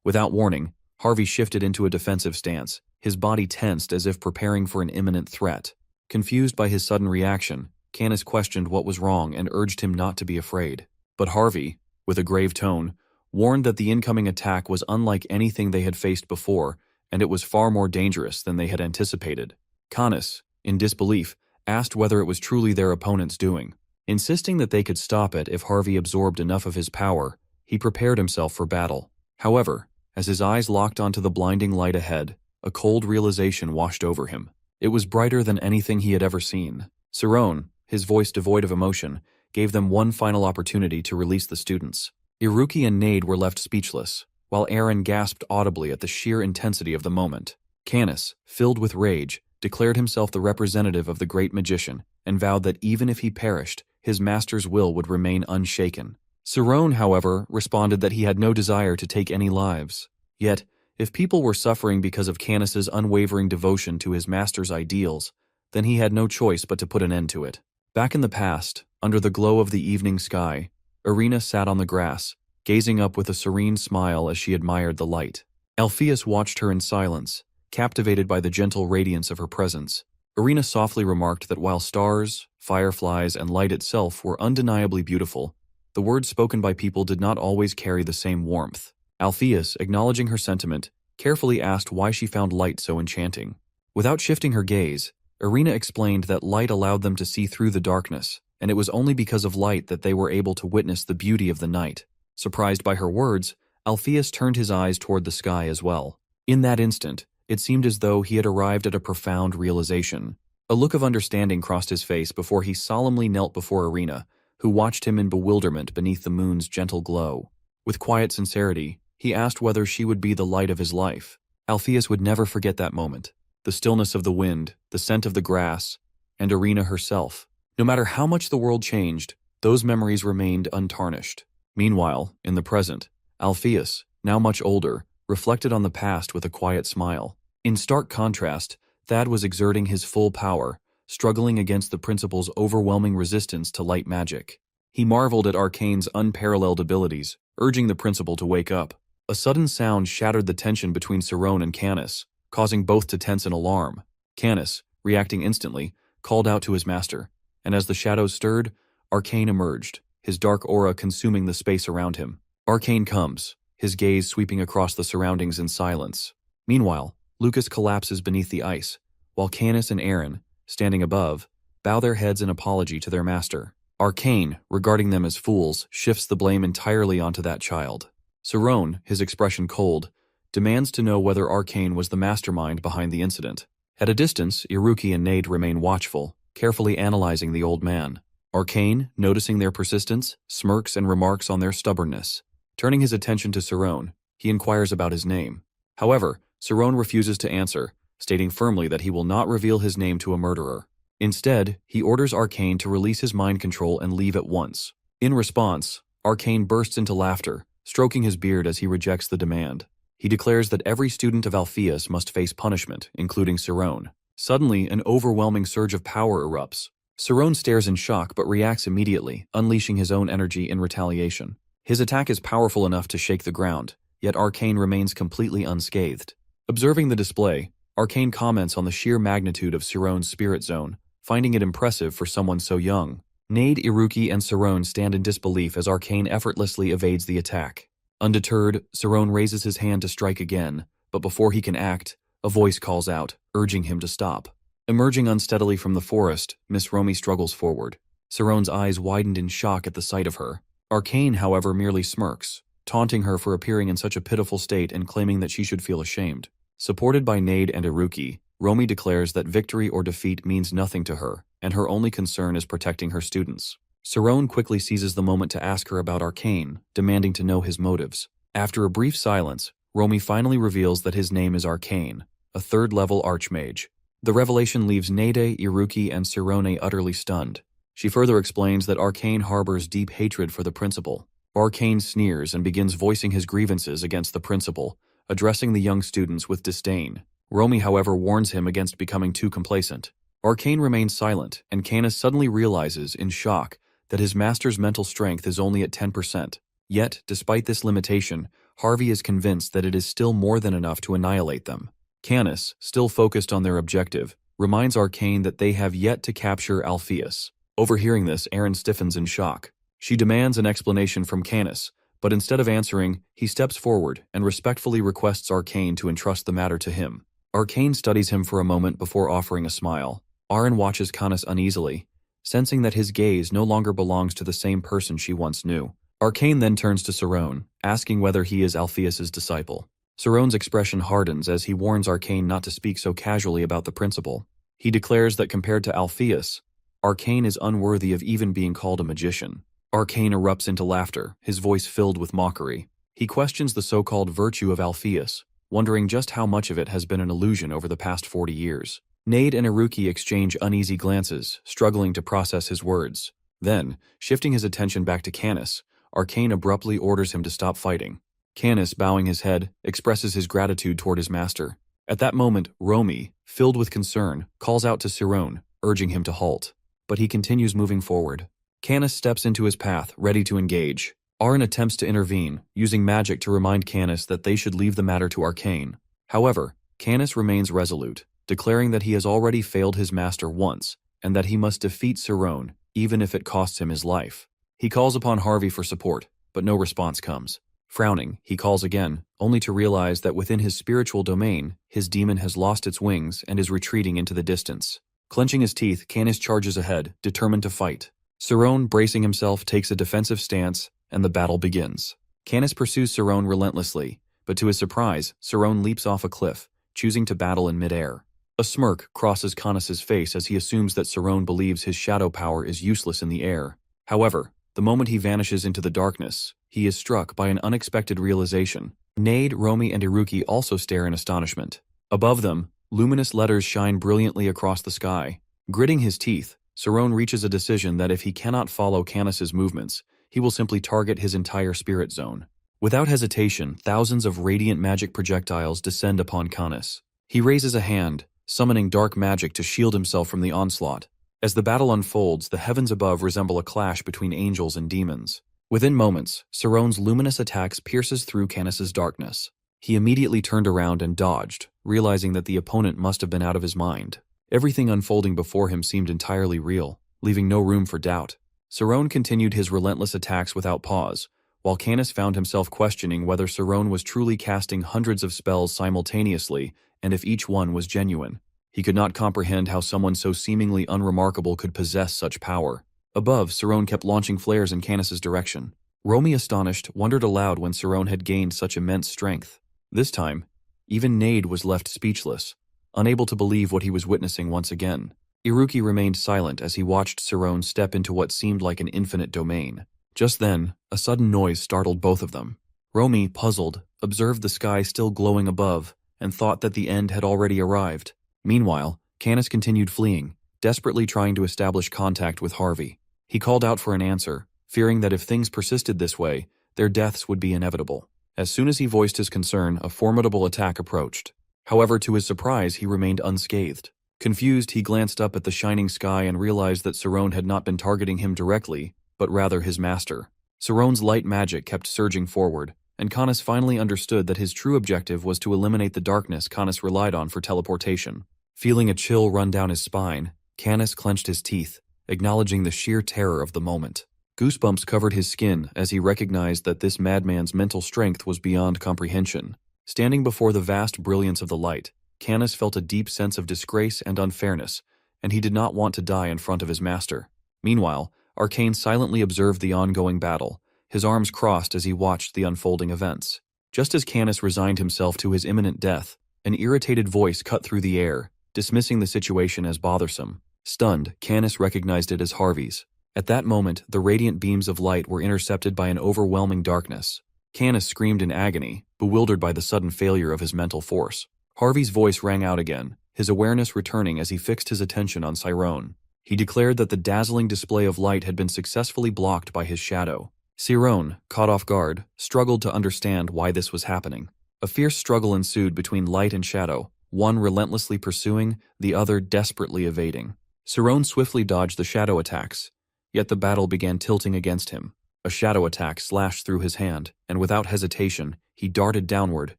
Without warning, Harvey shifted into a defensive stance, his body tensed as if preparing for an imminent threat. Confused by his sudden reaction, Canis questioned what was wrong and urged him not to be afraid. But Harvey, with a grave tone, warned that the incoming attack was unlike anything they had faced before, and it was far more dangerous than they had anticipated. Canis, in disbelief, asked whether it was truly their opponent's doing. Insisting that they could stop it if Harvey absorbed enough of his power, he prepared himself for battle. However, as his eyes locked onto the blinding light ahead, a cold realization washed over him. It was brighter than anything he had ever seen. Sarone, his voice devoid of emotion, gave them one final opportunity to release the students. Iruki and Nade were left speechless, while Aaron gasped audibly at the sheer intensity of the moment. Canis, filled with rage, declared himself the representative of the great magician, and vowed that even if he perished, his master's will would remain unshaken. Sarone, however, responded that he had no desire to take any lives. Yet, if people were suffering because of Canis's unwavering devotion to his master's ideals, then he had no choice but to put an end to it. Back in the past, under the glow of the evening sky, Irina sat on the grass, gazing up with a serene smile as she admired the light. Alpheus watched her in silence, captivated by the gentle radiance of her presence. Irina softly remarked that while stars, fireflies, and light itself were undeniably beautiful, the words spoken by people did not always carry the same warmth. Alpheus, acknowledging her sentiment, carefully asked why she found light so enchanting. Without shifting her gaze, Irina explained that light allowed them to see through the darkness, and it was only because of light that they were able to witness the beauty of the night. Surprised by her words, Alpheus turned his eyes toward the sky as well. In that instant, it seemed as though he had arrived at a profound realization. A look of understanding crossed his face before he solemnly knelt before Irina, who watched him in bewilderment beneath the moon's gentle glow. With quiet sincerity, he asked whether she would be the light of his life. Alpheus would never forget that moment. The stillness of the wind, the scent of the grass, and Irina herself. No matter how much the world changed, those memories remained untarnished. Meanwhile, in the present, Alpheus, now much older, reflected on the past with a quiet smile. In stark contrast, Thad was exerting his full power, struggling against the principal's overwhelming resistance to light magic. He marveled at Arcane's unparalleled abilities, urging the principal to wake up. A sudden sound shattered the tension between Sarone and Canis, causing both to tense in alarm. Canis, reacting instantly, called out to his master, and as the shadows stirred, Arcane emerged, his dark aura consuming the space around him. Arcane comes, his gaze sweeping across the surroundings in silence. Meanwhile, Lucas collapses beneath the ice, while Canis and Aaron, standing above, bow their heads in apology to their master. Arcane, regarding them as fools, shifts the blame entirely onto that child. Sarone, his expression cold, demands to know whether Arcane was the mastermind behind the incident. At a distance, Iruki and Nade remain watchful, carefully analyzing the old man. Arcane, noticing their persistence, smirks and remarks on their stubbornness. Turning his attention to Sarone, he inquires about his name. However, Sarone refuses to answer, stating firmly that he will not reveal his name to a murderer. Instead, he orders Arcane to release his mind control and leave at once. In response, Arcane bursts into laughter, stroking his beard as he rejects the demand. He declares that every student of Alpheus must face punishment, including Sarone. Suddenly, an overwhelming surge of power erupts. Sarone stares in shock but reacts immediately, unleashing his own energy in retaliation. His attack is powerful enough to shake the ground, yet Arcane remains completely unscathed. Observing the display, Arcane comments on the sheer magnitude of Sarone's spirit zone, finding it impressive for someone so young. Nade, Iruki, and Sarone stand in disbelief as Arcane effortlessly evades the attack. Undeterred, Sarone raises his hand to strike again, but before he can act, a voice calls out, urging him to stop. Emerging unsteadily from the forest, Miss Romy struggles forward. Sarone's eyes widened in shock at the sight of her. Arcane, however, merely smirks, taunting her for appearing in such a pitiful state and claiming that she should feel ashamed. Supported by Nade and Iruki, Romy declares that victory or defeat means nothing to her, and her only concern is protecting her students. Sarone quickly seizes the moment to ask her about Arcane, demanding to know his motives. After a brief silence, Romy finally reveals that his name is Arcane, a third-level archmage. The revelation leaves Nade, Iruki, and Sarone utterly stunned. She further explains that Arcane harbors deep hatred for the principal. Arcane sneers and begins voicing his grievances against the principal, addressing the young students with disdain. Romy, however, warns him against becoming too complacent. Arcane remains silent, and Canis suddenly realizes, in shock, that his master's mental strength is only at 10%. Yet, despite this limitation, Harvey is convinced that it is still more than enough to annihilate them. Canis, still focused on their objective, reminds Arcane that they have yet to capture Alpheus. Overhearing this, Aaron stiffens in shock. She demands an explanation from Canis, but instead of answering, he steps forward and respectfully requests Arcane to entrust the matter to him. Arcane studies him for a moment before offering a smile. Aaron watches Canis uneasily, sensing that his gaze no longer belongs to the same person she once knew. Arcane then turns to Sarone, asking whether he is Alpheus's disciple. Sarone's expression hardens as he warns Arcane not to speak so casually about the principal. He declares that compared to Alpheus, Arcane is unworthy of even being called a magician. Arcane erupts into laughter, his voice filled with mockery. He questions the so-called virtue of Alpheus, wondering just how much of it has been an illusion over the past 40 years. Nade and Iruki exchange uneasy glances, struggling to process his words. Then, shifting his attention back to Canis, Arcane abruptly orders him to stop fighting. Canis, bowing his head, expresses his gratitude toward his master. At that moment, Romy, filled with concern, calls out to Sarone, urging him to halt. But he continues moving forward. Canis steps into his path, ready to engage. Aaron attempts to intervene, using magic to remind Canis that they should leave the matter to Arcane. However, Canis remains resolute, declaring that he has already failed his master once, and that he must defeat Sarone, even if it costs him his life. He calls upon Harvey for support, but no response comes. Frowning, he calls again, only to realize that within his spiritual domain, his demon has lost its wings and is retreating into the distance. Clenching his teeth, Canis charges ahead, determined to fight. Sarone, bracing himself, takes a defensive stance, and the battle begins. Canis pursues Sarone relentlessly, but to his surprise, Sarone leaps off a cliff, choosing to battle in midair. A smirk crosses Canis's face as he assumes that Sarone believes his shadow power is useless in the air. However, the moment he vanishes into the darkness, he is struck by an unexpected realization. Nade, Romy, and Iruki also stare in astonishment. Above them, luminous letters shine brilliantly across the sky. Gritting his teeth, Sarone reaches a decision that if he cannot follow Canis's movements, he will simply target his entire spirit zone. Without hesitation, thousands of radiant magic projectiles descend upon Canis. He raises a hand, summoning dark magic to shield himself from the onslaught. As the battle unfolds, the heavens above resemble a clash between angels and demons. Within moments, Sarone's luminous attacks pierces through Canis's darkness. He immediately turned around and dodged, realizing that the opponent must have been out of his mind. Everything unfolding before him seemed entirely real, leaving no room for doubt. Sarone continued his relentless attacks without pause, while Canis found himself questioning whether Sarone was truly casting hundreds of spells simultaneously and if each one was genuine. He could not comprehend how someone so seemingly unremarkable could possess such power. Above, Sarone kept launching flares in Canis's direction. Romy, astonished, wondered aloud when Sarone had gained such immense strength. This time, even Nade was left speechless, unable to believe what he was witnessing once again. Iruki remained silent as he watched Sarone step into what seemed like an infinite domain. Just then, a sudden noise startled both of them. Romy, puzzled, observed the sky still glowing above and thought that the end had already arrived. Meanwhile, Canis continued fleeing, desperately trying to establish contact with Harvey. He called out for an answer, fearing that if things persisted this way, their deaths would be inevitable. As soon as he voiced his concern, a formidable attack approached. However, to his surprise, he remained unscathed. Confused, he glanced up at the shining sky and realized that Sarone had not been targeting him directly, but rather his master. Sarone's light magic kept surging forward, and Canis finally understood that his true objective was to eliminate the darkness Canis relied on for teleportation. Feeling a chill run down his spine, Canis clenched his teeth, acknowledging the sheer terror of the moment. Goosebumps covered his skin as he recognized that this madman's mental strength was beyond comprehension. Standing before the vast brilliance of the light, Canis felt a deep sense of disgrace and unfairness, and he did not want to die in front of his master. Meanwhile, Arcane silently observed the ongoing battle, his arms crossed as he watched the unfolding events. Just as Canis resigned himself to his imminent death, an irritated voice cut through the air, dismissing the situation as bothersome. Stunned, Canis recognized it as Harvey's. At that moment, the radiant beams of light were intercepted by an overwhelming darkness. Canis screamed in agony, bewildered by the sudden failure of his mental force. Harvey's voice rang out again, his awareness returning as he fixed his attention on Cyrone. He declared that the dazzling display of light had been successfully blocked by his shadow. Cyrone, caught off guard, struggled to understand why this was happening. A fierce struggle ensued between light and shadow, one relentlessly pursuing, the other desperately evading. Cyrone swiftly dodged the shadow attacks, yet the battle began tilting against him. A shadow attack slashed through his hand, and without hesitation, he darted downward,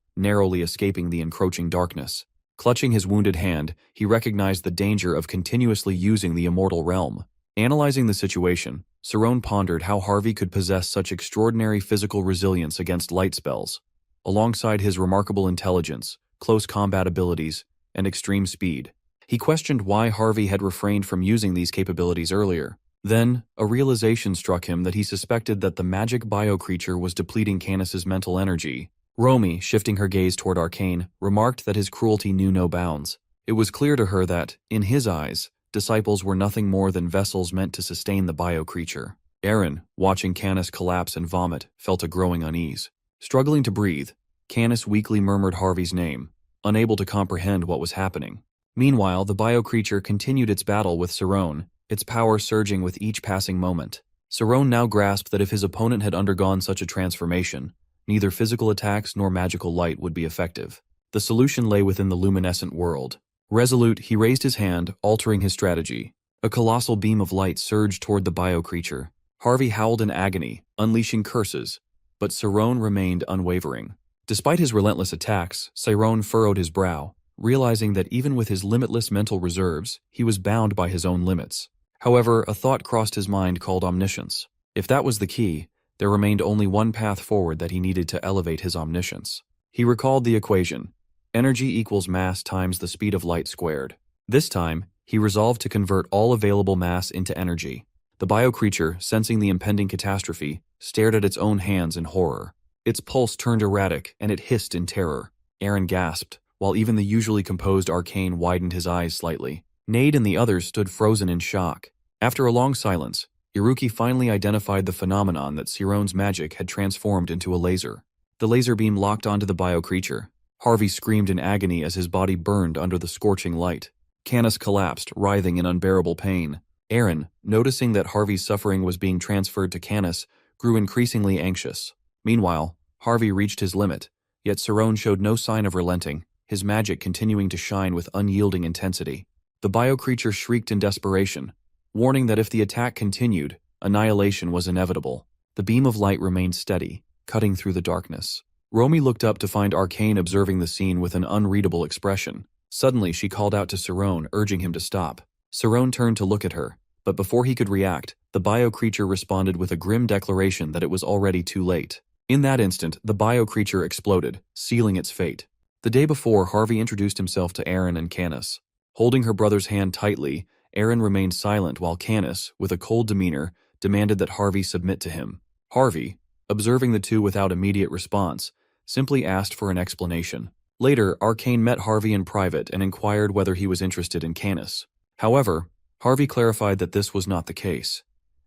narrowly escaping the encroaching darkness. Clutching his wounded hand, he recognized the danger of continuously using the immortal realm. Analyzing the situation, Cyrone pondered how Harvey could possess such extraordinary physical resilience against light spells. Alongside his remarkable intelligence, close combat abilities, and extreme speed, he questioned why Harvey had refrained from using these capabilities earlier. Then, a realization struck him that he suspected that the magic bio-creature was depleting Canis's mental energy. Romy, shifting her gaze toward Arcane, remarked that his cruelty knew no bounds. It was clear to her that, in his eyes, disciples were nothing more than vessels meant to sustain the bio-creature. Aaron, watching Canis collapse and vomit, felt a growing unease. Struggling to breathe, Canis weakly murmured Harvey's name, unable to comprehend what was happening. Meanwhile, the bio-creature continued its battle with Cyrone, its power surging with each passing moment. Cyrone now grasped that if his opponent had undergone such a transformation, neither physical attacks nor magical light would be effective. The solution lay within the luminescent world. Resolute, he raised his hand, altering his strategy. A colossal beam of light surged toward the bio-creature. Harvey howled in agony, unleashing curses, but Cyrone remained unwavering. Despite his relentless attacks, Cyrone furrowed his brow, realizing that even with his limitless mental reserves, he was bound by his own limits. However, a thought crossed his mind called omniscience. If that was the key, there remained only one path forward that he needed to elevate his omniscience. He recalled the equation: energy equals mass times the speed of light squared. This time, he resolved to convert all available mass into energy. The bio-creature, sensing the impending catastrophe, stared at its own hands in horror. Its pulse turned erratic, and it hissed in terror. Aaron gasped, while even the usually composed Arcane widened his eyes slightly. Nade and the others stood frozen in shock. After a long silence, Iruki finally identified the phenomenon that Cyrone's magic had transformed into a laser. The laser beam locked onto the bio-creature. Harvey screamed in agony as his body burned under the scorching light. Canis collapsed, writhing in unbearable pain. Aaron, noticing that Harvey's suffering was being transferred to Canis, grew increasingly anxious. Meanwhile, Harvey reached his limit, yet Cyrone showed no sign of relenting, his magic continuing to shine with unyielding intensity. The bio-creature shrieked in desperation, warning that if the attack continued, annihilation was inevitable. The beam of light remained steady, cutting through the darkness. Romy looked up to find Arcane observing the scene with an unreadable expression. Suddenly, she called out to Cyrone, urging him to stop. Cyrone turned to look at her, but before he could react, the bio-creature responded with a grim declaration that it was already too late. In that instant, the bio-creature exploded, sealing its fate. The day before, Harvey introduced himself to Aaron and Canis. Holding her brother's hand tightly, Aaron remained silent while Canis, with a cold demeanor, demanded that Harvey submit to him. Harvey, observing the two without immediate response, simply asked for an explanation. Later, Arcane met Harvey in private and inquired whether he was interested in Canis. However, Harvey clarified that this was not the case.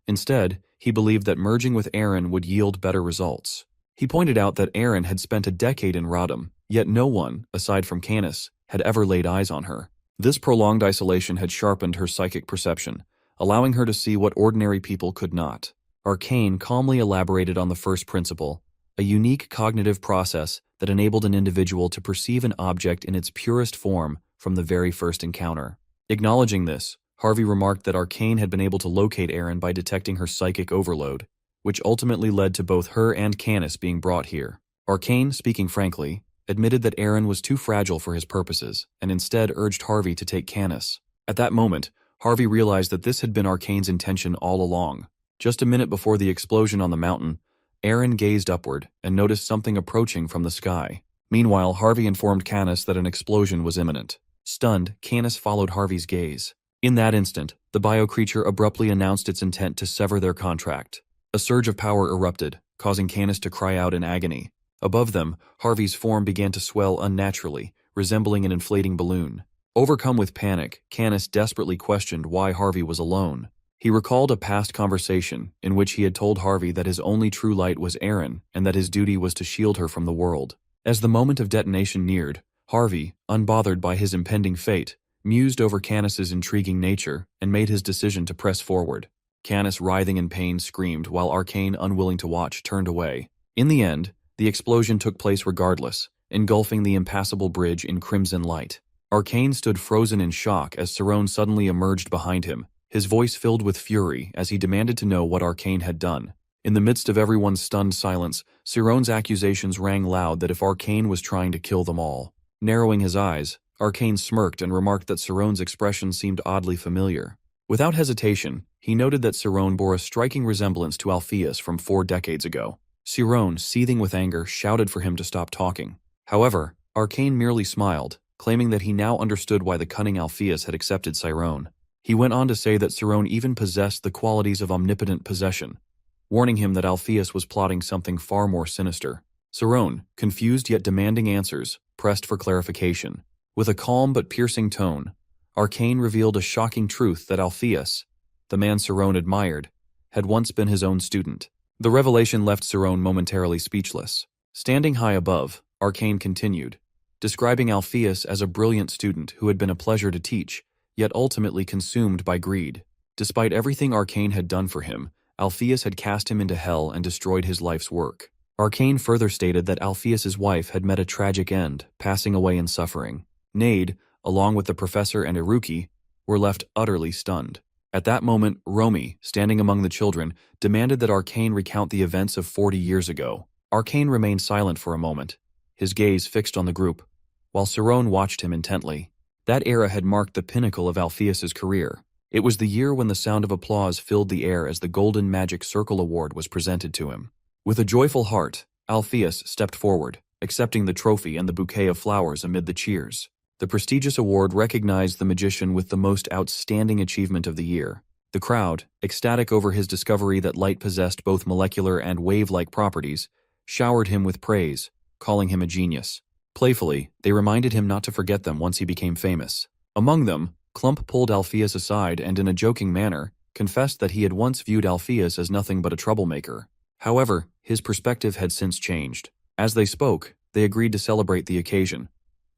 Instead, he believed that merging with Aaron would yield better results. He pointed out that Aaron had spent a decade in Rodham, yet no one, aside from Canis, had ever laid eyes on her. This prolonged isolation had sharpened her psychic perception, allowing her to see what ordinary people could not. Arcane calmly elaborated on the first principle, a unique cognitive process that enabled an individual to perceive an object in its purest form from the very first encounter. Acknowledging this, Harvey remarked that Arcane had been able to locate Aaron by detecting her psychic overload, which ultimately led to both her and Canis being brought here. Arcane, speaking frankly, admitted that Aaron was too fragile for his purposes, and instead urged Harvey to take Canis. At that moment, Harvey realized that this had been Arcane's intention all along. Just a minute before the explosion on the mountain, Aaron gazed upward and noticed something approaching from the sky. Meanwhile, Harvey informed Canis that an explosion was imminent. Stunned, Canis followed Harvey's gaze. In that instant, the bio-creature abruptly announced its intent to sever their contract. A surge of power erupted, causing Canis to cry out in agony. Above them, Harvey's form began to swell unnaturally, resembling an inflating balloon. Overcome with panic, Canis desperately questioned why Harvey was alone. He recalled a past conversation in which he had told Harvey that his only true light was Erin and that his duty was to shield her from the world. As the moment of detonation neared, Harvey, unbothered by his impending fate, mused over Canis's intriguing nature and made his decision to press forward. Canis, writhing in pain, screamed while Arcane, unwilling to watch, turned away. In the end, the explosion took place regardless, engulfing the impassable bridge in crimson light. Arcane stood frozen in shock as Cerrone suddenly emerged behind him, his voice filled with fury as he demanded to know what Arcane had done. In the midst of everyone's stunned silence, Cerrone's accusations rang loud that if Arcane was trying to kill them all. Narrowing his eyes, Arcane smirked and remarked that Cerrone's expression seemed oddly familiar. Without hesitation, he noted that Cerrone bore a striking resemblance to Alpheus from 4 decades ago. Cerrone, seething with anger, shouted for him to stop talking. However, Arcane merely smiled, claiming that he now understood why the cunning Alpheus had accepted Cerrone. He went on to say that Cerrone even possessed the qualities of omnipotent possession, warning him that Alpheus was plotting something far more sinister. Cerrone, confused yet demanding answers, pressed for clarification. With a calm but piercing tone, Arcane revealed a shocking truth that Alpheus, the man Cerrone admired, had once been his own student. The revelation left Cerrone momentarily speechless. Standing high above, Arcane continued, describing Alpheus as a brilliant student who had been a pleasure to teach, yet ultimately consumed by greed. Despite everything Arcane had done for him, Alpheus had cast him into hell and destroyed his life's work. Arcane further stated that Alpheus's wife had met a tragic end, passing away in suffering. Nade, along with the professor and Iruki, were left utterly stunned. At that moment, Romy, standing among the children, demanded that Arcane recount the events of 40 years ago. Arcane remained silent for a moment, his gaze fixed on the group, while Cerrone watched him intently. That era had marked the pinnacle of Alpheus's career. It was the year when the sound of applause filled the air as the Golden Magic Circle Award was presented to him. With a joyful heart, Alpheus stepped forward, accepting the trophy and the bouquet of flowers amid the cheers. The prestigious award recognized the magician with the most outstanding achievement of the year. The crowd, ecstatic over his discovery that light possessed both molecular and wave-like properties, showered him with praise, calling him a genius. Playfully, they reminded him not to forget them once he became famous. Among them, Clump pulled Alpheus aside and, in a joking manner, confessed that he had once viewed Alpheus as nothing but a troublemaker. However, his perspective had since changed. As they spoke, they agreed to celebrate the occasion,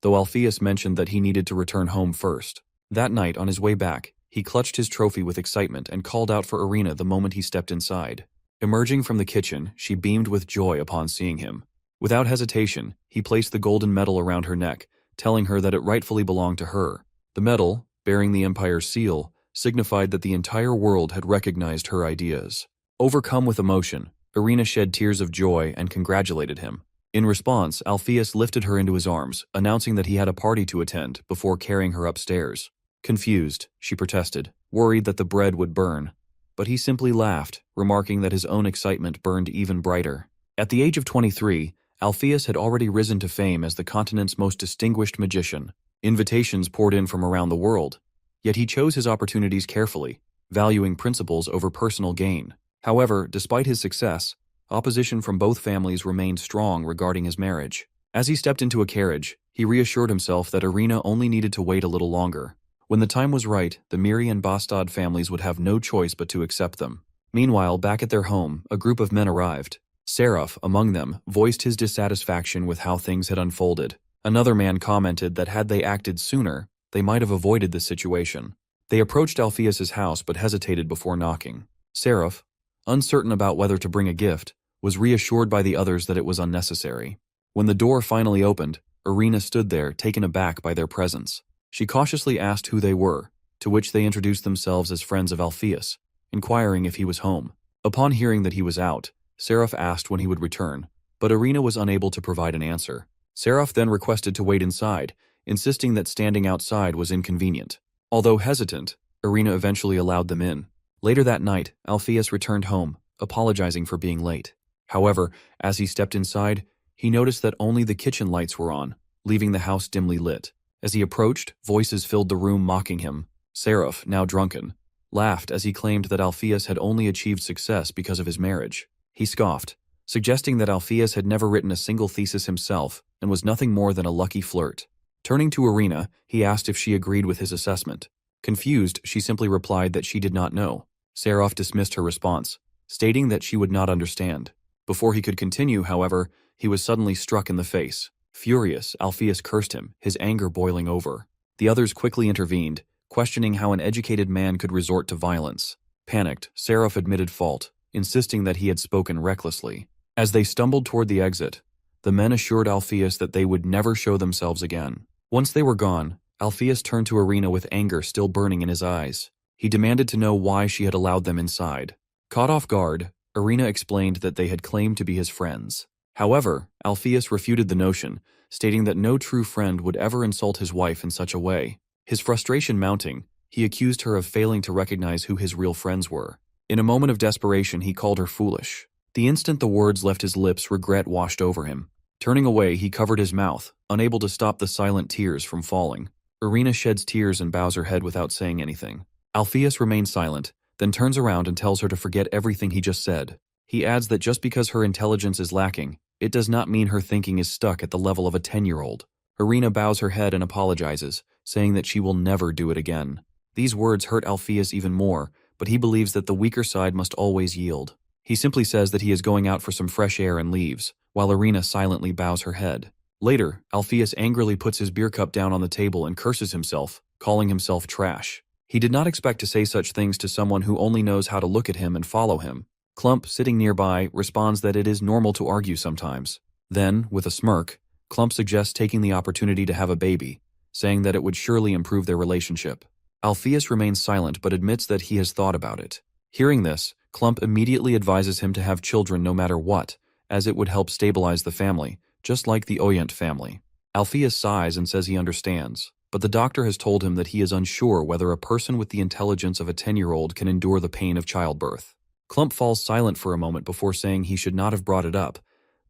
though Alpheus mentioned that he needed to return home first. That night, on his way back, he clutched his trophy with excitement and called out for Irina the moment he stepped inside. Emerging from the kitchen, she beamed with joy upon seeing him. Without hesitation, he placed the golden medal around her neck, telling her that it rightfully belonged to her. The medal, bearing the Empire's seal, signified that the entire world had recognized her ideas. Overcome with emotion, Irina shed tears of joy and congratulated him. In response, Alpheus lifted her into his arms, announcing that he had a party to attend before carrying her upstairs. Confused, she protested, worried that the bread would burn. But he simply laughed, remarking that his own excitement burned even brighter. At the age of 23, Alpheus had already risen to fame as the continent's most distinguished magician. Invitations poured in from around the world, yet he chose his opportunities carefully, valuing principles over personal gain. However, despite his success, opposition from both families remained strong regarding his marriage. As he stepped into a carriage, he reassured himself that Irina only needed to wait a little longer. When the time was right, the Miri and Bastad families would have no choice but to accept them. Meanwhile, back at their home, a group of men arrived. Seraph, among them, voiced his dissatisfaction with how things had unfolded. Another man commented that had they acted sooner, they might have avoided this situation. They approached Alpheus's house but hesitated before knocking. Seraph, uncertain about whether to bring a gift, was reassured by the others that it was unnecessary. When the door finally opened, Irina stood there, taken aback by their presence. She cautiously asked who they were, to which they introduced themselves as friends of Alpheus, inquiring if he was home. Upon hearing that he was out, Seraph asked when he would return, but Irina was unable to provide an answer. Seraph then requested to wait inside, insisting that standing outside was inconvenient. Although hesitant, Irina eventually allowed them in. Later that night, Alpheus returned home, apologizing for being late. However, as he stepped inside, he noticed that only the kitchen lights were on, leaving the house dimly lit. As he approached, voices filled the room mocking him. Seraph, now drunken, laughed as he claimed that Alpheus had only achieved success because of his marriage. He scoffed, suggesting that Alpheus had never written a single thesis himself and was nothing more than a lucky flirt. Turning to Irina, he asked if she agreed with his assessment. Confused, she simply replied that she did not know. Seraph dismissed her response, stating that she would not understand. Before he could continue, however, he was suddenly struck in the face. Furious, Alpheus cursed him, his anger boiling over. The others quickly intervened, questioning how an educated man could resort to violence. Panicked, Seraph admitted fault, insisting that he had spoken recklessly. As they stumbled toward the exit, the men assured Alpheus that they would never show themselves again. Once they were gone, Alpheus turned to Irina with anger still burning in his eyes. He demanded to know why she had allowed them inside. Caught off guard, Irina explained that they had claimed to be his friends. However, Alpheus refuted the notion, stating that no true friend would ever insult his wife in such a way. His frustration mounting, he accused her of failing to recognize who his real friends were. In a moment of desperation, he called her foolish. The instant the words left his lips, regret washed over him. Turning away, he covered his mouth, unable to stop the silent tears from falling. Irina sheds tears and bows her head without saying anything. Alpheus remains silent, then turns around and tells her to forget everything he just said. He adds that just because her intelligence is lacking, it does not mean her thinking is stuck at the level of a 10-year-old. Irina bows her head and apologizes, saying that she will never do it again. These words hurt Alpheus even more, but he believes that the weaker side must always yield. He simply says that he is going out for some fresh air and leaves, while Irina silently bows her head. Later, Alpheus angrily puts his beer cup down on the table and curses himself, calling himself trash. He did not expect to say such things to someone who only knows how to look at him and follow him. Clump, sitting nearby, responds that it is normal to argue sometimes. Then, with a smirk, Clump suggests taking the opportunity to have a baby, saying that it would surely improve their relationship. Alpheus remains silent but admits that he has thought about it. Hearing this, Clump immediately advises him to have children no matter what, as it would help stabilize the family, just like the Oyent family. Alpheus sighs and says he understands, but the doctor has told him that he is unsure whether a person with the intelligence of a 10-year-old can endure the pain of childbirth. Clump falls silent for a moment before saying he should not have brought it up,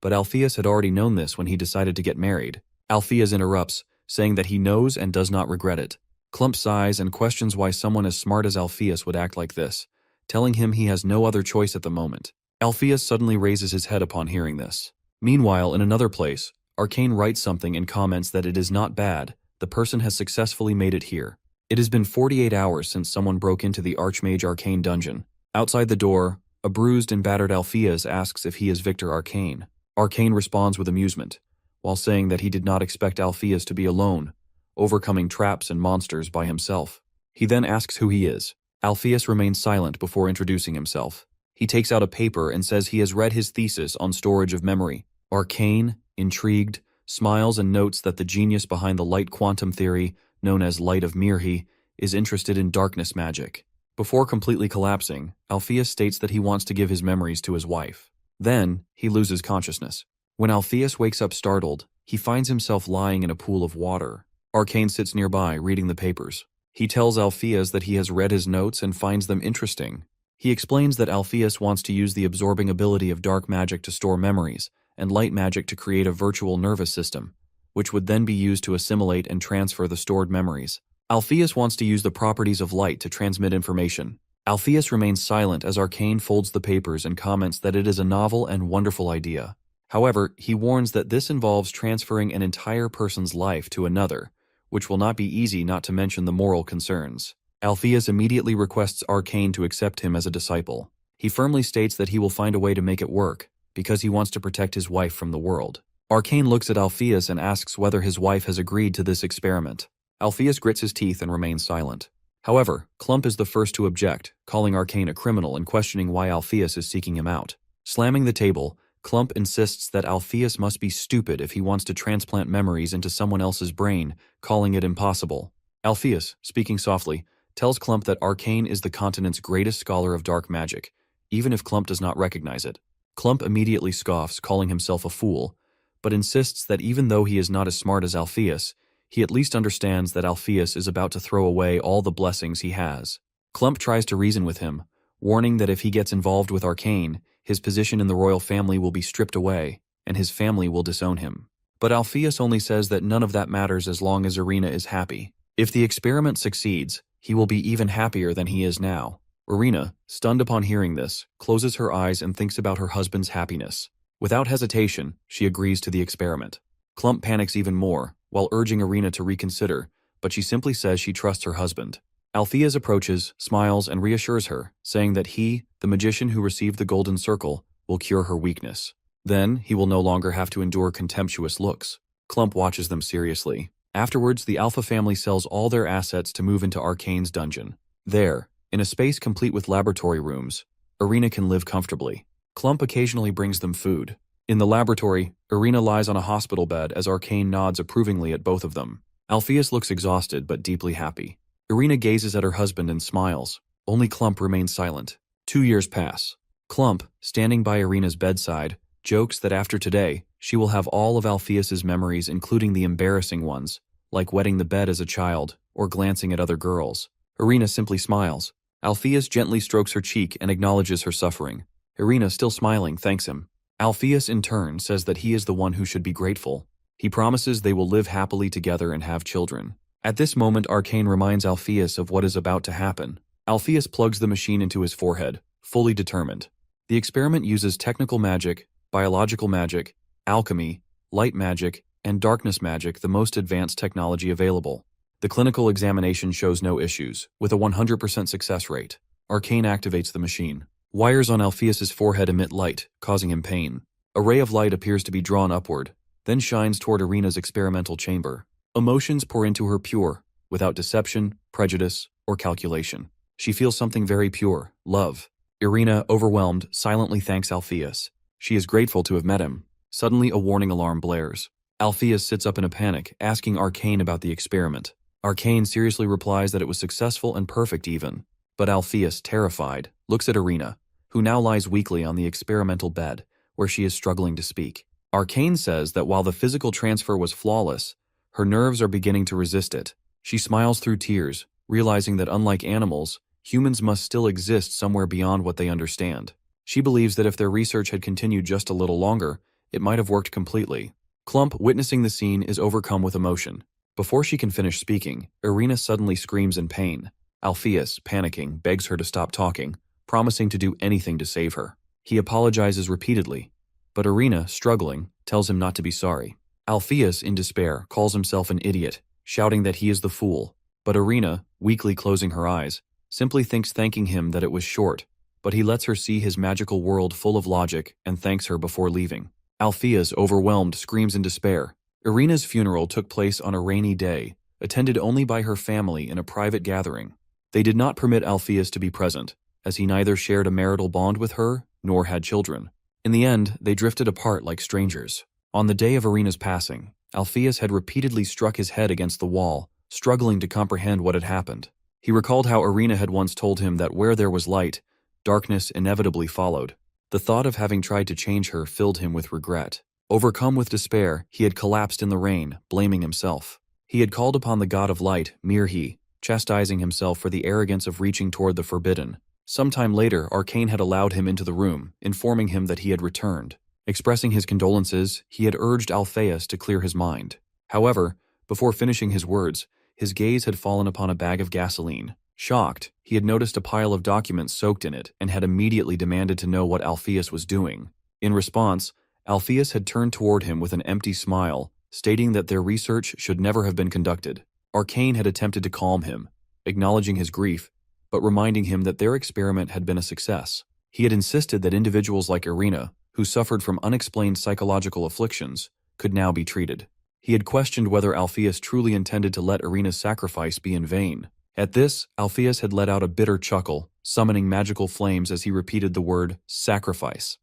but Alpheus had already known this when he decided to get married. Alpheus interrupts, saying that he knows and does not regret it. Clump sighs and questions why someone as smart as Alpheus would act like this, telling him he has no other choice at the moment. Alpheus suddenly raises his head upon hearing this. Meanwhile, in another place, Arcane writes something and comments that it is not bad, the person has successfully made it here. It has been 48 hours since someone broke into the Archmage Arcane dungeon. Outside the door, a bruised and battered Alpheus asks if he is Victor Arcane. Arcane responds with amusement, while saying that he did not expect Alpheus to be alone, overcoming traps and monsters by himself. He then asks who he is. Alpheus remains silent before introducing himself. He takes out a paper and says he has read his thesis on storage of memory. Arcane, intrigued, smiles and notes that the genius behind the light quantum theory, known as Light of Mirhi, is interested in darkness magic. Before completely collapsing, Alpheus states that he wants to give his memories to his wife. Then, he loses consciousness. When Alpheus wakes up startled, he finds himself lying in a pool of water. Arcane sits nearby, reading the papers. He tells Alpheus that he has read his notes and finds them interesting. He explains that Alpheus wants to use the absorbing ability of dark magic to store memories, and light magic to create a virtual nervous system, which would then be used to assimilate and transfer the stored memories. Alpheus wants to use the properties of light to transmit information. Alpheus remains silent as Arcane folds the papers and comments that it is a novel and wonderful idea. However, he warns that this involves transferring an entire person's life to another, which will not be easy, not to mention the moral concerns. Alpheus immediately requests Arcane to accept him as a disciple. He firmly states that he will find a way to make it work, because he wants to protect his wife from the world. Arcane looks at Alpheus and asks whether his wife has agreed to this experiment. Alpheus grits his teeth and remains silent. However, Clump is the first to object, calling Arcane a criminal and questioning why Alpheus is seeking him out. Slamming the table, Clump insists that Alpheus must be stupid if he wants to transplant memories into someone else's brain, calling it impossible. Alpheus, speaking softly, tells Clump that Arcane is the continent's greatest scholar of dark magic, even if Clump does not recognize it. Clump immediately scoffs, calling himself a fool, but insists that even though he is not as smart as Alpheus, he at least understands that Alpheus is about to throw away all the blessings he has. Clump tries to reason with him, warning that if he gets involved with Arcane, his position in the royal family will be stripped away, and his family will disown him. But Alpheus only says that none of that matters as long as Irina is happy. If the experiment succeeds, he will be even happier than he is now. Irina, stunned upon hearing this, closes her eyes and thinks about her husband's happiness. Without hesitation, she agrees to the experiment. Clump panics even more, while urging Irina to reconsider, but she simply says she trusts her husband. Alpheus approaches, smiles, and reassures her, saying that he, the magician who received the golden circle, will cure her weakness. Then, he will no longer have to endure contemptuous looks. Clump watches them seriously. Afterwards, the Alpha family sells all their assets to move into Arcane's dungeon. There, in a space complete with laboratory rooms, Irina can live comfortably. Clump occasionally brings them food. In the laboratory, Irina lies on a hospital bed as Arcane nods approvingly at both of them. Alpheus looks exhausted but deeply happy. Irina gazes at her husband and smiles. Only Clump remains silent. 2 years pass. Clump, standing by Irina's bedside, jokes that after today, she will have all of Alpheus's memories, including the embarrassing ones, like wetting the bed as a child or glancing at other girls. Irina simply smiles. Alpheus gently strokes her cheek and acknowledges her suffering. Irina, still smiling, thanks him. Alpheus in turn says that he is the one who should be grateful. He promises they will live happily together and have children. At this moment, Arcane reminds Alpheus of what is about to happen. Alpheus plugs the machine into his forehead, fully determined. The experiment uses technical magic, biological magic, alchemy, light magic, and darkness magic, the most advanced technology available. The clinical examination shows no issues, with a 100% success rate. Arcane activates the machine. Wires on Alpheus's forehead emit light, causing him pain. A ray of light appears to be drawn upward, then shines toward Irina's experimental chamber. Emotions pour into her pure, without deception, prejudice, or calculation. She feels something very pure, love. Irina, overwhelmed, silently thanks Alpheus. She is grateful to have met him. Suddenly, a warning alarm blares. Alpheus sits up in a panic, asking Arcane about the experiment. Arcane seriously replies that it was successful and perfect even. But Alpheus, terrified, looks at Irina, who now lies weakly on the experimental bed, where she is struggling to speak. Arcane says that while the physical transfer was flawless, her nerves are beginning to resist it. She smiles through tears, realizing that unlike animals, humans must still exist somewhere beyond what they understand. She believes that if their research had continued just a little longer, it might have worked completely. Clump, witnessing the scene, is overcome with emotion. Before she can finish speaking, Irina suddenly screams in pain. Alpheus, panicking, begs her to stop talking, promising to do anything to save her. He apologizes repeatedly, but Irina, struggling, tells him not to be sorry. Alpheus, in despair, calls himself an idiot, shouting that he is the fool. But Irina, weakly closing her eyes, simply thinks thanking him that it was short, but he lets her see his magical world full of logic and thanks her before leaving. Alpheus, overwhelmed, screams in despair. Irina's funeral took place on a rainy day, attended only by her family in a private gathering. They did not permit Alpheus to be present, as he neither shared a marital bond with her nor had children. In the end, they drifted apart like strangers. On the day of Irina's passing, Alpheus had repeatedly struck his head against the wall, struggling to comprehend what had happened. He recalled how Irina had once told him that where there was light, darkness inevitably followed. The thought of having tried to change her filled him with regret. Overcome with despair, he had collapsed in the rain, blaming himself. He had called upon the god of light, Mirhi, chastising himself for the arrogance of reaching toward the forbidden. Sometime later, Arcane had allowed him into the room, informing him that he had returned. Expressing his condolences, he had urged Alpheus to clear his mind. However, before finishing his words, his gaze had fallen upon a bag of gasoline. Shocked, he had noticed a pile of documents soaked in it and had immediately demanded to know what Alpheus was doing. In response, Alpheus had turned toward him with an empty smile, stating that their research should never have been conducted. Arcane had attempted to calm him, acknowledging his grief, but reminding him that their experiment had been a success. He had insisted that individuals like Irina, who suffered from unexplained psychological afflictions, could now be treated. He had questioned whether Alpheus truly intended to let Irina's sacrifice be in vain. At this, Alpheus had let out a bitter chuckle, summoning magical flames as he repeated the word, sacrifice.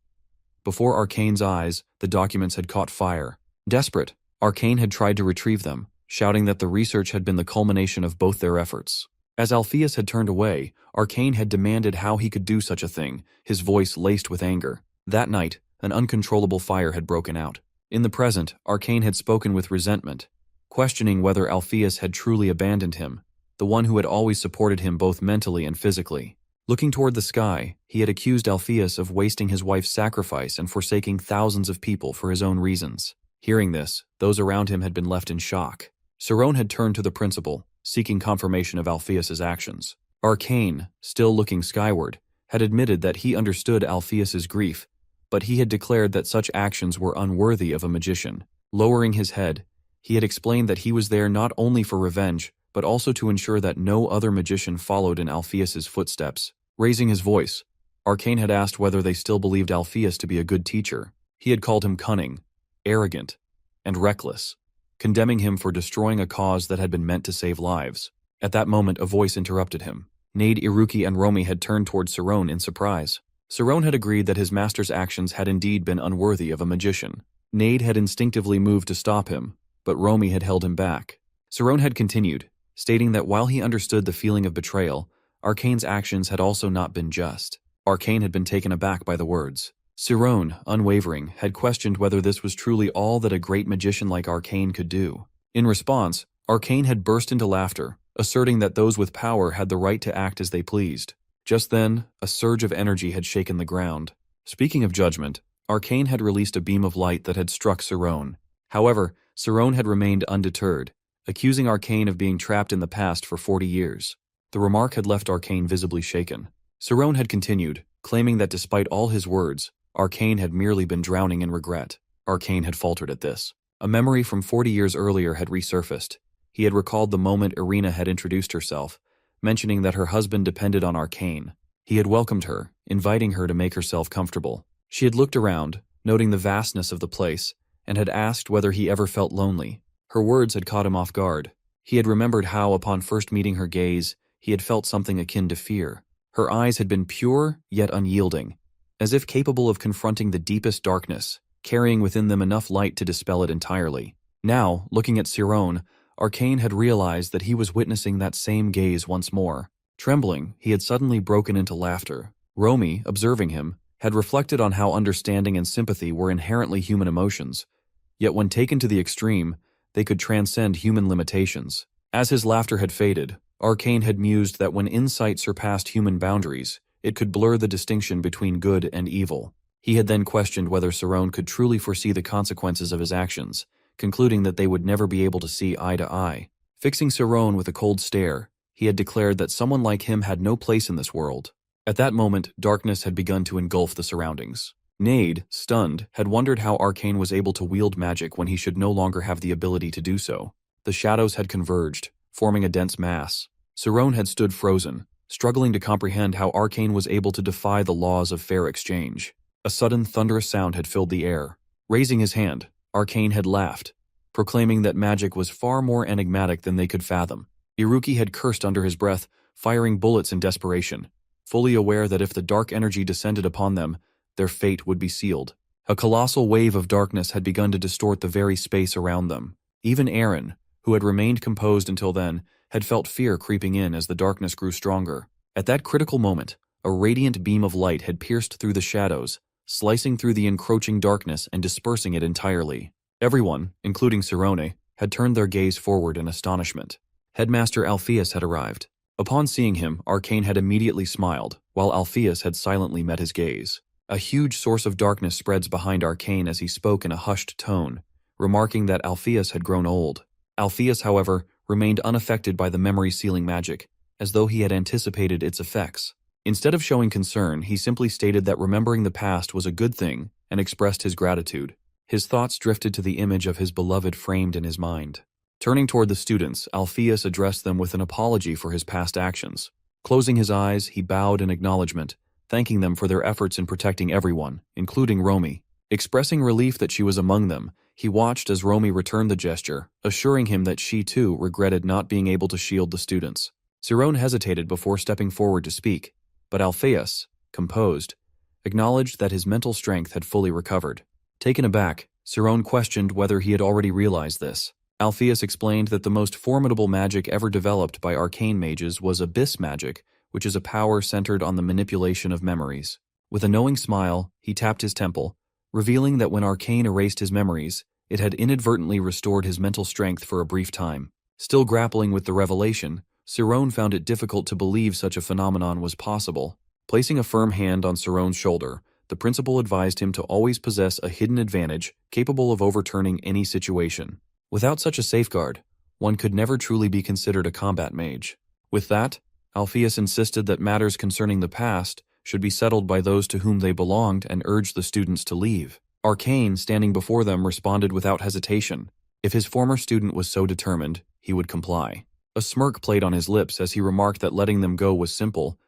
Before Arcane's eyes, the documents had caught fire. Desperate, Arcane had tried to retrieve them, shouting that the research had been the culmination of both their efforts. As Alpheus had turned away, Arcane had demanded how he could do such a thing, his voice laced with anger. That night, an uncontrollable fire had broken out. In the present, Arcane had spoken with resentment, questioning whether Alpheus had truly abandoned him, the one who had always supported him both mentally and physically. Looking toward the sky, he had accused Alpheus of wasting his wife's sacrifice and forsaking thousands of people for his own reasons. Hearing this, those around him had been left in shock. Cerrone had turned to the principal, seeking confirmation of Alpheus's actions. Arcane, still looking skyward, had admitted that he understood Alpheus's grief, but he had declared that such actions were unworthy of a magician. Lowering his head, he had explained that he was there not only for revenge, but also to ensure that no other magician followed in Alpheus's footsteps. Raising his voice, Arcane had asked whether they still believed Alpheus to be a good teacher. He had called him cunning, arrogant, and reckless, condemning him for destroying a cause that had been meant to save lives. At that moment, a voice interrupted him. Nade, Iruki, and Romy had turned toward Cerrone in surprise. Cerrone had agreed that his master's actions had indeed been unworthy of a magician. Nade had instinctively moved to stop him, but Romy had held him back. Cerrone had continued, stating that while he understood the feeling of betrayal, Arcane's actions had also not been just. Arcane had been taken aback by the words. Cerrone, unwavering, had questioned whether this was truly all that a great magician like Arcane could do. In response, Arcane had burst into laughter, asserting that those with power had the right to act as they pleased. Just then, a surge of energy had shaken the ground. Speaking of judgment, Arcane had released a beam of light that had struck Cerrone. However, Cerrone had remained undeterred, accusing Arcane of being trapped in the past for 40 years. The remark had left Arcane visibly shaken. Cerrone had continued, claiming that despite all his words, Arcane had merely been drowning in regret. Arcane had faltered at this. A memory from 40 years earlier had resurfaced. He had recalled the moment Irina had introduced herself, mentioning that her husband depended on Arcane. He had welcomed her, inviting her to make herself comfortable. She had looked around, noting the vastness of the place, and had asked whether he ever felt lonely. Her words had caught him off guard. He had remembered how, upon first meeting her gaze, he had felt something akin to fear. Her eyes had been pure, yet unyielding, as if capable of confronting the deepest darkness, carrying within them enough light to dispel it entirely. Now, looking at Cerrone, Arcane had realized that he was witnessing that same gaze once more. Trembling, he had suddenly broken into laughter. Romy, observing him, had reflected on how understanding and sympathy were inherently human emotions, yet when taken to the extreme, they could transcend human limitations. As his laughter had faded, Arcane had mused that when insight surpassed human boundaries, it could blur the distinction between good and evil. He had then questioned whether Cerrone could truly foresee the consequences of his actions, concluding that they would never be able to see eye to eye. Fixing Cerrone with a cold stare, he had declared that someone like him had no place in this world. At that moment, darkness had begun to engulf the surroundings. Nade, stunned, had wondered how Arcane was able to wield magic when he should no longer have the ability to do so. The shadows had converged, forming a dense mass. Cerrone had stood frozen, struggling to comprehend how Arcane was able to defy the laws of fair exchange. A sudden thunderous sound had filled the air. Raising his hand, Arcane had laughed, proclaiming that magic was far more enigmatic than they could fathom. Iruki had cursed under his breath, firing bullets in desperation, fully aware that if the dark energy descended upon them, their fate would be sealed. A colossal wave of darkness had begun to distort the very space around them. Even Aaron, who had remained composed until then, had felt fear creeping in as the darkness grew stronger. At that critical moment, a radiant beam of light had pierced through the shadows, slicing through the encroaching darkness and dispersing it entirely. Everyone, including Cerrone, had turned their gaze forward in astonishment. Headmaster Alpheus had arrived. Upon seeing him, Arcane had immediately smiled, while Alpheus had silently met his gaze. A huge source of darkness spreads behind Arcane as he spoke in a hushed tone, remarking that Alpheus had grown old. Alpheus, however, remained unaffected by the memory-sealing magic, as though he had anticipated its effects. Instead of showing concern, he simply stated that remembering the past was a good thing and expressed his gratitude. His thoughts drifted to the image of his beloved framed in his mind. Turning toward the students, Alpheus addressed them with an apology for his past actions. Closing his eyes, he bowed in acknowledgement, thanking them for their efforts in protecting everyone, including Romy. Expressing relief that she was among them, he watched as Romy returned the gesture, assuring him that she too regretted not being able to shield the students. Cerrone hesitated before stepping forward to speak, but Alpheus, composed, acknowledged that his mental strength had fully recovered. Taken aback, Cerrone questioned whether he had already realized this. Alpheus explained that the most formidable magic ever developed by arcane mages was abyss magic, which is a power centered on the manipulation of memories. With a knowing smile, he tapped his temple, revealing that when Arcane erased his memories, it had inadvertently restored his mental strength for a brief time. Still grappling with the revelation, Cerrone found it difficult to believe such a phenomenon was possible. Placing a firm hand on Cerrone's shoulder, the principal advised him to always possess a hidden advantage capable of overturning any situation. Without such a safeguard, one could never truly be considered a combat mage. With that, Alpheus insisted that matters concerning the past should be settled by those to whom they belonged and urged the students to leave. Arcane, standing before them, responded without hesitation. If his former student was so determined, he would comply. A smirk played on his lips as he remarked that letting them go was simple,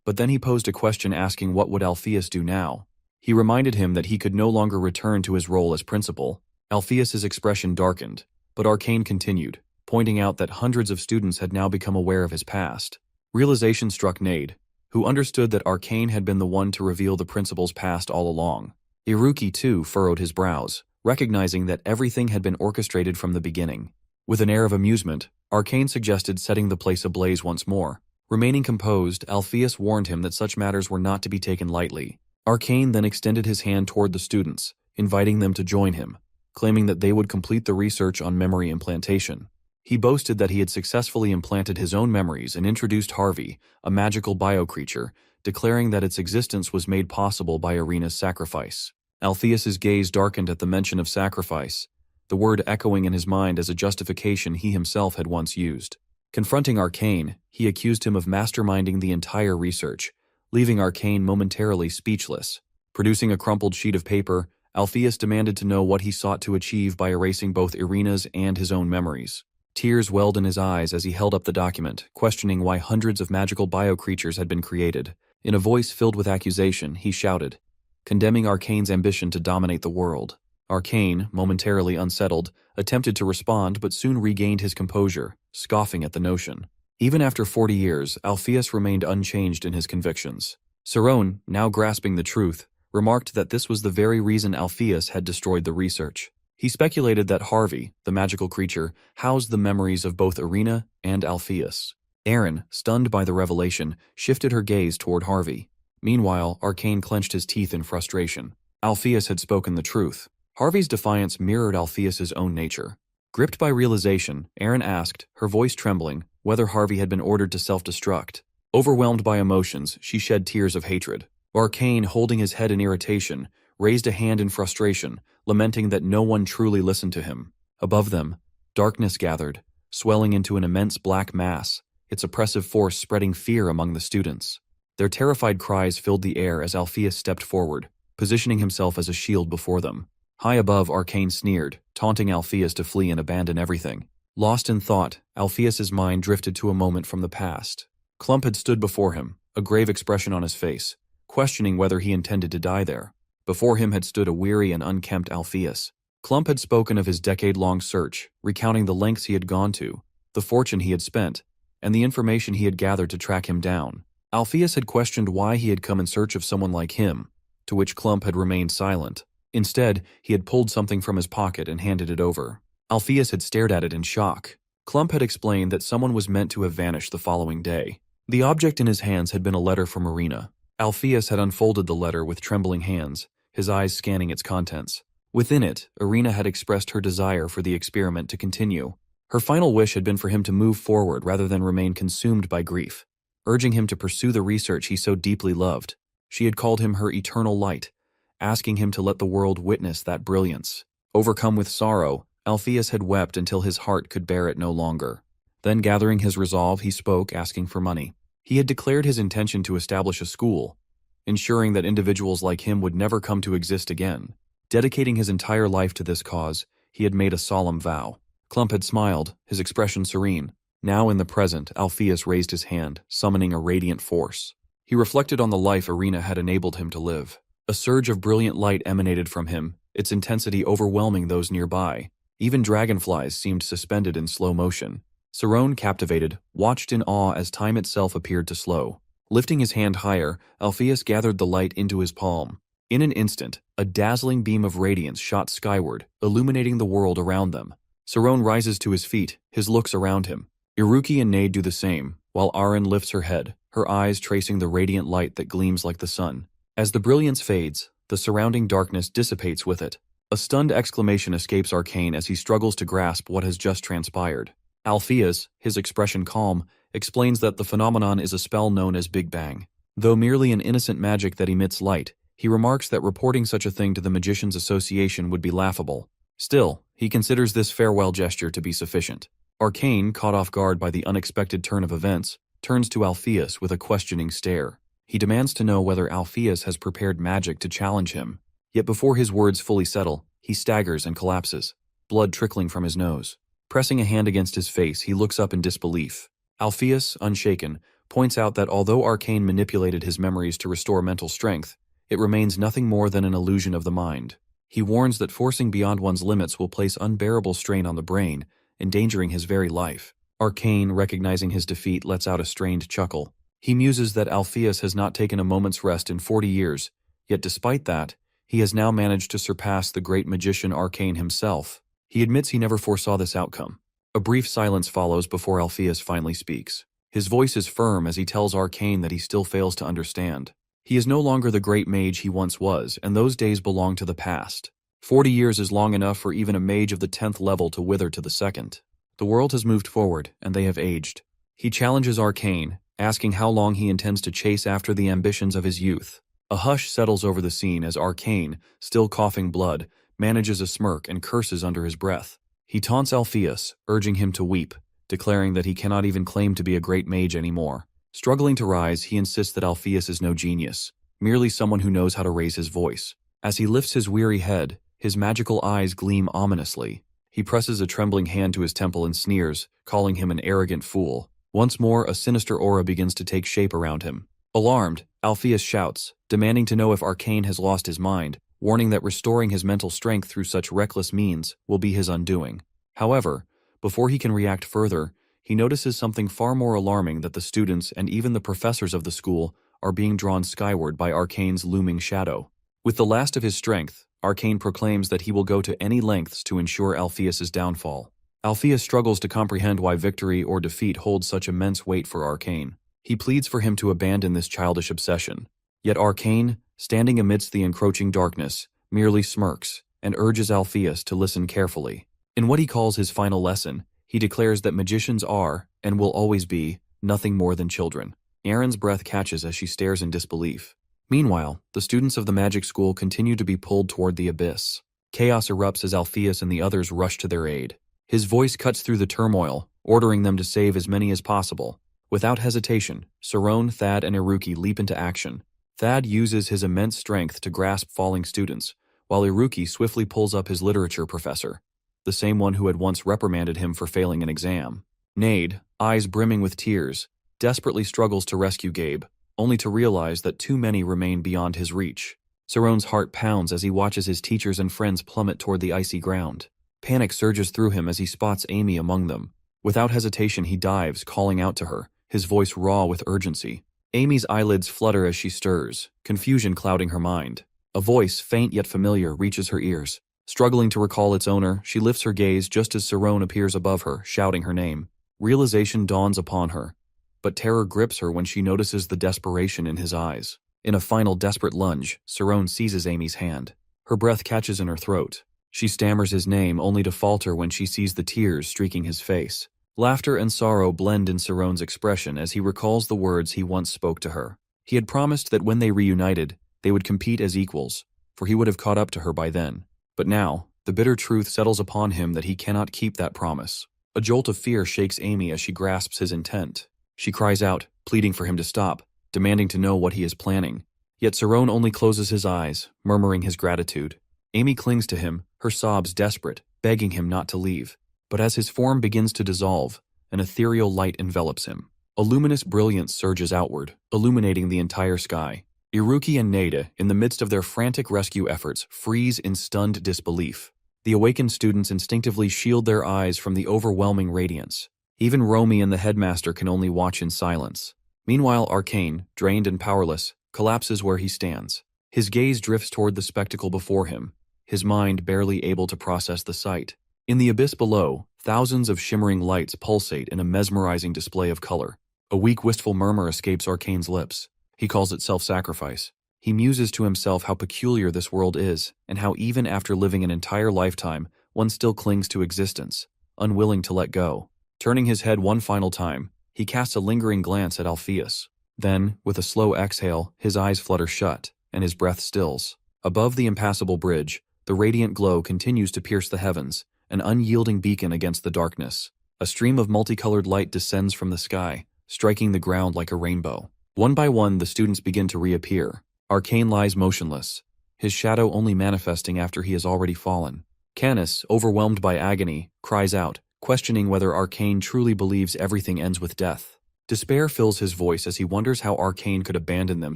but then he posed a question asking what would Alpheus do now. He reminded him that he could no longer return to his role as principal. Alpheus's expression darkened, but Arcane continued, pointing out that hundreds of students had now become aware of his past. Realization struck Nade, who understood that Arcane had been the one to reveal the principal's past all along. Iruki, too, furrowed his brows, recognizing that everything had been orchestrated from the beginning. With an air of amusement, Arcane suggested setting the place ablaze once more. Remaining composed, Alpheus warned him that such matters were not to be taken lightly. Arcane then extended his hand toward the students, inviting them to join him, claiming that they would complete the research on memory implantation. He boasted that he had successfully implanted his own memories and introduced Harvey, a magical bio-creature, declaring that its existence was made possible by Irina's sacrifice. Alpheus's gaze darkened at the mention of sacrifice, the word echoing in his mind as a justification he himself had once used. Confronting Arcane, he accused him of masterminding the entire research, leaving Arcane momentarily speechless. Producing a crumpled sheet of paper, Alpheus demanded to know what he sought to achieve by erasing both Irina's and his own memories. Tears welled in his eyes as he held up the document, questioning why hundreds of magical bio-creatures had been created. In a voice filled with accusation, he shouted, condemning Arcane's ambition to dominate the world. Arcane, momentarily unsettled, attempted to respond but soon regained his composure, scoffing at the notion. Even after 40 years, Alpheus remained unchanged in his convictions. Cerrone, now grasping the truth, remarked that this was the very reason Alpheus had destroyed the research. He speculated that Harvey, the magical creature, housed the memories of both Irina and Alpheus. Erin, stunned by the revelation, shifted her gaze toward Harvey. Meanwhile, Arcane clenched his teeth in frustration. Alpheus had spoken the truth. Harvey's defiance mirrored Alpheus's own nature. Gripped by realization, Erin asked, her voice trembling, whether Harvey had been ordered to self-destruct. Overwhelmed by emotions, she shed tears of hatred. Arcane, holding his head in irritation, raised a hand in frustration, lamenting that no one truly listened to him. Above them, darkness gathered, swelling into an immense black mass, its oppressive force spreading fear among the students. Their terrified cries filled the air as Alpheus stepped forward, positioning himself as a shield before them. High above, Arcane sneered, taunting Alpheus to flee and abandon everything. Lost in thought, Alpheus's mind drifted to a moment from the past. Clump had stood before him, a grave expression on his face, questioning whether he intended to die there. Before him had stood a weary and unkempt Alpheus. Clump had spoken of his decade-long search, recounting the lengths he had gone to, the fortune he had spent, and the information he had gathered to track him down. Alpheus had questioned why he had come in search of someone like him, to which Clump had remained silent. Instead, he had pulled something from his pocket and handed it over. Alpheus had stared at it in shock. Clump had explained that someone was meant to have vanished the following day. The object in his hands had been a letter from Irina. Alpheus had unfolded the letter with trembling hands, his eyes scanning its contents. Within it, Irina had expressed her desire for the experiment to continue. Her final wish had been for him to move forward rather than remain consumed by grief, urging him to pursue the research he so deeply loved. She had called him her eternal light, asking him to let the world witness that brilliance. Overcome with sorrow, Alpheus had wept until his heart could bear it no longer. Then, gathering his resolve, he spoke, asking for money. He had declared his intention to establish a school, ensuring that individuals like him would never come to exist again. Dedicating his entire life to this cause, he had made a solemn vow. Clump had smiled, his expression serene. Now in the present, Alpheus raised his hand, summoning a radiant force. He reflected on the life Irina had enabled him to live. A surge of brilliant light emanated from him, its intensity overwhelming those nearby. Even dragonflies seemed suspended in slow motion. Cerrone, captivated, watched in awe as time itself appeared to slow. Lifting his hand higher, Alpheus gathered the light into his palm. In an instant, a dazzling beam of radiance shot skyward, illuminating the world around them. Cerrone rises to his feet, his looks around him. Iruki and Nade do the same, while Arin lifts her head, her eyes tracing the radiant light that gleams like the sun. As the brilliance fades, the surrounding darkness dissipates with it. A stunned exclamation escapes Arcane as he struggles to grasp what has just transpired. Alpheus, his expression calm, explains that the phenomenon is a spell known as Big Bang. Though merely an innocent magic that emits light, he remarks that reporting such a thing to the Magicians' Association would be laughable. Still, he considers this farewell gesture to be sufficient. Arcane, caught off guard by the unexpected turn of events, turns to Alpheus with a questioning stare. He demands to know whether Alpheus has prepared magic to challenge him. Yet before his words fully settle, he staggers and collapses, blood trickling from his nose. Pressing a hand against his face, he looks up in disbelief. Alpheus, unshaken, points out that although Arcane manipulated his memories to restore mental strength, it remains nothing more than an illusion of the mind. He warns that forcing beyond one's limits will place unbearable strain on the brain, endangering his very life. Arcane, recognizing his defeat, lets out a strained chuckle. He muses that Alpheus has not taken a moment's rest in 40 years, yet despite that, he has now managed to surpass the great magician Arcane himself. He admits he never foresaw this outcome. A brief silence follows before Alpheus finally speaks. His voice is firm as he tells Arcane that he still fails to understand. He is no longer the great mage he once was, and those days belong to the past. 40 years is long enough for even a mage of the 10th level to wither to the 2nd. The world has moved forward, and they have aged. He challenges Arcane, asking how long he intends to chase after the ambitions of his youth. A hush settles over the scene as Arcane, still coughing blood, manages a smirk and curses under his breath. He taunts Alpheus, urging him to weep, declaring that he cannot even claim to be a great mage anymore. Struggling to rise, he insists that Alpheus is no genius, merely someone who knows how to raise his voice. As he lifts his weary head, his magical eyes gleam ominously. He presses a trembling hand to his temple and sneers, calling him an arrogant fool. Once more, a sinister aura begins to take shape around him. Alarmed, Alpheus shouts, demanding to know if Arcane has lost his mind, warning that restoring his mental strength through such reckless means will be his undoing. However, before he can react further, he notices something far more alarming: that the students and even the professors of the school are being drawn skyward by Arcane's looming shadow. With the last of his strength, Arcane proclaims that he will go to any lengths to ensure Alpheus's downfall. Alpheus struggles to comprehend why victory or defeat holds such immense weight for Arcane. He pleads for him to abandon this childish obsession. Yet Arcane, standing amidst the encroaching darkness, merely smirks and urges Alpheus to listen carefully. In what he calls his final lesson, he declares that magicians are, and will always be, nothing more than children. Erin's breath catches as she stares in disbelief. Meanwhile, the students of the magic school continue to be pulled toward the abyss. Chaos erupts as Alpheus and the others rush to their aid. His voice cuts through the turmoil, ordering them to save as many as possible. Without hesitation, Sarone, Thad, and Iruki leap into action. Thad uses his immense strength to grasp falling students, while Iruki swiftly pulls up his literature professor, the same one who had once reprimanded him for failing an exam. Nade, eyes brimming with tears, desperately struggles to rescue Gabe, only to realize that too many remain beyond his reach. Sarone's heart pounds as he watches his teachers and friends plummet toward the icy ground. Panic surges through him as he spots Amy among them. Without hesitation, he dives, calling out to her, his voice raw with urgency. Amy's eyelids flutter as she stirs, confusion clouding her mind. A voice, faint yet familiar, reaches her ears. Struggling to recall its owner, she lifts her gaze just as Sarone appears above her, shouting her name. Realization dawns upon her, but terror grips her when she notices the desperation in his eyes. In a final desperate lunge, Sarone seizes Amy's hand. Her breath catches in her throat. She stammers his name only to falter when she sees the tears streaking his face. Laughter and sorrow blend in Sarone's expression as he recalls the words he once spoke to her. He had promised that when they reunited, they would compete as equals, for he would have caught up to her by then. But now, the bitter truth settles upon him that he cannot keep that promise. A jolt of fear shakes Amy as she grasps his intent. She cries out, pleading for him to stop, demanding to know what he is planning. Yet Sarone only closes his eyes, murmuring his gratitude. Amy clings to him, her sobs desperate, begging him not to leave. But as his form begins to dissolve, an ethereal light envelops him. A luminous brilliance surges outward, illuminating the entire sky. Iruki and Nade, in the midst of their frantic rescue efforts, freeze in stunned disbelief. The awakened students instinctively shield their eyes from the overwhelming radiance. Even Romy and the headmaster can only watch in silence. Meanwhile, Arcane, drained and powerless, collapses where he stands. His gaze drifts toward the spectacle before him, his mind barely able to process the sight. In the abyss below, thousands of shimmering lights pulsate in a mesmerizing display of color. A weak, wistful murmur escapes Arcane's lips. He calls it self-sacrifice. He muses to himself how peculiar this world is, and how even after living an entire lifetime, one still clings to existence, unwilling to let go. Turning his head one final time, he casts a lingering glance at Alpheus. Then, with a slow exhale, his eyes flutter shut, and his breath stills. Above the impassable bridge, the radiant glow continues to pierce the heavens, an unyielding beacon against the darkness. A stream of multicolored light descends from the sky, striking the ground like a rainbow. One by one, the students begin to reappear. Arcane lies motionless, his shadow only manifesting after he has already fallen. Canis, overwhelmed by agony, cries out, questioning whether Arcane truly believes everything ends with death. Despair fills his voice as he wonders how Arcane could abandon them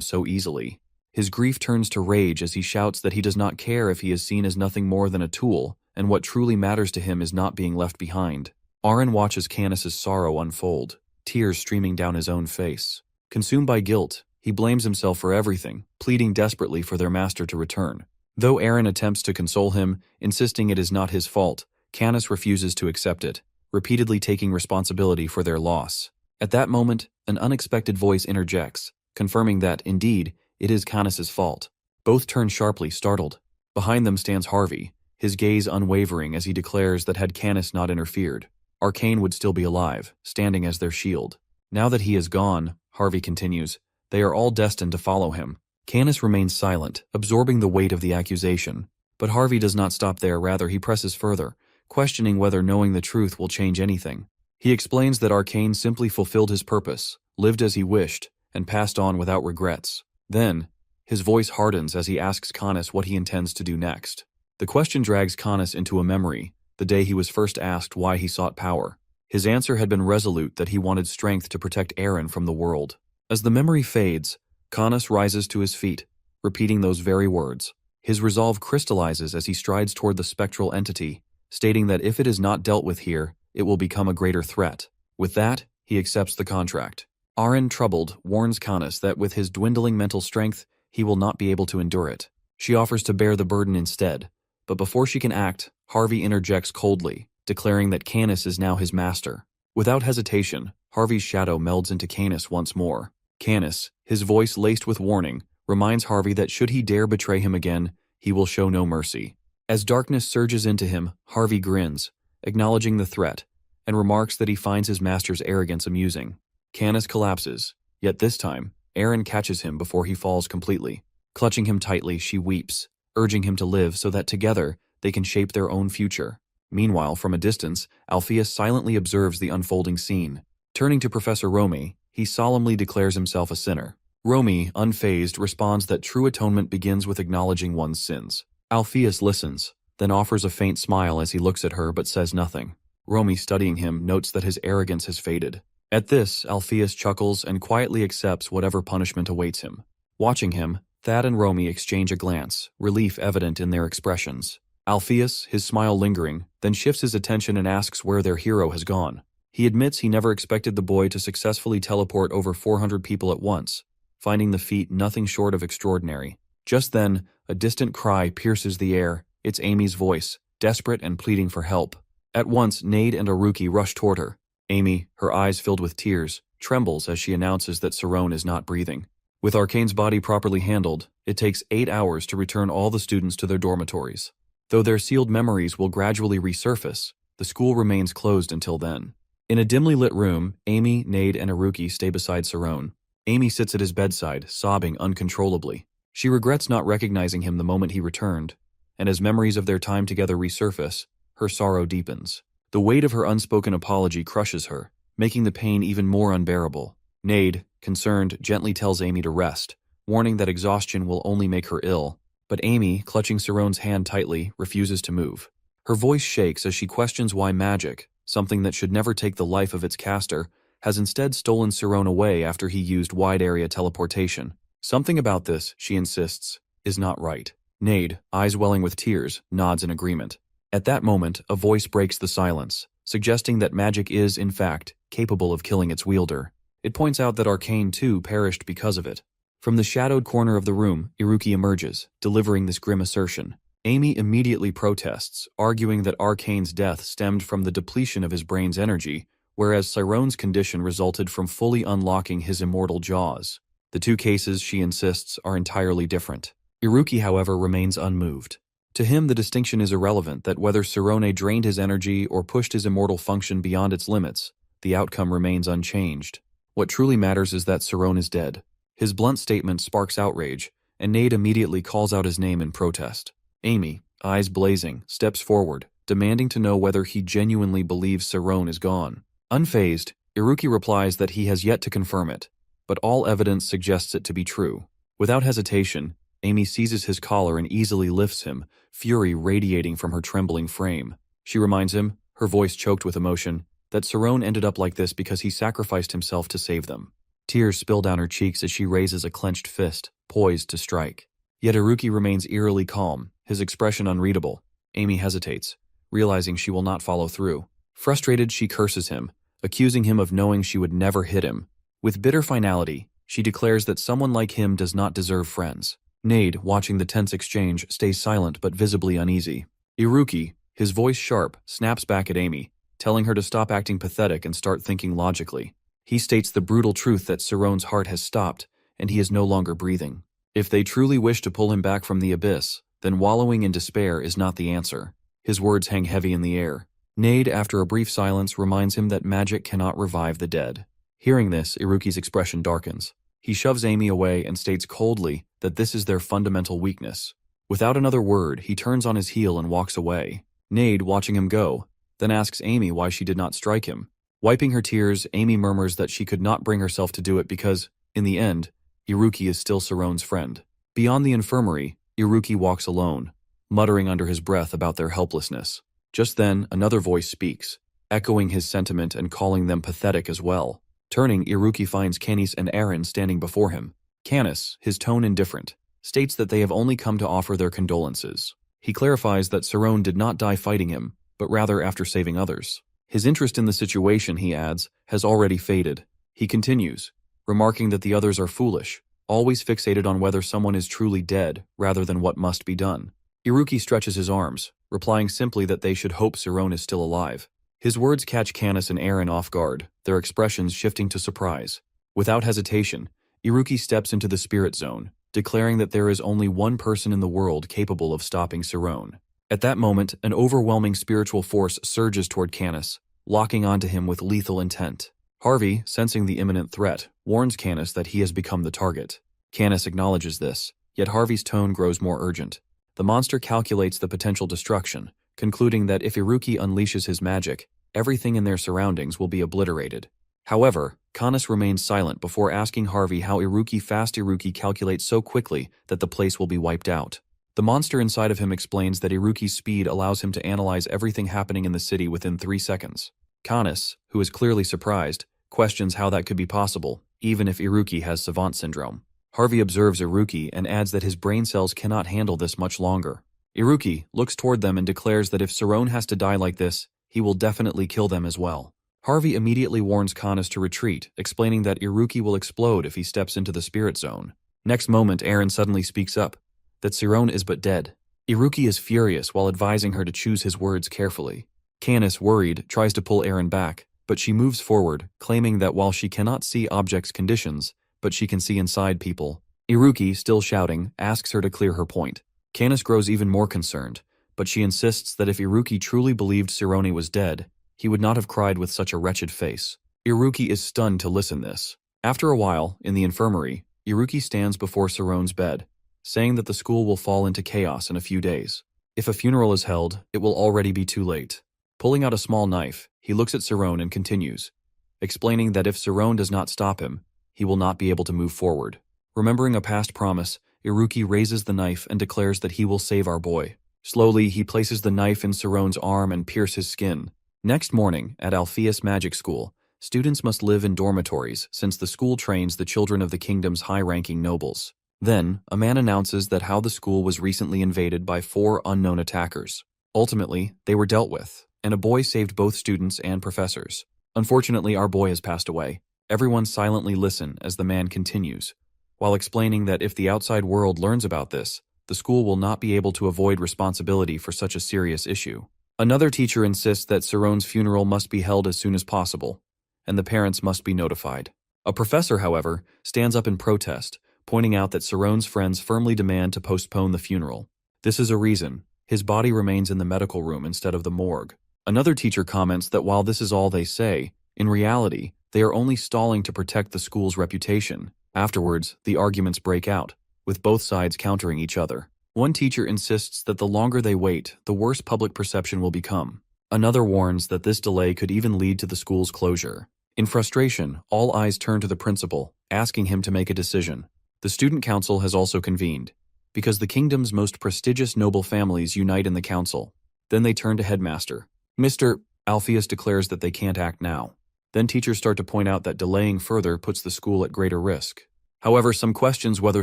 so easily. His grief turns to rage as he shouts that he does not care if he is seen as nothing more than a tool, and what truly matters to him is not being left behind. Aren watches Canis's sorrow unfold, tears streaming down his own face. Consumed by guilt, he blames himself for everything, pleading desperately for their master to return. Though Aren attempts to console him, insisting it is not his fault, Canis refuses to accept it, repeatedly taking responsibility for their loss. At that moment, an unexpected voice interjects, confirming that, indeed, it is Canis's fault. Both turn sharply, startled. Behind them stands Harvey, his gaze unwavering as he declares that had Canis not interfered, Arcane would still be alive, standing as their shield. Now that he is gone, Harvey continues, they are all destined to follow him. Canis remains silent, absorbing the weight of the accusation. But Harvey does not stop there, rather he presses further, questioning whether knowing the truth will change anything. He explains that Arcane simply fulfilled his purpose, lived as he wished, and passed on without regrets. Then, his voice hardens as he asks Canis what he intends to do next. The question drags Canis into a memory, the day he was first asked why he sought power. His answer had been resolute that he wanted strength to protect Aren from the world. As the memory fades, Canis rises to his feet, repeating those very words. His resolve crystallizes as he strides toward the spectral entity, stating that if it is not dealt with here, it will become a greater threat. With that, he accepts the contract. Aren, troubled, warns Canis that with his dwindling mental strength, he will not be able to endure it. She offers to bear the burden instead, but before she can act, Harvey interjects coldly, declaring that Canis is now his master. Without hesitation, Harvey's shadow melds into Canis once more. Canis, his voice laced with warning, reminds Harvey that should he dare betray him again, he will show no mercy. As darkness surges into him, Harvey grins, acknowledging the threat, and remarks that he finds his master's arrogance amusing. Canis collapses, yet this time, Aren catches him before he falls completely. Clutching him tightly, she weeps, urging him to live so that together they can shape their own future. Meanwhile, from a distance, Alpheus silently observes the unfolding scene. Turning to Professor Romy, he solemnly declares himself a sinner. Romy, unfazed, responds that true atonement begins with acknowledging one's sins. Alpheus listens, then offers a faint smile as he looks at her but says nothing. Romy, studying him, notes that his arrogance has faded. At this, Alpheus chuckles and quietly accepts whatever punishment awaits him. Watching him, Thad and Romy exchange a glance, relief evident in their expressions. Alpheus, his smile lingering, then shifts his attention and asks where their hero has gone. He admits he never expected the boy to successfully teleport over 400 people at once, finding the feat nothing short of extraordinary. Just then, a distant cry pierces the air, it's Amy's voice, desperate and pleading for help. At once, Nade and Aruki rush toward her. Amy, her eyes filled with tears, trembles as she announces that Cerrone is not breathing. With Arcane's body properly handled, it takes 8 hours to return all the students to their dormitories. Though their sealed memories will gradually resurface, the school remains closed until then. In a dimly lit room, Amy, Nade, and Aruki stay beside Cerrone. Amy sits at his bedside, sobbing uncontrollably. She regrets not recognizing him the moment he returned, and as memories of their time together resurface, her sorrow deepens. The weight of her unspoken apology crushes her, making the pain even more unbearable. Nade, concerned, gently tells Amy to rest, warning that exhaustion will only make her ill. But Amy, clutching Cerrone's hand tightly, refuses to move. Her voice shakes as she questions why magic, something that should never take the life of its caster, has instead stolen Cerrone away after he used wide-area teleportation. Something about this, she insists, is not right. Nade, eyes welling with tears, nods in agreement. At that moment, a voice breaks the silence, suggesting that magic is, in fact, capable of killing its wielder. It points out that Arcane, too, perished because of it. From the shadowed corner of the room, Iruki emerges, delivering this grim assertion. Amy immediately protests, arguing that Arcane's death stemmed from the depletion of his brain's energy, whereas Cerrone's condition resulted from fully unlocking his immortal jaws. The two cases, she insists, are entirely different. Iruki, however, remains unmoved. To him, the distinction is irrelevant that whether Cerrone drained his energy or pushed his immortal function beyond its limits, the outcome remains unchanged. What truly matters is that Cerrone is dead. His blunt statement sparks outrage, and Nade immediately calls out his name in protest. Amy, eyes blazing, steps forward, demanding to know whether he genuinely believes Cerrone is gone. Unfazed, Iruki replies that he has yet to confirm it, but all evidence suggests it to be true. Without hesitation, Amy seizes his collar and easily lifts him, fury radiating from her trembling frame. She reminds him, her voice choked with emotion, that Sarone ended up like this because he sacrificed himself to save them. Tears spill down her cheeks as she raises a clenched fist, poised to strike. Yet Iruki remains eerily calm, his expression unreadable. Amy hesitates, realizing she will not follow through. Frustrated, she curses him, accusing him of knowing she would never hit him. With bitter finality, she declares that someone like him does not deserve friends. Nade, watching the tense exchange, stays silent but visibly uneasy. Iruki, his voice sharp, snaps back at Amy, telling her to stop acting pathetic and start thinking logically. He states the brutal truth that Sarone's heart has stopped, and he is no longer breathing. If they truly wish to pull him back from the abyss, then wallowing in despair is not the answer. His words hang heavy in the air. Nade, after a brief silence, reminds him that magic cannot revive the dead. Hearing this, Iruki's expression darkens. He shoves Amy away and states coldly that this is their fundamental weakness. Without another word, he turns on his heel and walks away. Nade, watching him go, then asks Amy why she did not strike him. Wiping her tears, Amy murmurs that she could not bring herself to do it because, in the end, Iruki is still Sarone's friend. Beyond the infirmary, Iruki walks alone, muttering under his breath about their helplessness. Just then, another voice speaks, echoing his sentiment and calling them pathetic as well. Turning, Iruki finds Canis and Aaron standing before him. Canis, his tone indifferent, states that they have only come to offer their condolences. He clarifies that Sarone did not die fighting him, but rather after saving others. His interest in the situation, he adds, has already faded. He continues, remarking that the others are foolish, always fixated on whether someone is truly dead rather than what must be done. Iruki stretches his arms, replying simply that they should hope Sarone is still alive. His words catch Canis and Aaron off guard, their expressions shifting to surprise. Without hesitation, Iruki steps into the spirit zone, declaring that there is only one person in the world capable of stopping Sarone. At that moment, an overwhelming spiritual force surges toward Canis, locking onto him with lethal intent. Harvey, sensing the imminent threat, warns Canis that he has become the target. Canis acknowledges this, yet Harvey's tone grows more urgent. The monster calculates the potential destruction, concluding that if Iruki unleashes his magic, everything in their surroundings will be obliterated. However, Canis remains silent before asking Harvey how fast Iruki calculates so quickly that the place will be wiped out. The monster inside of him explains that Iruki's speed allows him to analyze everything happening in the city within 3 seconds. Canis, who is clearly surprised, questions how that could be possible, even if Iruki has savant syndrome. Harvey observes Iruki and adds that his brain cells cannot handle this much longer. Iruki looks toward them and declares that if Sarone has to die like this, he will definitely kill them as well. Harvey immediately warns Canis to retreat, explaining that Iruki will explode if he steps into the spirit zone. Next moment, Aaron suddenly speaks up, that Sarone is but dead. Iruki is furious while advising her to choose his words carefully. Canis, worried, tries to pull Aaron back, but she moves forward, claiming that while she cannot see objects' conditions, but she can see inside people. Iruki, still shouting, asks her to clear her point. Canis grows even more concerned, but she insists that if Iruki truly believed Sarone was dead, he would not have cried with such a wretched face. Iruki is stunned to listen this. After a while, in the infirmary, Iruki stands before Sarone's bed, saying that the school will fall into chaos in a few days. If a funeral is held, it will already be too late. Pulling out a small knife, he looks at Sarone and continues, explaining that if Sarone does not stop him, he will not be able to move forward. Remembering a past promise, Iruki raises the knife and declares that he will save our boy. Slowly, he places the knife in Sarone's arm and pierces his skin. Next morning, at Alpheus Magic School, students must live in dormitories since the school trains the children of the kingdom's high-ranking nobles. Then, a man announces that how the school was recently invaded by 4 unknown attackers. Ultimately, they were dealt with, and a boy saved both students and professors. Unfortunately, our boy has passed away. Everyone silently listen as the man continues, while explaining that if the outside world learns about this, the school will not be able to avoid responsibility for such a serious issue. Another teacher insists that Sarone's funeral must be held as soon as possible, and the parents must be notified. A professor, however, stands up in protest, pointing out that Sarone's friends firmly demand to postpone the funeral. This is a reason. His body remains in the medical room instead of the morgue. Another teacher comments that while this is all they say, in reality, they are only stalling to protect the school's reputation. Afterwards, the arguments break out, with both sides countering each other. One teacher insists that the longer they wait, the worse public perception will become. Another warns that this delay could even lead to the school's closure. In frustration, all eyes turn to the principal, asking him to make a decision. The student council has also convened, because the kingdom's most prestigious noble families unite in the council. Then they turn to headmaster. Mr. Alpheus declares that they can't act now. Then teachers start to point out that delaying further puts the school at greater risk. However, some questions whether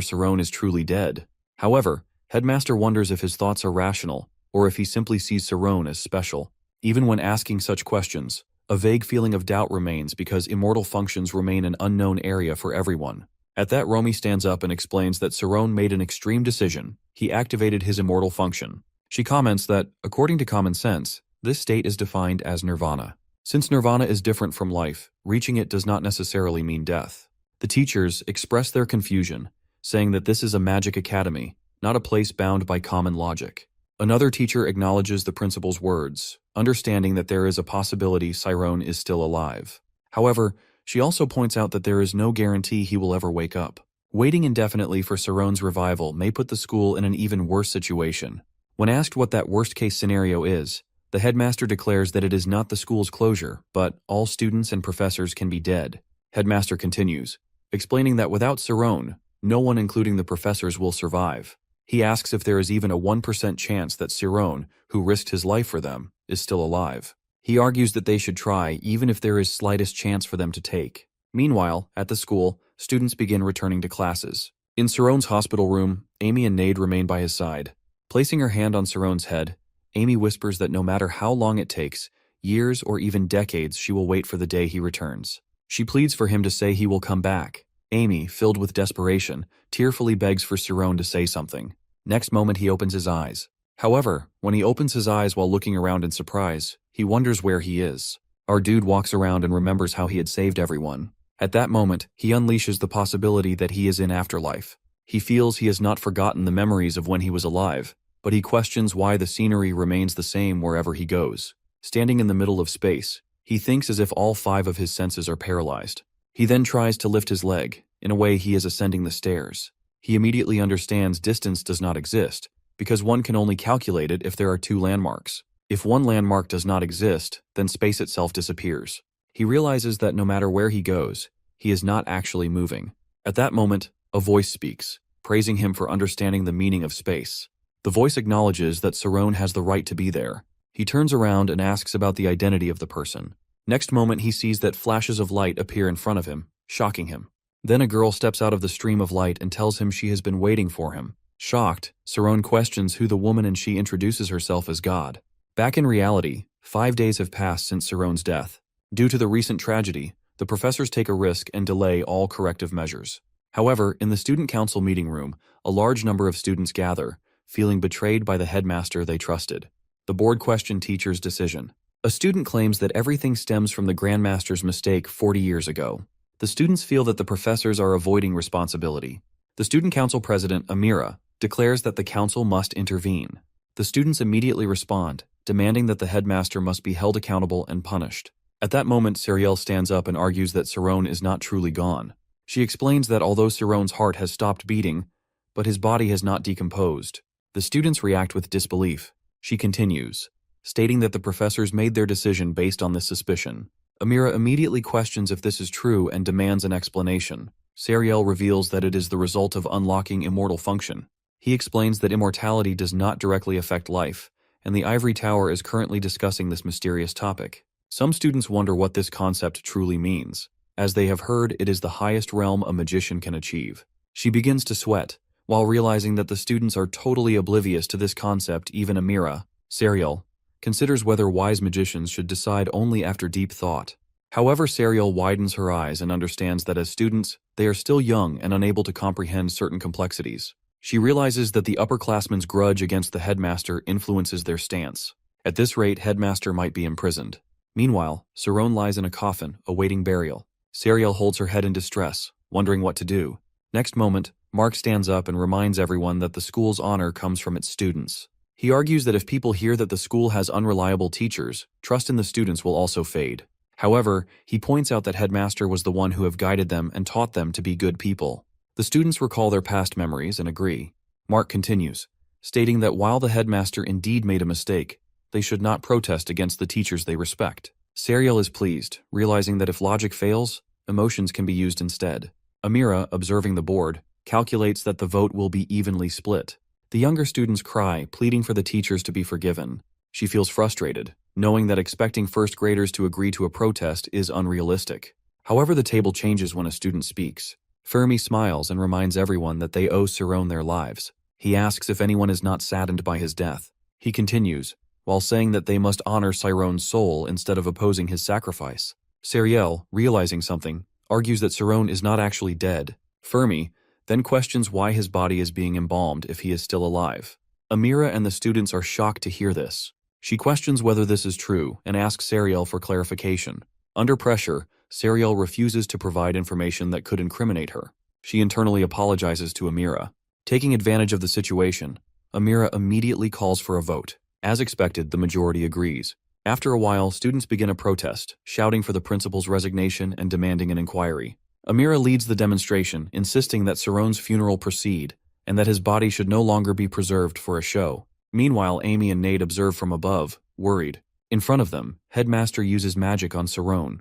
Cerrone is truly dead. However, headmaster wonders if his thoughts are rational, or if he simply sees Cerrone as special. Even when asking such questions, a vague feeling of doubt remains because immortal functions remain an unknown area for everyone. At that, Romy stands up and explains that Cerrone made an extreme decision. He activated his immortal function. She comments that, according to common sense, this state is defined as nirvana. Since nirvana is different from life, reaching it does not necessarily mean death. The teachers express their confusion, saying that this is a magic academy, not a place bound by common logic. Another teacher acknowledges the principal's words, understanding that there is a possibility Cerrone is still alive. However, she also points out that there is no guarantee he will ever wake up. Waiting indefinitely for Cerrone's revival may put the school in an even worse situation. When asked what that worst-case scenario is, the headmaster declares that it is not the school's closure, but all students and professors can be dead. Headmaster continues, explaining that without Cerrone, no one including the professors will survive. He asks if there is even a 1% chance that Cerrone, who risked his life for them, is still alive. He argues that they should try even if there is slightest chance for them to take. Meanwhile, at the school, students begin returning to classes. In Cerrone's hospital room, Amy and Nade remain by his side. Placing her hand on Cerrone's head, Amy whispers that no matter how long it takes, years or even decades, she will wait for the day he returns. She pleads for him to say he will come back. Amy, filled with desperation, tearfully begs for Cerrone to say something. Next moment he opens his eyes. However, when he opens his eyes while looking around in surprise, he wonders where he is. Our dude walks around and remembers how he had saved everyone. At that moment, he unleashes the possibility that he is in afterlife. He feels he has not forgotten the memories of when he was alive, but he questions why the scenery remains the same wherever he goes. Standing in the middle of space, he thinks as if all 5 of his senses are paralyzed. He then tries to lift his leg. In a way, he is ascending the stairs. He immediately understands distance does not exist, because one can only calculate it if there are 2 landmarks. If one landmark does not exist, then space itself disappears. He realizes that no matter where he goes, he is not actually moving. At that moment, a voice speaks, praising him for understanding the meaning of space. The voice acknowledges that Cerrone has the right to be there. He turns around and asks about the identity of the person. Next moment, he sees that flashes of light appear in front of him, shocking him. Then a girl steps out of the stream of light and tells him she has been waiting for him. Shocked, Cerrone questions who the woman and she introduces herself as God. Back in reality, 5 days have passed since Cerrone's death. Due to the recent tragedy, the professors take a risk and delay all corrective measures. However, in the student council meeting room, a large number of students gather, feeling betrayed by the headmaster they trusted. The board questioned teachers' decision. A student claims that everything stems from the Grandmaster's mistake 40 years ago. The students feel that the professors are avoiding responsibility. The student council president, Amira, declares that the council must intervene. The students immediately respond, demanding that the headmaster must be held accountable and punished. At that moment, Sariel stands up and argues that Cerrone is not truly gone. She explains that although Cerrone's heart has stopped beating, but his body has not decomposed. The students react with disbelief. She continues, stating that the professors made their decision based on this suspicion. Amira immediately questions if this is true and demands an explanation. Sariel reveals that it is the result of unlocking immortal function. He explains that immortality does not directly affect life, and the Ivory Tower is currently discussing this mysterious topic. Some students wonder what this concept truly means, as they have heard it is the highest realm a magician can achieve. She begins to sweat, while realizing that the students are totally oblivious to this concept. Even Amira, Sariel, considers whether wise magicians should decide only after deep thought. However, Sariel widens her eyes and understands that as students, they are still young and unable to comprehend certain complexities. She realizes that the upperclassmen's grudge against the headmaster influences their stance. At this rate, headmaster might be imprisoned. Meanwhile, Cerrone lies in a coffin, awaiting burial. Sariel holds her head in distress, wondering what to do. Next moment, Mark stands up and reminds everyone that the school's honor comes from its students. He argues that if people hear that the school has unreliable teachers, trust in the students will also fade. However, he points out that headmaster was the one who have guided them and taught them to be good people. The students recall their past memories and agree. Mark continues, stating that while the headmaster indeed made a mistake, they should not protest against the teachers they respect. Serial is pleased, realizing that if logic fails, emotions can be used instead. Amira, observing the board, calculates that the vote will be evenly split. The younger students cry, pleading for the teachers to be forgiven. She feels frustrated, knowing that expecting first graders to agree to a protest is unrealistic. However, the table changes when a student speaks. Fermi smiles and reminds everyone that they owe Cerrone their lives. He asks if anyone is not saddened by his death. He continues, while saying that they must honor Cerrone's soul instead of opposing his sacrifice. Seriel, realizing something, argues that Cerrone is not actually dead. Fermi then questions why his body is being embalmed if he is still alive. Amira and the students are shocked to hear this. She questions whether this is true and asks Seriel for clarification. Under pressure, Seriel refuses to provide information that could incriminate her. She internally apologizes to Amira. Taking advantage of the situation, Amira immediately calls for a vote. As expected, the majority agrees. After a while, students begin a protest, shouting for the principal's resignation and demanding an inquiry. Amira leads the demonstration, insisting that Cerrone's funeral proceed and that his body should no longer be preserved for a show. Meanwhile, Amy and Nate observe from above, worried. In front of them, Headmaster uses magic on Cerrone.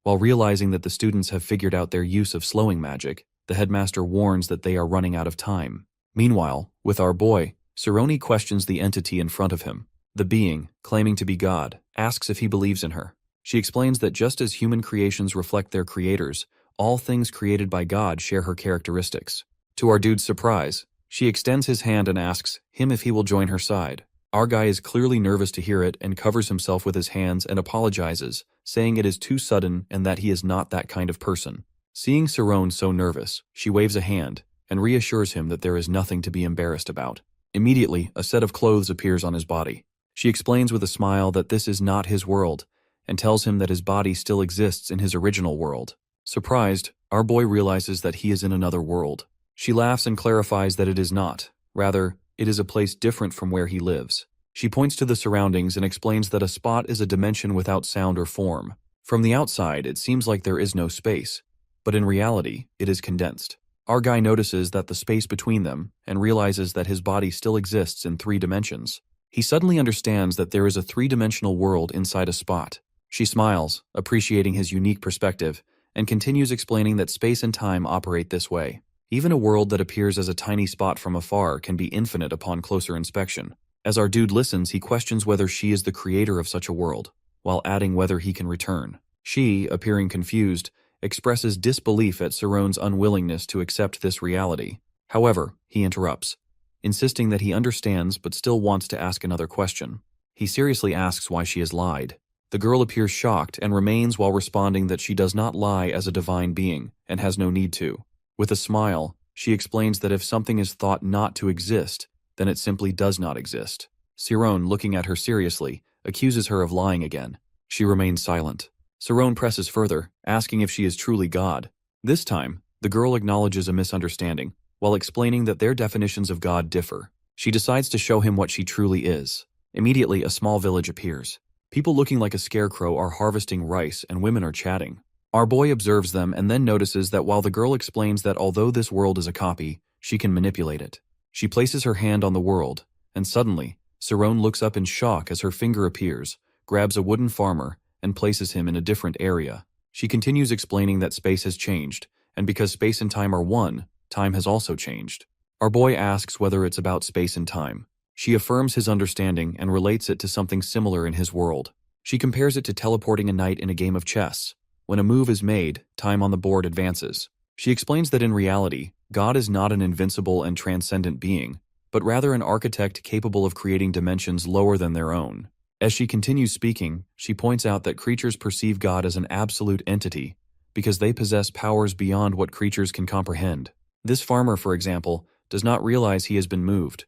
While realizing that the students have figured out their use of slowing magic, the headmaster warns that they are running out of time. Meanwhile, with our boy, Cerrone questions the entity in front of him. The being, claiming to be God, asks if he believes in her. She explains that just as human creations reflect their creators, all things created by God share her characteristics. To our dude's surprise, she extends his hand and asks him if he will join her side. Our guy is clearly nervous to hear it and covers himself with his hands and apologizes, saying it is too sudden and that he is not that kind of person. Seeing Cerrone so nervous, she waves a hand and reassures him that there is nothing to be embarrassed about. Immediately, a set of clothes appears on his body. She explains with a smile that this is not his world and tells him that his body still exists in his original world. Surprised, our boy realizes that he is in another world. She laughs and clarifies that it is not. Rather, it is a place different from where he lives. She points to the surroundings and explains that a spot is a dimension without sound or form. From the outside, it seems like there is no space, but in reality, it is condensed. Our guy notices that the space between them and realizes that his body still exists in 3 dimensions. He suddenly understands that there is a 3-dimensional world inside a spot. She smiles, appreciating his unique perspective, and continues explaining that space and time operate this way. Even a world that appears as a tiny spot from afar can be infinite upon closer inspection. As our dude listens, he questions whether she is the creator of such a world, while adding whether he can return. She, appearing confused, expresses disbelief at Cerrone's unwillingness to accept this reality. However, he interrupts, insisting that he understands but still wants to ask another question. He seriously asks why she has lied. The girl appears shocked and remains while responding that she does not lie as a divine being and has no need to. With a smile, she explains that if something is thought not to exist, then it simply does not exist. Cerrone, looking at her seriously, accuses her of lying again. She remains silent. Cerrone presses further, asking if she is truly God. This time, the girl acknowledges a misunderstanding, while explaining that their definitions of God differ. She decides to show him what she truly is. Immediately, a small village appears. People looking like a scarecrow are harvesting rice and women are chatting. Our boy observes them and then notices that while the girl explains that although this world is a copy, she can manipulate it. She places her hand on the world, and suddenly, Cerrone looks up in shock as her finger appears, grabs a wooden farmer, and places him in a different area. She continues explaining that space has changed, and because space and time are one, time has also changed. Our boy asks whether it's about space and time. She affirms his understanding and relates it to something similar in his world. She compares it to teleporting a knight in a game of chess. When a move is made, time on the board advances. She explains that in reality, God is not an invincible and transcendent being, but rather an architect capable of creating dimensions lower than their own. As she continues speaking, she points out that creatures perceive God as an absolute entity because they possess powers beyond what creatures can comprehend. This farmer, for example, does not realize he has been moved,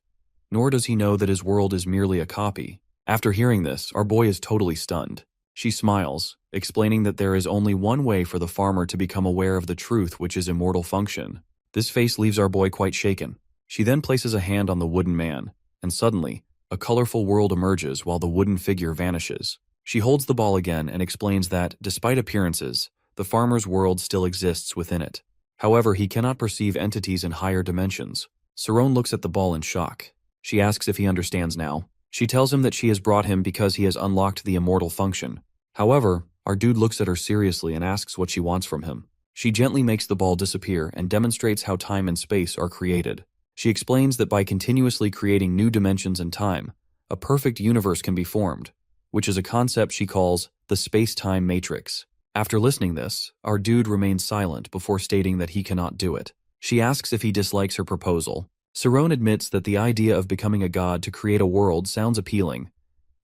nor does he know that his world is merely a copy. After hearing this, our boy is totally stunned. She smiles, explaining that there is only one way for the farmer to become aware of the truth, which is immortal function. This face leaves our boy quite shaken. She then places a hand on the wooden man, and suddenly, a colorful world emerges while the wooden figure vanishes. She holds the ball again and explains that, despite appearances, the farmer's world still exists within it. However, he cannot perceive entities in higher dimensions. Cerrone looks at the ball in shock. She asks if he understands now. She tells him that she has brought him because he has unlocked the immortal function. However, our dude looks at her seriously and asks what she wants from him. She gently makes the ball disappear and demonstrates how time and space are created. She explains that by continuously creating new dimensions and time, a perfect universe can be formed, which is a concept she calls the space-time matrix. After listening this, our dude remains silent before stating that he cannot do it. She asks if he dislikes her proposal. Saron admits that the idea of becoming a god to create a world sounds appealing,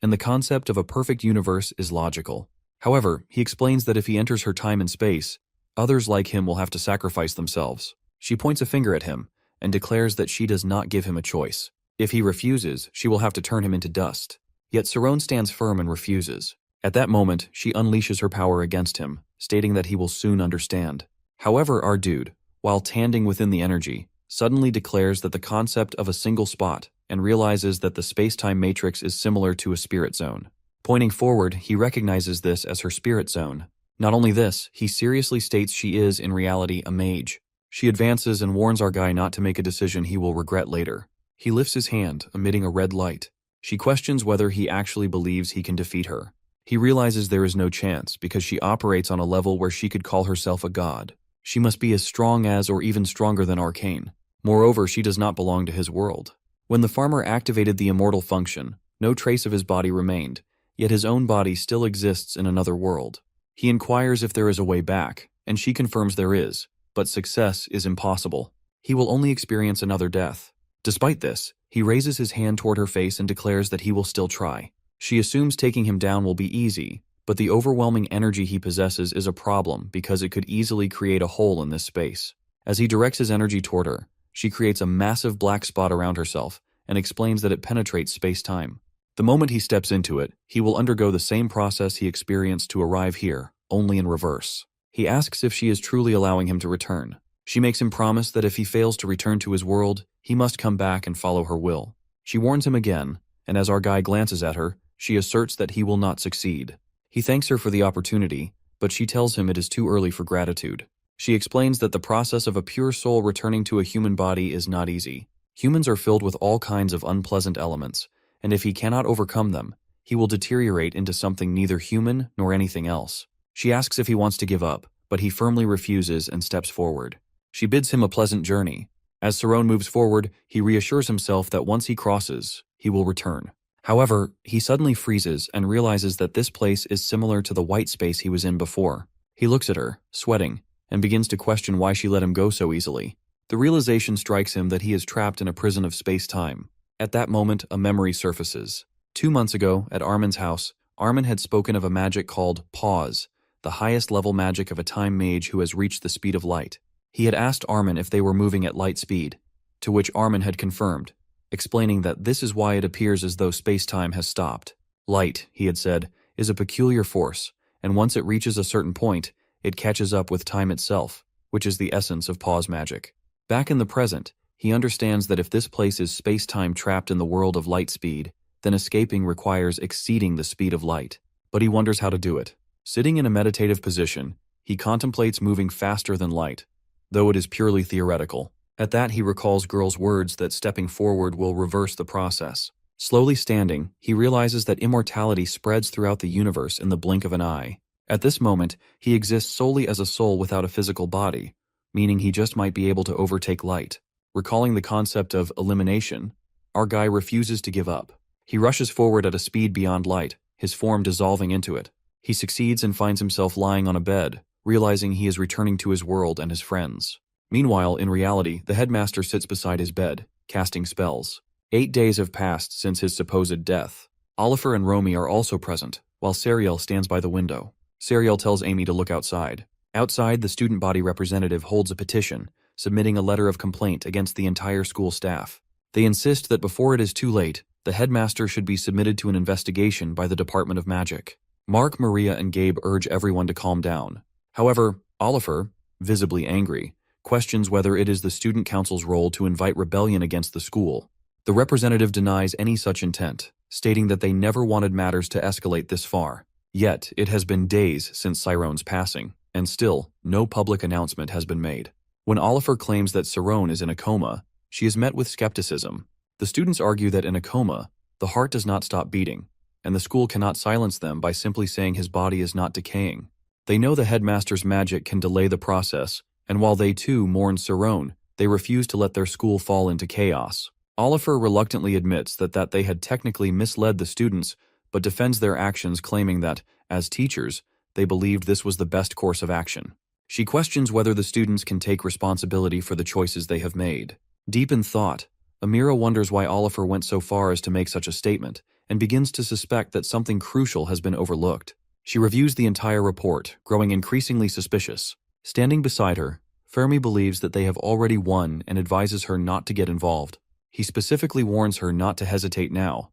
and the concept of a perfect universe is logical. However, he explains that if he enters her time and space, others like him will have to sacrifice themselves. She points a finger at him and declares that she does not give him a choice. If he refuses, she will have to turn him into dust. Yet Saron stands firm and refuses. At that moment, she unleashes her power against him, stating that he will soon understand. However, our dude, while standing within the energy, suddenly declares that the concept of a single spot and realizes that the space-time matrix is similar to a spirit zone. Pointing forward, he recognizes this as her spirit zone. Not only this, he seriously states she is, in reality, a mage. She advances and warns our guy not to make a decision he will regret later. He lifts his hand, emitting a red light. She questions whether he actually believes he can defeat her. He realizes there is no chance because she operates on a level where she could call herself a god. She must be as strong as or even stronger than Arcane. Moreover, she does not belong to his world. When the farmer activated the immortal function, no trace of his body remained, yet his own body still exists in another world. He inquires if there is a way back, and she confirms there is, but success is impossible. He will only experience another death. Despite this, he raises his hand toward her face and declares that he will still try. She assumes taking him down will be easy, but the overwhelming energy he possesses is a problem because it could easily create a hole in this space. As he directs his energy toward her, she creates a massive black spot around herself and explains that it penetrates space-time. The moment he steps into it, he will undergo the same process he experienced to arrive here, only in reverse. He asks if she is truly allowing him to return. She makes him promise that if he fails to return to his world, he must come back and follow her will. She warns him again, and as our guy glances at her, she asserts that he will not succeed. He thanks her for the opportunity, but she tells him it is too early for gratitude. She explains that the process of a pure soul returning to a human body is not easy. Humans are filled with all kinds of unpleasant elements, and if he cannot overcome them, he will deteriorate into something neither human nor anything else. She asks if he wants to give up, but he firmly refuses and steps forward. She bids him a pleasant journey. As Saron moves forward, he reassures himself that once he crosses, he will return. However, he suddenly freezes and realizes that this place is similar to the white space he was in before. He looks at her, sweating, and begins to question why she let him go so easily. The realization strikes him that he is trapped in a prison of space-time. At that moment, a memory surfaces. 2 months ago, at Armin's house, Armin had spoken of a magic called Pause, the highest level magic of a time mage who has reached the speed of light. He had asked Armin if they were moving at light speed, to which Armin had confirmed, explaining that this is why it appears as though space-time has stopped. Light, he had said, is a peculiar force, and once it reaches a certain point, it catches up with time itself, which is the essence of pause magic. Back in the present, he understands that if this place is space-time trapped in the world of light speed, then escaping requires exceeding the speed of light. But he wonders how to do it. Sitting in a meditative position, he contemplates moving faster than light, though it is purely theoretical. At that, he recalls Girl's words that stepping forward will reverse the process. Slowly standing, he realizes that immortality spreads throughout the universe in the blink of an eye. At this moment, he exists solely as a soul without a physical body, meaning he just might be able to overtake light. Recalling the concept of elimination, our guy refuses to give up. He rushes forward at a speed beyond light, his form dissolving into it. He succeeds and finds himself lying on a bed, realizing he is returning to his world and his friends. Meanwhile, in reality, the headmaster sits beside his bed, casting spells. 8 days have passed since his supposed death. Oliver and Romy are also present, while Sariel stands by the window. Sariel tells Amy to look outside. Outside, the student body representative holds a petition, submitting a letter of complaint against the entire school staff. They insist that before it is too late, the headmaster should be submitted to an investigation by the Department of Magic. Mark, Maria, and Gabe urge everyone to calm down. However, Oliver, visibly angry, questions whether it is the student council's role to invite rebellion against the school. The representative denies any such intent, stating that they never wanted matters to escalate this far. Yet, it has been days since Cyrone's passing, and still, no public announcement has been made. When Oliver claims that Cyrone is in a coma, she is met with skepticism. The students argue that in a coma, the heart does not stop beating. and the school cannot silence them by simply saying his body is not decaying. They know the headmaster's magic can delay the process, and while they too mourn Cerrone, they refuse to let their school fall into chaos. Oliver reluctantly admits that they had technically misled the students, but defends their actions, claiming that, as teachers, they believed this was the best course of action. She questions whether the students can take responsibility for the choices they have made. Deep in thought, Amira wonders why Oliver went so far as to make such a statement, and begins to suspect that something crucial has been overlooked. She reviews the entire report, growing increasingly suspicious. Standing beside her, Fermi believes that they have already won and advises her not to get involved. He specifically warns her not to hesitate now,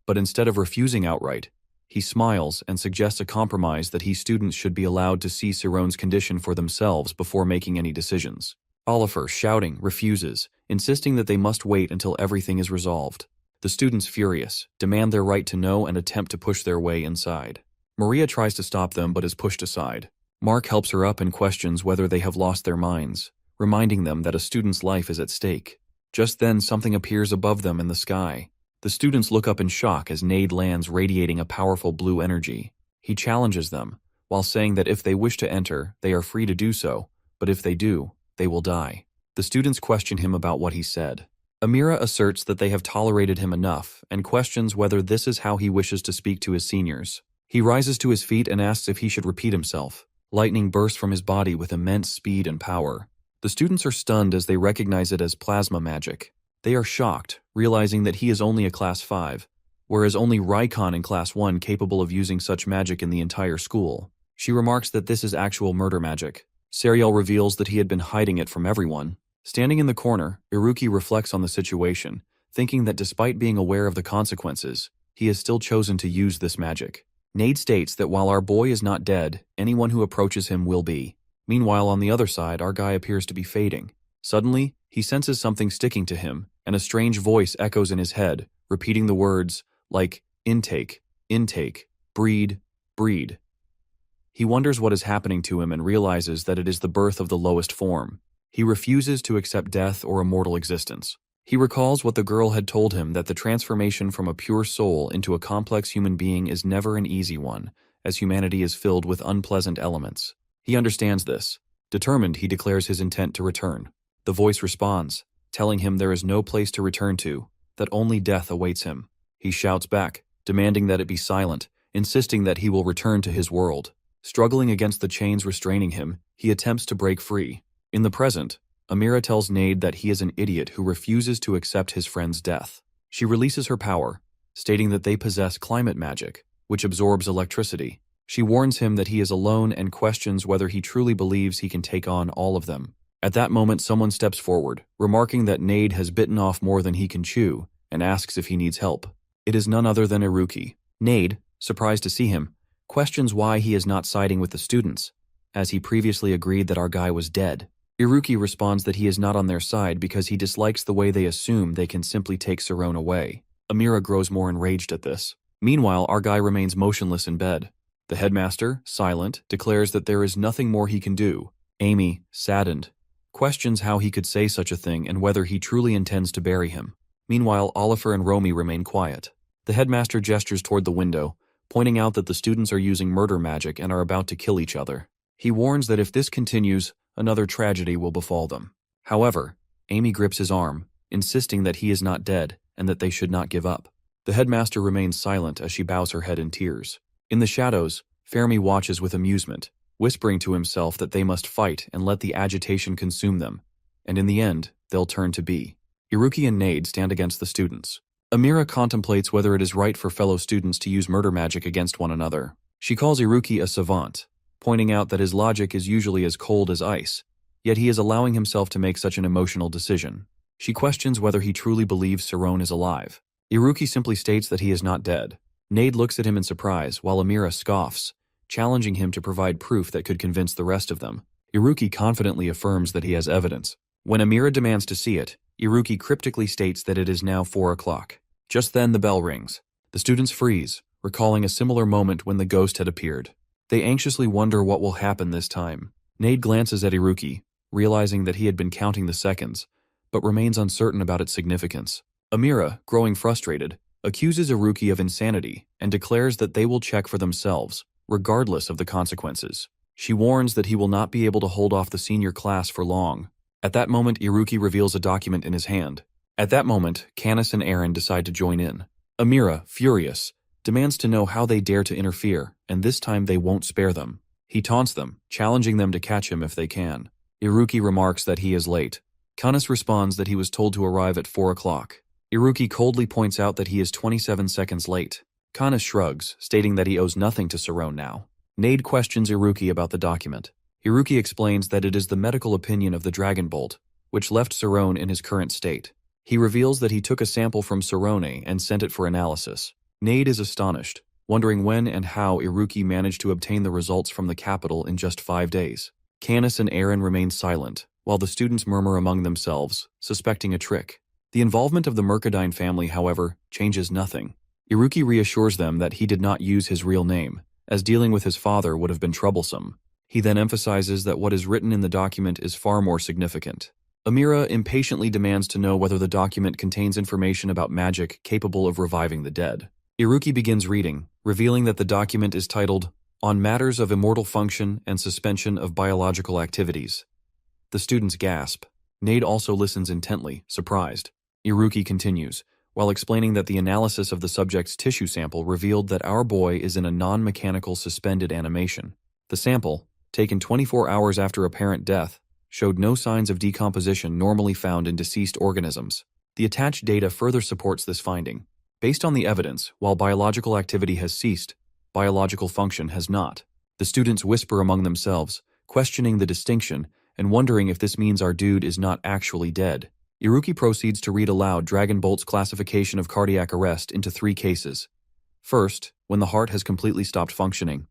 but instead of refusing outright, he smiles and suggests a compromise that students should be allowed to see Cerrone's condition for themselves before making any decisions. Oliver, shouting, refuses, insisting that they must wait until everything is resolved. The students, furious, demand their right to know and attempt to push their way inside. Maria tries to stop them but is pushed aside. Mark helps her up and questions whether they have lost their minds, reminding them that a student's life is at stake. Just then, something appears above them in the sky. The students look up in shock as Nade lands, radiating a powerful blue energy. He challenges them, while saying that if they wish to enter, they are free to do so, but if they do, they will die. The students question him about what he said. Amira asserts that they have tolerated him enough and questions whether this is how he wishes to speak to his seniors. He rises to his feet and asks if he should repeat himself. Lightning bursts from his body with immense speed and power. The students are stunned as they recognize it as plasma magic. They are shocked, realizing that he is only a Class 5, whereas only Raikon in Class 1 capable of using such magic in the entire school. She remarks that this is actual murder magic. Serial reveals that he had been hiding it from everyone. Standing in the corner, Iruki reflects on the situation, thinking that despite being aware of the consequences, he has still chosen to use this magic. Nade states that while our boy is not dead, anyone who approaches him will be. Meanwhile, on the other side, our guy appears to be fading. Suddenly, he senses something sticking to him, and a strange voice echoes in his head, repeating the words like intake, intake, breed, breed. He wonders what is happening to him and realizes that it is the birth of the lowest form. He refuses to accept death or immortal existence. He recalls what the girl had told him, that the transformation from a pure soul into a complex human being is never an easy one, as humanity is filled with unpleasant elements. He understands this. Determined, he declares his intent to return. The voice responds, telling him there is no place to return to, that only death awaits him. He shouts back, demanding that it be silent, insisting that he will return to his world. Struggling against the chains restraining him, he attempts to break free. In the present, Amira tells Nade that he is an idiot who refuses to accept his friend's death. She releases her power, stating that they possess climate magic, which absorbs electricity. She warns him that he is alone and questions whether he truly believes he can take on all of them. At that moment, someone steps forward, remarking that Nade has bitten off more than he can chew, and asks if he needs help. It is none other than Iruki. Nade, surprised to see him, questions why he is not siding with the students, as he previously agreed that our guy was dead. Iruki responds that he is not on their side because he dislikes the way they assume they can simply take Cerrone away. Amira grows more enraged at this. Meanwhile, our guy remains motionless in bed. The headmaster, silent, declares that there is nothing more he can do. Amy, saddened, questions how he could say such a thing and whether he truly intends to bury him. Meanwhile, Oliver and Romy remain quiet. The headmaster gestures toward the window, pointing out that the students are using murder magic and are about to kill each other. He warns that if this continues, another tragedy will befall them. However, Amy grips his arm, insisting that he is not dead and that they should not give up. The headmaster remains silent as she bows her head in tears. In the shadows, Fermi watches with amusement, whispering to himself that they must fight and let the agitation consume them, and in the end, they'll turn to be. Iruki and Nade stand against the students. Amira contemplates whether it is right for fellow students to use murder magic against one another. She calls Iruki a savant, pointing out that his logic is usually as cold as ice, yet he is allowing himself to make such an emotional decision. She questions whether he truly believes Cerrone is alive. Iruki simply states that he is not dead. Nade looks at him in surprise, while Amira scoffs, challenging him to provide proof that could convince the rest of them. Iruki confidently affirms that he has evidence. When Amira demands to see it, Iruki cryptically states that it is now 4 o'clock. Just then the bell rings. The students freeze, recalling a similar moment when the ghost had appeared. They anxiously wonder what will happen this time. Nade glances at Iruki, realizing that he had been counting the seconds, but remains uncertain about its significance. Amira, growing frustrated, accuses Iruki of insanity, and declares that they will check for themselves, regardless of the consequences. She warns that he will not be able to hold off the senior class for long. At that moment, Iruki reveals a document in his hand. At that moment, Canis and Aaron decide to join in. Amira, furious, demands to know how they dare to interfere, and this time they won't spare them. He taunts them, challenging them to catch him if they can. Iruki remarks that he is late. Canis responds that he was told to arrive at 4 o'clock. Iruki coldly points out that he is 27 seconds late. Canis shrugs, stating that he owes nothing to Sarone now. Nade questions Iruki about the document. Iruki explains that it is the medical opinion of the Dragon Bolt, which left Sarone in his current state. He reveals that he took a sample from Sarone and sent it for analysis. Nade is astonished, wondering when and how Iruki managed to obtain the results from the capital in just 5 days. Canis and Aaron remain silent, while the students murmur among themselves, suspecting a trick. The involvement of the Mercadine family, however, changes nothing. Iruki reassures them that he did not use his real name, as dealing with his father would have been troublesome. He then emphasizes that what is written in the document is far more significant. Amira impatiently demands to know whether the document contains information about magic capable of reviving the dead. Iruki begins reading, revealing that the document is titled, "On Matters of Immortal Function and Suspension of Biological Activities." The students gasp. Nade also listens intently, surprised. Iruki continues, while explaining that the analysis of the subject's tissue sample revealed that our boy is in a non-mechanical suspended animation. The sample, taken 24 hours after apparent death, showed no signs of decomposition normally found in deceased organisms. The attached data further supports this finding. Based on the evidence, while biological activity has ceased, biological function has not. The students whisper among themselves, questioning the distinction and wondering if this means our dude is not actually dead. Iruki proceeds to read aloud Dragon Bolt's classification of cardiac arrest into 3 cases. First, when the heart has completely stopped functioning.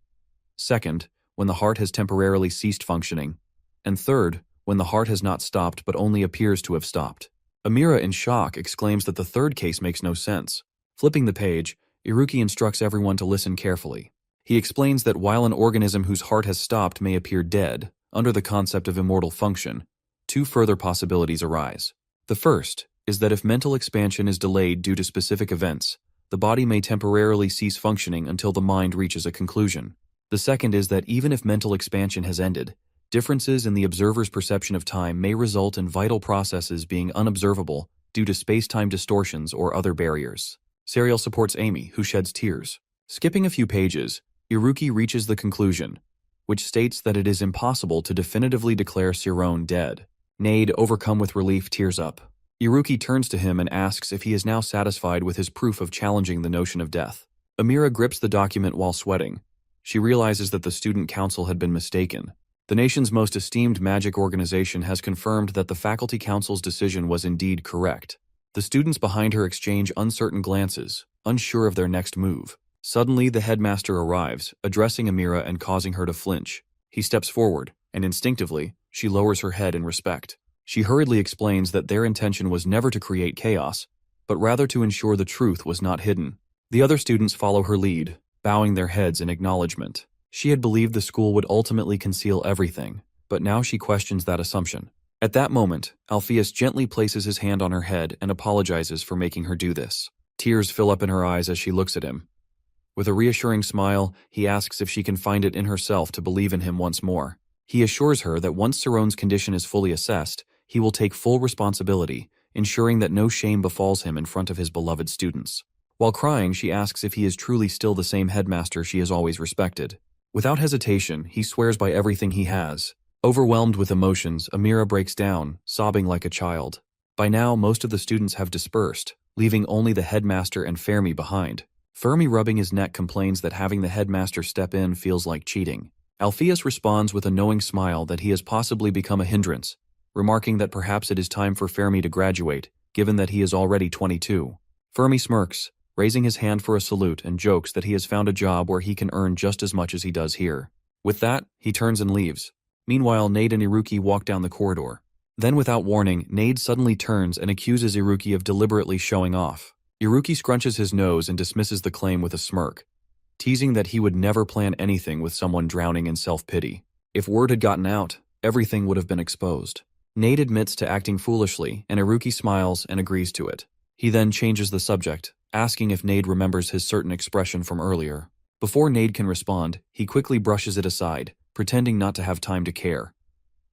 Second, when the heart has temporarily ceased functioning. And third, when the heart has not stopped but only appears to have stopped. Amira, in shock, exclaims that the third case makes no sense. Flipping the page, Iruki instructs everyone to listen carefully. He explains that while an organism whose heart has stopped may appear dead, under the concept of immortal function, 2 further possibilities arise. The first is that if mental expansion is delayed due to specific events, the body may temporarily cease functioning until the mind reaches a conclusion. The second is that even if mental expansion has ended, differences in the observer's perception of time may result in vital processes being unobservable due to space-time distortions or other barriers. Serial supports Amy, who sheds tears. Skipping a few pages, Iruki reaches the conclusion, which states that it is impossible to definitively declare Sarone dead. Nade, overcome with relief, tears up. Iruki turns to him and asks if he is now satisfied with his proof of challenging the notion of death. Amira grips the document while sweating. She realizes that the student council had been mistaken. The nation's most esteemed magic organization has confirmed that the faculty council's decision was indeed correct. The students behind her exchange uncertain glances, unsure of their next move. Suddenly, the headmaster arrives, addressing Amira and causing her to flinch. He steps forward, and instinctively, she lowers her head in respect. She hurriedly explains that their intention was never to create chaos, but rather to ensure the truth was not hidden. The other students follow her lead, bowing their heads in acknowledgement. She had believed the school would ultimately conceal everything, but now she questions that assumption. At that moment, Alpheus gently places his hand on her head and apologizes for making her do this. Tears fill up in her eyes as she looks at him. With a reassuring smile, he asks if she can find it in herself to believe in him once more. He assures her that once Sarone's condition is fully assessed, he will take full responsibility, ensuring that no shame befalls him in front of his beloved students. While crying, she asks if he is truly still the same headmaster she has always respected. Without hesitation, he swears by everything he has. Overwhelmed with emotions, Amira breaks down, sobbing like a child. By now, most of the students have dispersed, leaving only the headmaster and Fermi behind. Fermi, rubbing his neck, complains that having the headmaster step in feels like cheating. Alpheus responds with a knowing smile that he has possibly become a hindrance, remarking that perhaps it is time for Fermi to graduate, given that he is already 22. Fermi smirks, raising his hand for a salute, and jokes that he has found a job where he can earn just as much as he does here. With that, he turns and leaves. Meanwhile, Nade and Iruki walk down the corridor. Then, without warning, Nade suddenly turns and accuses Iruki of deliberately showing off. Iruki scrunches his nose and dismisses the claim with a smirk, teasing that he would never plan anything with someone drowning in self-pity. If word had gotten out, everything would have been exposed. Nade admits to acting foolishly, and Iruki smiles and agrees to it. He then changes the subject, asking if Nade remembers his certain expression from earlier. Before Nade can respond, he quickly brushes it aside, pretending not to have time to care.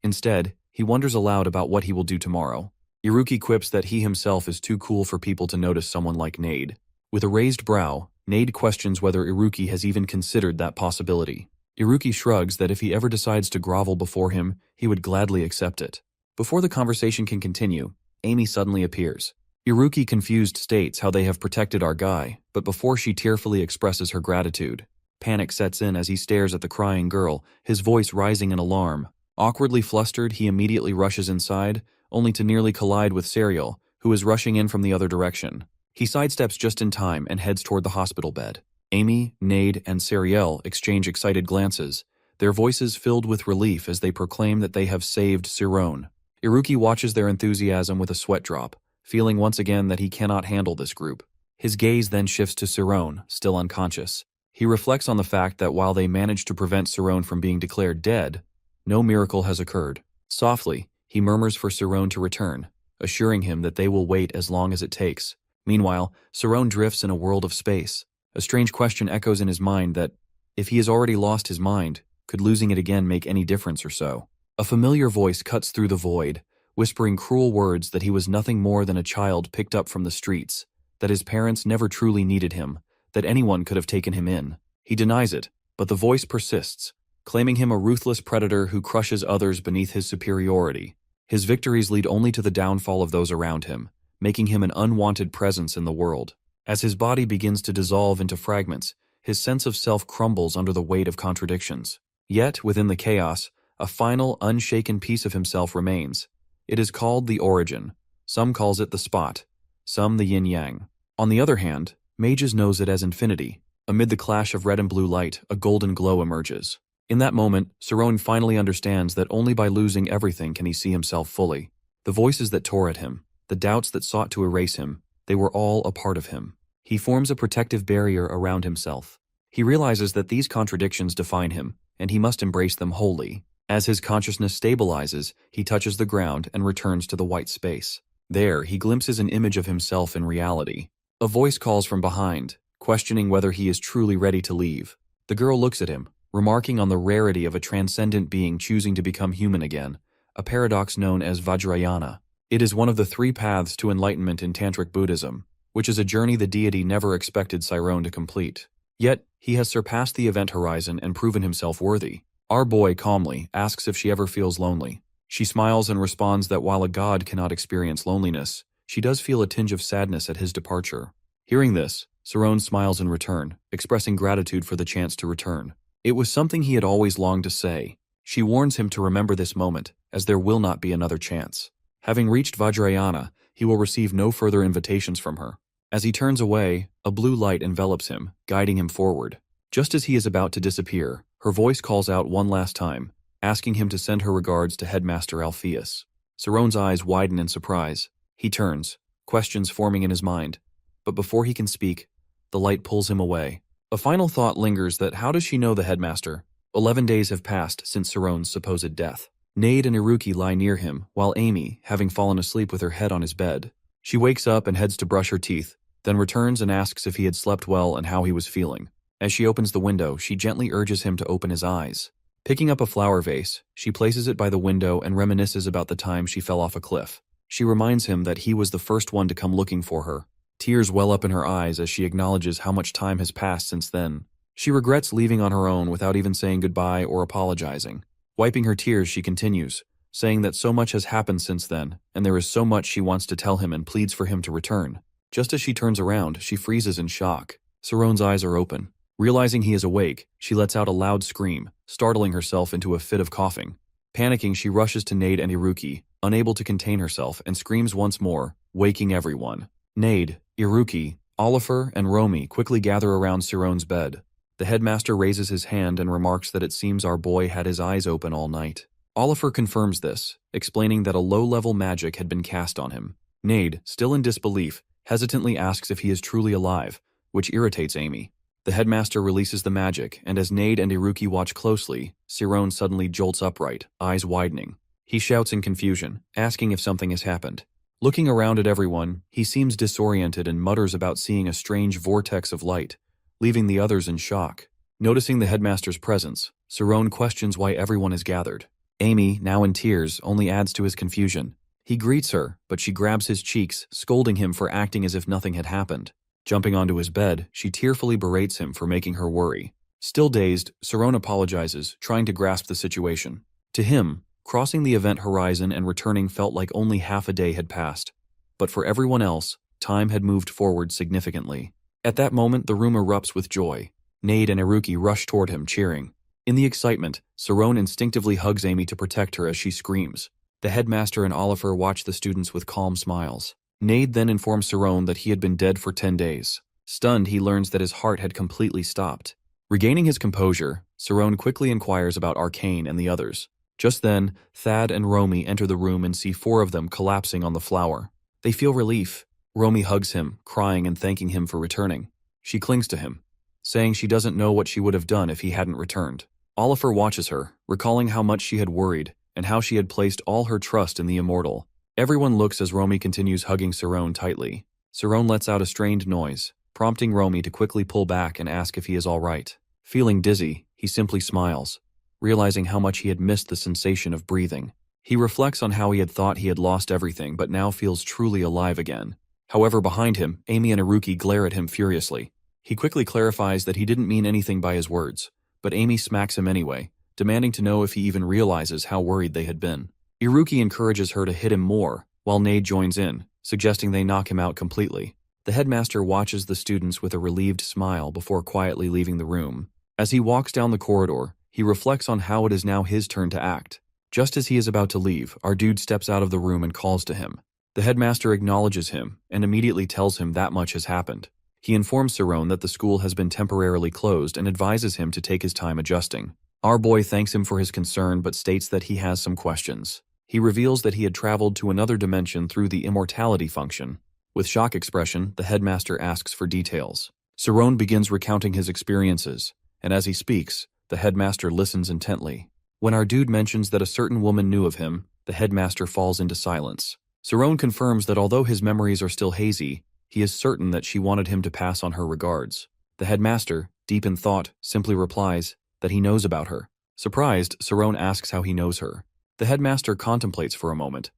Instead, he wonders aloud about what he will do tomorrow. Iruki quips that he himself is too cool for people to notice someone like Nade. With a raised brow, Nade questions whether Iruki has even considered that possibility. Iruki shrugs that if he ever decides to grovel before him, he would gladly accept it. Before the conversation can continue, Amy suddenly appears. Iruki confused states how they have protected our guy, but before she tearfully expresses her gratitude, panic sets in as he stares at the crying girl, his voice rising in alarm. Awkwardly flustered, he immediately rushes inside, only to nearly collide with Serial, who is rushing in from the other direction. He sidesteps just in time and heads toward the hospital bed. Amy, Nade, and Serial exchange excited glances, their voices filled with relief as they proclaim that they have saved Sirone. Iruki watches their enthusiasm with a sweat drop, feeling once again that he cannot handle this group. His gaze then shifts to Sirone, still unconscious. He reflects on the fact that while they managed to prevent Sirone from being declared dead, no miracle has occurred. Softly, he murmurs for Sirone to return, assuring him that they will wait as long as it takes. Meanwhile, Sirone drifts in a world of space. A strange question echoes in his mind that, if he has already lost his mind, could losing it again make any difference or so? A familiar voice cuts through the void, whispering cruel words that he was nothing more than a child picked up from the streets, that his parents never truly needed him, that anyone could have taken him in. He denies it, but the voice persists, claiming him a ruthless predator who crushes others beneath his superiority. His victories lead only to the downfall of those around him, making him an unwanted presence in the world. As his body begins to dissolve into fragments, his sense of self crumbles under the weight of contradictions. Yet, within the chaos, a final, unshaken piece of himself remains. It is called the origin. Some calls it the spot, some the yin-yang. On the other hand, mages knows it as infinity. Amid the clash of red and blue light, a golden glow emerges. In that moment, Sirone finally understands that only by losing everything can he see himself fully. The voices that tore at him, the doubts that sought to erase him, they were all a part of him. He forms a protective barrier around himself. He realizes that these contradictions define him, and he must embrace them wholly. As his consciousness stabilizes, he touches the ground and returns to the white space. There, he glimpses an image of himself in reality. A voice calls from behind, questioning whether he is truly ready to leave. The girl looks at him, remarking on the rarity of a transcendent being choosing to become human again, a paradox known as Vajrayana. It is one of the 3 paths to enlightenment in Tantric Buddhism, which is a journey the deity never expected Sirone to complete. Yet, he has surpassed the event horizon and proven himself worthy. Our boy calmly asks if she ever feels lonely. She smiles and responds that while a god cannot experience loneliness, she does feel a tinge of sadness at his departure. Hearing this, Sirone smiles in return, expressing gratitude for the chance to return. It was something he had always longed to say. She warns him to remember this moment, as there will not be another chance. Having reached Vajrayana, he will receive no further invitations from her. As he turns away, a blue light envelops him, guiding him forward. Just as he is about to disappear, her voice calls out one last time, asking him to send her regards to Headmaster Alpheus. Sirone's eyes widen in surprise. He turns, questions forming in his mind. But before he can speak, the light pulls him away. A final thought lingers that how does she know the headmaster? 11 days have passed since Sirone's supposed death. Nade and Iruki lie near him, while Amy, having fallen asleep with her head on his bed. She wakes up and heads to brush her teeth, then returns and asks if he had slept well and how he was feeling. As she opens the window, she gently urges him to open his eyes. Picking up a flower vase, she places it by the window and reminisces about the time she fell off a cliff. She reminds him that he was the first one to come looking for her. Tears well up in her eyes as she acknowledges how much time has passed since then. She regrets leaving on her own without even saying goodbye or apologizing. Wiping her tears, she continues, saying that so much has happened since then, and there is so much she wants to tell him and pleads for him to return. Just as she turns around, she freezes in shock. Sirone's eyes are open. Realizing he is awake, she lets out a loud scream, startling herself into a fit of coughing. Panicking, she rushes to Nade and Iruki, unable to contain herself, and screams once more, waking everyone. Nade, Iruki, Oliver, and Romy quickly gather around Sirone's bed. The headmaster raises his hand and remarks that it seems our boy had his eyes open all night. Oliver confirms this, explaining that a low-level magic had been cast on him. Nade, still in disbelief, hesitantly asks if he is truly alive, which irritates Amy. The headmaster releases the magic, and as Nade and Iruki watch closely, Sirone suddenly jolts upright, eyes widening. He shouts in confusion, asking if something has happened. Looking around at everyone, he seems disoriented and mutters about seeing a strange vortex of light, leaving the others in shock. Noticing the headmaster's presence, Sarone questions why everyone is gathered. Amy, now in tears, only adds to his confusion. He greets her, but she grabs his cheeks, scolding him for acting as if nothing had happened. Jumping onto his bed, she tearfully berates him for making her worry. Still dazed, Sarone apologizes, trying to grasp the situation. To him, crossing the event horizon and returning felt like only half a day had passed. But for everyone else, time had moved forward significantly. At that moment, the room erupts with joy. Nade and Iruki rush toward him, cheering. In the excitement, Sarone instinctively hugs Amy to protect her as she screams. The headmaster and Oliver watch the students with calm smiles. Nade then informs Sarone that he had been dead for 10 days. Stunned, he learns that his heart had completely stopped. Regaining his composure, Sarone quickly inquires about Arcane and the others. Just then, Thad and Romy enter the room and see 4 of them collapsing on the floor. They feel relief. Romy hugs him, crying and thanking him for returning. She clings to him, saying she doesn't know what she would have done if he hadn't returned. Oliver watches her, recalling how much she had worried and how she had placed all her trust in the immortal. Everyone looks as Romy continues hugging Sarone tightly. Sarone lets out a strained noise, prompting Romy to quickly pull back and ask if he is all right. Feeling dizzy, he simply smiles, realizing how much he had missed the sensation of breathing. He reflects on how he had thought he had lost everything but now feels truly alive again. However, behind him, Amy and Iruki glare at him furiously. He quickly clarifies that he didn't mean anything by his words, but Amy smacks him anyway, demanding to know if he even realizes how worried they had been. Iruki encourages her to hit him more, while Nade joins in, suggesting they knock him out completely. The headmaster watches the students with a relieved smile before quietly leaving the room. As he walks down the corridor, he reflects on how it is now his turn to act. Just as he is about to leave, our dude steps out of the room and calls to him. The headmaster acknowledges him and immediately tells him that much has happened. He informs Sarone that the school has been temporarily closed and advises him to take his time adjusting. Our boy thanks him for his concern but states that he has some questions. He reveals that he had traveled to another dimension through the immortality function. With shock expression, the headmaster asks for details. Sarone begins recounting his experiences, and as he speaks, the headmaster listens intently. When our dude mentions that a certain woman knew of him, the headmaster falls into silence. Sarone confirms that although his memories are still hazy, he is certain that she wanted him to pass on her regards. The headmaster, deep in thought, simply replies that he knows about her. Surprised, Sarone asks how he knows her. The headmaster contemplates for a moment,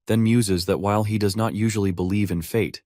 then muses that while he does not usually believe in fate,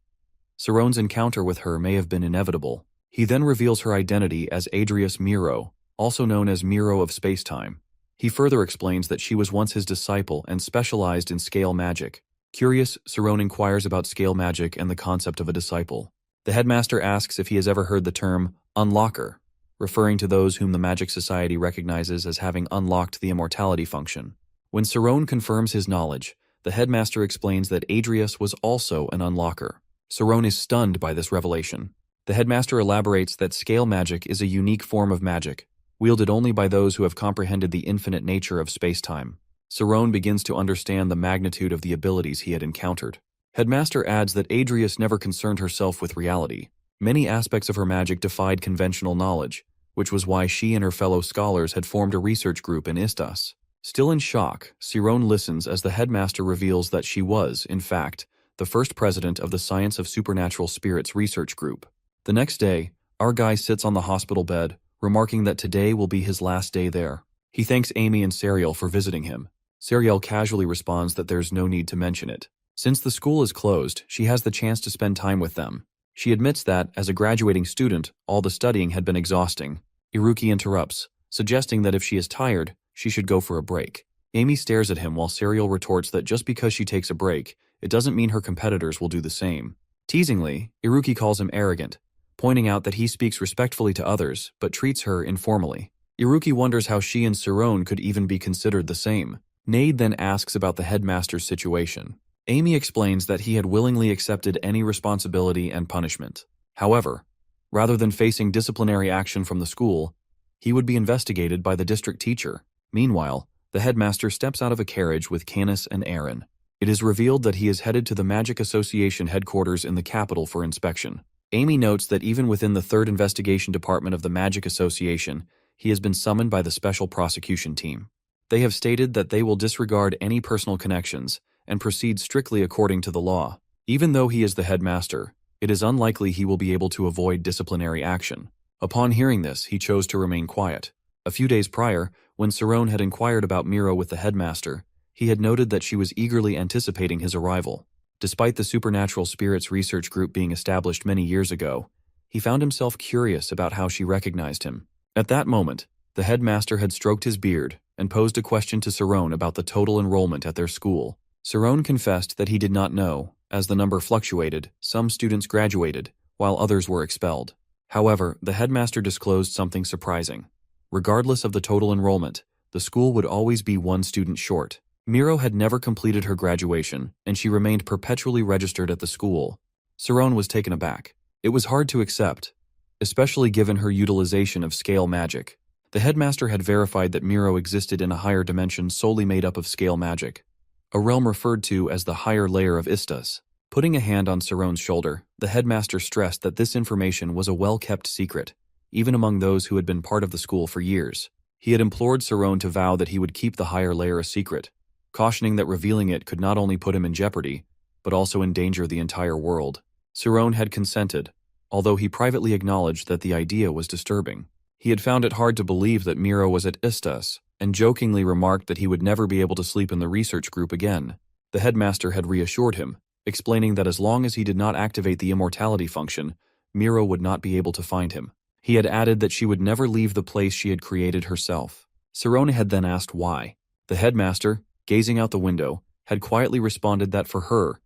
Sarone's encounter with her may have been inevitable. He then reveals her identity as Adrius Miro, also known as Miro of Spacetime. He further explains that she was once his disciple and specialized in scale magic. Curious, Sarone inquires about scale magic and the concept of a disciple. The headmaster asks if he has ever heard the term unlocker, referring to those whom the Magic Society recognizes as having unlocked the immortality function. When Sarone confirms his knowledge, the headmaster explains that Adrius was also an unlocker. Sarone is stunned by this revelation. The headmaster elaborates that scale magic is a unique form of magic, wielded only by those who have comprehended the infinite nature of space-time. Sarone begins to understand the magnitude of the abilities he had encountered. Headmaster adds that Adrius never concerned herself with reality. Many aspects of her magic defied conventional knowledge, which was why she and her fellow scholars had formed a research group in Istas. Still in shock, Sarone listens as the headmaster reveals that she was, in fact, the first president of the Science of Supernatural Spirits research group. The next day, our guy sits on the hospital bed, remarking that today will be his last day there. He thanks Amy and Serial for visiting him. Serial casually responds that there's no need to mention it. Since the school is closed, she has the chance to spend time with them. She admits that, as a graduating student, all the studying had been exhausting. Iruki interrupts, suggesting that if she is tired, she should go for a break. Amy stares at him while Serial retorts that just because she takes a break, it doesn't mean her competitors will do the same. Teasingly, Iruki calls him arrogant, pointing out that he speaks respectfully to others, but treats her informally. Iruki wonders how she and Sarone could even be considered the same. Nade then asks about the headmaster's situation. Amy explains that he had willingly accepted any responsibility and punishment. However, rather than facing disciplinary action from the school, he would be investigated by the district teacher. Meanwhile, the headmaster steps out of a carriage with Canis and Aaron. It is revealed that he is headed to the Magic Association headquarters in the capital for inspection. Amy notes that even within the 3rd Investigation Department of the Magic Association, he has been summoned by the Special Prosecution Team. They have stated that they will disregard any personal connections and proceed strictly according to the law. Even though he is the headmaster, it is unlikely he will be able to avoid disciplinary action. Upon hearing this, he chose to remain quiet. A few days prior, when Sarone had inquired about Miro with the headmaster, he had noted that she was eagerly anticipating his arrival. Despite the supernatural spirits research group being established many years ago, he found himself curious about how she recognized him. At that moment, the headmaster had stroked his beard and posed a question to Sarone about the total enrollment at their school. Sarone confessed that he did not know. As the number fluctuated, some students graduated, while others were expelled. However, the headmaster disclosed something surprising. Regardless of the total enrollment, the school would always be one student short. Miro had never completed her graduation, and she remained perpetually registered at the school. Sarone was taken aback. It was hard to accept, especially given her utilization of scale magic. The headmaster had verified that Miro existed in a higher dimension solely made up of scale magic, a realm referred to as the higher layer of Istas. Putting a hand on Sarone's shoulder, the headmaster stressed that this information was a well-kept secret, even among those who had been part of the school for years. He had implored Sarone to vow that he would keep the higher layer a secret, cautioning that revealing it could not only put him in jeopardy, but also endanger the entire world. Sarone had consented, although he privately acknowledged that the idea was disturbing. He had found it hard to believe that Miro was at Istas, and jokingly remarked that he would never be able to sleep in the research group again. The headmaster had reassured him, explaining that as long as he did not activate the immortality function, Miro would not be able to find him. He had added that she would never leave the place she had created herself. Sarone had then asked why. The headmaster, gazing out the window, had quietly responded that for her,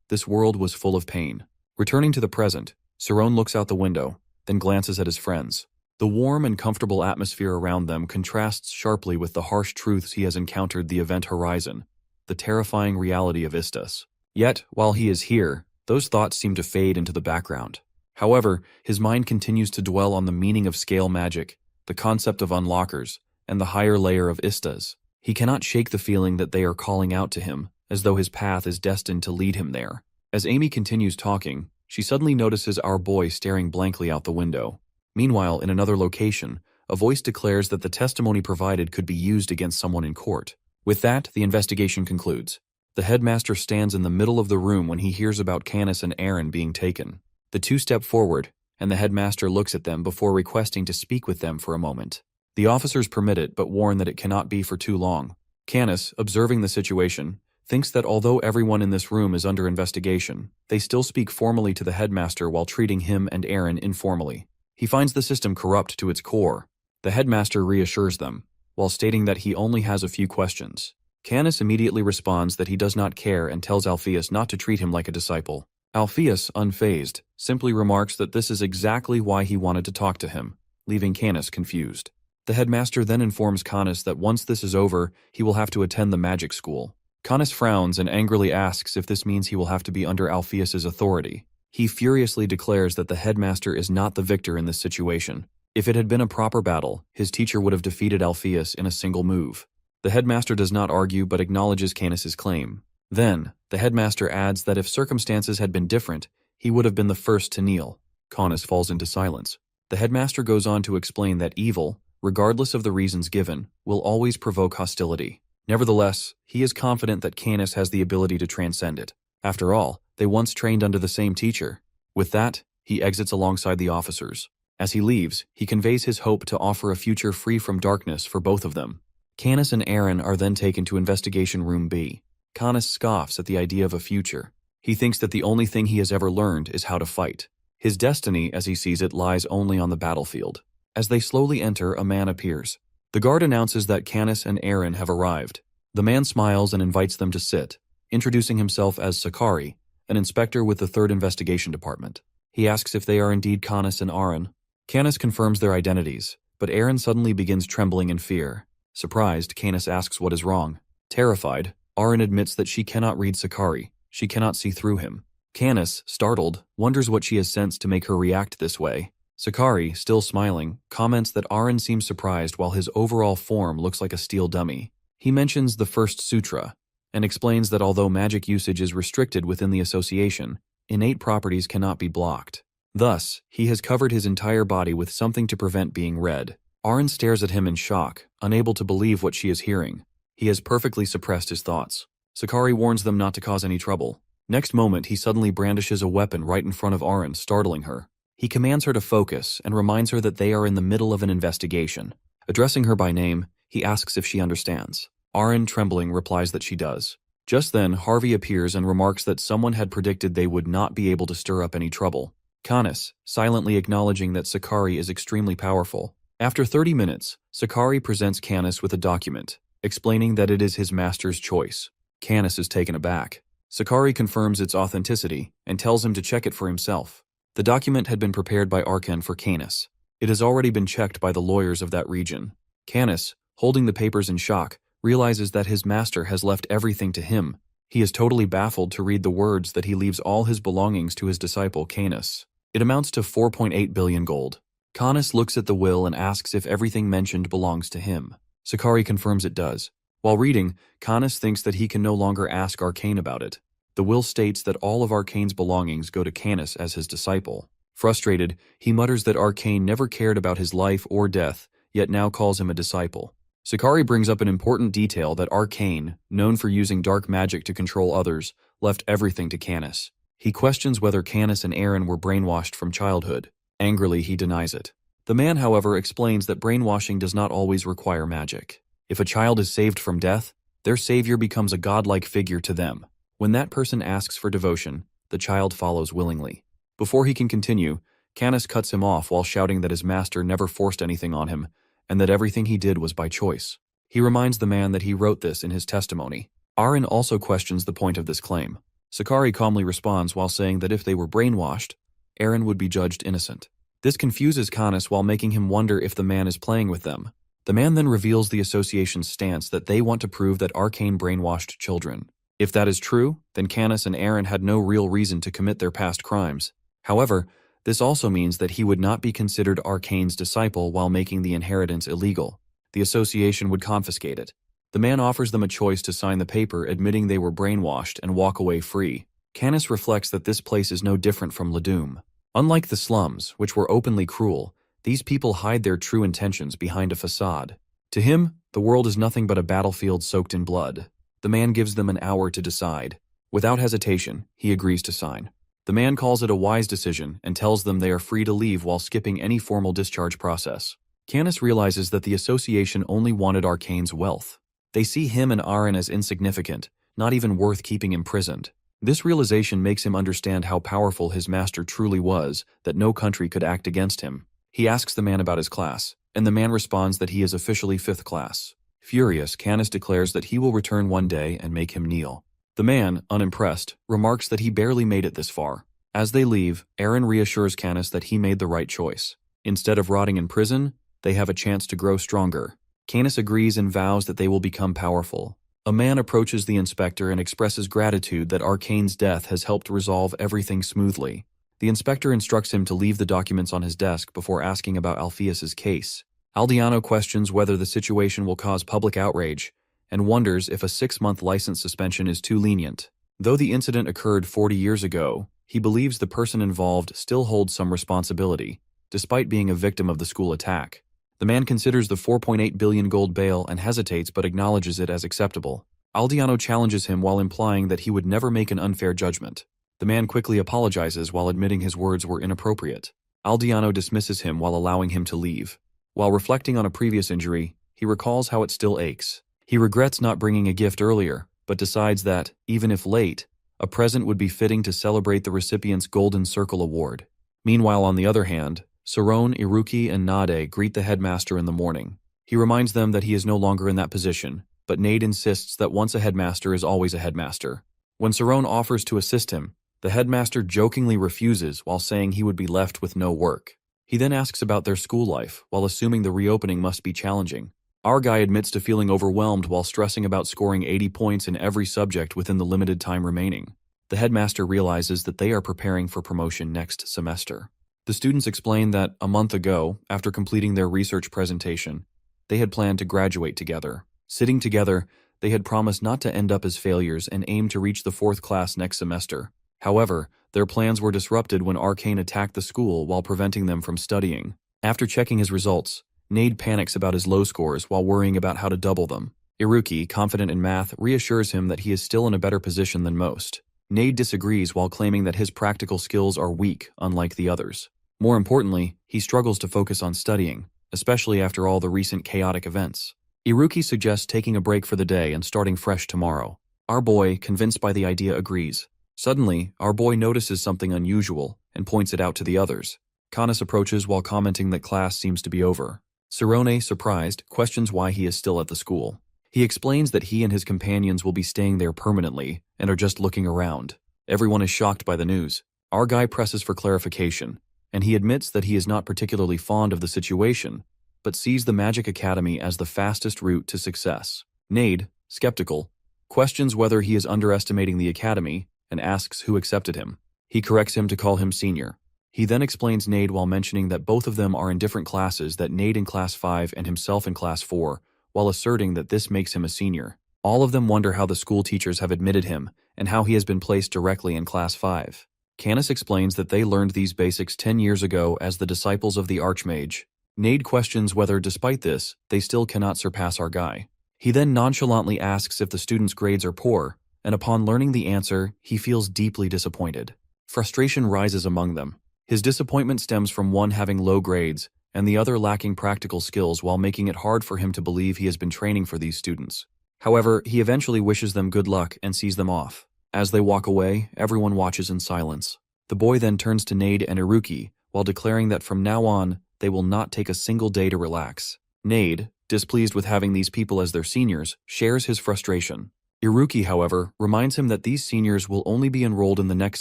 this world was full of pain. Returning to the present, Sarone looks out the window, then glances at his friends. The warm and comfortable atmosphere around them contrasts sharply with the harsh truths he has encountered the event horizon, the terrifying reality of Istas. Yet, while he is here, those thoughts seem to fade into the background. However, his mind continues to dwell on the meaning of scale magic, the concept of unlockers, and the higher layer of Istas. He cannot shake the feeling that they are calling out to him, as though his path is destined to lead him there. As Amy continues talking, she suddenly notices our boy staring blankly out the window. Meanwhile, in another location, a voice declares that the testimony provided could be used against someone in court. With that, the investigation concludes. The headmaster stands in the middle of the room when he hears about Canis and Aaron being taken. The two step forward, and the headmaster looks at them before requesting to speak with them for a moment. The officers permit it, but warn that it cannot be for too long. Canis, observing the situation, thinks that although everyone in this room is under investigation, they still speak formally to the headmaster while treating him and Aaron informally. He finds the system corrupt to its core. The headmaster reassures them, while stating that he only has a few questions. Canis immediately responds that he does not care and tells Alpheus not to treat him like a disciple. Alpheus, unfazed, simply remarks that this is exactly why he wanted to talk to him, leaving Canis confused. The headmaster then informs Canis that once this is over, he will have to attend the magic school. Canis frowns and angrily asks if this means he will have to be under Alpheus's authority. He furiously declares that the headmaster is not the victor in this situation. If it had been a proper battle, his teacher would have defeated Alpheus in a single move. The headmaster does not argue but acknowledges Canis's claim. Then, the headmaster adds that if circumstances had been different, he would have been the first to kneel. Canis falls into silence. The headmaster goes on to explain that evil, regardless of the reasons given, will always provoke hostility. Nevertheless, he is confident that Canis has the ability to transcend it. After all, they once trained under the same teacher. With that, he exits alongside the officers. As he leaves, he conveys his hope to offer a future free from darkness for both of them. Canis and Aaron are then taken to Investigation Room B. Canis scoffs at the idea of a future. He thinks that the only thing he has ever learned is how to fight. His destiny, as he sees it, lies only on the battlefield. As they slowly enter, a man appears. The guard announces that Canis and Aaron have arrived. The man smiles and invites them to sit, introducing himself as Sakari, an inspector with the 3rd Investigation Department. He asks if they are indeed Canis and Aaron. Canis confirms their identities, but Aaron suddenly begins trembling in fear. Surprised, Canis asks what is wrong. Terrified, Aaron admits that she cannot read Sakari. She cannot see through him. Canis, startled, wonders what she has sensed to make her react this way. Sakari, still smiling, comments that Aaron seems surprised while his overall form looks like a steel dummy. He mentions the first sutra, and explains that although magic usage is restricted within the association, innate properties cannot be blocked. Thus, he has covered his entire body with something to prevent being read. Aaron stares at him in shock, unable to believe what she is hearing. He has perfectly suppressed his thoughts. Sakari warns them not to cause any trouble. Next moment, he suddenly brandishes a weapon right in front of Arin, startling her. He commands her to focus and reminds her that they are in the middle of an investigation. Addressing her by name, he asks if she understands. Arin, trembling, replies that she does. Just then, Harvey appears and remarks that someone had predicted they would not be able to stir up any trouble. Canis, silently acknowledging that Sakari is extremely powerful. After 30 minutes, Sakari presents Canis with a document, explaining that it is his master's choice. Canis is taken aback. Sakari confirms its authenticity and tells him to check it for himself. The document had been prepared by Arkan for Canis. It has already been checked by the lawyers of that region. Canis, holding the papers in shock, realizes that his master has left everything to him. He is totally baffled to read the words that he leaves all his belongings to his disciple Canis. It amounts to 4.8 billion gold. Canis looks at the will and asks if everything mentioned belongs to him. Sakari confirms it does. While reading, Canis thinks that he can no longer ask Arcane about it. The will states that all of Arcane's belongings go to Canis as his disciple. Frustrated, he mutters that Arcane never cared about his life or death, yet now calls him a disciple. Sakari brings up an important detail that Arcane, known for using dark magic to control others, left everything to Canis. He questions whether Canis and Aaron were brainwashed from childhood. Angrily, he denies it. The man, however, explains that brainwashing does not always require magic. If a child is saved from death, their savior becomes a godlike figure to them. When that person asks for devotion, the child follows willingly. Before he can continue, Canis cuts him off while shouting that his master never forced anything on him, and that everything he did was by choice. He reminds the man that he wrote this in his testimony. Arin also questions the point of this claim. Sakari calmly responds while saying that if they were brainwashed, Aaron would be judged innocent. This confuses Canis while making him wonder if the man is playing with them. The man then reveals the association's stance that they want to prove that Arcane brainwashed children. If that is true, then Canis and Aaron had no real reason to commit their past crimes. However, this also means that he would not be considered Arcane's disciple while making the inheritance illegal. The association would confiscate it. The man offers them a choice to sign the paper admitting they were brainwashed and walk away free. Canis reflects that this place is no different from Ladum. Unlike the slums, which were openly cruel, these people hide their true intentions behind a facade. To him, the world is nothing but a battlefield soaked in blood. The man gives them an hour to decide. Without hesitation, he agrees to sign. The man calls it a wise decision and tells them they are free to leave while skipping any formal discharge process. Canis realizes that the association only wanted Arcane's wealth. They see him and Aaron as insignificant, not even worth keeping imprisoned. This realization makes him understand how powerful his master truly was, that no country could act against him. He asks the man about his class, and the man responds that he is officially 5th class. Furious, Canis declares that he will return one day and make him kneel. The man, unimpressed, remarks that he barely made it this far. As they leave, Aaron reassures Canis that he made the right choice. Instead of rotting in prison, they have a chance to grow stronger. Canis agrees and vows that they will become powerful. A man approaches the inspector and expresses gratitude that Arcane's death has helped resolve everything smoothly. The inspector instructs him to leave the documents on his desk before asking about Alpheus's case. Aldeano questions whether the situation will cause public outrage and wonders if a 6-month license suspension is too lenient. Though the incident occurred 40 years ago, he believes the person involved still holds some responsibility, despite being a victim of the school attack. The man considers the 4.8 billion gold bail and hesitates but acknowledges it as acceptable. Aldeano challenges him while implying that he would never make an unfair judgment. The man quickly apologizes while admitting his words were inappropriate. Aldeano dismisses him while allowing him to leave. While reflecting on a previous injury, he recalls how it still aches. He regrets not bringing a gift earlier, but decides that, even if late, a present would be fitting to celebrate the recipient's Golden Circle Award. Meanwhile, on the other hand, Saron, Iruki, and Nade greet the headmaster in the morning. He reminds them that he is no longer in that position, but Nade insists that once a headmaster is always a headmaster. When Saron offers to assist him, the headmaster jokingly refuses while saying he would be left with no work. He then asks about their school life, while assuming the reopening must be challenging. Our guy admits to feeling overwhelmed while stressing about scoring 80 points in every subject within the limited time remaining. The headmaster realizes that they are preparing for promotion next semester. The students explain that, a month ago, after completing their research presentation, they had planned to graduate together. Sitting together, they had promised not to end up as failures and aim to reach the 4th class next semester. However, their plans were disrupted when Arcane attacked the school while preventing them from studying. After checking his results, Nade panics about his low scores while worrying about how to double them. Iruki, confident in math, reassures him that he is still in a better position than most. Nade disagrees while claiming that his practical skills are weak, unlike the others. More importantly, he struggles to focus on studying, especially after all the recent chaotic events. Iruki suggests taking a break for the day and starting fresh tomorrow. Our boy, convinced by the idea, agrees. Suddenly, our boy notices something unusual and points it out to the others. Kanas approaches while commenting that class seems to be over. Sarone, surprised, questions why he is still at the school. He explains that he and his companions will be staying there permanently and are just looking around. Everyone is shocked by the news. Our guy presses for clarification, and he admits that he is not particularly fond of the situation, but sees the Magic Academy as the fastest route to success. Nade, skeptical, questions whether he is underestimating the academy and asks who accepted him. He corrects him to call him senior. He then explains Nade while mentioning that both of them are in different classes, that Nade in class 5 and himself in class 4, while asserting that this makes him a senior. All of them wonder how the school teachers have admitted him and how he has been placed directly in class 5. Canis explains that they learned these basics 10 years ago as the disciples of the Archmage. Nade questions whether, despite this, they still cannot surpass our guy. He then nonchalantly asks if the students' grades are poor, and upon learning the answer, he feels deeply disappointed. Frustration rises among them. His disappointment stems from one having low grades, and the other lacking practical skills, while making it hard for him to believe he has been training for these students. However, he eventually wishes them good luck and sees them off. As they walk away, everyone watches in silence. The boy then turns to Nade and Iruki, while declaring that from now on, they will not take a single day to relax. Nade, displeased with having these people as their seniors, shares his frustration. Iruki, however, reminds him that these seniors will only be enrolled in the next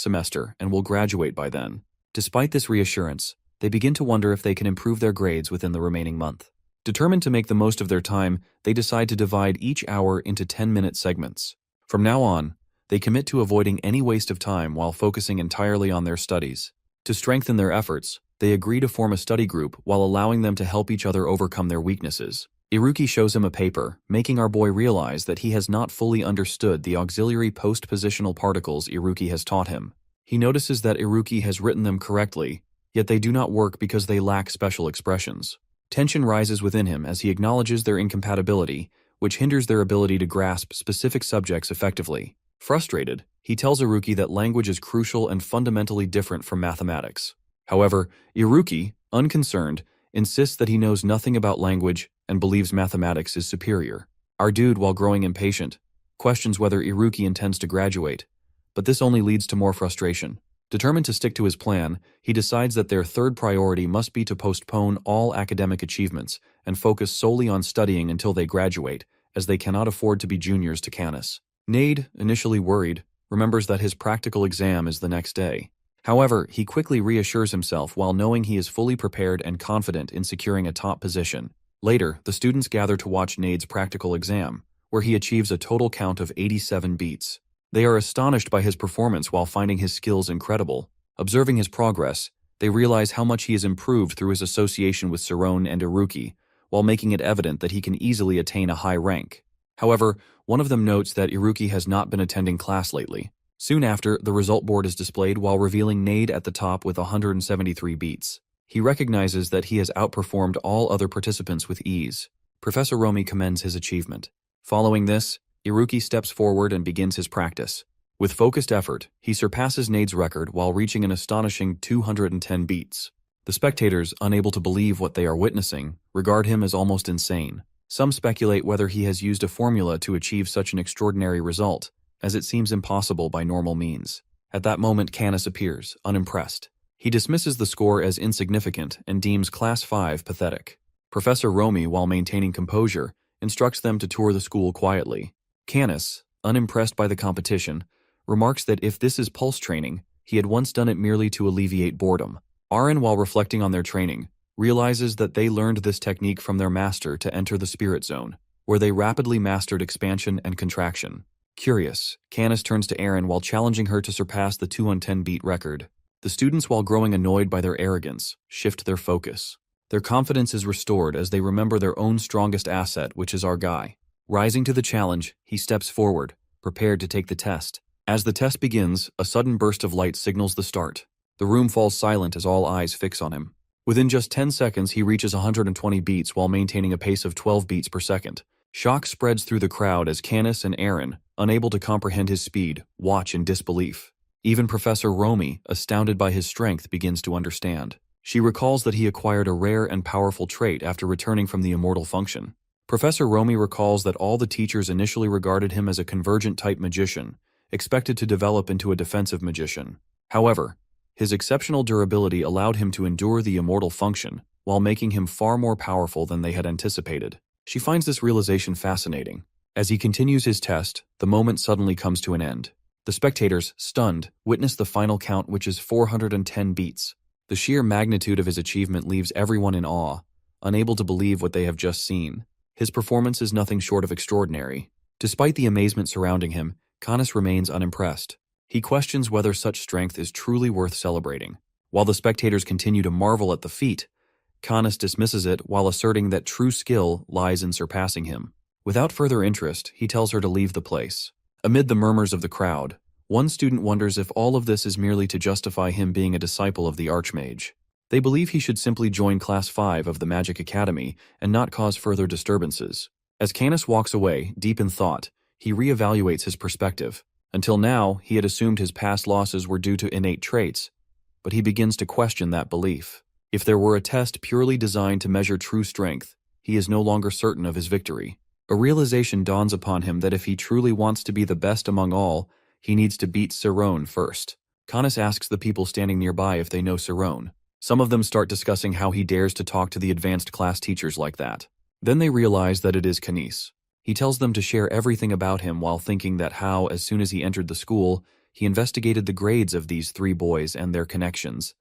semester and will graduate by then. Despite this reassurance, they begin to wonder if they can improve their grades within the remaining month. Determined to make the most of their time, they decide to divide each hour into 10-minute segments. From now on, they commit to avoiding any waste of time while focusing entirely on their studies. To strengthen their efforts, they agree to form a study group while allowing them to help each other overcome their weaknesses. Iruki shows him a paper, making our boy realize that he has not fully understood the auxiliary post-positional particles Iruki has taught him. He notices that Iruki has written them correctly, yet they do not work because they lack special expressions. Tension rises within him as he acknowledges their incompatibility, which hinders their ability to grasp specific subjects effectively. Frustrated, he tells Iruki that language is crucial and fundamentally different from mathematics. However, Iruki, unconcerned, insists that he knows nothing about language and believes mathematics is superior. Our dude, while growing impatient, questions whether Iruki intends to graduate, but this only leads to more frustration. Determined to stick to his plan, he decides that their third priority must be to postpone all academic achievements and focus solely on studying until they graduate, as they cannot afford to be juniors to Canis. Nade, initially worried, remembers that his practical exam is the next day. However, he quickly reassures himself while knowing he is fully prepared and confident in securing a top position. Later, the students gather to watch Nade's practical exam, where he achieves a total count of 87 beats. They are astonished by his performance while finding his skills incredible. Observing his progress, they realize how much he has improved through his association with Sarone and Iruki, while making it evident that he can easily attain a high rank. However, one of them notes that Iruki has not been attending class lately. Soon after, the result board is displayed while revealing Nade at the top with 173 beats. He recognizes that he has outperformed all other participants with ease. Professor Romy commends his achievement. Following this, Iruki steps forward and begins his practice. With focused effort, he surpasses Nade's record while reaching an astonishing 210 beats. The spectators, unable to believe what they are witnessing, regard him as almost insane. Some speculate whether he has used a formula to achieve such an extraordinary result, as it seems impossible by normal means. At that moment, Canis appears, unimpressed. He dismisses the score as insignificant and deems Class 5 pathetic. Professor Romy, while maintaining composure, instructs them to tour the school quietly. Canis, unimpressed by the competition, remarks that if this is pulse training, he had once done it merely to alleviate boredom. Aaron, while reflecting on their training, realizes that they learned this technique from their master to enter the spirit zone, where they rapidly mastered expansion and contraction. Curious, Canis turns to Aaron while challenging her to surpass the 210 beat record. The students, while growing annoyed by their arrogance, shift their focus. Their confidence is restored as they remember their own strongest asset, which is our guy. Rising to the challenge, he steps forward, prepared to take the test. As the test begins, a sudden burst of light signals the start. The room falls silent as all eyes fix on him. Within just 10 seconds, he reaches 120 beats while maintaining a pace of 12 beats per second. Shock spreads through the crowd as Canis and Aaron, unable to comprehend his speed, watch in disbelief. Even Professor Romy, astounded by his strength, begins to understand. She recalls that he acquired a rare and powerful trait after returning from the immortal function. Professor Romy recalls that all the teachers initially regarded him as a convergent-type magician, expected to develop into a defensive magician. However, his exceptional durability allowed him to endure the immortal function, while making him far more powerful than they had anticipated. She finds this realization fascinating. As he continues his test, the moment suddenly comes to an end. The spectators, stunned, witness the final count, which is 410 beats. The sheer magnitude of his achievement leaves everyone in awe, unable to believe what they have just seen. His performance is nothing short of extraordinary. Despite the amazement surrounding him, Canis remains unimpressed. He questions whether such strength is truly worth celebrating. While the spectators continue to marvel at the feat, Canis dismisses it while asserting that true skill lies in surpassing him. Without further interest, he tells her to leave the place. Amid the murmurs of the crowd, one student wonders if all of this is merely to justify him being a disciple of the Archmage. They believe he should simply join Class 5 of the Magic Academy and not cause further disturbances. As Canis walks away, deep in thought, he reevaluates his perspective. Until now, he had assumed his past losses were due to innate traits, but he begins to question that belief. If there were a test purely designed to measure true strength, he is no longer certain of his victory. A realization dawns upon him that if he truly wants to be the best among all, he needs to beat Cerrone first. Canis asks the people standing nearby if they know Cerrone. Some of them start discussing how he dares to talk to the advanced class teachers like that. Then they realize that it is Canis. He tells them to share everything about him while thinking that how, as soon as he entered the school, he investigated the grades of these 3 boys and their connections,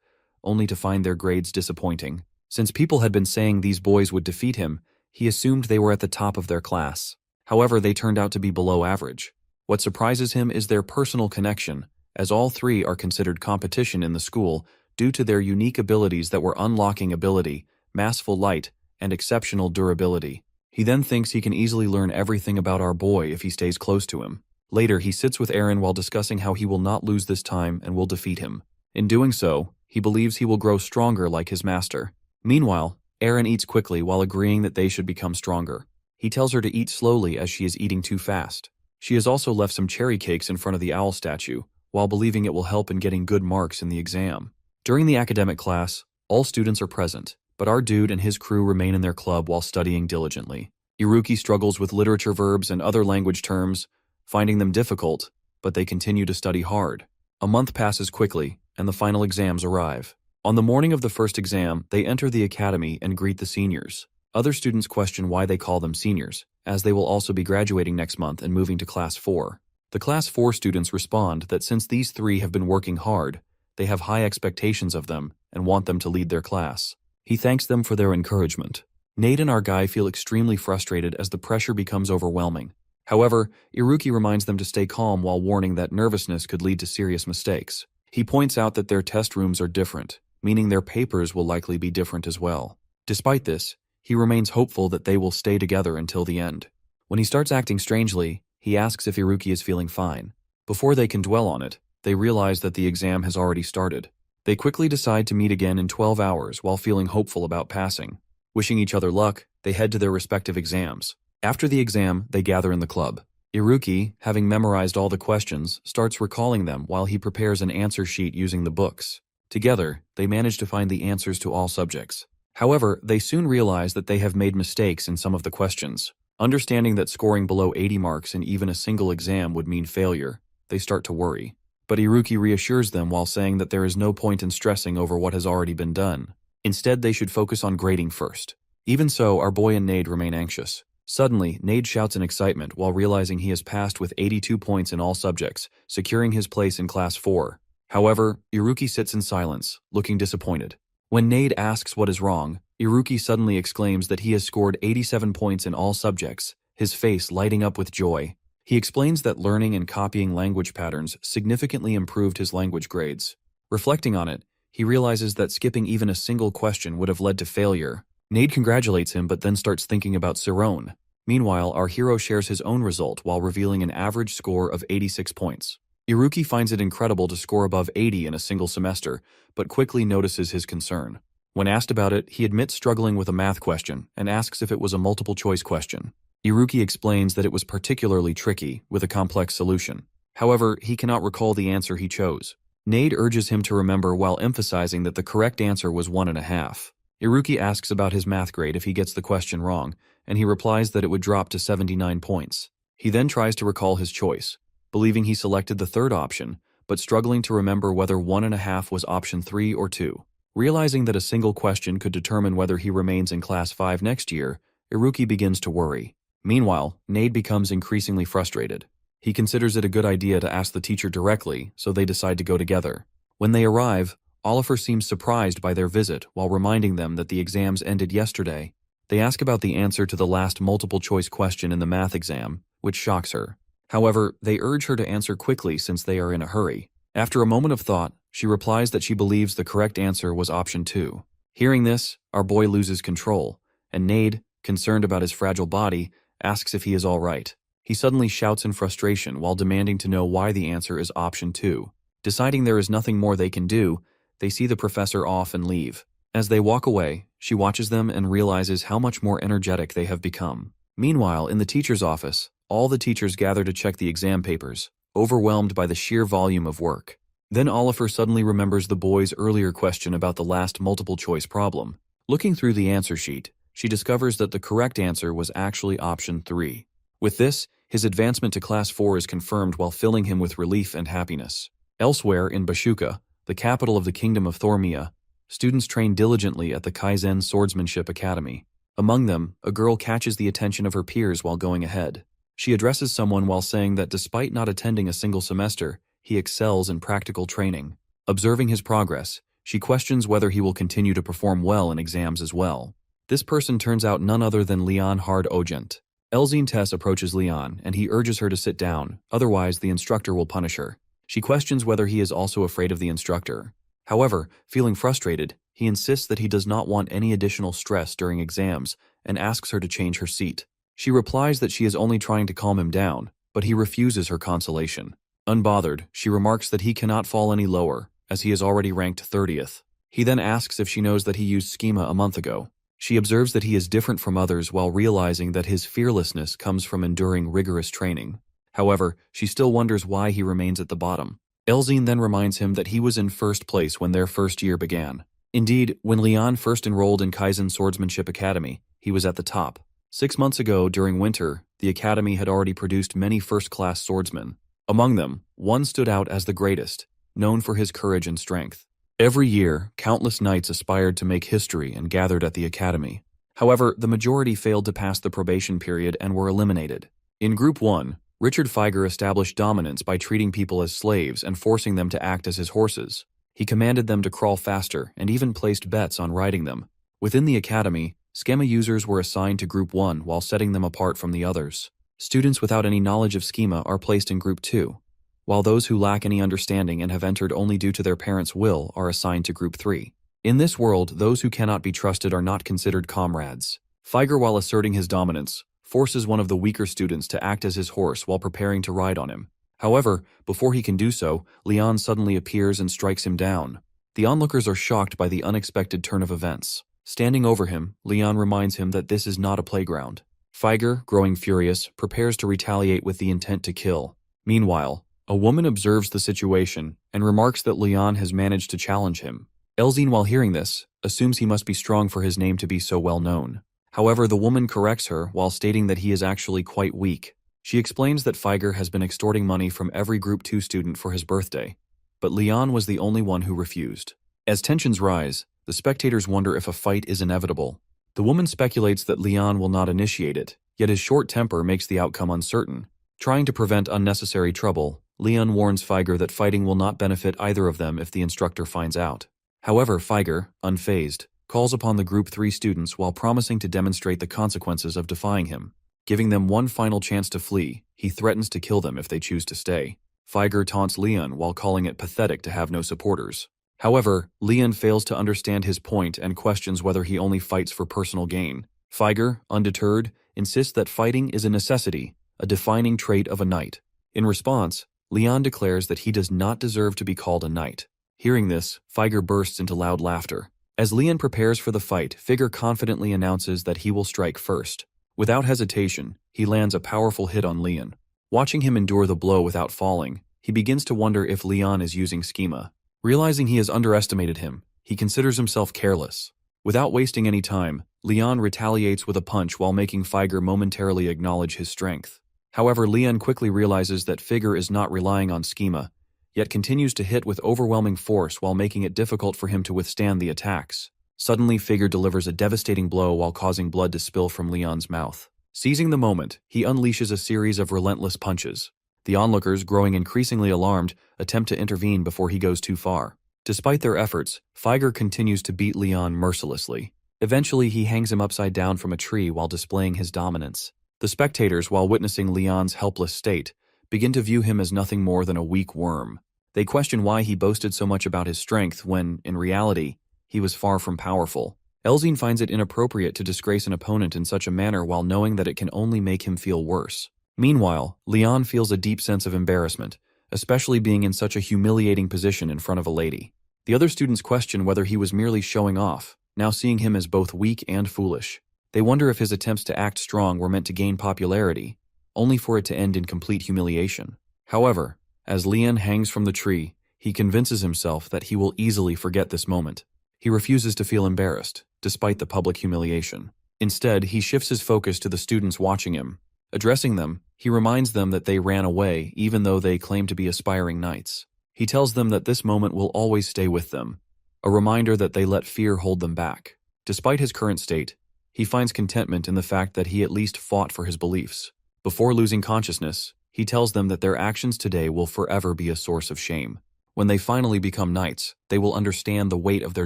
only to find their grades disappointing. Since people had been saying these boys would defeat him, he assumed they were at the top of their class. However, they turned out to be below average. What surprises him is their personal connection, as all 3 are considered competition in the school due to their unique abilities that were unlocking ability, massful light, and exceptional durability. He then thinks he can easily learn everything about our boy if he stays close to him. Later, he sits with Aaron while discussing how he will not lose this time and will defeat him. In doing so, he believes he will grow stronger like his master. Meanwhile, Aaron eats quickly while agreeing that they should become stronger. He tells her to eat slowly as she is eating too fast. She has also left some cherry cakes in front of the owl statue, while believing it will help in getting good marks in the exam. During the academic class, all students are present, but our dude and his crew remain in their club while studying diligently. Iruki struggles with literature verbs and other language terms, finding them difficult, but they continue to study hard. A month passes quickly, and the final exams arrive. On the morning of the first exam, they enter the academy and greet the seniors. Other students question why they call them seniors, as they will also be graduating next month and moving to Class 4. The Class 4 students respond that since these 3 have been working hard, they have high expectations of them and want them to lead their class. He thanks them for their encouragement. Nate and our guy feel extremely frustrated as the pressure becomes overwhelming. However, Iruki reminds them to stay calm while warning that nervousness could lead to serious mistakes. He points out that their test rooms are different, meaning their papers will likely be different as well. Despite this, he remains hopeful that they will stay together until the end. When he starts acting strangely, he asks if Iruki is feeling fine. Before they can dwell on it, they realize that the exam has already started. They quickly decide to meet again in 12 hours while feeling hopeful about passing. Wishing each other luck, they head to their respective exams. After the exam, they gather in the club. Iruki, having memorized all the questions, starts recalling them while he prepares an answer sheet using the books. Together, they manage to find the answers to all subjects. However, they soon realize that they have made mistakes in some of the questions. Understanding that scoring below 80 marks in even a single exam would mean failure, they start to worry. But Iruki reassures them while saying that there is no point in stressing over what has already been done. Instead, they should focus on grading first. Even so, our boy and Nade remain anxious. Suddenly, Nade shouts in excitement while realizing he has passed with 82 points in all subjects, securing his place in Class 4. However, Iruki sits in silence, looking disappointed. When Nade asks what is wrong, Iruki suddenly exclaims that he has scored 87 points in all subjects, his face lighting up with joy. He explains that learning and copying language patterns significantly improved his language grades. Reflecting on it, he realizes that skipping even a single question would have led to failure. Nade congratulates him but then starts thinking about Cerrone. Meanwhile, our hero shares his own result while revealing an average score of 86 points. Iruki finds it incredible to score above 80 in a single semester, but quickly notices his concern. When asked about it, he admits struggling with a math question and asks if it was a multiple-choice question. Iruki explains that it was particularly tricky, with a complex solution. However, he cannot recall the answer he chose. Nade urges him to remember while emphasizing that the correct answer was 1.5. Iruki asks about his math grade if he gets the question wrong, and he replies that it would drop to 79 points. He then tries to recall his choice, believing he selected the third option, but struggling to remember whether 1.5 was option 3 or 2. Realizing that a single question could determine whether he remains in Class 5 next year, Iruki begins to worry. Meanwhile, Nade becomes increasingly frustrated. He considers it a good idea to ask the teacher directly, so they decide to go together. When they arrive, Oliver seems surprised by their visit while reminding them that the exams ended yesterday. They ask about the answer to the last multiple-choice question in the math exam, which shocks her. However, they urge her to answer quickly since they are in a hurry. After a moment of thought, she replies that she believes the correct answer was option 2. Hearing this, our boy loses control, and Nade, concerned about his fragile body, asks if he is all right. He suddenly shouts in frustration while demanding to know why the answer is option 2. Deciding there is nothing more they can do, they see the professor off and leave. As they walk away, she watches them and realizes how much more energetic they have become. Meanwhile, in the teacher's office, all the teachers gather to check the exam papers, overwhelmed by the sheer volume of work. Then Oliver suddenly remembers the boy's earlier question about the last multiple-choice problem. Looking through the answer sheet, she discovers that the correct answer was actually option 3. With this, his advancement to Class 4 is confirmed while filling him with relief and happiness. Elsewhere in Bashuka, the capital of the Kingdom of Thormia, students train diligently at the Kaizen Swordsmanship Academy. Among them, a girl catches the attention of her peers while going ahead. She addresses someone while saying that despite not attending a single semester, he excels in practical training. Observing his progress, she questions whether he will continue to perform well in exams as well. This person turns out none other than Leon Hard Ogent. Elzine Tess approaches Leon, and he urges her to sit down, otherwise the instructor will punish her. She questions whether he is also afraid of the instructor. However, feeling frustrated, he insists that he does not want any additional stress during exams and asks her to change her seat. She replies that she is only trying to calm him down, but he refuses her consolation. Unbothered, she remarks that he cannot fall any lower, as he is already ranked 30th. He then asks if she knows that he used schema a month ago. She observes that he is different from others while realizing that his fearlessness comes from enduring rigorous training. However, she still wonders why he remains at the bottom. Elzine then reminds him that he was in first place when their first year began. Indeed, when Leon first enrolled in Kaizen Swordsmanship Academy, he was at the top. 6 months ago, during winter, the academy had already produced many first-class swordsmen. Among them, one stood out as the greatest, known for his courage and strength. Every year, countless knights aspired to make history and gathered at the academy. However, the majority failed to pass the probation period and were eliminated. In Group 1, Richard Feiger established dominance by treating people as slaves and forcing them to act as his horses. He commanded them to crawl faster and even placed bets on riding them. Within the academy, schema users were assigned to Group 1 while setting them apart from the others. Students without any knowledge of schema are placed in Group 2, while those who lack any understanding and have entered only due to their parents' will are assigned to Group 3. In this world, those who cannot be trusted are not considered comrades. Feiger, while asserting his dominance, forces one of the weaker students to act as his horse while preparing to ride on him. However, before he can do so, Leon suddenly appears and strikes him down. The onlookers are shocked by the unexpected turn of events. Standing over him, Leon reminds him that this is not a playground. Feiger, growing furious, prepares to retaliate with the intent to kill. Meanwhile, a woman observes the situation and remarks that Leon has managed to challenge him. Elzine, while hearing this, assumes he must be strong for his name to be so well known. However, the woman corrects her while stating that he is actually quite weak. She explains that Feiger has been extorting money from every Group 2 student for his birthday, but Leon was the only one who refused. As tensions rise, the spectators wonder if a fight is inevitable. The woman speculates that Leon will not initiate it, yet his short temper makes the outcome uncertain. Trying to prevent unnecessary trouble, Leon warns Feiger that fighting will not benefit either of them if the instructor finds out. However, Feiger, unfazed, calls upon the Group 3 students while promising to demonstrate the consequences of defying him. Giving them one final chance to flee, he threatens to kill them if they choose to stay. Feiger taunts Leon while calling it pathetic to have no supporters. However, Leon fails to understand his point and questions whether he only fights for personal gain. Feiger, undeterred, insists that fighting is a necessity, a defining trait of a knight. In response, Leon declares that he does not deserve to be called a knight. Hearing this, Feiger bursts into loud laughter. As Leon prepares for the fight, Feiger confidently announces that he will strike first. Without hesitation, he lands a powerful hit on Leon. Watching him endure the blow without falling, he begins to wonder if Leon is using schema. Realizing he has underestimated him, he considers himself careless. Without wasting any time, Leon retaliates with a punch while making Figer momentarily acknowledge his strength. However, Leon quickly realizes that Figer is not relying on schema, yet continues to hit with overwhelming force while making it difficult for him to withstand the attacks. Suddenly, Figer delivers a devastating blow while causing blood to spill from Leon's mouth. Seizing the moment, he unleashes a series of relentless punches. The onlookers, growing increasingly alarmed, attempt to intervene before he goes too far. Despite their efforts, Figer continues to beat Leon mercilessly. Eventually, he hangs him upside down from a tree while displaying his dominance. The spectators, while witnessing Leon's helpless state, begin to view him as nothing more than a weak worm. They question why he boasted so much about his strength when, in reality, he was far from powerful. Elzine finds it inappropriate to disgrace an opponent in such a manner while knowing that it can only make him feel worse. Meanwhile, Leon feels a deep sense of embarrassment, especially being in such a humiliating position in front of a lady. The other students question whether he was merely showing off, now seeing him as both weak and foolish. They wonder if his attempts to act strong were meant to gain popularity, only for it to end in complete humiliation. However, as Leon hangs from the tree, he convinces himself that he will easily forget this moment. He refuses to feel embarrassed, despite the public humiliation. Instead, he shifts his focus to the students watching him. Addressing them, he reminds them that they ran away even though they claim to be aspiring knights. He tells them that this moment will always stay with them, a reminder that they let fear hold them back. Despite his current state, he finds contentment in the fact that he at least fought for his beliefs. Before losing consciousness, he tells them that their actions today will forever be a source of shame. When they finally become knights, they will understand the weight of their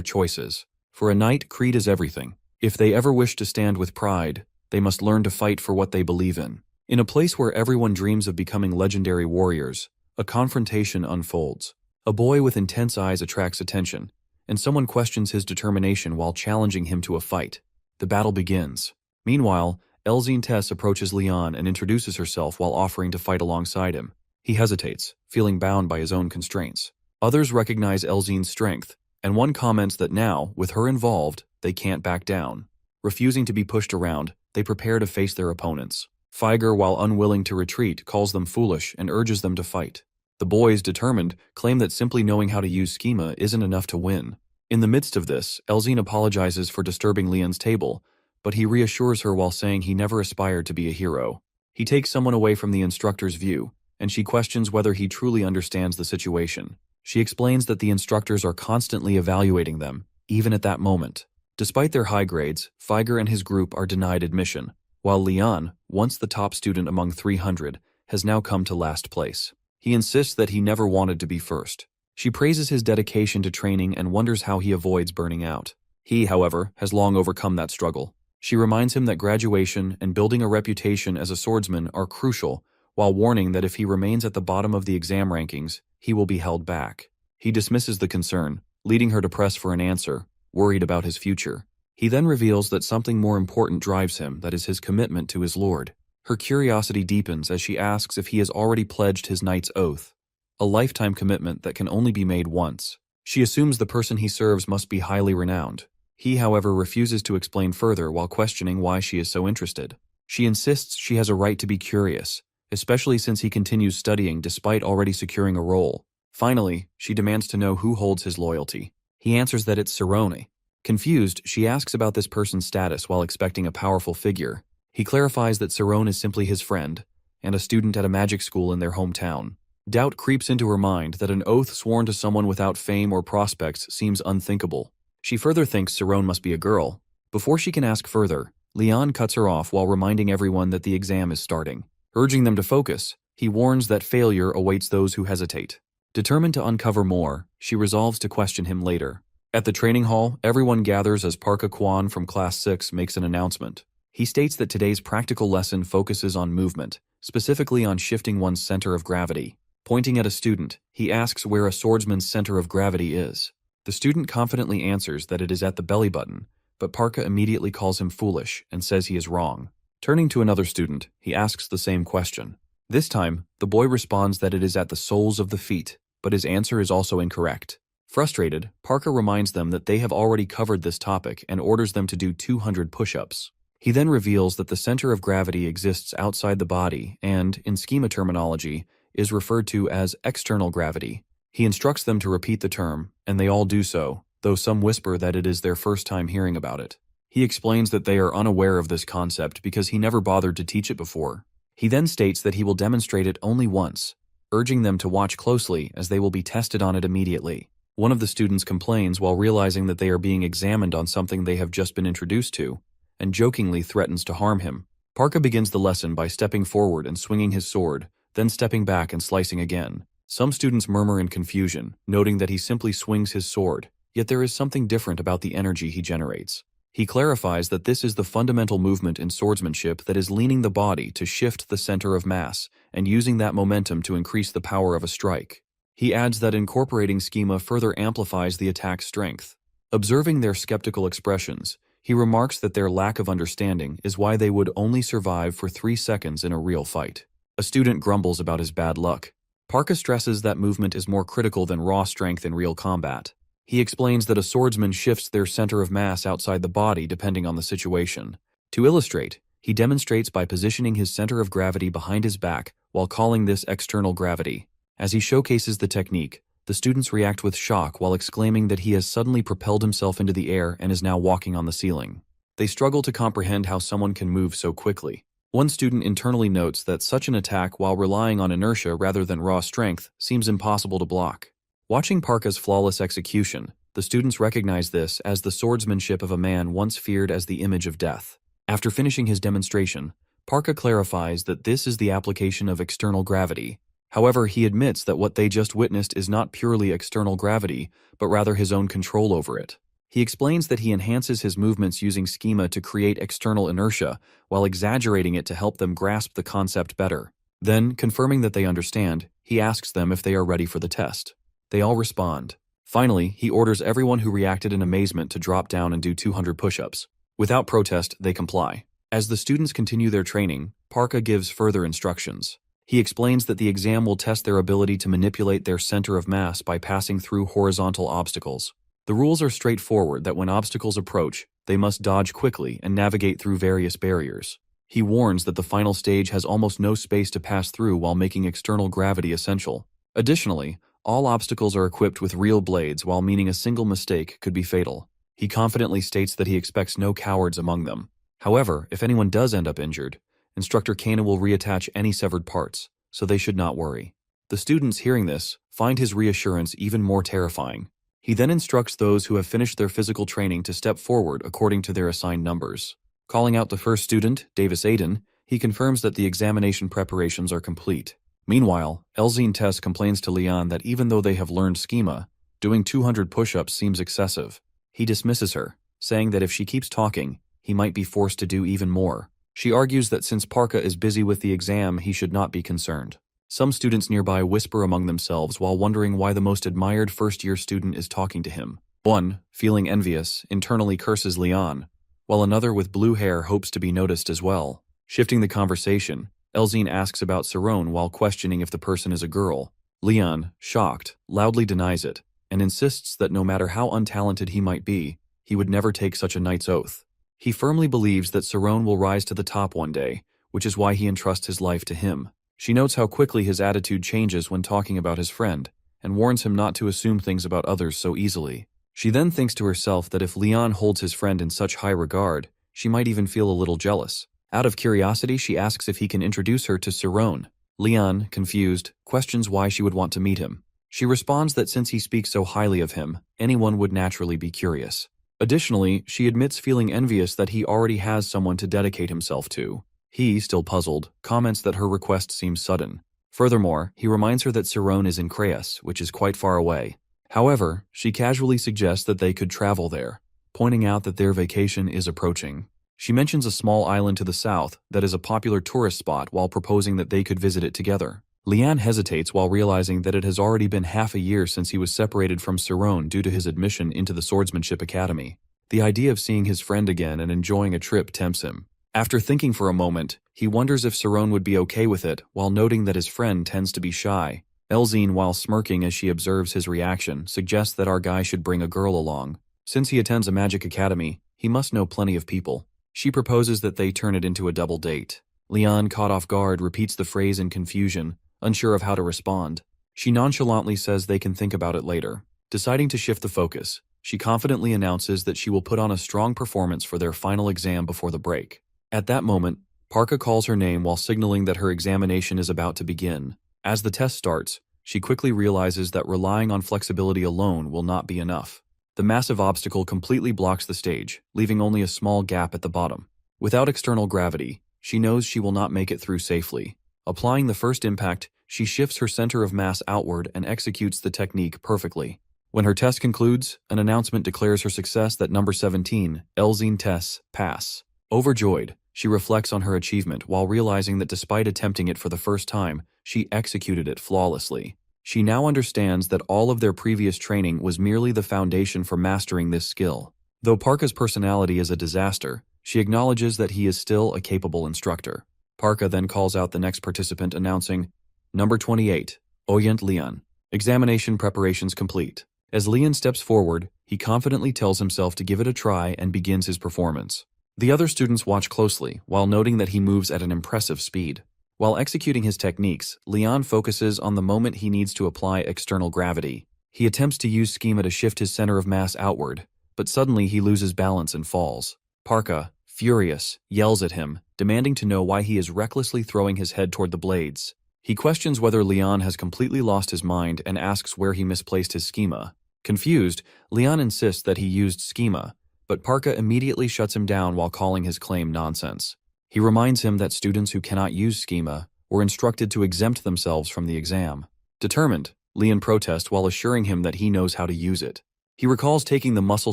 choices. For a knight, creed is everything. If they ever wish to stand with pride, they must learn to fight for what they believe in. In a place where everyone dreams of becoming legendary warriors, a confrontation unfolds. A boy with intense eyes attracts attention, and someone questions his determination while challenging him to a fight. The battle begins. Meanwhile, Elzine Tess approaches Leon and introduces herself while offering to fight alongside him. He hesitates, feeling bound by his own constraints. Others recognize Elzine's strength, and one comments that now, with her involved, they can't back down. Refusing to be pushed around, they prepare to face their opponents. Figer, while unwilling to retreat, calls them foolish and urges them to fight. The boys, determined, claim that simply knowing how to use schema isn't enough to win. In the midst of this, Elzine apologizes for disturbing Leon's table, but he reassures her while saying he never aspired to be a hero. He takes someone away from the instructor's view, and she questions whether he truly understands the situation. She explains that the instructors are constantly evaluating them, even at that moment. Despite their high grades, Figer and his group are denied admission, while Leon, once the top student among 300, has now come to last place. He insists that he never wanted to be first. She praises his dedication to training and wonders how he avoids burning out. He, however, has long overcome that struggle. She reminds him that graduation and building a reputation as a swordsman are crucial, while warning that if he remains at the bottom of the exam rankings, he will be held back. He dismisses the concern, leading her to press for an answer, worried about his future. He then reveals that something more important drives him, that is his commitment to his lord. Her curiosity deepens as she asks if he has already pledged his knight's oath, a lifetime commitment that can only be made once. She assumes the person he serves must be highly renowned. He, however, refuses to explain further while questioning why she is so interested. She insists she has a right to be curious, especially since he continues studying despite already securing a role. Finally, she demands to know who holds his loyalty. He answers that it's Cerrone. Confused, she asks about this person's status while expecting a powerful figure. He clarifies that Cerrone is simply his friend, and a student at a magic school in their hometown. Doubt creeps into her mind that an oath sworn to someone without fame or prospects seems unthinkable. She further thinks Cerrone must be a girl. Before she can ask further, Leon cuts her off while reminding everyone that the exam is starting. Urging them to focus, he warns that failure awaits those who hesitate. Determined to uncover more, she resolves to question him later. At the training hall, everyone gathers as Parka Kwan from Class 6 makes an announcement. He states that today's practical lesson focuses on movement, specifically on shifting one's center of gravity. Pointing at a student, he asks where a swordsman's center of gravity is. The student confidently answers that it is at the belly button, but Parka immediately calls him foolish and says he is wrong. Turning to another student, he asks the same question. This time, the boy responds that it is at the soles of the feet, but his answer is also incorrect. Frustrated, Parka reminds them that they have already covered this topic and orders them to do 200 push-ups. He then reveals that the center of gravity exists outside the body and, in schema terminology, is referred to as external gravity. He instructs them to repeat the term, and they all do so, though some whisper that it is their first time hearing about it. He explains that they are unaware of this concept because he never bothered to teach it before. He then states that he will demonstrate it only once, urging them to watch closely as they will be tested on it immediately. One of the students complains while realizing that they are being examined on something they have just been introduced to, and jokingly threatens to harm him. Parka begins the lesson by stepping forward and swinging his sword, then stepping back and slicing again. Some students murmur in confusion, noting that he simply swings his sword, yet there is something different about the energy he generates. He clarifies that this is the fundamental movement in swordsmanship that is leaning the body to shift the center of mass and using that momentum to increase the power of a strike. He adds that incorporating schema further amplifies the attack's strength. Observing their skeptical expressions, he remarks that their lack of understanding is why they would only survive for 3 seconds in a real fight. A student grumbles about his bad luck. Parka stresses that movement is more critical than raw strength in real combat. He explains that a swordsman shifts their center of mass outside the body depending on the situation. To illustrate, he demonstrates by positioning his center of gravity behind his back while calling this external gravity. As he showcases the technique, the students react with shock while exclaiming that he has suddenly propelled himself into the air and is now walking on the ceiling. They struggle to comprehend how someone can move so quickly. One student internally notes that such an attack, while relying on inertia rather than raw strength, seems impossible to block. Watching Parka's flawless execution, the students recognize this as the swordsmanship of a man once feared as the image of death. After finishing his demonstration, Parka clarifies that this is the application of external gravity. However, he admits that what they just witnessed is not purely external gravity, but rather his own control over it. He explains that he enhances his movements using schema to create external inertia, while exaggerating it to help them grasp the concept better. Then, confirming that they understand, he asks them if they are ready for the test. They all respond. Finally, he orders everyone who reacted in amazement to drop down and do 200 push-ups. Without protest, they comply. As the students continue their training, Parka gives further instructions. He explains that the exam will test their ability to manipulate their center of mass by passing through horizontal obstacles. The rules are straightforward that when obstacles approach, they must dodge quickly and navigate through various barriers. He warns that the final stage has almost no space to pass through while making external gravity essential. Additionally, all obstacles are equipped with real blades, while meaning a single mistake could be fatal. He confidently states that he expects no cowards among them. However, if anyone does end up injured, Instructor Kana will reattach any severed parts, so they should not worry. The students, hearing this, find his reassurance even more terrifying. He then instructs those who have finished their physical training to step forward according to their assigned numbers. Calling out the first student, Davis Aiden, he confirms that the examination preparations are complete. Meanwhile, Elzine Tess complains to Leon that even though they have learned schema, doing 200 push-ups seems excessive. He dismisses her, saying that if she keeps talking, he might be forced to do even more. She argues that since Parka is busy with the exam, he should not be concerned. Some students nearby whisper among themselves while wondering why the most admired first-year student is talking to him. One, feeling envious, internally curses Leon, while another with blue hair hopes to be noticed as well. Shifting the conversation, Elzine asks about Cerrone while questioning if the person is a girl. Leon, shocked, loudly denies it, and insists that no matter how untalented he might be, he would never take such a knight's oath. He firmly believes that Cerrone will rise to the top one day, which is why he entrusts his life to him. She notes how quickly his attitude changes when talking about his friend, and warns him not to assume things about others so easily. She then thinks to herself that if Leon holds his friend in such high regard, she might even feel a little jealous. Out of curiosity, she asks if he can introduce her to Cerrone. Leon, confused, questions why she would want to meet him. She responds that since he speaks so highly of him, anyone would naturally be curious. Additionally, she admits feeling envious that he already has someone to dedicate himself to. He, still puzzled, comments that her request seems sudden. Furthermore, he reminds her that Cerrone is in Creus, which is quite far away. However, she casually suggests that they could travel there, pointing out that their vacation is approaching. She mentions a small island to the south that is a popular tourist spot while proposing that they could visit it together. Leon hesitates while realizing that it has already been half a year since he was separated from Cerrone due to his admission into the Swordsmanship Academy. The idea of seeing his friend again and enjoying a trip tempts him. After thinking for a moment, he wonders if Cerrone would be okay with it, while noting that his friend tends to be shy. Elzine, while smirking as she observes his reaction, suggests that our guy should bring a girl along. Since he attends a magic academy, he must know plenty of people. She proposes that they turn it into a double date. Leon, caught off guard, repeats the phrase in confusion, unsure of how to respond. She nonchalantly says they can think about it later. Deciding to shift the focus, she confidently announces that she will put on a strong performance for their final exam before the break. At that moment, Parka calls her name while signaling that her examination is about to begin. As the test starts, she quickly realizes that relying on flexibility alone will not be enough. The massive obstacle completely blocks the stage, leaving only a small gap at the bottom. Without external gravity, she knows she will not make it through safely. Applying the first impact, she shifts her center of mass outward and executes the technique perfectly. When her test concludes, an announcement declares her success that number 17, Elzine Tess, pass. Overjoyed, she reflects on her achievement while realizing that despite attempting it for the first time, she executed it flawlessly. She now understands that all of their previous training was merely the foundation for mastering this skill. Though Parka's personality is a disaster, she acknowledges that he is still a capable instructor. Parka then calls out the next participant, announcing, Number 28, Oyent Leon. Examination preparations complete. As Leon steps forward, he confidently tells himself to give it a try and begins his performance. The other students watch closely, while noting that he moves at an impressive speed. While executing his techniques, Leon focuses on the moment he needs to apply external gravity. He attempts to use schema to shift his center of mass outward, but suddenly he loses balance and falls. Parka, furious, yells at him, demanding to know why he is recklessly throwing his head toward the blades. He questions whether Leon has completely lost his mind and asks where he misplaced his schema. Confused, Leon insists that he used schema, but Parka immediately shuts him down while calling his claim nonsense. He reminds him that students who cannot use schema were instructed to exempt themselves from the exam. Determined, Leon protests while assuring him that he knows how to use it. He recalls taking the muscle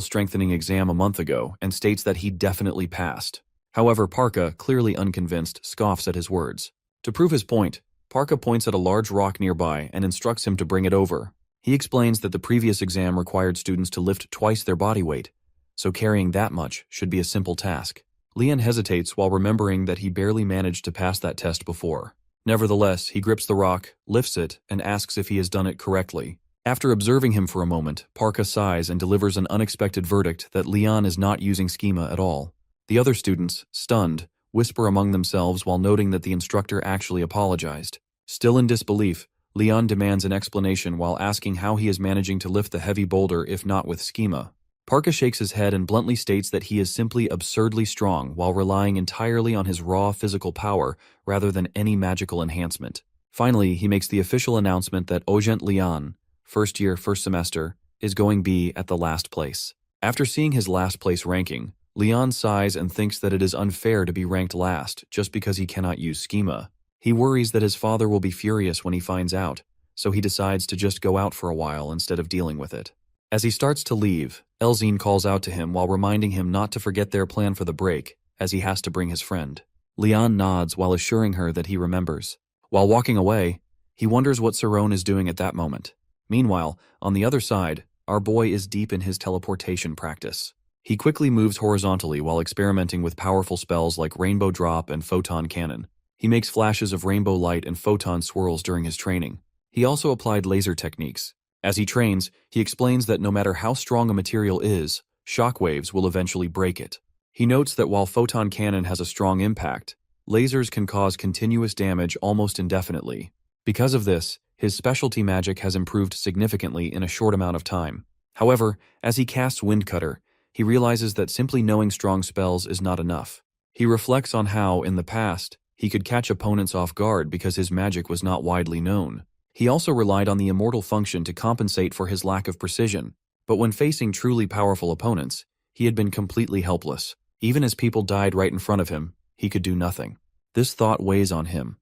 strengthening exam a month ago and states that he definitely passed. However, Parka, clearly unconvinced, scoffs at his words. To prove his point, Parka points at a large rock nearby and instructs him to bring it over. He explains that the previous exam required students to lift twice their body weight, so carrying that much should be a simple task. Leon hesitates while remembering that he barely managed to pass that test before. Nevertheless, he grips the rock, lifts it, and asks if he has done it correctly. After observing him for a moment, Parka sighs and delivers an unexpected verdict that Leon is not using schema at all. The other students, stunned, whisper among themselves while noting that the instructor actually apologized. Still in disbelief, Leon demands an explanation while asking how he is managing to lift the heavy boulder if not with schema. Parka shakes his head and bluntly states that he is simply absurdly strong while relying entirely on his raw physical power rather than any magical enhancement. Finally, he makes the official announcement that Ogent Leon, first year, first semester, is going B at the last place. After seeing his last place ranking, Leon sighs and thinks that it is unfair to be ranked last just because he cannot use schema. He worries that his father will be furious when he finds out, so he decides to just go out for a while instead of dealing with it. As he starts to leave, Elzine calls out to him while reminding him not to forget their plan for the break, as he has to bring his friend. Leon nods while assuring her that he remembers. While walking away, he wonders what Cerrone is doing at that moment. Meanwhile, on the other side, our boy is deep in his teleportation practice. He quickly moves horizontally while experimenting with powerful spells like Rainbow Drop and Photon Cannon. He makes flashes of rainbow light and photon swirls during his training. He also applied laser techniques. As he trains, he explains that no matter how strong a material is, shockwaves will eventually break it. He notes that while Photon Cannon has a strong impact, lasers can cause continuous damage almost indefinitely. Because of this, his specialty magic has improved significantly in a short amount of time. However, as he casts Windcutter, he realizes that simply knowing strong spells is not enough. He reflects on how, in the past, he could catch opponents off guard because his magic was not widely known. He also relied on the immortal function to compensate for his lack of precision, but when facing truly powerful opponents, he had been completely helpless. Even as people died right in front of him, he could do nothing. This thought weighs on him,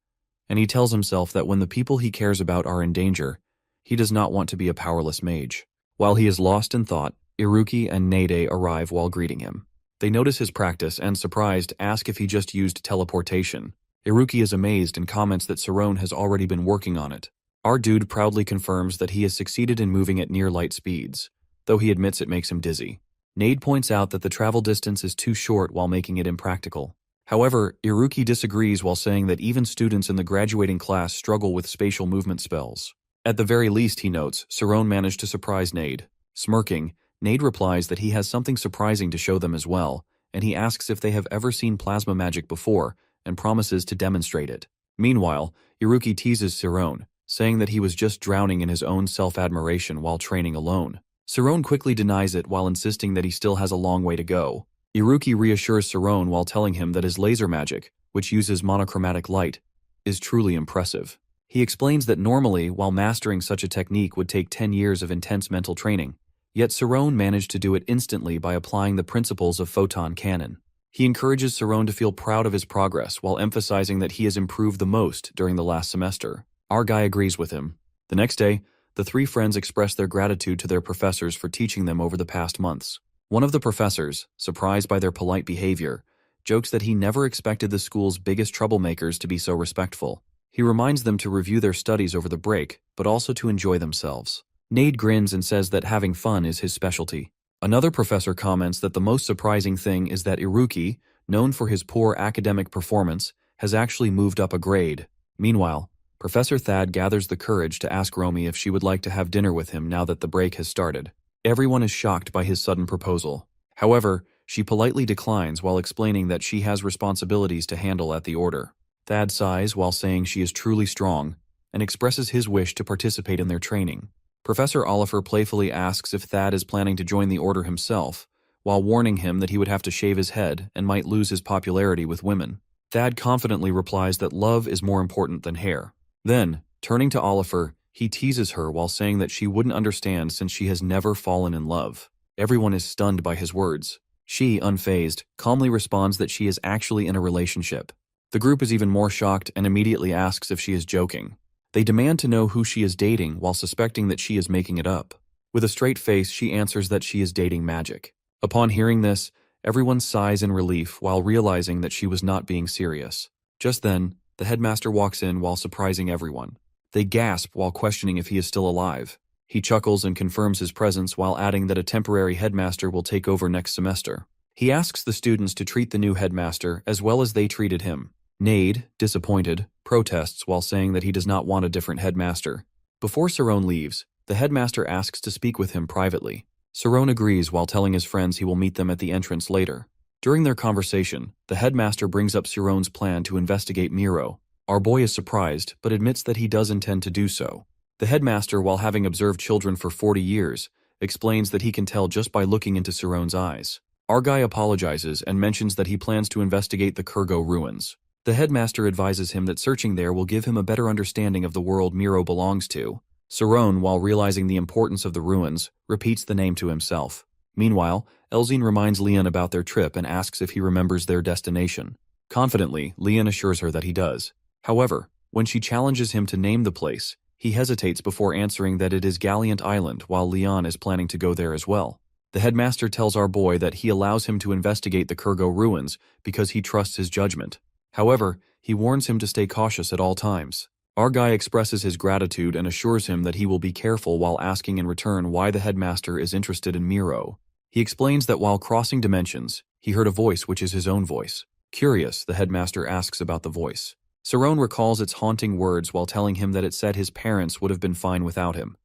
and he tells himself that when the people he cares about are in danger, he does not want to be a powerless mage. While he is lost in thought, Iruki and Nade arrive while greeting him. They notice his practice and, surprised, ask if he just used teleportation. Iruki is amazed and comments that Cerrone has already been working on it. Our dude proudly confirms that he has succeeded in moving at near light speeds, though he admits it makes him dizzy. Nade points out that the travel distance is too short while making it impractical. However, Iruki disagrees while saying that even students in the graduating class struggle with spatial movement spells. At the very least, he notes, Cerrone managed to surprise Nade. Smirking, Nade replies that he has something surprising to show them as well, and he asks if they have ever seen plasma magic before and promises to demonstrate it. Meanwhile, Iruki teases Sirone, saying that he was just drowning in his own self-admiration while training alone. Sirone quickly denies it while insisting that he still has a long way to go. Iruki reassures Sirone while telling him that his laser magic, which uses monochromatic light, is truly impressive. He explains that normally, while mastering such a technique would take 10 years of intense mental training, yet Sirone managed to do it instantly by applying the principles of photon cannon. He encourages Sirone to feel proud of his progress while emphasizing that he has improved the most during the last semester. Our guy agrees with him. The next day, the three friends express their gratitude to their professors for teaching them over the past months. One of the professors, surprised by their polite behavior, jokes that he never expected the school's biggest troublemakers to be so respectful. He reminds them to review their studies over the break, but also to enjoy themselves. Nade grins and says that having fun is his specialty. Another professor comments that the most surprising thing is that Iruki, known for his poor academic performance, has actually moved up a grade. Meanwhile, Professor Thad gathers the courage to ask Romy if she would like to have dinner with him now that the break has started. Everyone is shocked by his sudden proposal. However, she politely declines while explaining that she has responsibilities to handle at the order. Thad sighs while saying she is truly strong and expresses his wish to participate in their training. Professor Oliver playfully asks if Thad is planning to join the order himself, while warning him that he would have to shave his head and might lose his popularity with women. Thad confidently replies that love is more important than hair. Then, turning to Oliver, he teases her while saying that she wouldn't understand since she has never fallen in love. Everyone is stunned by his words. She, unfazed, calmly responds that she is actually in a relationship. The group is even more shocked and immediately asks if she is joking. They demand to know who she is dating while suspecting that she is making it up. With a straight face, she answers that she is dating Magic. Upon hearing this, everyone sighs in relief while realizing that she was not being serious. Just then, the headmaster walks in while surprising everyone. They gasp while questioning if he is still alive. He chuckles and confirms his presence while adding that a temporary headmaster will take over next semester. He asks the students to treat the new headmaster as well as they treated him. Nade, disappointed, protests while saying that he does not want a different headmaster. Before Sirone leaves, the headmaster asks to speak with him privately. Sirone agrees while telling his friends he will meet them at the entrance later. During their conversation, the headmaster brings up Sirone's plan to investigate Miro. Our boy is surprised, but admits that he does intend to do so. The headmaster, while having observed children for 40 years, explains that he can tell just by looking into Sirone's eyes. Our guy apologizes and mentions that he plans to investigate the Kurgo ruins. The headmaster advises him that searching there will give him a better understanding of the world Miro belongs to. Sirone, while realizing the importance of the ruins, repeats the name to himself. Meanwhile, Elzine reminds Leon about their trip and asks if he remembers their destination. Confidently, Leon assures her that he does. However, when she challenges him to name the place, he hesitates before answering that it is Galliant Island while Leon is planning to go there as well. The headmaster tells our boy that he allows him to investigate the Kurgo ruins because he trusts his judgment. However, he warns him to stay cautious at all times. Our guy expresses his gratitude and assures him that he will be careful while asking in return why the headmaster is interested in Miro. He explains that while crossing dimensions, he heard a voice which is his own voice. Curious, the headmaster asks about the voice. Sirone recalls its haunting words while telling him that it said his parents would have been fine without him,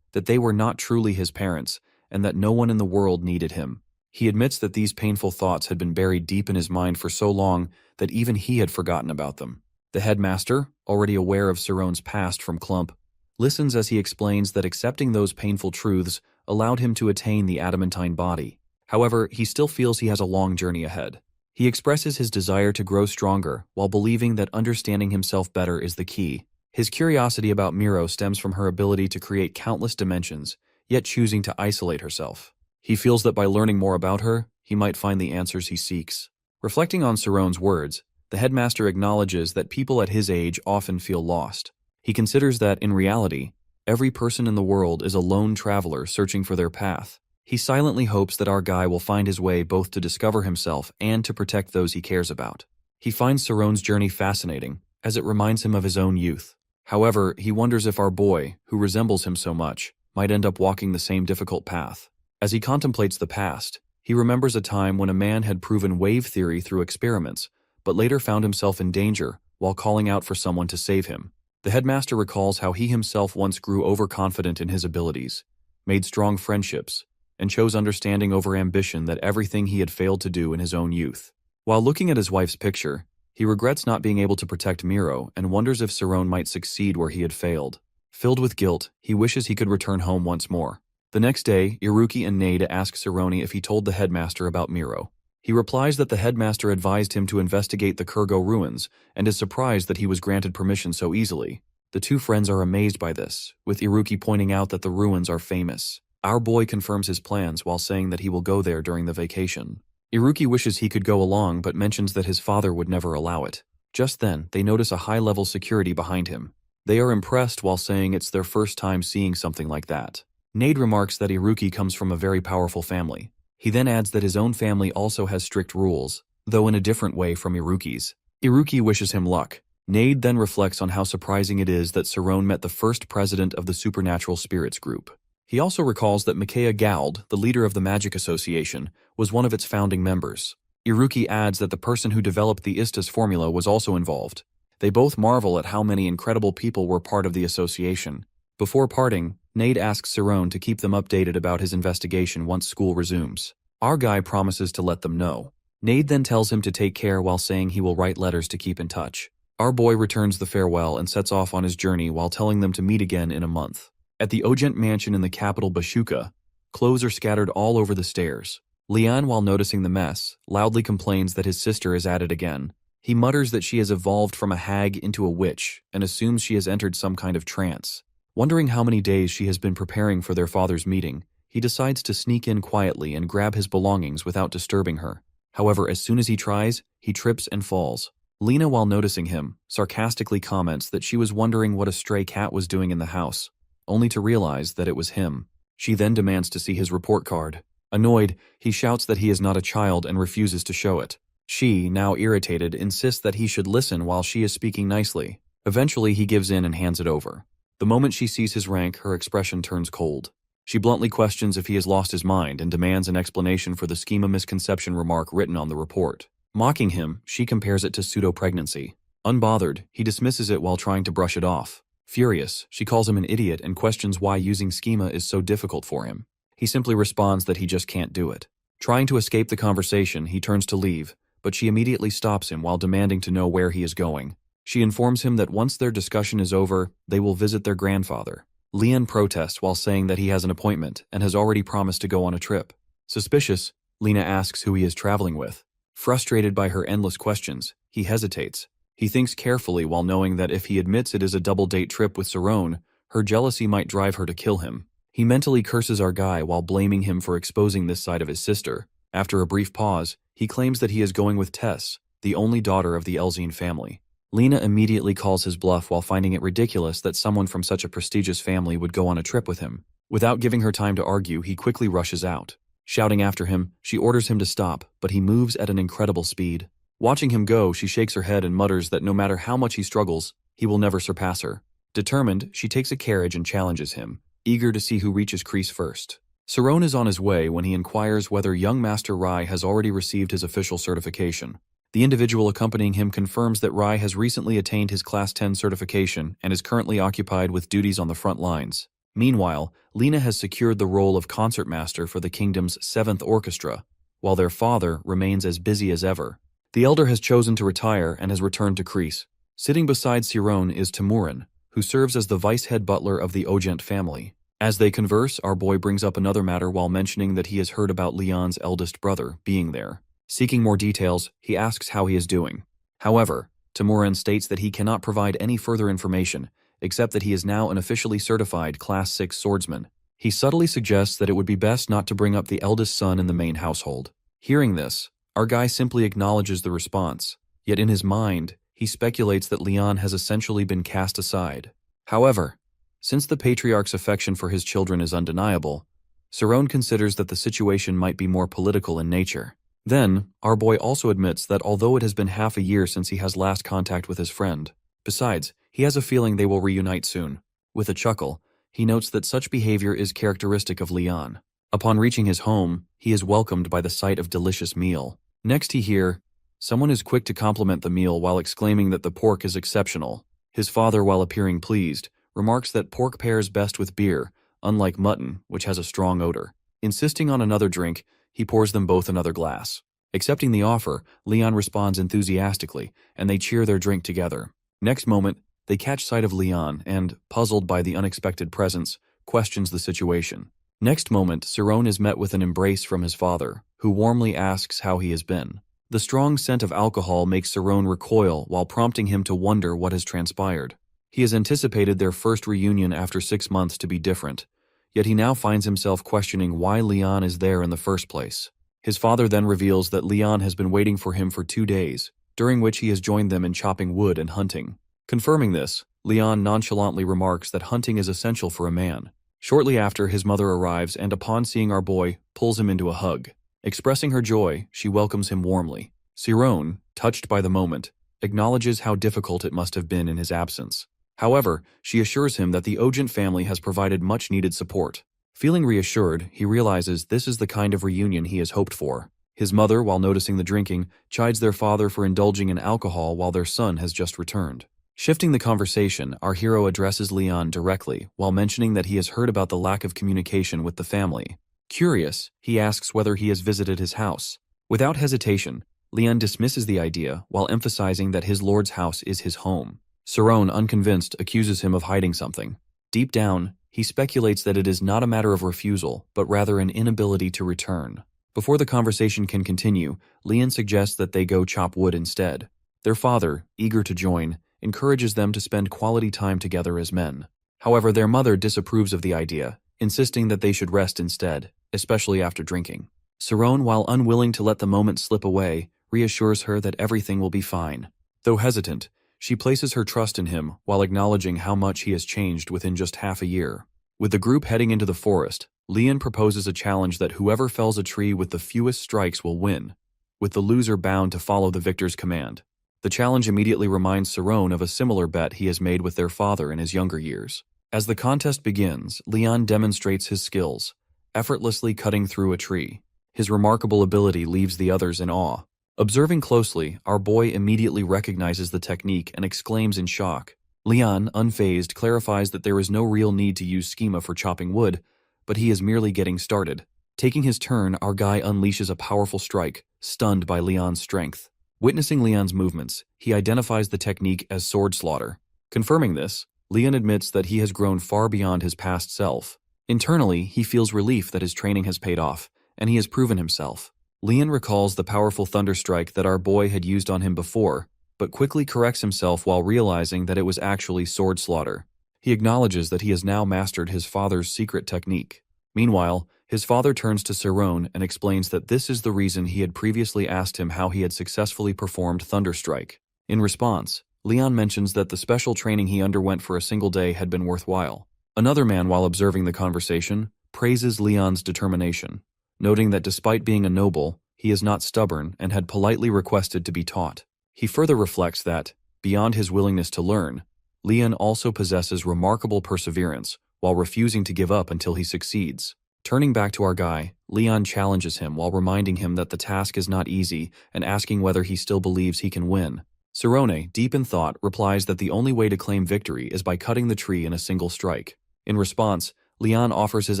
that they were not truly his parents, and that no one in the world needed him. He admits that these painful thoughts had been buried deep in his mind for so long that even he had forgotten about them. The headmaster, already aware of Sirone's past from Clump, listens as he explains that accepting those painful truths allowed him to attain the adamantine body. However, he still feels he has a long journey ahead. He expresses his desire to grow stronger while believing that understanding himself better is the key. His curiosity about Miro stems from her ability to create countless dimensions, yet choosing to isolate herself. He feels that by learning more about her, he might find the answers he seeks. Reflecting on Sirone's words, the headmaster acknowledges that people at his age often feel lost. He considers that, in reality, every person in the world is a lone traveler searching for their path. He silently hopes that our guy will find his way both to discover himself and to protect those he cares about. He finds Sirone's journey fascinating, as it reminds him of his own youth. However, he wonders if our boy, who resembles him so much, might end up walking the same difficult path. As he contemplates the past, he remembers a time when a man had proven wave theory through experiments, but later found himself in danger while calling out for someone to save him. The headmaster recalls how he himself once grew overconfident in his abilities, made strong friendships, and chose understanding over ambition that everything he had failed to do in his own youth. While looking at his wife's picture, he regrets not being able to protect Miro and wonders if Sarone might succeed where he had failed. Filled with guilt, he wishes he could return home once more. The next day, Iruki and Nade ask Sarone if he told the headmaster about Miro. He replies that the headmaster advised him to investigate the Kurgo ruins and is surprised that he was granted permission so easily. The two friends are amazed by this, with Iruki pointing out that the ruins are famous. Our boy confirms his plans while saying that he will go there during the vacation. Iruki wishes he could go along but mentions that his father would never allow it. Just then, they notice a high-level security behind him. They are impressed while saying it's their first time seeing something like that. Nade remarks that Iruki comes from a very powerful family. He then adds that his own family also has strict rules, though in a different way from Iruki's. Iruki wishes him luck. Nade then reflects on how surprising it is that Sarone met the first president of the Supernatural Spirits group. He also recalls that Mikaya Gald, the leader of the Magic Association, was one of its founding members. Iruki adds that the person who developed the Istas formula was also involved. They both marvel at how many incredible people were part of the association. Before parting, Nade asks Sarone to keep them updated about his investigation once school resumes. Our guy promises to let them know. Nade then tells him to take care while saying he will write letters to keep in touch. Our boy returns the farewell and sets off on his journey while telling them to meet again in a month. At the Ogent mansion in the capital Bashuka, clothes are scattered all over the stairs. Lian, while noticing the mess, loudly complains that his sister is at it again. He mutters that she has evolved from a hag into a witch and assumes she has entered some kind of trance. Wondering how many days she has been preparing for their father's meeting, he decides to sneak in quietly and grab his belongings without disturbing her. However, as soon as he tries, he trips and falls. Lena, while noticing him, sarcastically comments that she was wondering what a stray cat was doing in the house, only to realize that it was him. She then demands to see his report card. Annoyed, he shouts that he is not a child and refuses to show it. She, now irritated, insists that he should listen while she is speaking nicely. Eventually, he gives in and hands it over. The moment she sees his rank, her expression turns cold. She bluntly questions if he has lost his mind and demands an explanation for the schema misconception remark written on the report. Mocking him, she compares it to pseudo-pregnancy. Unbothered, he dismisses it while trying to brush it off. Furious, she calls him an idiot and questions why using schema is so difficult for him. He simply responds that he just can't do it. Trying to escape the conversation, he turns to leave, but she immediately stops him while demanding to know where he is going. She informs him that once their discussion is over, they will visit their grandfather. Lian protests while saying that he has an appointment and has already promised to go on a trip. Suspicious, Lena asks who he is traveling with. Frustrated by her endless questions, he hesitates. He thinks carefully while knowing that if he admits it is a double-date trip with Sarone, her jealousy might drive her to kill him. He mentally curses our guy while blaming him for exposing this side of his sister. After a brief pause, he claims that he is going with Tess, the only daughter of the Elzine family. Lena immediately calls his bluff while finding it ridiculous that someone from such a prestigious family would go on a trip with him. Without giving her time to argue, he quickly rushes out. Shouting after him, she orders him to stop, but he moves at an incredible speed. Watching him go, she shakes her head and mutters that no matter how much he struggles, he will never surpass her. Determined, she takes a carriage and challenges him, eager to see who reaches Kreese first. Sarone is on his way when he inquires whether young Master Rai has already received his official certification. The individual accompanying him confirms that Rai has recently attained his Class 10 certification and is currently occupied with duties on the front lines. Meanwhile, Lena has secured the role of concertmaster for the kingdom's 7th orchestra, while their father remains as busy as ever. The elder has chosen to retire and has returned to Kreese. Sitting beside Sarone is Timurin, who serves as the vice-head butler of the Ogent family. As they converse, our boy brings up another matter while mentioning that he has heard about Leon's eldest brother being there. Seeking more details, he asks how he is doing. However, Timurin states that he cannot provide any further information, except that he is now an officially certified Class 6 swordsman. He subtly suggests that it would be best not to bring up the eldest son in the main household. Hearing this, our guy simply acknowledges the response, yet in his mind, he speculates that Leon has essentially been cast aside. However, since the patriarch's affection for his children is undeniable, Sarone considers that the situation might be more political in nature. Then, our boy also admits that although it has been half a year since he has last contact with his friend, besides, he has a feeling they will reunite soon. With a chuckle, he notes that such behavior is characteristic of Leon. Upon reaching his home, he is welcomed by the sight of delicious meal. Next he hears, someone is quick to compliment the meal while exclaiming that the pork is exceptional. His father, while appearing pleased, remarks that pork pairs best with beer, unlike mutton, which has a strong odor. Insisting on another drink, he pours them both another glass. Accepting the offer, Leon responds enthusiastically, and they cheer their drink together. Next moment, they catch sight of Leon and, puzzled by the unexpected presence, questions the situation. Next moment, Cerrone is met with an embrace from his father, who warmly asks how he has been. The strong scent of alcohol makes Cerrone recoil while prompting him to wonder what has transpired. He has anticipated their first reunion after 6 months to be different, yet he now finds himself questioning why Leon is there in the first place. His father then reveals that Leon has been waiting for him for 2 days, during which he has joined them in chopping wood and hunting. Confirming this, Leon nonchalantly remarks that hunting is essential for a man. Shortly after, his mother arrives and upon seeing our boy, pulls him into a hug. Expressing her joy, she welcomes him warmly. Cerrone, touched by the moment, acknowledges how difficult it must have been in his absence. However, she assures him that the Ogent family has provided much-needed support. Feeling reassured, he realizes this is the kind of reunion he has hoped for. His mother, while noticing the drinking, chides their father for indulging in alcohol while their son has just returned. Shifting the conversation, our hero addresses Leon directly while mentioning that he has heard about the lack of communication with the family. Curious, he asks whether he has visited his house. Without hesitation, Leon dismisses the idea while emphasizing that his lord's house is his home. Cerrone, unconvinced, accuses him of hiding something. Deep down, he speculates that it is not a matter of refusal, but rather an inability to return. Before the conversation can continue, Leon suggests that they go chop wood instead. Their father, eager to join, encourages them to spend quality time together as men. However, their mother disapproves of the idea, insisting that they should rest instead, especially after drinking. Cerrone, while unwilling to let the moment slip away, reassures her that everything will be fine. Though hesitant, she places her trust in him while acknowledging how much he has changed within just half a year. With the group heading into the forest, Leon proposes a challenge that whoever fells a tree with the fewest strikes will win, with the loser bound to follow the victor's command. The challenge immediately reminds Cerrone of a similar bet he has made with their father in his younger years. As the contest begins, Leon demonstrates his skills, effortlessly cutting through a tree. His remarkable ability leaves the others in awe. Observing closely, our boy immediately recognizes the technique and exclaims in shock. Leon, unfazed, clarifies that there is no real need to use schema for chopping wood, but he is merely getting started. Taking his turn, our guy unleashes a powerful strike, stunned by Leon's strength. Witnessing Leon's movements, he identifies the technique as sword slaughter. Confirming this, Leon admits that he has grown far beyond his past self. Internally, he feels relief that his training has paid off, and he has proven himself. Leon recalls the powerful thunder strike that our boy had used on him before, but quickly corrects himself while realizing that it was actually sword slaughter. He acknowledges that he has now mastered his father's secret technique. Meanwhile, his father turns to Cerrone and explains that this is the reason he had previously asked him how he had successfully performed thunder strike. In response, Leon mentions that the special training he underwent for a single day had been worthwhile. Another man, while observing the conversation, praises Leon's determination, noting that despite being a noble, he is not stubborn and had politely requested to be taught. He further reflects that, beyond his willingness to learn, Leon also possesses remarkable perseverance while refusing to give up until he succeeds. Turning back to our guy, Leon challenges him while reminding him that the task is not easy and asking whether he still believes he can win. Cerrone, deep in thought, replies that the only way to claim victory is by cutting the tree in a single strike. In response, Leon offers his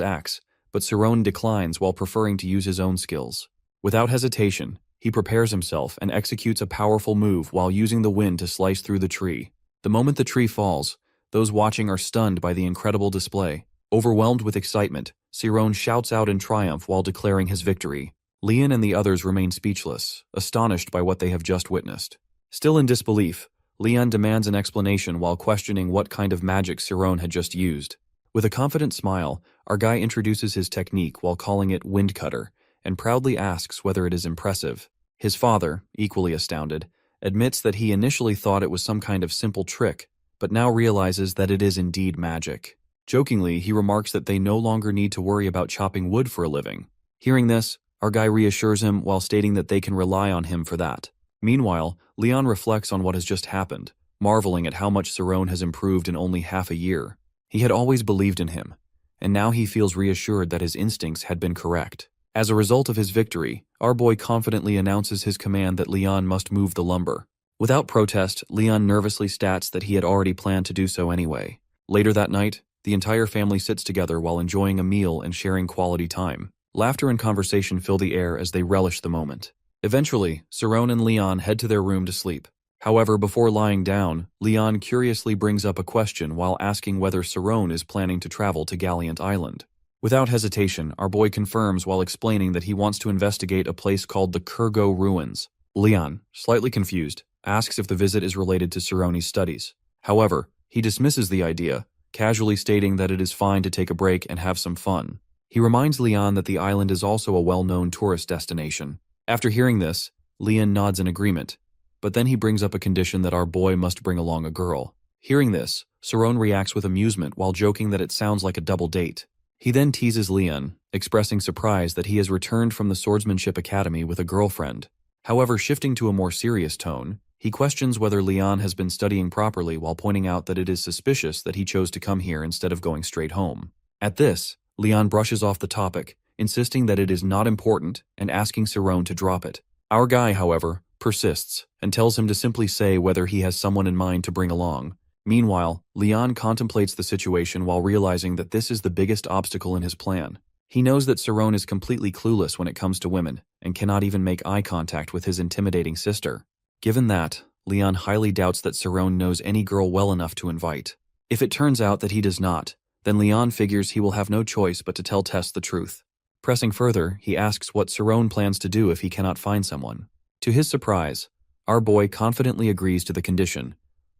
axe, but Cerrone declines while preferring to use his own skills. Without hesitation, he prepares himself and executes a powerful move while using the wind to slice through the tree. The moment the tree falls, those watching are stunned by the incredible display. Overwhelmed with excitement, Cerrone shouts out in triumph while declaring his victory. Leon and the others remain speechless, astonished by what they have just witnessed. Still in disbelief, Leon demands an explanation while questioning what kind of magic Cerrone had just used. With a confident smile, our guy introduces his technique while calling it wind cutter, and proudly asks whether it is impressive. His father, equally astounded, admits that he initially thought it was some kind of simple trick, but now realizes that it is indeed magic. Jokingly, he remarks that they no longer need to worry about chopping wood for a living. Hearing this, our guy reassures him while stating that they can rely on him for that. Meanwhile, Leon reflects on what has just happened, marveling at how much Cerrone has improved in only half a year. He had always believed in him, and now he feels reassured that his instincts had been correct. As a result of his victory, our boy confidently announces his command that Leon must move the lumber. Without protest, Leon nervously states that he had already planned to do so anyway. Later that night, the entire family sits together while enjoying a meal and sharing quality time. Laughter and conversation fill the air as they relish the moment. Eventually, Saron and Leon head to their room to sleep. However, before lying down, Leon curiously brings up a question while asking whether Saron is planning to travel to Galliant Island. Without hesitation, our boy confirms while explaining that he wants to investigate a place called the Kurgo Ruins. Leon, slightly confused, asks if the visit is related to Saroni's studies. However, he dismisses the idea, casually stating that it is fine to take a break and have some fun. He reminds Leon that the island is also a well-known tourist destination. After hearing this, Leon nods in agreement, but then he brings up a condition that our boy must bring along a girl. Hearing this, Saron reacts with amusement while joking that it sounds like a double date. He then teases Leon, expressing surprise that he has returned from the Swordsmanship Academy with a girlfriend. However, shifting to a more serious tone, he questions whether Leon has been studying properly while pointing out that it is suspicious that he chose to come here instead of going straight home. At this, Leon brushes off the topic, insisting that it is not important and asking Saron to drop it. Our guy, however, persists and tells him to simply say whether he has someone in mind to bring along. Meanwhile, Leon contemplates the situation while realizing that this is the biggest obstacle in his plan. He knows that Saron is completely clueless when it comes to women and cannot even make eye contact with his intimidating sister. Given that, Leon highly doubts that Saron knows any girl well enough to invite. If it turns out that he does not, then Leon figures he will have no choice but to tell Tess the truth. Pressing further, he asks what Saron plans to do if he cannot find someone. To his surprise, our boy confidently agrees to the condition,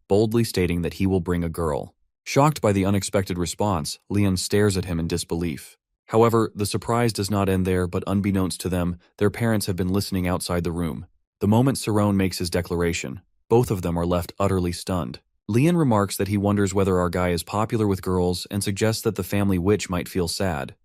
boldly stating that he will bring a girl. Shocked by the unexpected response, Leon stares at him in disbelief. However, the surprise does not end there, but unbeknownst to them, their parents have been listening outside the room. The moment Saron makes his declaration, both of them are left utterly stunned. Leon remarks that he wonders whether our guy is popular with girls and suggests that the family witch might feel sad.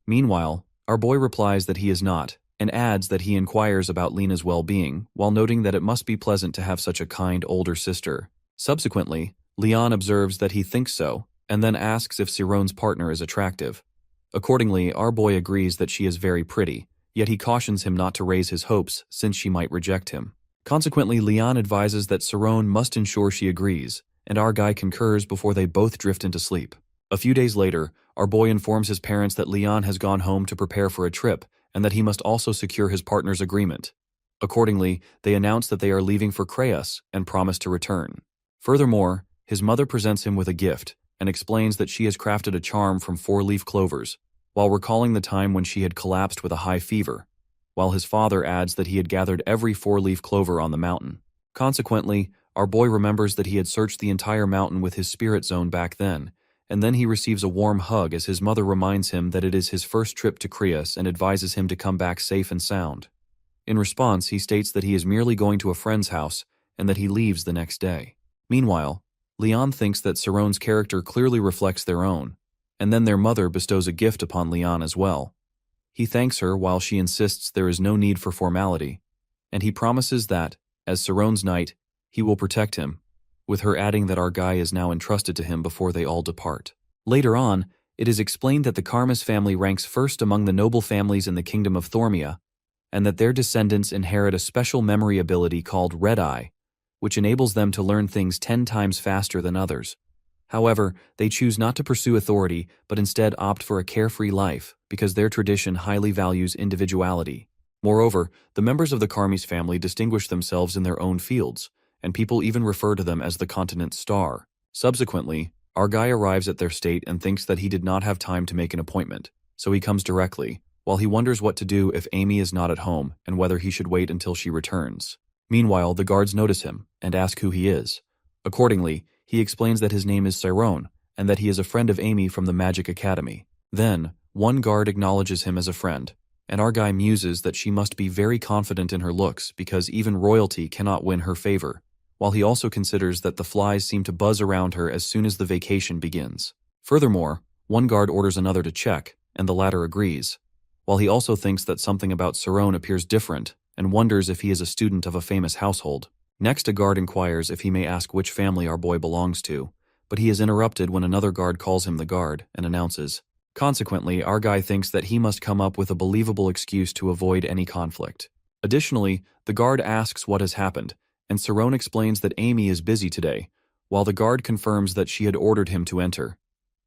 Meanwhile, our boy replies that he is not, and adds that he inquires about Lena's well-being, while noting that it must be pleasant to have such a kind older sister. Subsequently, Leon observes that he thinks so, and then asks if Saron's partner is attractive. Accordingly, our boy agrees that she is very pretty, yet he cautions him not to raise his hopes since she might reject him. Consequently, Leon advises that Saron must ensure she agrees, and our guy concurs before they both drift into sleep. A few days later, our boy informs his parents that Leon has gone home to prepare for a trip, and that he must also secure his partner's agreement. Accordingly, they announce that they are leaving for Creus and promise to return. Furthermore, his mother presents him with a gift and explains that she has crafted a charm from 4-leaf clovers, while recalling the time when she had collapsed with a high fever, while his father adds that he had gathered every 4-leaf clover on the mountain. Consequently, our boy remembers that he had searched the entire mountain with his spirit zone back then, and then he receives a warm hug as his mother reminds him that it is his first trip to Creus and advises him to come back safe and sound. In response, he states that he is merely going to a friend's house and that he leaves the next day. Meanwhile, Leon thinks that Saron's character clearly reflects their own, and then their mother bestows a gift upon Leon as well. He thanks her while she insists there is no need for formality, and he promises that, as Saron's knight, he will protect him, with her adding that our guy is now entrusted to him before they all depart. Later on, it is explained that the Karmas family ranks first among the noble families in the kingdom of Thormia, and that their descendants inherit a special memory ability called Red Eye, which enables them to learn things 10 times faster than others. However, they choose not to pursue authority, but instead opt for a carefree life because their tradition highly values individuality. Moreover, the members of the Karmis family distinguish themselves in their own fields, and people even refer to them as the continent star. Subsequently, our guy arrives at their state and thinks that he did not have time to make an appointment, so he comes directly, while he wonders what to do if Amy is not at home and whether he should wait until she returns. Meanwhile, the guards notice him and ask who he is. Accordingly, he explains that his name is Saron and that he is a friend of Amy from the Magic Academy. Then, one guard acknowledges him as a friend, and our guy muses that she must be very confident in her looks because even royalty cannot win her favor, while he also considers that the flies seem to buzz around her as soon as the vacation begins. Furthermore, one guard orders another to check, and the latter agrees, while he also thinks that something about Saron appears different and wonders if he is a student of a famous household. Next, a guard inquires if he may ask which family our boy belongs to, but he is interrupted when another guard calls him the guard and announces. Consequently, our guy thinks that he must come up with a believable excuse to avoid any conflict. Additionally, the guard asks what has happened, and Saron explains that Amy is busy today, while the guard confirms that she had ordered him to enter.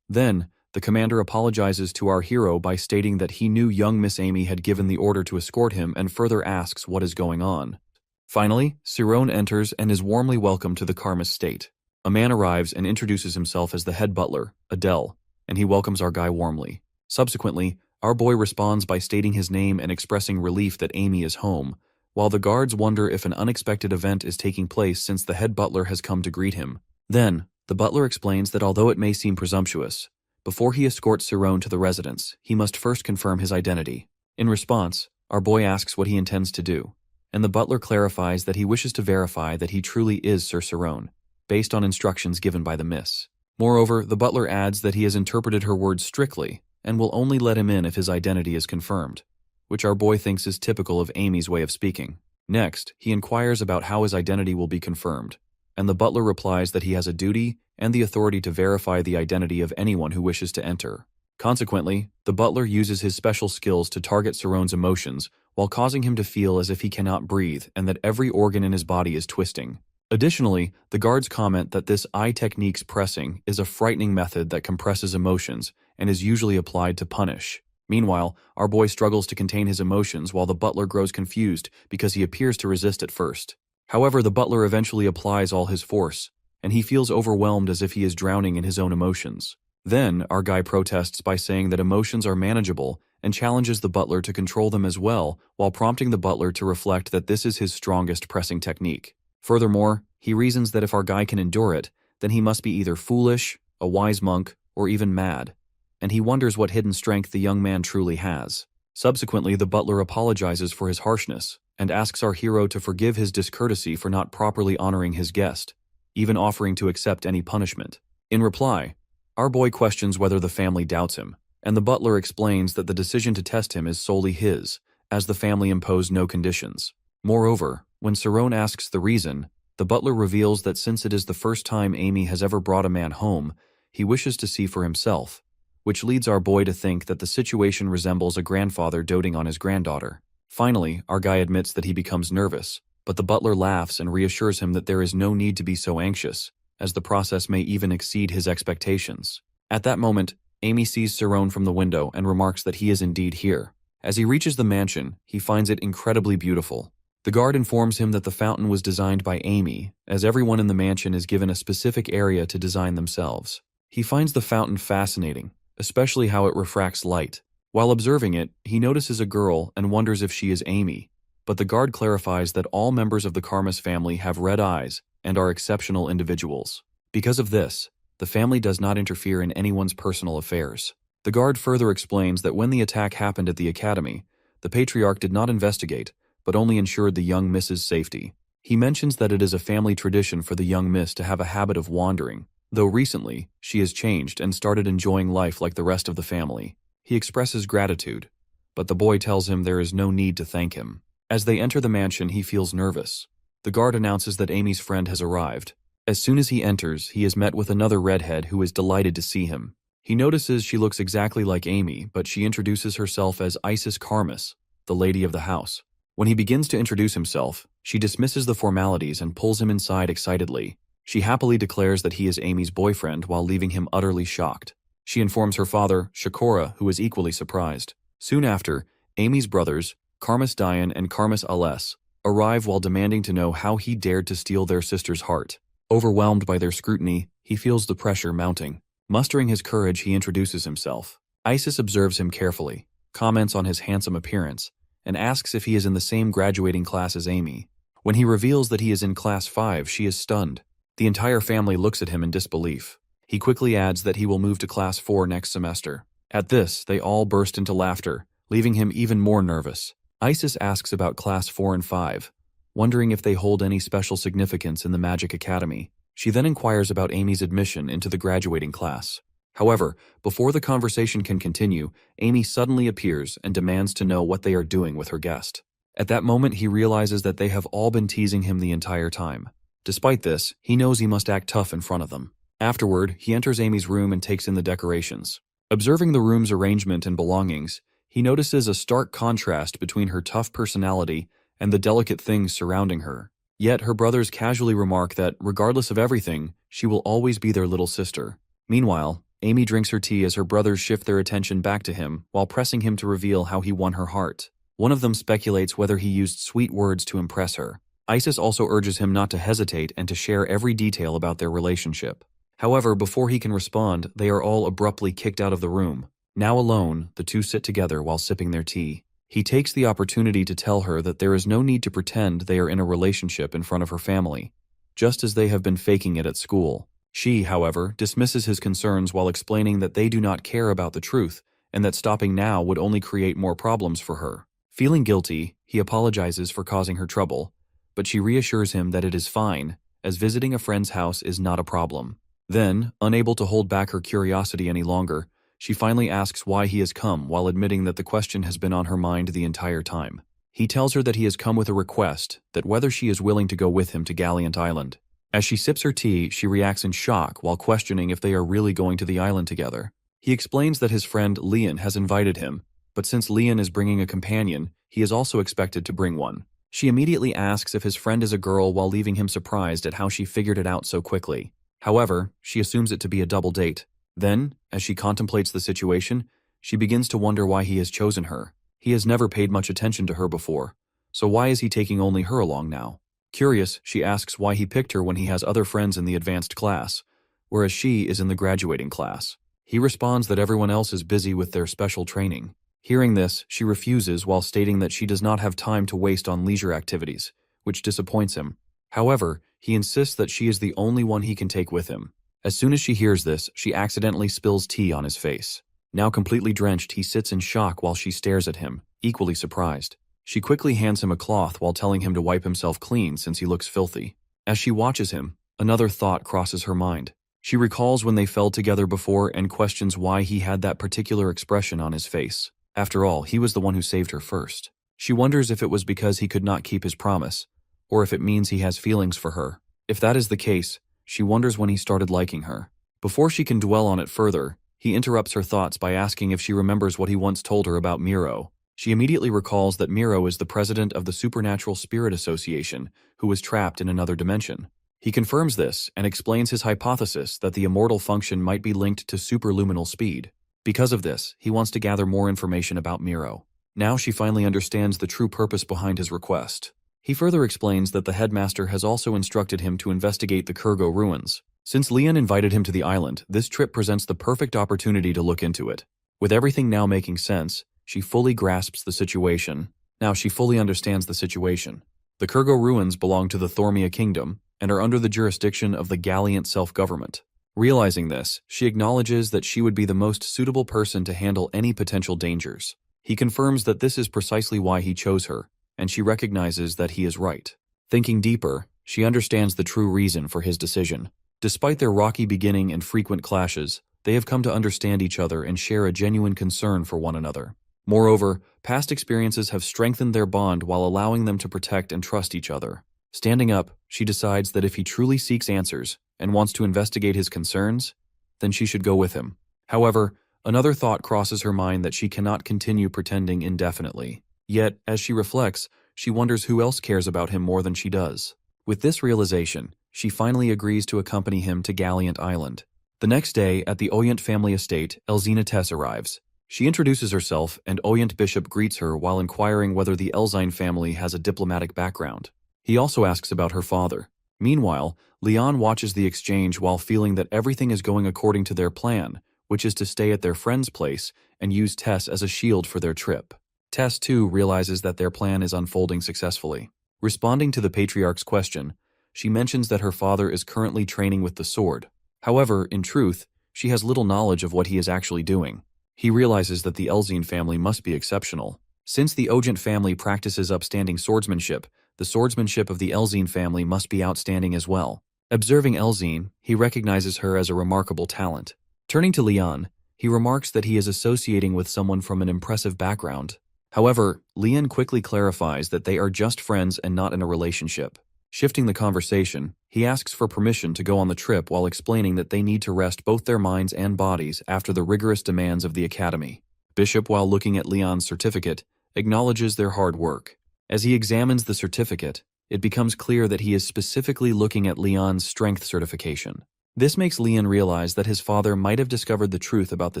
Then, the The commander apologizes to our hero by stating that he knew young Miss Amy had given the order to escort him and further asks what is going on. Finally, Sirone enters and is warmly welcomed to the Karma's state. A man arrives and introduces himself as the head butler, Adele, and he welcomes our guy warmly. Subsequently, our boy responds by stating his name and expressing relief that Amy is home, while the guards wonder if an unexpected event is taking place since the head butler has come to greet him. Then, the butler explains that although it may seem presumptuous, before he escorts Sirone to the residence, he must first confirm his identity. In response, our boy asks what he intends to do, and the butler clarifies that he wishes to verify that he truly is Sir Sirone, based on instructions given by the miss. Moreover, the butler adds that he has interpreted her words strictly and will only let him in if his identity is confirmed, which our boy thinks is typical of Amy's way of speaking. Next, he inquires about how his identity will be confirmed, and the butler replies that he has a duty and the authority to verify the identity of anyone who wishes to enter. Consequently, the butler uses his special skills to target Sirone's emotions while causing him to feel as if he cannot breathe and that every organ in his body is twisting. Additionally, the guards comment that this eye technique's pressing is a frightening method that compresses emotions and is usually applied to punish. Meanwhile, our boy struggles to contain his emotions while the butler grows confused because he appears to resist at first. However, the butler eventually applies all his force, and he feels overwhelmed as if he is drowning in his own emotions. Then, our guy protests by saying that emotions are manageable and challenges the butler to control them as well, while prompting the butler to reflect that this is his strongest pressing technique. Furthermore, he reasons that if our guy can endure it, then he must be either foolish, a wise monk, or even mad, and he wonders what hidden strength the young man truly has. Subsequently, the butler apologizes for his harshness and asks our hero to forgive his discourtesy for not properly honoring his guest, even offering to accept any punishment. In reply, our boy questions whether the family doubts him, and the butler explains that the decision to test him is solely his, as the family imposed no conditions. Moreover, when Sirone asks the reason, the butler reveals that since it is the first time Amy has ever brought a man home, he wishes to see for himself, which leads our boy to think that the situation resembles a grandfather doting on his granddaughter. Finally, our guy admits that he becomes nervous, but the butler laughs and reassures him that there is no need to be so anxious, as the process may even exceed his expectations. At that moment, Amy sees Sirone from the window and remarks that he is indeed here. As he reaches the mansion, he finds it incredibly beautiful. The guard informs him that the fountain was designed by Amy, as everyone in the mansion is given a specific area to design themselves. He finds the fountain fascinating, especially how it refracts light. While observing it, he notices a girl and wonders if she is Amy, but the guard clarifies that all members of the Karmas family have red eyes and are exceptional individuals. Because of this, the family does not interfere in anyone's personal affairs. The guard further explains that when the attack happened at the academy, the patriarch did not investigate, but only ensured the young Miss's safety. He mentions that it is a family tradition for the young Miss to have a habit of wandering, though recently, she has changed and started enjoying life like the rest of the family. He expresses gratitude, but the boy tells him there is no need to thank him. As they enter the mansion, he feels nervous. The guard announces that Amy's friend has arrived. As soon as he enters, he is met with another redhead who is delighted to see him. He notices she looks exactly like Amy, but she introduces herself as Isis Karmas, the lady of the house. When he begins to introduce himself, she dismisses the formalities and pulls him inside excitedly. She happily declares that he is Amy's boyfriend while leaving him utterly shocked. She informs her father, Shakora, who is equally surprised. Soon after, Amy's brothers, Karmas Dayan and Karmas Ales, arrive while demanding to know how he dared to steal their sister's heart. Overwhelmed by their scrutiny, he feels the pressure mounting. Mustering his courage, he introduces himself. Isis observes him carefully, comments on his handsome appearance, and asks if he is in the same graduating class as Amy. When he reveals that he is in class 5, she is stunned. The entire family looks at him in disbelief. He quickly adds that he will move to class 4 next semester. At this, they all burst into laughter, leaving him even more nervous. Isis asks about class 4 and 5, wondering if they hold any special significance in the Magic Academy. She then inquires about Amy's admission into the graduating class. However, before the conversation can continue, Amy suddenly appears and demands to know what they are doing with her guest. At that moment, he realizes that they have all been teasing him the entire time. Despite this, he knows he must act tough in front of them. Afterward, he enters Amy's room and takes in the decorations. Observing the room's arrangement and belongings, he notices a stark contrast between her tough personality and the delicate things surrounding her. Yet her brothers casually remark that, regardless of everything, she will always be their little sister. Meanwhile, Amy drinks her tea as her brothers shift their attention back to him while pressing him to reveal how he won her heart. One of them speculates whether he used sweet words to impress her. Isis also urges him not to hesitate and to share every detail about their relationship. However, before he can respond, they are all abruptly kicked out of the room. Now alone, the two sit together while sipping their tea. He takes the opportunity to tell her that there is no need to pretend they are in a relationship in front of her family, just as they have been faking it at school. She, however, dismisses his concerns while explaining that they do not care about the truth and that stopping now would only create more problems for her. Feeling guilty, he apologizes for causing her trouble, but she reassures him that it is fine, as visiting a friend's house is not a problem. Then, unable to hold back her curiosity any longer, she finally asks why he has come while admitting that the question has been on her mind the entire time. He tells her that he has come with a request, that whether she is willing to go with him to Gallant Island. As she sips her tea, she reacts in shock while questioning if they are really going to the island together. He explains that his friend Leon has invited him, but since Leon is bringing a companion, he is also expected to bring one. She immediately asks if his friend is a girl while leaving him surprised at how she figured it out so quickly. However, she assumes it to be a double date. Then, as she contemplates the situation, she begins to wonder why he has chosen her. He has never paid much attention to her before, so why is he taking only her along now? Curious, she asks why he picked her when he has other friends in the advanced class, whereas she is in the graduating class. He responds that everyone else is busy with their special training. Hearing this, she refuses while stating that she does not have time to waste on leisure activities, which disappoints him. However, he insists that she is the only one he can take with him. As soon as she hears this, she accidentally spills tea on his face. Now completely drenched, he sits in shock while she stares at him, equally surprised. She quickly hands him a cloth while telling him to wipe himself clean since he looks filthy. As she watches him, another thought crosses her mind. She recalls when they fell together before and questions why he had that particular expression on his face. After all, he was the one who saved her first. She wonders if it was because he could not keep his promise, or if it means he has feelings for her. If that is the case, she wonders when he started liking her. Before she can dwell on it further, he interrupts her thoughts by asking if she remembers what he once told her about Miro. She immediately recalls that Miro is the president of the Supernatural Spirit Association, who was trapped in another dimension. He confirms this and explains his hypothesis that the immortal function might be linked to superluminal speed. Because of this, he wants to gather more information about Miro. Now she finally understands the true purpose behind his request. He further explains that the headmaster has also instructed him to investigate the Kurgo ruins. Since Leon invited him to the island, this trip presents the perfect opportunity to look into it. With everything now making sense, she fully grasps the situation. Now she fully understands the situation. The Kurgo ruins belong to the Thormia kingdom and are under the jurisdiction of the Gallant self-government. Realizing this, she acknowledges that she would be the most suitable person to handle any potential dangers. He confirms that this is precisely why he chose her, and she recognizes that he is right. Thinking deeper, she understands the true reason for his decision. Despite their rocky beginning and frequent clashes, they have come to understand each other and share a genuine concern for one another. Moreover, past experiences have strengthened their bond while allowing them to protect and trust each other. Standing up, she decides that if he truly seeks answers and wants to investigate his concerns, then she should go with him. However, another thought crosses her mind that she cannot continue pretending indefinitely. Yet, as she reflects, she wonders who else cares about him more than she does. With this realization, she finally agrees to accompany him to Gallant Island. The next day, at the Oyent family estate, Elzina Tess arrives. She introduces herself, and Oyent Bishop greets her while inquiring whether the Elzine family has a diplomatic background. He also asks about her father. Meanwhile, Leon watches the exchange while feeling that everything is going according to their plan, which is to stay at their friend's place and use Tess as a shield for their trip. Tess, too, realizes that their plan is unfolding successfully. Responding to the Patriarch's question, she mentions that her father is currently training with the sword. However, in truth, she has little knowledge of what he is actually doing. He realizes that the Elzine family must be exceptional. Since the Ogent family practices upstanding swordsmanship, the swordsmanship of the Elzine family must be outstanding as well. Observing Elzine, he recognizes her as a remarkable talent. Turning to Leon, he remarks that he is associating with someone from an impressive background. However, Leon quickly clarifies that they are just friends and not in a relationship. Shifting the conversation, he asks for permission to go on the trip while explaining that they need to rest both their minds and bodies after the rigorous demands of the academy. Bishop, while looking at Leon's certificate, acknowledges their hard work. As he examines the certificate, it becomes clear that he is specifically looking at Leon's strength certification. This makes Leon realize that his father might have discovered the truth about the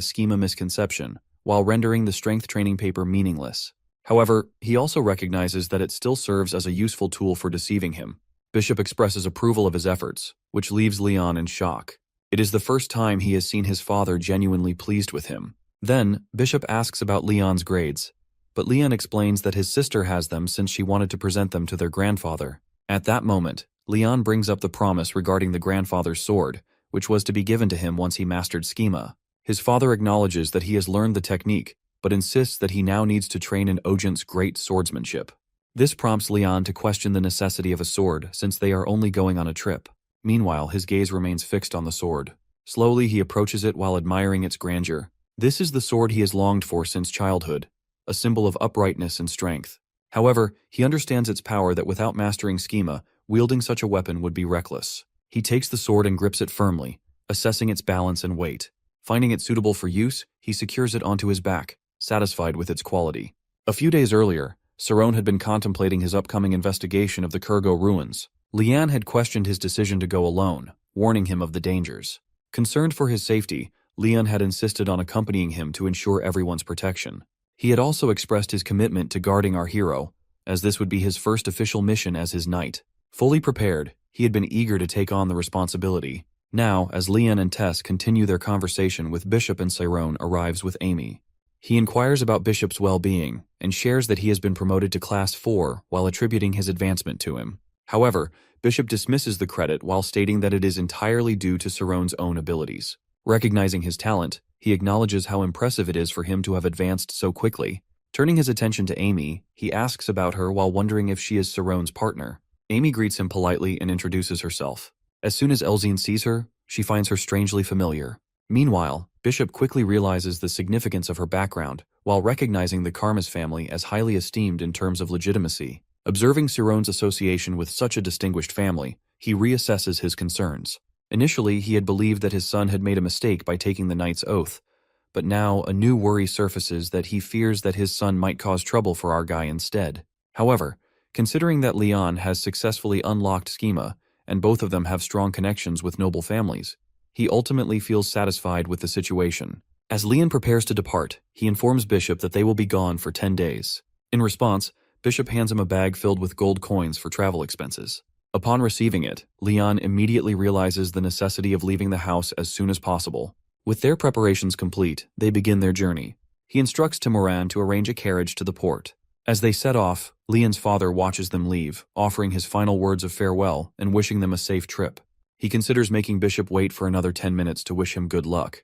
schema misconception, while rendering the strength training paper meaningless. However, he also recognizes that it still serves as a useful tool for deceiving him. Bishop expresses approval of his efforts, which leaves Leon in shock. It is the first time he has seen his father genuinely pleased with him. Then, Bishop asks about Leon's grades, but Leon explains that his sister has them since she wanted to present them to their grandfather. At that moment, Leon brings up the promise regarding the grandfather's sword, which was to be given to him once he mastered schema. His father acknowledges that he has learned the technique, but insists that he now needs to train in Ojent's great swordsmanship. This prompts Leon to question the necessity of a sword since they are only going on a trip. Meanwhile, his gaze remains fixed on the sword. Slowly, he approaches it while admiring its grandeur. This is the sword he has longed for since childhood, a symbol of uprightness and strength. However, he understands its power that without mastering schema, wielding such a weapon would be reckless. He takes the sword and grips it firmly, assessing its balance and weight. Finding it suitable for use, he secures it onto his back, satisfied with its quality. A few days earlier, Saron had been contemplating his upcoming investigation of the Kurgo ruins. Leon had questioned his decision to go alone, warning him of the dangers. Concerned for his safety, Leon had insisted on accompanying him to ensure everyone's protection. He had also expressed his commitment to guarding our hero, as this would be his first official mission as his knight. Fully prepared, he had been eager to take on the responsibility. Now, as Leon and Tess continue their conversation with Bishop and Saron arrives with Amy. He inquires about Bishop's well-being and shares that he has been promoted to Class 4 while attributing his advancement to him. However, Bishop dismisses the credit while stating that it is entirely due to Saron's own abilities. Recognizing his talent, he acknowledges how impressive it is for him to have advanced so quickly. Turning his attention to Amy, he asks about her while wondering if she is Saron's partner. Amy greets him politely and introduces herself. As soon as Elzine sees her, she finds her strangely familiar. Meanwhile, Bishop quickly realizes the significance of her background, while recognizing the Karma's family as highly esteemed in terms of legitimacy. Observing Saron's association with such a distinguished family, he reassesses his concerns. Initially, he had believed that his son had made a mistake by taking the knight's oath, but now a new worry surfaces that he fears that his son might cause trouble for our guy instead. However, considering that Leon has successfully unlocked schema, and both of them have strong connections with noble families, he ultimately feels satisfied with the situation. As Leon prepares to depart, he informs Bishop that they will be gone for 10 days. In response, Bishop hands him a bag filled with gold coins for travel expenses. Upon receiving it, Leon immediately realizes the necessity of leaving the house as soon as possible. With their preparations complete, they begin their journey. He instructs Timoran to arrange a carriage to the port. As they set off, Leon's father watches them leave, offering his final words of farewell and wishing them a safe trip. He considers making Bishop wait for another 10 minutes to wish him good luck,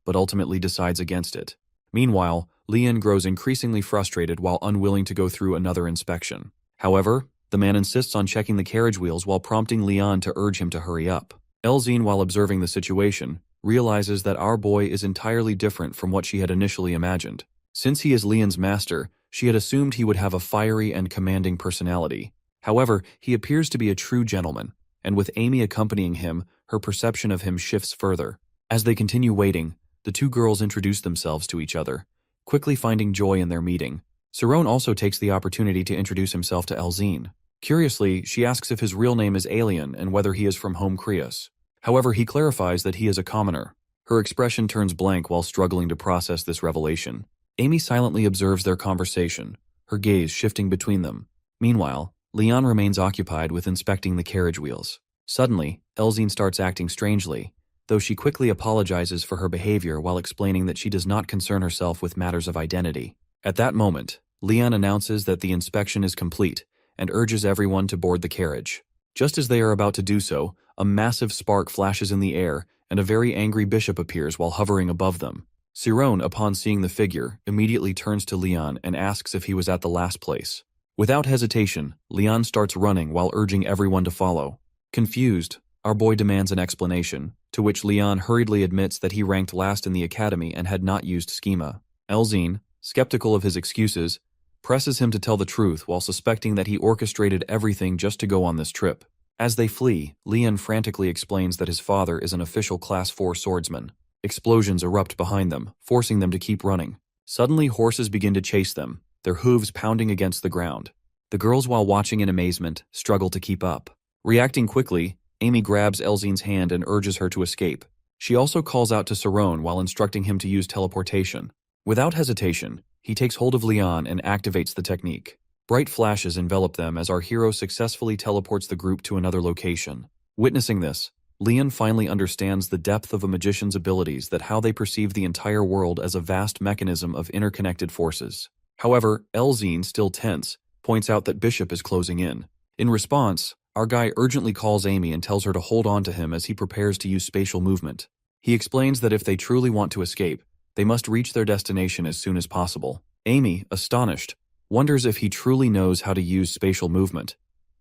but ultimately decides against it. Meanwhile, Leon grows increasingly frustrated while unwilling to go through another inspection. However, the man insists on checking the carriage wheels while prompting Leon to urge him to hurry up. Elzine, while observing the situation, realizes that our boy is entirely different from what she had initially imagined. Since he is Leon's master, she had assumed he would have a fiery and commanding personality. However, he appears to be a true gentleman, and with Amy accompanying him, her perception of him shifts further. As they continue waiting, the two girls introduce themselves to each other, quickly finding joy in their meeting. Saron also takes the opportunity to introduce himself to Elzine. Curiously, she asks if his real name is Alien and whether he is from home Krios. However, he clarifies that he is a commoner. Her expression turns blank while struggling to process this revelation. Amy silently observes their conversation, her gaze shifting between them. Meanwhile, Leon remains occupied with inspecting the carriage wheels. Suddenly, Elzine starts acting strangely, though she quickly apologizes for her behavior while explaining that she does not concern herself with matters of identity. At that moment, Leon announces that the inspection is complete and urges everyone to board the carriage. Just as they are about to do so, a massive spark flashes in the air and a very angry bishop appears while hovering above them. Saron, upon seeing the figure, immediately turns to Leon and asks if he was at the last place. Without hesitation, Leon starts running while urging everyone to follow. Confused, our boy demands an explanation, to which Leon hurriedly admits that he ranked last in the academy and had not used schema. Elzine, skeptical of his excuses, presses him to tell the truth while suspecting that he orchestrated everything just to go on this trip. As they flee, Leon frantically explains that his father is an official Class 4 swordsman. Explosions erupt behind them, forcing them to keep running. Suddenly, horses begin to chase them, their hooves pounding against the ground. The girls, while watching in amazement, struggle to keep up. Reacting quickly, Amy grabs Elzine's hand and urges her to escape. She also calls out to Cerrone while instructing him to use teleportation. Without hesitation, he takes hold of Leon and activates the technique. Bright flashes envelop them as our hero successfully teleports the group to another location. Witnessing this, Leon finally understands the depth of a magician's abilities, that how they perceive the entire world as a vast mechanism of interconnected forces. However, Elzine, still tense, points out that Bishop is closing in. In response, our guy urgently calls Amy and tells her to hold on to him as he prepares to use spatial movement. He explains that if they truly want to escape, they must reach their destination as soon as possible. Amy, astonished, wonders if he truly knows how to use spatial movement,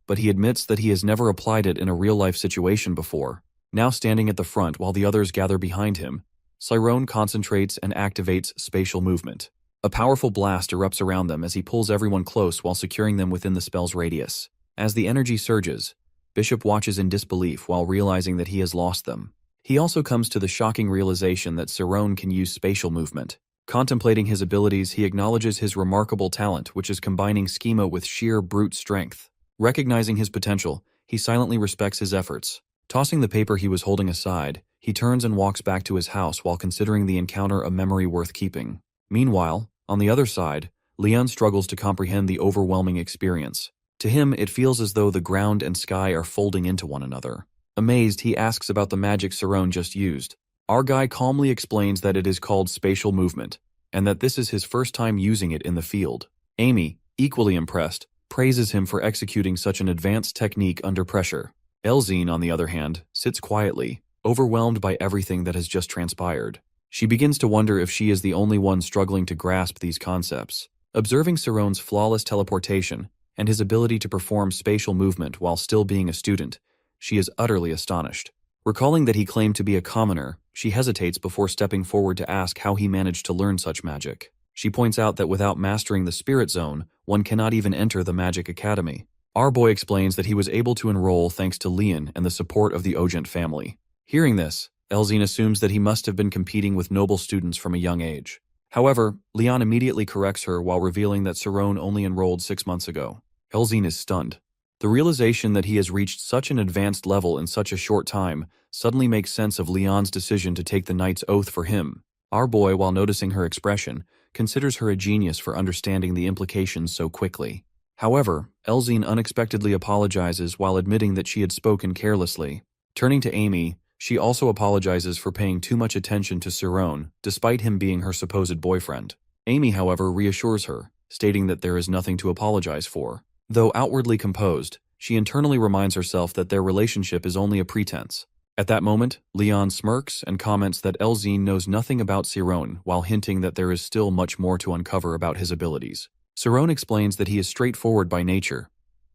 but he admits that he has never applied it in a real-life situation before. Now standing at the front while the others gather behind him, Cerrone concentrates and activates spatial movement. A powerful blast erupts around them as he pulls everyone close while securing them within the spell's radius. As the energy surges, Bishop watches in disbelief while realizing that he has lost them. He also comes to the shocking realization that Cerrone can use spatial movement. Contemplating his abilities, he acknowledges his remarkable talent, which is combining schema with sheer brute strength. Recognizing his potential, he silently respects his efforts. Tossing the paper he was holding aside, he turns and walks back to his house while considering the encounter a memory worth keeping. Meanwhile, on the other side, Leon struggles to comprehend the overwhelming experience. To him, it feels as though the ground and sky are folding into one another. Amazed, he asks about the magic Cerrone just used. Our guy calmly explains that it is called spatial movement, and that this is his first time using it in the field. Amy, equally impressed, praises him for executing such an advanced technique under pressure. Elzine, on the other hand, sits quietly, overwhelmed by everything that has just transpired. She begins to wonder if she is the only one struggling to grasp these concepts. Observing Cerrone's flawless teleportation and his ability to perform spatial movement while still being a student, she is utterly astonished. Recalling that he claimed to be a commoner, she hesitates before stepping forward to ask how he managed to learn such magic. She points out that without mastering the Spirit Zone, one cannot even enter the Magic Academy. Our boy explains that he was able to enroll thanks to Leon and the support of the Ogent family. Hearing this, Elzine assumes that he must have been competing with noble students from a young age. However, Leon immediately corrects her while revealing that Cerrone only enrolled 6 months ago. Elzine is stunned. The realization that he has reached such an advanced level in such a short time suddenly makes sense of Leon's decision to take the knight's oath for him. Our boy, while noticing her expression, considers her a genius for understanding the implications so quickly. However, Elzine unexpectedly apologizes while admitting that she had spoken carelessly. Turning to Amy, she also apologizes for paying too much attention to Cerrone, despite him being her supposed boyfriend. Amy, however, reassures her, stating that there is nothing to apologize for. Though outwardly composed, she internally reminds herself that their relationship is only a pretense. At that moment, Leon smirks and comments that Elzine knows nothing about Cerrone, while hinting that there is still much more to uncover about his abilities. Cerrone explains that he is straightforward by nature,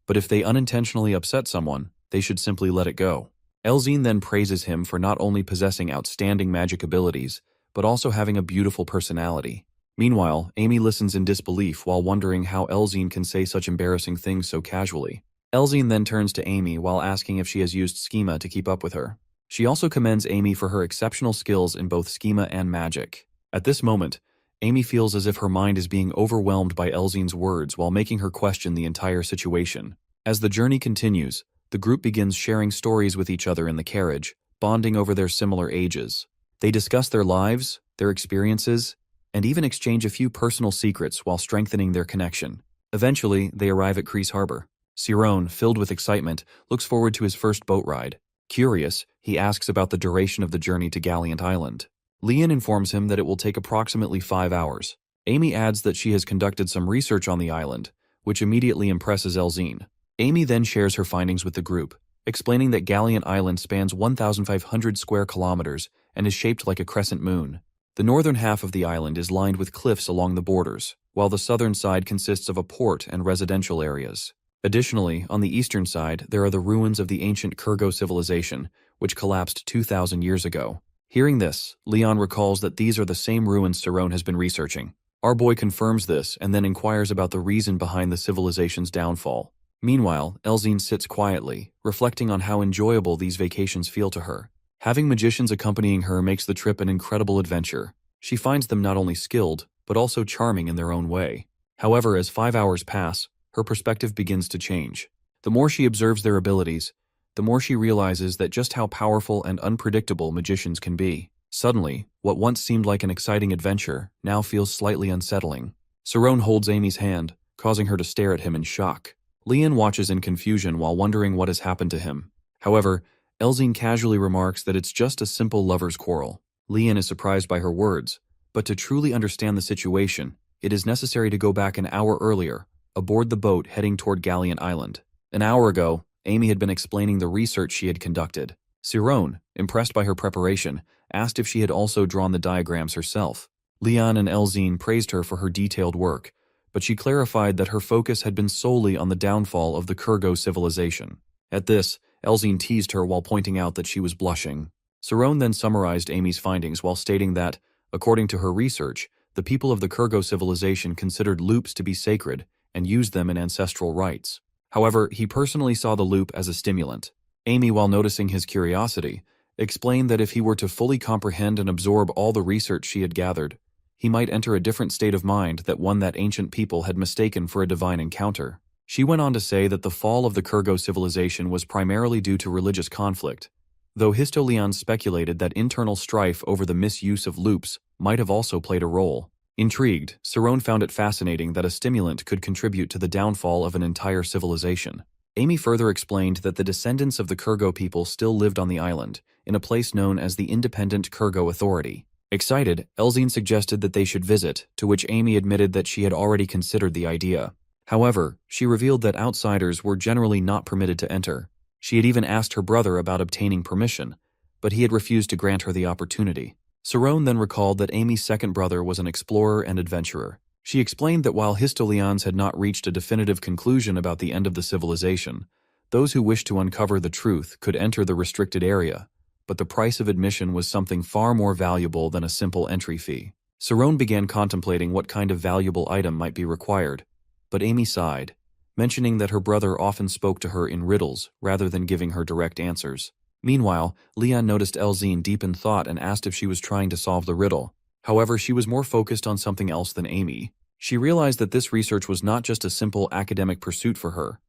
but if they unintentionally upset someone, they should simply let it go. Elzine then praises him for not only possessing outstanding magic abilities, but also having a beautiful personality. Meanwhile, Amy listens in disbelief while wondering how Elzine can say such embarrassing things so casually. Elzine then turns to Amy while asking if she has used schema to keep up with her. She also commends Amy for her exceptional skills in both schema and magic. At this moment, Amy feels as if her mind is being overwhelmed by Elzine's words while making her question the entire situation. As the journey continues, the group begins sharing stories with each other in the carriage, bonding over their similar ages. They discuss their lives, their experiences, and even exchange a few personal secrets while strengthening their connection. Eventually, they arrive at Kreese Harbor. Cerrone, filled with excitement, looks forward to his first boat ride. Curious, he asks about the duration of the journey to Galliant Island. Leon informs him that it will take approximately 5 hours. Amy adds that she has conducted some research on the island, which immediately impresses Elzine. Amy then shares her findings with the group, explaining that Galliant Island spans 1,500 square kilometers and is shaped like a crescent moon. The northern half of the island is lined with cliffs along the borders, while the southern side consists of a port and residential areas. Additionally, on the eastern side, there are the ruins of the ancient Kurgo civilization, which collapsed 2,000 years ago. Hearing this, Leon recalls that these are the same ruins Cerrone has been researching. Our boy confirms this and then inquires about the reason behind the civilization's downfall. Meanwhile, Elzine sits quietly, reflecting on how enjoyable these vacations feel to her. Having magicians accompanying her makes the trip an incredible adventure. She finds them not only skilled, but also charming in their own way. However, as 5 hours pass, her perspective begins to change. The more she observes their abilities, the more she realizes that just how powerful and unpredictable magicians can be. Suddenly, what once seemed like an exciting adventure now feels slightly unsettling. Saron holds Amy's hand, causing her to stare at him in shock. Leon watches in confusion while wondering what has happened to him. However, Elzine casually remarks that it's just a simple lover's quarrel. Leon is surprised by her words, but to truly understand the situation, it is necessary to go back an hour earlier, aboard the boat heading toward Galleon Island. An hour ago, Amy had been explaining the research she had conducted. Saron, impressed by her preparation, asked if she had also drawn the diagrams herself. Leon and Elzine praised her for her detailed work, but she clarified that her focus had been solely on the downfall of the Kurgo civilization. At this, Elzine teased her while pointing out that she was blushing. Saron then summarized Amy's findings while stating that, according to her research, the people of the Kurgo civilization considered loops to be sacred and used them in ancestral rites. However, he personally saw the loop as a stimulant. Amy, while noticing his curiosity, explained that if he were to fully comprehend and absorb all the research she had gathered, he might enter a different state of mind that one that ancient people had mistaken for a divine encounter. She went on to say that the fall of the Kurgo civilization was primarily due to religious conflict, though Histolion speculated that internal strife over the misuse of loops might have also played a role. Intrigued, Saron found it fascinating that a stimulant could contribute to the downfall of an entire civilization. Amy further explained that the descendants of the Kurgo people still lived on the island, in a place known as the Independent Kurgo Authority. Excited, Elzine suggested that they should visit, to which Amy admitted that she had already considered the idea. However, she revealed that outsiders were generally not permitted to enter. She had even asked her brother about obtaining permission, but he had refused to grant her the opportunity. Saron then recalled that Amy's second brother was an explorer and adventurer. She explained that while Histolions had not reached a definitive conclusion about the end of the civilization, those who wished to uncover the truth could enter the restricted area, but the price of admission was something far more valuable than a simple entry fee. Saron began contemplating what kind of valuable item might be required, but Amy sighed, mentioning that her brother often spoke to her in riddles rather than giving her direct answers. Meanwhile, Leon noticed Elzine deep in thought and asked if she was trying to solve the riddle. However, she was more focused on something else than Amy. She realized that this research was not just a simple academic pursuit for her.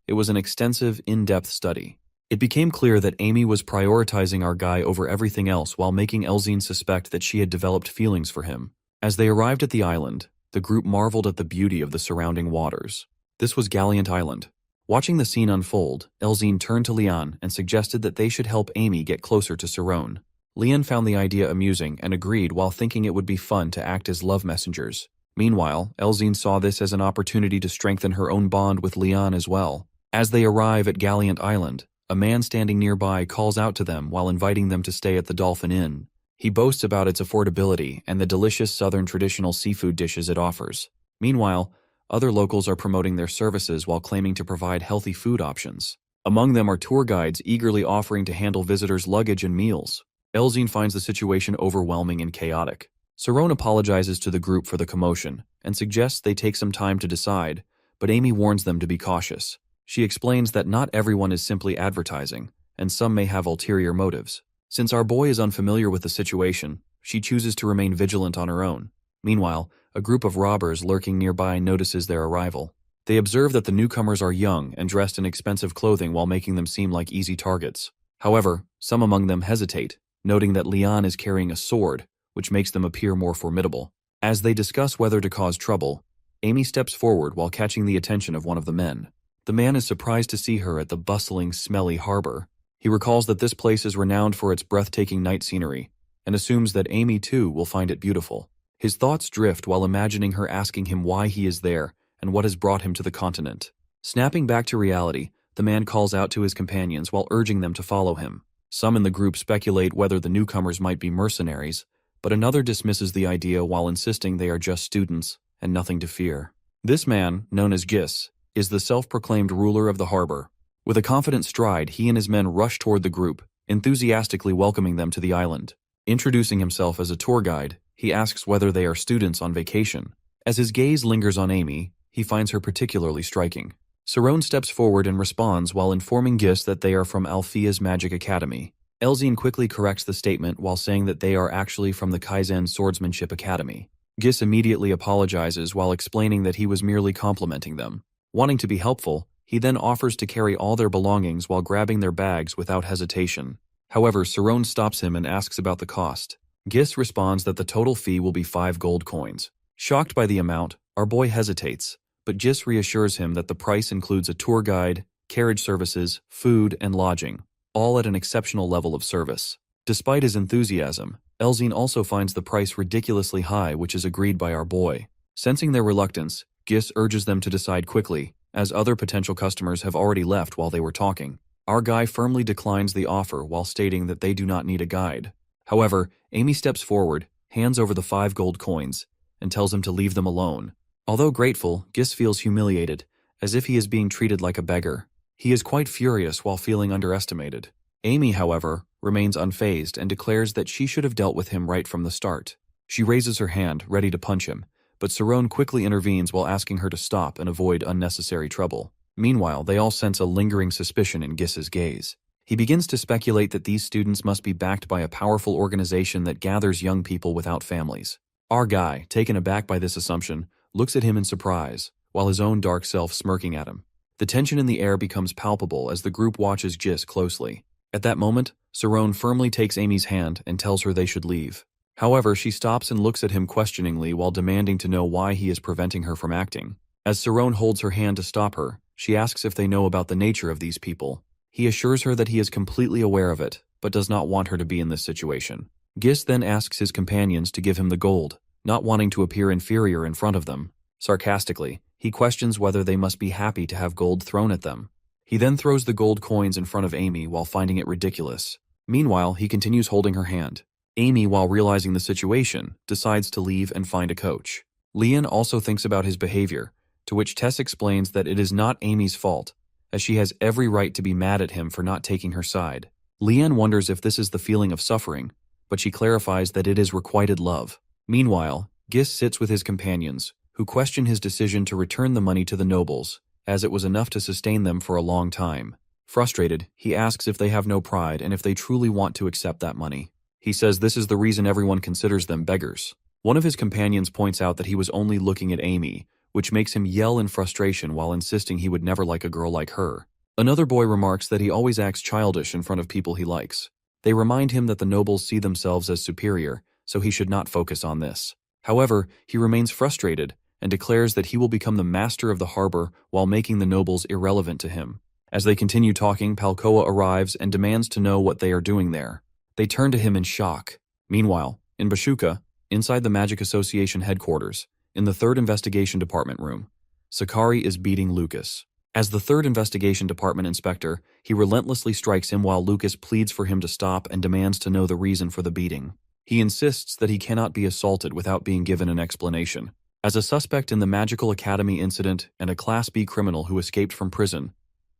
It was an extensive, in-depth study. It became clear that Amy was prioritizing our guy over everything else while making Elzine suspect that she had developed feelings for him. As they arrived at the island, the group marveled at the beauty of the surrounding waters. This was Galleon Island. Watching the scene unfold, Elzine turned to Leon and suggested that they should help Amy get closer to Saron. Leon found the idea amusing and agreed while thinking it would be fun to act as love messengers. Meanwhile, Elzine saw this as an opportunity to strengthen her own bond with Leon as well. As they arrive at Galleon Island, a man standing nearby calls out to them while inviting them to stay at the Dolphin Inn. He boasts about its affordability and the delicious southern traditional seafood dishes it offers. Meanwhile, other locals are promoting their services while claiming to provide healthy food options. Among them are tour guides eagerly offering to handle visitors' luggage and meals. Elzine finds the situation overwhelming and chaotic. Saron apologizes to the group for the commotion and suggests they take some time to decide, but Amy warns them to be cautious. She explains that not everyone is simply advertising, and some may have ulterior motives. Since our boy is unfamiliar with the situation, she chooses to remain vigilant on her own. Meanwhile, a group of robbers lurking nearby notices their arrival. They observe that the newcomers are young and dressed in expensive clothing while making them seem like easy targets. However, some among them hesitate, noting that Leon is carrying a sword, which makes them appear more formidable. As they discuss whether to cause trouble, Amy steps forward while catching the attention of one of the men. The man is surprised to see her at the bustling, smelly harbor. He recalls that this place is renowned for its breathtaking night scenery, and assumes that Amy too will find it beautiful. His thoughts drift while imagining her asking him why he is there and what has brought him to the continent. Snapping back to reality, the man calls out to his companions while urging them to follow him. Some in the group speculate whether the newcomers might be mercenaries, but another dismisses the idea while insisting they are just students and nothing to fear. This man, known as Gis, is the self-proclaimed ruler of the harbor. With a confident stride, he and his men rush toward the group, enthusiastically welcoming them to the island. Introducing himself as a tour guide, he asks whether they are students on vacation. As his gaze lingers on Amy, he finds her particularly striking. Saron steps forward and responds while informing Gis that they are from Althea's Magic Academy. Elzine quickly corrects the statement while saying that they are actually from the Kaizen Swordsmanship Academy. Gis immediately apologizes while explaining that he was merely complimenting them. Wanting to be helpful, He then offers to carry all their belongings while grabbing their bags without hesitation. However, Saron stops him and asks about the cost. Gis responds that the total fee will be 5 gold coins. Shocked by the amount, our boy hesitates, but Gis reassures him that the price includes a tour guide, carriage services, food, and lodging, all at an exceptional level of service. Despite his enthusiasm, Elzine also finds the price ridiculously high, which is agreed by our boy. Sensing their reluctance, Gis urges them to decide quickly, as other potential customers have already left while they were talking. Our guy firmly declines the offer while stating that they do not need a guide. However, Amy steps forward, hands over the 5 gold coins, and tells him to leave them alone. Although grateful, Gis feels humiliated, as if he is being treated like a beggar. He is quite furious while feeling underestimated. Amy, however, remains unfazed and declares that she should have dealt with him right from the start. She raises her hand, ready to punch him, but Saron quickly intervenes while asking her to stop and avoid unnecessary trouble. Meanwhile, they all sense a lingering suspicion in Gis's gaze. He begins to speculate that these students must be backed by a powerful organization that gathers young people without families. Our guy, taken aback by this assumption, looks at him in surprise, while his own dark self smirking at him. The tension in the air becomes palpable as the group watches Gis closely. At that moment, Saron firmly takes Amy's hand and tells her they should leave. However, she stops and looks at him questioningly while demanding to know why he is preventing her from acting. As Saron holds her hand to stop her, she asks if they know about the nature of these people. He assures her that he is completely aware of it, but does not want her to be in this situation. Gis then asks his companions to give him the gold, not wanting to appear inferior in front of them. Sarcastically, he questions whether they must be happy to have gold thrown at them. He then throws the gold coins in front of Amy while finding it ridiculous. Meanwhile, he continues holding her hand. Amy, while realizing the situation, decides to leave and find a coach. Leon also thinks about his behavior, to which Tess explains that it is not Amy's fault, as she has every right to be mad at him for not taking her side. Leon wonders if this is the feeling of suffering, but she clarifies that it is requited love. Meanwhile, Gis sits with his companions, who question his decision to return the money to the nobles, as it was enough to sustain them for a long time. Frustrated, he asks if they have no pride and if they truly want to accept that money. He says this is the reason everyone considers them beggars. One of his companions points out that he was only looking at Amy, which makes him yell in frustration while insisting he would never like a girl like her. Another boy remarks that he always acts childish in front of people he likes. They remind him that the nobles see themselves as superior, so he should not focus on this. However, he remains frustrated and declares that he will become the master of the harbor while making the nobles irrelevant to him. As they continue talking, Palkoa arrives and demands to know what they are doing there. They turn to him in shock. Meanwhile, in Bashuka, inside the Magic Association headquarters, in the 3rd Investigation Department room, Sakari is beating Lucas. As the 3rd Investigation Department inspector, he relentlessly strikes him while Lucas pleads for him to stop and demands to know the reason for the beating. He insists that he cannot be assaulted without being given an explanation. As a suspect in the Magical Academy incident and a Class B criminal who escaped from prison,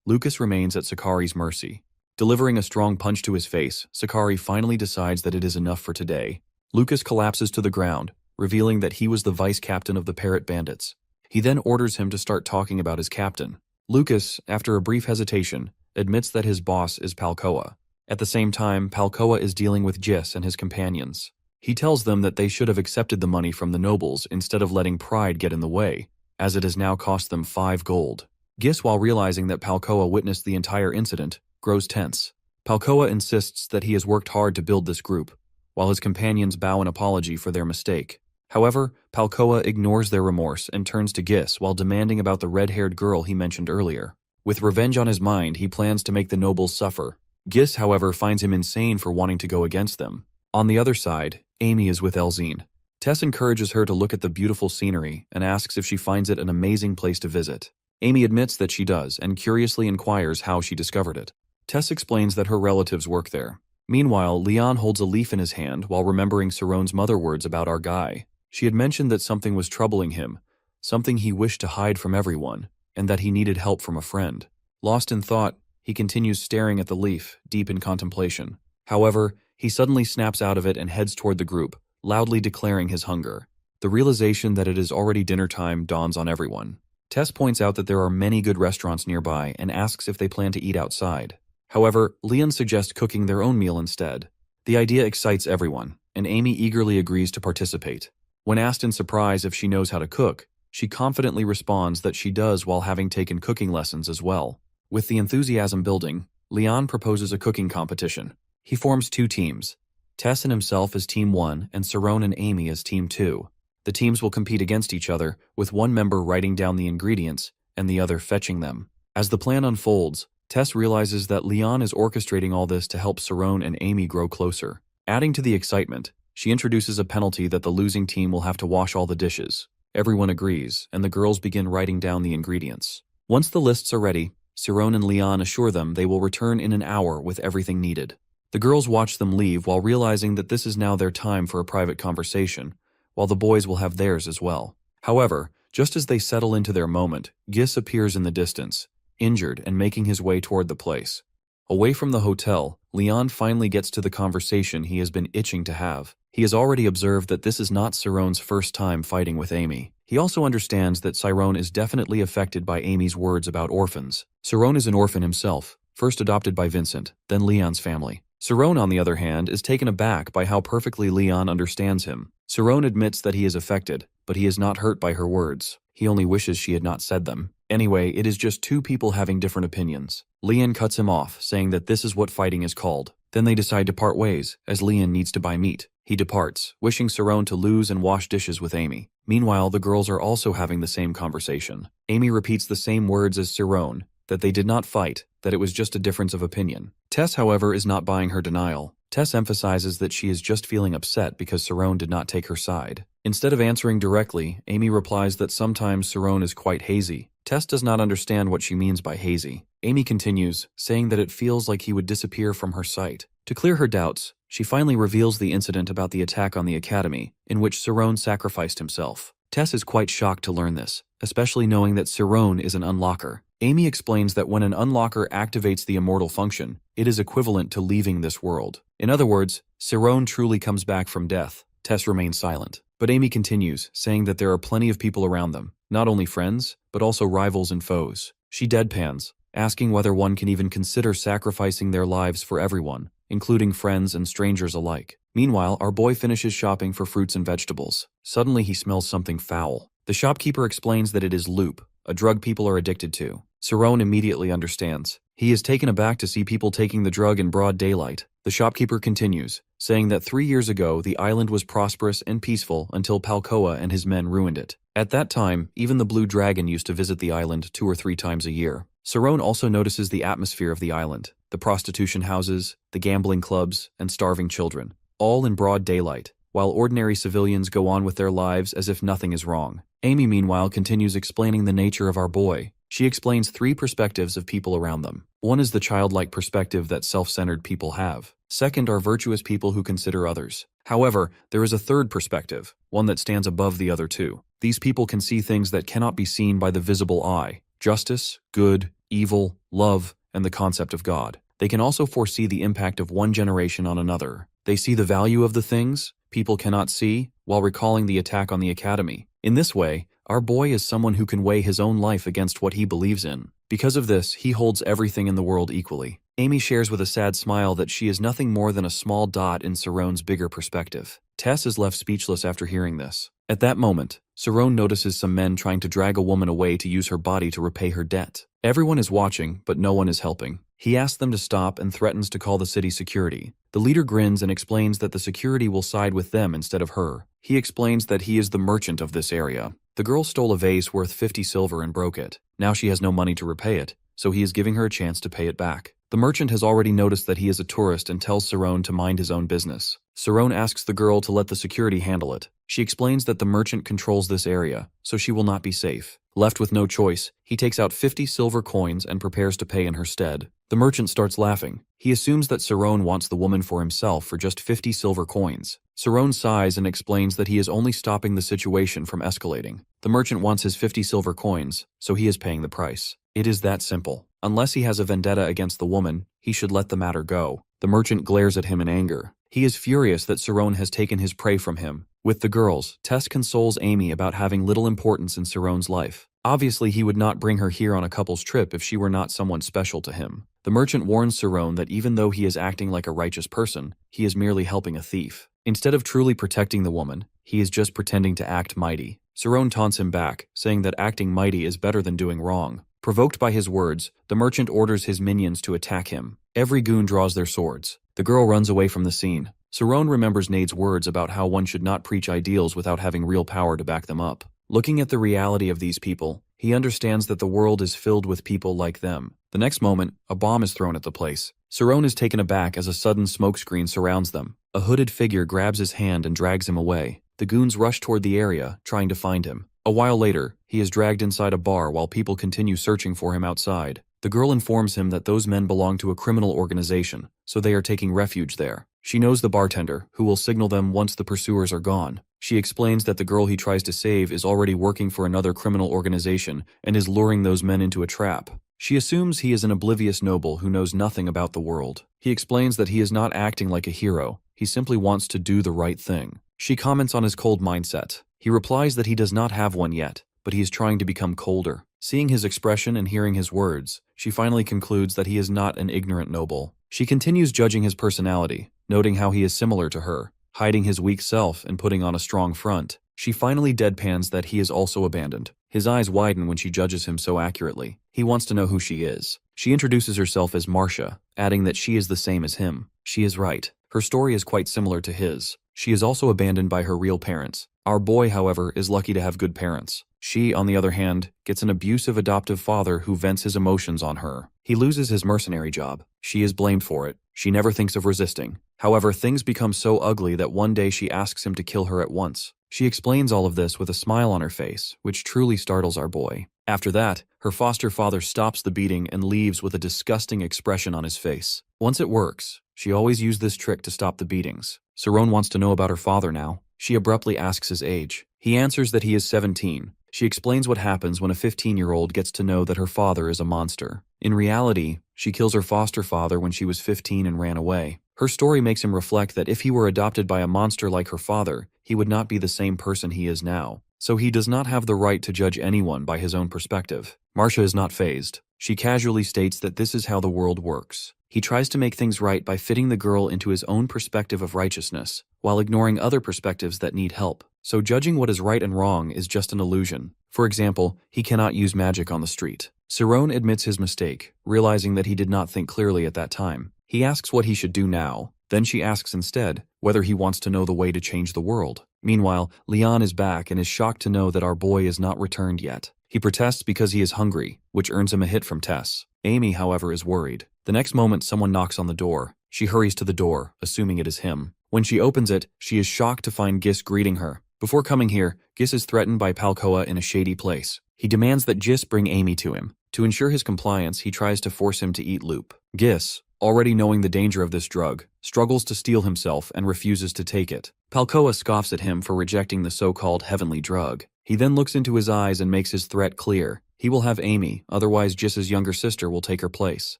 Lucas remains at Sakari's mercy. Delivering a strong punch to his face, Sakari finally decides that it is enough for today. Lucas collapses to the ground, revealing that he was the vice captain of the Parrot Bandits. He then orders him to start talking about his captain. Lucas, after a brief hesitation, admits that his boss is Palkoa. At the same time, Palkoa is dealing with Gis and his companions. He tells them that they should have accepted the money from the nobles instead of letting pride get in the way, as it has now cost them 5 gold. Gis, while realizing that Palkoa witnessed the entire incident, grows tense. Palkoa insists that he has worked hard to build this group, while his companions bow an apology for their mistake. However, Palkoa ignores their remorse and turns to Gis while demanding about the red-haired girl he mentioned earlier. With revenge on his mind, he plans to make the nobles suffer. Gis, however, finds him insane for wanting to go against them. On the other side, Amy is with Elzine. Tess encourages her to look at the beautiful scenery and asks if she finds it an amazing place to visit. Amy admits that she does and curiously inquires how she discovered it. Tess explains that her relatives work there. Meanwhile, Leon holds a leaf in his hand while remembering Saron's mother words about our guy. She had mentioned that something was troubling him, something he wished to hide from everyone, and that he needed help from a friend. Lost in thought, he continues staring at the leaf, deep in contemplation. However, he suddenly snaps out of it and heads toward the group, loudly declaring his hunger. The realization that it is already dinner time dawns on everyone. Tess points out that there are many good restaurants nearby and asks if they plan to eat outside. However, Leon suggests cooking their own meal instead. The idea excites everyone, and Amy eagerly agrees to participate. When asked in surprise if she knows how to cook, She confidently responds that she does while having taken cooking lessons as well. With the enthusiasm building, Leon proposes a cooking competition. He forms two teams, Tess and himself as Team 1 and Saron and Amy as Team 2. The teams will compete against each other, with one member writing down the ingredients and the other fetching them. As the plan unfolds, Tess realizes that Leon is orchestrating all this to help Saron and Amy grow closer. Adding to the excitement, she introduces a penalty that the losing team will have to wash all the dishes. Everyone agrees, and the girls begin writing down the ingredients. Once the lists are ready, Saron and Leon assure them they will return in an hour with everything needed. The girls watch them leave while realizing that this is now their time for a private conversation, while the boys will have theirs as well. However, just as they settle into their moment, Gis appears in the distance, injured and making his way toward the place. Away from the hotel, Leon finally gets to the conversation he has been itching to have. He has already observed that this is not Saron's first time fighting with Amy. He also understands that Saron is definitely affected by Amy's words about orphans. Saron is an orphan himself, first adopted by Vincent, then Leon's family. Saron, on the other hand, is taken aback by how perfectly Leon understands him. Saron admits that he is affected, but he is not hurt by her words. He only wishes she had not said them. Anyway, it is just two people having different opinions. Leon cuts him off, saying that this is what fighting is called. Then they decide to part ways, as Leon needs to buy meat. He departs, wishing Saron to lose and wash dishes with Amy. Meanwhile, the girls are also having the same conversation. Amy repeats the same words as Saron, that they did not fight, that it was just a difference of opinion. Tess, however, is not buying her denial. Tess emphasizes that she is just feeling upset because Saron did not take her side. Instead of answering directly, Amy replies that sometimes Saron is quite hazy. Tess does not understand what she means by hazy. Amy continues, saying that it feels like he would disappear from her sight. To clear her doubts, she finally reveals the incident about the attack on the academy, in which Saron sacrificed himself. Tess is quite shocked to learn this, especially knowing that Saron is an unlocker. Amy explains that when an unlocker activates the immortal function, it is equivalent to leaving this world. In other words, Saron truly comes back from death. Tess remains silent. But Amy continues, saying that there are plenty of people around them, not only friends, but also rivals and foes. She deadpans, asking whether one can even consider sacrificing their lives for everyone, including friends and strangers alike. Meanwhile, our boy finishes shopping for fruits and vegetables. Suddenly he smells something foul. The shopkeeper explains that it is loop, a drug people are addicted to. Saron immediately understands. He is taken aback to see people taking the drug in broad daylight. The shopkeeper continues, saying that 3 years ago the island was prosperous and peaceful until Palcoa and his men ruined it. At that time, even the Blue Dragon used to visit the island 2 or 3 times a year. Saron also notices the atmosphere of the island, the prostitution houses, the gambling clubs, and starving children, all in broad daylight, while ordinary civilians go on with their lives as if nothing is wrong. Amy, meanwhile, continues explaining the nature of our boy. She explains 3 perspectives of people around them. One is the childlike perspective that self-centered people have. Second are virtuous people who consider others. However, there is a third perspective, one that stands above the other two. These people can see things that cannot be seen by the visible eye: justice, good, evil, love, and the concept of God. They can also foresee the impact of one generation on another. They see the value of the things people cannot see while recalling the attack on the academy. In this way, our boy is someone who can weigh his own life against what he believes in. Because of this, he holds everything in the world equally. Amy shares with a sad smile that she is nothing more than a small dot in Saron's bigger perspective. Tess is left speechless after hearing this. At that moment, Saron notices some men trying to drag a woman away to use her body to repay her debt. Everyone is watching, but no one is helping. He asks them to stop and threatens to call the city security. The leader grins and explains that the security will side with them instead of her. He explains that he is the merchant of this area. The girl stole a vase worth 50 silver and broke it. Now she has no money to repay it, so he is giving her a chance to pay it back. The merchant has already noticed that he is a tourist and tells Saron to mind his own business. Saron asks the girl to let the security handle it. She explains that the merchant controls this area, so she will not be safe. Left with no choice, he takes out 50 silver coins and prepares to pay in her stead. The merchant starts laughing. He assumes that Saron wants the woman for himself for just 50 silver coins. Saron sighs and explains that he is only stopping the situation from escalating. The merchant wants his 50 silver coins, so he is paying the price. It is that simple. Unless he has a vendetta against the woman, he should let the matter go. The merchant glares at him in anger. He is furious that Saron has taken his prey from him. With the girls, Tess consoles Amy about having little importance in Saron's life. Obviously, he would not bring her here on a couple's trip if she were not someone special to him. The merchant warns Saron that even though he is acting like a righteous person, he is merely helping a thief. Instead of truly protecting the woman, he is just pretending to act mighty. Saron taunts him back, saying that acting mighty is better than doing wrong. Provoked by his words, the merchant orders his minions to attack him. Every goon draws their swords. The girl runs away from the scene. Saron remembers Nade's words about how one should not preach ideals without having real power to back them up. Looking at the reality of these people, he understands that the world is filled with people like them. The next moment, a bomb is thrown at the place. Saron is taken aback as a sudden smokescreen surrounds them. A hooded figure grabs his hand and drags him away. The goons rush toward the area, trying to find him. A while later, he is dragged inside a bar while people continue searching for him outside. The girl informs him that those men belong to a criminal organization, so they are taking refuge there. She knows the bartender, who will signal them once the pursuers are gone. She explains that the girl he tries to save is already working for another criminal organization and is luring those men into a trap. She assumes he is an oblivious noble who knows nothing about the world. He explains that he is not acting like a hero, he simply wants to do the right thing. She comments on his cold mindset. He replies that he does not have one yet, but he is trying to become colder. Seeing his expression and hearing his words, she finally concludes that he is not an ignorant noble. She continues judging his personality, noting how he is similar to her, hiding his weak self and putting on a strong front. She finally deadpans that he is also abandoned. His eyes widen when she judges him so accurately. He wants to know who she is. She introduces herself as Marcia, adding that she is the same as him. She is right. Her story is quite similar to his. She is also abandoned by her real parents. Our boy, however, is lucky to have good parents. She, on the other hand, gets an abusive adoptive father who vents his emotions on her. He loses his mercenary job. She is blamed for it. She never thinks of resisting. However, things become so ugly that one day she asks him to kill her at once. She explains all of this with a smile on her face, which truly startles our boy. After that, her foster father stops the beating and leaves with a disgusting expression on his face. Once it works, she always used this trick to stop the beatings. Saron wants to know about her father now. She abruptly asks his age. He answers that he is 17. She explains what happens when a 15-year-old gets to know that her father is a monster. In reality, she kills her foster father when she was 15 and ran away. Her story makes him reflect that if he were adopted by a monster like her father, he would not be the same person he is now. So he does not have the right to judge anyone by his own perspective. Marcia is not fazed. She casually states that this is how the world works. He tries to make things right by fitting the girl into his own perspective of righteousness, while ignoring other perspectives that need help. So judging what is right and wrong is just an illusion. For example, he cannot use magic on the street. Saron admits his mistake, realizing that he did not think clearly at that time. He asks what he should do now. Then she asks instead whether he wants to know the way to change the world. Meanwhile, Leon is back and is shocked to know that our boy is not returned yet. He protests because he is hungry, which earns him a hit from Tess. Amy, however, is worried. The next moment, someone knocks on the door. She hurries to the door, assuming it is him. When she opens it, she is shocked to find Gis greeting her. Before coming here, Gis is threatened by Palkoa in a shady place. He demands that Gis bring Amy to him. To ensure his compliance, he tries to force him to eat Loop. Gis, already knowing the danger of this drug, struggles to steel himself and refuses to take it. Palkoa scoffs at him for rejecting the so-called heavenly drug. He then looks into his eyes and makes his threat clear. He will have Amy, otherwise Gis's younger sister will take her place.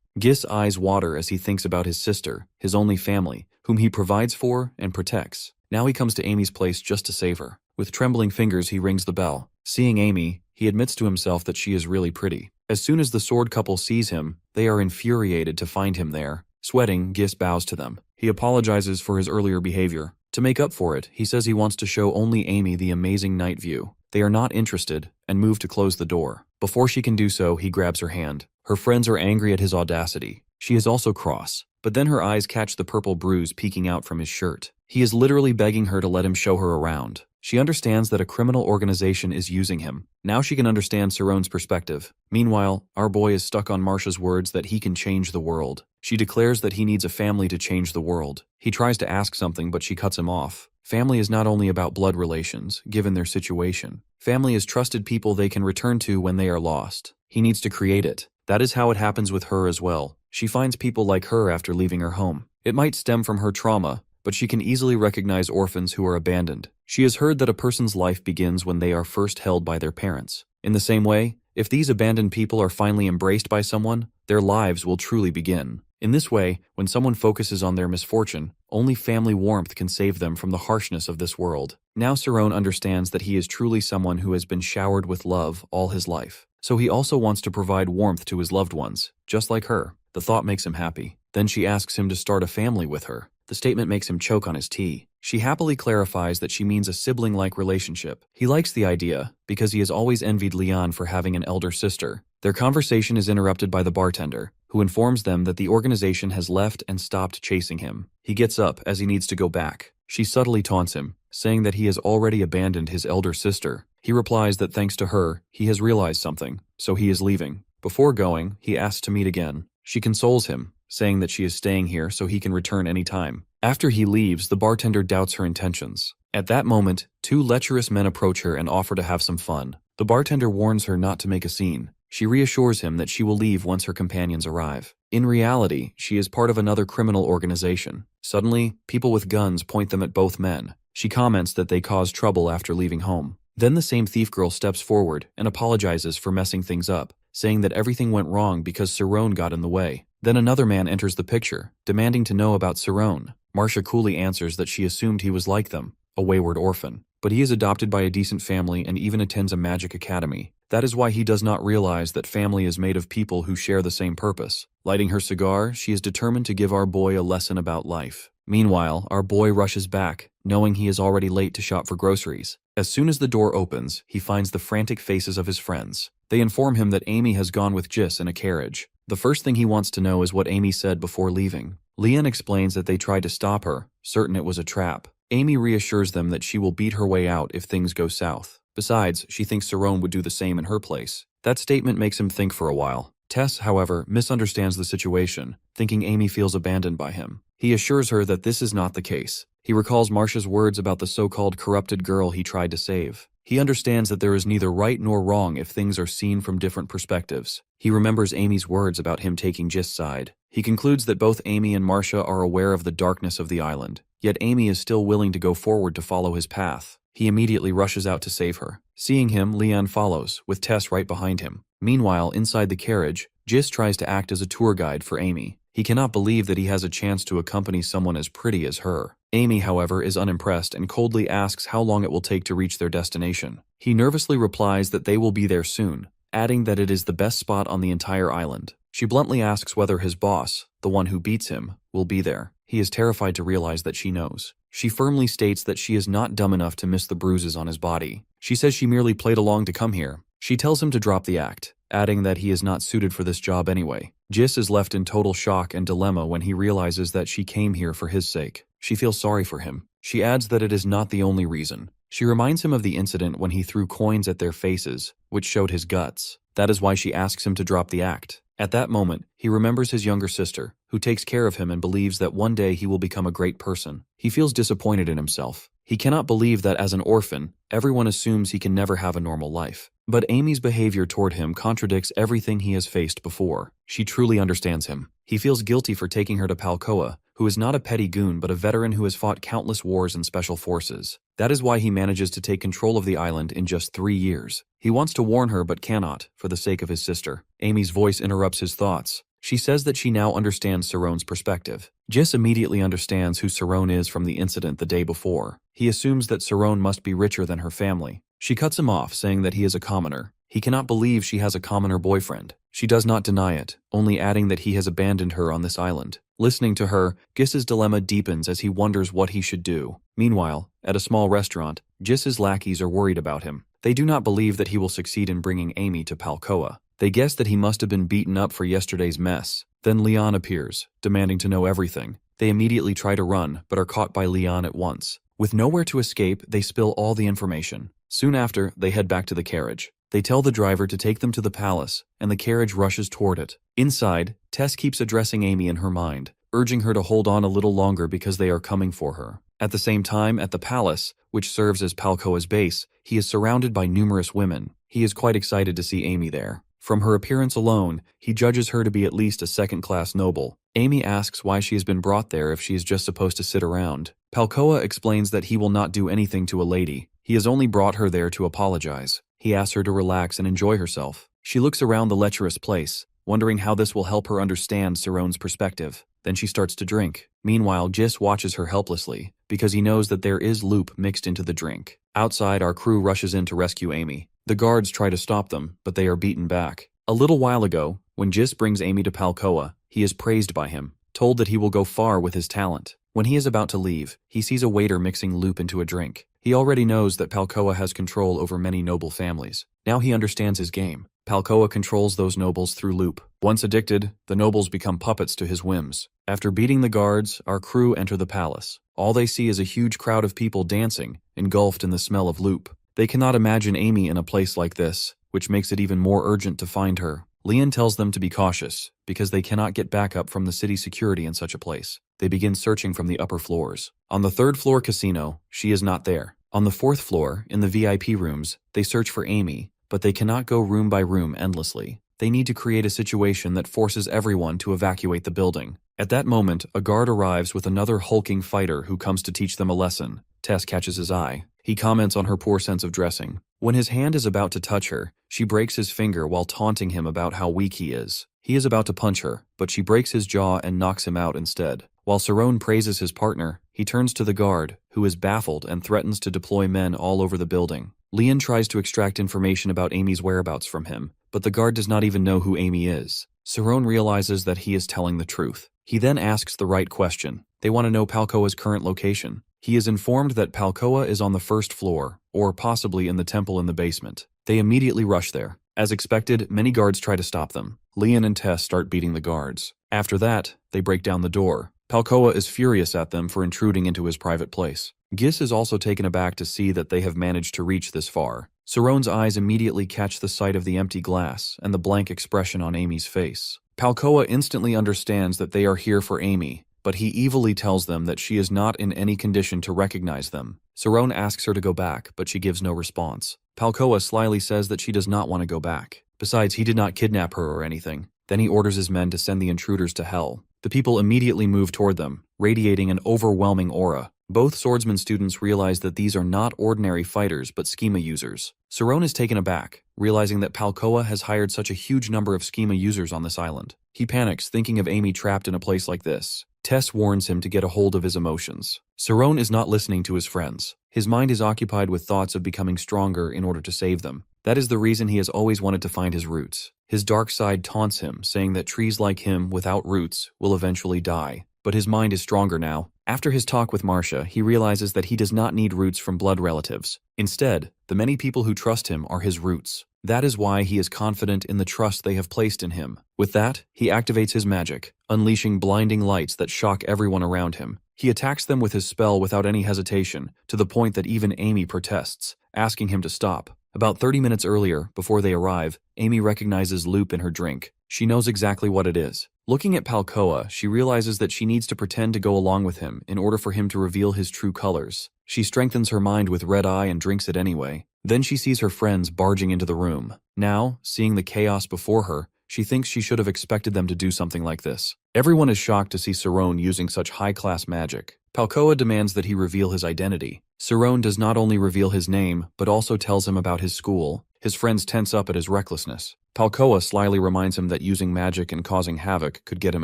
Gis' eyes water as he thinks about his sister, his only family, whom he provides for and protects. Now he comes to Amy's place just to save her. With trembling fingers, he rings the bell. Seeing Amy, he admits to himself that she is really pretty. As soon as the sword couple sees him, they are infuriated to find him there. Sweating, Gis bows to them. He apologizes for his earlier behavior. To make up for it, he says he wants to show only Amy the amazing night view. They are not interested and move to close the door. Before she can do so, he grabs her hand. Her friends are angry at his audacity. She is also cross, but then her eyes catch the purple bruise peeking out from his shirt. He is literally begging her to let him show her around. She understands that a criminal organization is using him. Now she can understand Saron's perspective. Meanwhile, our boy is stuck on Marcia's words that he can change the world. She declares that he needs a family to change the world. He tries to ask something, but she cuts him off. Family is not only about blood relations, given their situation. Family is trusted people they can return to when they are lost. He needs to create it. That is how it happens with her as well. She finds people like her after leaving her home. It might stem from her trauma, but she can easily recognize orphans who are abandoned. She has heard that a person's life begins when they are first held by their parents. In the same way, if these abandoned people are finally embraced by someone, their lives will truly begin. In this way, when someone focuses on their misfortune, only family warmth can save them from the harshness of this world. Now Saron understands that he is truly someone who has been showered with love all his life. So he also wants to provide warmth to his loved ones, just like her. The thought makes him happy. Then she asks him to start a family with her. The statement makes him choke on his tea. She happily clarifies that she means a sibling-like relationship. He likes the idea, because he has always envied Leon for having an elder sister. Their conversation is interrupted by the bartender, who informs them that the organization has left and stopped chasing him. He gets up as he needs to go back. She subtly taunts him, saying that he has already abandoned his elder sister. He replies that thanks to her, he has realized something, so he is leaving. Before going, he asks to meet again. She consoles him, saying that she is staying here so he can return any time. After he leaves, the bartender doubts her intentions. At that moment, two lecherous men approach her and offer to have some fun. The bartender warns her not to make a scene. She reassures him that she will leave once her companions arrive. In reality, she is part of another criminal organization. Suddenly, people with guns point them at both men. She comments that they caused trouble after leaving home. Then the same thief girl steps forward and apologizes for messing things up, saying that everything went wrong because Cerrone got in the way. Then another man enters the picture, demanding to know about Cerrone. Marcia coolly answers that she assumed he was like them, a wayward orphan. But he is adopted by a decent family and even attends a magic academy. That is why he does not realize that family is made of people who share the same purpose. Lighting her cigar, she is determined to give our boy a lesson about life. Meanwhile, our boy rushes back, knowing he is already late to shop for groceries. As soon as the door opens, he finds the frantic faces of his friends. They inform him that Amy has gone with Jis in a carriage. The first thing he wants to know is what Amy said before leaving. Leon explains that they tried to stop her, certain it was a trap. Amy reassures them that she will beat her way out if things go south. Besides, she thinks Cerrone would do the same in her place. That statement makes him think for a while. Tess, however, misunderstands the situation, thinking Amy feels abandoned by him. He assures her that this is not the case. He recalls Marcia's words about the so-called corrupted girl he tried to save. He understands that there is neither right nor wrong if things are seen from different perspectives. He remembers Amy's words about him taking Jis' side. He concludes that both Amy and Marcia are aware of the darkness of the island, yet Amy is still willing to go forward to follow his path. He immediately rushes out to save her. Seeing him, Leon follows, with Tess right behind him. Meanwhile, inside the carriage, Jis tries to act as a tour guide for Amy. He cannot believe that he has a chance to accompany someone as pretty as her. Amy, however, is unimpressed and coldly asks how long it will take to reach their destination. He nervously replies that they will be there soon, adding that it is the best spot on the entire island. She bluntly asks whether his boss, the one who beats him, will be there. He is terrified to realize that she knows. She firmly states that she is not dumb enough to miss the bruises on his body. She says she merely played along to come here. She tells him to drop the act, adding that he is not suited for this job anyway. Jis is left in total shock and dilemma when he realizes that she came here for his sake. She feels sorry for him. She adds that it is not the only reason. She reminds him of the incident when he threw coins at their faces, which showed his guts. That is why she asks him to drop the act. At that moment, he remembers his younger sister, who takes care of him and believes that one day he will become a great person. He feels disappointed in himself. He cannot believe that as an orphan, everyone assumes he can never have a normal life. But Amy's behavior toward him contradicts everything he has faced before. She truly understands him. He feels guilty for taking her to Palcoa, who is not a petty goon but a veteran who has fought countless wars and special forces. That is why he manages to take control of the island in just 3 years. He wants to warn her but cannot, for the sake of his sister. Amy's voice interrupts his thoughts. She says that she now understands Cerrone's perspective. Jis immediately understands who Cerrone is from the incident the day before. He assumes that Cerrone must be richer than her family. She cuts him off, saying that he is a commoner. He cannot believe she has a commoner boyfriend. She does not deny it, only adding that he has abandoned her on this island. Listening to her, Gis's dilemma deepens as he wonders what he should do. Meanwhile, at a small restaurant, Gis's lackeys are worried about him. They do not believe that he will succeed in bringing Amy to Palcoa. They guess that he must have been beaten up for yesterday's mess. Then Leon appears, demanding to know everything. They immediately try to run, but are caught by Leon at once. With nowhere to escape, they spill all the information. Soon after, they head back to the carriage. They tell the driver to take them to the palace, and the carriage rushes toward it. Inside, Tess keeps addressing Amy in her mind, urging her to hold on a little longer because they are coming for her. At the same time, at the palace, which serves as Palcoa's base, he is surrounded by numerous women. He is quite excited to see Amy there. From her appearance alone, he judges her to be at least a second-class noble. Amy asks why she has been brought there if she is just supposed to sit around. Palcoa explains that he will not do anything to a lady. He has only brought her there to apologize. He asks her to relax and enjoy herself. She looks around the lecherous place, wondering how this will help her understand Cerrone's perspective. Then she starts to drink. Meanwhile, Jis watches her helplessly, because he knows that there is loop mixed into the drink. Outside, our crew rushes in to rescue Amy. The guards try to stop them, but they are beaten back. A little while ago, when Jis brings Amy to Palcoa, he is praised by him, told that he will go far with his talent. When he is about to leave, he sees a waiter mixing loop into a drink. He already knows that Palcoa has control over many noble families. Now he understands his game. Palcoa controls those nobles through loop. Once addicted, the nobles become puppets to his whims. After beating the guards, our crew enter the palace. All they see is a huge crowd of people dancing, engulfed in the smell of loop. They cannot imagine Amy in a place like this, which makes it even more urgent to find her. Leon tells them to be cautious, because they cannot get backup from the city security in such a place. They begin searching from the upper floors. On the 3rd floor casino, she is not there. On the 4th floor, in the VIP rooms, they search for Amy, but they cannot go room by room endlessly. They need to create a situation that forces everyone to evacuate the building. At that moment, a guard arrives with another hulking fighter who comes to teach them a lesson. Tess catches his eye. He comments on her poor sense of dressing. When his hand is about to touch her, she breaks his finger while taunting him about how weak he is. He is about to punch her, but she breaks his jaw and knocks him out instead. While Cerrone praises his partner, he turns to the guard, who is baffled and threatens to deploy men all over the building. Leon tries to extract information about Amy's whereabouts from him, but the guard does not even know who Amy is. Cerrone realizes that he is telling the truth. He then asks the right question. They want to know Palcoa's current location. He is informed that Palcoa is on the 1st floor, or possibly in the temple in the basement. They immediately rush there. As expected, many guards try to stop them. Leon and Tess start beating the guards. After that, they break down the door. Palcoa is furious at them for intruding into his private place. Gis is also taken aback to see that they have managed to reach this far. Cerrone's eyes immediately catch the sight of the empty glass and the blank expression on Amy's face. Palcoa instantly understands that they are here for Amy, but he evilly tells them that she is not in any condition to recognize them. Cerrone asks her to go back, but she gives no response. Palcoa slyly says that she does not want to go back. Besides, he did not kidnap her or anything. Then he orders his men to send the intruders to hell. The people immediately move toward them, radiating an overwhelming aura. Both swordsman students realize that these are not ordinary fighters but schema users. Cerrone is taken aback, realizing that Palcoa has hired such a huge number of schema users on this island. He panics, thinking of Amy trapped in a place like this. Tess warns him to get a hold of his emotions. Cerrone is not listening to his friends. His mind is occupied with thoughts of becoming stronger in order to save them. That is the reason he has always wanted to find his roots. His dark side taunts him, saying that trees like him without roots will eventually die. But his mind is stronger now. After his talk with Marcia, he realizes that he does not need roots from blood relatives. Instead, the many people who trust him are his roots. That is why he is confident in the trust they have placed in him. With that, he activates his magic, unleashing blinding lights that shock everyone around him. He attacks them with his spell without any hesitation, to the point that even Amy protests, asking him to stop. About 30 minutes earlier, before they arrive, Amy recognizes loop in her drink. She knows exactly what it is. Looking at Palcoa, she realizes that she needs to pretend to go along with him in order for him to reveal his true colors. She strengthens her mind with red eye and drinks it anyway. Then she sees her friends barging into the room. Now, seeing the chaos before her, she thinks she should have expected them to do something like this. Everyone is shocked to see Cerrone using such high-class magic. Palcoa demands that he reveal his identity. Cerrone does not only reveal his name, but also tells him about his school. His friends tense up at his recklessness. Palcoa slyly reminds him that using magic and causing havoc could get him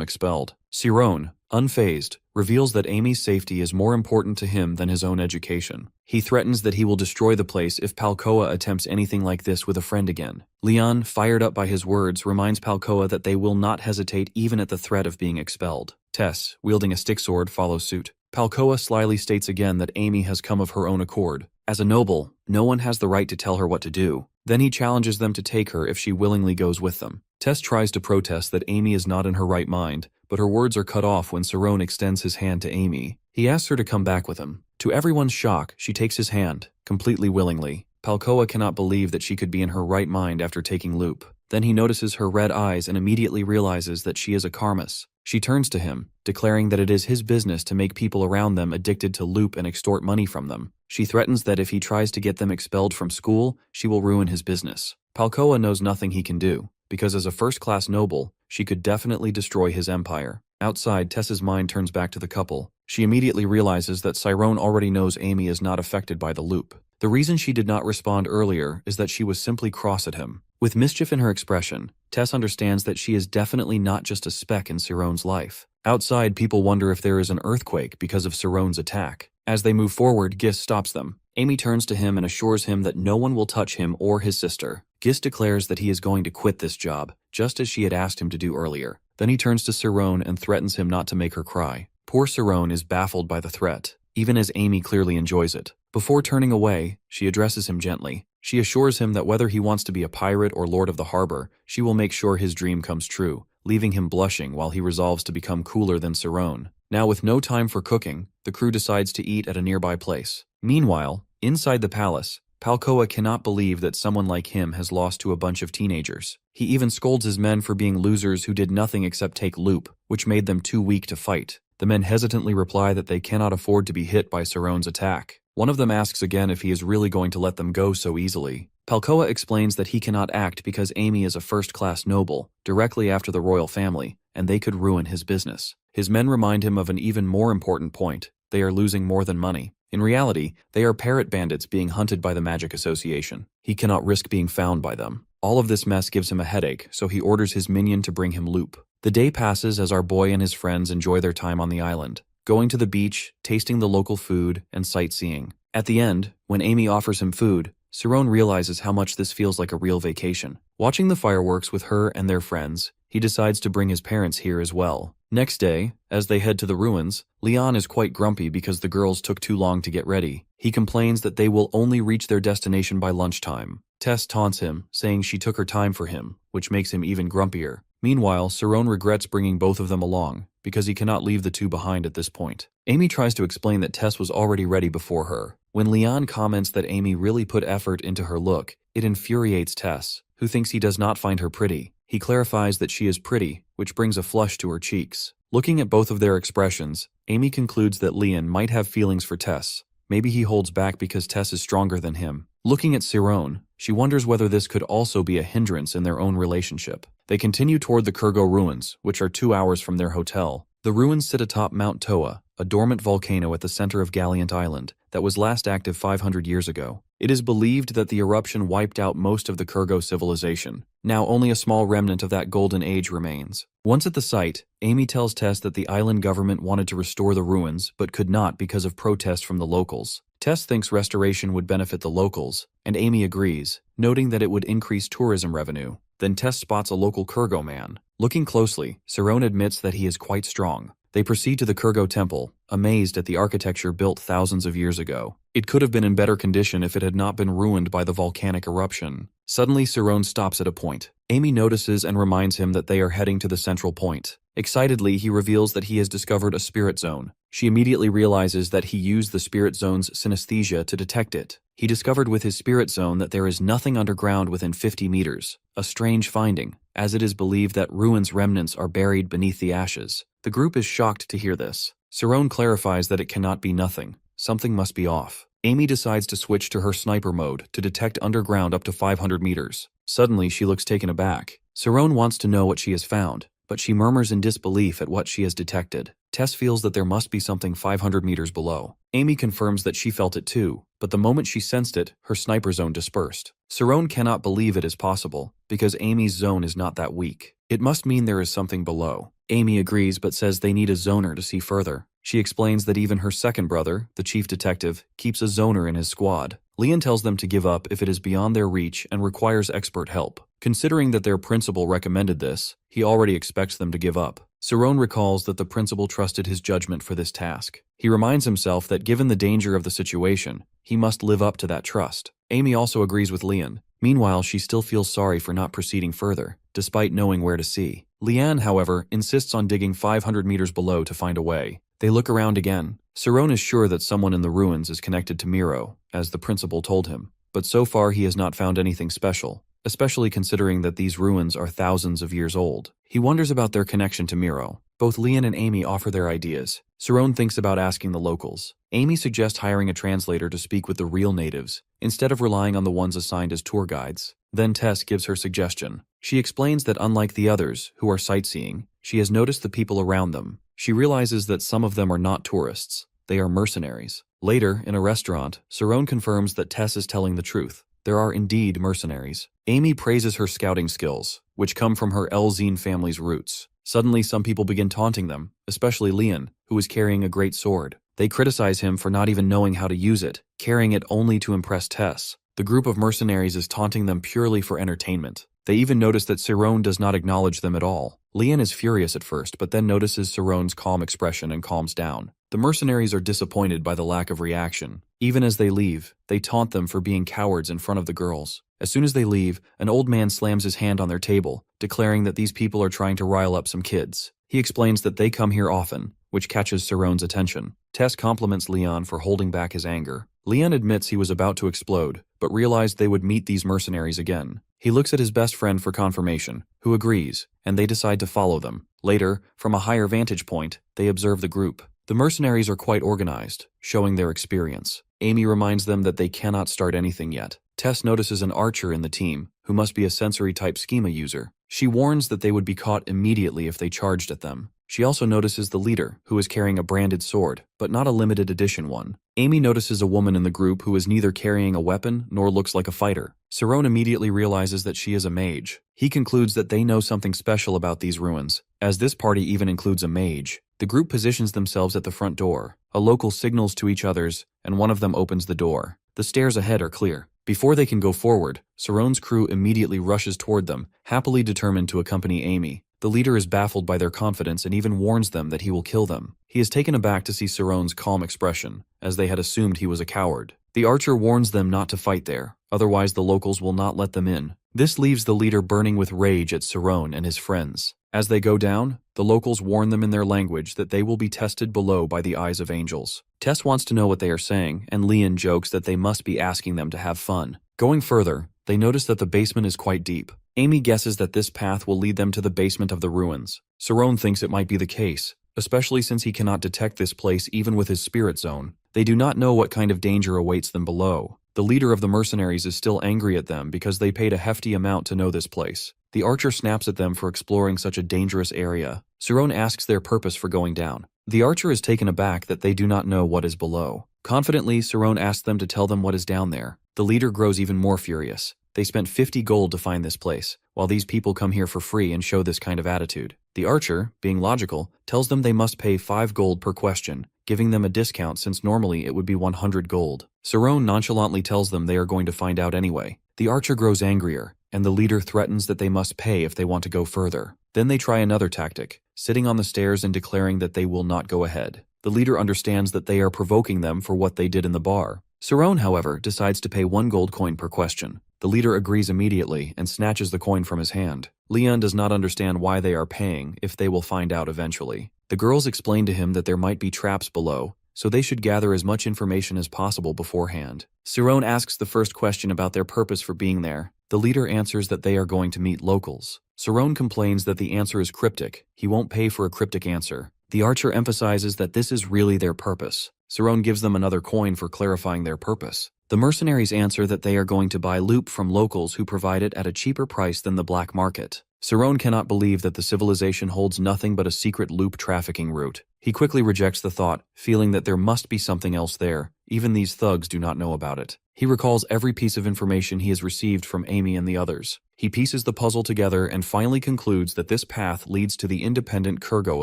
expelled. Cerrone, unfazed, reveals that Amy's safety is more important to him than his own education. He threatens that he will destroy the place if Palcoa attempts anything like this with a friend again. Leon, fired up by his words, reminds Palcoa that they will not hesitate even at the threat of being expelled. Tess, wielding a stick sword, follows suit. Palcoa slyly states again that Amy has come of her own accord. As a noble, no one has the right to tell her what to do. Then he challenges them to take her if she willingly goes with them. Tess tries to protest that Amy is not in her right mind, but her words are cut off when Cerrone extends his hand to Amy. He asks her to come back with him. To everyone's shock, she takes his hand, completely willingly. Palcoa cannot believe that she could be in her right mind after taking loop. Then he notices her red eyes and immediately realizes that she is a karmas. She turns to him, declaring that it is his business to make people around them addicted to loop and extort money from them. She threatens that if he tries to get them expelled from school, she will ruin his business. Palcoa knows nothing he can do, because as a first-class noble, she could definitely destroy his empire. Outside, Tess's mind turns back to the couple. She immediately realizes that Cerrone already knows Amy is not affected by the loop. The reason she did not respond earlier is that she was simply cross at him. With mischief in her expression, Tess understands that she is definitely not just a speck in Cerrone's life. Outside, people wonder if there is an earthquake because of Cerrone's attack. As they move forward, Gis stops them. Amy turns to him and assures him that no one will touch him or his sister. Gis declares that he is going to quit this job, just as she had asked him to do earlier. Then he turns to Cerrone and threatens him not to make her cry. Poor Cerrone is baffled by the threat, even as Amy clearly enjoys it. Before turning away, she addresses him gently. She assures him that whether he wants to be a pirate or lord of the harbor, she will make sure his dream comes true, leaving him blushing while he resolves to become cooler than Cerrone. Now, with no time for cooking, the crew decides to eat at a nearby place. Meanwhile, inside the palace, Palcoa cannot believe that someone like him has lost to a bunch of teenagers. He even scolds his men for being losers who did nothing except take loop, which made them too weak to fight. The men hesitantly reply that they cannot afford to be hit by Cerrone's attack. One of them asks again if he is really going to let them go so easily. Palcoa explains that he cannot act because Amy is a first-class noble, directly after the royal family, and they could ruin his business. His men remind him of an even more important point: they are losing more than money. In reality, they are parrot bandits being hunted by the Magic Association. He cannot risk being found by them. All of this mess gives him a headache, so he orders his minion to bring him loop. The day passes as our boy and his friends enjoy their time on the island, going to the beach, tasting the local food, and sightseeing. At the end, when Amy offers him food, Cerrone realizes how much this feels like a real vacation. Watching the fireworks with her and their friends, he decides to bring his parents here as well. Next day, as they head to the ruins, Leon is quite grumpy because the girls took too long to get ready. He complains that they will only reach their destination by lunchtime. Tess taunts him, saying she took her time for him, which makes him even grumpier. Meanwhile, Cerrone regrets bringing both of them along, because he cannot leave the two behind at this point. Amy tries to explain that Tess was already ready before her. When Leon comments that Amy really put effort into her look, it infuriates Tess, who thinks he does not find her pretty. He clarifies that she is pretty, which brings a flush to her cheeks. Looking at both of their expressions, Amy concludes that Leon might have feelings for Tess. Maybe he holds back because Tess is stronger than him. Looking at Cerrone, she wonders whether this could also be a hindrance in their own relationship. They continue toward the Kurgo ruins, which are 2 hours from their hotel. The ruins sit atop Mount Toa, a dormant volcano at the center of Galliant Island that was last active 500 years ago. It is believed that the eruption wiped out most of the Kurgo civilization. Now only a small remnant of that golden age remains. Once at the site, Amy tells Tess that the island government wanted to restore the ruins but could not because of protest from the locals. Tess thinks restoration would benefit the locals, and Amy agrees, noting that it would increase tourism revenue. Then Tess spots a local Kurgo man. Looking closely, Cerrone admits that he is quite strong. They proceed to the Kurgo temple, amazed at the architecture built thousands of years ago. It could have been in better condition if it had not been ruined by the volcanic eruption. Suddenly, Cerrone stops at a point. Amy notices and reminds him that they are heading to the central point. Excitedly, he reveals that he has discovered a spirit zone. She immediately realizes that he used the spirit zone's synesthesia to detect it. He discovered with his spirit zone that there is nothing underground within 50 meters, a strange finding, as it is believed that ruins' remnants are buried beneath the ashes. The group is shocked to hear this. Cerrone clarifies that it cannot be nothing. Something must be off. Amy decides to switch to her sniper mode to detect underground up to 500 meters. Suddenly, she looks taken aback. Cerrone wants to know what she has found, but she murmurs in disbelief at what she has detected. Tess feels that there must be something 500 meters below. Amy confirms that she felt it too, but the moment she sensed it, her sniper zone dispersed. Cerrone cannot believe it is possible, because Amy's zone is not that weak. It must mean there is something below. Amy agrees but says they need a zoner to see further. She explains that even her second brother, the chief detective, keeps a zoner in his squad. Leon tells them to give up if it is beyond their reach and requires expert help. Considering that their principal recommended this, he already expects them to give up. Cerrone recalls that the principal trusted his judgment for this task. He reminds himself that given the danger of the situation, he must live up to that trust. Amy also agrees with Leon. Meanwhile, she still feels sorry for not proceeding further, despite knowing where to see. Leanne, however, insists on digging 500 meters below to find a way. They look around again. Cerrone is sure that someone in the ruins is connected to Miro, as the principal told him, but so far he has not found anything special, especially considering that these ruins are thousands of years old. He wonders about their connection to Miro. Both Leon and Amy offer their ideas. Cerrone thinks about asking the locals. Amy suggests hiring a translator to speak with the real natives, instead of relying on the ones assigned as tour guides. Then Tess gives her suggestion. She explains that unlike the others, who are sightseeing, she has noticed the people around them. She realizes that some of them are not tourists. They are mercenaries. Later, in a restaurant, Cerrone confirms that Tess is telling the truth. There are indeed mercenaries. Amy praises her scouting skills, which come from her Elzine family's roots. Suddenly, some people begin taunting them, especially Leon, who is carrying a great sword. They criticize him for not even knowing how to use it, carrying it only to impress Tess. The group of mercenaries is taunting them purely for entertainment. They even notice that Cerrone does not acknowledge them at all. Leon is furious at first, but then notices Cerrone's calm expression and calms down. The mercenaries are disappointed by the lack of reaction. Even as they leave, they taunt them for being cowards in front of the girls. As soon as they leave, an old man slams his hand on their table, declaring that these people are trying to rile up some kids. He explains that they come here often, which catches Cerrone's attention. Tess compliments Leon for holding back his anger. Leon admits he was about to explode, but realized they would meet these mercenaries again. He looks at his best friend for confirmation, who agrees, and they decide to follow them. Later, from a higher vantage point, they observe the group. The mercenaries are quite organized, showing their experience. Amy reminds them that they cannot start anything yet. Tess notices an archer in the team, who must be a sensory-type schema user. She warns that they would be caught immediately if they charged at them. She also notices the leader, who is carrying a branded sword, but not a limited edition one. Amy notices a woman in the group who is neither carrying a weapon nor looks like a fighter. Cerrone immediately realizes that she is a mage. He concludes that they know something special about these ruins, as this party even includes a mage. The group positions themselves at the front door. A local signals to each others, and one of them opens the door. The stairs ahead are clear. Before they can go forward, Cerrone's crew immediately rushes toward them, happily determined to accompany Amy. The leader is baffled by their confidence and even warns them that he will kill them. He is taken aback to see Cerrone's calm expression, as they had assumed he was a coward. The archer warns them not to fight there, otherwise the locals will not let them in. This leaves the leader burning with rage at Cerrone and his friends. As they go down, the locals warn them in their language that they will be tested below by the eyes of angels. Tess wants to know what they are saying, and Leon jokes that they must be asking them to have fun. Going further, they notice that the basement is quite deep. Amy guesses that this path will lead them to the basement of the ruins. Cerrone thinks it might be the case, especially since he cannot detect this place even with his spirit zone. They do not know what kind of danger awaits them below. The leader of the mercenaries is still angry at them because they paid a hefty amount to know this place. The archer snaps at them for exploring such a dangerous area. Cerrone asks their purpose for going down. The archer is taken aback that they do not know what is below. Confidently, Cerrone asks them to tell them what is down there. The leader grows even more furious. They spent 50 gold to find this place, while these people come here for free and show this kind of attitude. The archer, being logical, tells them they must pay 5 gold per question, giving them a discount since normally it would be 100 gold. Cerrone nonchalantly tells them they are going to find out anyway. The archer grows angrier, and the leader threatens that they must pay if they want to go further. Then they try another tactic, sitting on the stairs and declaring that they will not go ahead. The leader understands that they are provoking them for what they did in the bar. Cerrone, however, decides to pay 1 gold coin per question. The leader agrees immediately and snatches the coin from his hand. Leon does not understand why they are paying if they will find out eventually. The girls explain to him that there might be traps below, so they should gather as much information as possible beforehand. Cerrone asks the first question about their purpose for being there. The leader answers that they are going to meet locals. Cerrone complains that the answer is cryptic. He won't pay for a cryptic answer. The archer emphasizes that this is really their purpose. Cerrone gives them another coin for clarifying their purpose. The mercenaries answer that they are going to buy loot from locals who provide it at a cheaper price than the black market. Cerrone cannot believe that the civilization holds nothing but a secret loop trafficking route. He quickly rejects the thought, feeling that there must be something else there. Even these thugs do not know about it. He recalls every piece of information he has received from Amy and the others. He pieces the puzzle together and finally concludes that this path leads to the independent Kurgo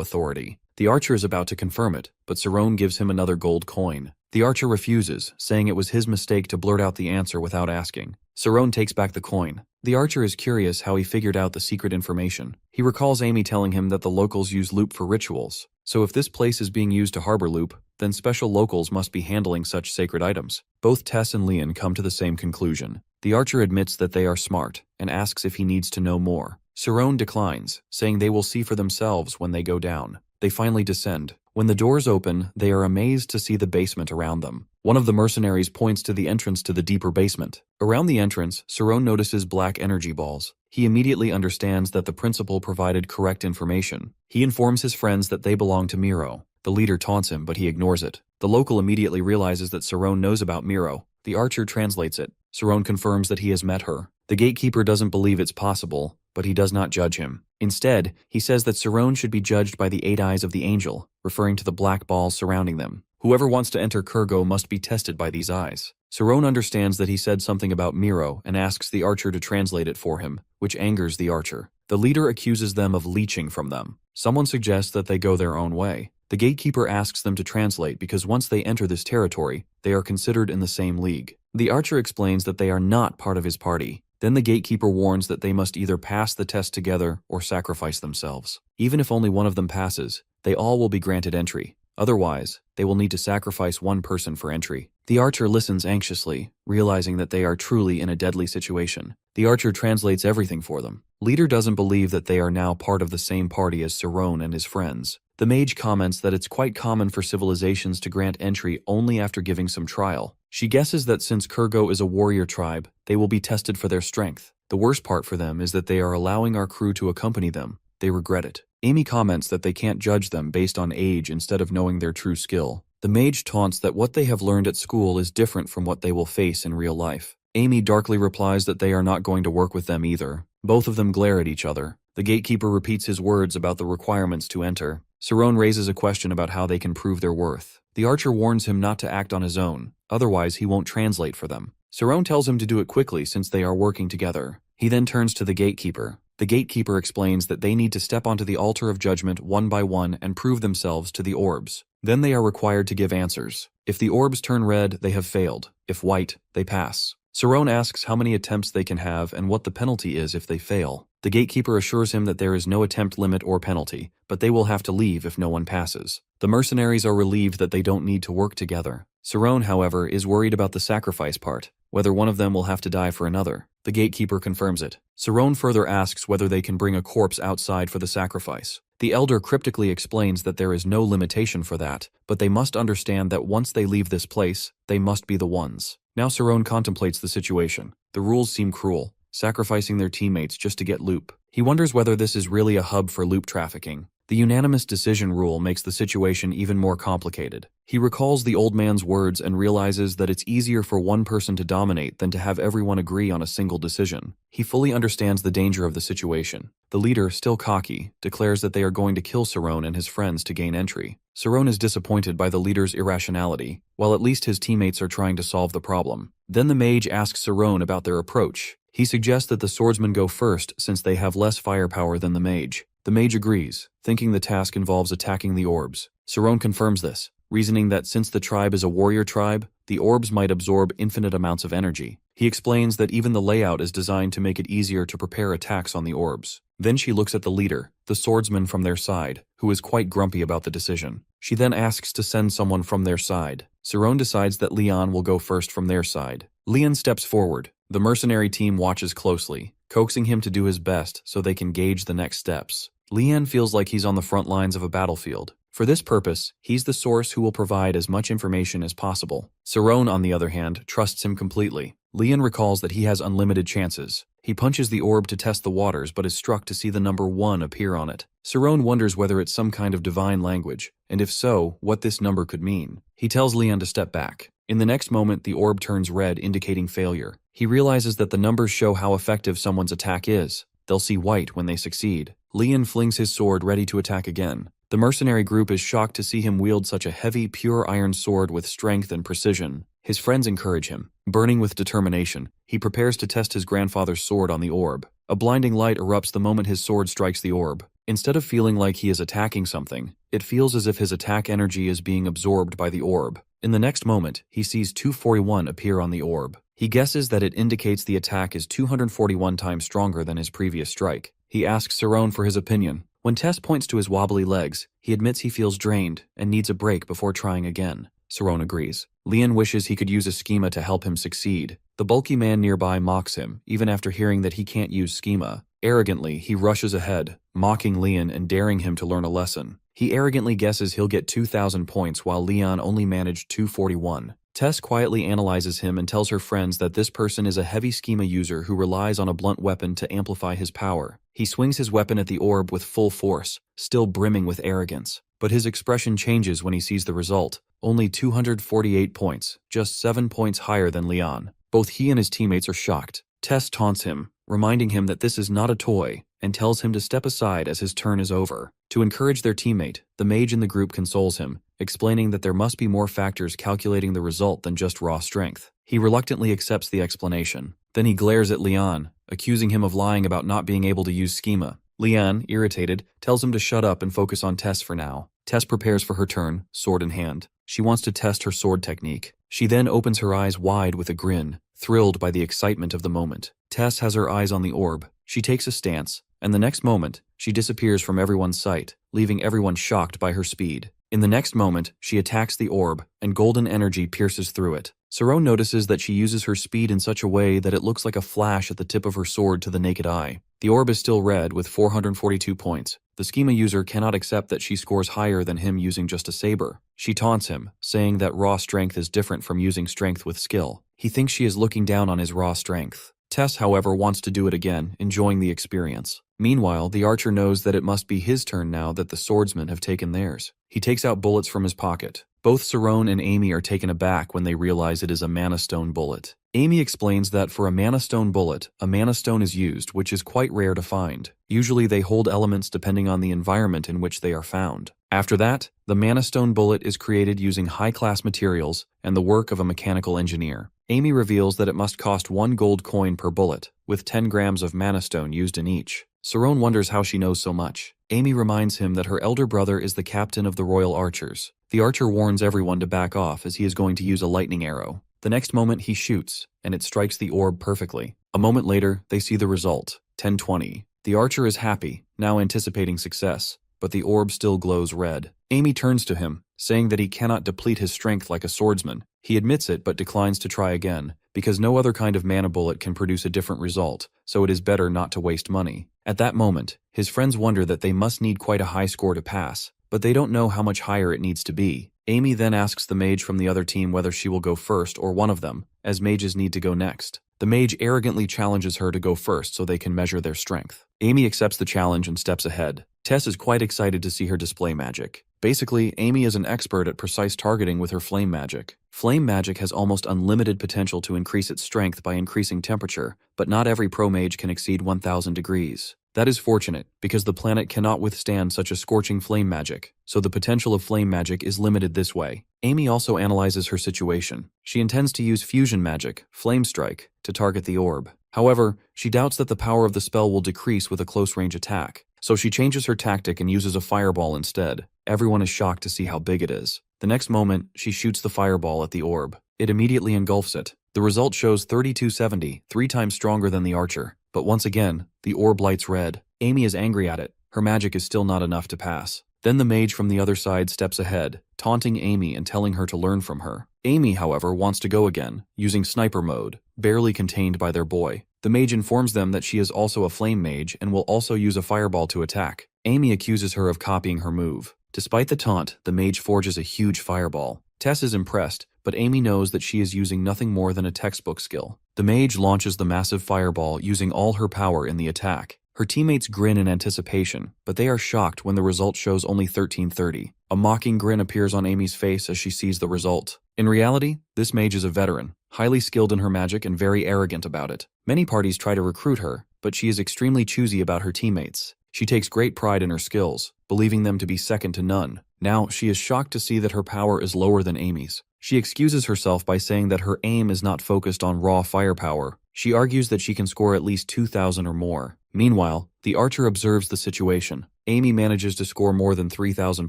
authority. The archer is about to confirm it, but Cerrone gives him another gold coin. The archer refuses, saying it was his mistake to blurt out the answer without asking. Cerrone takes back the coin. The archer is curious how he figured out the secret information. He recalls Amy telling him that the locals use loop for rituals. So if this place is being used to harbor loop, then special locals must be handling such sacred items. Both Tess and Leon come to the same conclusion. The archer admits that they are smart, and asks if he needs to know more. Cerrone declines, saying they will see for themselves when they go down. They finally descend. When the doors open, they are amazed to see the basement around them. One of the mercenaries points to the entrance to the deeper basement. Around the entrance, Cerrone notices black energy balls. He immediately understands that the principal provided correct information. He informs his friends that they belong to Miro. The leader taunts him, but he ignores it. The local immediately realizes that Cerrone knows about Miro. The archer translates it. Cerrone confirms that he has met her. The gatekeeper doesn't believe it's possible, but he does not judge him. Instead, he says that Cerrone should be judged by the 8 eyes of the angel, referring to the black balls surrounding them. Whoever wants to enter Kurgo must be tested by these eyes. Cerrone understands that he said something about Miro and asks the archer to translate it for him, which angers the archer. The leader accuses them of leeching from them. Someone suggests that they go their own way. The gatekeeper asks them to translate because once they enter this territory, they are considered in the same league. The archer explains that they are not part of his party. Then the gatekeeper warns that they must either pass the test together or sacrifice themselves. Even if only one of them passes, they all will be granted entry. Otherwise, they will need to sacrifice one person for entry. The archer listens anxiously, realizing that they are truly in a deadly situation. The archer translates everything for them. Leader doesn't believe that they are now part of the same party as Saron and his friends. The mage comments that it's quite common for civilizations to grant entry only after giving some trial. She guesses that since Kurgo is a warrior tribe, they will be tested for their strength. The worst part for them is that they are allowing our crew to accompany them. They regret it. Amy comments that they can't judge them based on age instead of knowing their true skill. The mage taunts that what they have learned at school is different from what they will face in real life. Amy darkly replies that they are not going to work with them either. Both of them glare at each other. The gatekeeper repeats his words about the requirements to enter. Saron raises a question about how they can prove their worth. The archer warns him not to act on his own, otherwise he won't translate for them. Saron tells him to do it quickly since they are working together. He then turns to the gatekeeper. The gatekeeper explains that they need to step onto the altar of judgment one by one and prove themselves to the orbs. Then they are required to give answers. If the orbs turn red, they have failed. If white, they pass. Saron asks how many attempts they can have and what the penalty is if they fail. The gatekeeper assures him that there is no attempt limit or penalty, but they will have to leave if no one passes. The mercenaries are relieved that they don't need to work together. Saron, however, is worried about the sacrifice part, whether one of them will have to die for another. The gatekeeper confirms it. Saron further asks whether they can bring a corpse outside for the sacrifice. The elder cryptically explains that there is no limitation for that, but they must understand that once they leave this place, they must be the ones. Now Saron contemplates the situation. The rules seem cruel, sacrificing their teammates just to get loot. He wonders whether this is really a hub for loot trafficking. The unanimous decision rule makes the situation even more complicated. He recalls the old man's words and realizes that it's easier for one person to dominate than to have everyone agree on a single decision. He fully understands the danger of the situation. The leader, still cocky, declares that they are going to kill Saron and his friends to gain entry. Saron is disappointed by the leader's irrationality, while at least his teammates are trying to solve the problem. Then the mage asks Saron about their approach. He suggests that the swordsmen go first since they have less firepower than the mage. The mage agrees, thinking the task involves attacking the orbs. Saron confirms this, reasoning that since the tribe is a warrior tribe, the orbs might absorb infinite amounts of energy. He explains that even the layout is designed to make it easier to prepare attacks on the orbs. Then she looks at the leader, the swordsman from their side, who is quite grumpy about the decision. She then asks to send someone from their side. Saron decides that Leon will go first from their side. Leon steps forward. The mercenary team watches closely, coaxing him to do his best so they can gauge the next steps. Leon feels like he's on the front lines of a battlefield. For this purpose, he's the source who will provide as much information as possible. Saron, on the other hand, trusts him completely. Leon recalls that he has unlimited chances. He punches the orb to test the waters but is struck to see the number 1 appear on it. Saron wonders whether it's some kind of divine language, and if so, what this number could mean. He tells Leon to step back. In the next moment, the orb turns red, indicating failure. He realizes that the numbers show how effective someone's attack is. They'll see white when they succeed. Leon flings his sword ready to attack again. The mercenary group is shocked to see him wield such a heavy, pure iron sword with strength and precision. His friends encourage him. Burning with determination, he prepares to test his grandfather's sword on the orb. A blinding light erupts the moment his sword strikes the orb. Instead of feeling like he is attacking something, it feels as if his attack energy is being absorbed by the orb. In the next moment, he sees 241 appear on the orb. He guesses that it indicates the attack is 241 times stronger than his previous strike. He asks Saron for his opinion. When Tess points to his wobbly legs, he admits he feels drained and needs a break before trying again. Saron agrees. Leon wishes he could use a schema to help him succeed. The bulky man nearby mocks him, even after hearing that he can't use schema. Arrogantly, he rushes ahead, mocking Leon and daring him to learn a lesson. He arrogantly guesses he'll get 2,000 points while Leon only managed 241. Tess quietly analyzes him and tells her friends that this person is a heavy schema user who relies on a blunt weapon to amplify his power. He swings his weapon at the orb with full force, still brimming with arrogance. But his expression changes when he sees the result. Only 248 points, just 7 points higher than Leon. Both he and his teammates are shocked. Tess taunts him, reminding him that this is not a toy, and tells him to step aside as his turn is over. To encourage their teammate, the mage in the group consoles him, explaining that there must be more factors calculating the result than just raw strength. He reluctantly accepts the explanation. Then he glares at Leon, accusing him of lying about not being able to use schema. Leon, irritated, tells him to shut up and focus on Tess for now. Tess prepares for her turn, sword in hand. She wants to test her sword technique. She then opens her eyes wide with a grin, thrilled by the excitement of the moment. Tess has her eyes on the orb. She takes a stance, and the next moment, she disappears from everyone's sight, leaving everyone shocked by her speed. In the next moment, she attacks the orb, and golden energy pierces through it. Saron notices that she uses her speed in such a way that it looks like a flash at the tip of her sword to the naked eye. The orb is still red with 442 points. The schema user cannot accept that she scores higher than him using just a saber. She taunts him, saying that raw strength is different from using strength with skill. He thinks she is looking down on his raw strength. Tess, however, wants to do it again, enjoying the experience. Meanwhile, the archer knows that it must be his turn now that the swordsmen have taken theirs. He takes out bullets from his pocket. Both Saron and Amy are taken aback when they realize it is a mana stone bullet. Amy explains that for a mana stone bullet, a mana stone is used, which is quite rare to find. Usually they hold elements depending on the environment in which they are found. After that, the mana stone bullet is created using high-class materials and the work of a mechanical engineer. Amy reveals that it must cost 1 gold coin per bullet, with 10 grams of mana stone used in each. Saron wonders how she knows so much. Amy reminds him that her elder brother is the captain of the Royal Archers. The archer warns everyone to back off as he is going to use a lightning arrow. The next moment he shoots, and it strikes the orb perfectly. A moment later, they see the result, 1020. The archer is happy, now anticipating success, but the orb still glows red. Amy turns to him, saying that he cannot deplete his strength like a swordsman. He admits it but declines to try again, because no other kind of mana bullet can produce a different result, so it is better not to waste money. At that moment, his friends wonder that they must need quite a high score to pass, but they don't know how much higher it needs to be. Amy then asks the mage from the other team whether she will go first or one of them, as mages need to go next. The mage arrogantly challenges her to go first so they can measure their strength. Amy accepts the challenge and steps ahead. Tess is quite excited to see her display magic. Basically, Amy is an expert at precise targeting with her flame magic. Flame magic has almost unlimited potential to increase its strength by increasing temperature, but not every pro mage can exceed 1000 degrees. That is fortunate, because the planet cannot withstand such a scorching flame magic, so the potential of flame magic is limited this way. Amy also analyzes her situation. She intends to use fusion magic, Flame Strike, to target the orb. However, she doubts that the power of the spell will decrease with a close-range attack, so she changes her tactic and uses a fireball instead. Everyone is shocked to see how big it is. The next moment, she shoots the fireball at the orb. It immediately engulfs it. The result shows 3270, 3 times stronger than the archer. But once again, the orb lights red. Amy is angry at it. Her magic is still not enough to pass. Then the mage from the other side steps ahead, taunting Amy and telling her to learn from her. Amy, however, wants to go again, using sniper mode, barely contained by their boy. The mage informs them that she is also a flame mage and will also use a fireball to attack. Amy accuses her of copying her move. Despite the taunt, the mage forges a huge fireball. Tess is impressed, but Amy knows that she is using nothing more than a textbook skill. The mage launches the massive fireball using all her power in the attack. Her teammates grin in anticipation, but they are shocked when the result shows only 1330. A mocking grin appears on Amy's face as she sees the result. In reality, this mage is a veteran, highly skilled in her magic and very arrogant about it. Many parties try to recruit her, but she is extremely choosy about her teammates. She takes great pride in her skills, believing them to be second to none. Now, she is shocked to see that her power is lower than Amy's. She excuses herself by saying that her aim is not focused on raw firepower. She argues that she can score at least 2000 or more. Meanwhile, the archer observes the situation. Amy manages to score more than 3000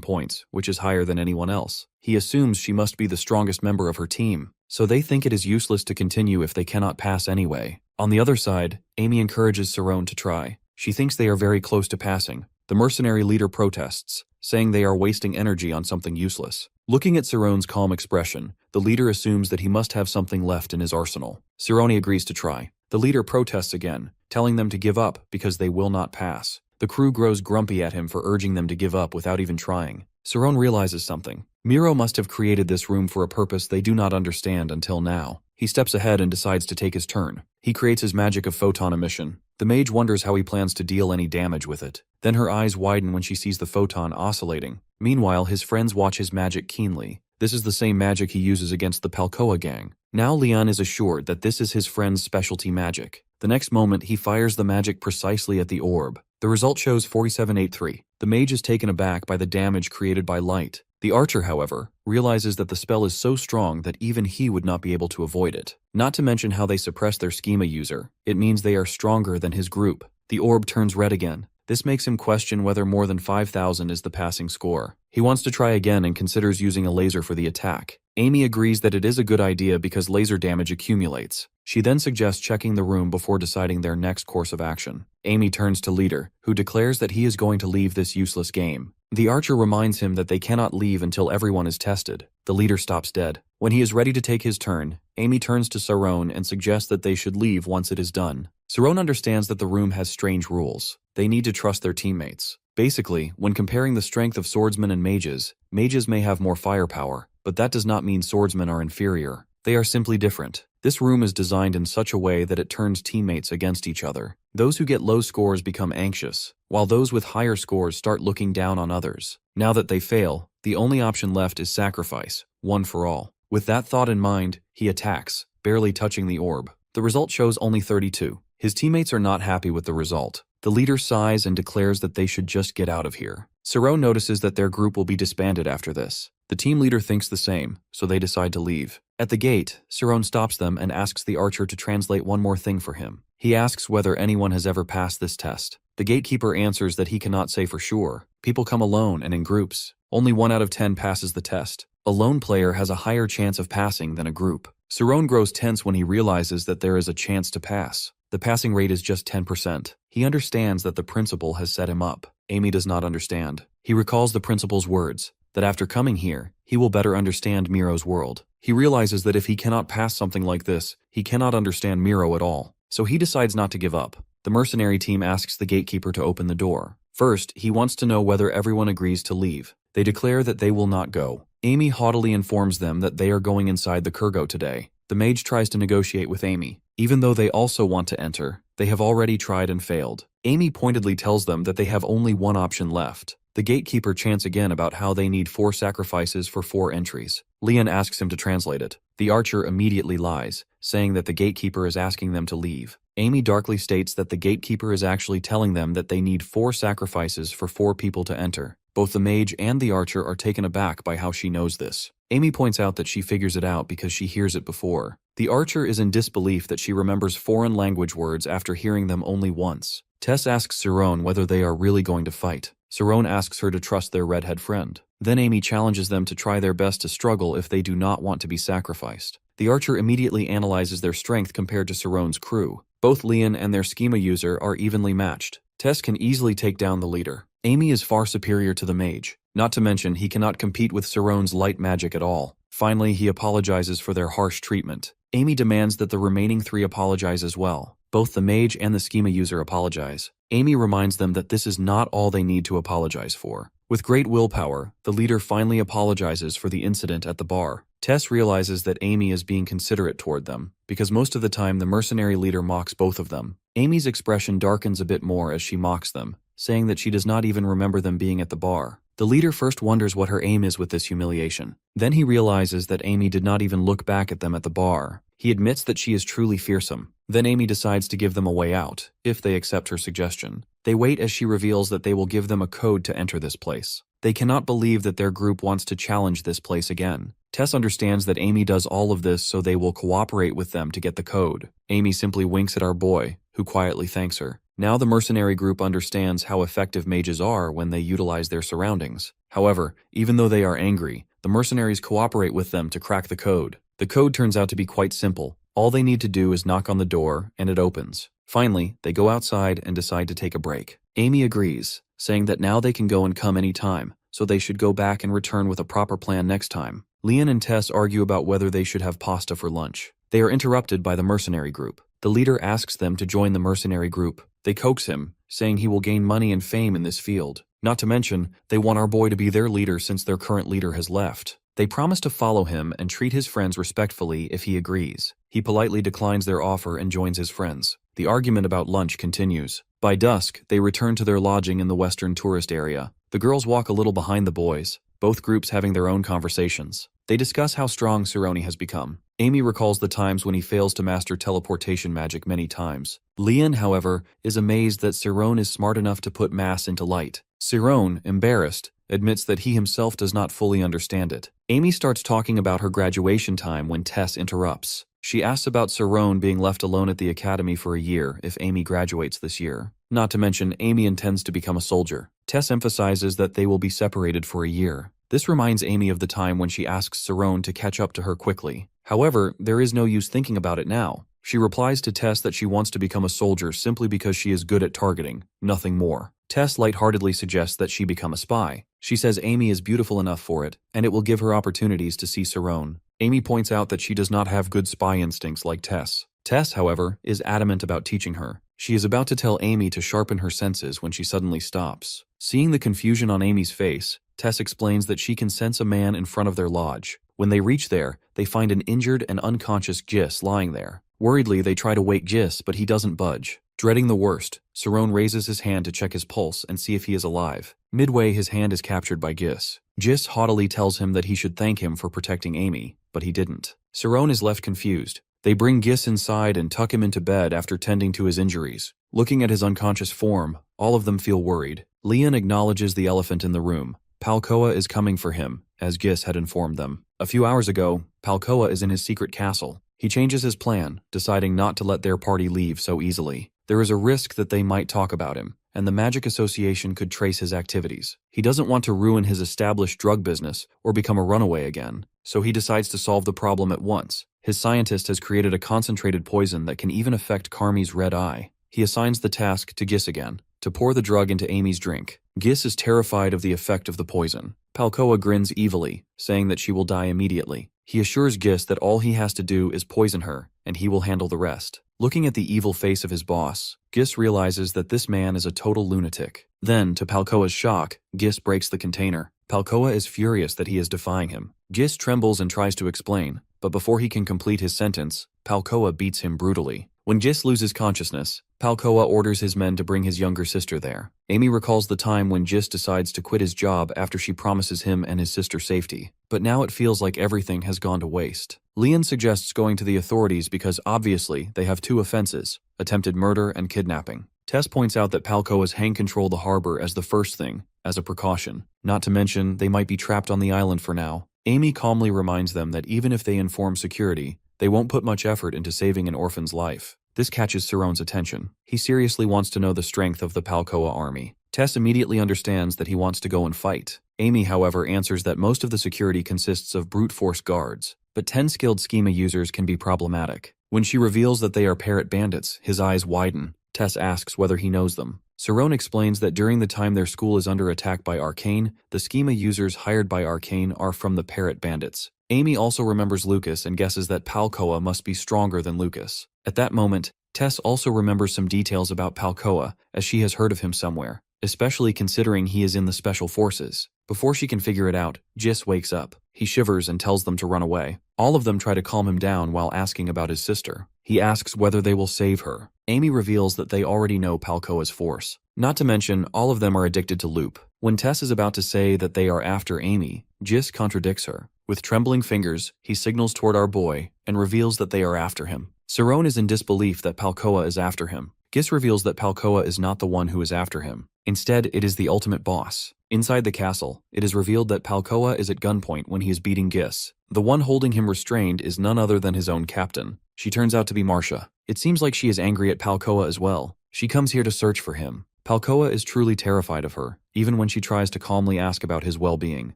points, which is higher than anyone else. He assumes she must be the strongest member of her team, so they think it is useless to continue if they cannot pass anyway. On the other side, Amy encourages Saron to try. She thinks they are very close to passing. The mercenary leader protests, saying they are wasting energy on something useless. Looking at Saron's calm expression, the leader assumes that he must have something left in his arsenal. Saron agrees to try. The leader protests again, telling them to give up because they will not pass. The crew grows grumpy at him for urging them to give up without even trying. Saron realizes something. Miro must have created this room for a purpose they do not understand until now. He steps ahead and decides to take his turn. He creates his magic of photon emission. The mage wonders how he plans to deal any damage with it. Then her eyes widen when she sees the photon oscillating. Meanwhile, his friends watch his magic keenly. This is the same magic he uses against the Palcoa gang. Now Leon is assured that this is his friend's specialty magic. The next moment, he fires the magic precisely at the orb. The result shows 4783. The mage is taken aback by the damage created by light. The archer, however, realizes that the spell is so strong that even he would not be able to avoid it. Not to mention how they suppress their schema user. It means they are stronger than his group. The orb turns red again. This makes him question whether more than 5000 is the passing score. He wants to try again and considers using a laser for the attack. Amy agrees that it is a good idea because laser damage accumulates. She then suggests checking the room before deciding their next course of action. Amy turns to Leader, who declares that he is going to leave this useless game. The archer reminds him that they cannot leave until everyone is tested. The leader stops dead. When he is ready to take his turn, Amy turns to Saron and suggests that they should leave once it is done. Saron understands that the room has strange rules. They need to trust their teammates. Basically, when comparing the strength of swordsmen and mages, mages may have more firepower, but that does not mean swordsmen are inferior. They are simply different. This room is designed in such a way that it turns teammates against each other. Those who get low scores become anxious, while those with higher scores start looking down on others. Now that they fail, the only option left is sacrifice, one for all. With that thought in mind, he attacks, barely touching the orb. The result shows only 32. His teammates are not happy with the result. The leader sighs and declares that they should just get out of here. Saron notices that their group will be disbanded after this. The team leader thinks the same, so they decide to leave. At the gate, Saron stops them and asks the archer to translate one more thing for him. He asks whether anyone has ever passed this test. The gatekeeper answers that he cannot say for sure. People come alone and in groups. Only 1 out of 10 passes the test. A lone player has a higher chance of passing than a group. Saron grows tense when he realizes that there is a chance to pass. The passing rate is just 10%. He understands that the principal has set him up. Amy does not understand. He recalls the principal's words, that after coming here, he will better understand Miro's world. He realizes that if he cannot pass something like this, he cannot understand Miro at all. So he decides not to give up. The mercenary team asks the gatekeeper to open the door. First, he wants to know whether everyone agrees to leave. They declare that they will not go. Amy haughtily informs them that they are going inside the Kurgo today. The mage tries to negotiate with Amy. Even though they also want to enter, they have already tried and failed. Amy pointedly tells them that they have only one option left. The gatekeeper chants again about how they need 4 sacrifices for 4 entries. Leon asks him to translate it. The archer immediately lies, saying that the gatekeeper is asking them to leave. Amy darkly states that the gatekeeper is actually telling them that they need 4 sacrifices for 4 people to enter. Both the mage and the archer are taken aback by how she knows this. Amy points out that she figures it out because she hears it before. The archer is in disbelief that she remembers foreign language words after hearing them only once. Tess asks Saron whether they are really going to fight. Saron asks her to trust their redhead friend. Then Amy challenges them to try their best to struggle if they do not want to be sacrificed. The archer immediately analyzes their strength compared to Saron's crew. Both Leon and their schema user are evenly matched. Tess can easily take down the leader. Amy is far superior to the mage. Not to mention, he cannot compete with Saron's light magic at all. Finally, he apologizes for their harsh treatment. Amy demands that the remaining 3 apologize as well. Both the mage and the schema user apologize. Amy reminds them that this is not all they need to apologize for. With great willpower, the leader finally apologizes for the incident at the bar. Tess realizes that Amy is being considerate toward them, because most of the time the mercenary leader mocks both of them. Amy's expression darkens a bit more as she mocks them, saying that she does not even remember them being at the bar. The leader first wonders what her aim is with this humiliation. Then he realizes that Amy did not even look back at them at the bar. He admits that she is truly fearsome. Then Amy decides to give them a way out, if they accept her suggestion. They wait as she reveals that they will give them a code to enter this place. They cannot believe that their group wants to challenge this place again. Tess understands that Amy does all of this so they will cooperate with them to get the code. Amy simply winks at our boy, who quietly thanks her. Now the mercenary group understands how effective mages are when they utilize their surroundings. However, even though they are angry, the mercenaries cooperate with them to crack the code. The code turns out to be quite simple. All they need to do is knock on the door, and it opens. Finally, they go outside and decide to take a break. Amy agrees, saying that now they can go and come any time, so they should go back and return with a proper plan next time. Leon and Tess argue about whether they should have pasta for lunch. They are interrupted by the mercenary group. The leader asks them to join the mercenary group. They coax him, saying he will gain money and fame in this field. Not to mention, they want our boy to be their leader since their current leader has left. They promise to follow him and treat his friends respectfully if he agrees. He politely declines their offer and joins his friends. The argument about lunch continues. By dusk, they return to their lodging in the western tourist area. The girls walk a little behind the boys, both groups having their own conversations. They discuss how strong Cerrone has become. Amy recalls the times when he fails to master teleportation magic many times. Leon, however, is amazed that Cerrone is smart enough to put mass into light. Cerrone, embarrassed, admits that he himself does not fully understand it. Amy starts talking about her graduation time when Tess interrupts. She asks about Cerrone being left alone at the academy for a year if Amy graduates this year. Not to mention, Amy intends to become a soldier. Tess emphasizes that they will be separated for a year. This reminds Amy of the time when she asks Cerrone to catch up to her quickly. However, there is no use thinking about it now. She replies to Tess that she wants to become a soldier simply because she is good at targeting, nothing more. Tess lightheartedly suggests that she become a spy. She says Amy is beautiful enough for it, and it will give her opportunities to see Cerrone. Amy points out that she does not have good spy instincts like Tess. Tess, however, is adamant about teaching her. She is about to tell Amy to sharpen her senses when she suddenly stops. Seeing the confusion on Amy's face, Tess explains that she can sense a man in front of their lodge. When they reach there, they find an injured and unconscious Gis lying there. Worriedly, they try to wake Gis, but he doesn't budge. Dreading the worst, Cerrone raises his hand to check his pulse and see if he is alive. Midway, his hand is captured by Gis. Gis haughtily tells him that he should thank him for protecting Amy, but he didn't. Cerrone is left confused. They bring Gis inside and tuck him into bed after tending to his injuries. Looking at his unconscious form, all of them feel worried. Leon acknowledges the elephant in the room. Palkoa is coming for him, as Gis had informed them. A few hours ago, Palkoa is in his secret castle. He changes his plan, deciding not to let their party leave so easily. There is a risk that they might talk about him, and the Magic Association could trace his activities. He doesn't want to ruin his established drug business or become a runaway again, so he decides to solve the problem at once. His scientist has created a concentrated poison that can even affect Carmi's red eye. He assigns the task to Gis again, to pour the drug into Amy's drink. Gis is terrified of the effect of the poison. Palkoa grins evilly, saying that she will die immediately. He assures Gis that all he has to do is poison her, and he will handle the rest. Looking at the evil face of his boss, Gis realizes that this man is a total lunatic. Then, to Palkoa's shock, Gis breaks the container. Palkoa is furious that he is defying him. Gis trembles and tries to explain, but before he can complete his sentence, Palkoa beats him brutally. When Gis loses consciousness, Palkoa orders his men to bring his younger sister there. Amy recalls the time when Gis decides to quit his job after she promises him and his sister safety. But now it feels like everything has gone to waste. Leon suggests going to the authorities because obviously they have two offenses: attempted murder and kidnapping. Tess points out that Palkoa's hang control the harbor as the first thing, as a precaution. Not to mention, they might be trapped on the island for now. Amy calmly reminds them that even if they inform security, they won't put much effort into saving an orphan's life. This catches Cerrone's attention. He seriously wants to know the strength of the Palkoa army. Tess immediately understands that he wants to go and fight. Amy, however, answers that most of the security consists of brute force guards, but 10 skilled schema users can be problematic. When she reveals that they are parrot bandits, his eyes widen. Tess asks whether he knows them. Cerrone explains that during the time their school is under attack by Arcane, the schema users hired by Arcane are from the parrot bandits. Amy also remembers Lucas and guesses that Palkoa must be stronger than Lucas. At that moment, Tess also remembers some details about Palkoa, as she has heard of him somewhere, especially considering he is in the Special Forces. Before she can figure it out, Gis wakes up. He shivers and tells them to run away. All of them try to calm him down while asking about his sister. He asks whether they will save her. Amy reveals that they already know Palkoa's force. Not to mention, all of them are addicted to loop. When Tess is about to say that they are after Amy, Gis contradicts her. With trembling fingers, he signals toward our boy and reveals that they are after him. Cerrone is in disbelief that Palkoa is after him. Gis reveals that Palkoa is not the one who is after him. Instead, it is the ultimate boss. Inside the castle, it is revealed that Palkoa is at gunpoint when he is beating Gis. The one holding him restrained is none other than his own captain. She turns out to be Marcia. It seems like she is angry at Palkoa as well. She comes here to search for him. Palkoa is truly terrified of her, even when she tries to calmly ask about his well-being.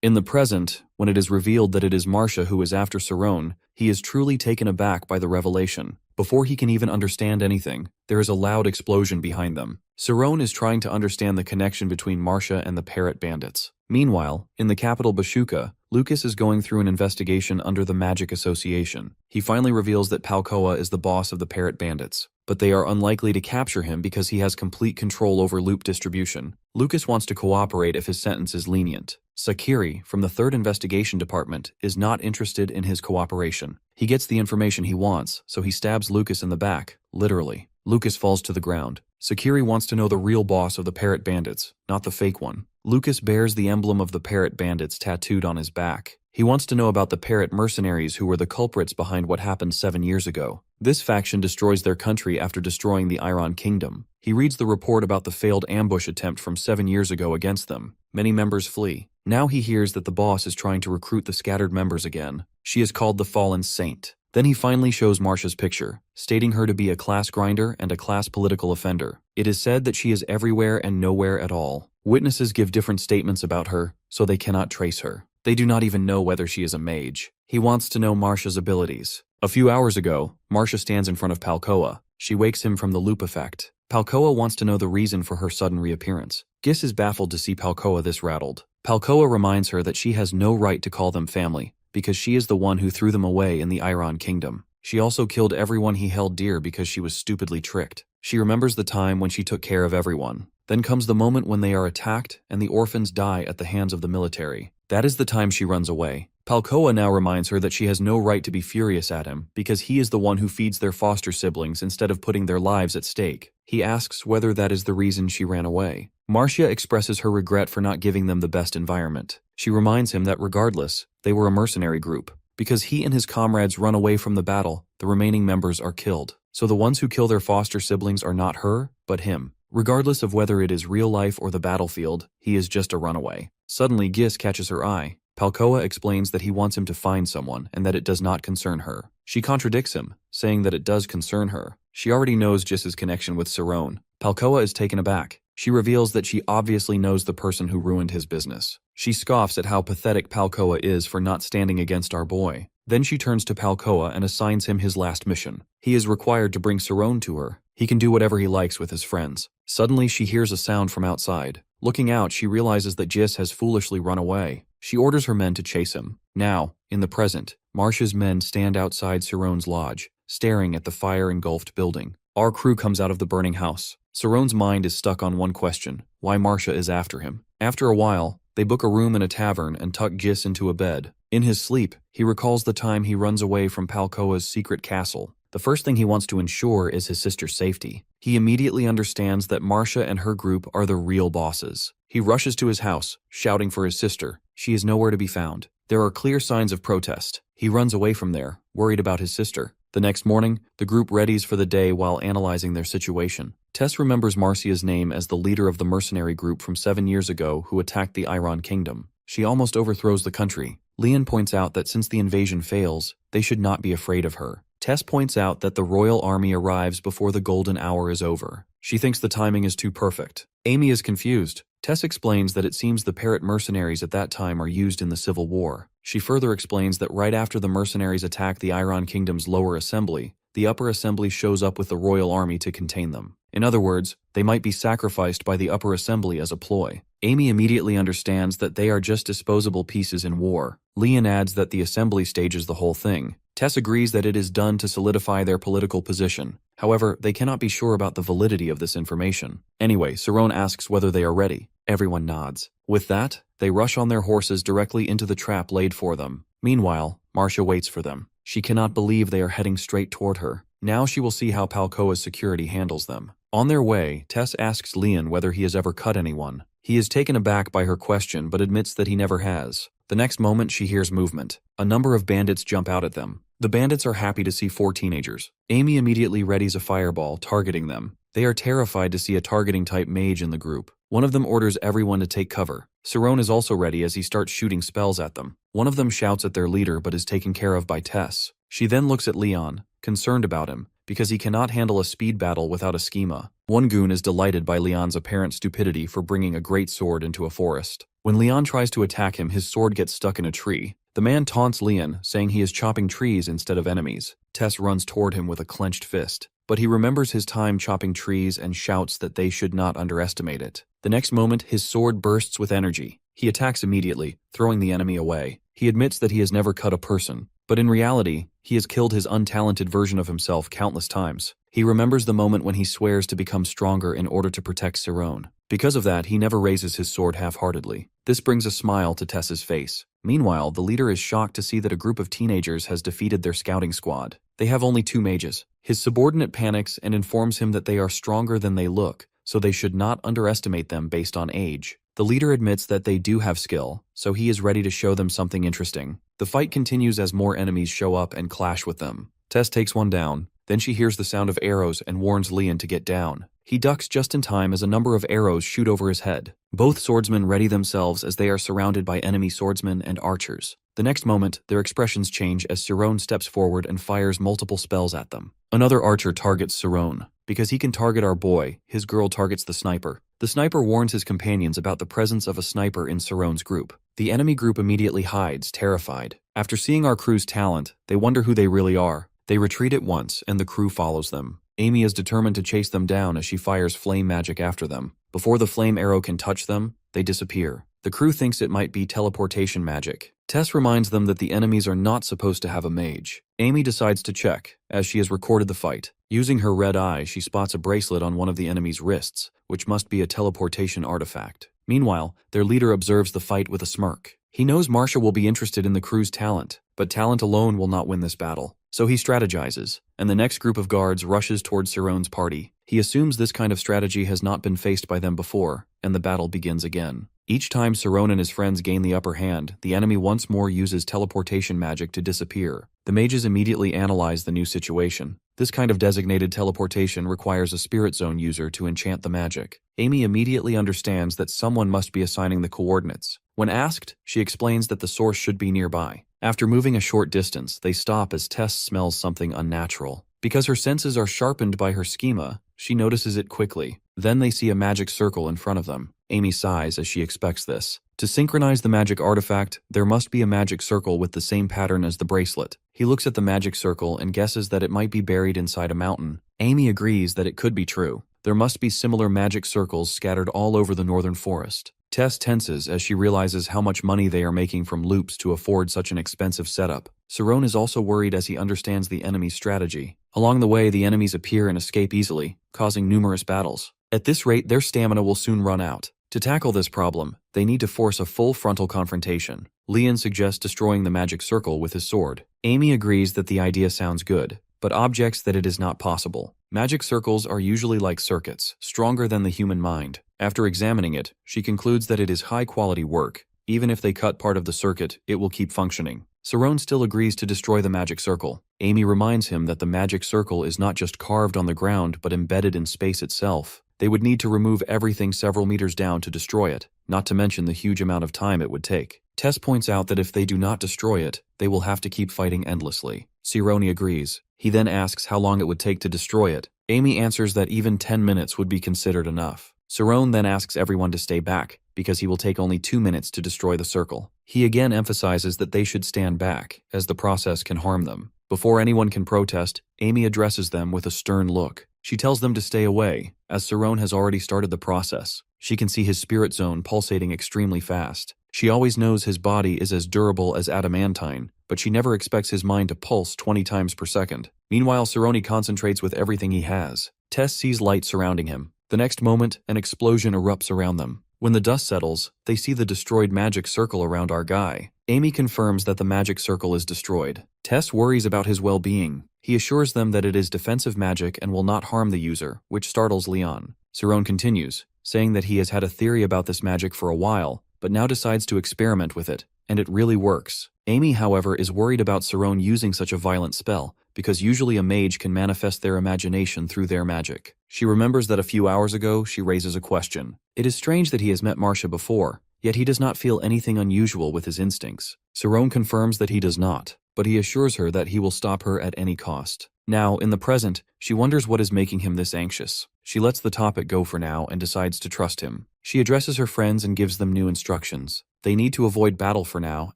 In the present, when it is revealed that it is Marcia who is after Cerrone, he is truly taken aback by the revelation. Before he can even understand anything, there is a loud explosion behind them. Cerrone is trying to understand the connection between Marcia and the parrot bandits. Meanwhile, in the capital Bashuka, Lucas is going through an investigation under the Magic Association. He finally reveals that Palkoa is the boss of the parrot bandits, but they are unlikely to capture him because he has complete control over loop distribution. Lucas wants to cooperate if his sentence is lenient. Sakiri, from the 3rd Investigation Department, is not interested in his cooperation. He gets the information he wants, so he stabs Lucas in the back, literally. Lucas falls to the ground. Sakiri wants to know the real boss of the parrot bandits, not the fake one. Lucas bears the emblem of the parrot bandits tattooed on his back. He wants to know about the parrot mercenaries who were the culprits behind what happened 7 years ago. This faction destroys their country after destroying the Iron Kingdom. He reads the report about the failed ambush attempt from 7 years ago against them. Many members flee. Now he hears that the boss is trying to recruit the scattered members again. She is called the Fallen Saint. Then he finally shows Marcia's picture, stating her to be a class grinder and a class political offender. It is said that she is everywhere and nowhere at all. Witnesses give different statements about her, so they cannot trace her. They do not even know whether she is a mage. He wants to know Marcia's abilities. A few hours ago, Marcia stands in front of Palcoa. She wakes him from the loop effect. Palcoa wants to know the reason for her sudden reappearance. Gis is baffled to see Palcoa this rattled. Palcoa reminds her that she has no right to call them family, because she is the one who threw them away in the Iron Kingdom. She also killed everyone he held dear because she was stupidly tricked. She remembers the time when she took care of everyone. Then comes the moment when they are attacked and the orphans die at the hands of the military. That is the time she runs away. Palcoa now reminds her that she has no right to be furious at him because he is the one who feeds their foster siblings instead of putting their lives at stake. He asks whether that is the reason she ran away. Marcia expresses her regret for not giving them the best environment. She reminds him that regardless, they were a mercenary group. Because he and his comrades run away from the battle, the remaining members are killed. So the ones who kill their foster siblings are not her, but him. Regardless of whether it is real life or the battlefield, he is just a runaway. Suddenly, Gis catches her eye. Palcoa explains that he wants him to find someone and that it does not concern her. She contradicts him, saying that it does concern her. She already knows Gis's connection with Cerrone. Palcoa is taken aback. She reveals that she obviously knows the person who ruined his business. She scoffs at how pathetic Palcoa is for not standing against our boy. Then she turns to Palcoa and assigns him his last mission. He is required to bring Cerrone to her. He can do whatever he likes with his friends. Suddenly, she hears a sound from outside. Looking out, she realizes that Gis has foolishly run away. She orders her men to chase him. Now, in the present, Marcia's men stand outside Cerrone's lodge, staring at the fire-engulfed building. Our crew comes out of the burning house. Cerrone's mind is stuck on one question: why Marcia is after him. After a while, they book a room in a tavern and tuck Gis into a bed. In his sleep, he recalls the time he runs away from Palcoa's secret castle. The first thing he wants to ensure is his sister's safety. He immediately understands that Marcia and her group are the real bosses. He rushes to his house, shouting for his sister. She is nowhere to be found. There are clear signs of protest. He runs away from there, worried about his sister. The next morning, the group readies for the day while analyzing their situation. Tess remembers Marcia's name as the leader of the mercenary group from 7 years ago who attacked the Iron Kingdom. She almost overthrows the country. Leon points out that since the invasion fails, they should not be afraid of her. Tess points out that the royal army arrives before the golden hour is over. She thinks the timing is too perfect. Amy is confused. Tess explains that it seems the parrot mercenaries at that time are used in the Civil War. She further explains that right after the mercenaries attack the Iron Kingdom's lower assembly, the upper assembly shows up with the royal army to contain them. In other words, they might be sacrificed by the upper assembly as a ploy. Amy immediately understands that they are just disposable pieces in war. Leon adds that the assembly stages the whole thing. Tess agrees that it is done to solidify their political position. However, they cannot be sure about the validity of this information. Anyway, Cerrone asks whether they are ready. Everyone nods. With that, they rush on their horses directly into the trap laid for them. Meanwhile, Marcia waits for them. She cannot believe they are heading straight toward her. Now she will see how Palcoa's security handles them. On their way, Tess asks Leon whether he has ever cut anyone. He is taken aback by her question but admits that he never has. The next moment she hears movement. A number of bandits jump out at them. The bandits are happy to see 4 teenagers. Amy immediately readies a fireball, targeting them. They are terrified to see a targeting type mage in the group. One of them orders everyone to take cover. Cerrone is also ready as he starts shooting spells at them. One of them shouts at their leader but is taken care of by Tess. She then looks at Leon, concerned about him, because he cannot handle a speed battle without a schema. One goon is delighted by Leon's apparent stupidity for bringing a great sword into a forest. When Leon tries to attack him, his sword gets stuck in a tree. The man taunts Leon, saying he is chopping trees instead of enemies. Tess runs toward him with a clenched fist, but he remembers his time chopping trees and shouts that they should not underestimate it. The next moment, his sword bursts with energy. He attacks immediately, throwing the enemy away. He admits that he has never cut a person, but in reality, he has killed his untalented version of himself countless times. He remembers the moment when he swears to become stronger in order to protect Cerrone. Because of that, he never raises his sword half-heartedly. This brings a smile to Tess's face. Meanwhile, the leader is shocked to see that a group of teenagers has defeated their scouting squad. They have only 2 mages. His subordinate panics and informs him that they are stronger than they look, so they should not underestimate them based on age. The leader admits that they do have skill, so he is ready to show them something interesting. The fight continues as more enemies show up and clash with them. Tess takes one down. Then she hears the sound of arrows and warns Leon to get down. He ducks just in time as a number of arrows shoot over his head. Both swordsmen ready themselves as they are surrounded by enemy swordsmen and archers. The next moment, their expressions change as Cerrone steps forward and fires multiple spells at them. Another archer targets Cerrone. Because he can target our boy, his girl targets the sniper. The sniper warns his companions about the presence of a sniper in Saron's group. The enemy group immediately hides, terrified. After seeing our crew's talent, they wonder who they really are. They retreat at once, and the crew follows them. Amy is determined to chase them down as she fires flame magic after them. Before the flame arrow can touch them, they disappear. The crew thinks it might be teleportation magic. Tess reminds them that the enemies are not supposed to have a mage. Amy decides to check, as she has recorded the fight. Using her red eye, she spots a bracelet on one of the enemy's wrists, which must be a teleportation artifact. Meanwhile, their leader observes the fight with a smirk. He knows Marcia will be interested in the crew's talent, but talent alone will not win this battle. So he strategizes, and the next group of guards rushes towards Saron's party. He assumes this kind of strategy has not been faced by them before, and the battle begins again. Each time Saron and his friends gain the upper hand, the enemy once more uses teleportation magic to disappear. The mages immediately analyze the new situation. This kind of designated teleportation requires a spirit zone user to enchant the magic. Amy immediately understands that someone must be assigning the coordinates. When asked, she explains that the source should be nearby. After moving a short distance, they stop as Tess smells something unnatural. Because her senses are sharpened by her schema, she notices it quickly. Then they see a magic circle in front of them. Amy sighs as she expects this. To synchronize the magic artifact, there must be a magic circle with the same pattern as the bracelet. He looks at the magic circle and guesses that it might be buried inside a mountain. Amy agrees that it could be true. There must be similar magic circles scattered all over the northern forest. Tess tenses as she realizes how much money they are making from loops to afford such an expensive setup. Saron is also worried as he understands the enemy's strategy. Along the way, the enemies appear and escape easily, causing numerous battles. At this rate, their stamina will soon run out. To tackle this problem, they need to force a full frontal confrontation. Leon suggests destroying the magic circle with his sword. Amy agrees that the idea sounds good, but objects that it is not possible. Magic circles are usually like circuits, stronger than the human mind. After examining it, she concludes that it is high-quality work. Even if they cut part of the circuit, it will keep functioning. Saron still agrees to destroy the magic circle. Amy reminds him that the magic circle is not just carved on the ground but embedded in space itself. They would need to remove everything several meters down to destroy it, not to mention the huge amount of time it would take. Tess points out that if they do not destroy it, they will have to keep fighting endlessly. Sironi agrees. He then asks how long it would take to destroy it. Amy answers that even 10 minutes would be considered enough. Saron then asks everyone to stay back, because he will take only 2 minutes to destroy the circle. He again emphasizes that they should stand back, as the process can harm them. Before anyone can protest, Amy addresses them with a stern look. She tells them to stay away, as Saron has already started the process. She can see his spirit zone pulsating extremely fast. She always knows his body is as durable as adamantine, but she never expects his mind to pulse 20 times per second. Meanwhile, Sironi concentrates with everything he has. Tess sees light surrounding him. The next moment, an explosion erupts around them. When the dust settles, they see the destroyed magic circle around our guy. Amy confirms that the magic circle is destroyed. Tess worries about his well-being. He assures them that it is defensive magic and will not harm the user, which startles Leon. Saron continues, saying that he has had a theory about this magic for a while, but now decides to experiment with it, and it really works. Amy, however, is worried about Saron using such a violent spell, because usually a mage can manifest their imagination through their magic. She remembers that a few hours ago, she raises a question. It is strange that he has met Marcia before, yet he does not feel anything unusual with his instincts. Saron confirms that he does not, but he assures her that he will stop her at any cost. Now, in the present, she wonders what is making him this anxious. She lets the topic go for now and decides to trust him. She addresses her friends and gives them new instructions. They need to avoid battle for now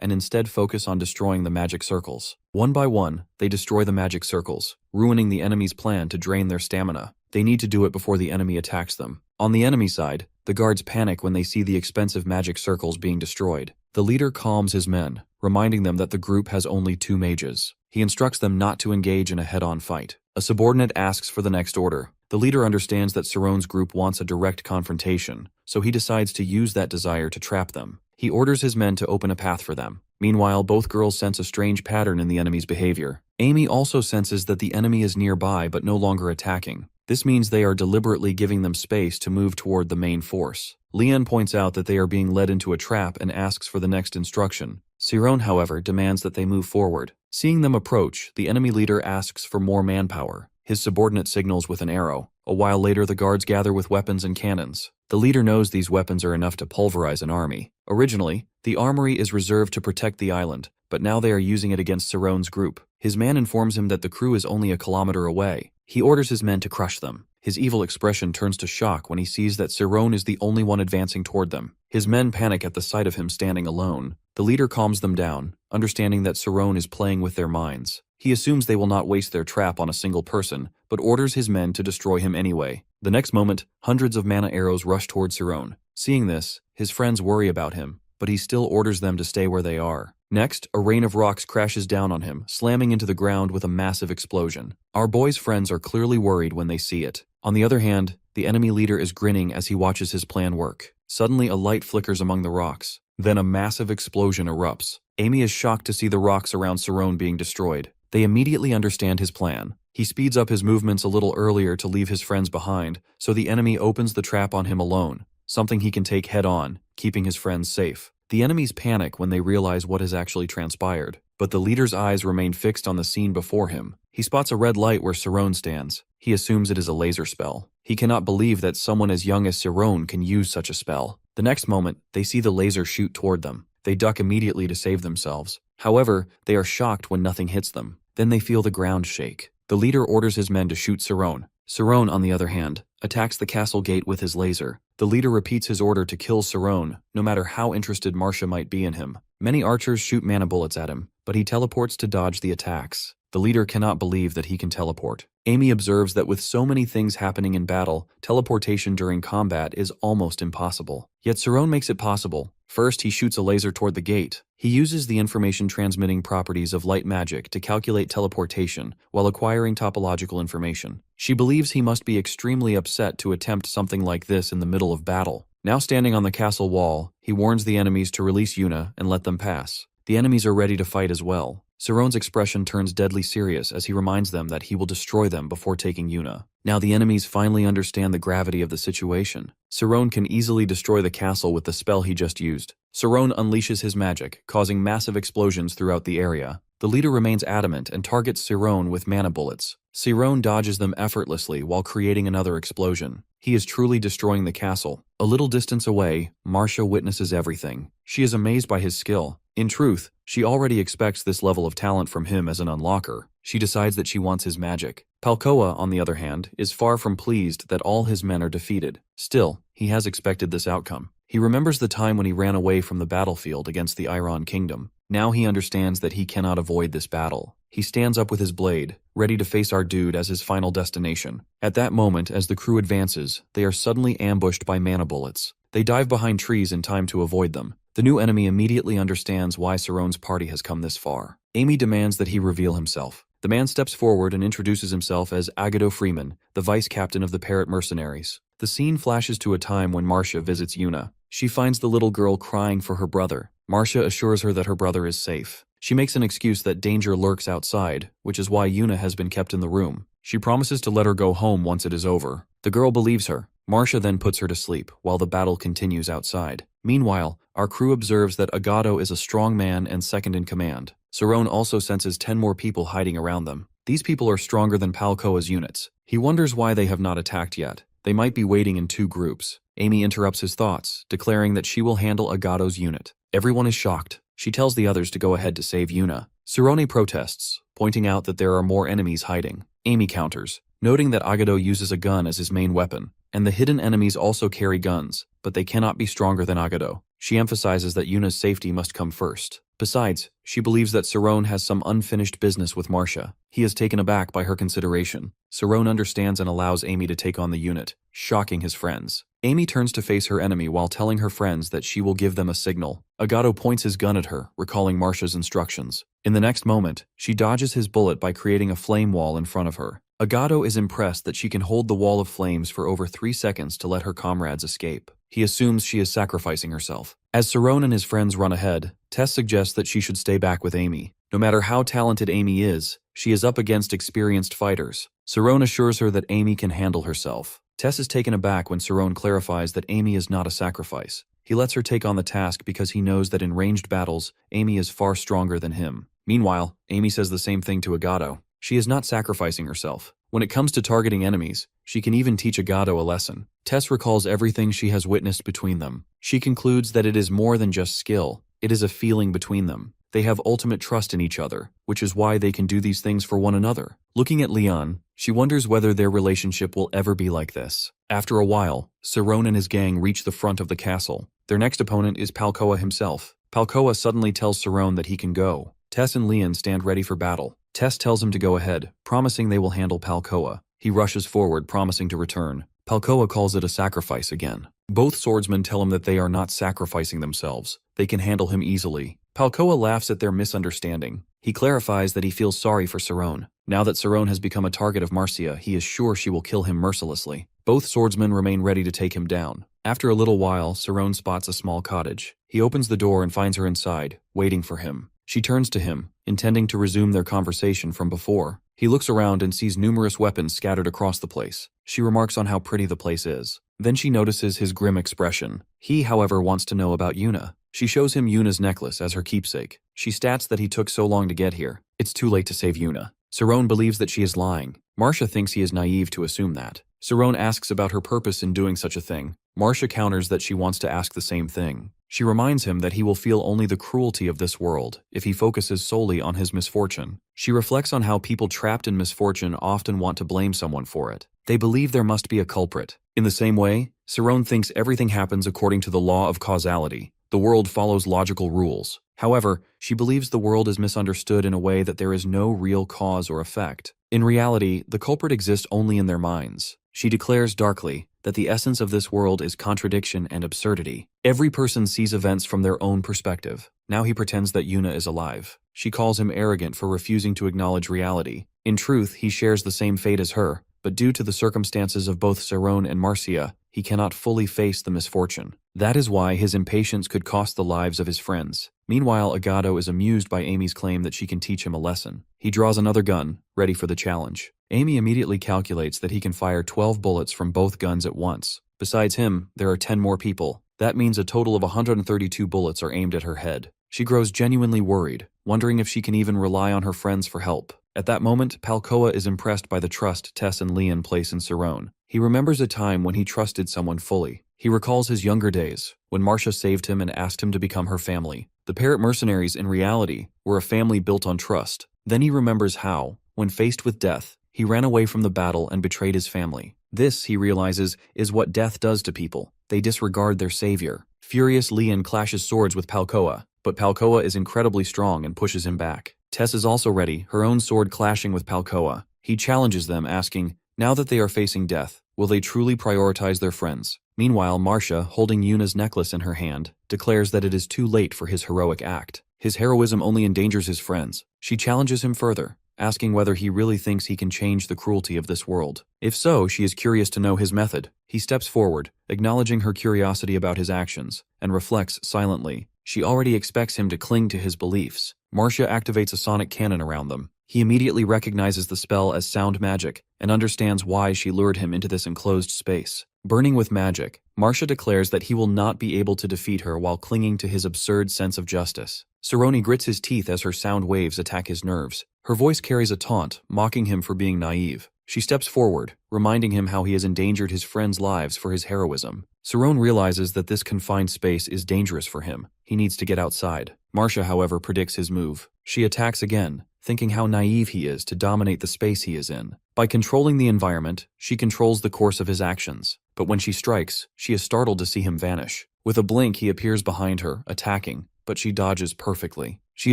and instead focus on destroying the magic circles. One by one, they destroy the magic circles, ruining the enemy's plan to drain their stamina. They need to do it before the enemy attacks them. On the enemy side, the guards panic when they see the expensive magic circles being destroyed. The leader calms his men, reminding them that the group has only 2 mages. He instructs them not to engage in a head-on fight. A subordinate asks for the next order. The leader understands that Saron's group wants a direct confrontation, so he decides to use that desire to trap them. He orders his men to open a path for them. Meanwhile, both girls sense a strange pattern in the enemy's behavior. Amy also senses that the enemy is nearby but no longer attacking. This means they are deliberately giving them space to move toward the main force. Leon points out that they are being led into a trap and asks for the next instruction. Saron, however, demands that they move forward. Seeing them approach, the enemy leader asks for more manpower. His subordinate signals with an arrow. A while later, the guards gather with weapons and cannons. The leader knows these weapons are enough to pulverize an army. Originally, the armory is reserved to protect the island, but now they are using it against Saron's group. His man informs him that the crew is only a kilometer away. He orders his men to crush them. His evil expression turns to shock when he sees that Siron is the only one advancing toward them. His men panic at the sight of him standing alone. The leader calms them down, understanding that Siron is playing with their minds. He assumes they will not waste their trap on a single person, but orders his men to destroy him anyway. The next moment, hundreds of mana arrows rush toward Siron. Seeing this, his friends worry about him, but he still orders them to stay where they are. Next, a rain of rocks crashes down on him, slamming into the ground with a massive explosion. Our boy's friends are clearly worried when they see it. On the other hand, the enemy leader is grinning as he watches his plan work. Suddenly, a light flickers among the rocks. Then a massive explosion erupts. Amy is shocked to see the rocks around Siron being destroyed. They immediately understand his plan. He speeds up his movements a little earlier to leave his friends behind, so the enemy opens the trap on him alone, something he can take head-on, keeping his friends safe. The enemies panic when they realize what has actually transpired, but the leader's eyes remain fixed on the scene before him. He spots a red light where Siron stands. He assumes it is a laser spell. He cannot believe that someone as young as Siron can use such a spell. The next moment, they see the laser shoot toward them. They duck immediately to save themselves. However, they are shocked when nothing hits them. Then they feel the ground shake. The leader orders his men to shoot Siron. Siron, on the other hand, attacks the castle gate with his laser. The leader repeats his order to kill Siron, no matter how interested Marcia might be in him. Many archers shoot mana bullets at him, but he teleports to dodge the attacks. The leader cannot believe that he can teleport. Amy observes that with so many things happening in battle, teleportation during combat is almost impossible. Yet Siron makes it possible. First, he shoots a laser toward the gate. He uses the information-transmitting properties of light magic to calculate teleportation while acquiring topological information. She believes he must be extremely upset to attempt something like this in the middle of battle. Now standing on the castle wall, he warns the enemies to release Yuna and let them pass. The enemies are ready to fight as well. Siron's expression turns deadly serious as he reminds them that he will destroy them before taking Yuna. Now the enemies finally understand the gravity of the situation. Siron can easily destroy the castle with the spell he just used. Siron unleashes his magic, causing massive explosions throughout the area. The leader remains adamant and targets Siron with mana bullets. Siron dodges them effortlessly while creating another explosion. He is truly destroying the castle. A little distance away, Marcia witnesses everything. She is amazed by his skill. In truth, she already expects this level of talent from him as an unlocker. She decides that she wants his magic. Palkoa, on the other hand, is far from pleased that all his men are defeated. Still, he has expected this outcome. He remembers the time when he ran away from the battlefield against the Iron Kingdom. Now he understands that he cannot avoid this battle. He stands up with his blade, ready to face our dude as his final destination. At that moment, as the crew advances, they are suddenly ambushed by mana bullets. They dive behind trees in time to avoid them. The new enemy immediately understands why Siron's party has come this far. Amy demands that he reveal himself. The man steps forward and introduces himself as Agado Freeman, the vice captain of the Parrot Mercenaries. The scene flashes to a time when Marcia visits Yuna. She finds the little girl crying for her brother. Marcia assures her that her brother is safe. She makes an excuse that danger lurks outside, which is why Yuna has been kept in the room. She promises to let her go home once it is over. The girl believes her. Marcia then puts her to sleep, while the battle continues outside. Meanwhile, our crew observes that Agado is a strong man and second in command. Siron also senses 10 more people hiding around them. These people are stronger than Palkoa's units. He wonders why they have not attacked yet. They might be waiting in 2 groups. Amy interrupts his thoughts, declaring that she will handle Agado's unit. Everyone is shocked. She tells the others to go ahead to save Yuna. Sirone protests, pointing out that there are more enemies hiding. Amy counters, noting that Agado uses a gun as his main weapon, and the hidden enemies also carry guns, but they cannot be stronger than Agado. She emphasizes that Yuna's safety must come first. Besides, she believes that Siron has some unfinished business with Marcia. He is taken aback by her consideration. Siron understands and allows Amy to take on the unit, shocking his friends. Amy turns to face her enemy while telling her friends that she will give them a signal. Agado points his gun at her, recalling Marcia's instructions. In the next moment, she dodges his bullet by creating a flame wall in front of her. Agado is impressed that she can hold the wall of flames for over 3 seconds to let her comrades escape. He assumes she is sacrificing herself. As Siron and his friends run ahead, Tess suggests that she should stay back with Amy. No matter how talented Amy is, she is up against experienced fighters. Siron assures her that Amy can handle herself. Tess is taken aback when Siron clarifies that Amy is not a sacrifice. He lets her take on the task because he knows that in ranged battles, Amy is far stronger than him. Meanwhile, Amy says the same thing to Agado. She is not sacrificing herself. When it comes to targeting enemies, she can even teach Agado a lesson. Tess recalls everything she has witnessed between them. She concludes that it is more than just skill. It is a feeling between them. They have ultimate trust in each other, which is why they can do these things for one another. Looking at Leon, She wonders whether their relationship will ever be like this. After a while, Saron and his gang reach the front of the castle. Their next opponent is Palkoa himself. Palkoa suddenly tells Saron that he can go. Tess and Leon stand ready for battle. Tess tells him to go ahead, promising they will handle Palkoa. He rushes forward, promising to return. Palkoa calls it a sacrifice again. Both swordsmen tell him that they are not sacrificing themselves. They can handle him easily. Palkoa laughs at their misunderstanding. He clarifies that he feels sorry for Saron. Now that Saron has become a target of Marcia, he is sure she will kill him mercilessly. Both swordsmen remain ready to take him down. After a little while, Saron spots a small cottage. He opens the door and finds her inside, waiting for him. She turns to him, intending to resume their conversation from before. He looks around and sees numerous weapons scattered across the place. She remarks on how pretty the place is. Then she notices his grim expression. He, however, wants to know about Yuna. She shows him Yuna's necklace as her keepsake. She states that he took so long to get here. It's too late to save Yuna. Saron believes that she is lying. Marcia thinks he is naive to assume that. Saron asks about her purpose in doing such a thing. Marcia counters that she wants to ask the same thing. She reminds him that he will feel only the cruelty of this world if he focuses solely on his misfortune. She reflects on how people trapped in misfortune often want to blame someone for it. They believe there must be a culprit. In the same way, Saron thinks everything happens according to the law of causality. The world follows logical rules. However, she believes the world is misunderstood in a way that there is no real cause or effect. In reality, the culprit exists only in their minds. She declares darkly that the essence of this world is contradiction and absurdity. Every person sees events from their own perspective. Now he pretends that Yuna is alive. She calls him arrogant for refusing to acknowledge reality. In truth, he shares the same fate as her, but due to the circumstances of both Saron and Marcia, he cannot fully face the misfortune. That is why his impatience could cost the lives of his friends. Meanwhile, Agado is amused by Amy's claim that she can teach him a lesson. He draws another gun, ready for the challenge. Amy immediately calculates that he can fire 12 bullets from both guns at once. Besides him, there are 10 more people. That means a total of 132 bullets are aimed at her head. She grows genuinely worried, wondering if she can even rely on her friends for help. At that moment, Palkoa is impressed by the trust Tess and Leon place in Saron. He remembers a time when he trusted someone fully. He recalls his younger days, when Marcia saved him and asked him to become her family. The parrot mercenaries, in reality, were a family built on trust. Then he remembers how, when faced with death, he ran away from the battle and betrayed his family. This, he realizes, is what death does to people. They disregard their savior. Furious, Leon clashes swords with Palkoa, but Palkoa is incredibly strong and pushes him back. Tess is also ready, her own sword clashing with Palkoa. He challenges them, asking, now that they are facing death, will they truly prioritize their friends? Meanwhile, Marcia, holding Yuna's necklace in her hand, declares that it is too late for his heroic act. His heroism only endangers his friends. She challenges him further, asking whether he really thinks he can change the cruelty of this world. If so, she is curious to know his method. He steps forward, acknowledging her curiosity about his actions, and reflects silently. She already expects him to cling to his beliefs. Marcia activates a sonic cannon around them. He immediately recognizes the spell as sound magic and understands why she lured him into this enclosed space. Burning with magic, Marcia declares that he will not be able to defeat her while clinging to his absurd sense of justice. Saroni grits his teeth as her sound waves attack his nerves. Her voice carries a taunt, mocking him for being naive. She steps forward, reminding him how he has endangered his friends' lives for his heroism. Saron realizes that this confined space is dangerous for him. He needs to get outside. Marcia, however, predicts his move. She attacks again, thinking how naive he is to dominate the space he is in. By controlling the environment, she controls the course of his actions. But when she strikes, she is startled to see him vanish. With a blink, he appears behind her, attacking, but she dodges perfectly. She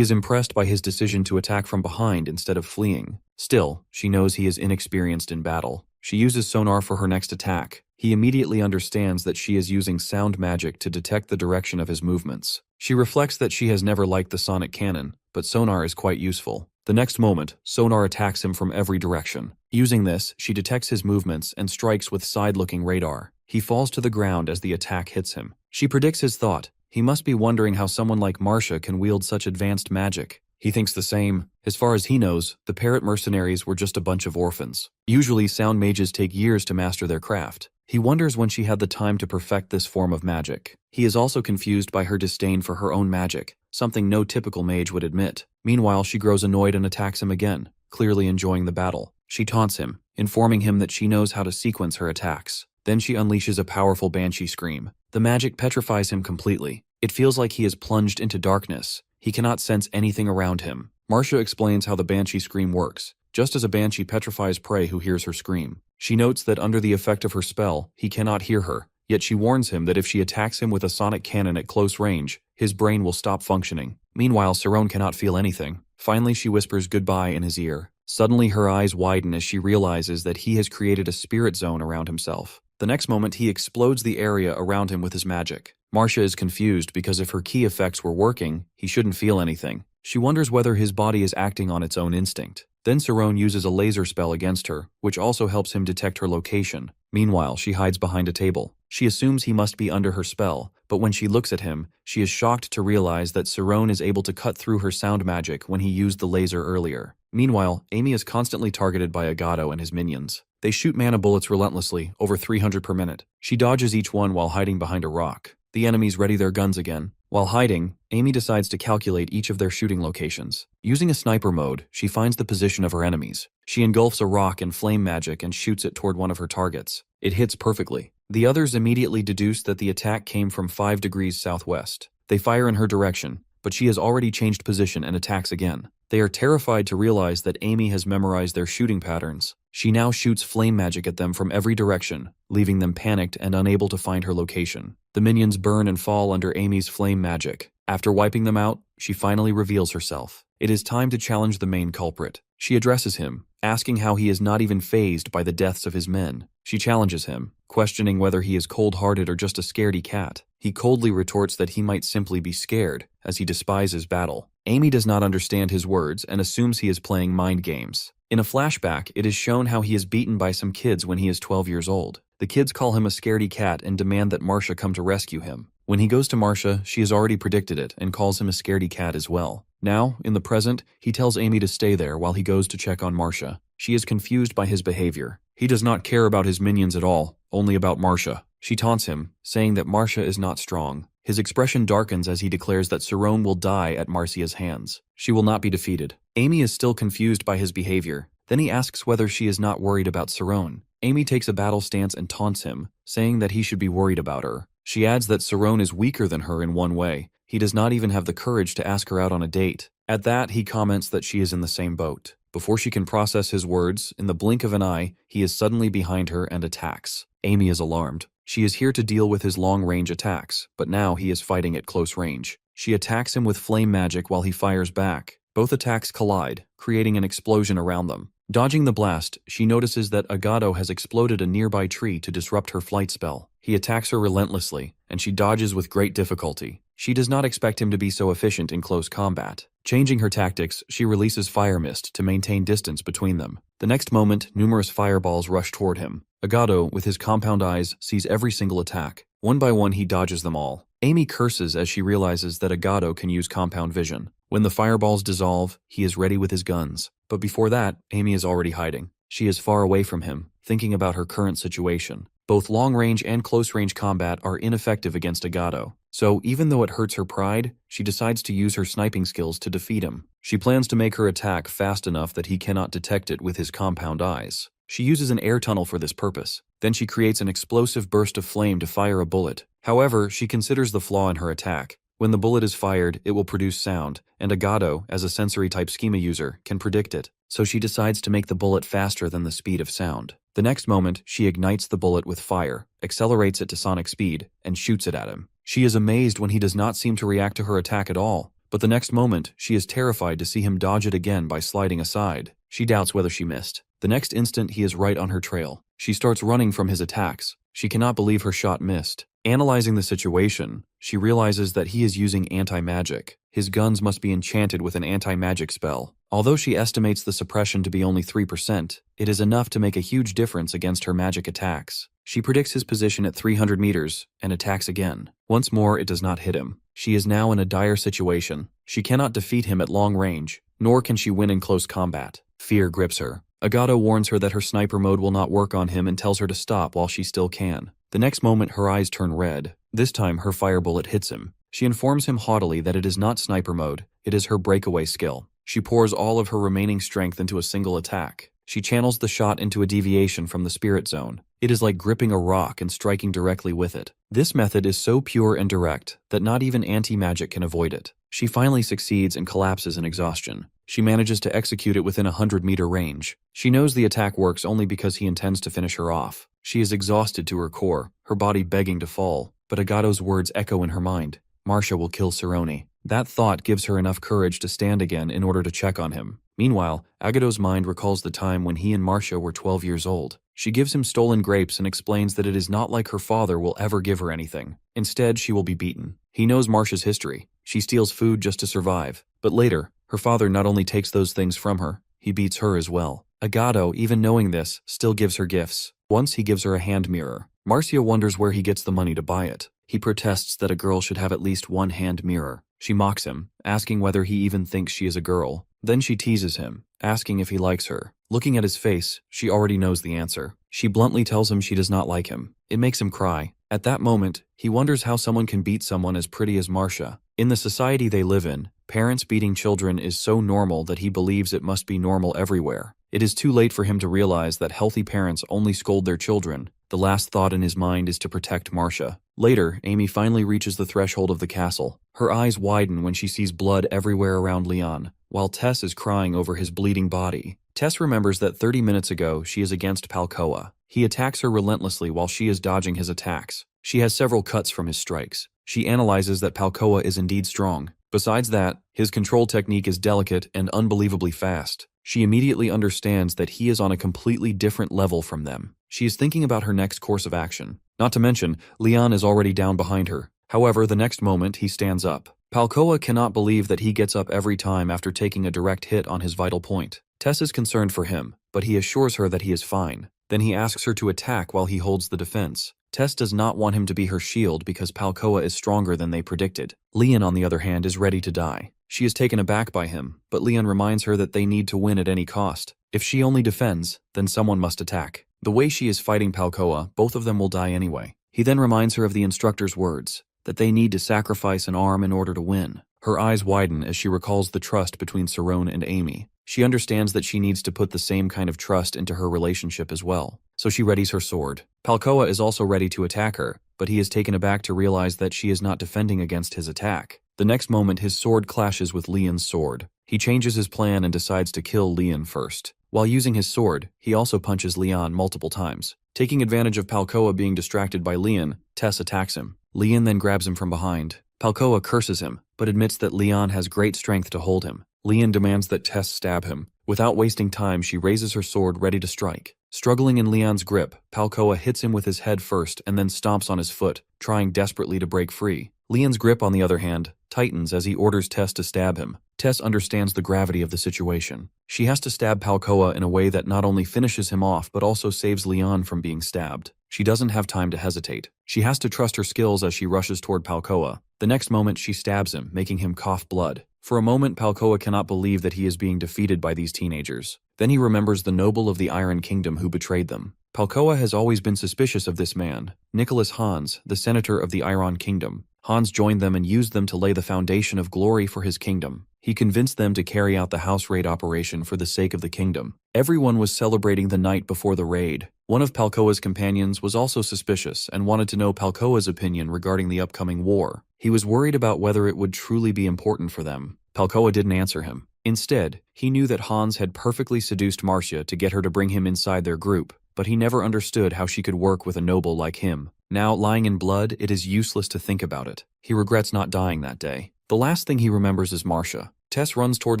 is impressed by his decision to attack from behind instead of fleeing. Still, she knows he is inexperienced in battle. She uses sonar for her next attack. He immediately understands that she is using sound magic to detect the direction of his movements. She reflects that she has never liked the sonic cannon, but sonar is quite useful. The next moment, sonar attacks him from every direction. Using this, she detects his movements and strikes with side-looking radar. He falls to the ground as the attack hits him. She predicts his thought. He must be wondering how someone like Marcia can wield such advanced magic. He thinks the same. As far as he knows, the parrot mercenaries were just a bunch of orphans. Usually, sound mages take years to master their craft. He wonders when she had the time to perfect this form of magic. He is also confused by her disdain for her own magic, something no typical mage would admit. Meanwhile, she grows annoyed and attacks him again, clearly enjoying the battle. She taunts him, informing him that she knows how to sequence her attacks. Then she unleashes a powerful banshee scream. The magic petrifies him completely. It feels like he is plunged into darkness. He cannot sense anything around him. Marcia explains how the banshee scream works. just as a banshee petrifies prey who hears her scream. She notes that under the effect of her spell, he cannot hear her, yet she warns him that if she attacks him with a sonic cannon at close range, his brain will stop functioning. Meanwhile, Saron cannot feel anything. Finally, she whispers goodbye in his ear. Suddenly, her eyes widen as she realizes that he has created a spirit zone around himself. The next moment, he explodes the area around him with his magic. Marcia is confused because if her key effects were working, he shouldn't feel anything. She wonders whether his body is acting on its own instinct. Then Saron uses a laser spell against her, which also helps him detect her location. Meanwhile, she hides behind a table. She assumes he must be under her spell, but when she looks at him, she is shocked to realize that Saron is able to cut through her sound magic when he used the laser earlier. Meanwhile, Amy is constantly targeted by Agato and his minions. They shoot mana bullets relentlessly, over 300 per minute. She dodges each one while hiding behind a rock. The enemies ready their guns again. While hiding, Amy decides to calculate each of their shooting locations. Using a sniper mode, she finds the position of her enemies. She engulfs a rock in flame magic and shoots it toward one of her targets. It hits perfectly. The others immediately deduce that the attack came from 5 degrees southwest. They fire in her direction, but she has already changed position and attacks again. They are terrified to realize that Amy has memorized their shooting patterns. She now shoots flame magic at them from every direction, leaving them panicked and unable to find her location. The minions burn and fall under Amy's flame magic. After wiping them out, she finally reveals herself. It is time to challenge the main culprit. She addresses him, asking how he is not even fazed by the deaths of his men. She challenges him, questioning whether he is cold-hearted or just a scaredy cat. He coldly retorts that he might simply be scared, as he despises battle. Amy does not understand his words and assumes he is playing mind games. In a flashback, it is shown how he is beaten by some kids when he is 12 years old. The kids call him a scaredy cat and demand that Marcia come to rescue him. When he goes to Marcia, she has already predicted it and calls him a scaredy cat as well. Now, in the present, he tells Amy to stay there while he goes to check on Marcia. She is confused by his behavior. He does not care about his minions at all, only about Marcia. She taunts him, saying that Marcia is not strong. His expression darkens as he declares that Saron will die at Marcia's hands. She will not be defeated. Amy is still confused by his behavior. Then he asks whether she is not worried about Saron. Amy takes a battle stance and taunts him, saying that he should be worried about her. She adds that Saron is weaker than her in one way. He does not even have the courage to ask her out on a date. At that, he comments that she is in the same boat. Before she can process his words, in the blink of an eye, he is suddenly behind her and attacks. Amy is alarmed. She is here to deal with his long-range attacks, but now he is fighting at close range. She attacks him with flame magic while he fires back. Both attacks collide, creating an explosion around them. Dodging the blast, she notices that Agato has exploded a nearby tree to disrupt her flight spell. He attacks her relentlessly, and she dodges with great difficulty. She does not expect him to be so efficient in close combat. Changing her tactics, she releases fire mist to maintain distance between them. The next moment, numerous fireballs rush toward him. Agato, with his compound eyes, sees every single attack. One by one, he dodges them all. Amy curses as she realizes that Agato can use compound vision. When the fireballs dissolve, he is ready with his guns. But before that, Amy is already hiding. She is far away from him, thinking about her current situation. Both long-range and close-range combat are ineffective against Agato. So, even though it hurts her pride, she decides to use her sniping skills to defeat him. She plans to make her attack fast enough that he cannot detect it with his compound eyes. She uses an air tunnel for this purpose. Then she creates an explosive burst of flame to fire a bullet. However, she considers the flaw in her attack. When the bullet is fired, it will produce sound, and Agato, as a sensory-type schema user, can predict it. So she decides to make the bullet faster than the speed of sound. The next moment, she ignites the bullet with fire, accelerates it to sonic speed, and shoots it at him. She is amazed when he does not seem to react to her attack at all. But the next moment, she is terrified to see him dodge it again by sliding aside. She doubts whether she missed. The next instant, he is right on her trail. She starts running from his attacks. She cannot believe her shot missed. Analyzing the situation, she realizes that he is using anti-magic. His guns must be enchanted with an anti-magic spell. Although she estimates the suppression to be only 3%, it is enough to make a huge difference against her magic attacks. She predicts his position at 300 meters and attacks again. Once more, it does not hit him. She is now in a dire situation. She cannot defeat him at long range, nor can she win in close combat. Fear grips her. Agato warns her that her sniper mode will not work on him and tells her to stop while she still can. The next moment, her eyes turn red. This time, her fire bullet hits him. She informs him haughtily that it is not sniper mode, it is her breakaway skill. She pours all of her remaining strength into a single attack. She channels the shot into a deviation from the spirit zone. It is like gripping a rock and striking directly with it. This method is so pure and direct that not even anti-magic can avoid it. She finally succeeds and collapses in exhaustion. she manages to execute it within a 100-meter range. She knows the attack works only because he intends to finish her off. She is exhausted to her core, her body begging to fall, but Agato's words echo in her mind. Marcia will kill Cerrone. That thought gives her enough courage to stand again in order to check on him. Meanwhile, Agato's mind recalls the time when he and Marcia were 12 years old. She gives him stolen grapes and explains that it is not like her father will ever give her anything. Instead, she will be beaten. He knows Marcia's history. She steals food just to survive. But later, her father not only takes those things from her, he beats her as well. Agato, even knowing this, still gives her gifts. Once he gives her a hand mirror. Marcia wonders where he gets the money to buy it. He protests that a girl should have at least one hand mirror. She mocks him, asking whether he even thinks she is a girl. Then she teases him, asking if he likes her. Looking at his face, she already knows the answer. She bluntly tells him she does not like him. It makes him cry. At that moment, he wonders how someone can beat someone as pretty as Marcia. In the society they live in, parents beating children is so normal that he believes it must be normal everywhere. It is too late for him to realize that healthy parents only scold their children. The last thought in his mind is to protect Marcia. Later, Amy finally reaches the threshold of the castle. Her eyes widen when she sees blood everywhere around Leon, while Tess is crying over his bleeding body. Tess remembers that 30 minutes ago she is against Palcoa. He attacks her relentlessly while she is dodging his attacks. She has several cuts from his strikes. She analyzes that Palcoa is indeed strong. Besides that, his control technique is delicate and unbelievably fast. She immediately understands that he is on a completely different level from them. She is thinking about her next course of action. Not to mention, Leon is already down behind her. However, the next moment, he stands up. Palcoa cannot believe that he gets up every time after taking a direct hit on his vital point. Tess is concerned for him, but he assures her that he is fine. Then he asks her to attack while he holds the defense. Tess does not want him to be her shield because Palcoa is stronger than they predicted. Leon, on the other hand, is ready to die. She is taken aback by him, but Leon reminds her that they need to win at any cost. If she only defends, then someone must attack. The way she is fighting Palcoa, both of them will die anyway. He then reminds her of the instructor's words, that they need to sacrifice an arm in order to win. Her eyes widen as she recalls the trust between Cerrone and Amy. She understands that she needs to put the same kind of trust into her relationship as well, so she readies her sword. Palcoa is also ready to attack her, but he is taken aback to realize that she is not defending against his attack. The next moment, his sword clashes with Leon's sword. He changes his plan and decides to kill Leon first. While using his sword, he also punches Leon multiple times. Taking advantage of Palcoa being distracted by Leon, Tess attacks him. Leon then grabs him from behind. Palcoa curses him, but admits that Leon has great strength to hold him. Leon demands that Tess stab him. Without wasting time, she raises her sword ready to strike. Struggling in Leon's grip, Palcoa hits him with his head first and then stomps on his foot, trying desperately to break free. Leon's grip, on the other hand, tightens as he orders Tess to stab him. Tess understands the gravity of the situation. She has to stab Palcoa in a way that not only finishes him off but also saves Leon from being stabbed. She doesn't have time to hesitate. She has to trust her skills as she rushes toward Palcoa. The next moment, she stabs him, making him cough blood. For a moment, Palcoa cannot believe that he is being defeated by these teenagers. Then he remembers the noble of the Iron Kingdom who betrayed them. Palcoa has always been suspicious of this man, Nicholas Hans, the senator of the Iron Kingdom. Hans joined them and used them to lay the foundation of glory for his kingdom. He convinced them to carry out the house raid operation for the sake of the kingdom. Everyone was celebrating the night before the raid. One of Palcoa's companions was also suspicious and wanted to know Palcoa's opinion regarding the upcoming war. He was worried about whether it would truly be important for them. Palcoa didn't answer him. Instead, he knew that Hans had perfectly seduced Marcia to get her to bring him inside their group, but he never understood how she could work with a noble like him. Now, lying in blood, it is useless to think about it. He regrets not dying that day. The last thing he remembers is Marcia. Tess runs toward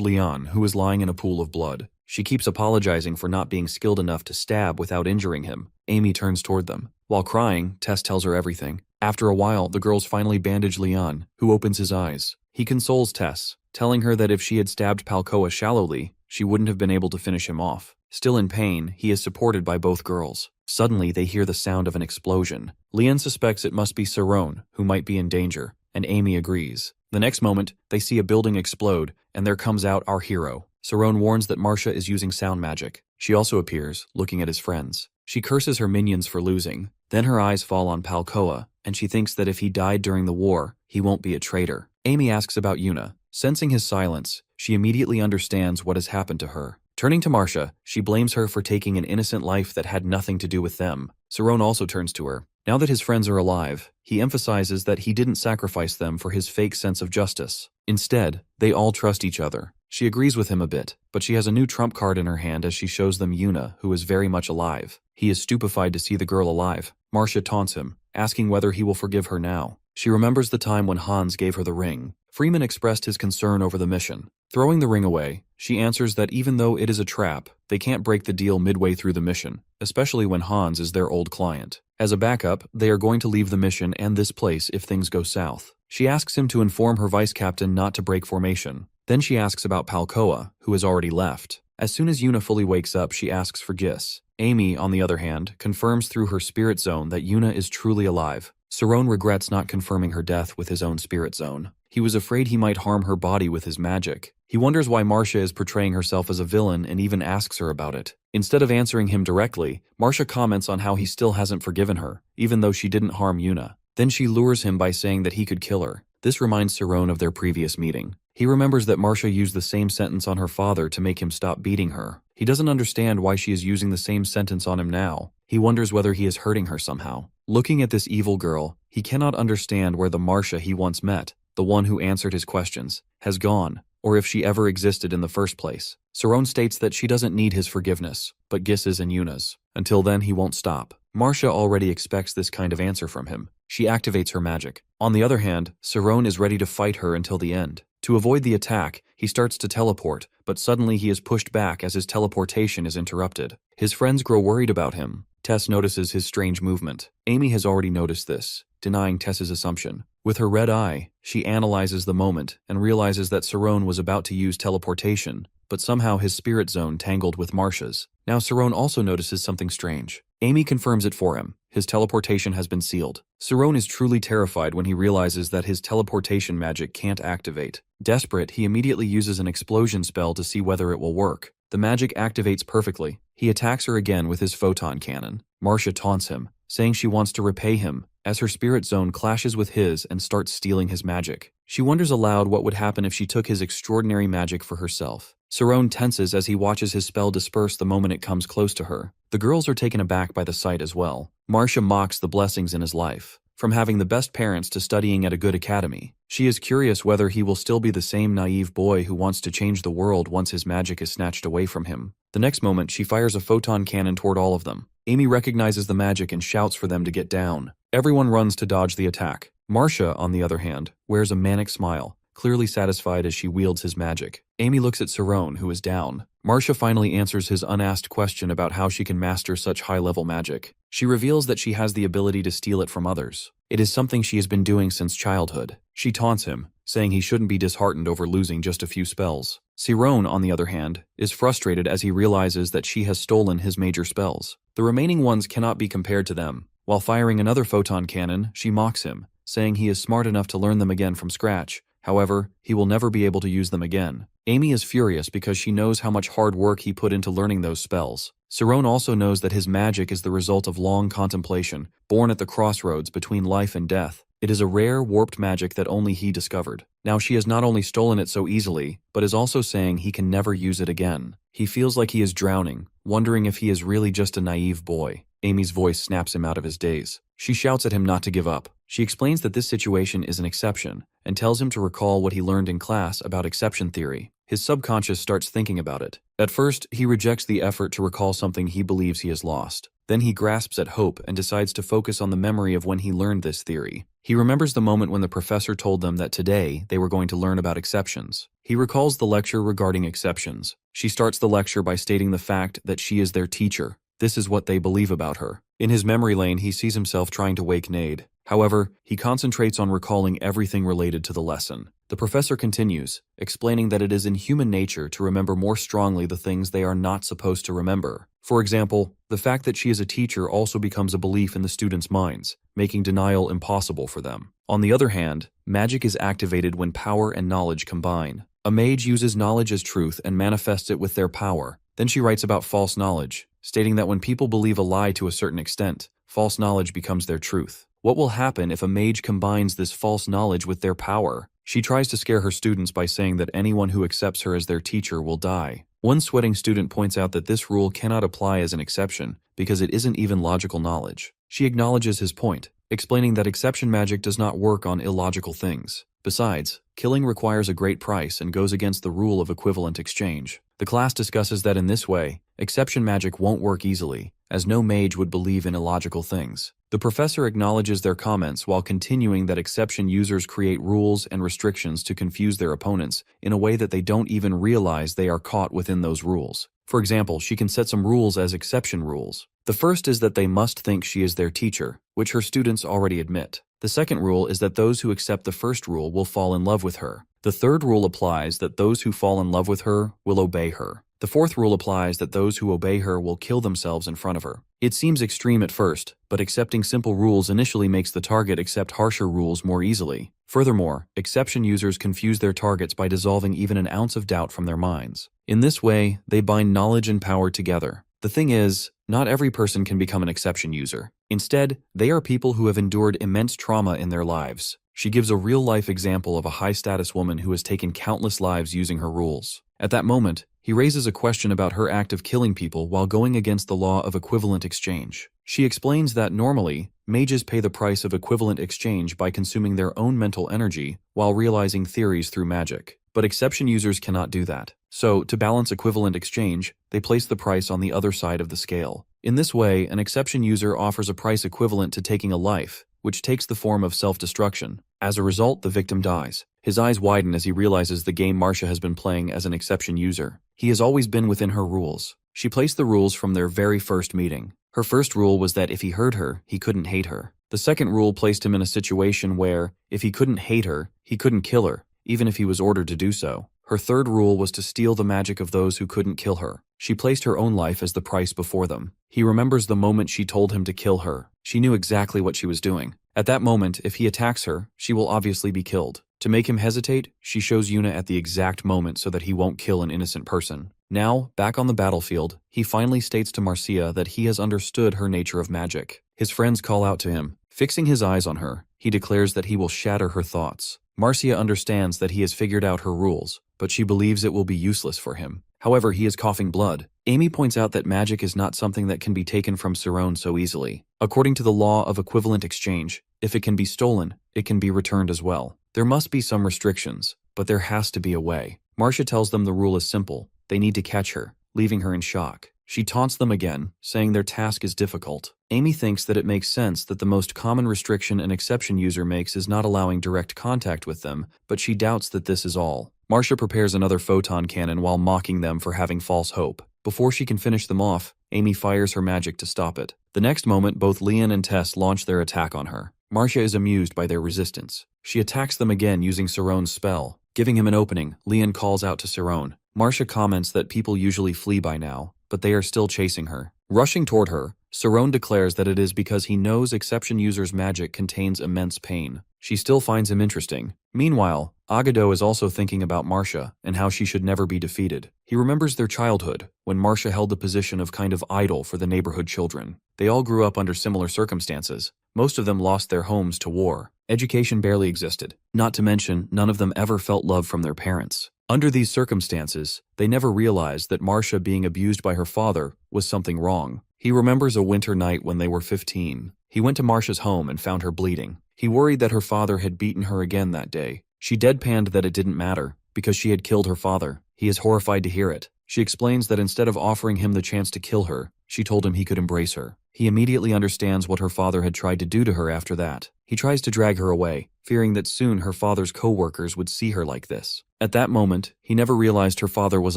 Leon, who is lying in a pool of blood. She keeps apologizing for not being skilled enough to stab without injuring him. Amy turns toward them. While crying, Tess tells her everything. After a while, the girls finally bandage Leon, who opens his eyes. He consoles Tess, telling her that if she had stabbed Palcoa shallowly, she wouldn't have been able to finish him off. Still in pain, he is supported by both girls. Suddenly, they hear the sound of an explosion. Leon suspects it must be Cerrone, who might be in danger, and Amy agrees. The next moment, they see a building explode, and there comes out our hero. Cerrone warns that Marcia is using sound magic. She also appears, looking at his friends. She curses her minions for losing. Then her eyes fall on Palcoa, and she thinks that if he died during the war, he won't be a traitor. Amy asks about Yuna. Sensing his silence, she immediately understands what has happened to her. Turning to Marcia, she blames her for taking an innocent life that had nothing to do with them. Cerrone also turns to her. Now that his friends are alive, he emphasizes that he didn't sacrifice them for his fake sense of justice. Instead, they all trust each other. She agrees with him a bit, but she has a new trump card in her hand as she shows them Yuna, who is very much alive. He is stupefied to see the girl alive. Marcia taunts him, asking whether he will forgive her now. She remembers the time when Hans gave her the ring. Freeman expressed his concern over the mission. Throwing the ring away, she answers that even though it is a trap, they can't break the deal midway through the mission, especially when Hans is their old client. As a backup, they are going to leave the mission and this place if things go south. She asks him to inform her vice captain not to break formation. Then she asks about Palkoa, who has already left. As soon as Yuna fully wakes up, she asks for Gis. Amy, on the other hand, confirms through her spirit zone that Yuna is truly alive. Saron regrets not confirming her death with his own spirit zone. He was afraid he might harm her body with his magic. He wonders why Marcia is portraying herself as a villain and even asks her about it. Instead of answering him directly, Marcia comments on how he still hasn't forgiven her, even though she didn't harm Yuna. Then she lures him by saying that he could kill her. This reminds Saron of their previous meeting. He remembers that Marcia used the same sentence on her father to make him stop beating her. He doesn't understand why she is using the same sentence on him now. He wonders whether he is hurting her somehow. Looking at this evil girl, he cannot understand where the Marcia he once met, the one who answered his questions, has gone, or if she ever existed in the first place. Saron states that she doesn't need his forgiveness, but Gis's and Yuna's. Until then, he won't stop. Marcia already expects this kind of answer from him. She activates her magic. On the other hand, Saron is ready to fight her until the end. To avoid the attack, he starts to teleport, but suddenly he is pushed back as his teleportation is interrupted. His friends grow worried about him. Tess notices his strange movement. Amy has already noticed this, denying Tess's assumption. With her red eye, she analyzes the moment and realizes that Saron was about to use teleportation, but somehow his spirit zone tangled with Marcia's. Now Saron also notices something strange. Amy confirms it for him. His teleportation has been sealed. Saron is truly terrified when he realizes that his teleportation magic can't activate. Desperate, he immediately uses an explosion spell to see whether it will work. The magic activates perfectly. He attacks her again with his photon cannon. Marcia taunts him, saying she wants to repay him, as her spirit zone clashes with his and starts stealing his magic. She wonders aloud what would happen if she took his extraordinary magic for herself. Saron tenses as he watches his spell disperse the moment it comes close to her. The girls are taken aback by the sight as well. Marcia mocks the blessings in his life, from having the best parents to studying at a good academy. She is curious whether he will still be the same naive boy who wants to change the world once his magic is snatched away from him. The next moment, she fires a photon cannon toward all of them. Amy recognizes the magic and shouts for them to get down. Everyone runs to dodge the attack. Marcia, on the other hand, wears a manic smile, clearly satisfied as she wields his magic. Amy looks at Saron, who is down. Marcia finally answers his unasked question about how she can master such high-level magic. She reveals that she has the ability to steal it from others. It is something she has been doing since childhood. She taunts him, saying he shouldn't be disheartened over losing just a few spells. Saron, on the other hand, is frustrated as he realizes that she has stolen his major spells. The remaining ones cannot be compared to them. While firing another photon cannon, she mocks him, saying he is smart enough to learn them again from scratch. However, he will never be able to use them again. Amy is furious because she knows how much hard work he put into learning those spells. Saron also knows that his magic is the result of long contemplation, born at the crossroads between life and death. It is a rare, warped magic that only he discovered. Now she has not only stolen it so easily, but is also saying he can never use it again. He feels like he is drowning, wondering if he is really just a naive boy. Amy's voice snaps him out of his daze. She shouts at him not to give up. She explains that this situation is an exception, and tells him to recall what he learned in class about exception theory. His subconscious starts thinking about it. At first, he rejects the effort to recall something he believes he has lost. Then he grasps at hope and decides to focus on the memory of when he learned this theory. He remembers the moment when the professor told them that today they were going to learn about exceptions. He recalls the lecture regarding exceptions. She starts the lecture by stating the fact that she is their teacher. This is what they believe about her. In his memory lane, he sees himself trying to wake Nade. However, he concentrates on recalling everything related to the lesson. The professor continues, explaining that it is in human nature to remember more strongly the things they are not supposed to remember. For example, the fact that she is a teacher also becomes a belief in the students' minds, making denial impossible for them. On the other hand, magic is activated when power and knowledge combine. A mage uses knowledge as truth and manifests it with their power. Then she writes about false knowledge, stating that when people believe a lie to a certain extent, false knowledge becomes their truth. What will happen if a mage combines this false knowledge with their power? She tries to scare her students by saying that anyone who accepts her as their teacher will die. One sweating student points out that this rule cannot apply as an exception because it isn't even logical knowledge. She acknowledges his point, explaining that exception magic does not work on illogical things. Besides, killing requires a great price and goes against the rule of equivalent exchange. The class discusses that in this way, exception magic won't work easily, as no mage would believe in illogical things. The professor acknowledges their comments while continuing that exception users create rules and restrictions to confuse their opponents in a way that they don't even realize they are caught within those rules. For example, she can set some rules as exception rules. The first is that they must think she is their teacher, which her students already admit. The second rule is that those who accept the first rule will fall in love with her. The third rule applies that those who fall in love with her will obey her. The fourth rule applies that those who obey her will kill themselves in front of her. It seems extreme at first, but accepting simple rules initially makes the target accept harsher rules more easily. Furthermore, exception users confuse their targets by dissolving even an ounce of doubt from their minds. In this way, they bind knowledge and power together. The thing is, not every person can become an exception user. Instead, they are people who have endured immense trauma in their lives. She gives a real-life example of a high-status woman who has taken countless lives using her rules. At that moment, he raises a question about her act of killing people while going against the law of equivalent exchange. She explains that normally, mages pay the price of equivalent exchange by consuming their own mental energy while realizing theories through magic. But exception users cannot do that. So, to balance equivalent exchange, they place the price on the other side of the scale. In this way, an exception user offers a price equivalent to taking a life, which takes the form of self-destruction. As a result, the victim dies. His eyes widen as he realizes the game Marcia has been playing as an exception user. He has always been within her rules. She placed the rules from their very first meeting. Her first rule was that if he heard her, he couldn't hate her. The second rule placed him in a situation where, if he couldn't hate her, he couldn't kill her, even if he was ordered to do so. Her third rule was to steal the magic of those who couldn't kill her. She placed her own life as the price before them. He remembers the moment she told him to kill her. She knew exactly what she was doing. At that moment, if he attacks her, she will obviously be killed. To make him hesitate, she shows Yuna at the exact moment so that he won't kill an innocent person. Now, back on the battlefield, he finally states to Marcia that he has understood her nature of magic. His friends call out to him. Fixing his eyes on her, he declares that he will shatter her thoughts. Marcia understands that he has figured out her rules, but she believes it will be useless for him. However, he is coughing blood. Amy points out that magic is not something that can be taken from Cerrone so easily. According to the law of equivalent exchange, if it can be stolen, it can be returned as well. There must be some restrictions, but there has to be a way. Marcia tells them the rule is simple. They need to catch her, leaving her in shock. She taunts them again, saying their task is difficult. Amy thinks that it makes sense that the most common restriction an exception user makes is not allowing direct contact with them, but she doubts that this is all. Marcia prepares another photon cannon while mocking them for having false hope. Before she can finish them off, Amy fires her magic to stop it. The next moment, both Leon and Tess launch their attack on her. Marcia is amused by their resistance. She attacks them again using Cerrone's spell. Giving him an opening, Leon calls out to Cerrone. Marcia comments that people usually flee by now, but they are still chasing her. Rushing toward her, Cerrone declares that it is because he knows exception users' magic contains immense pain. She still finds him interesting. Meanwhile, Agado is also thinking about Marcia and how she should never be defeated. He remembers their childhood, when Marcia held the position of kind of idol for the neighborhood children. They all grew up under similar circumstances. Most of them lost their homes to war. Education barely existed. Not to mention, none of them ever felt love from their parents. Under these circumstances, they never realized that Marcia being abused by her father was something wrong. He remembers a winter night when they were 15. He went to Marcia's home and found her bleeding. He worried that her father had beaten her again that day. She deadpanned that it didn't matter, because she had killed her father. He is horrified to hear it. She explains that instead of offering him the chance to kill her, she told him he could embrace her. He immediately understands what her father had tried to do to her after that. He tries to drag her away, fearing that soon her father's co-workers would see her like this. At that moment, he never realized her father was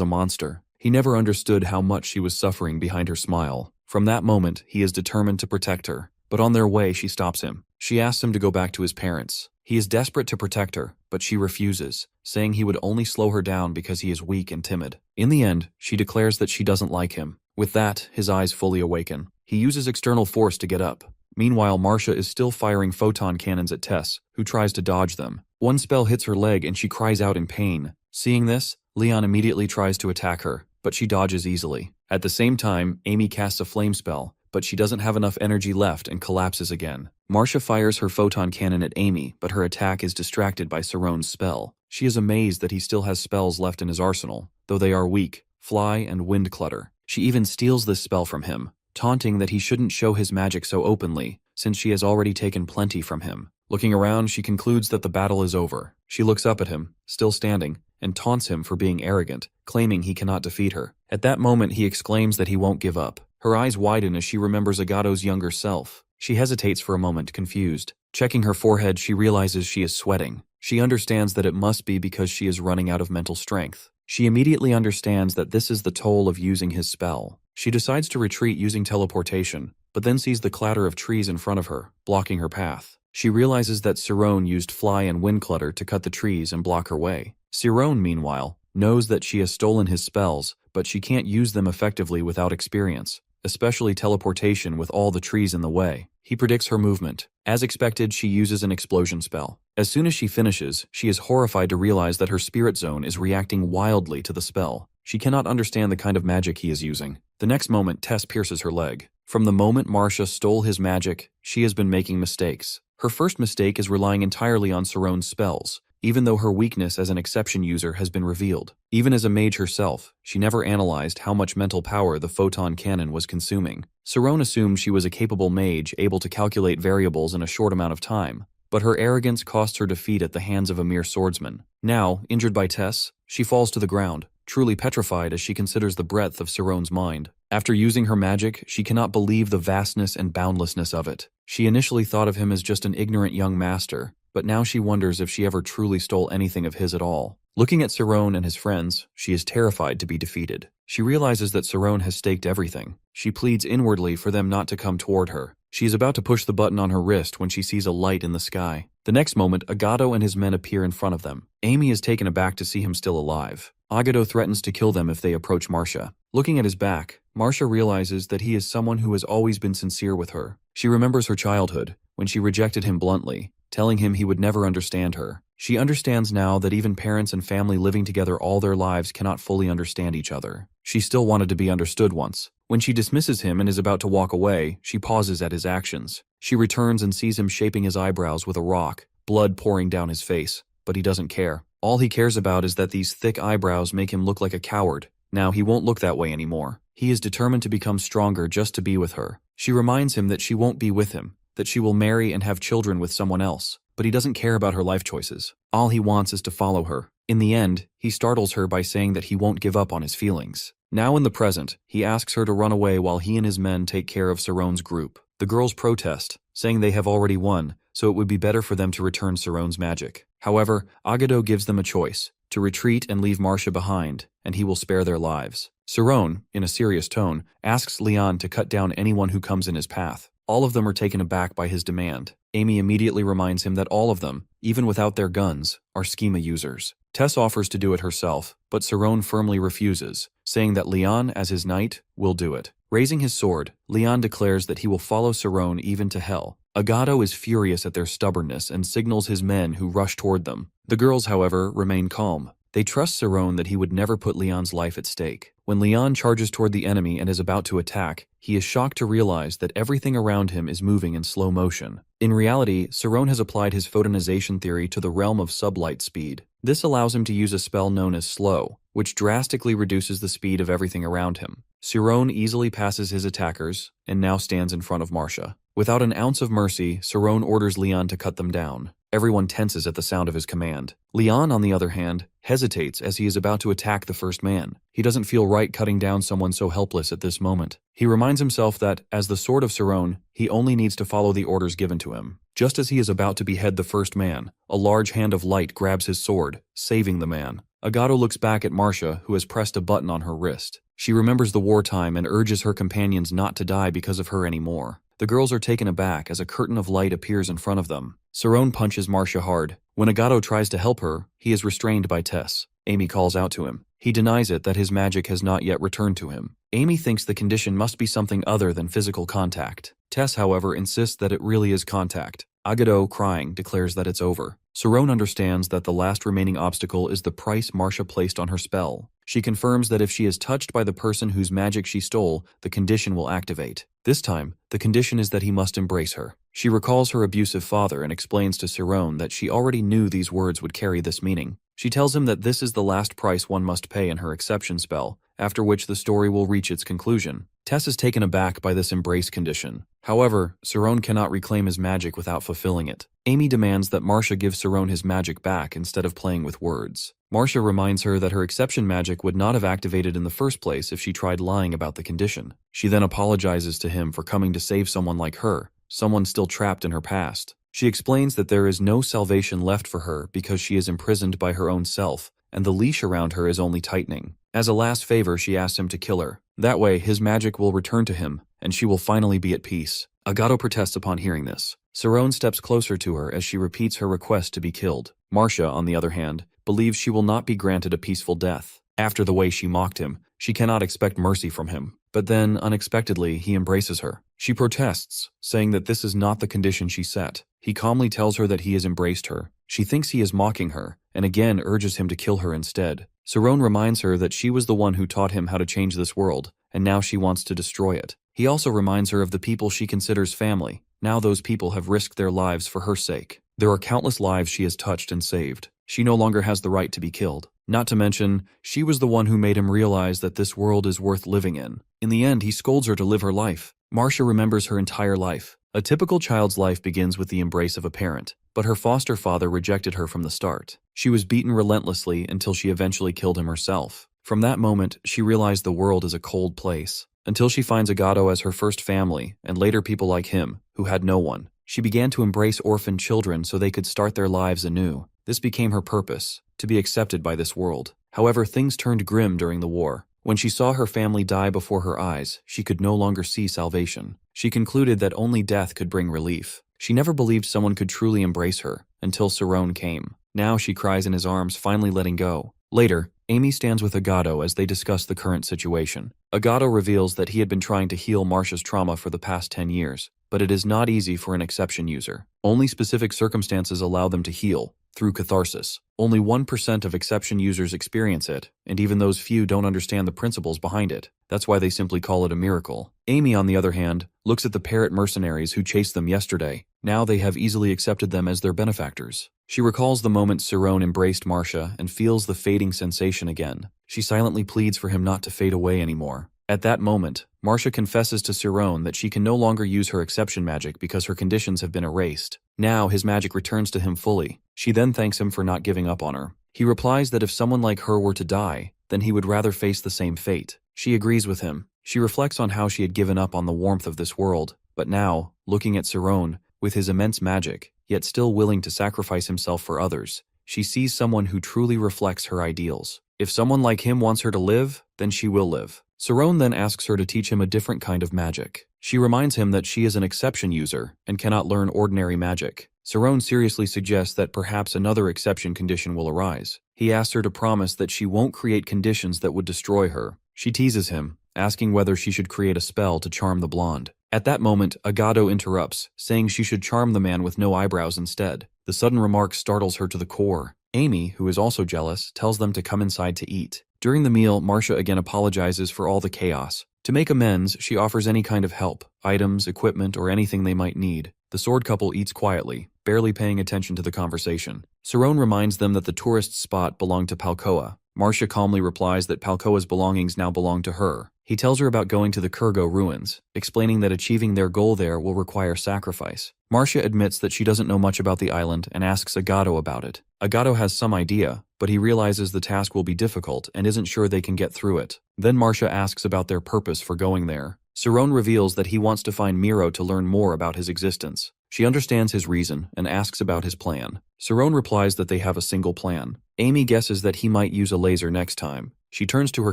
a monster. He never understood how much she was suffering behind her smile. From that moment, he is determined to protect her. But on their way, she stops him. She asks him to go back to his parents. He is desperate to protect her, but she refuses, saying he would only slow her down because he is weak and timid. In the end, she declares that she doesn't like him. With that, his eyes fully awaken. He uses external force to get up. Meanwhile, Marcia is still firing photon cannons at Tess, who tries to dodge them. One spell hits her leg and she cries out in pain. Seeing this, Leon immediately tries to attack her, but she dodges easily. At the same time, Amy casts a flame spell, but she doesn't have enough energy left and collapses again. Marcia fires her photon cannon at Amy, but her attack is distracted by Cerrone's spell. She is amazed that he still has spells left in his arsenal, though they are weak: Fly and Wind Clutter. She even steals this spell from him, taunting that he shouldn't show his magic so openly, since she has already taken plenty from him. Looking around, she concludes that the battle is over. She looks up at him, still standing, and taunts him for being arrogant, claiming he cannot defeat her. At that moment, he exclaims that he won't give up. Her eyes widen as she remembers Agato's younger self. She hesitates for a moment, confused. Checking her forehead, she realizes she is sweating. She understands that it must be because she is running out of mental strength. She immediately understands that this is the toll of using his spell. She decides to retreat using teleportation, but then sees the clatter of trees in front of her, blocking her path. She realizes that Sirone used fly and wind clutter to cut the trees and block her way. Sirone, meanwhile, knows that she has stolen his spells, but she can't use them effectively without experience, especially teleportation with all the trees in the way. He predicts her movement. As expected, she uses an explosion spell. As soon as she finishes, she is horrified to realize that her spirit zone is reacting wildly to the spell. She cannot understand the kind of magic he is using. The next moment, Tess pierces her leg. From the moment Marcia stole his magic, she has been making mistakes. Her first mistake is relying entirely on Sirone's spells, even though her weakness as an exception user has been revealed. Even as a mage herself, she never analyzed how much mental power the photon cannon was consuming. Sirone assumed she was a capable mage able to calculate variables in a short amount of time, but her arrogance cost her defeat at the hands of a mere swordsman. Now, injured by Tess, she falls to the ground, truly petrified as she considers the breadth of Sirone's mind. After using her magic, she cannot believe the vastness and boundlessness of it. She initially thought of him as just an ignorant young master, but now she wonders if she ever truly stole anything of his at all. Looking at Sirone and his friends, she is terrified to be defeated. She realizes that Sirone has staked everything. She pleads inwardly for them not to come toward her. She is about to push the button on her wrist when she sees a light in the sky. The next moment, Agato and his men appear in front of them. Amy is taken aback to see him still alive. Agato threatens to kill them if they approach Marcia. Looking at his back, Marcia realizes that he is someone who has always been sincere with her. She remembers her childhood, when she rejected him bluntly, telling him he would never understand her. She understands now that even parents and family living together all their lives cannot fully understand each other. She still wanted to be understood once. When she dismisses him and is about to walk away, she pauses at his actions. She returns and sees him shaping his eyebrows with a rock, blood pouring down his face, but he doesn't care. All he cares about is that these thick eyebrows make him look like a coward. Now he won't look that way anymore. He is determined to become stronger just to be with her. She reminds him that she won't be with him, that she will marry and have children with someone else, but he doesn't care about her life choices. All he wants is to follow her. In the end, he startles her by saying that he won't give up on his feelings. Now in the present, he asks her to run away while he and his men take care of Sirone's group. The girls protest, saying they have already won, so it would be better for them to return Sirone's magic. However, Agato gives them a choice, to retreat and leave Marcia behind, and he will spare their lives. Sirone, in a serious tone, asks Leon to cut down anyone who comes in his path. All of them are taken aback by his demand. Amy immediately reminds him that all of them, even without their guns, are schema users. Tess offers to do it herself, but Sirone firmly refuses, saying that Leon, as his knight, will do it. Raising his sword, Leon declares that he will follow Sirone even to hell. Agato is furious at their stubbornness and signals his men who rush toward them. The girls, however, remain calm. They trust Sirone that he would never put Leon's life at stake. When Leon charges toward the enemy and is about to attack, he is shocked to realize that everything around him is moving in slow motion. In reality, Sirone has applied his photonization theory to the realm of sublight speed. This allows him to use a spell known as Slow, which drastically reduces the speed of everything around him. Sirone easily passes his attackers, and now stands in front of Marcia. Without an ounce of mercy, Sirone orders Leon to cut them down. Everyone tenses at the sound of his command. Leon, on the other hand, hesitates as he is about to attack the first man. He doesn't feel right cutting down someone so helpless at this moment. He reminds himself that, as the sword of Sirone, he only needs to follow the orders given to him. Just as he is about to behead the first man, a large hand of light grabs his sword, saving the man. Agato looks back at Marcia, who has pressed a button on her wrist. She remembers the wartime and urges her companions not to die because of her anymore. The girls are taken aback as a curtain of light appears in front of them. Sirone punches Marcia hard. When Agato tries to help her, he is restrained by Tess. Amy calls out to him. He denies it that his magic has not yet returned to him. Amy thinks the condition must be something other than physical contact. Tess, however, insists that it really is contact. Agato, crying, declares that it's over. Sirone understands that the last remaining obstacle is the price Marcia placed on her spell. She confirms that if she is touched by the person whose magic she stole, the condition will activate. This time, the condition is that he must embrace her. She recalls her abusive father and explains to Sirone that she already knew these words would carry this meaning. She tells him that this is the last price one must pay in her exception spell, after which the story will reach its conclusion. Tess is taken aback by this embrace condition. However, Cerrone cannot reclaim his magic without fulfilling it. Amy demands that Marcia give Cerrone his magic back instead of playing with words. Marcia reminds her that her exception magic would not have activated in the first place if she tried lying about the condition. She then apologizes to him for coming to save someone like her, someone still trapped in her past. She explains that there is no salvation left for her because she is imprisoned by her own self, and the leash around her is only tightening. As a last favor, she asks him to kill her. That way, his magic will return to him, and she will finally be at peace. Agato protests upon hearing this. Cerrone steps closer to her as she repeats her request to be killed. Marcia, on the other hand, believes she will not be granted a peaceful death. After the way she mocked him, she cannot expect mercy from him. But then, unexpectedly, he embraces her. She protests, saying that this is not the condition she set. He calmly tells her that he has embraced her. She thinks he is mocking her, and again urges him to kill her instead. Cerrone reminds her that she was the one who taught him how to change this world, and now she wants to destroy it. He also reminds her of the people she considers family. Now those people have risked their lives for her sake. There are countless lives she has touched and saved. She no longer has the right to be killed. Not to mention, she was the one who made him realize that this world is worth living in. In the end, he scolds her to live her life. Marcia remembers her entire life. A typical child's life begins with the embrace of a parent, but her foster father rejected her from the start. She was beaten relentlessly until she eventually killed him herself. From that moment, she realized the world is a cold place. Until she finds Agato as her first family, and later people like him, who had no one. She began to embrace orphan children so they could start their lives anew. This became her purpose, to be accepted by this world. However, things turned grim during the war. When she saw her family die before her eyes, she could no longer see salvation. She concluded that only death could bring relief. She never believed someone could truly embrace her, until Cerrone came. Now she cries in his arms, finally letting go. Later, Amy stands with Agato as they discuss the current situation. Agato reveals that he had been trying to heal Marcia's trauma for the past 10 years, but it is not easy for an exception user. Only specific circumstances allow them to heal, through catharsis. Only 1% of exception users experience it, and even those few don't understand the principles behind it. That's why they simply call it a miracle. Amy, on the other hand, looks at the parrot mercenaries who chased them yesterday. Now they have easily accepted them as their benefactors. She recalls the moment Cerrone embraced Marcia and feels the fading sensation again. She silently pleads for him not to fade away anymore. At that moment, Marcia confesses to Cerrone that she can no longer use her exception magic because her conditions have been erased. Now his magic returns to him fully. She then thanks him for not giving up on her. He replies that if someone like her were to die, then he would rather face the same fate. She agrees with him. She reflects on how she had given up on the warmth of this world, but now, looking at Cerrone, with his immense magic, yet still willing to sacrifice himself for others, she sees someone who truly reflects her ideals. If someone like him wants her to live, then she will live. Cerrone then asks her to teach him a different kind of magic. She reminds him that she is an exception user and cannot learn ordinary magic. Cerrone seriously suggests that perhaps another exception condition will arise. He asks her to promise that she won't create conditions that would destroy her. She teases him, asking whether she should create a spell to charm the blonde. At that moment, Agato interrupts, saying she should charm the man with no eyebrows instead. The sudden remark startles her to the core. Amy, who is also jealous, tells them to come inside to eat. During the meal, Marcia again apologizes for all the chaos. To make amends, she offers any kind of help, items, equipment, or anything they might need. The sword couple eats quietly, barely paying attention to the conversation. Cerrone reminds them that the tourist spot belonged to Palcoa. Marcia calmly replies that Palcoa's belongings now belong to her. He tells her about going to the Kurgo ruins, explaining that achieving their goal there will require sacrifice. Marcia admits that she doesn't know much about the island and asks Agato about it. Agato has some idea, but he realizes the task will be difficult and isn't sure they can get through it. Then Marcia asks about their purpose for going there. Cerrone reveals that he wants to find Miro to learn more about his existence. She understands his reason and asks about his plan. Cerrone replies that they have a single plan. Amy guesses that he might use a laser next time. She turns to her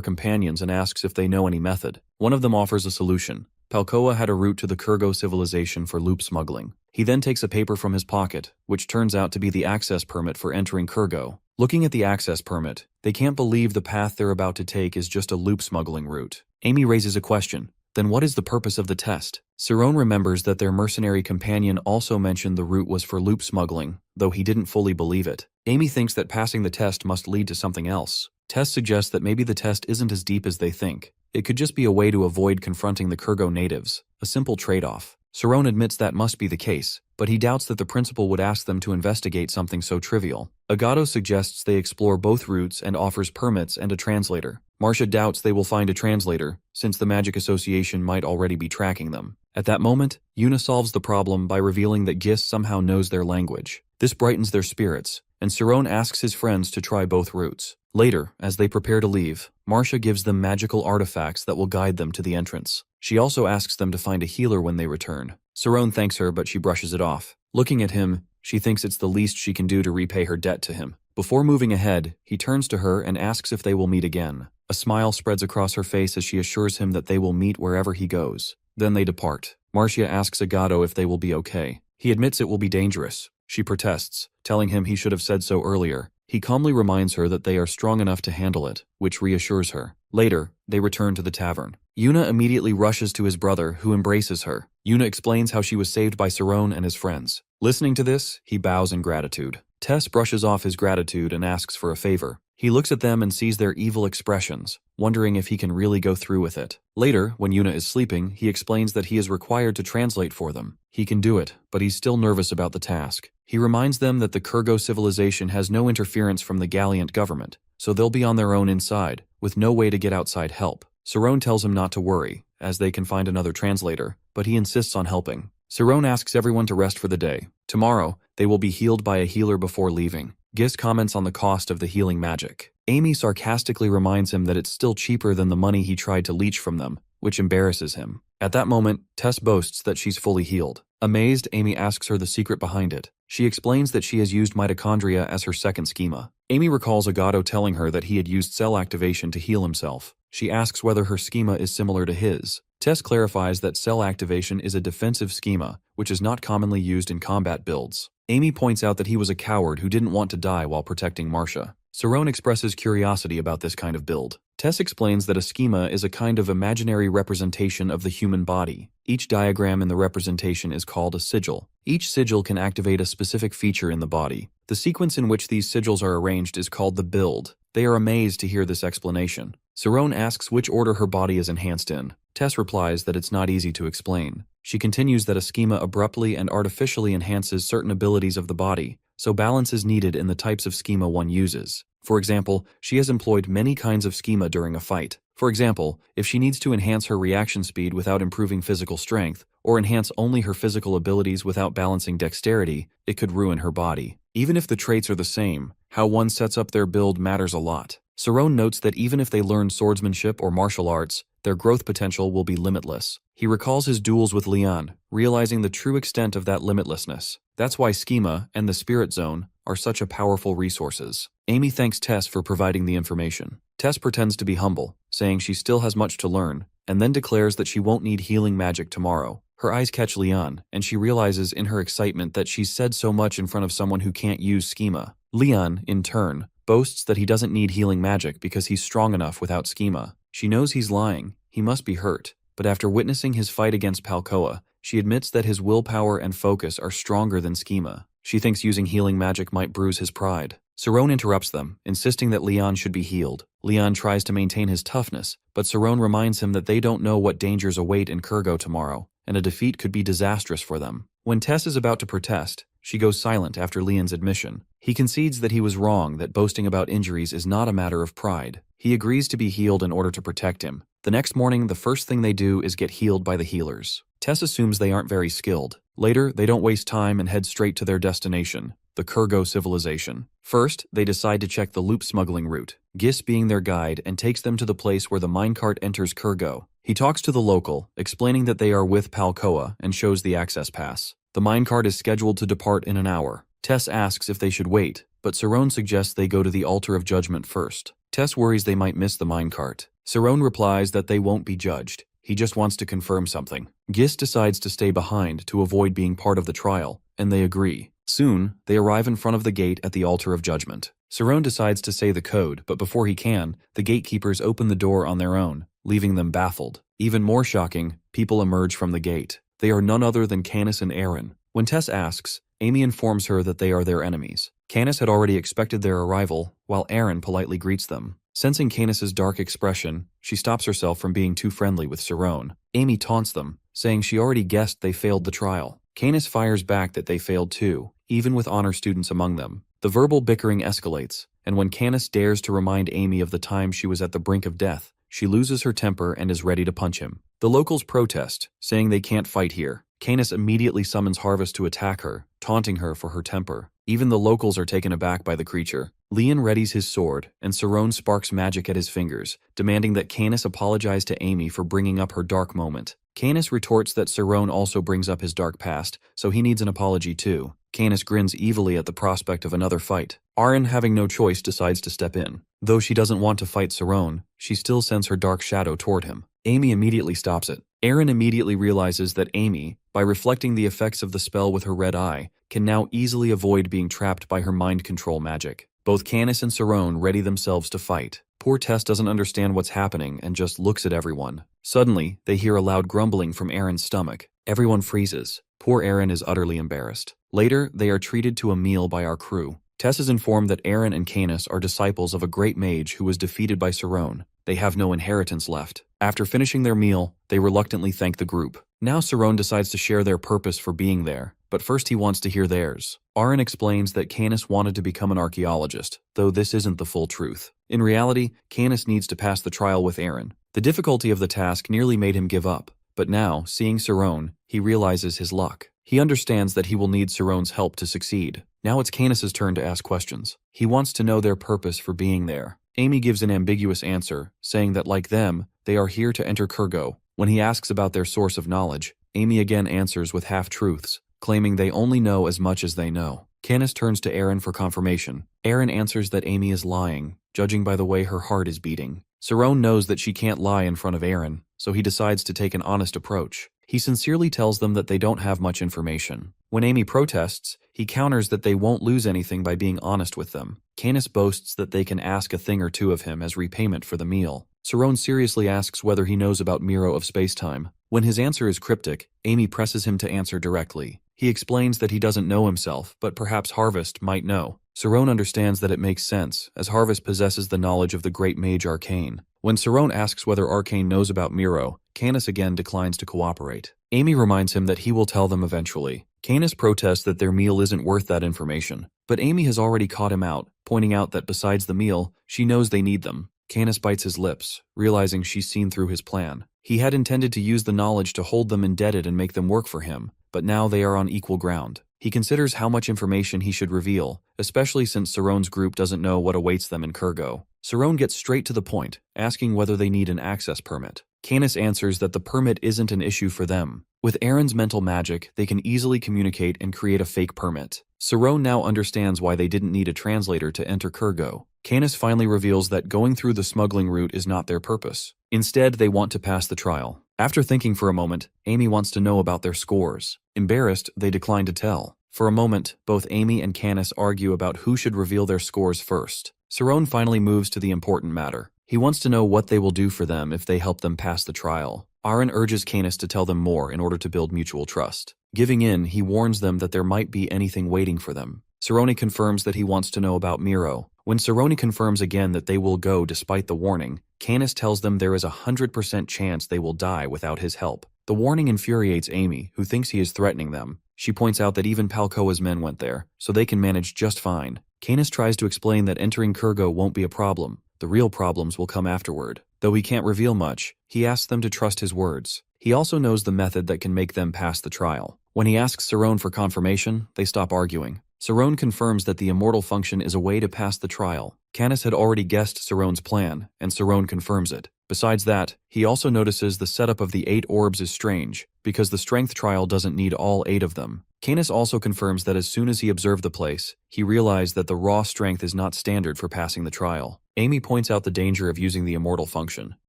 companions and asks if they know any method. One of them offers a solution. Palcoa had a route to the Kurgo civilization for loop smuggling. He then takes a paper from his pocket, which turns out to be the access permit for entering Kurgo. Looking at the access permit, they can't believe the path they're about to take is just a loop smuggling route. Amy raises a question. Then what is the purpose of the test? Cerrone remembers that their mercenary companion also mentioned the route was for loop smuggling, though he didn't fully believe it. Amy thinks that passing the test must lead to something else. Tess suggests that maybe the test isn't as deep as they think. It could just be a way to avoid confronting the Kurgo natives, a simple trade-off. Cerrone admits that must be the case, but he doubts that the principal would ask them to investigate something so trivial. Agato suggests they explore both routes and offers permits and a translator. Marcia doubts they will find a translator, since the Magic Association might already be tracking them. At that moment, Yuna solves the problem by revealing that Gis somehow knows their language. This brightens their spirits, and Saron asks his friends to try both routes. Later, as they prepare to leave, Marcia gives them magical artifacts that will guide them to the entrance. She also asks them to find a healer when they return. Saron thanks her, but she brushes it off. Looking at him, she thinks it's the least she can do to repay her debt to him. Before moving ahead, he turns to her and asks if they will meet again. A smile spreads across her face as she assures him that they will meet wherever he goes. Then they depart. Marcia asks Agato if they will be okay. He admits it will be dangerous. She protests, telling him he should have said so earlier. He calmly reminds her that they are strong enough to handle it, which reassures her. Later, they return to the tavern. Yuna immediately rushes to his brother, who embraces her. Yuna explains how she was saved by Saron and his friends. Listening to this, he bows in gratitude. Tess brushes off his gratitude and asks for a favor. He looks at them and sees their evil expressions, wondering if he can really go through with it. Later, when Yuna is sleeping, he explains that he is required to translate for them. He can do it, but he's still nervous about the task. He reminds them that the Kurgo civilization has no interference from the Galliant government, so they'll be on their own inside, with no way to get outside help. Saron tells him not to worry, as they can find another translator, but he insists on helping. Saron asks everyone to rest for the day. Tomorrow, they will be healed by a healer before leaving. Gis comments on the cost of the healing magic. Amy sarcastically reminds him that it's still cheaper than the money he tried to leech from them, which embarrasses him. At that moment, Tess boasts that she's fully healed. Amazed, Amy asks her the secret behind it. She explains that she has used mitochondria as her second schema. Amy recalls Agato telling her that he had used cell activation to heal himself. She asks whether her schema is similar to his. Tess clarifies that cell activation is a defensive schema, which is not commonly used in combat builds. Amy points out that he was a coward who didn't want to die while protecting Marcia. Saron expresses curiosity about this kind of build. Tess explains that a schema is a kind of imaginary representation of the human body. Each diagram in the representation is called a sigil. Each sigil can activate a specific feature in the body. The sequence in which these sigils are arranged is called the build. They are amazed to hear this explanation. Saron asks which order her body is enhanced in. Tess replies that it's not easy to explain. She continues that a schema abruptly and artificially enhances certain abilities of the body, so balance is needed in the types of schema one uses. For example, she has employed many kinds of schema during a fight. For example, if she needs to enhance her reaction speed without improving physical strength, or enhance only her physical abilities without balancing dexterity, it could ruin her body. Even if the traits are the same, how one sets up their build matters a lot. Saron notes that even if they learn swordsmanship or martial arts, their growth potential will be limitless. He recalls his duels with Leon, realizing the true extent of that limitlessness. That's why schema and the spirit zone are such a powerful resources. Amy thanks Tess for providing the information. Tess pretends to be humble, saying she still has much to learn, and then declares that she won't need healing magic tomorrow. Her eyes catch Leon, and she realizes in her excitement that she's said so much in front of someone who can't use schema. Leon, in turn, boasts that he doesn't need healing magic because he's strong enough without schema. She knows he's lying. He must be hurt. But after witnessing his fight against Palcoa, she admits that his willpower and focus are stronger than schema. She thinks using healing magic might bruise his pride. Saron interrupts them, insisting that Leon should be healed. Leon tries to maintain his toughness, but Saron reminds him that they don't know what dangers await in Kurgo tomorrow, and a defeat could be disastrous for them. When Tess is about to protest, she goes silent after Leon's admission. He concedes that he was wrong, that boasting about injuries is not a matter of pride. He agrees to be healed in order to protect him. The next morning, the first thing they do is get healed by the healers. Tess assumes they aren't very skilled. Later, they don't waste time and head straight to their destination, the Kurgo civilization. First, they decide to check the loop smuggling route, Gis being their guide and takes them to the place where the minecart enters Kurgo. He talks to the local, explaining that they are with Palcoa and shows the access pass. The minecart is scheduled to depart in an hour. Tess asks if they should wait, but Saron suggests they go to the altar of judgment first. Tess worries they might miss the minecart. Saron replies that they won't be judged. He just wants to confirm something. Gis decides to stay behind to avoid being part of the trial, and they agree. Soon, they arrive in front of the gate at the altar of judgment. Saron decides to say the code, but before he can, the gatekeepers open the door on their own, leaving them baffled. Even more shocking, people emerge from the gate. They are none other than Canis and Aaron. When Tess asks, Amy informs her that they are their enemies. Canis had already expected their arrival, while Aaron politely greets them. Sensing Canis's dark expression, she stops herself from being too friendly with Saron. Amy taunts them, saying she already guessed they failed the trial. Canis fires back that they failed too, even with honor students among them. The verbal bickering escalates, and when Canis dares to remind Amy of the time she was at the brink of death, she loses her temper and is ready to punch him. The locals protest, saying they can't fight here. Canis immediately summons Harvest to attack her, taunting her for her temper. Even the locals are taken aback by the creature. Leon readies his sword, and Cerrone sparks magic at his fingers, demanding that Canis apologize to Amy for bringing up her dark moment. Canis retorts that Cerrone also brings up his dark past, so he needs an apology too. Canis grins evilly at the prospect of another fight. Aaron, having no choice, decides to step in. Though she doesn't want to fight Cerrone, she still sends her dark shadow toward him. Amy immediately stops it. Aaron immediately realizes that Amy, by reflecting the effects of the spell with her red eye, can now easily avoid being trapped by her mind control magic. Both Canis and Cerrone ready themselves to fight. Poor Tess doesn't understand what's happening and just looks at everyone. Suddenly, they hear a loud grumbling from Aaron's stomach. Everyone freezes. Poor Aaron is utterly embarrassed. Later, they are treated to a meal by our crew. Tess is informed that Aaron and Canis are disciples of a great mage who was defeated by Cerrone. They have no inheritance left. After finishing their meal, they reluctantly thank the group. Now Cerrone decides to share their purpose for being there, but first he wants to hear theirs. Aaron explains that Canis wanted to become an archaeologist, though this isn't the full truth. In reality, Canis needs to pass the trial with Aaron. The difficulty of the task nearly made him give up, but now, seeing Cerrone, he realizes his luck. He understands that he will need Cerrone's help to succeed. Now it's Canis's turn to ask questions. He wants to know their purpose for being there. Amy gives an ambiguous answer, saying that like them, they are here to enter Kurgo. When he asks about their source of knowledge, Amy again answers with half-truths, claiming they only know as much as they know. Canis turns to Aaron for confirmation. Aaron answers that Amy is lying, judging by the way her heart is beating. Cerrone knows that she can't lie in front of Aaron, so he decides to take an honest approach. He sincerely tells them that they don't have much information. When Amy protests, he counters that they won't lose anything by being honest with them. Canis boasts that they can ask a thing or two of him as repayment for the meal. Cerrone seriously asks whether he knows about Miro of Spacetime. When his answer is cryptic, Amy presses him to answer directly. He explains that he doesn't know himself, but perhaps Harvest might know. Cerrone understands that it makes sense, as Harvest possesses the knowledge of the great mage Arcane. When Cerrone asks whether Arcane knows about Miro, Canis again declines to cooperate. Amy reminds him that he will tell them eventually. Canis protests that their meal isn't worth that information, but Amy has already caught him out, pointing out that besides the meal, she knows they need them. Canis bites his lips, realizing she's seen through his plan. He had intended to use the knowledge to hold them indebted and make them work for him, but now they are on equal ground. He considers how much information he should reveal, especially since Cerrone's group doesn't know what awaits them in Kurgo. Cerrone gets straight to the point, asking whether they need an access permit. Canis answers that the permit isn't an issue for them. With Aaron's mental magic, they can easily communicate and create a fake permit. Cerrone now understands why they didn't need a translator to enter Kurgo. Canis finally reveals that going through the smuggling route is not their purpose. Instead, they want to pass the trial. After thinking for a moment, Amy wants to know about their scores. Embarrassed, they decline to tell. For a moment, both Amy and Canis argue about who should reveal their scores first. Cerrone finally moves to the important matter. He wants to know what they will do for them if they help them pass the trial. Aaron urges Canis to tell them more in order to build mutual trust. Giving in, he warns them that there might be anything waiting for them. Cerrone confirms that he wants to know about Miro. When Cerrone confirms again that they will go despite the warning, Canis tells them there is a 100% chance they will die without his help. The warning infuriates Amy, who thinks he is threatening them. She points out that even Palcoa's men went there, so they can manage just fine. Canis tries to explain that entering Kurgo won't be a problem. The real problems will come afterward. Though he can't reveal much, he asks them to trust his words. He also knows the method that can make them pass the trial. When he asks Cerrone for confirmation, they stop arguing. Cerrone confirms that the immortal function is a way to pass the trial. Canis had already guessed Cerrone's plan, and Cerrone confirms it. Besides that, he also notices the setup of the 8 orbs is strange, because the strength trial doesn't need all 8 of them. Canis also confirms that as soon as he observed the place, he realized that the raw strength is not standard for passing the trial. Amy points out the danger of using the immortal function.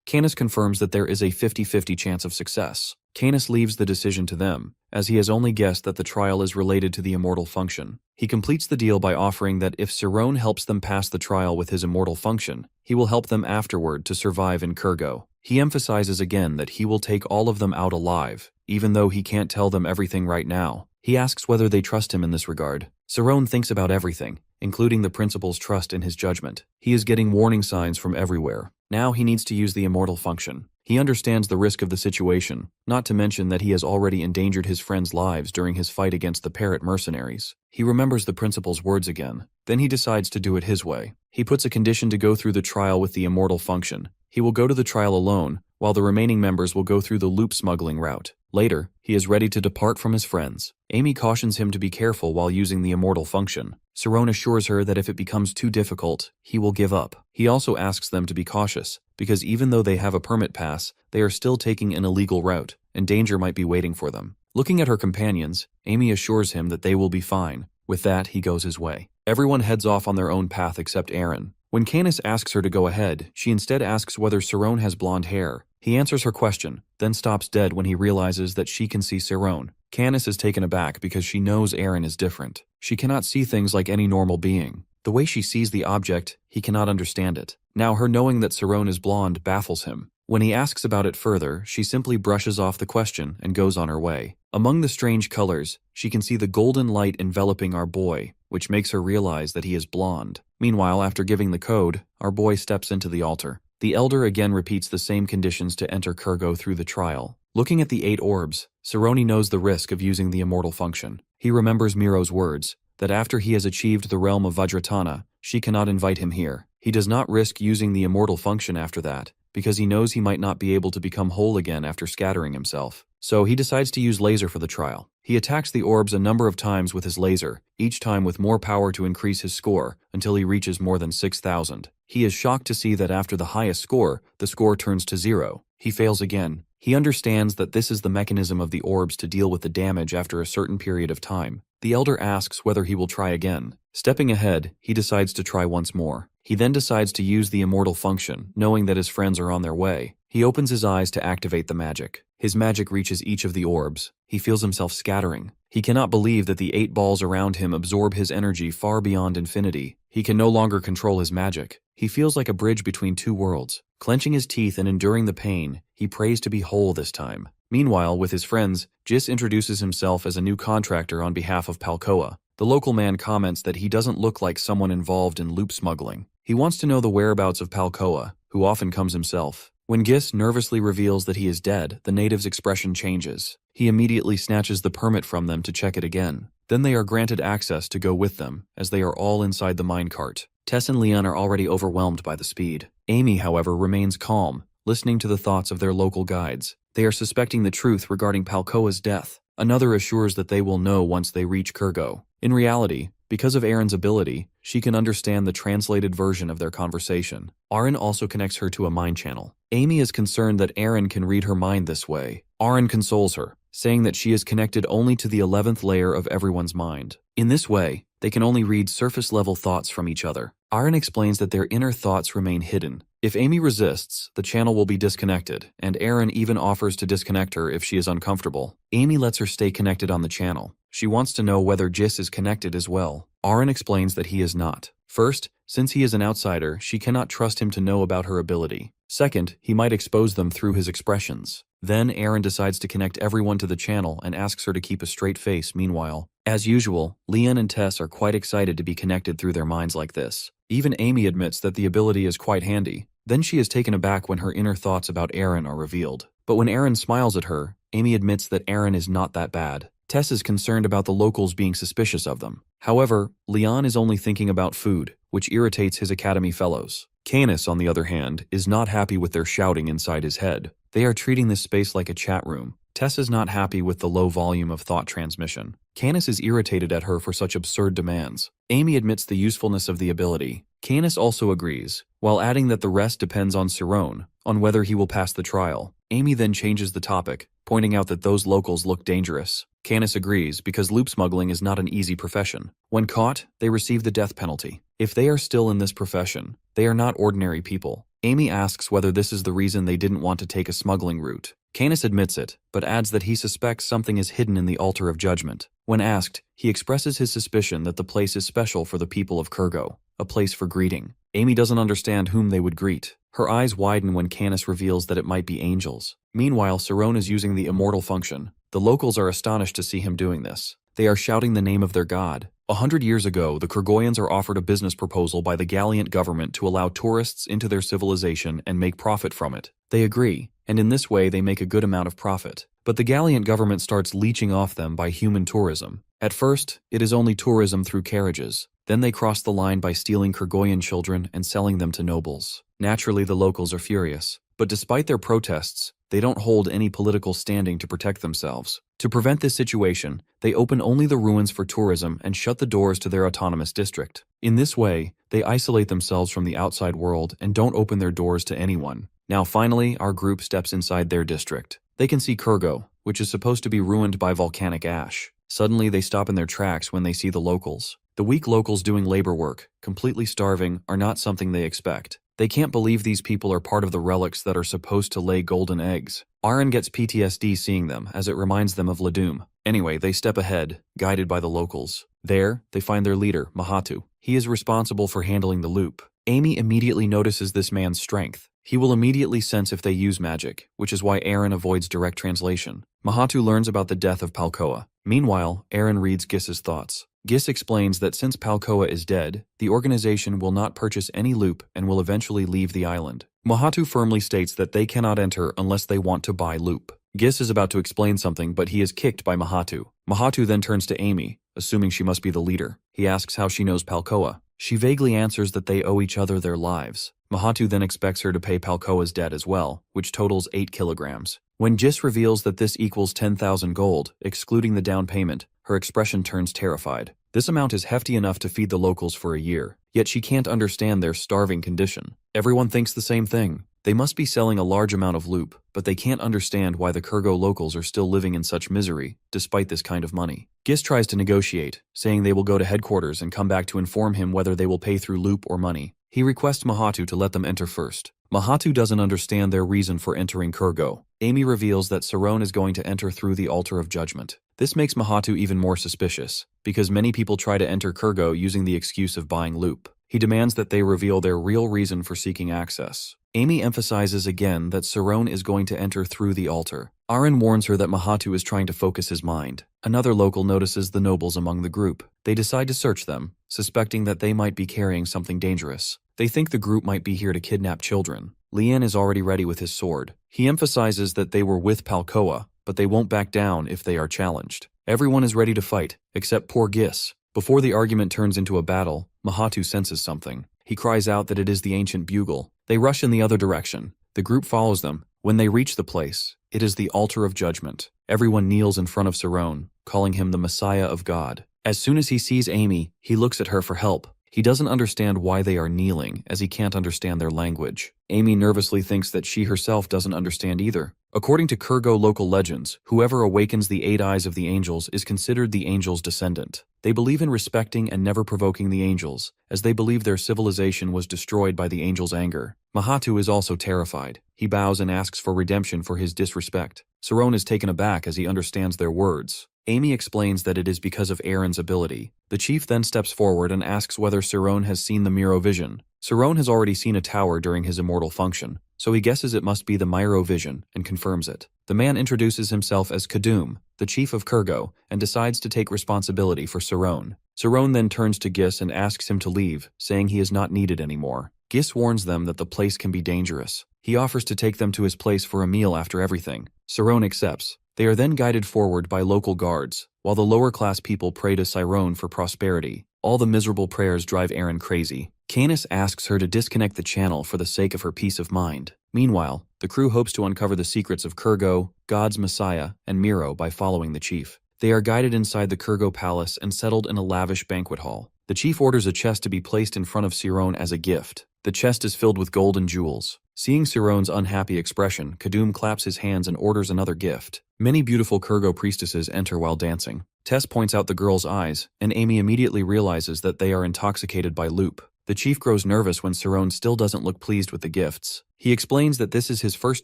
Canis confirms that there is a 50-50 chance of success. Canis leaves the decision to them, as he has only guessed that the trial is related to the immortal function. He completes the deal by offering that if Cerrone helps them pass the trial with his immortal function, he will help them afterward to survive in Kurgo. He emphasizes again that he will take all of them out alive, even though he can't tell them everything right now. He asks whether they trust him in this regard. Cerrone thinks about everything, including the principal's trust in his judgment. He is getting warning signs from everywhere. Now he needs to use the immortal function. He understands the risk of the situation, not to mention that he has already endangered his friends' lives during his fight against the parrot mercenaries. He remembers the principal's words again. Then he decides to do it his way. He puts a condition to go through the trial with the immortal function. He will go to the trial alone, while the remaining members will go through the loop smuggling route. Later, he is ready to depart from his friends. Amy cautions him to be careful while using the immortal function. Cerrone assures her that if it becomes too difficult, he will give up. He also asks them to be cautious, because even though they have a permit pass, they are still taking an illegal route, and danger might be waiting for them. Looking at her companions, Amy assures him that they will be fine. With that, he goes his way. Everyone heads off on their own path except Aaron. When Canis asks her to go ahead, she instead asks whether Cerrone has blonde hair. He answers her question, then stops dead when he realizes that she can see Cerrone. Canis is taken aback because she knows Aaron is different. She cannot see things like any normal being. The way she sees the object, he cannot understand it. Now her knowing that Cerrone is blonde baffles him. When he asks about it further, she simply brushes off the question and goes on her way. Among the strange colors, she can see the golden light enveloping our boy, which makes her realize that he is blonde. Meanwhile, after giving the code, our boy steps into the altar. The elder again repeats the same conditions to enter Kurgo through the trial. Looking at the 8 orbs, Cerrone knows the risk of using the immortal function. He remembers Miro's words, that after he has achieved the realm of Vajratana, she cannot invite him here. He does not risk using the immortal function after that, because he knows he might not be able to become whole again after scattering himself. So he decides to use laser for the trial. He attacks the orbs a number of times with his laser, each time with more power to increase his score, until he reaches more than 6,000. He is shocked to see that after the highest score, the score turns to 0. He fails again. He understands that this is the mechanism of the orbs to deal with the damage after a certain period of time. The elder asks whether he will try again. Stepping ahead, he decides to try once more. He then decides to use the immortal function, knowing that his friends are on their way. He opens his eyes to activate the magic. His magic reaches each of the orbs. He feels himself scattering. He cannot believe that the 8 balls around him absorb his energy far beyond infinity. He can no longer control his magic. He feels like a bridge between 2 worlds. Clenching his teeth and enduring the pain, he prays to be whole this time. Meanwhile, with his friends, Jis introduces himself as a new contractor on behalf of Palcoa. The local man comments that he doesn't look like someone involved in loop smuggling. He wants to know the whereabouts of Palcoa, who often comes himself. When Gis nervously reveals that he is dead, the native's expression changes. He immediately snatches the permit from them to check it again. Then they are granted access to go with them, as they are all inside the minecart. Tess and Leon are already overwhelmed by the speed. Amy, however, remains calm, listening to the thoughts of their local guides. They are suspecting the truth regarding Palcoa's death. Another assures that they will know once they reach Kurgo. In reality, because of Aaron's ability, she can understand the translated version of their conversation. Aaron also connects her to a mind channel. Amy is concerned that Aaron can read her mind this way. Aaron consoles her, saying that she is connected only to the 11th layer of everyone's mind. In this way, they can only read surface-level thoughts from each other. Aaron explains that their inner thoughts remain hidden. If Amy resists, the channel will be disconnected, and Aaron even offers to disconnect her if she is uncomfortable. Amy lets her stay connected on the channel. She wants to know whether Jis is connected as well. Aaron explains that he is not. First, since he is an outsider, she cannot trust him to know about her ability. Second, he might expose them through his expressions. Then Aaron decides to connect everyone to the channel and asks her to keep a straight face meanwhile. As usual, Leon and Tess are quite excited to be connected through their minds like this. Even Amy admits that the ability is quite handy. Then she is taken aback when her inner thoughts about Aaron are revealed. But when Aaron smiles at her, Amy admits that Aaron is not that bad. Tess is concerned about the locals being suspicious of them. However, Leon is only thinking about food, which irritates his academy fellows. Canis, on the other hand, is not happy with their shouting inside his head. They are treating this space like a chat room. Tess is not happy with the low volume of thought transmission. Canis is irritated at her for such absurd demands. Amy admits the usefulness of the ability. Canis also agrees, while adding that the rest depends on Cerrone, on whether he will pass the trial. Amy then changes the topic, pointing out that those locals look dangerous. Canis agrees because loop smuggling is not an easy profession. When caught, they receive the death penalty. If they are still in this profession, they are not ordinary people. Amy asks whether this is the reason they didn't want to take a smuggling route. Canis admits it, but adds that he suspects something is hidden in the altar of judgment. When asked, he expresses his suspicion that the place is special for the people of Kurgo, a place for greeting. Amy doesn't understand whom they would greet. Her eyes widen when Canis reveals that it might be angels. Meanwhile, Cerrone is using the immortal function. The locals are astonished to see him doing this. They are shouting the name of their god. 100 years ago, the Kyrgoyans are offered a business proposal by the Galliant government to allow tourists into their civilization and make profit from it. They agree, and in this way they make a good amount of profit. But the Galliant government starts leeching off them by human tourism. At first, it is only tourism through carriages. Then they cross the line by stealing Kyrgoyan children and selling them to nobles. Naturally, the locals are furious. But despite their protests, they don't hold any political standing to protect themselves. To prevent this situation, they open only the ruins for tourism and shut the doors to their autonomous district. In this way, they isolate themselves from the outside world and don't open their doors to anyone. Now finally, our group steps inside their district. They can see Kyrgo, which is supposed to be ruined by volcanic ash. Suddenly, they stop in their tracks when they see the locals. The weak locals doing labor work, completely starving, are not something they expect. They can't believe these people are part of the relics that are supposed to lay golden eggs. Aaron gets PTSD seeing them, as it reminds them of Ladum. Anyway, they step ahead, guided by the locals. There, they find their leader, Mahatu. He is responsible for handling the loop. Amy immediately notices this man's strength. He will immediately sense if they use magic, which is why Aaron avoids direct translation. Mahatu learns about the death of Palkoa. Meanwhile, Aaron reads Gis's thoughts. Gis explains that since Palkoa is dead, the organization will not purchase any loop and will eventually leave the island. Mahatu firmly states that they cannot enter unless they want to buy loop. Gis is about to explain something, but he is kicked by Mahatu. Mahatu then turns to Amy, assuming she must be the leader. He asks how she knows Palkoa. She vaguely answers that they owe each other their lives. Mahatu then expects her to pay Palkoa's debt as well, which totals 8 kilograms. When Gis reveals that this equals 10,000 gold, excluding the down payment, her expression turns terrified. This amount is hefty enough to feed the locals for a year, yet she can't understand their starving condition. Everyone thinks the same thing. They must be selling a large amount of loop, but they can't understand why the Kyrgo locals are still living in such misery, despite this kind of money. Gis tries to negotiate, saying they will go to headquarters and come back to inform him whether they will pay through loop or money. He requests Mahatu to let them enter first. Mahatu doesn't understand their reason for entering Kyrgo. Amy reveals that Saron is going to enter through the Altar of Judgment. This makes Mahatu even more suspicious, because many people try to enter Kyrgo using the excuse of buying loop. He demands that they reveal their real reason for seeking access. Amy emphasizes again that Saron is going to enter through the altar. Aaron warns her that Mahatu is trying to focus his mind. Another local notices the nobles among the group. They decide to search them, suspecting that they might be carrying something dangerous. They think the group might be here to kidnap children. Lian is already ready with his sword. He emphasizes that they were with Palkoa, but they won't back down if they are challenged. Everyone is ready to fight, except poor Gis. Before the argument turns into a battle, Mahatu senses something. He cries out that it is the ancient bugle. They rush in the other direction. The group follows them. When they reach the place, it is the altar of judgment. Everyone kneels in front of Saron, calling him the Messiah of God. As soon as he sees Amy, he looks at her for help. He doesn't understand why they are kneeling, as he can't understand their language. Amy nervously thinks that she herself doesn't understand either. According to Kyrgo local legends, whoever awakens the 8 eyes of the angels is considered the angels' descendant. They believe in respecting and never provoking the angels, as they believe their civilization was destroyed by the angels' anger. Mahatu is also terrified. He bows and asks for redemption for his disrespect. Saron is taken aback as he understands their words. Amy explains that it is because of Aaron's ability. The chief then steps forward and asks whether Saron has seen the Miro vision. Saron has already seen a tower during his immortal function, so he guesses it must be the Miro vision and confirms it. The man introduces himself as Kadum, the chief of Kyrgo, and decides to take responsibility for Saron. Saron then turns to Gis and asks him to leave, saying he is not needed anymore. Gis warns them that the place can be dangerous. He offers to take them to his place for a meal after everything. Saron accepts. They are then guided forward by local guards, while the lower-class people pray to Saron for prosperity. All the miserable prayers drive Aaron crazy. Canis asks her to disconnect the channel for the sake of her peace of mind. Meanwhile, the crew hopes to uncover the secrets of Kyrgo, God's Messiah, and Miro by following the chief. They are guided inside the Kyrgo palace and settled in a lavish banquet hall. The chief orders a chest to be placed in front of Saron as a gift. The chest is filled with gold and jewels. Seeing Saron's unhappy expression, Kadum claps his hands and orders another gift. Many beautiful Kyrgo priestesses enter while dancing. Tess points out the girl's eyes, and Amy immediately realizes that they are intoxicated by loop. The chief grows nervous when Saron still doesn't look pleased with the gifts. He explains that this is his first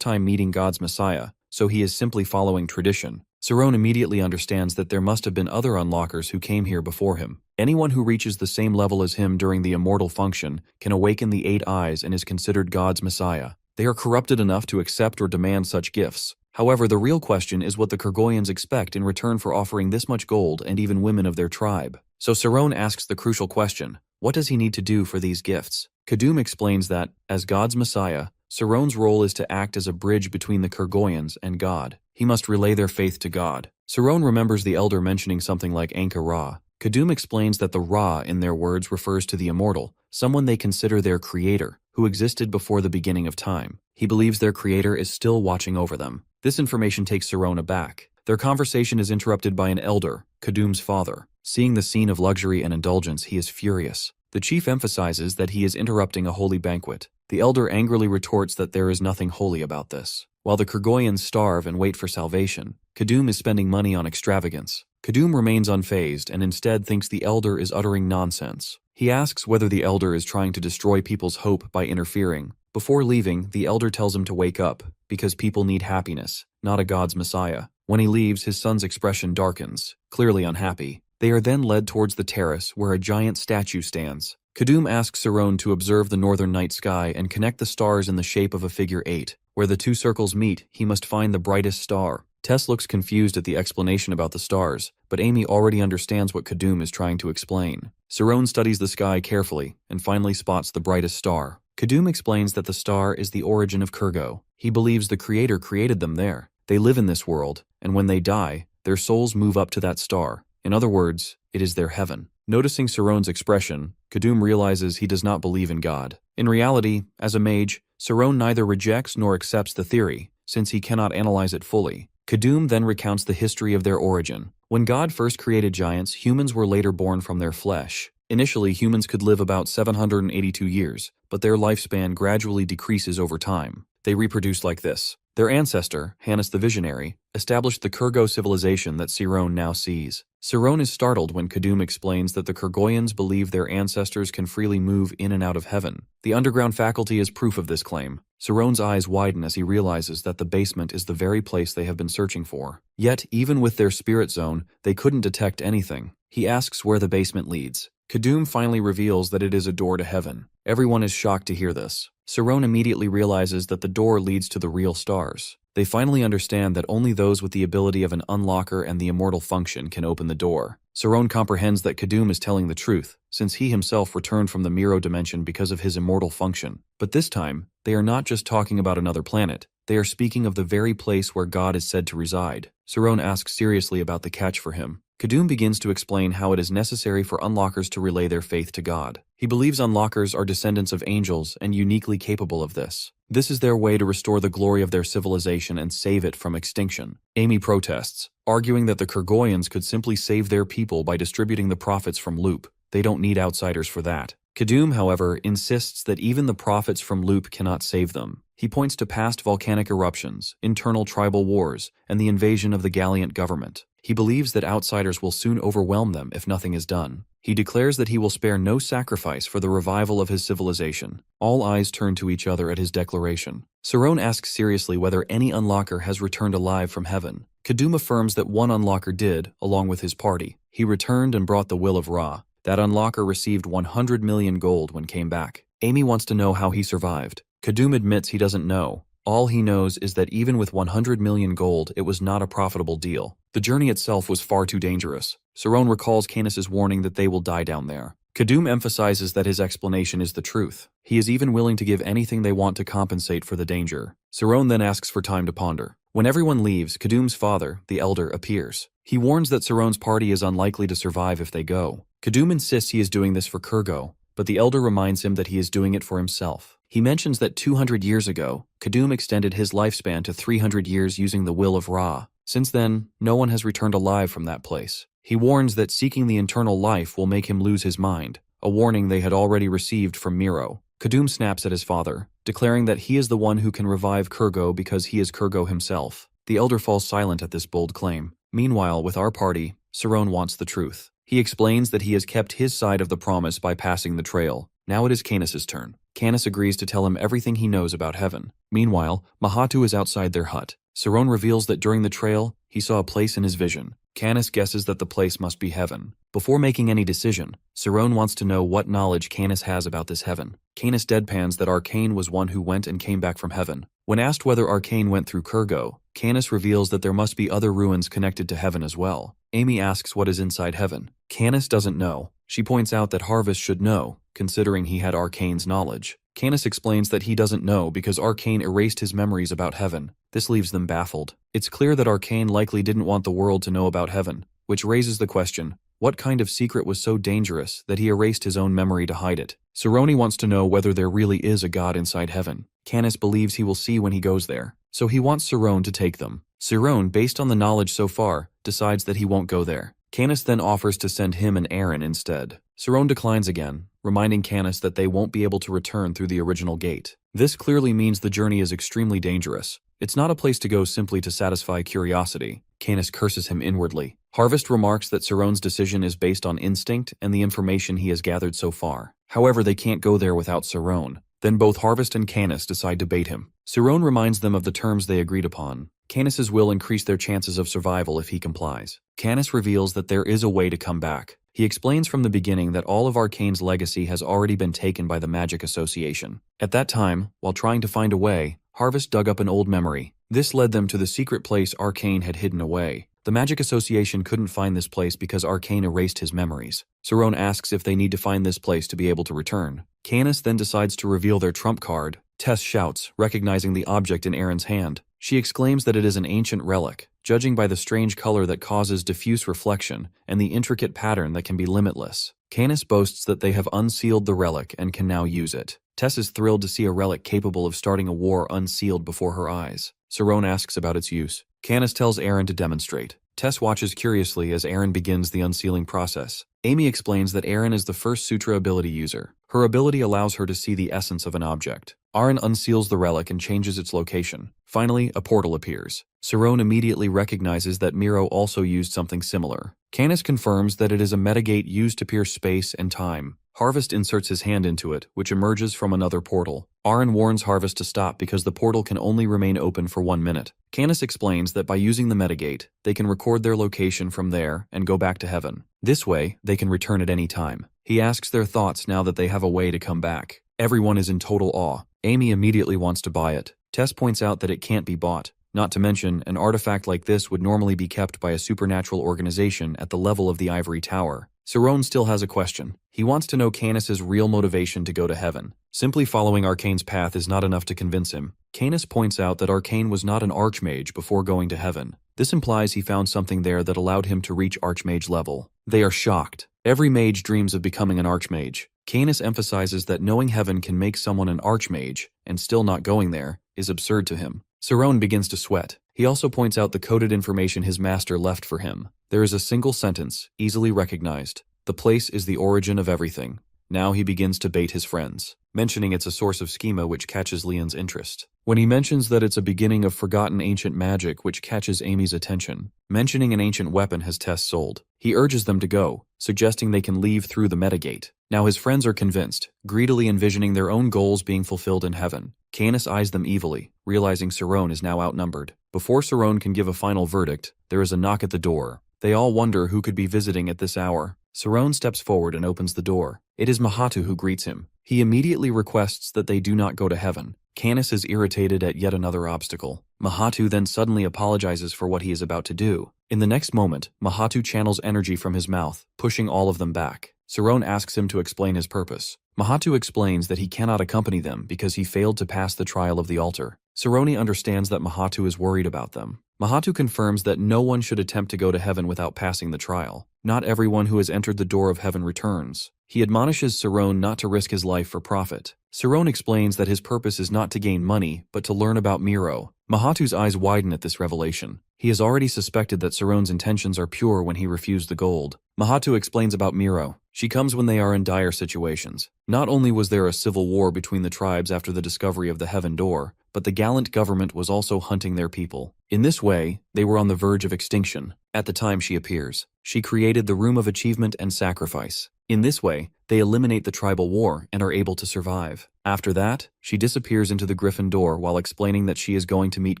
time meeting God's Messiah, so he is simply following tradition. Saron immediately understands that there must have been other unlockers who came here before him. Anyone who reaches the same level as him during the immortal function can awaken the 8 eyes and is considered God's Messiah. They are corrupted enough to accept or demand such gifts. However, the real question is what the Kurgoyans expect in return for offering this much gold and even women of their tribe. So Saron asks the crucial question, what does he need to do for these gifts? Kadum explains that, as God's Messiah, Saron's role is to act as a bridge between the Kurgoyans and God. He must relay their faith to God. Saron remembers the elder mentioning something like Anka Ra. Kadum explains that the Ra, in their words, refers to the immortal, someone they consider their creator, who existed before the beginning of time. He believes their creator is still watching over them. This information takes Saron aback. Their conversation is interrupted by an elder, Kadum's father. Seeing the scene of luxury and indulgence, he is furious. The chief emphasizes that he is interrupting a holy banquet. The elder angrily retorts that there is nothing holy about this. While the Kurgoyans starve and wait for salvation, Kadum is spending money on extravagance. Kadum remains unfazed and instead thinks the elder is uttering nonsense. He asks whether the elder is trying to destroy people's hope by interfering. Before leaving, the elder tells him to wake up, because people need happiness, not a God's Messiah. When he leaves, his son's expression darkens, clearly unhappy. They are then led towards the terrace where a giant statue stands. Kadum asks Saron to observe the northern night sky and connect the stars in the shape of a figure 8. Where the two circles meet, he must find the brightest star. Tess looks confused at the explanation about the stars, but Amy already understands what Kadum is trying to explain. Saron studies the sky carefully and finally spots the brightest star. Kadum explains that the star is the origin of Kurgo. He believes the creator created them there. They live in this world, and when they die, their souls move up to that star. In other words, it is their heaven. Noticing Saron's expression, Kadum realizes he does not believe in God. In reality, as a mage, Saron neither rejects nor accepts the theory, since he cannot analyze it fully. Kadum then recounts the history of their origin. When God first created giants, humans were later born from their flesh. Initially, humans could live about 782 years, but their lifespan gradually decreases over time. They reproduce like this. Their ancestor, Hannes the Visionary, established the Kurgo civilization that Saron now sees. Saron is startled when Kadum explains that the Kurgoyans believe their ancestors can freely move in and out of heaven. The underground faculty is proof of this claim. Saron's eyes widen as he realizes that the basement is the very place they have been searching for. Yet, even with their spirit zone, they couldn't detect anything. He asks where the basement leads. Kadum finally reveals that it is a door to heaven. Everyone is shocked to hear this. Saron immediately realizes that the door leads to the real stars. They finally understand that only those with the ability of an unlocker and the immortal function can open the door. Saron comprehends that Kadum is telling the truth, since he himself returned from the Miro dimension because of his immortal function. But this time, they are not just talking about another planet. They are speaking of the very place where God is said to reside. Saron asks seriously about the catch for him. Kadum begins to explain how it is necessary for unlockers to relay their faith to God. He believes unlockers are descendants of angels and uniquely capable of this. This is their way to restore the glory of their civilization and save it from extinction. Amy protests, arguing that the Kurgoyans could simply save their people by distributing the profits from Loop. They don't need outsiders for that. Kadum, however, insists that even the profits from Loop cannot save them. He points to past volcanic eruptions, internal tribal wars, and the invasion of the Galliant government. He believes that outsiders will soon overwhelm them if nothing is done. He declares that he will spare no sacrifice for the revival of his civilization. All eyes turn to each other at his declaration. Saron asks seriously whether any unlocker has returned alive from heaven. Kadum affirms that one unlocker did, along with his party. He returned and brought the will of Ra. That unlocker received 100 million gold when came back. Amy wants to know how he survived. Kadum admits he doesn't know. All he knows is that even with 100 million gold, it was not a profitable deal. The journey itself was far too dangerous. Saron recalls Canis' warning that they will die down there. Kadum emphasizes that his explanation is the truth. He is even willing to give anything they want to compensate for the danger. Saron then asks for time to ponder. When everyone leaves, Kadum's father, the elder, appears. He warns that Saron's party is unlikely to survive if they go. Kadum insists he is doing this for Kurgo, but the elder reminds him that he is doing it for himself. He mentions that 200 years ago, Kadum extended his lifespan to 300 years using the will of Ra. Since then, no one has returned alive from that place. He warns that seeking the eternal life will make him lose his mind, a warning they had already received from Miro. Kadum snaps at his father, declaring that he is the one who can revive Kurgo because he is Kurgo himself. The elder falls silent at this bold claim. Meanwhile, with our party, Saron wants the truth. He explains that he has kept his side of the promise by passing the trail. Now it is Canis' turn. Canis agrees to tell him everything he knows about heaven. Meanwhile, Mahatu is outside their hut. Saron reveals that during the trail, he saw a place in his vision. Canis guesses that the place must be heaven. Before making any decision, Saron wants to know what knowledge Canis has about this heaven. Canis deadpans that Arcane was one who went and came back from heaven. When asked whether Arcane went through Kurgo, Canis reveals that there must be other ruins connected to heaven as well. Amy asks what is inside heaven. Canis doesn't know. She points out that Harvest should know, considering he had Arcane's knowledge. Canis explains that he doesn't know because Arcane erased his memories about heaven. This leaves them baffled. It's clear that Arcane likely didn't want the world to know about heaven, which raises the question, what kind of secret was so dangerous that he erased his own memory to hide it? Cerrone wants to know whether there really is a god inside heaven. Canis believes he will see when he goes there, so he wants Cerrone to take them. Cerrone, based on the knowledge so far, decides that he won't go there. Canis then offers to send him and Aaron instead. Cerrone declines again, reminding Canis that they won't be able to return through the original gate. This clearly means the journey is extremely dangerous. It's not a place to go simply to satisfy curiosity. Canis curses him inwardly. Harvest remarks that Cerrone's decision is based on instinct and the information he has gathered so far. However, they can't go there without Cerrone. Then both Harvest and Canis decide to bait him. Cerrone reminds them of the terms they agreed upon. Canis's will increase their chances of survival if he complies. Canis reveals that there is a way to come back. He explains from the beginning that all of Arcane's legacy has already been taken by the Magic Association. At that time, while trying to find a way, Harvest dug up an old memory. This led them to the secret place Arcane had hidden away. The Magic Association couldn't find this place because Arcane erased his memories. Cerrone asks if they need to find this place to be able to return. Canis then decides to reveal their trump card. Tess shouts, recognizing the object in Aaron's hand. She exclaims that it is an ancient relic, judging by the strange color that causes diffuse reflection and the intricate pattern that can be limitless. Canis boasts that they have unsealed the relic and can now use it. Tess is thrilled to see a relic capable of starting a war unsealed before her eyes. Cerrone asks about its use. Canis tells Aaron to demonstrate. Tess watches curiously as Aaron begins the unsealing process. Amy explains that Aaron is the first Sutra ability user. Her ability allows her to see the essence of an object. Aaron unseals the relic and changes its location. Finally, a portal appears. Cerrone immediately recognizes that Miro also used something similar. Canis confirms that it is a metagate used to pierce space and time. Harvest inserts his hand into it, which emerges from another portal. Aaron warns Harvest to stop because the portal can only remain open for 1 minute. Canis explains that by using the metagate, they can record their location from there and go back to heaven. This way, they can return at any time. He asks their thoughts now that they have a way to come back. Everyone is in total awe. Amy immediately wants to buy it. Tess points out that it can't be bought. Not to mention, an artifact like this would normally be kept by a supernatural organization at the level of the Ivory Tower. Cerrone still has a question. He wants to know Canis's real motivation to go to heaven. Simply following Arcane's path is not enough to convince him. Canis points out that Arcane was not an archmage before going to heaven. This implies he found something there that allowed him to reach archmage level. They are shocked. Every mage dreams of becoming an archmage. Canis emphasizes that knowing heaven can make someone an archmage, and still not going there, is absurd to him. Cerrone begins to sweat. He also points out the coded information his master left for him. There is a single sentence, easily recognized. The place is the origin of everything. Now he begins to bait his friends, mentioning it's a source of schema which catches Leon's interest. When he mentions that it's a beginning of forgotten ancient magic which catches Amy's attention, mentioning an ancient weapon has Tess sold. He urges them to go, suggesting they can leave through the metagate. Now his friends are convinced, greedily envisioning their own goals being fulfilled in heaven. Canis eyes them evilly, realizing Cerrone is now outnumbered. Before Cerrone can give a final verdict, there is a knock at the door. They all wonder who could be visiting at this hour. Cerrone steps forward and opens the door. It is Mahatu who greets him. He immediately requests that they do not go to heaven. Canis is irritated at yet another obstacle. Mahatu then suddenly apologizes for what he is about to do. In the next moment, Mahatu channels energy from his mouth, pushing all of them back. Cerrone asks him to explain his purpose. Mahatu explains that he cannot accompany them because he failed to pass the trial of the altar. Cerrone understands that Mahatu is worried about them. Mahatu confirms that no one should attempt to go to heaven without passing the trial. Not everyone who has entered the door of heaven returns. He admonishes Cerrone not to risk his life for profit. Cerrone explains that his purpose is not to gain money, but to learn about Miro. Mahatu's eyes widen at this revelation. He has already suspected that Cerrone's intentions are pure when he refused the gold. Mahatu explains about Miro. She comes when they are in dire situations. Not only was there a civil war between the tribes after the discovery of the Heaven Door, but the gallant government was also hunting their people. In this way, they were on the verge of extinction. At the time she appears, she created the Room of Achievement and Sacrifice. In this way, they eliminate the tribal war and are able to survive. After that, she disappears into the Griffin door while explaining that she is going to meet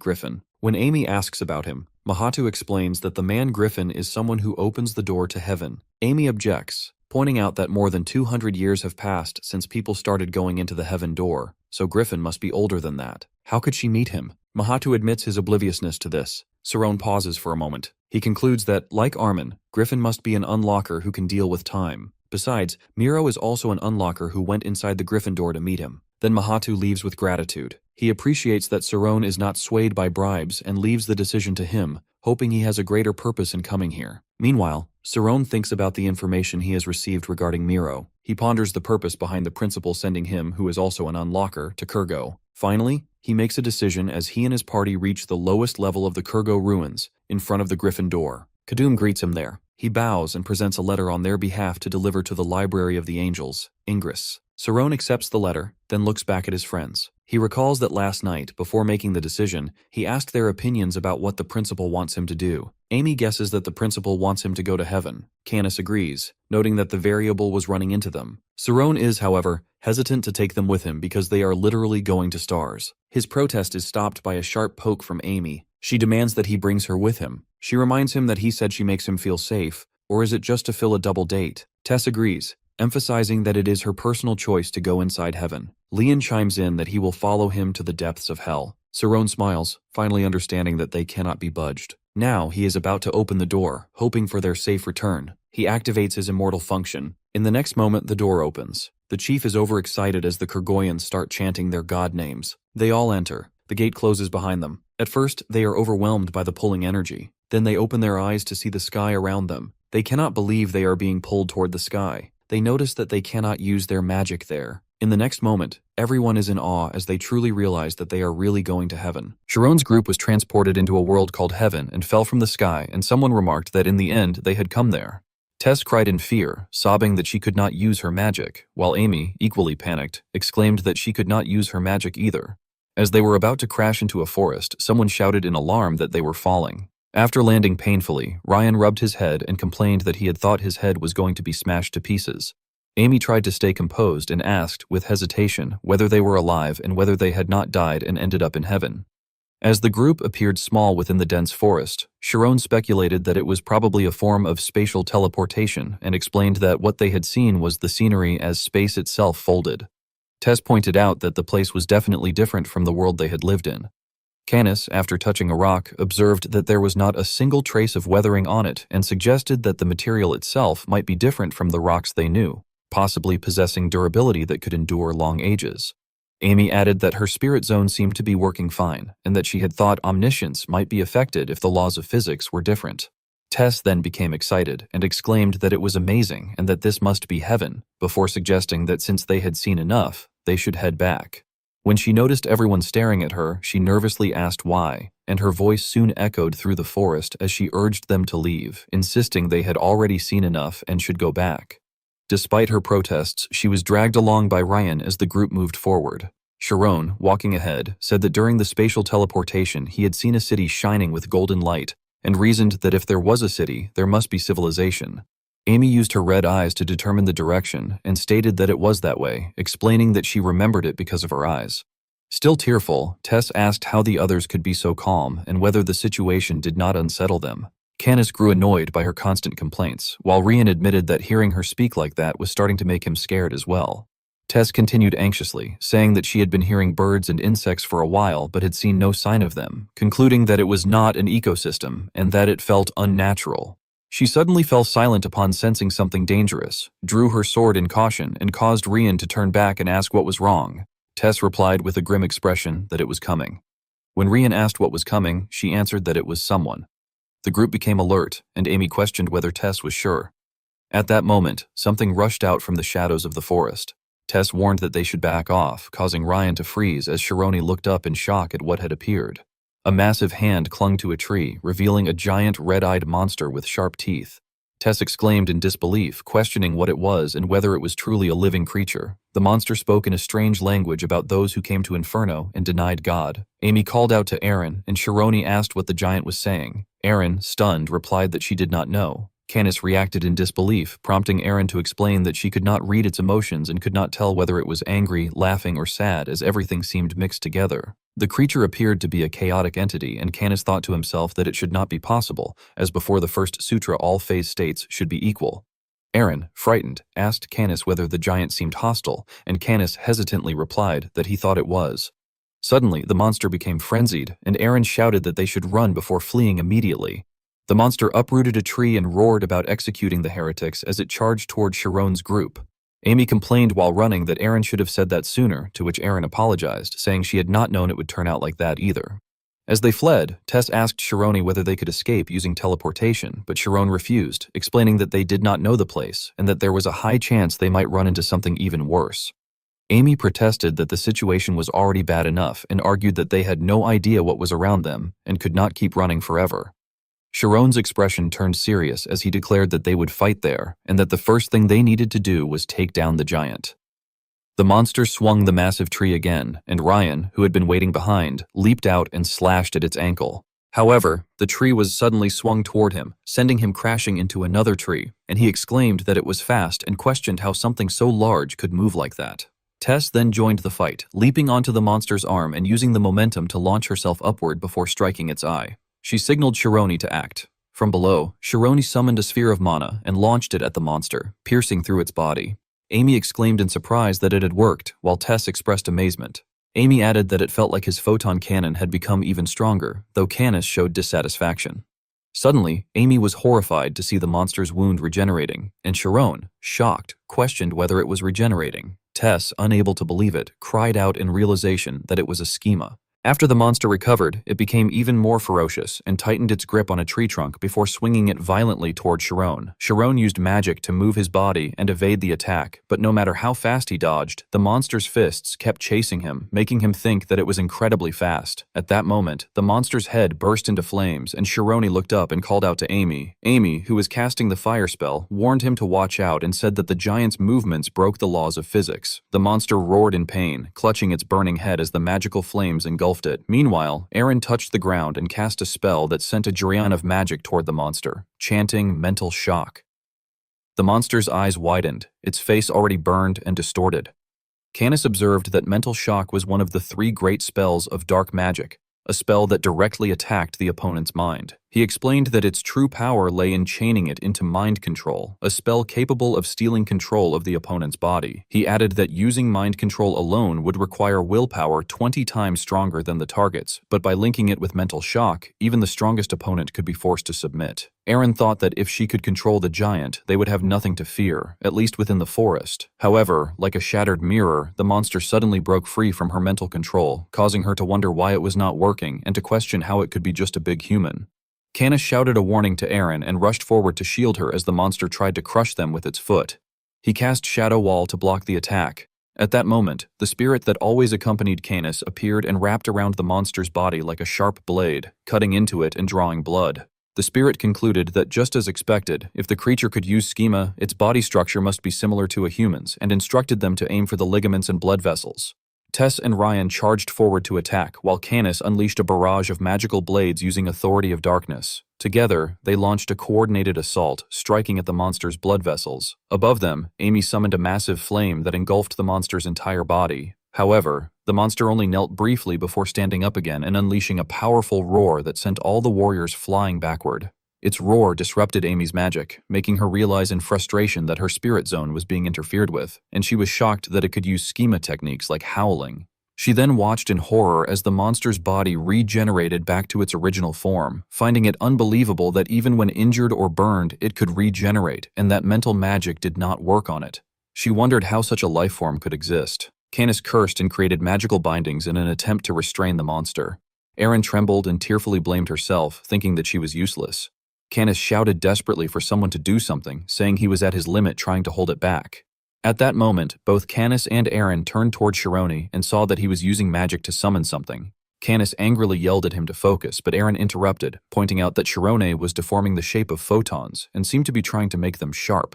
Griffin. When Amy asks about him, Mahatu explains that the man Griffin is someone who opens the door to heaven. Amy objects, pointing out that more than 200 years have passed since people started going into the Heaven Door, so Griffin must be older than that. How could she meet him? Mahatu admits his obliviousness to this. Sarone pauses for a moment. He concludes that, like Armin, Griffin must be an unlocker who can deal with time. Besides, Miro is also an unlocker who went inside the Griffin door to meet him. Then Mahatu leaves with gratitude. He appreciates that Sarone is not swayed by bribes and leaves the decision to him, hoping he has a greater purpose in coming here. Meanwhile, Sarone thinks about the information he has received regarding Miro. He ponders the purpose behind the principal sending him, who is also an unlocker, to Kurgo. Finally, he makes a decision as he and his party reach the lowest level of the Kurgo ruins, in front of the Griffin door. Kadum greets him there. He bows and presents a letter on their behalf to deliver to the Library of the Angels, Ingress. Sarone accepts the letter, then looks back at his friends. He recalls that last night, before making the decision, he asked their opinions about what the principal wants him to do. Amy guesses that the principal wants him to go to heaven. Canis agrees, noting that the variable was running into them. Sarone is, however, hesitant to take them with him because they are literally going to stars. His protest is stopped by a sharp poke from Amy. She demands that he brings her with him. She reminds him that he said she makes him feel safe, or is it just to fill a double date? Tess agrees, emphasizing that it is her personal choice to go inside heaven. Leon chimes in that he will follow him to the depths of hell. Sarone smiles, finally understanding that they cannot be budged. Now he is about to open the door, hoping for their safe return. He activates his immortal function. In the next moment, the door opens. The chief is overexcited as the Kurgoyans start chanting their god names. They all enter. The gate closes behind them. At first, they are overwhelmed by the pulling energy. Then they open their eyes to see the sky around them. They cannot believe they are being pulled toward the sky. They notice that they cannot use their magic there. In the next moment, everyone is in awe as they truly realize that they are really going to heaven. Sharon's group was transported into a world called heaven and fell from the sky, and someone remarked that in the end they had come there. Tess cried in fear, sobbing that she could not use her magic, while Amy, equally panicked, exclaimed that she could not use her magic either. As they were about to crash into a forest, someone shouted in alarm that they were falling. After landing painfully, Ryan rubbed his head and complained that he had thought his head was going to be smashed to pieces. Amy tried to stay composed and asked, with hesitation, whether they were alive and whether they had not died and ended up in heaven. As the group appeared small within the dense forest, Sharon speculated that it was probably a form of spatial teleportation and explained that what they had seen was the scenery as space itself folded. Tess pointed out that the place was definitely different from the world they had lived in. Canis, after touching a rock, observed that there was not a single trace of weathering on it and suggested that the material itself might be different from the rocks they knew, possibly possessing durability that could endure long ages. Amy added that her spirit zone seemed to be working fine, and that she had thought omniscience might be affected if the laws of physics were different. Tess then became excited and exclaimed that it was amazing and that this must be heaven, before suggesting that since they had seen enough, they should head back. When she noticed everyone staring at her, she nervously asked why, and her voice soon echoed through the forest as she urged them to leave, insisting they had already seen enough and should go back. Despite her protests, she was dragged along by Ryan as the group moved forward. Sharon, walking ahead, said that during the spatial teleportation he had seen a city shining with golden light, and reasoned that if there was a city, there must be civilization. Amy used her red eyes to determine the direction and stated that it was that way, explaining that she remembered it because of her eyes. Still tearful, Tess asked how the others could be so calm and whether the situation did not unsettle them. Canis grew annoyed by her constant complaints, while Rian admitted that hearing her speak like that was starting to make him scared as well. Tess continued anxiously, saying that she had been hearing birds and insects for a while but had seen no sign of them, concluding that it was not an ecosystem and that it felt unnatural. She suddenly fell silent upon sensing something dangerous, drew her sword in caution, and caused Rian to turn back and ask what was wrong. Tess replied with a grim expression that it was coming. When Rian asked what was coming, she answered that it was someone. The group became alert, and Amy questioned whether Tess was sure. At that moment, something rushed out from the shadows of the forest. Tess warned that they should back off, causing Ryan to freeze as Shironi looked up in shock at what had appeared. A massive hand clung to a tree, revealing a giant red-eyed monster with sharp teeth. Tess exclaimed in disbelief, questioning what it was and whether it was truly a living creature. The monster spoke in a strange language about those who came to Inferno and denied God. Amy called out to Aaron, and Shironi asked what the giant was saying. Aaron, stunned, replied that she did not know. Canis reacted in disbelief, prompting Aaron to explain that she could not read its emotions and could not tell whether it was angry, laughing, or sad, as everything seemed mixed together. The creature appeared to be a chaotic entity, and Canis thought to himself that it should not be possible, as before the first sutra all phase states should be equal. Aaron, frightened, asked Canis whether the giant seemed hostile, and Canis hesitantly replied that he thought it was. Suddenly, the monster became frenzied, and Eren shouted that they should run before fleeing immediately. The monster uprooted a tree and roared about executing the heretics as it charged toward Sharon's group. Amy complained while running that Eren should have said that sooner, to which Eren apologized, saying she had not known it would turn out like that either. As they fled, Tess asked Shironi whether they could escape using teleportation, but Sharon refused, explaining that they did not know the place and that there was a high chance they might run into something even worse. Amy protested that the situation was already bad enough and argued that they had no idea what was around them and could not keep running forever. Sharon's expression turned serious as he declared that they would fight there and that the first thing they needed to do was take down the giant. The monster swung the massive tree again, and Ryan, who had been waiting behind, leaped out and slashed at its ankle. However, the tree was suddenly swung toward him, sending him crashing into another tree, and he exclaimed that it was fast and questioned how something so large could move like that. Tess then joined the fight, leaping onto the monster's arm and using the momentum to launch herself upward before striking its eye. She signaled Shironi to act. From below, Shironi summoned a sphere of mana and launched it at the monster, piercing through its body. Amy exclaimed in surprise that it had worked, while Tess expressed amazement. Amy added that it felt like his photon cannon had become even stronger, though Canis showed dissatisfaction. Suddenly, Amy was horrified to see the monster's wound regenerating, and Sharon, shocked, questioned whether it was regenerating. Tess, unable to believe it, cried out in realization that it was a schema. After the monster recovered, it became even more ferocious and tightened its grip on a tree trunk before swinging it violently toward Sharon. Sharon used magic to move his body and evade the attack, but no matter how fast he dodged, the monster's fists kept chasing him, making him think that it was incredibly fast. At that moment, the monster's head burst into flames, and Shironi looked up and called out to Amy. Amy, who was casting the fire spell, warned him to watch out and said that the giant's movements broke the laws of physics. The monster roared in pain, clutching its burning head as the magical flames engulfed it. Meanwhile, Eren touched the ground and cast a spell that sent a Jurian of magic toward the monster, chanting mental shock. The monster's eyes widened, its face already burned and distorted. Canis observed that mental shock was one of the 3 great spells of dark magic, a spell that directly attacked the opponent's mind. He explained that its true power lay in chaining it into mind control, a spell capable of stealing control of the opponent's body. He added that using mind control alone would require willpower 20 times stronger than the target's, but by linking it with mental shock, even the strongest opponent could be forced to submit. Eren thought that if she could control the giant, they would have nothing to fear, at least within the forest. However, like a shattered mirror, the monster suddenly broke free from her mental control, causing her to wonder why it was not working and to question how it could be just a big human. Canis shouted a warning to Eren and rushed forward to shield her as the monster tried to crush them with its foot. He cast Shadow Wall to block the attack. At that moment, the spirit that always accompanied Canis appeared and wrapped around the monster's body like a sharp blade, cutting into it and drawing blood. The spirit concluded that just as expected, if the creature could use schema, its body structure must be similar to a human's, and instructed them to aim for the ligaments and blood vessels. Tess and Ryan charged forward to attack, while Canis unleashed a barrage of magical blades using Authority of Darkness. Together, they launched a coordinated assault, striking at the monster's blood vessels. Above them, Amy summoned a massive flame that engulfed the monster's entire body. However, the monster only knelt briefly before standing up again and unleashing a powerful roar that sent all the warriors flying backward. Its roar disrupted Amy's magic, making her realize in frustration that her spirit zone was being interfered with, and she was shocked that it could use schema techniques like howling. She then watched in horror as the monster's body regenerated back to its original form, finding it unbelievable that even when injured or burned, it could regenerate, and that mental magic did not work on it. She wondered how such a life form could exist. Canis cursed and created magical bindings in an attempt to restrain the monster. Eren trembled and tearfully blamed herself, thinking that she was useless. Canis shouted desperately for someone to do something, saying he was at his limit trying to hold it back. At that moment, both Canis and Eren turned toward Shironi and saw that he was using magic to summon something. Canis angrily yelled at him to focus, but Eren interrupted, pointing out that Shironi was deforming the shape of photons and seemed to be trying to make them sharp.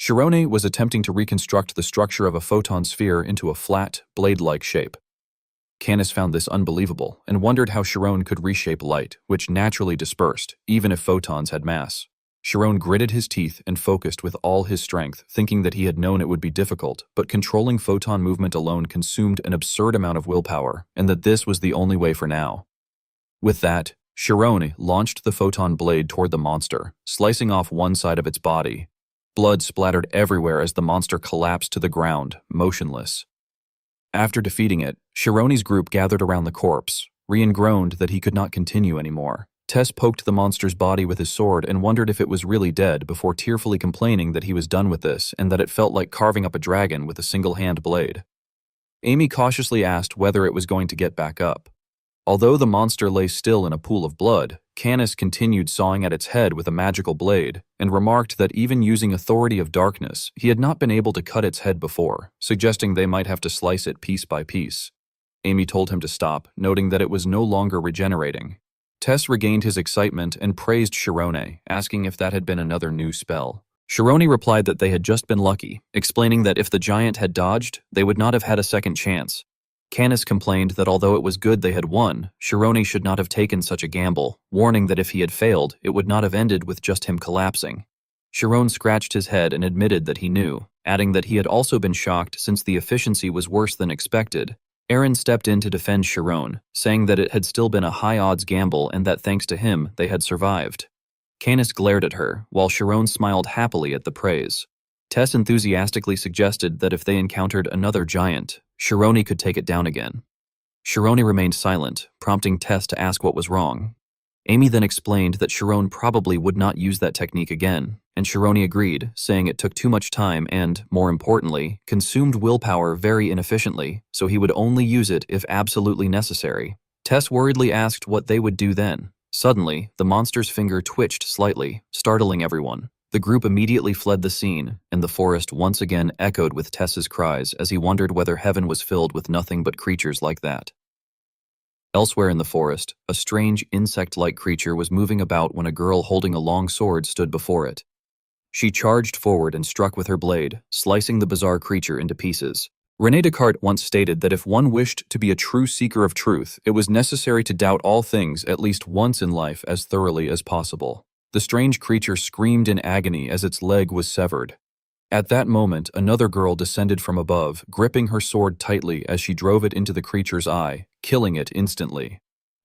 Shironi was attempting to reconstruct the structure of a photon sphere into a flat, blade-like shape. Canis found this unbelievable and wondered how Sharon could reshape light, which naturally dispersed, even if photons had mass. Sharon gritted his teeth and focused with all his strength, thinking that he had known it would be difficult, but controlling photon movement alone consumed an absurd amount of willpower, and that this was the only way for now. With that, Sharon launched the photon blade toward the monster, slicing off one side of its body. Blood splattered everywhere as the monster collapsed to the ground, motionless. After defeating it, Shironi's group gathered around the corpse. Rian groaned that he could not continue anymore. Tess poked the monster's body with his sword and wondered if it was really dead before tearfully complaining that he was done with this and that it felt like carving up a dragon with a single-hand blade. Amy cautiously asked whether it was going to get back up. Although the monster lay still in a pool of blood, Canis continued sawing at its head with a magical blade and remarked that even using Authority of Darkness, he had not been able to cut its head before, suggesting they might have to slice it piece by piece. Amy told him to stop, noting that it was no longer regenerating. Tess regained his excitement and praised Shirone, asking if that had been another new spell. Shirone replied that they had just been lucky, explaining that if the giant had dodged, they would not have had a second chance. Canis complained that although it was good they had won, Shirone should not have taken such a gamble, warning that if he had failed, it would not have ended with just him collapsing. Shirone scratched his head and admitted that he knew, adding that he had also been shocked since the efficiency was worse than expected. Aaron stepped in to defend Shirone, saying that it had still been a high-odds gamble and that thanks to him, they had survived. Canis glared at her, while Shirone smiled happily at the praise. Tess enthusiastically suggested that if they encountered another giant, Shirone could take it down again. Shirone remained silent, prompting Tess to ask what was wrong. Amy then explained that Shirone probably would not use that technique again, and Shirone agreed, saying it took too much time and, more importantly, consumed willpower very inefficiently, so he would only use it if absolutely necessary. Tess worriedly asked what they would do then. Suddenly, the monster's finger twitched slightly, startling everyone. The group immediately fled the scene, and the forest once again echoed with Tess's cries as he wondered whether heaven was filled with nothing but creatures like that. Elsewhere in the forest, a strange insect-like creature was moving about when a girl holding a long sword stood before it. She charged forward and struck with her blade, slicing the bizarre creature into pieces. René Descartes once stated that if one wished to be a true seeker of truth, it was necessary to doubt all things at least once in life as thoroughly as possible. The strange creature screamed in agony as its leg was severed. At that moment, another girl descended from above, gripping her sword tightly as she drove it into the creature's eye, killing it instantly.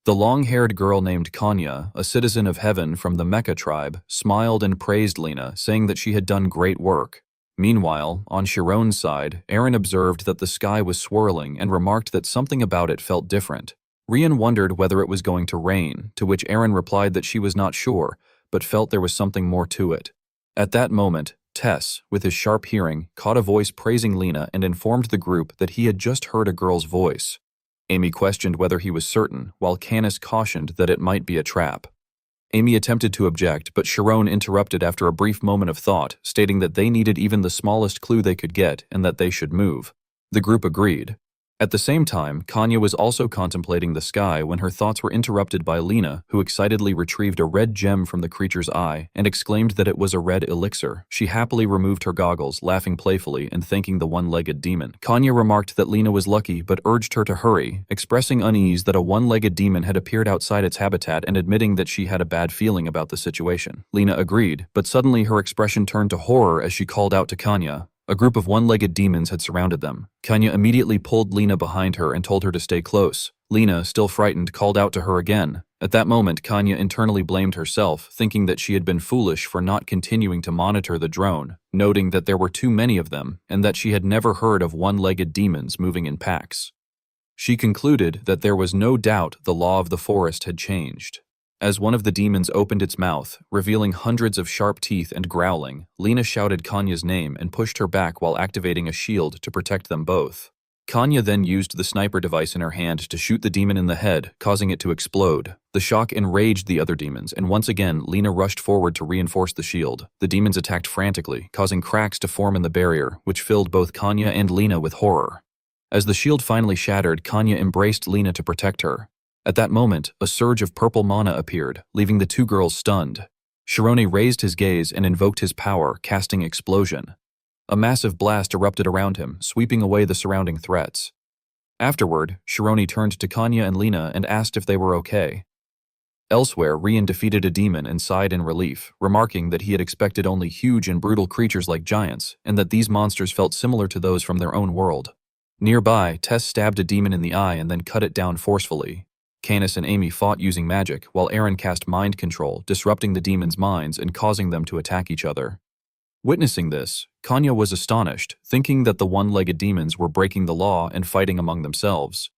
The long-haired girl named Kanya, a citizen of heaven from the Mecha tribe, smiled and praised Lena, saying that she had done great work. Meanwhile, on Chiron's side, Aaron observed that the sky was swirling and remarked that something about it felt different. Rian wondered whether it was going to rain, to which Aaron replied that she was not sure, but felt there was something more to it. At that moment, Tess, with his sharp hearing, caught a voice praising Lena and informed the group that he had just heard a girl's voice. Amy questioned whether he was certain, while Canis cautioned that it might be a trap. Amy attempted to object, but Chiron interrupted after a brief moment of thought, stating that they needed even the smallest clue they could get and that they should move. The group agreed. At the same time, Kanya was also contemplating the sky when her thoughts were interrupted by Lena, who excitedly retrieved a red gem from the creature's eye and exclaimed that it was a red elixir. She happily removed her goggles, laughing playfully and thanking the one-legged demon. Kanya remarked that Lena was lucky but urged her to hurry, expressing unease that a one-legged demon had appeared outside its habitat and admitting that she had a bad feeling about the situation. Lena agreed, but suddenly her expression turned to horror as she called out to Kanya. A group of one-legged demons had surrounded them. Kanya immediately pulled Lena behind her and told her to stay close. Lena, still frightened, called out to her again. At that moment, Kanya internally blamed herself, thinking that she had been foolish for not continuing to monitor the drone, noting that there were too many of them and that she had never heard of one-legged demons moving in packs. She concluded that there was no doubt the law of the forest had changed. As one of the demons opened its mouth, revealing hundreds of sharp teeth and growling, Lena shouted Kanya's name and pushed her back while activating a shield to protect them both. Kanya then used the sniper device in her hand to shoot the demon in the head, causing it to explode. The shock enraged the other demons, and once again, Lena rushed forward to reinforce the shield. The demons attacked frantically, causing cracks to form in the barrier, which filled both Kanya and Lena with horror. As the shield finally shattered, Kanya embraced Lena to protect her. At that moment, a surge of purple mana appeared, leaving the two girls stunned. Shirone raised his gaze and invoked his power, casting Explosion. A massive blast erupted around him, sweeping away the surrounding threats. Afterward, Shirone turned to Kanya and Lena and asked if they were okay. Elsewhere, Rian defeated a demon and sighed in relief, remarking that he had expected only huge and brutal creatures like giants, and that these monsters felt similar to those from their own world. Nearby, Tess stabbed a demon in the eye and then cut it down forcefully. Canis and Amy fought using magic, while Aaron cast mind control, disrupting the demons' minds and causing them to attack each other. Witnessing this, Kanya was astonished, thinking that the one-legged demons were breaking the law and fighting among themselves.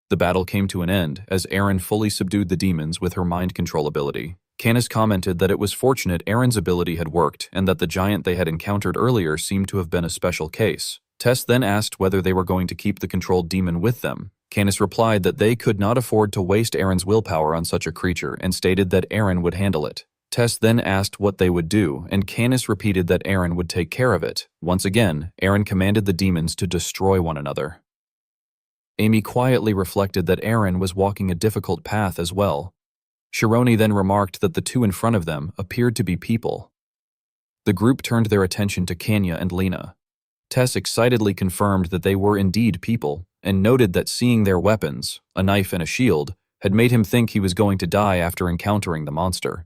The battle came to an end as Eren fully subdued the demons with her mind control ability. Candace commented that it was fortunate Eren's ability had worked and that the giant they had encountered earlier seemed to have been a special case. Tess then asked whether they were going to keep the controlled demon with them. Candace replied that they could not afford to waste Eren's willpower on such a creature and stated that Eren would handle it. Tess then asked what they would do, and Candace repeated that Eren would take care of it. Once again, Eren commanded the demons to destroy one another. Amy quietly reflected that Eren was walking a difficult path as well. Shironi then remarked that the two in front of them appeared to be people. The group turned their attention to Kanya and Lena. Tess excitedly confirmed that they were indeed people, and noted that seeing their weapons, a knife and a shield, had made him think he was going to die after encountering the monster.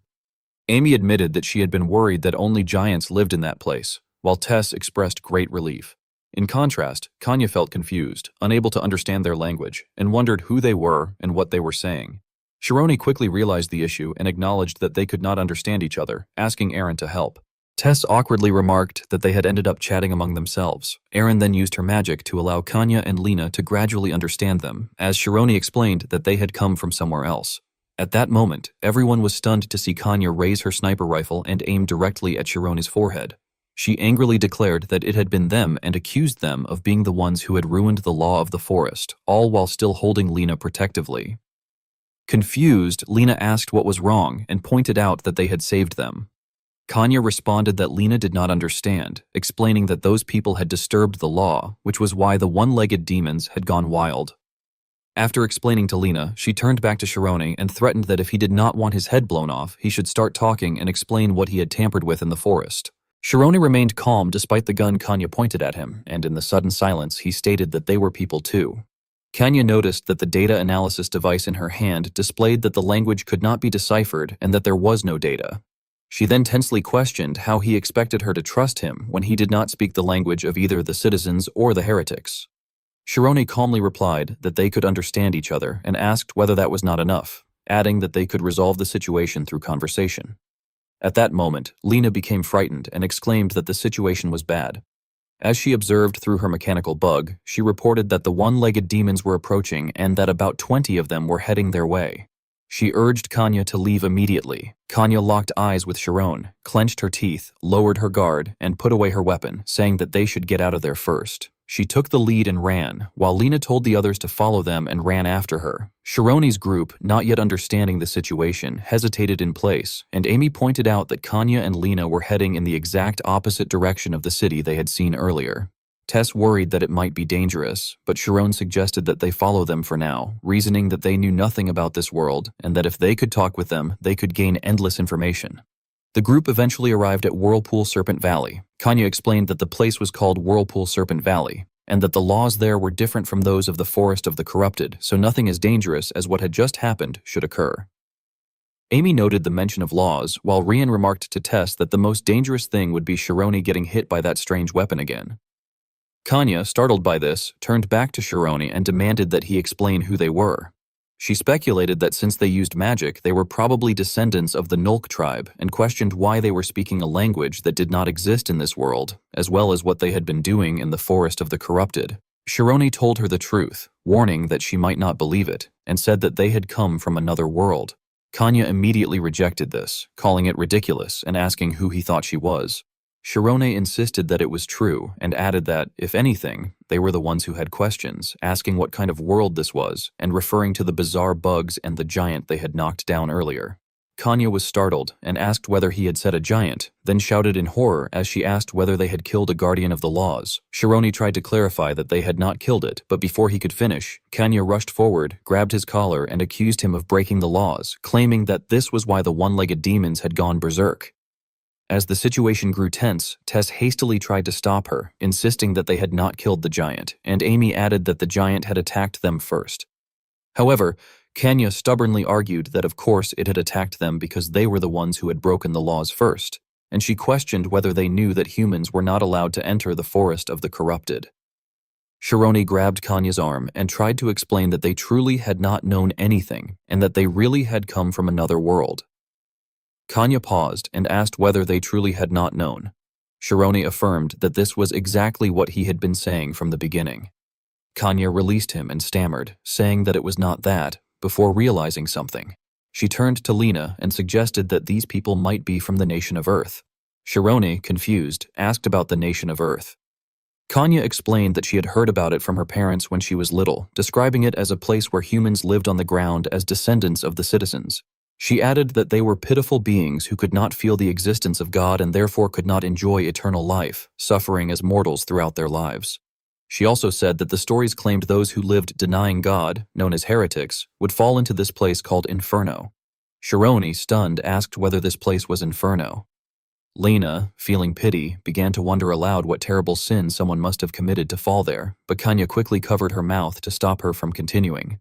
Amy admitted that she had been worried that only giants lived in that place, while Tess expressed great relief. In contrast, Kanya felt confused, unable to understand their language, and wondered who they were and what they were saying. Shironi quickly realized the issue and acknowledged that they could not understand each other, asking Eren to help. Tess awkwardly remarked that they had ended up chatting among themselves. Eren then used her magic to allow Kanya and Lena to gradually understand them, as Shironi explained that they had come from somewhere else. At that moment, everyone was stunned to see Kanya raise her sniper rifle and aim directly at Shironi's forehead. She angrily declared that it had been them and accused them of being the ones who had ruined the law of the forest, all while still holding Lena protectively. Confused, Lena asked what was wrong and pointed out that they had saved them. Kanya responded that Lena did not understand, explaining that those people had disturbed the law, which was why the one-legged demons had gone wild. After explaining to Lena, she turned back to Shironi and threatened that if he did not want his head blown off, he should start talking and explain what he had tampered with in the forest. Shironi remained calm despite the gun Kanya pointed at him, and in the sudden silence he stated that they were people too. Kanya noticed that the data analysis device in her hand displayed that the language could not be deciphered and that there was no data. She then tensely questioned how he expected her to trust him when he did not speak the language of either the citizens or the heretics. Shironi calmly replied that they could understand each other and asked whether that was not enough, adding that they could resolve the situation through conversation. At that moment, Lena became frightened and exclaimed that the situation was bad. As she observed through her mechanical bug, she reported that the one-legged demons were approaching and that about 20 of them were heading their way. She urged Kanya to leave immediately. Kanya locked eyes with Shirone, clenched her teeth, lowered her guard, and put away her weapon, saying that they should get out of there first. She took the lead and ran, while Lena told the others to follow them and ran after her. Shirone's group, not yet understanding the situation, hesitated in place, and Amy pointed out that Kanya and Lena were heading in the exact opposite direction of the city they had seen earlier. Tess worried that it might be dangerous, but Shirone suggested that they follow them for now, reasoning that they knew nothing about this world and that if they could talk with them, they could gain endless information. The group eventually arrived at Whirlpool Serpent Valley. Kanya explained that the place was called Whirlpool Serpent Valley, and that the laws there were different from those of the Forest of the Corrupted, so nothing as dangerous as what had just happened should occur. Amy noted the mention of laws, while Rian remarked to Tess that the most dangerous thing would be Shirone getting hit by that strange weapon again. Kanya, startled by this, turned back to Shirone and demanded that he explain who they were. She speculated that since they used magic, they were probably descendants of the Nulk tribe and questioned why they were speaking a language that did not exist in this world, as well as what they had been doing in the Forest of the Corrupted. Shirone told her the truth, warning that she might not believe it, and said that they had come from another world. Kanya immediately rejected this, calling it ridiculous and asking who he thought she was. Shirone insisted that it was true and added that, if anything, they were the ones who had questions, asking what kind of world this was and referring to the bizarre bugs and the giant they had knocked down earlier. Kanya was startled and asked whether he had said a giant, then shouted in horror as she asked whether they had killed a guardian of the laws. Shirone tried to clarify that they had not killed it, but before he could finish, Kanya rushed forward, grabbed his collar and accused him of breaking the laws, claiming that this was why the one-legged demons had gone berserk. As the situation grew tense, Tess hastily tried to stop her, insisting that they had not killed the giant, and Amy added that the giant had attacked them first. However, Kanya stubbornly argued that of course it had attacked them because they were the ones who had broken the laws first, and she questioned whether they knew that humans were not allowed to enter the Forest of the Corrupted. Shirone grabbed Kanya's arm and tried to explain that they truly had not known anything and that they really had come from another world. Kanya paused and asked whether they truly had not known. Shirone affirmed that this was exactly what he had been saying from the beginning. Kanya released him and stammered, saying that it was not that, before realizing something. She turned to Lena and suggested that these people might be from the nation of Earth. Shirone, confused, asked about the nation of Earth. Kanya explained that she had heard about it from her parents when she was little, describing it as a place where humans lived on the ground as descendants of the citizens. She added that they were pitiful beings who could not feel the existence of God and therefore could not enjoy eternal life, suffering as mortals throughout their lives. She also said that the stories claimed those who lived denying God, known as heretics, would fall into this place called Inferno. Shirone, stunned, asked whether this place was Inferno. Lena, feeling pity, began to wonder aloud what terrible sin someone must have committed to fall there, but Kanya quickly covered her mouth to stop her from continuing.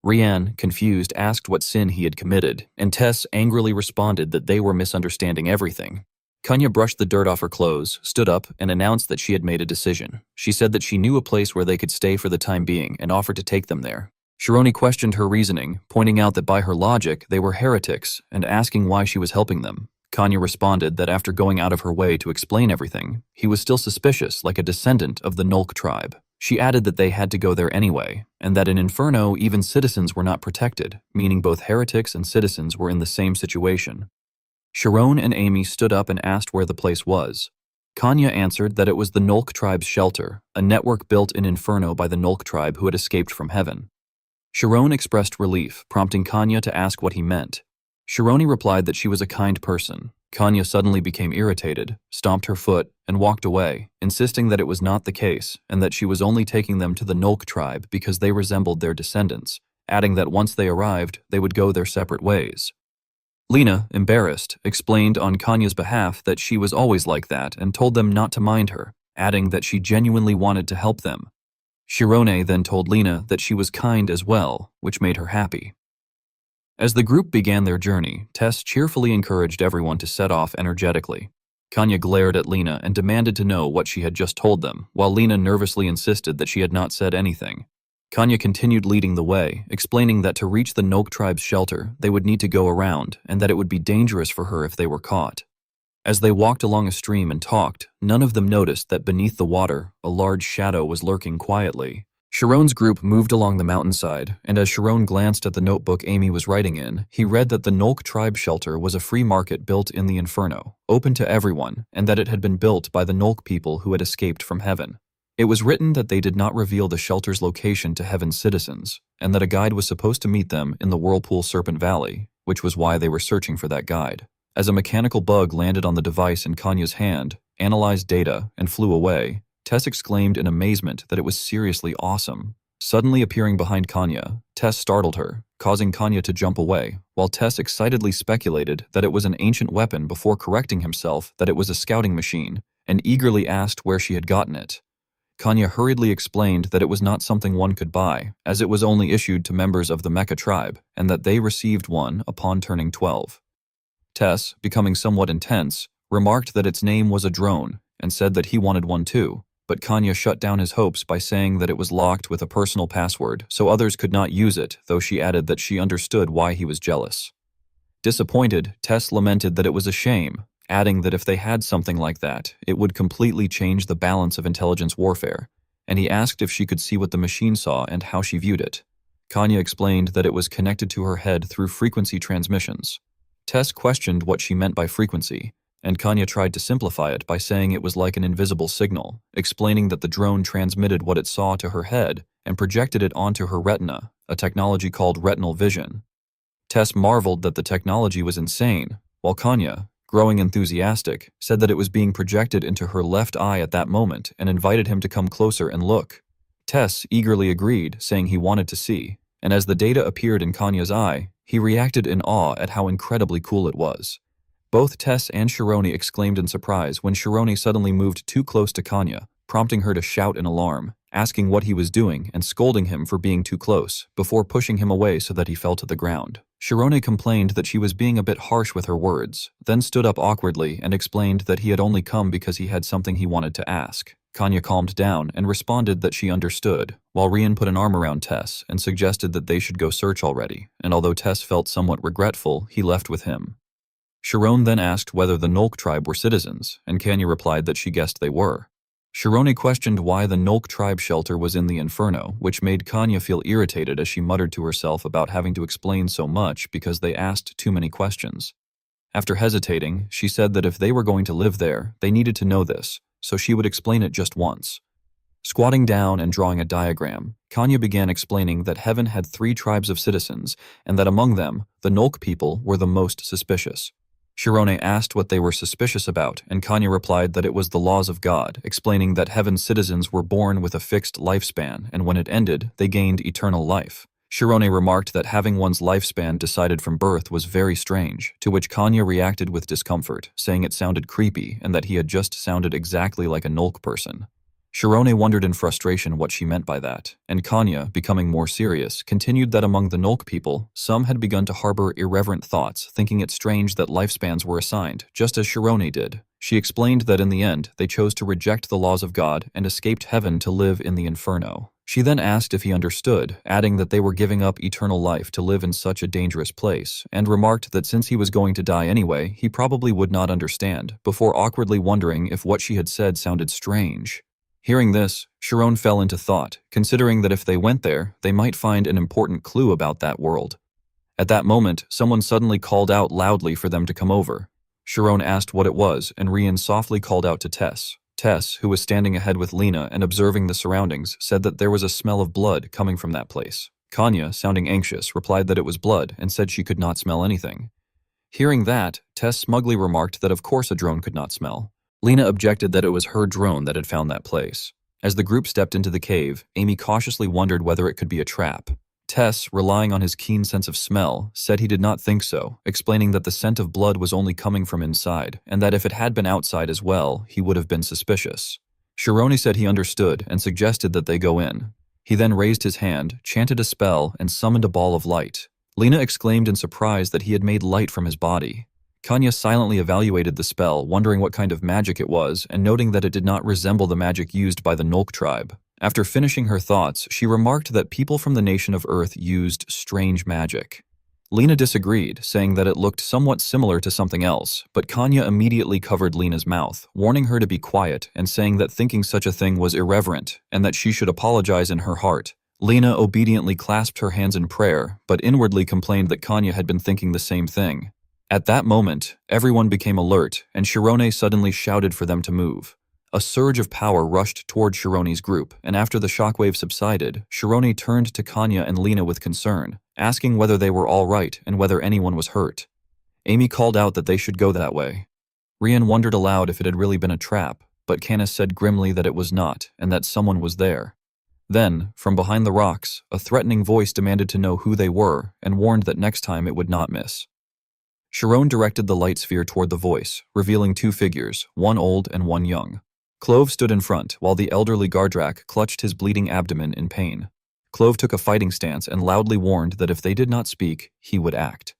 Rian, confused, asked what sin he had committed, and Tess angrily responded that they were misunderstanding everything. Kanya brushed the dirt off her clothes, stood up, and announced that she had made a decision. She said that she knew a place where they could stay for the time being and offered to take them there. Shirone questioned her reasoning, pointing out that by her logic, they were heretics, and asking why she was helping them. Kanya responded that after going out of her way to explain everything, he was still suspicious, like a descendant of the Nulk tribe. She added that they had to go there anyway, and that in Inferno even citizens were not protected, meaning both heretics and citizens were in the same situation. Shirone and Amy stood up and asked where the place was. Kanya answered that it was the Nulk tribe's shelter, a network built in Inferno by the Nulk tribe who had escaped from heaven. Shirone expressed relief, prompting Kanya to ask what he meant. Shirone replied that she was a kind person. Kanya suddenly became irritated, stomped her foot, and walked away, insisting that it was not the case and that she was only taking them to the Nulk tribe because they resembled their descendants, adding that once they arrived, they would go their separate ways. Lena, embarrassed, explained on Kanya's behalf that she was always like that and told them not to mind her, adding that she genuinely wanted to help them. Shirone then told Lena that she was kind as well, which made her happy. As the group began their journey, Tess cheerfully encouraged everyone to set off energetically. Kanya glared at Lena and demanded to know what she had just told them, while Lena nervously insisted that she had not said anything. Kanya continued leading the way, explaining that to reach the Nulk tribe's shelter, they would need to go around, and that it would be dangerous for her if they were caught. As they walked along a stream and talked, none of them noticed that beneath the water, a large shadow was lurking quietly. Shirone's group moved along the mountainside, and as Shirone glanced at the notebook Amy was writing in, he read that the Nulk tribe shelter was a free market built in the Inferno, open to everyone, and that it had been built by the Nulk people who had escaped from heaven. It was written that they did not reveal the shelter's location to heaven's citizens, and that a guide was supposed to meet them in the Whirlpool Serpent Valley, which was why they were searching for that guide. As a mechanical bug landed on the device in Kanya's hand, analyzed data, and flew away, Tess exclaimed in amazement that it was seriously awesome. Suddenly appearing behind Kanya, Tess startled her, causing Kanya to jump away, while Tess excitedly speculated that it was an ancient weapon before correcting himself that it was a scouting machine, and eagerly asked where she had gotten it. Kanya hurriedly explained that it was not something one could buy, as it was only issued to members of the Mecha tribe, and that they received one upon turning 12. Tess, becoming somewhat intense, remarked that its name was a drone, and said that he wanted one too. But Kanya shut down his hopes by saying that it was locked with a personal password, so others could not use it, though she added that she understood why he was jealous. Disappointed, Tess lamented that it was a shame, adding that if they had something like that, it would completely change the balance of intelligence warfare, and he asked if she could see what the machine saw and how she viewed it. Kanya explained that it was connected to her head through frequency transmissions. Tess questioned what she meant by frequency, and Kanya tried to simplify it by saying it was like an invisible signal, explaining that the drone transmitted what it saw to her head and projected it onto her retina, a technology called retinal vision. Tess marveled that the technology was insane, while Kanya, growing enthusiastic, said that it was being projected into her left eye at that moment and invited him to come closer and look. Tess eagerly agreed, saying he wanted to see, and as the data appeared in Kanya's eye, he reacted in awe at how incredibly cool it was. Both Tess and Shirone exclaimed in surprise when Shirone suddenly moved too close to Kanya, prompting her to shout in alarm, asking what he was doing and scolding him for being too close, before pushing him away so that he fell to the ground. Shirone complained that she was being a bit harsh with her words, then stood up awkwardly and explained that he had only come because he had something he wanted to ask. Kanya calmed down and responded that she understood, while Rian put an arm around Tess and suggested that they should go search already, and although Tess felt somewhat regretful, he left with him. Sharon then asked whether the Nolk tribe were citizens, and Kanya replied that she guessed they were. Sharon questioned why the Nolk tribe shelter was in the Inferno, which made Kanya feel irritated as she muttered to herself about having to explain so much because they asked too many questions. After hesitating, she said that if they were going to live there, they needed to know this, so she would explain it just once. Squatting down and drawing a diagram, Kanya began explaining that heaven had 3 tribes of citizens, and that among them, the Nolk people were the most suspicious. Sharon asked what they were suspicious about, and Kanya replied that it was the laws of God, explaining that heaven's citizens were born with a fixed lifespan, and when it ended, they gained eternal life. Sharon remarked that having one's lifespan decided from birth was very strange, to which Kanya reacted with discomfort, saying it sounded creepy and that he had just sounded exactly like a Nolk person. Sharon wondered in frustration what she meant by that, and Kanya, becoming more serious, continued that among the Nolk people, some had begun to harbor irreverent thoughts, thinking it strange that lifespans were assigned, just as Sharon did. She explained that in the end, they chose to reject the laws of God and escaped heaven to live in the Inferno. She then asked if he understood, adding that they were giving up eternal life to live in such a dangerous place, and remarked that since he was going to die anyway, he probably would not understand, before awkwardly wondering if what she had said sounded strange. Hearing this, Sharon fell into thought, considering that if they went there, they might find an important clue about that world. At that moment, someone suddenly called out loudly for them to come over. Sharon asked what it was, and Rian softly called out to Tess. Tess, who was standing ahead with Lena and observing the surroundings, said that there was a smell of blood coming from that place. Kanya, sounding anxious, replied that it was blood and said she could not smell anything. Hearing that, Tess smugly remarked that of course a drone could not smell. Lena objected that it was her drone that had found that place. As the group stepped into the cave, Amy cautiously wondered whether it could be a trap. Tess, relying on his keen sense of smell, said he did not think so, explaining that the scent of blood was only coming from inside, and that if it had been outside as well, he would have been suspicious. Sharon said he understood and suggested that they go in. He then raised his hand, chanted a spell, and summoned a ball of light. Lena exclaimed in surprise that he had made light from his body. Kanya silently evaluated the spell, wondering what kind of magic it was, and noting that it did not resemble the magic used by the Nolk tribe. After finishing her thoughts, she remarked that people from the nation of Earth used strange magic. Lena disagreed, saying that it looked somewhat similar to something else, but Kanya immediately covered Lena's mouth, warning her to be quiet and saying that thinking such a thing was irreverent and that she should apologize in her heart. Lena obediently clasped her hands in prayer, but inwardly complained that Kanya had been thinking the same thing. At that moment, everyone became alert, and Sharon suddenly shouted for them to move. A surge of power rushed toward Sharon's group, and after the shockwave subsided, Sharon turned to Kanya and Lena with concern, asking whether they were all right and whether anyone was hurt. Amy called out that they should go that way. Rian wondered aloud if it had really been a trap, but Canis said grimly that it was not, and that someone was there. Then, from behind the rocks, a threatening voice demanded to know who they were, and warned that next time it would not miss. Sharon directed the light sphere toward the voice, revealing 2 figures, one old and one young. Clove stood in front, while the elderly Gardrak clutched his bleeding abdomen in pain. Clove took a fighting stance and loudly warned that if they did not speak, he would act.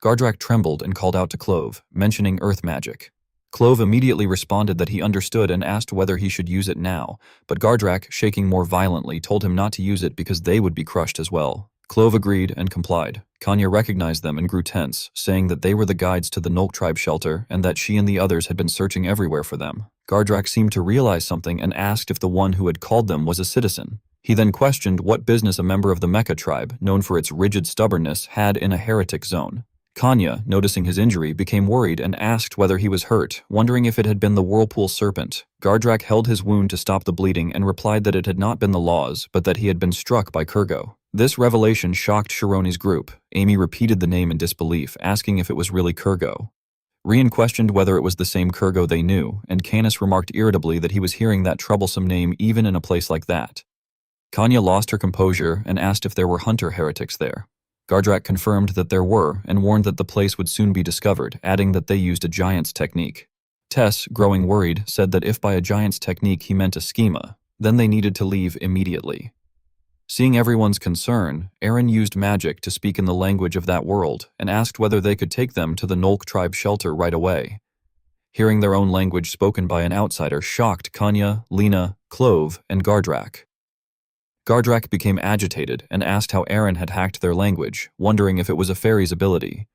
Gardrak trembled and called out to Clove, mentioning earth magic. Clove immediately responded that he understood and asked whether he should use it now, but Gardrak, shaking more violently, told him not to use it because they would be crushed as well. Clove agreed and complied. Kanya recognized them and grew tense, saying that they were the guides to the Nolk tribe shelter and that she and the others had been searching everywhere for them. Gardrak seemed to realize something and asked if the one who had called them was a citizen. He then questioned what business a member of the Mecha tribe, known for its rigid stubbornness, had in a heretic zone. Kanya, noticing his injury, became worried and asked whether he was hurt, wondering if it had been the whirlpool serpent. Gardrak held his wound to stop the bleeding and replied that it had not been the laws, but that he had been struck by Kurgo. This revelation shocked Sharon's group. Amy repeated the name in disbelief, asking if it was really Kurgo. Rian questioned whether it was the same Kurgo they knew, and Canis remarked irritably that he was hearing that troublesome name even in a place like that. Kanya lost her composure and asked if there were hunter heretics there. Gardrak confirmed that there were and warned that the place would soon be discovered, adding that they used a giant's technique. Tess, growing worried, said that if by a giant's technique he meant a schema, then they needed to leave immediately. Seeing everyone's concern, Aaron used magic to speak in the language of that world and asked whether they could take them to the Nolk tribe shelter right away. Hearing their own language spoken by an outsider shocked Kanya, Lena, Clove, and Gardrak. Gardrak became agitated and asked how Aaron had hacked their language, wondering if it was a fairy's ability.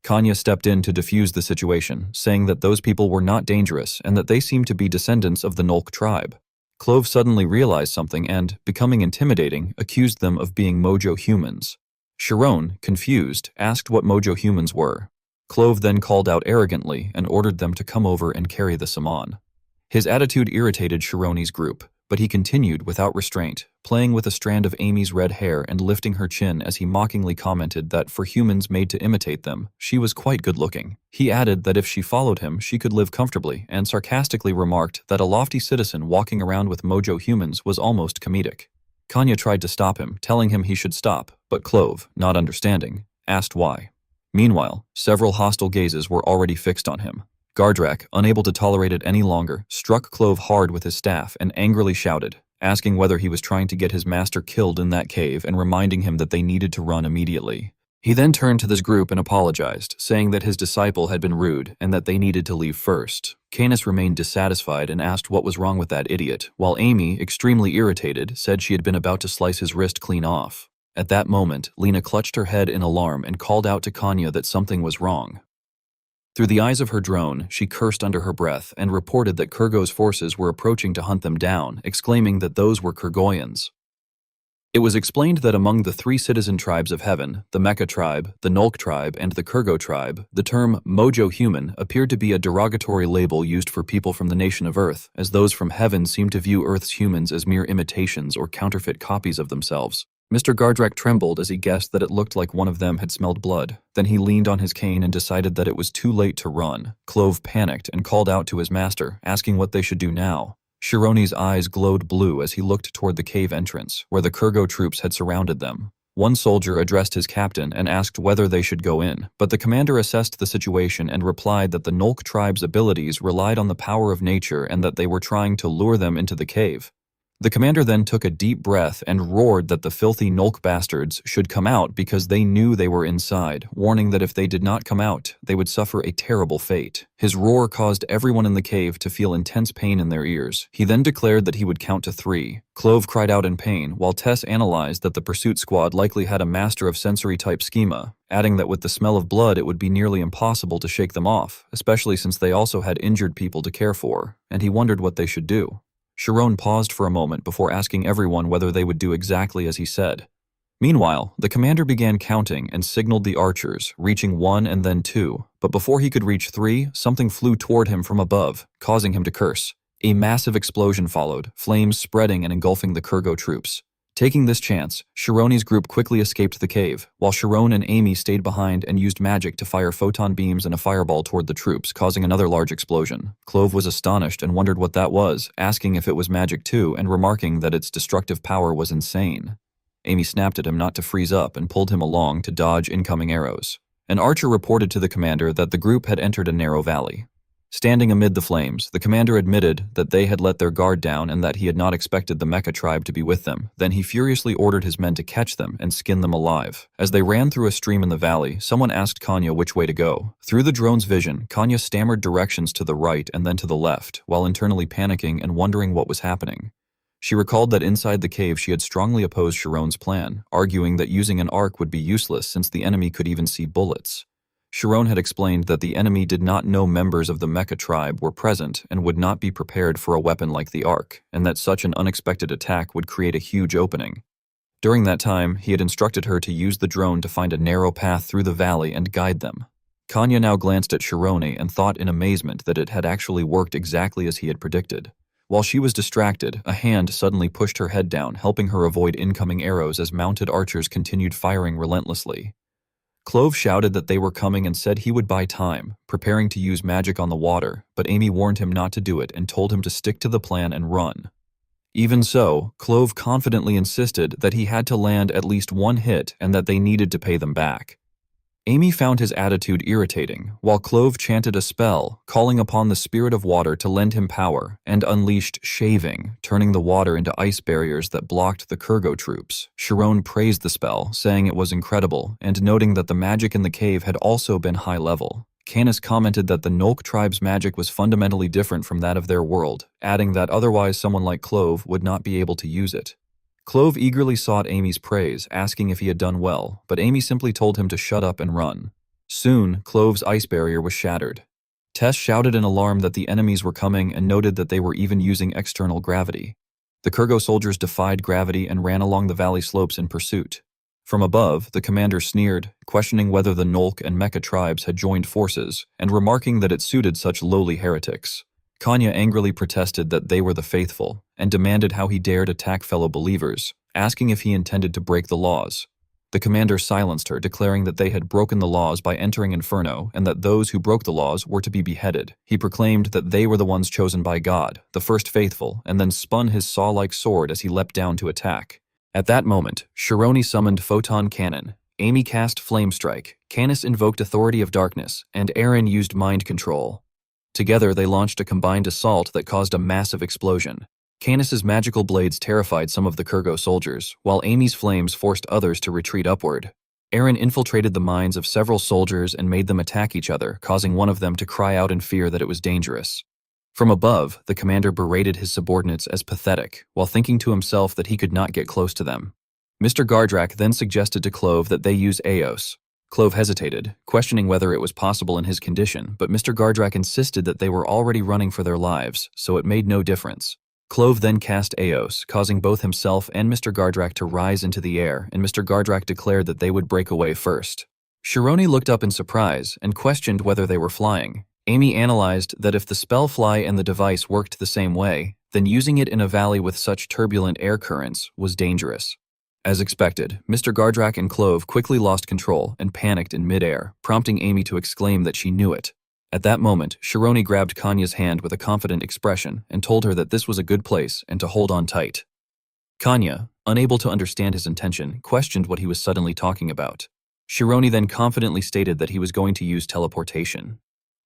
Kanya stepped in to defuse the situation, saying that those people were not dangerous and that they seemed to be descendants of the Nolk tribe. Clove suddenly realized something and, becoming intimidating, accused them of being Mojo humans. Sharon, confused, asked what Mojo humans were. Clove then called out arrogantly and ordered them to come over and carry the saman. His attitude irritated Sharoni's group, but he continued without restraint, playing with a strand of Amy's red hair and lifting her chin as he mockingly commented that for humans made to imitate them, she was quite good-looking. He added that if she followed him, she could live comfortably, and sarcastically remarked that a lofty citizen walking around with Mojo humans was almost comedic. Kanya tried to stop him, telling him he should stop, but Clove, not understanding, asked why. Meanwhile, several hostile gazes were already fixed on him. Gardrak, unable to tolerate it any longer, struck Clove hard with his staff and angrily shouted, asking whether he was trying to get his master killed in that cave and reminding him that they needed to run immediately. He then turned to this group and apologized, saying that his disciple had been rude and that they needed to leave first. Canis remained dissatisfied and asked what was wrong with that idiot, while Amy, extremely irritated, said she had been about to slice his wrist clean off. At that moment, Lena clutched her head in alarm and called out to Kanya that something was wrong. Through the eyes of her drone, she cursed under her breath and reported that Kurgo's forces were approaching to hunt them down, exclaiming that those were Kurgoyans. It was explained that among the 3 citizen tribes of heaven, the Mecha tribe, the Nolk tribe, and the Kurgo tribe, the term Mojo human appeared to be a derogatory label used for people from the nation of Earth, as those from heaven seemed to view Earth's humans as mere imitations or counterfeit copies of themselves. Mr. Gardrak trembled as he guessed that it looked like one of them had smelled blood. Then he leaned on his cane and decided that it was too late to run. Clove panicked and called out to his master, asking what they should do now. Sharoni's eyes glowed blue as he looked toward the cave entrance, where the Kurgo troops had surrounded them. One soldier addressed his captain and asked whether they should go in, but the commander assessed the situation and replied that the Nolk tribe's abilities relied on the power of nature and that they were trying to lure them into the cave. The commander then took a deep breath and roared that the filthy Nolk bastards should come out because they knew they were inside, warning that if they did not come out, they would suffer a terrible fate. His roar caused everyone in the cave to feel intense pain in their ears. He then declared that he would count to 3. Clove cried out in pain, while Tess analyzed that the pursuit squad likely had a master of sensory-type schema, adding that with the smell of blood it would be nearly impossible to shake them off, especially since they also had injured people to care for, and he wondered what they should do. Sharon paused for a moment before asking everyone whether they would do exactly as he said. Meanwhile, the commander began counting and signaled the archers, reaching 1 and then 2, but before he could reach 3, something flew toward him from above, causing him to curse. A massive explosion followed, flames spreading and engulfing the Kurgo troops. Taking this chance, Sharoni's group quickly escaped the cave, while Sharon and Amy stayed behind and used magic to fire photon beams and a fireball toward the troops, causing another large explosion. Clove was astonished and wondered what that was, asking if it was magic too and remarking that its destructive power was insane. Amy snapped at him not to freeze up and pulled him along to dodge incoming arrows. An archer reported to the commander that the group had entered a narrow valley. Standing amid the flames, the commander admitted that they had let their guard down and that he had not expected the Mecha tribe to be with them. Then he furiously ordered his men to catch them and skin them alive. As they ran through a stream in the valley, someone asked Kanya which way to go. Through the drone's vision, Kanya stammered directions to the right and then to the left, while internally panicking and wondering what was happening. She recalled that inside the cave she had strongly opposed Sharon's plan, arguing that using an arc would be useless since the enemy could even see bullets. Sharon had explained that the enemy did not know members of the Mecha tribe were present and would not be prepared for a weapon like the arc, and that such an unexpected attack would create a huge opening. During that time, he had instructed her to use the drone to find a narrow path through the valley and guide them. Kanya now glanced at Sharoni and thought in amazement that it had actually worked exactly as he had predicted. While she was distracted, a hand suddenly pushed her head down, helping her avoid incoming arrows as mounted archers continued firing relentlessly. Clove shouted that they were coming and said he would buy time, preparing to use magic on the water, but Amy warned him not to do it and told him to stick to the plan and run. Even so, Clove confidently insisted that he had to land at least 1 hit and that they needed to pay them back. Amy found his attitude irritating, while Clove chanted a spell, calling upon the spirit of water to lend him power, and unleashed shaving, turning the water into ice barriers that blocked the Kurgo troops. Sharon praised the spell, saying it was incredible, and noting that the magic in the cave had also been high level. Canis commented that the Nolk tribe's magic was fundamentally different from that of their world, adding that otherwise someone like Clove would not be able to use it. Clove eagerly sought Amy's praise, asking if he had done well, but Amy simply told him to shut up and run. Soon, Clove's ice barrier was shattered. Tess shouted in alarm that the enemies were coming and noted that they were even using external gravity. The Kurgo soldiers defied gravity and ran along the valley slopes in pursuit. From above, the commander sneered, questioning whether the Nolk and Mecha tribes had joined forces, and remarking that it suited such lowly heretics. Kanya angrily protested that they were the faithful, and demanded how he dared attack fellow believers, asking if he intended to break the laws. The commander silenced her, declaring that they had broken the laws by entering Inferno and that those who broke the laws were to be beheaded. He proclaimed that they were the ones chosen by God, the first faithful, and then spun his saw-like sword as he leapt down to attack. At that moment, Shironi summoned Photon Cannon, Amy cast Flame Strike, Canis invoked Authority of Darkness, and Aaron used Mind Control. Together they launched a combined assault that caused a massive explosion. Canis's magical blades terrified some of the Kurgo soldiers, while Amy's flames forced others to retreat upward. Aaron infiltrated the minds of several soldiers and made them attack each other, causing one of them to cry out in fear that it was dangerous. From above, the commander berated his subordinates as pathetic, while thinking to himself that he could not get close to them. Mr. Gardrak then suggested to Clove that they use Eos. Clove hesitated, questioning whether it was possible in his condition, but Mr. Gardrak insisted that they were already running for their lives, so it made no difference. Clove then cast Eos, causing both himself and Mr. Gardrak to rise into the air, and Mr. Gardrak declared that they would break away first. Shironi looked up in surprise and questioned whether they were flying. Amy analyzed that if the spell fly and the device worked the same way, then using it in a valley with such turbulent air currents was dangerous. As expected, Mr. Gardrak and Clove quickly lost control and panicked in midair, prompting Amy to exclaim that she knew it. At that moment, Shironi grabbed Kanya's hand with a confident expression and told her that this was a good place and to hold on tight. Kanya, unable to understand his intention, questioned what he was suddenly talking about. Shironi then confidently stated that he was going to use teleportation.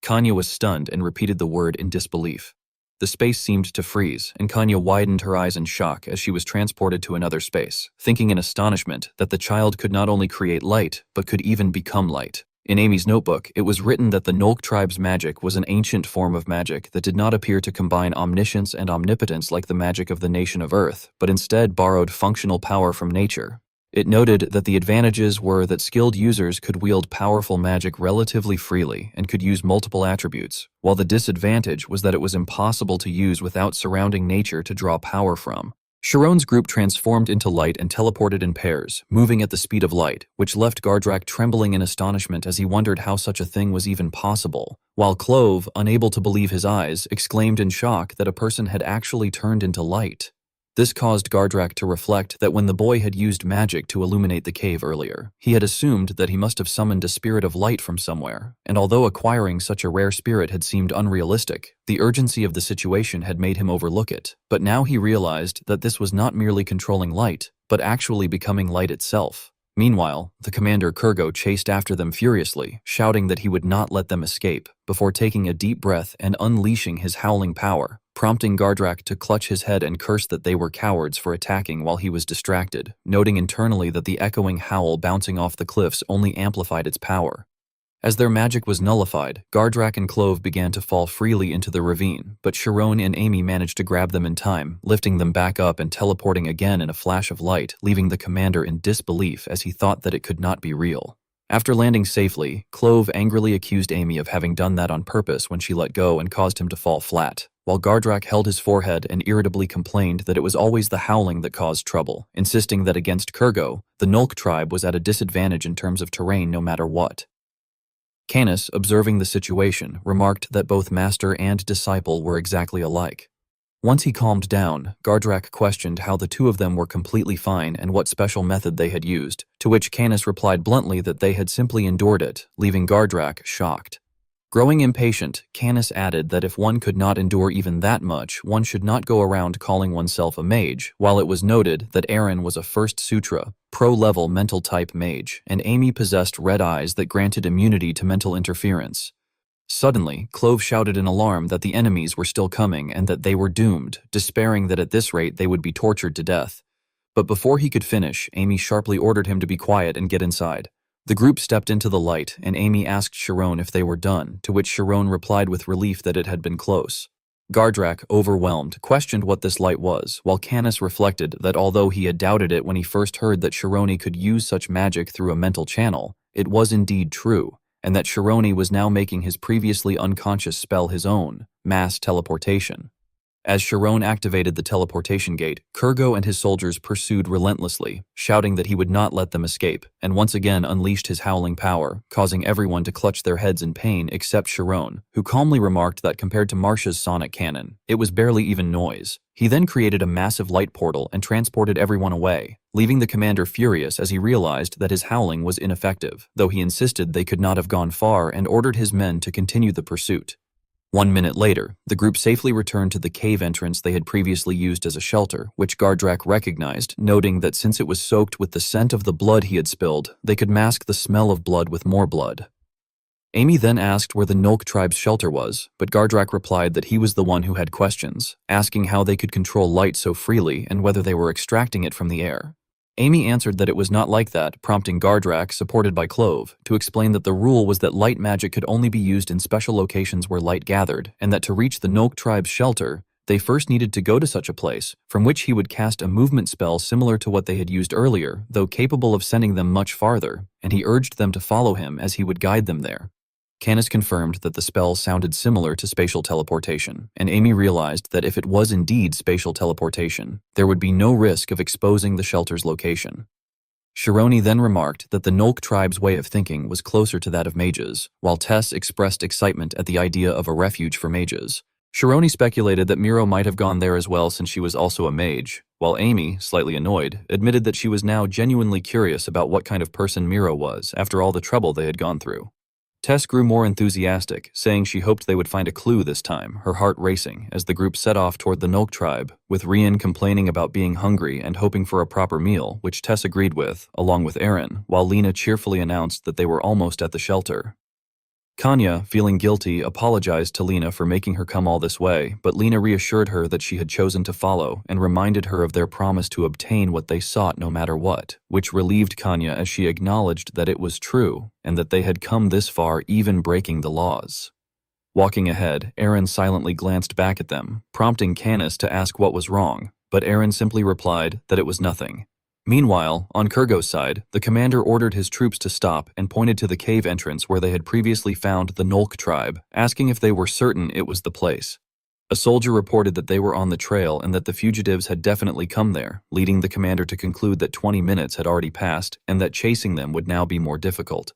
Kanya was stunned and repeated the word in disbelief. The space seemed to freeze, and Kanya widened her eyes in shock as she was transported to another space, thinking in astonishment that the child could not only create light, but could even become light. In Amy's notebook, it was written that the Nolk tribe's magic was an ancient form of magic that did not appear to combine omniscience and omnipotence like the magic of the nation of Earth, but instead borrowed functional power from nature. It noted that the advantages were that skilled users could wield powerful magic relatively freely and could use multiple attributes, while the disadvantage was that it was impossible to use without surrounding nature to draw power from. Sharon's group transformed into light and teleported in pairs, moving at the speed of light, which left Gardrak trembling in astonishment as he wondered how such a thing was even possible, while Clove, unable to believe his eyes, exclaimed in shock that a person had actually turned into light. This caused Gardrak to reflect that when the boy had used magic to illuminate the cave earlier, he had assumed that he must have summoned a spirit of light from somewhere, and although acquiring such a rare spirit had seemed unrealistic, the urgency of the situation had made him overlook it. But now he realized that this was not merely controlling light, but actually becoming light itself. Meanwhile, the commander Kurgo chased after them furiously, shouting that he would not let them escape, before taking a deep breath and unleashing his howling power, prompting Gardrak to clutch his head and curse that they were cowards for attacking while he was distracted, noting internally that the echoing howl bouncing off the cliffs only amplified its power. As their magic was nullified, Gardrak and Clove began to fall freely into the ravine, but Sharon and Amy managed to grab them in time, lifting them back up and teleporting again in a flash of light, leaving the commander in disbelief as he thought that it could not be real. After landing safely, Clove angrily accused Amy of having done that on purpose when she let go and caused him to fall flat, while Gardrak held his forehead and irritably complained that it was always the howling that caused trouble, insisting that against Kurgo, the Nolk tribe was at a disadvantage in terms of terrain no matter what. Canis, observing the situation, remarked that both master and disciple were exactly alike. Once he calmed down, Gardrak questioned how the two of them were completely fine and what special method they had used, to which Canis replied bluntly that they had simply endured it, leaving Gardrak shocked. Growing impatient, Canis added that if one could not endure even that much, one should not go around calling oneself a mage, while it was noted that Aaron was a First Sutra, pro-level mental type mage, and Amy possessed red eyes that granted immunity to mental interference. Suddenly, Clove shouted in alarm that the enemies were still coming and that they were doomed, despairing that at this rate they would be tortured to death. But before he could finish, Amy sharply ordered him to be quiet and get inside. The group stepped into the light, and Amy asked Sharon if they were done, to which Sharon replied with relief that it had been close. Gardrak, overwhelmed, questioned what this light was, while Canis reflected that although he had doubted it when he first heard that Shironi could use such magic through a mental channel, it was indeed true, and that Shironi was now making his previously unconscious spell his own, mass teleportation. As Chiron activated the teleportation gate, Kurgo and his soldiers pursued relentlessly, shouting that he would not let them escape, and once again unleashed his howling power, causing everyone to clutch their heads in pain except Chiron, who calmly remarked that compared to Marcia's sonic cannon, it was barely even noise. He then created a massive light portal and transported everyone away, leaving the commander furious as he realized that his howling was ineffective, though he insisted they could not have gone far and ordered his men to continue the pursuit. 1 minute later, the group safely returned to the cave entrance they had previously used as a shelter, which Gardrak recognized, noting that since it was soaked with the scent of the blood he had spilled, they could mask the smell of blood with more blood. Amy then asked where the Nulk tribe's shelter was, but Gardrak replied that he was the one who had questions, asking how they could control light so freely and whether they were extracting it from the air. Amy answered that it was not like that, prompting Gardrak, supported by Clove, to explain that the rule was that light magic could only be used in special locations where light gathered, and that to reach the Nulk tribe's shelter, they first needed to go to such a place, from which he would cast a movement spell similar to what they had used earlier, though capable of sending them much farther, and he urged them to follow him as he would guide them there. Canis confirmed that the spell sounded similar to spatial teleportation, and Amy realized that if it was indeed spatial teleportation, there would be no risk of exposing the shelter's location. Shironi then remarked that the Nulk tribe's way of thinking was closer to that of mages, while Tess expressed excitement at the idea of a refuge for mages. Shironi speculated that Miro might have gone there as well since she was also a mage, while Amy, slightly annoyed, admitted that she was now genuinely curious about what kind of person Miro was after all the trouble they had gone through. Tess grew more enthusiastic, saying she hoped they would find a clue this time, her heart racing, as the group set off toward the Nulk tribe, with Rian complaining about being hungry and hoping for a proper meal, which Tess agreed with, along with Aaron, while Lena cheerfully announced that they were almost at the shelter. Kanya, feeling guilty, apologized to Lena for making her come all this way, but Lena reassured her that she had chosen to follow and reminded her of their promise to obtain what they sought no matter what, which relieved Kanya as she acknowledged that it was true and that they had come this far even breaking the laws. Walking ahead, Aaron silently glanced back at them, prompting Canis to ask what was wrong, but Aaron simply replied that it was nothing. Meanwhile, on Kurgo's side, the commander ordered his troops to stop and pointed to the cave entrance where they had previously found the Nulk tribe, asking if they were certain it was the place. A soldier reported that they were on the trail and that the fugitives had definitely come there, leading the commander to conclude that 20 minutes had already passed and that chasing them would now be more difficult.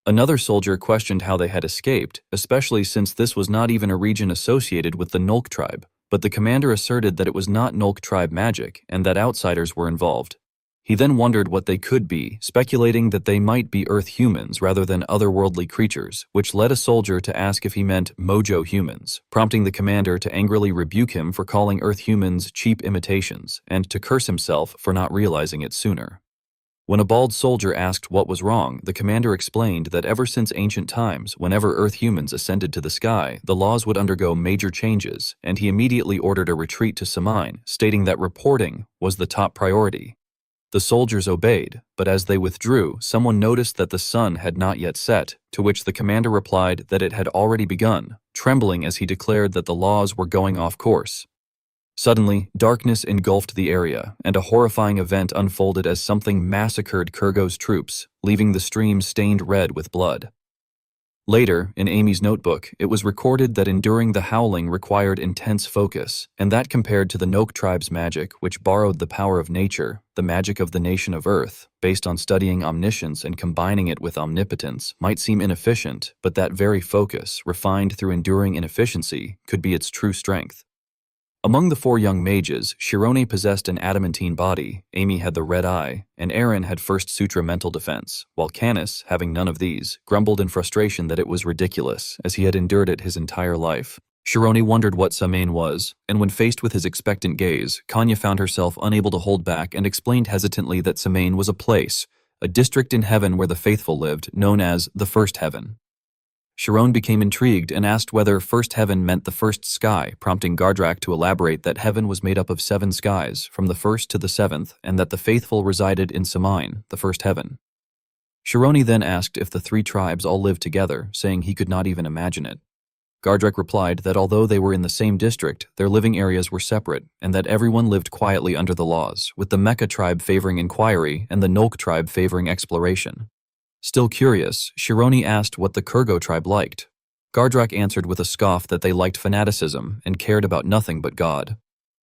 Another soldier questioned how they had escaped, especially since this was not even a region associated with the Nulk tribe, but the commander asserted that it was not Nulk tribe magic and that outsiders were involved. He then wondered what they could be, speculating that they might be Earth humans rather than otherworldly creatures, which led a soldier to ask if he meant Mojo humans, prompting the commander to angrily rebuke him for calling Earth humans cheap imitations, and to curse himself for not realizing it sooner. When a bald soldier asked what was wrong, the commander explained that ever since ancient times, whenever Earth humans ascended to the sky, the laws would undergo major changes, and he immediately ordered a retreat to Samine, stating that reporting was the top priority. The soldiers obeyed, but as they withdrew, someone noticed that the sun had not yet set, to which the commander replied that it had already begun, trembling as he declared that the laws were going off course. Suddenly, darkness engulfed the area, and a horrifying event unfolded as something massacred Kurgo's troops, leaving the stream stained red with blood. Later, in Amy's notebook, it was recorded that enduring the howling required intense focus, and that compared to the Nulk tribe's magic, which borrowed the power of nature, the magic of the nation of Earth, based on studying omniscience and combining it with omnipotence, might seem inefficient, but that very focus, refined through enduring inefficiency, could be its true strength. Among the 4 young mages, Shironi possessed an adamantine body, Amy had the red eye, and Aaron had first sutra mental defense, while Canis, having none of these, grumbled in frustration that it was ridiculous, as he had endured it his entire life. Shironi wondered what Samane was, and when faced with his expectant gaze, Kanya found herself unable to hold back and explained hesitantly that Samane was a place, a district in heaven where the faithful lived, known as the First Heaven. Chiron became intrigued and asked whether first heaven meant the first sky, prompting Gardrak to elaborate that heaven was made up of 7 skies, from the first to the 7th, and that the faithful resided in Samine, the first heaven. Shironi then asked if the 3 tribes all lived together, saying he could not even imagine it. Gardrak replied that although they were in the same district, their living areas were separate, and that everyone lived quietly under the laws, with the Mecha tribe favoring inquiry and the Nulk tribe favoring exploration. Still curious, Shironi asked what the Kurgo tribe liked. Gardrak answered with a scoff that they liked fanaticism and cared about nothing but God.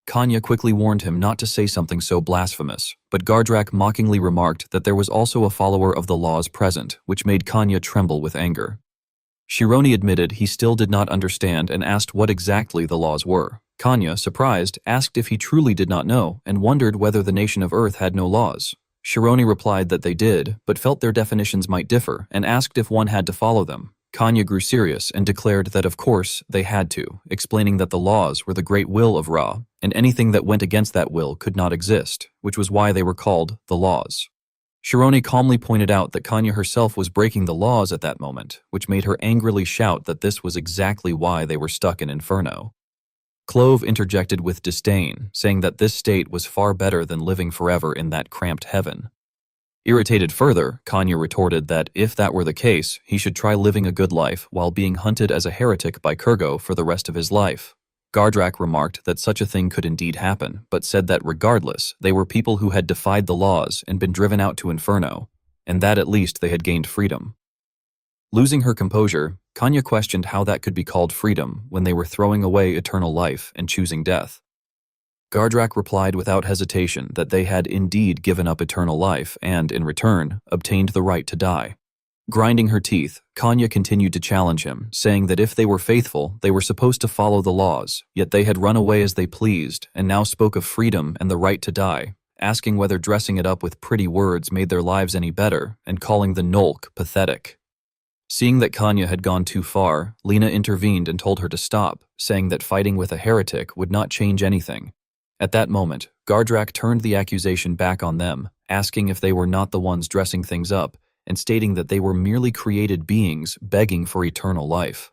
Kanya quickly warned him not to say something so blasphemous, but Gardrak mockingly remarked that there was also a follower of the laws present, which made Kanya tremble with anger. Shironi admitted he still did not understand and asked what exactly the laws were. Kanya, surprised, asked if he truly did not know and wondered whether the nation of Earth had no laws. Shironi replied that they did, but felt their definitions might differ and asked if one had to follow them. Kanya grew serious and declared that of course they had to, explaining that the laws were the great will of Ra, and anything that went against that will could not exist, which was why they were called the laws. Shironi calmly pointed out that Kanya herself was breaking the laws at that moment, which made her angrily shout that this was exactly why they were stuck in Inferno. Clove interjected with disdain, saying that this state was far better than living forever in that cramped heaven. Irritated further, Kanya retorted that if that were the case, he should try living a good life while being hunted as a heretic by Kurgo for the rest of his life. Gardrak remarked that such a thing could indeed happen, but said that regardless, they were people who had defied the laws and been driven out to Inferno, and that at least they had gained freedom. Losing her composure, Kanya questioned how that could be called freedom when they were throwing away eternal life and choosing death. Gardrak replied without hesitation that they had indeed given up eternal life and, in return, obtained the right to die. Grinding her teeth, Kanya continued to challenge him, saying that if they were faithful, they were supposed to follow the laws, yet they had run away as they pleased and now spoke of freedom and the right to die, asking whether dressing it up with pretty words made their lives any better and calling the Nolk pathetic. Seeing that Kanya had gone too far, Lena intervened and told her to stop, saying that fighting with a heretic would not change anything. At that moment, Gardrak turned the accusation back on them, asking if they were not the ones dressing things up, and stating that they were merely created beings begging for eternal life.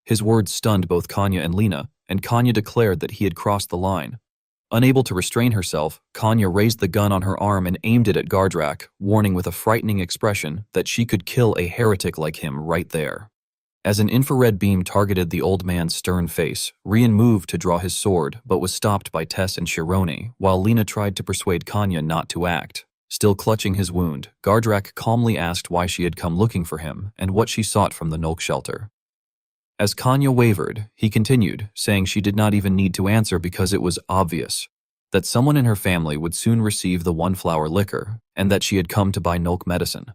His words stunned both Kanya and Lena, and Kanya declared that he had crossed the line. Unable to restrain herself, Kanya raised the gun on her arm and aimed it at Gardrak, warning with a frightening expression that she could kill a heretic like him right there. As an infrared beam targeted the old man's stern face, Rian moved to draw his sword, but was stopped by Tess and Shironi, while Lena tried to persuade Kanya not to act. Still clutching his wound, Gardrak calmly asked why she had come looking for him and what she sought from the Nolk shelter. As Kanya wavered, he continued, saying she did not even need to answer because it was obvious that someone in her family would soon receive the one-flower liquor and that she had come to buy Nolk medicine.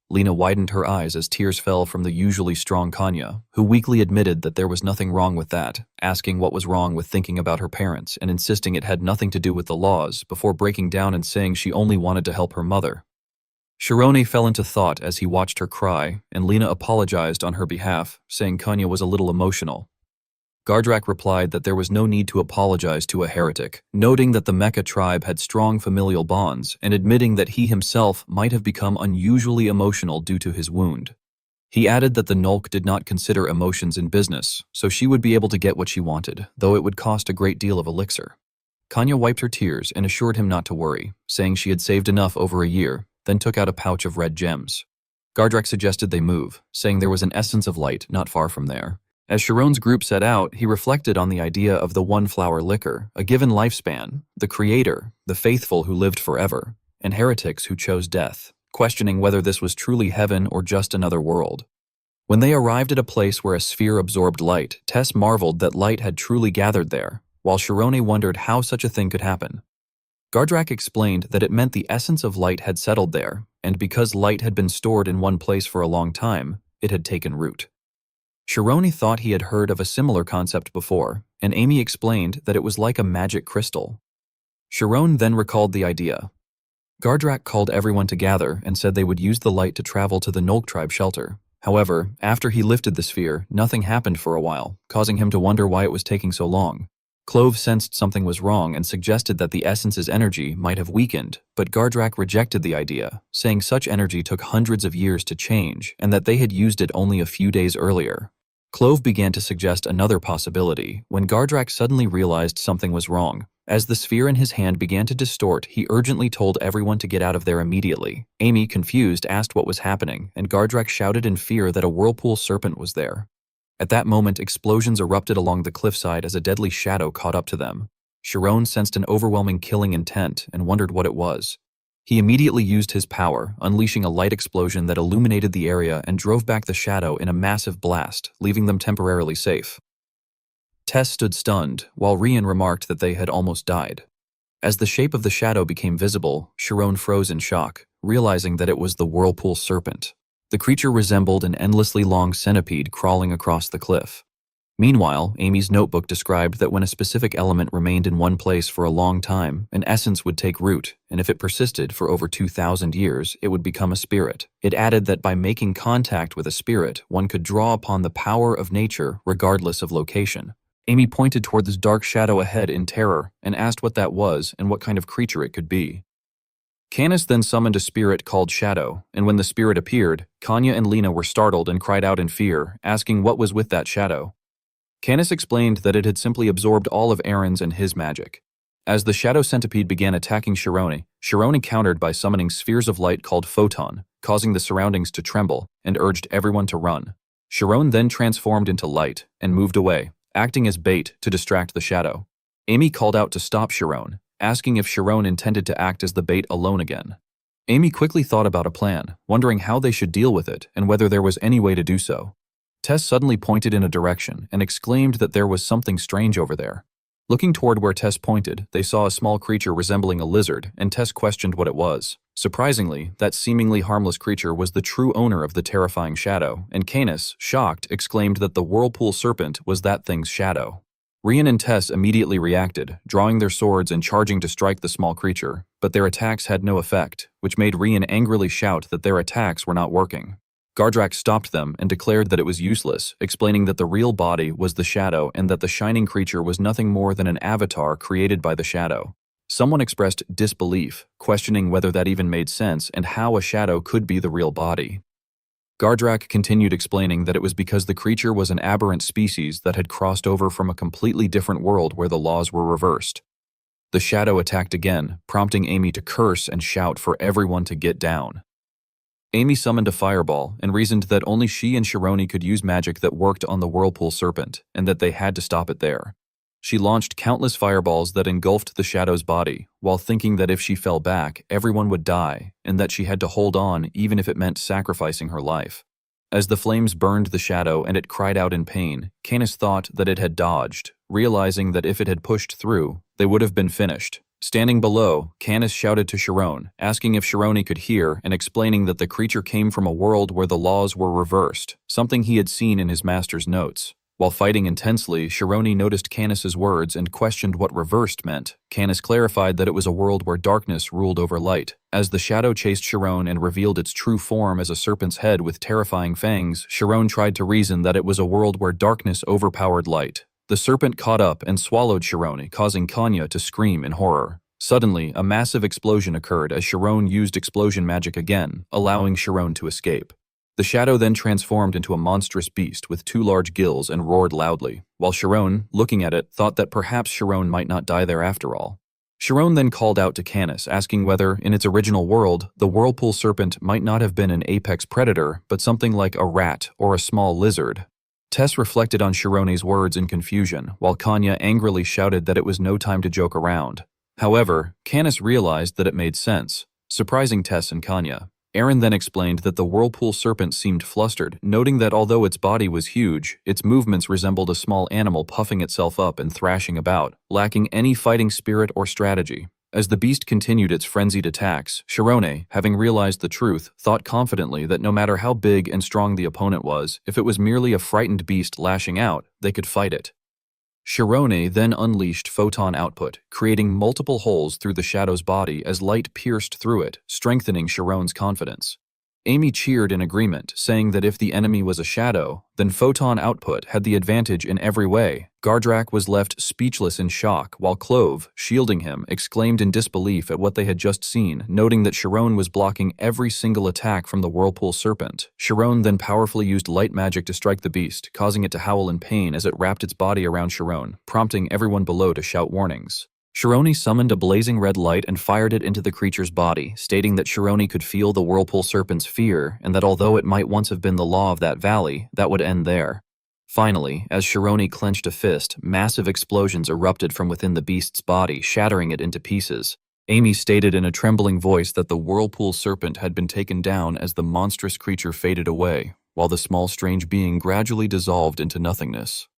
Lena widened her eyes as tears fell from the usually strong Kanya, who weakly admitted that there was nothing wrong with that, asking what was wrong with thinking about her parents and insisting it had nothing to do with the laws before breaking down and saying she only wanted to help her mother. Shironi fell into thought as he watched her cry, and Lena apologized on her behalf, saying Kanya was a little emotional. Gardrak replied that there was no need to apologize to a heretic, noting that the Mecha tribe had strong familial bonds and admitting that he himself might have become unusually emotional due to his wound. He added that the Nolk did not consider emotions in business, so she would be able to get what she wanted, though it would cost a great deal of elixir. Kanya wiped her tears and assured him not to worry, saying she had saved enough over a year, then took out a pouch of red gems. Gardrak suggested they move, saying there was an essence of light not far from there. As Sharon's group set out, he reflected on the idea of the one-flower liquor, a given lifespan, the creator, the faithful who lived forever, and heretics who chose death, questioning whether this was truly heaven or just another world. When they arrived at a place where a sphere absorbed light, Tess marveled that light had truly gathered there, while Shirone wondered how such a thing could happen. Gardrak explained that it meant the essence of light had settled there, and because light had been stored in one place for a long time, it had taken root. Shironi thought he had heard of a similar concept before, and Amy explained that it was like a magic crystal. Sharon then recalled the idea. Gardrak called everyone to gather and said they would use the light to travel to the Nolk tribe shelter. However, after he lifted the sphere, nothing happened for a while, causing him to wonder why it was taking so long. Clove sensed something was wrong and suggested that the essence's energy might have weakened, but Gardrak rejected the idea, saying such energy took hundreds of years to change and that they had used it only a few days earlier. Clove began to suggest another possibility when Gardrak suddenly realized something was wrong. As the sphere in his hand began to distort, he urgently told everyone to get out of there immediately. Amy, confused, asked what was happening, and Gardrak shouted in fear that a whirlpool serpent was there. At that moment, explosions erupted along the cliffside as a deadly shadow caught up to them. Sharon sensed an overwhelming killing intent and wondered what it was. He immediately used his power, unleashing a light explosion that illuminated the area and drove back the shadow in a massive blast, leaving them temporarily safe. Tess stood stunned, while Rian remarked that they had almost died. As the shape of the shadow became visible, Sharon froze in shock, realizing that it was the whirlpool serpent. The creature resembled an endlessly long centipede crawling across the cliff. Meanwhile, Amy's notebook described that when a specific element remained in one place for a long time, an essence would take root, and if it persisted for over 2,000 years, it would become a spirit. It added that by making contact with a spirit, one could draw upon the power of nature regardless of location. Amy pointed toward this dark shadow ahead in terror and asked what that was and what kind of creature it could be. Canis then summoned a spirit called Shadow, and when the spirit appeared, Kanya and Lena were startled and cried out in fear, asking what was with that shadow. Canis explained that it had simply absorbed all of Aaron's and his magic. As the shadow centipede began attacking Sharon countered by summoning spheres of light called photon, causing the surroundings to tremble, and urged everyone to run. Sharon then transformed into light and moved away, acting as bait to distract the shadow. Amy called out to stop Sharon, asking if Sharon intended to act as the bait alone again. Amy quickly thought about a plan, wondering how they should deal with it and whether there was any way to do so. Tess suddenly pointed in a direction and exclaimed that there was something strange over there. Looking toward where Tess pointed, they saw a small creature resembling a lizard, and Tess questioned what it was. Surprisingly, that seemingly harmless creature was the true owner of the terrifying shadow, and Canis, shocked, exclaimed that the whirlpool serpent was that thing's shadow. Rian and Tess immediately reacted, drawing their swords and charging to strike the small creature, but their attacks had no effect, which made Rian angrily shout that their attacks were not working. Gardrak stopped them and declared that it was useless, explaining that the real body was the shadow and that the shining creature was nothing more than an avatar created by the shadow. Someone expressed disbelief, questioning whether that even made sense and how a shadow could be the real body. Gardrak continued explaining that it was because the creature was an aberrant species that had crossed over from a completely different world where the laws were reversed. The shadow attacked again, prompting Amy to curse and shout for everyone to get down. Amy summoned a fireball and reasoned that only she and Sharon could use magic that worked on the whirlpool serpent, and that they had to stop it there. She launched countless fireballs that engulfed the shadow's body, while thinking that if she fell back, everyone would die, and that she had to hold on even if it meant sacrificing her life. As the flames burned the shadow and it cried out in pain, Canis thought that it had dodged, realizing that if it had pushed through, they would have been finished. Standing below, Canis shouted to Sharon, asking if Sharon could hear and explaining that the creature came from a world where the laws were reversed, something he had seen in his master's notes. While fighting intensely, Sharon noticed Canis's words and questioned what reversed meant. Canis clarified that it was a world where darkness ruled over light. As the shadow chased Sharon and revealed its true form as a serpent's head with terrifying fangs, Sharon tried to reason that it was a world where darkness overpowered light. The serpent caught up and swallowed Sharon, causing Kanya to scream in horror. Suddenly, a massive explosion occurred as Sharon used explosion magic again, allowing Sharon to escape. The shadow then transformed into a monstrous beast with 2 large gills and roared loudly, while Sharon, looking at it, thought that perhaps Sharon might not die there after all. Sharon then called out to Canis, asking whether, in its original world, the whirlpool serpent might not have been an apex predator, but something like a rat or a small lizard. Tess reflected on Sharon's words in confusion, while Kanya angrily shouted that it was no time to joke around. However, Canis realized that it made sense, surprising Tess and Kanya. Aaron then explained that the whirlpool serpent seemed flustered, noting that although its body was huge, its movements resembled a small animal puffing itself up and thrashing about, lacking any fighting spirit or strategy. As the beast continued its frenzied attacks, Sharon, having realized the truth, thought confidently that no matter how big and strong the opponent was, if it was merely a frightened beast lashing out, they could fight it. Sharon then unleashed photon output, creating multiple holes through the shadow's body as light pierced through it, strengthening Sharon's confidence. Amy cheered in agreement, saying that if the enemy was a shadow, then photon output had the advantage in every way. Gardrak was left speechless in shock, while Clove, shielding him, exclaimed in disbelief at what they had just seen, noting that Sharon was blocking every single attack from the whirlpool serpent. Sharon then powerfully used light magic to strike the beast, causing it to howl in pain as it wrapped its body around Sharon, prompting everyone below to shout warnings. Sharon summoned a blazing red light and fired it into the creature's body, stating that Sharon could feel the whirlpool serpent's fear and that although it might once have been the law of that valley, that would end there. Finally, as Sharon clenched a fist, massive explosions erupted from within the beast's body, shattering it into pieces. Amy stated in a trembling voice that the whirlpool serpent had been taken down as the monstrous creature faded away, while the small strange being gradually dissolved into nothingness.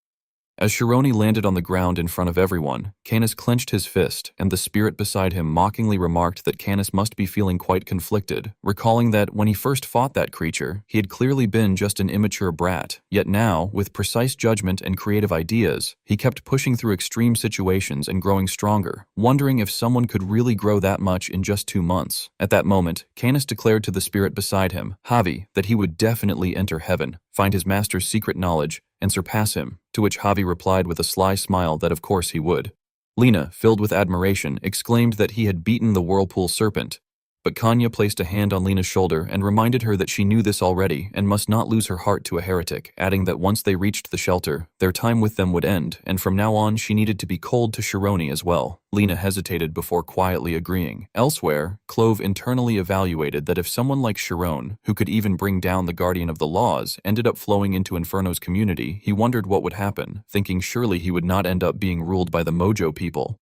As Shironi landed on the ground in front of everyone, Canis clenched his fist, and the spirit beside him mockingly remarked that Canis must be feeling quite conflicted, recalling that when he first fought that creature, he had clearly been just an immature brat, yet now, with precise judgment and creative ideas, he kept pushing through extreme situations and growing stronger, wondering if someone could really grow that much in just 2 months. At that moment, Canis declared to the spirit beside him, Javi, that he would definitely enter heaven, find his master's secret knowledge, and surpass him, to which Javi replied with a sly smile that of course he would. Lena, filled with admiration, exclaimed that he had beaten the whirlpool serpent, but Kanya placed a hand on Lena's shoulder and reminded her that she knew this already and must not lose her heart to a heretic, adding that once they reached the shelter, their time with them would end, and from now on she needed to be cold to Shironi as well. Lena hesitated before quietly agreeing. Elsewhere, Clove internally evaluated that if someone like Chiron, who could even bring down the Guardian of the Laws, ended up flowing into Inferno's community, he wondered what would happen, thinking surely he would not end up being ruled by the Mojo people.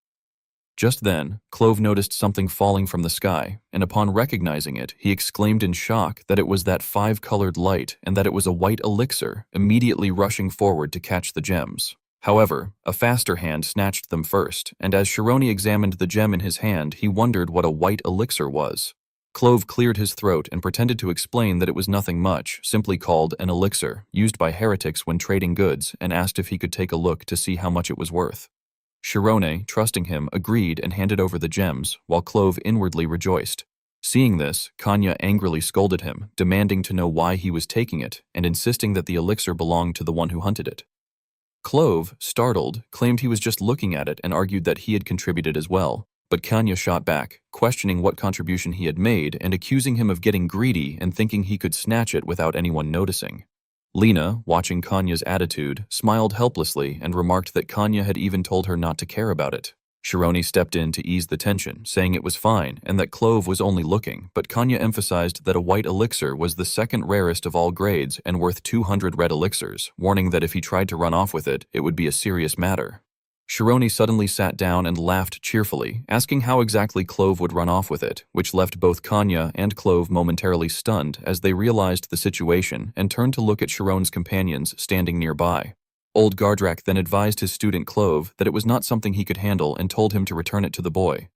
Just then, Clove noticed something falling from the sky, and upon recognizing it, he exclaimed in shock that it was that 5-colored light and that it was a white elixir, immediately rushing forward to catch the gems. However, a faster hand snatched them first, and as Shironi examined the gem in his hand, he wondered what a white elixir was. Clove cleared his throat and pretended to explain that it was nothing much, simply called an elixir, used by heretics when trading goods, and asked if he could take a look to see how much it was worth. Shirone, trusting him, agreed and handed over the gems, while Clove inwardly rejoiced. Seeing this, Kanya angrily scolded him, demanding to know why he was taking it, and insisting that the elixir belonged to the one who hunted it. Clove, startled, claimed he was just looking at it and argued that he had contributed as well, but Kanya shot back, questioning what contribution he had made and accusing him of getting greedy and thinking he could snatch it without anyone noticing. Lena, watching Kanya's attitude, smiled helplessly and remarked that Kanya had even told her not to care about it. Shironi stepped in to ease the tension, saying it was fine and that Clove was only looking, but Kanya emphasized that a white elixir was the second rarest of all grades and worth 200 red elixirs, warning that if he tried to run off with it, it would be a serious matter. Shironi suddenly sat down and laughed cheerfully, asking how exactly Clove would run off with it, which left both Kanya and Clove momentarily stunned as they realized the situation and turned to look at Chiron's companions standing nearby. Old Gardrak then advised his student Clove that it was not something he could handle and told him to return it to the boy.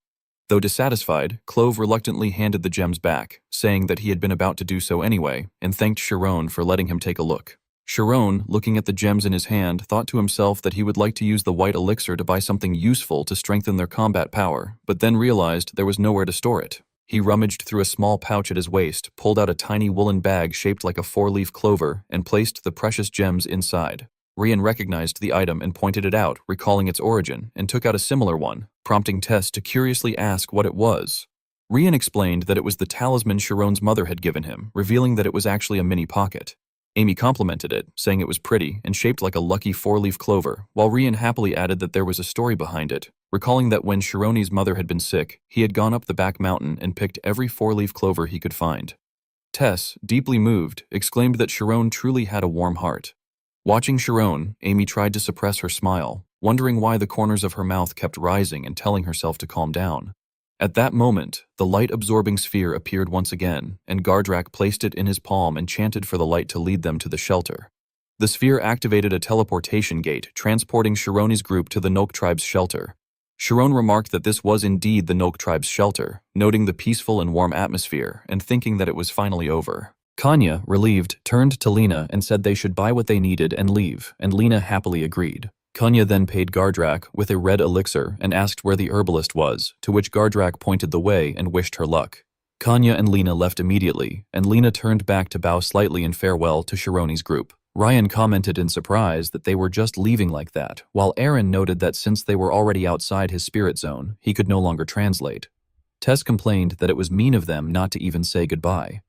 Though dissatisfied, Clove reluctantly handed the gems back, saying that he had been about to do so anyway, and thanked Chiron for letting him take a look. Chiron, looking at the gems in his hand, thought to himself that he would like to use the white elixir to buy something useful to strengthen their combat power, but then realized there was nowhere to store it. He rummaged through a small pouch at his waist, pulled out a tiny woolen bag shaped like a 4-leaf clover, and placed the precious gems inside. Rian recognized the item and pointed it out, recalling its origin, and took out a similar one, prompting Tess to curiously ask what it was. Rian explained that it was the talisman Chiron's mother had given him, revealing that it was actually a mini pocket. Amy complimented it, saying it was pretty and shaped like a lucky 4-leaf clover, while Rian happily added that there was a story behind it, recalling that when Shironi's mother had been sick, he had gone up the back mountain and picked every 4-leaf clover he could find. Tess, deeply moved, exclaimed that Chiron truly had a warm heart. Watching Chiron, Amy tried to suppress her smile, wondering why the corners of her mouth kept rising and telling herself to calm down. At that moment, the light-absorbing sphere appeared once again, and Gardrak placed it in his palm and chanted for the light to lead them to the shelter. The sphere activated a teleportation gate, transporting Shironi's group to the Noke tribe's shelter. Chiron remarked that this was indeed the Noke tribe's shelter, noting the peaceful and warm atmosphere, and thinking that it was finally over. Kanya, relieved, turned to Lena and said they should buy what they needed and leave, and Lena happily agreed. Kanya then paid Gardrak with a red elixir and asked where the herbalist was, to which Gardrak pointed the way and wished her luck. Kanya and Lena left immediately, and Lena turned back to bow slightly in farewell to Shironi's group. Ryan commented in surprise that they were just leaving like that, while Aaron noted that since they were already outside his spirit zone, he could no longer translate. Tess complained that it was mean of them not to even say goodbye.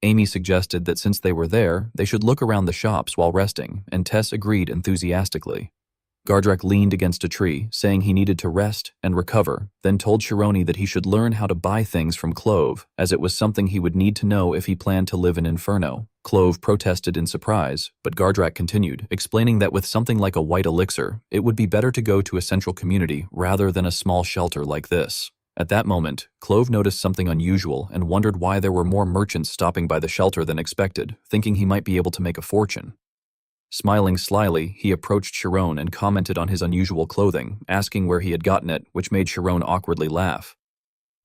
Amy suggested that since they were there, they should look around the shops while resting, and Tess agreed enthusiastically. Gardrak leaned against a tree, saying he needed to rest and recover, then told Shironi that he should learn how to buy things from Clove, as it was something he would need to know if he planned to live in Inferno. Clove protested in surprise, but Gardrak continued, explaining that with something like a white elixir, it would be better to go to a central community rather than a small shelter like this. At that moment, Clove noticed something unusual and wondered why there were more merchants stopping by the shelter than expected, thinking he might be able to make a fortune. Smiling slyly, he approached Sharon and commented on his unusual clothing, asking where he had gotten it, which made Sharon awkwardly laugh.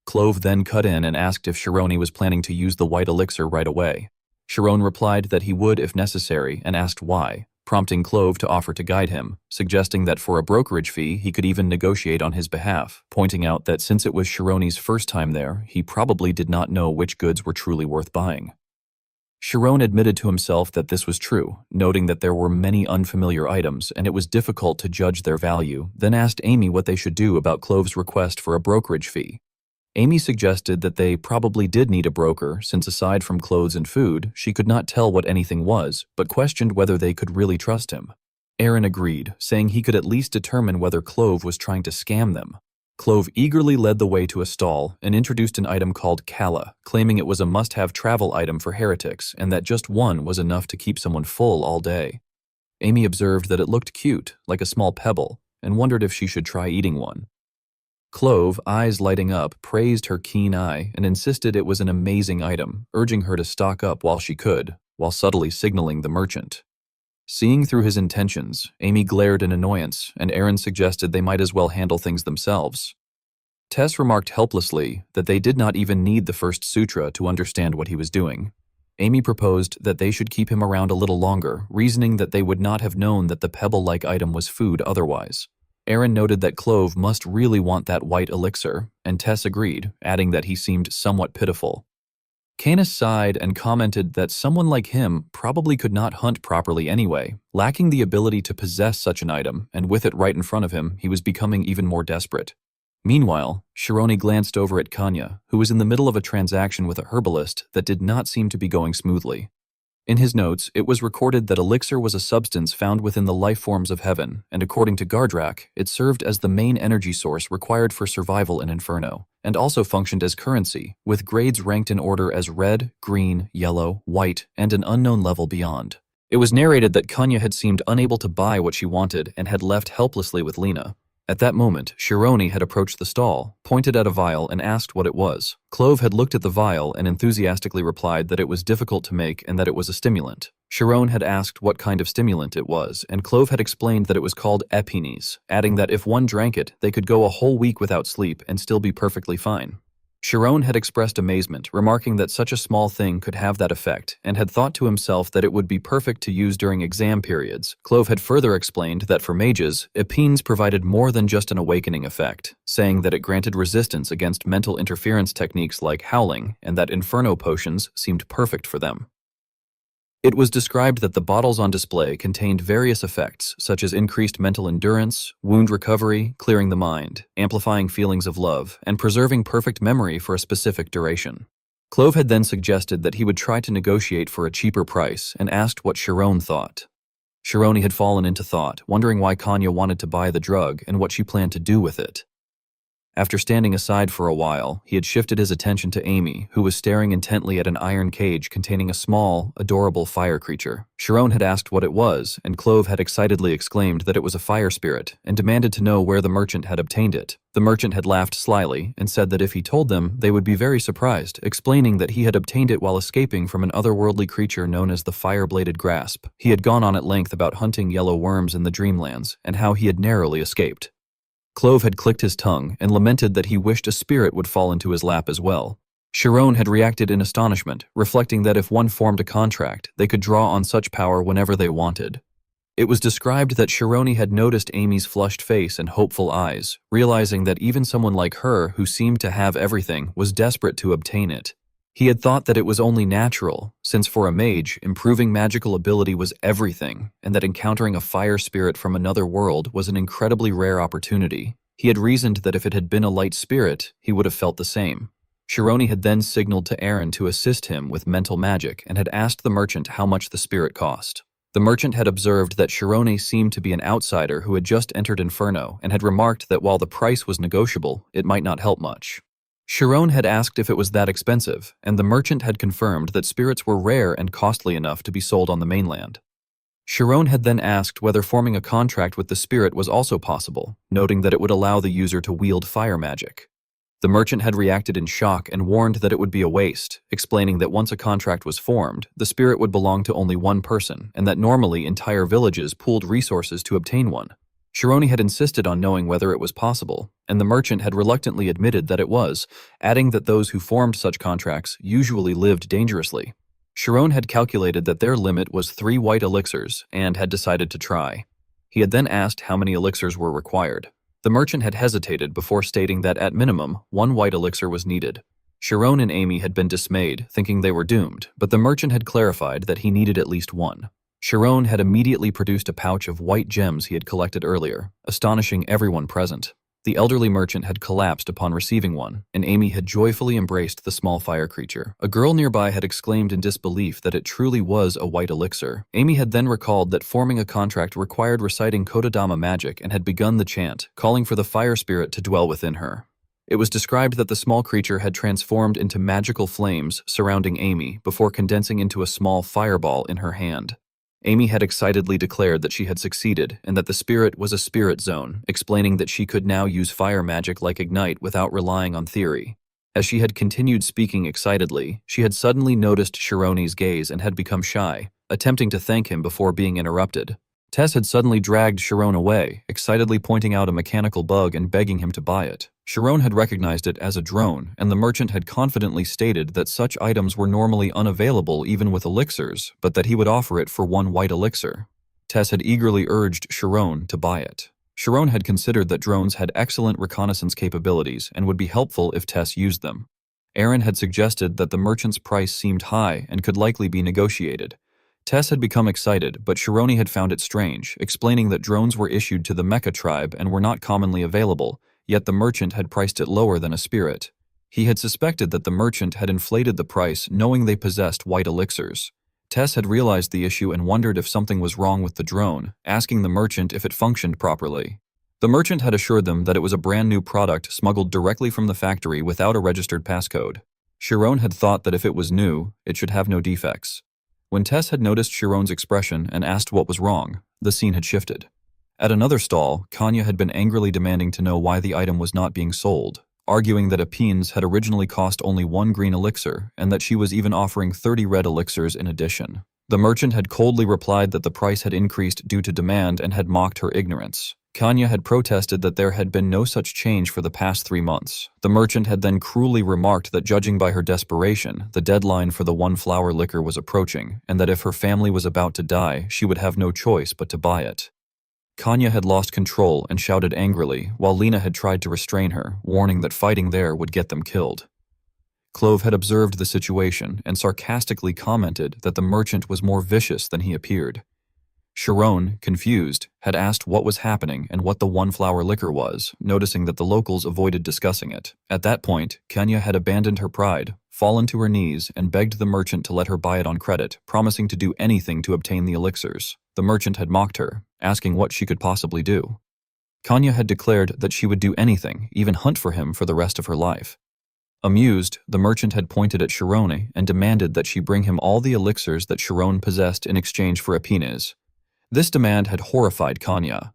Clove then cut in and asked if Sharon was planning to use the white elixir right away. Sharon replied that he would if necessary and asked why, prompting Clove to offer to guide him, suggesting that for a brokerage fee he could even negotiate on his behalf, pointing out that since it was Sharon's first time there, he probably did not know which goods were truly worth buying. Sharon admitted to himself that this was true, noting that there were many unfamiliar items and it was difficult to judge their value, then asked Amy what they should do about Clove's request for a brokerage fee. Amy suggested that they probably did need a broker since aside from clothes and food, she could not tell what anything was, but questioned whether they could really trust him. Aaron agreed, saying he could at least determine whether Clove was trying to scam them. Clove eagerly led the way to a stall and introduced an item called Kala, claiming it was a must-have travel item for heretics and that just one was enough to keep someone full all day. Amy observed that it looked cute, like a small pebble, and wondered if she should try eating one. Clove, eyes lighting up, praised her keen eye and insisted it was an amazing item, urging her to stock up while she could, while subtly signaling the merchant. Seeing through his intentions, Amy glared in annoyance, and Aaron suggested they might as well handle things themselves. Tess remarked helplessly that they did not even need the first sutra to understand what he was doing. Amy proposed that they should keep him around a little longer, reasoning that they would not have known that the pebble-like item was food otherwise. Aaron noted that Clove must really want that white elixir, and Tess agreed, adding that he seemed somewhat pitiful. Canis sighed and commented that someone like him probably could not hunt properly anyway, lacking the ability to possess such an item, and with it right in front of him, he was becoming even more desperate. Meanwhile, Sharon glanced over at Kanya, who was in the middle of a transaction with a herbalist that did not seem to be going smoothly. In his notes, it was recorded that elixir was a substance found within the life forms of heaven, and according to Gardrak, it served as the main energy source required for survival in Inferno, and also functioned as currency, with grades ranked in order as red, green, yellow, white, and an unknown level beyond. It was narrated that Kanya had seemed unable to buy what she wanted and had left helplessly with Lena. At that moment, Shironi had approached the stall, pointed at a vial, and asked what it was. Clove had looked at the vial and enthusiastically replied that it was difficult to make and that it was a stimulant. Sharon had asked what kind of stimulant it was, and Clove had explained that it was called Epines, adding that if one drank it, they could go a whole week without sleep and still be perfectly fine. Sharon had expressed amazement, remarking that such a small thing could have that effect, and had thought to himself that it would be perfect to use during exam periods. Clove had further explained that for mages, Epines provided more than just an awakening effect, saying that it granted resistance against mental interference techniques like howling, and that Inferno potions seemed perfect for them. It was described that the bottles on display contained various effects, such as increased mental endurance, wound recovery, clearing the mind, amplifying feelings of love, and preserving perfect memory for a specific duration. Clove had then suggested that he would try to negotiate for a cheaper price and asked what Sharon thought. Shironi had fallen into thought, wondering why Kanya wanted to buy the drug and what she planned to do with it. After standing aside for a while, he had shifted his attention to Amy, who was staring intently at an iron cage containing a small, adorable fire creature. Sharon had asked what it was, and Clove had excitedly exclaimed that it was a fire spirit, and demanded to know where the merchant had obtained it. The merchant had laughed slyly, and said that if he told them, they would be very surprised, explaining that he had obtained it while escaping from an otherworldly creature known as the fire-bladed grasp. He had gone on at length about hunting yellow worms in the Dreamlands, and how he had narrowly escaped. Clove had clicked his tongue and lamented that he wished a spirit would fall into his lap as well. Sharon had reacted in astonishment, reflecting that if one formed a contract, they could draw on such power whenever they wanted. It was described that Shironi had noticed Amy's flushed face and hopeful eyes, realizing that even someone like her, who seemed to have everything, was desperate to obtain it. He had thought that it was only natural, since for a mage, improving magical ability was everything, and that encountering a fire spirit from another world was an incredibly rare opportunity. He had reasoned that if it had been a light spirit, he would have felt the same. Shironi had then signaled to Aaron to assist him with mental magic and had asked the merchant how much the spirit cost. The merchant had observed that Shironi seemed to be an outsider who had just entered Inferno and had remarked that while the price was negotiable, it might not help much. Sharon had asked if it was that expensive, and the merchant had confirmed that spirits were rare and costly enough to be sold on the mainland. Sharon had then asked whether forming a contract with the spirit was also possible, noting that it would allow the user to wield fire magic. The merchant had reacted in shock and warned that it would be a waste, explaining that once a contract was formed, the spirit would belong to only one person, and that normally entire villages pooled resources to obtain one. Shironi had insisted on knowing whether it was possible, and the merchant had reluctantly admitted that it was, adding that those who formed such contracts usually lived dangerously. Chiron had calculated that their limit was 3 white elixirs and had decided to try. He had then asked how many elixirs were required. The merchant had hesitated before stating that at minimum, 1 white elixir was needed. Chiron and Amy had been dismayed, thinking they were doomed, but the merchant had clarified that he needed at least 1. Chiron had immediately produced a pouch of white gems he had collected earlier, astonishing everyone present. The elderly merchant had collapsed upon receiving one, and Amy had joyfully embraced the small fire creature. A girl nearby had exclaimed in disbelief that it truly was a white elixir. Amy had then recalled that forming a contract required reciting Kodadama magic and had begun the chant, calling for the fire spirit to dwell within her. It was described that the small creature had transformed into magical flames surrounding Amy before condensing into a small fireball in her hand. Amy had excitedly declared that she had succeeded and that the spirit was a spirit zone, explaining that she could now use fire magic like Ignite without relying on theory. As she had continued speaking excitedly, she had suddenly noticed Shironi's gaze and had become shy, attempting to thank him before being interrupted. Tess had suddenly dragged Chiron away, excitedly pointing out a mechanical bug and begging him to buy it. Chiron had recognized it as a drone, and the merchant had confidently stated that such items were normally unavailable even with elixirs, but that he would offer it for 1 white elixir. Tess had eagerly urged Chiron to buy it. Chiron had considered that drones had excellent reconnaissance capabilities and would be helpful if Tess used them. Aaron had suggested that the merchant's price seemed high and could likely be negotiated. Tess had become excited, but Shironi had found it strange, explaining that drones were issued to the Mecha tribe and were not commonly available, yet the merchant had priced it lower than a spirit. He had suspected that the merchant had inflated the price knowing they possessed white elixirs. Tess had realized the issue and wondered if something was wrong with the drone, asking the merchant if it functioned properly. The merchant had assured them that it was a brand new product smuggled directly from the factory without a registered passcode. Chiron had thought that if it was new, it should have no defects. When Tess had noticed Chiron's expression and asked what was wrong, the scene had shifted. At another stall, Kanya had been angrily demanding to know why the item was not being sold, arguing that Apines had originally cost only 1 green elixir and that she was even offering 30 red elixirs in addition. The merchant had coldly replied that the price had increased due to demand and had mocked her ignorance. Kanya had protested that there had been no such change for the past 3 months. The merchant had then cruelly remarked that judging by her desperation, the deadline for the 1 flower liquor was approaching, and that if her family was about to die, she would have no choice but to buy it. Kanya had lost control and shouted angrily, while Lena had tried to restrain her, warning that fighting there would get them killed. Clove had observed the situation and sarcastically commented that the merchant was more vicious than he appeared. Chiron, confused, had asked what was happening and what the 1 flower liquor was, noticing that the locals avoided discussing it. At that point, Kenya had abandoned her pride, fallen to her knees, and begged the merchant to let her buy it on credit, promising to do anything to obtain the elixirs. The merchant had mocked her, asking what she could possibly do. Kanya had declared that she would do anything, even hunt for him for the rest of her life. Amused, the merchant had pointed at Chirone and demanded that she bring him all the elixirs that Chiron possessed in exchange for Apines. This demand had horrified Kanya.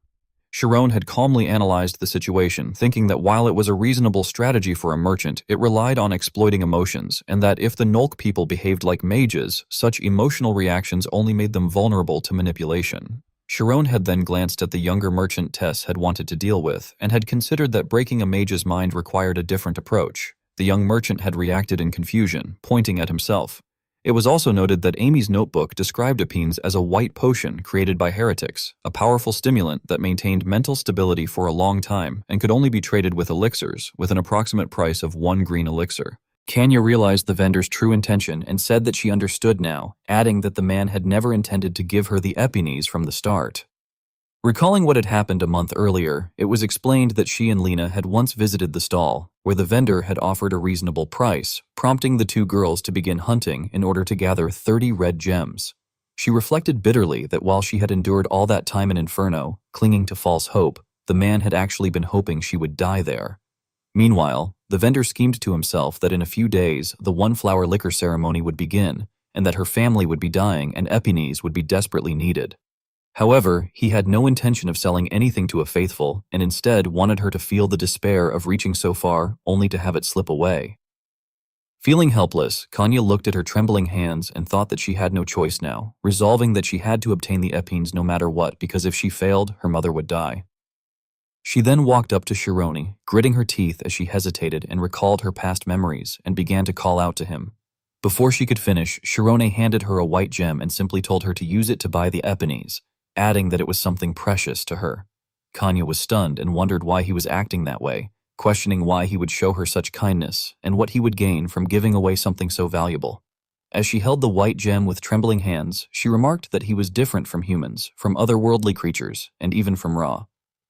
Chiron had calmly analyzed the situation, thinking that while it was a reasonable strategy for a merchant, it relied on exploiting emotions, and that if the Nulk people behaved like mages, such emotional reactions only made them vulnerable to manipulation. Chiron had then glanced at the younger merchant Tess had wanted to deal with, and had considered that breaking a mage's mind required a different approach. The young merchant had reacted in confusion, pointing at himself. It was also noted that Amy's notebook described Apines as a white potion created by heretics, a powerful stimulant that maintained mental stability for a long time and could only be traded with elixirs, with an approximate price of 1 green elixir. Kanya realized the vendor's true intention and said that she understood now, adding that the man had never intended to give her the Epines from the start. Recalling what had happened a month earlier, it was explained that she and Lena had once visited the stall, where the vendor had offered a reasonable price, prompting the 2 girls to begin hunting in order to gather 30 red gems. She reflected bitterly that while she had endured all that time in Inferno, clinging to false hope, the man had actually been hoping she would die there. Meanwhile, the vendor schemed to himself that in a few days, the 1 flower liquor ceremony would begin, and that her family would be dying and Epines would be desperately needed. However, he had no intention of selling anything to a faithful, and instead wanted her to feel the despair of reaching so far only to have it slip away. Feeling helpless, Kanya looked at her trembling hands and thought that she had no choice now, resolving that she had to obtain the epines no matter what, because if she failed, her mother would die. She then walked up to Shirone, gritting her teeth as she hesitated and recalled her past memories and began to call out to him. Before she could finish, Shirone handed her a white gem and simply told her to use it to buy the epines, adding that it was something precious to her. Kanya was stunned and wondered why he was acting that way, questioning why he would show her such kindness and what he would gain from giving away something so valuable. As she held the white gem with trembling hands, she remarked that he was different from humans, from otherworldly creatures, and even from Ra.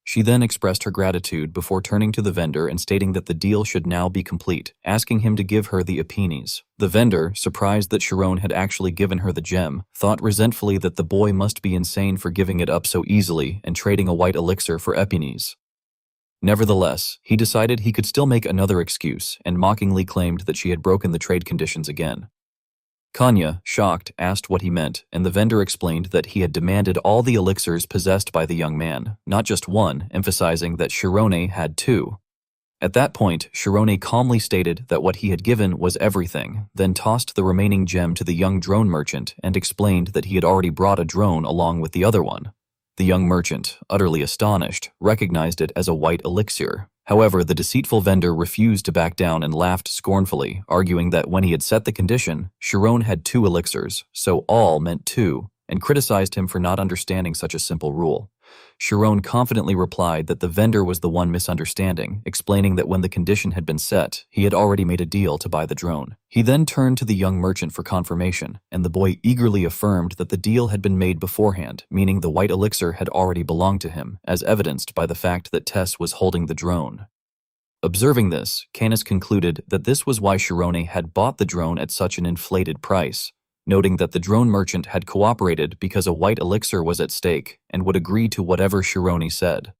She then expressed her gratitude before turning to the vendor and stating that the deal should now be complete, asking him to give her the epines. The vendor, surprised that Shirone had actually given her the gem, thought resentfully that the boy must be insane for giving it up so easily and trading a white elixir for epines. Nevertheless, he decided he could still make another excuse and mockingly claimed that she had broken the trade conditions again. Kanya, shocked, asked what he meant, and the vendor explained that he had demanded all the elixirs possessed by the young man, not just one, emphasizing that Shirone had two. At that point, Shirone calmly stated that what he had given was everything, then tossed the remaining gem to the young drone merchant and explained that he had already brought a drone along with the other one. The young merchant, utterly astonished, recognized it as a white elixir. However, the deceitful vendor refused to back down and laughed scornfully, arguing that when he had set the condition, Shirone had two elixirs, so all meant two, and criticized him for not understanding such a simple rule. Shirone confidently replied that the vendor was the one misunderstanding, explaining that when the condition had been set, he had already made a deal to buy the drone. He then turned to the young merchant for confirmation, and the boy eagerly affirmed that the deal had been made beforehand, meaning the white elixir had already belonged to him, as evidenced by the fact that Tess was holding the drone. Observing this, Canis concluded that this was why Shirone had bought the drone at such an inflated price, noting that the drone merchant had cooperated because a white elixir was at stake and would agree to whatever Shirone said.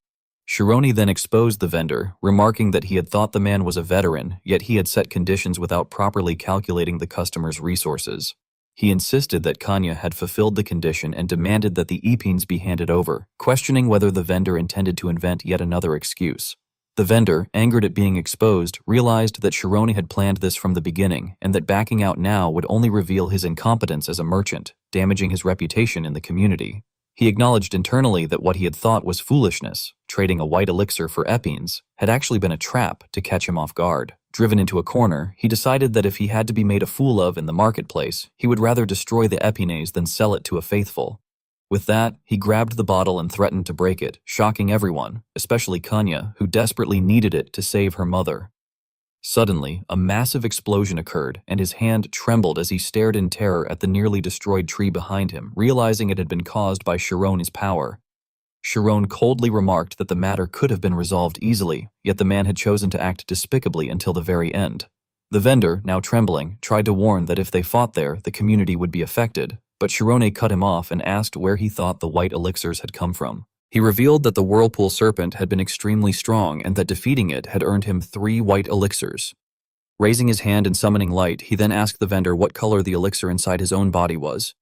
Shirone then exposed the vendor, remarking that he had thought the man was a veteran, yet he had set conditions without properly calculating the customer's resources. He insisted that Kanya had fulfilled the condition and demanded that the epines be handed over, questioning whether the vendor intended to invent yet another excuse. The vendor, angered at being exposed, realized that Shirone had planned this from the beginning and that backing out now would only reveal his incompetence as a merchant, damaging his reputation in the community. He acknowledged internally that what he had thought was foolishness, trading a white elixir for epines, had actually been a trap to catch him off guard. Driven into a corner, he decided that if he had to be made a fool of in the marketplace, he would rather destroy the epines than sell it to a faithful. With that, he grabbed the bottle and threatened to break it, shocking everyone, especially Kanya, who desperately needed it to save her mother. Suddenly, a massive explosion occurred, and his hand trembled as he stared in terror at the nearly destroyed tree behind him, realizing it had been caused by Shirone's power. Shirone coldly remarked that the matter could have been resolved easily, yet the man had chosen to act despicably until the very end. The vendor, now trembling, tried to warn that if they fought there, the community would be affected, but Shirone cut him off and asked where he thought the white elixirs had come from. He revealed that the whirlpool serpent had been extremely strong and that defeating it had earned him 3 white elixirs. Raising his hand and summoning light, he then asked the vendor what color the elixir inside his own body was.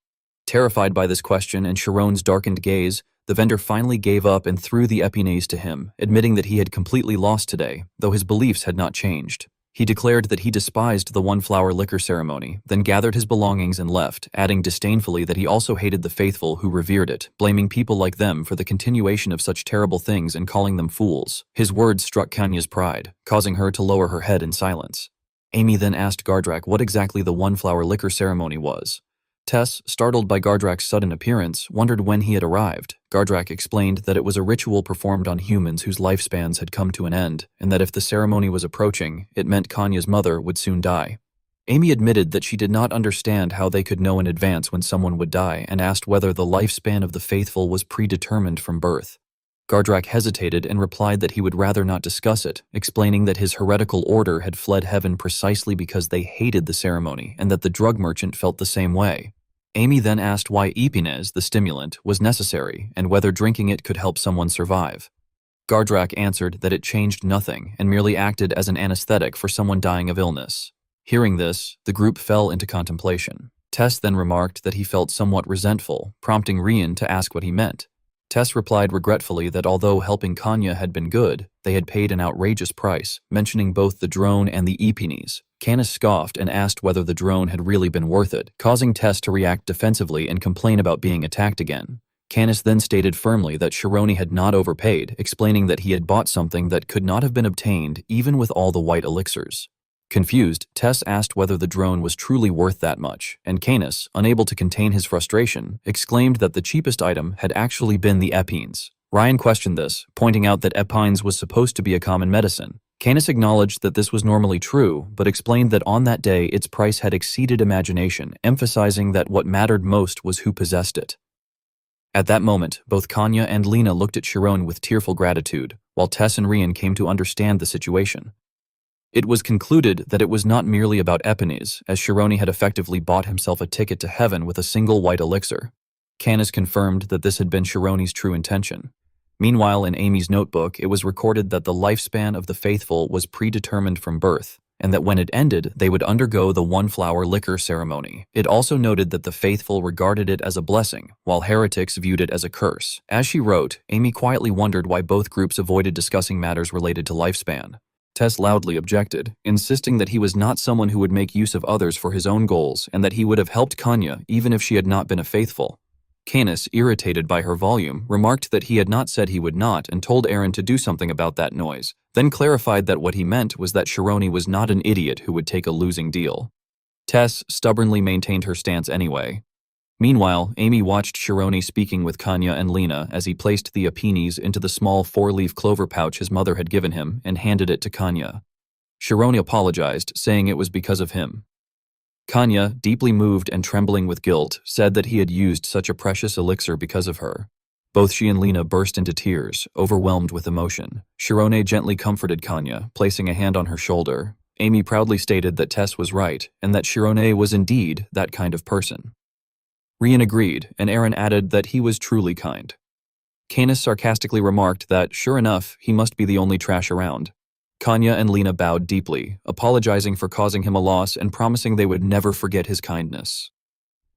Terrified by this question and Shirone's darkened gaze, the vendor finally gave up and threw the epines to him, admitting that he had completely lost today, though his beliefs had not changed. He declared that he despised the one-flower liquor ceremony, then gathered his belongings and left, adding disdainfully that he also hated the faithful who revered it, blaming people like them for the continuation of such terrible things and calling them fools. His words struck Kanya's pride, causing her to lower her head in silence. Amy then asked Gardrak what exactly the one-flower liquor ceremony was. Tess, startled by Gardrak's sudden appearance, wondered when he had arrived. Gardrak explained that it was a ritual performed on humans whose lifespans had come to an end, and that if the ceremony was approaching, it meant Kanya's mother would soon die. Amy admitted that she did not understand how they could know in advance when someone would die and asked whether the lifespan of the faithful was predetermined from birth. Gardrak hesitated and replied that he would rather not discuss it, explaining that his heretical order had fled heaven precisely because they hated the ceremony and that the drug merchant felt the same way. Amy then asked why epines, the stimulant, was necessary and whether drinking it could help someone survive. Gardrak answered that it changed nothing and merely acted as an anesthetic for someone dying of illness. Hearing this, the group fell into contemplation. Tess then remarked that he felt somewhat resentful, prompting Rian to ask what he meant. Tess replied regretfully that although helping Kanya had been good, they had paid an outrageous price, mentioning both the drone and the epinis. Canis scoffed and asked whether the drone had really been worth it, causing Tess to react defensively and complain about being attacked again. Canis then stated firmly that Shironi had not overpaid, explaining that he had bought something that could not have been obtained even with all the white elixirs. Confused, Tess asked whether the drone was truly worth that much, and Canis, unable to contain his frustration, exclaimed that the cheapest item had actually been the epines. Ryan questioned this, pointing out that epines was supposed to be a common medicine. Canis acknowledged that this was normally true, but explained that on that day its price had exceeded imagination, emphasizing that what mattered most was who possessed it. At that moment, both Kanya and Lena looked at Sharon with tearful gratitude, while Tess and Rian came to understand the situation. It was concluded that it was not merely about epines, as Shironi had effectively bought himself a ticket to heaven with a single white elixir. Canis confirmed that this had been Shironi's true intention. Meanwhile, in Amy's notebook, it was recorded that the lifespan of the faithful was predetermined from birth, and that when it ended, they would undergo the one-flower liquor ceremony. It also noted that the faithful regarded it as a blessing, while heretics viewed it as a curse. As she wrote, Amy quietly wondered why both groups avoided discussing matters related to lifespan. Tess loudly objected, insisting that he was not someone who would make use of others for his own goals and that he would have helped Kanya even if she had not been a faithful. Canis, irritated by her volume, remarked that he had not said he would not and told Aaron to do something about that noise, then clarified that what he meant was that Shironi was not an idiot who would take a losing deal. Tess stubbornly maintained her stance anyway. Meanwhile, Amy watched Shironi speaking with Kanya and Lena as he placed the epines into the small four-leaf clover pouch his mother had given him and handed it to Kanya. Shironi apologized, saying it was because of him. Kanya, deeply moved and trembling with guilt, said that he had used such a precious elixir because of her. Both she and Lena burst into tears, overwhelmed with emotion. Shirone gently comforted Kanya, placing a hand on her shoulder. Amy proudly stated that Tess was right, and that Shirone was indeed that kind of person. Rian agreed, and Aaron added that he was truly kind. Canis sarcastically remarked that, sure enough, he must be the only trash around. Kanya and Lena bowed deeply, apologizing for causing him a loss and promising they would never forget his kindness.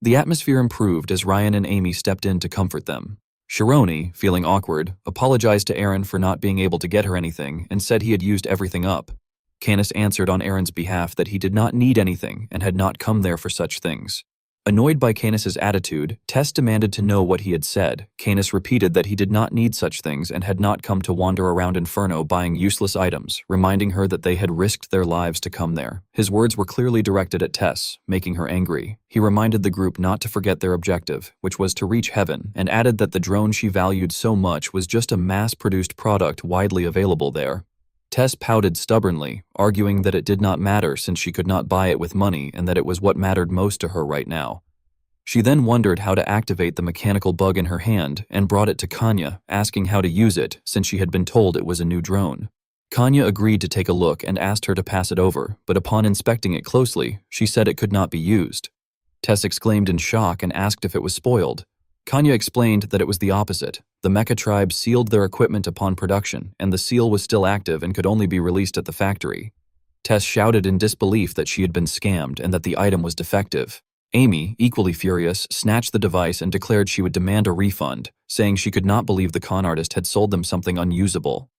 The atmosphere improved as Ryan and Amy stepped in to comfort them. Shironi, feeling awkward, apologized to Aaron for not being able to get her anything and said he had used everything up. Canis answered on Aaron's behalf that he did not need anything and had not come there for such things. Annoyed by Canis's attitude, Tess demanded to know what he had said. Canis repeated that he did not need such things and had not come to wander around Inferno buying useless items, reminding her that they had risked their lives to come there. His words were clearly directed at Tess, making her angry. He reminded the group not to forget their objective, which was to reach heaven, and added that the drone she valued so much was just a mass-produced product widely available there. Tess pouted stubbornly, arguing that it did not matter since she could not buy it with money and that it was what mattered most to her right now. She then wondered how to activate the mechanical bug in her hand and brought it to Kanya, asking how to use it since she had been told it was a new drone. Kanya agreed to take a look and asked her to pass it over, but upon inspecting it closely, she said it could not be used. Tess exclaimed in shock and asked if it was spoiled. Kanya explained that it was the opposite. The mecha tribe sealed their equipment upon production, and the seal was still active and could only be released at the factory. Tess shouted in disbelief that she had been scammed and that the item was defective. Amy, equally furious, snatched the device and declared she would demand a refund, saying she could not believe the con artist had sold them something unusable.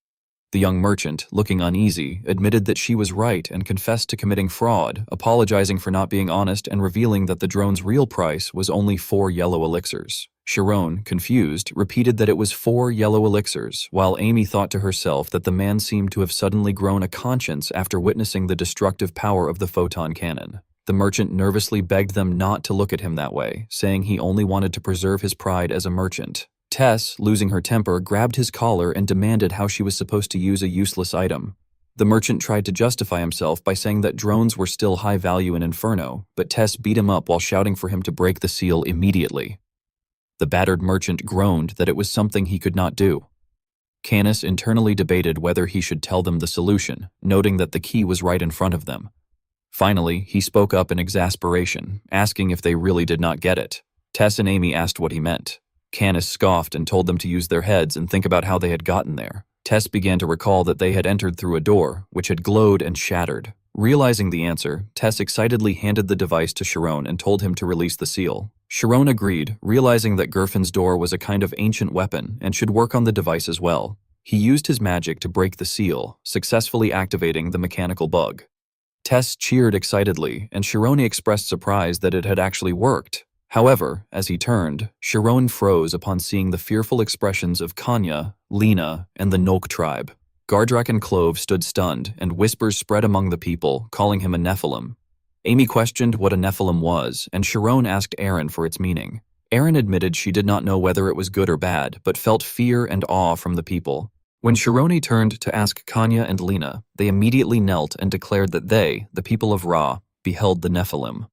The young merchant, looking uneasy, admitted that she was right and confessed to committing fraud, apologizing for not being honest and revealing that the drone's real price was only 4 yellow elixirs. Sharon, confused, repeated that it was 4 yellow elixirs, while Amy thought to herself that the man seemed to have suddenly grown a conscience after witnessing the destructive power of the photon cannon. The merchant nervously begged them not to look at him that way, saying he only wanted to preserve his pride as a merchant. Tess, losing her temper, grabbed his collar and demanded how she was supposed to use a useless item. The merchant tried to justify himself by saying that drones were still high value in Inferno, but Tess beat him up while shouting for him to break the seal immediately. The battered merchant groaned that it was something he could not do. Canis internally debated whether he should tell them the solution, noting that the key was right in front of them. Finally, he spoke up in exasperation, asking if they really did not get it. Tess and Amy asked what he meant. Canis scoffed and told them to use their heads and think about how they had gotten there. Tess began to recall that they had entered through a door, which had glowed and shattered. Realizing the answer, Tess excitedly handed the device to Sharon and told him to release the seal. Sharon agreed, realizing that Gerfin's door was a kind of ancient weapon and should work on the device as well. He used his magic to break the seal, successfully activating the mechanical bug. Tess cheered excitedly, and Sharon expressed surprise that it had actually worked. However, as he turned, Sharon froze upon seeing the fearful expressions of Kanya, Lena, and the Nolk tribe. Gardrak and Clove stood stunned, and whispers spread among the people, calling him a Nephilim. Amy questioned what a Nephilim was, and Sharon asked Aaron for its meaning. Aaron admitted she did not know whether it was good or bad, but felt fear and awe from the people. When Sharon turned to ask Kanya and Lena, they immediately knelt and declared that they, the people of Ra, beheld the Nephilim.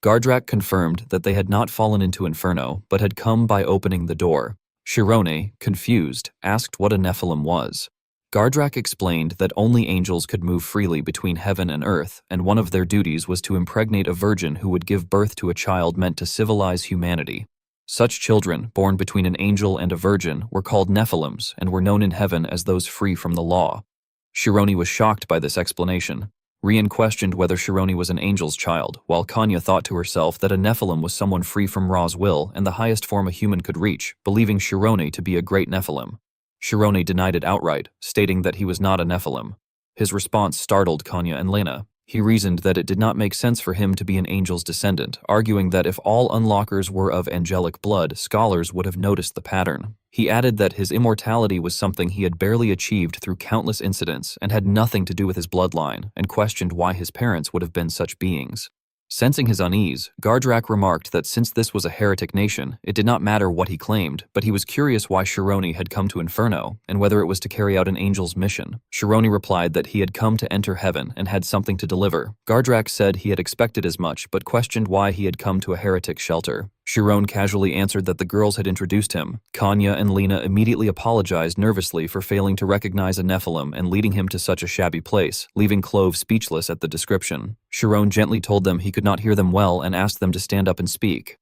Gardrak confirmed that they had not fallen into Inferno, but had come by opening the door. Sharon, confused, asked what a Nephilim was. Gardrak explained that only angels could move freely between heaven and earth, and one of their duties was to impregnate a virgin who would give birth to a child meant to civilize humanity. Such children, born between an angel and a virgin, were called Nephilims and were known in heaven as those free from the law. Sharon was shocked by this explanation. Rian questioned whether Sharon was an angel's child, while Kanya thought to herself that a Nephilim was someone free from Ra's will and the highest form a human could reach, believing Sharon to be a great Nephilim. Sharon denied it outright, stating that he was not a Nephilim. His response startled Kanya and Lena. He reasoned that it did not make sense for him to be an angel's descendant, arguing that if all unlockers were of angelic blood, scholars would have noticed the pattern. He added that his immortality was something he had barely achieved through countless incidents and had nothing to do with his bloodline, and questioned why his parents would have been such beings. Sensing his unease, Gardrak remarked that since this was a heretic nation, it did not matter what he claimed, but he was curious why Sharon had come to Inferno, and whether it was to carry out an angel's mission. Sharon replied that he had come to enter heaven and had something to deliver. Gardrak said he had expected as much, but questioned why he had come to a heretic shelter. Sharon casually answered that the girls had introduced him. Kanya and Lena immediately apologized nervously for failing to recognize a Nephilim and leading him to such a shabby place, leaving Clove speechless at the description. Sharon gently told them he could not hear them well and asked them to stand up and speak.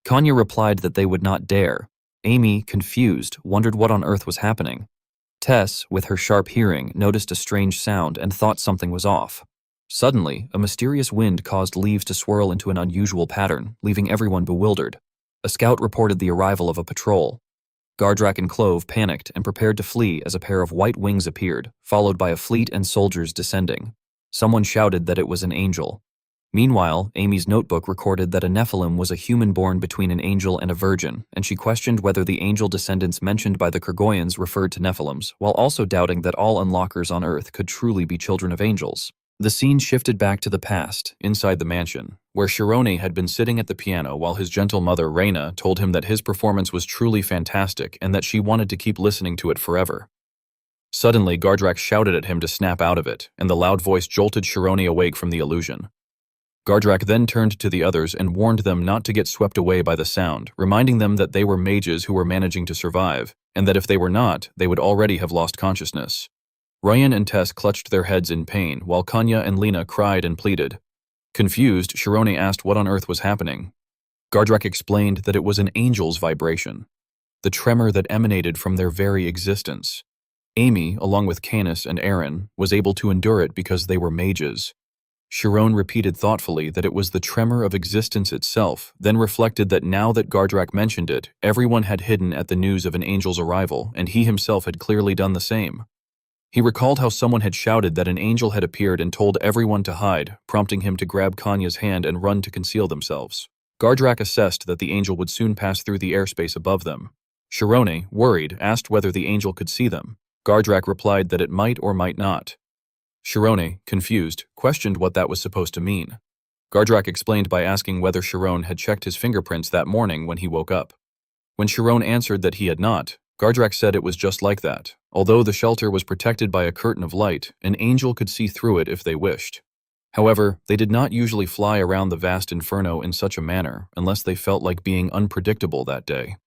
Kanya replied that they would not dare. Amy, confused, wondered what on earth was happening. Tess, with her sharp hearing, noticed a strange sound and thought something was off. Suddenly, a mysterious wind caused leaves to swirl into an unusual pattern, leaving everyone bewildered. A scout reported the arrival of a patrol. Gardrak and Clove panicked and prepared to flee as a pair of white wings appeared, followed by a fleet and soldiers descending. Someone shouted that it was an angel. Meanwhile, Amy's notebook recorded that a Nephilim was a human born between an angel and a virgin, and she questioned whether the angel descendants mentioned by the Kergoyans referred to Nephilims, while also doubting that all unlockers on Earth could truly be children of angels. The scene shifted back to the past, inside the mansion, where Sharon had been sitting at the piano while his gentle mother, Reyna, told him that his performance was truly fantastic and that she wanted to keep listening to it forever. Suddenly, Gardrak shouted at him to snap out of it, and the loud voice jolted Sharon awake from the illusion. Gardrak then turned to the others and warned them not to get swept away by the sound, reminding them that they were mages who were managing to survive, and that if they were not, they would already have lost consciousness. Ryan and Tess clutched their heads in pain, while Kanya and Lena cried and pleaded. Confused, Sharon asked what on earth was happening. Gardrak explained that it was an angel's vibration, the tremor that emanated from their very existence. Amy, along with Canis and Aaron, was able to endure it because they were mages. Sharon repeated thoughtfully that it was the tremor of existence itself, then reflected that now that Gardrak mentioned it, everyone had hidden at the news of an angel's arrival, and he himself had clearly done the same. He recalled how someone had shouted that an angel had appeared and told everyone to hide, prompting him to grab Kanya's hand and run to conceal themselves. Gardrak assessed that the angel would soon pass through the airspace above them. Sharon, worried, asked whether the angel could see them. Gardrak replied that it might or might not. Sharon, confused, questioned what that was supposed to mean. Gardrak explained by asking whether Sharon had checked his fingerprints that morning when he woke up. When Sharon answered that he had not, Gardrak said it was just like that. Although the shelter was protected by a curtain of light, an angel could see through it if they wished. However, they did not usually fly around the vast inferno in such a manner unless they felt like being unpredictable that day.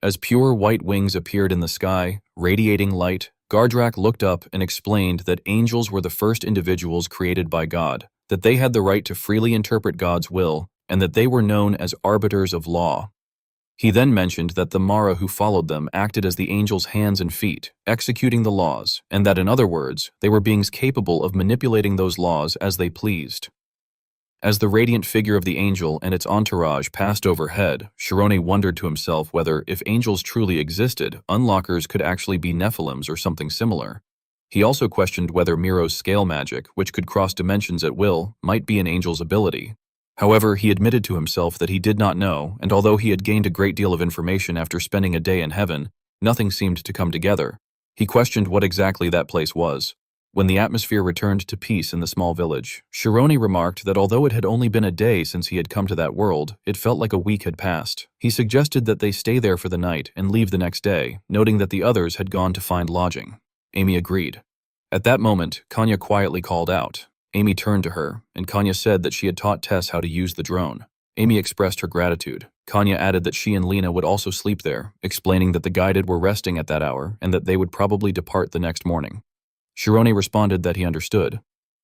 As pure white wings appeared in the sky, radiating light, Gardrak looked up and explained that angels were the first individuals created by God, that they had the right to freely interpret God's will, and that they were known as arbiters of law. He then mentioned that the Mara who followed them acted as the angels' hands and feet, executing the laws, and that in other words, they were beings capable of manipulating those laws as they pleased. As the radiant figure of the angel and its entourage passed overhead, Shirone wondered to himself whether, if angels truly existed, unlockers could actually be Nephilims or something similar. He also questioned whether Miro's scale magic, which could cross dimensions at will, might be an angel's ability. However, he admitted to himself that he did not know, and although he had gained a great deal of information after spending a day in heaven, nothing seemed to come together. He questioned what exactly that place was. When the atmosphere returned to peace in the small village, Shirone remarked that although it had only been a day since he had come to that world, it felt like a week had passed. He suggested that they stay there for the night and leave the next day, noting that the others had gone to find lodging. Amy agreed. At that moment, Kanya quietly called out. Amy turned to her, and Kanya said that she had taught Tess how to use the drone. Amy expressed her gratitude. Kanya added that she and Lena would also sleep there, explaining that the guided were resting at that hour and that they would probably depart the next morning. Shirone responded that he understood.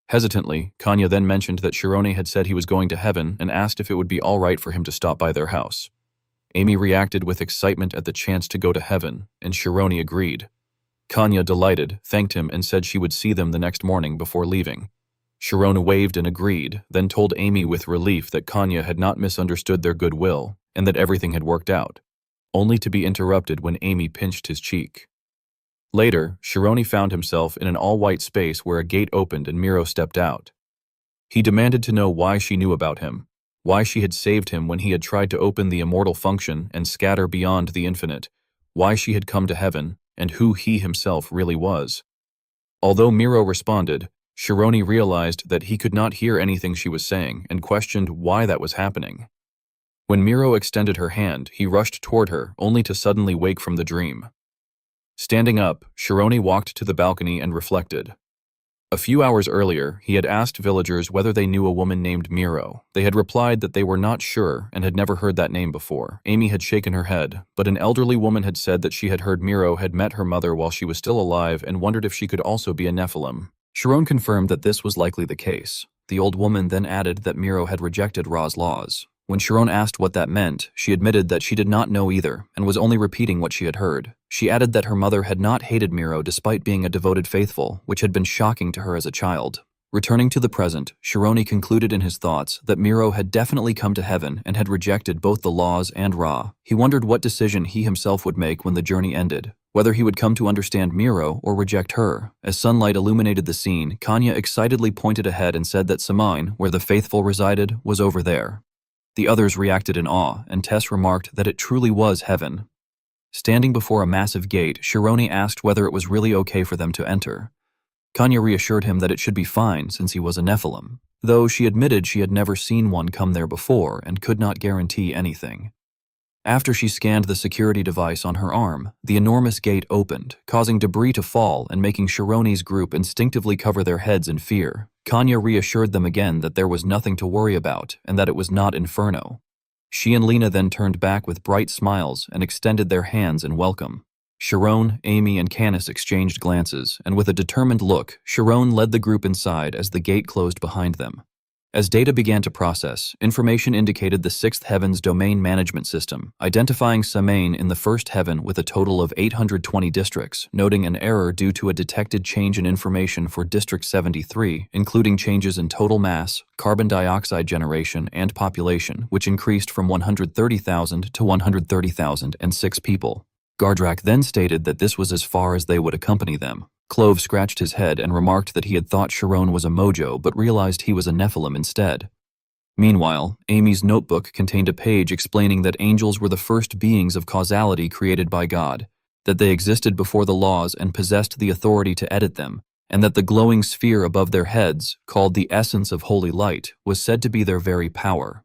Hesitantly, Kanya then mentioned that Shirone had said he was going to heaven and asked if it would be all right for him to stop by their house. Amy reacted with excitement at the chance to go to heaven, and Shirone agreed. Kanya, delighted, thanked him and said she would see them the next morning before leaving. Shirone waved and agreed, then told Amy with relief that Kanya had not misunderstood their goodwill and that everything had worked out, only to be interrupted when Amy pinched his cheek. Later, Shirone found himself in an all-white space where a gate opened and Miro stepped out. He demanded to know why she knew about him, why she had saved him when he had tried to open the immortal function and scatter beyond the infinite, why she had come to heaven, and who he himself really was. Although Miro responded, Shirone realized that he could not hear anything she was saying and questioned why that was happening. When Miro extended her hand, he rushed toward her, only to suddenly wake from the dream. Standing up, Shirone walked to the balcony and reflected. A few hours earlier, he had asked villagers whether they knew a woman named Miro. They had replied that they were not sure and had never heard that name before. Amy had shaken her head, but an elderly woman had said that she had heard Miro had met her mother while she was still alive and wondered if she could also be a Nephilim. Shirone confirmed that this was likely the case. The old woman then added that Miro had rejected Ra's laws. When Shirone asked what that meant, she admitted that she did not know either and was only repeating what she had heard. She added that her mother had not hated Miro despite being a devoted faithful, which had been shocking to her as a child. Returning to the present, Shirone concluded in his thoughts that Miro had definitely come to heaven and had rejected both the laws and Ra. He wondered what decision he himself would make when the journey ended, whether he would come to understand Miro or reject her. As sunlight illuminated the scene, Kanya excitedly pointed ahead and said that Samhain, where the faithful resided, was over there. The others reacted in awe, and Tess remarked that it truly was heaven. Standing before a massive gate, Shirone asked whether it was really okay for them to enter. Kanya reassured him that it should be fine since he was a Nephilim, though she admitted she had never seen one come there before and could not guarantee anything. After she scanned the security device on her arm, the enormous gate opened, causing debris to fall and making Shirone's group instinctively cover their heads in fear. Kanya reassured them again that there was nothing to worry about and that it was not Inferno. She and Lena then turned back with bright smiles and extended their hands in welcome. Shirone, Amy, and Canis exchanged glances, and with a determined look, Shirone led the group inside as the gate closed behind them. As data began to process, information indicated the Sixth Heaven's domain management system, identifying Samhain in the First Heaven with a total of 820 districts, noting an error due to a detected change in information for District 73, including changes in total mass, carbon dioxide generation, and population, which increased from 130,000 to 130,006 people. Gardrak then stated that this was as far as they would accompany them. Clove scratched his head and remarked that he had thought Shirone was a Mojo but realized he was a Nephilim instead. Meanwhile, Amy's notebook contained a page explaining that angels were the first beings of causality created by God, that they existed before the laws and possessed the authority to edit them, and that the glowing sphere above their heads, called the essence of holy light, was said to be their very power.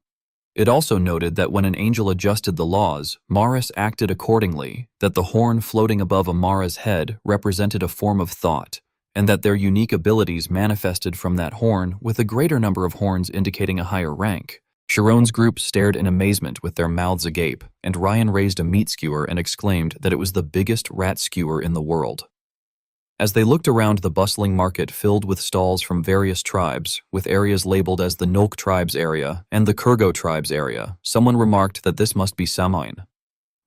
It also noted that when an angel adjusted the laws, Maris acted accordingly, that the horn floating above Amara's head represented a form of thought, and that their unique abilities manifested from that horn, with a greater number of horns indicating a higher rank. Shirone's group stared in amazement with their mouths agape, and Ryan raised a meat skewer and exclaimed that it was the biggest rat skewer in the world. As they looked around the bustling market filled with stalls from various tribes, with areas labeled as the Nolk tribes area and the Kurgo tribes area, someone remarked that this must be Samhain.